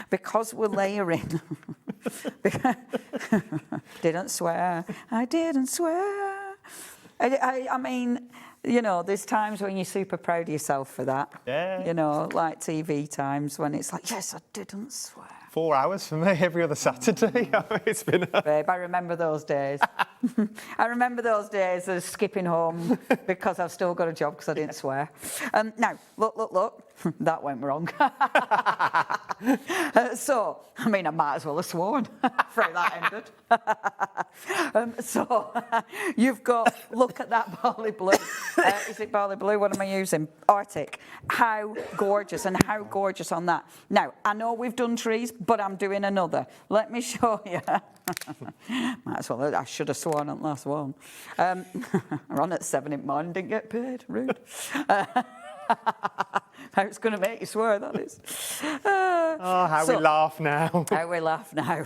because we're layering, didn't swear. I didn't swear. I mean, you know, there's times when you're super proud of yourself for that. Yeah. You know, like TV times when it's like, yes, I didn't swear. 4 hours for me every other Saturday. It's been Babe, I remember those days. I remember those days of skipping home because I've still got a job because I didn't swear. Now, look. That went wrong. So, I mean, I might as well have sworn. Afraid that ended. So, you've got, look at that barley blue. Is it barley blue? What am I using? Arctic. How gorgeous, and how gorgeous on that. Now, I know we've done trees, but I'm doing another. Let me show you. Might as well, I should have sworn on the last one. I ran at 7 in the morning, didn't get paid. Rude. How it's going to make you swear, that is. How we laugh now. How we laugh now.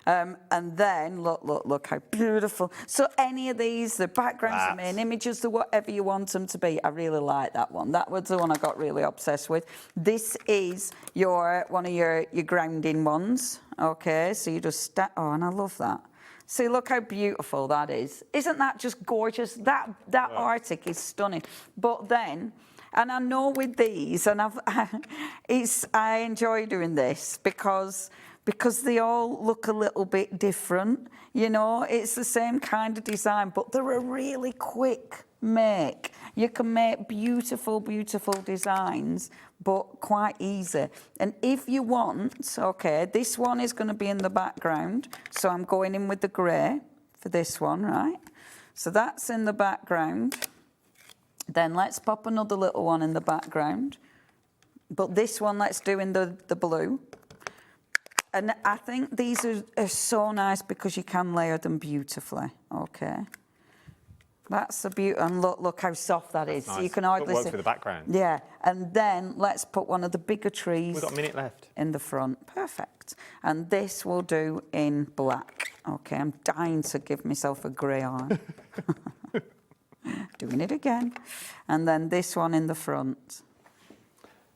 And then, look how beautiful. So any of these, the backgrounds, the main images, the whatever you want them to be. I really like that one. That was the one I got really obsessed with. This is one of your grounding ones. Okay, so you just, oh, and I love that. See, look how beautiful that is. Isn't that just gorgeous? That Arctic is stunning. But then, and I know with these, and I enjoy doing this because they all look a little bit different. You know, it's the same kind of design, but they're a really quick make. You can make beautiful, beautiful designs, but quite easy. And if you want, okay, this one is going to be in the background, so I'm going in with the grey for this one, right? So that's in the background. Then let's pop another little one in the background. But this one, let's do in the blue. And I think these are so nice because you can layer them beautifully, okay? That's the beauty, and look how soft that is. Nice. So you can hardly work see. for the background. Yeah, and then let's put one of the bigger trees. We've got a minute left. In the front, perfect. And this we'll do in black. Okay, I'm dying to give myself a grey eye. Doing it again. And then this one in the front.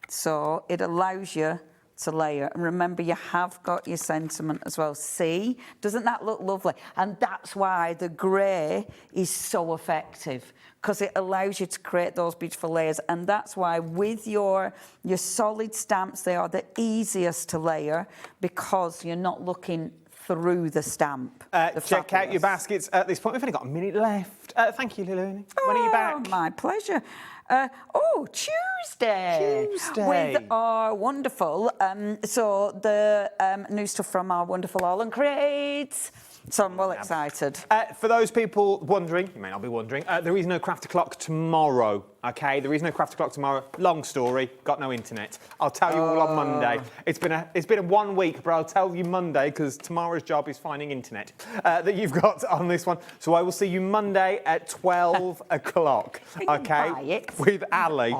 So it allows you to layer. And remember, you have got your sentiment as well. See? Doesn't that look lovely? And that's why the grey is so effective, because it allows you to create those beautiful layers. And that's why with your solid stamps, they are the easiest to layer because you're not looking through the stamp. Check out your baskets at this point. We've only got a minute left. Thank you, Leonie. When are you back? My pleasure. Tuesday. With our wonderful, so the new stuff from our wonderful All and Creates. So I'm well excited. For those people wondering, you may not be wondering, there is no craft o'clock tomorrow, okay? There is no craft o'clock tomorrow. Long story, got no internet. I'll tell you all on Monday. It's been a 1 week, but I'll tell you Monday because tomorrow's job is finding internet that you've got on this one. So I will see you Monday at 12 o'clock, okay? With Ali.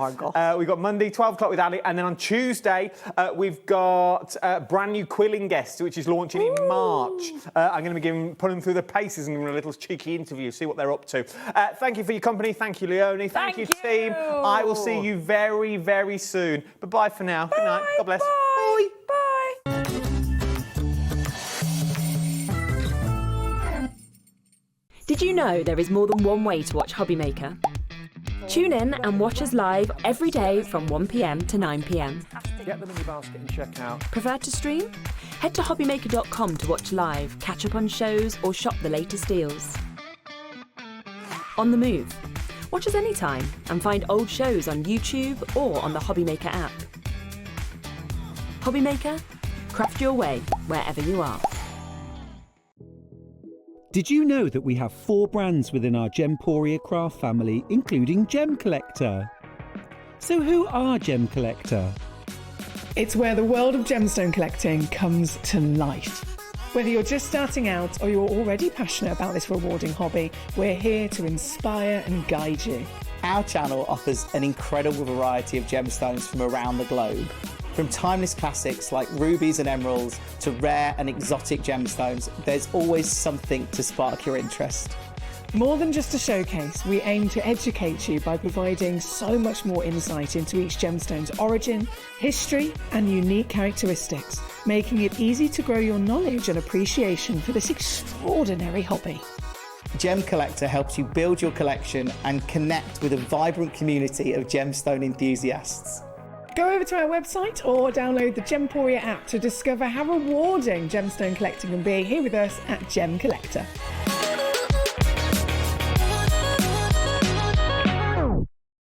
We've got Monday, 12 o'clock with Ali, and then on Tuesday we've got brand new quilling guests, which is launching in March. I'm going to be putting them through the paces and giving them a little cheeky interview, see what they're up to. Thank you for your company. Thank you, Leonie. Thank you, team. I will see you very, very soon. But bye for now. Good night. God bless. Bye. Did you know there is more than one way to watch Hobbymaker? Tune in and watch us live every day from 1 p.m. to 9 p.m. Get them in your basket and check out. Prefer to stream? Head to hobbymaker.com to watch live, catch up on shows, or shop the latest deals. On the move? Watch us anytime and find old shows on YouTube or on the Hobbymaker app. Hobbymaker? Craft your way wherever you are. Did you know that we have 4 brands within our Gemporia craft family, including Gem Collector? So who are Gem Collector? It's where the world of gemstone collecting comes to life. Whether you're just starting out or you're already passionate about this rewarding hobby, we're here to inspire and guide you. Our channel offers an incredible variety of gemstones from around the globe. From timeless classics like rubies and emeralds to rare and exotic gemstones, there's always something to spark your interest. More than just a showcase, we aim to educate you by providing so much more insight into each gemstone's origin, history, and unique characteristics, making it easy to grow your knowledge and appreciation for this extraordinary hobby. Gem Collector helps you build your collection and connect with a vibrant community of gemstone enthusiasts. Go over to our website or download the Gemporia app to discover how rewarding gemstone collecting can be here with us at Gem Collector.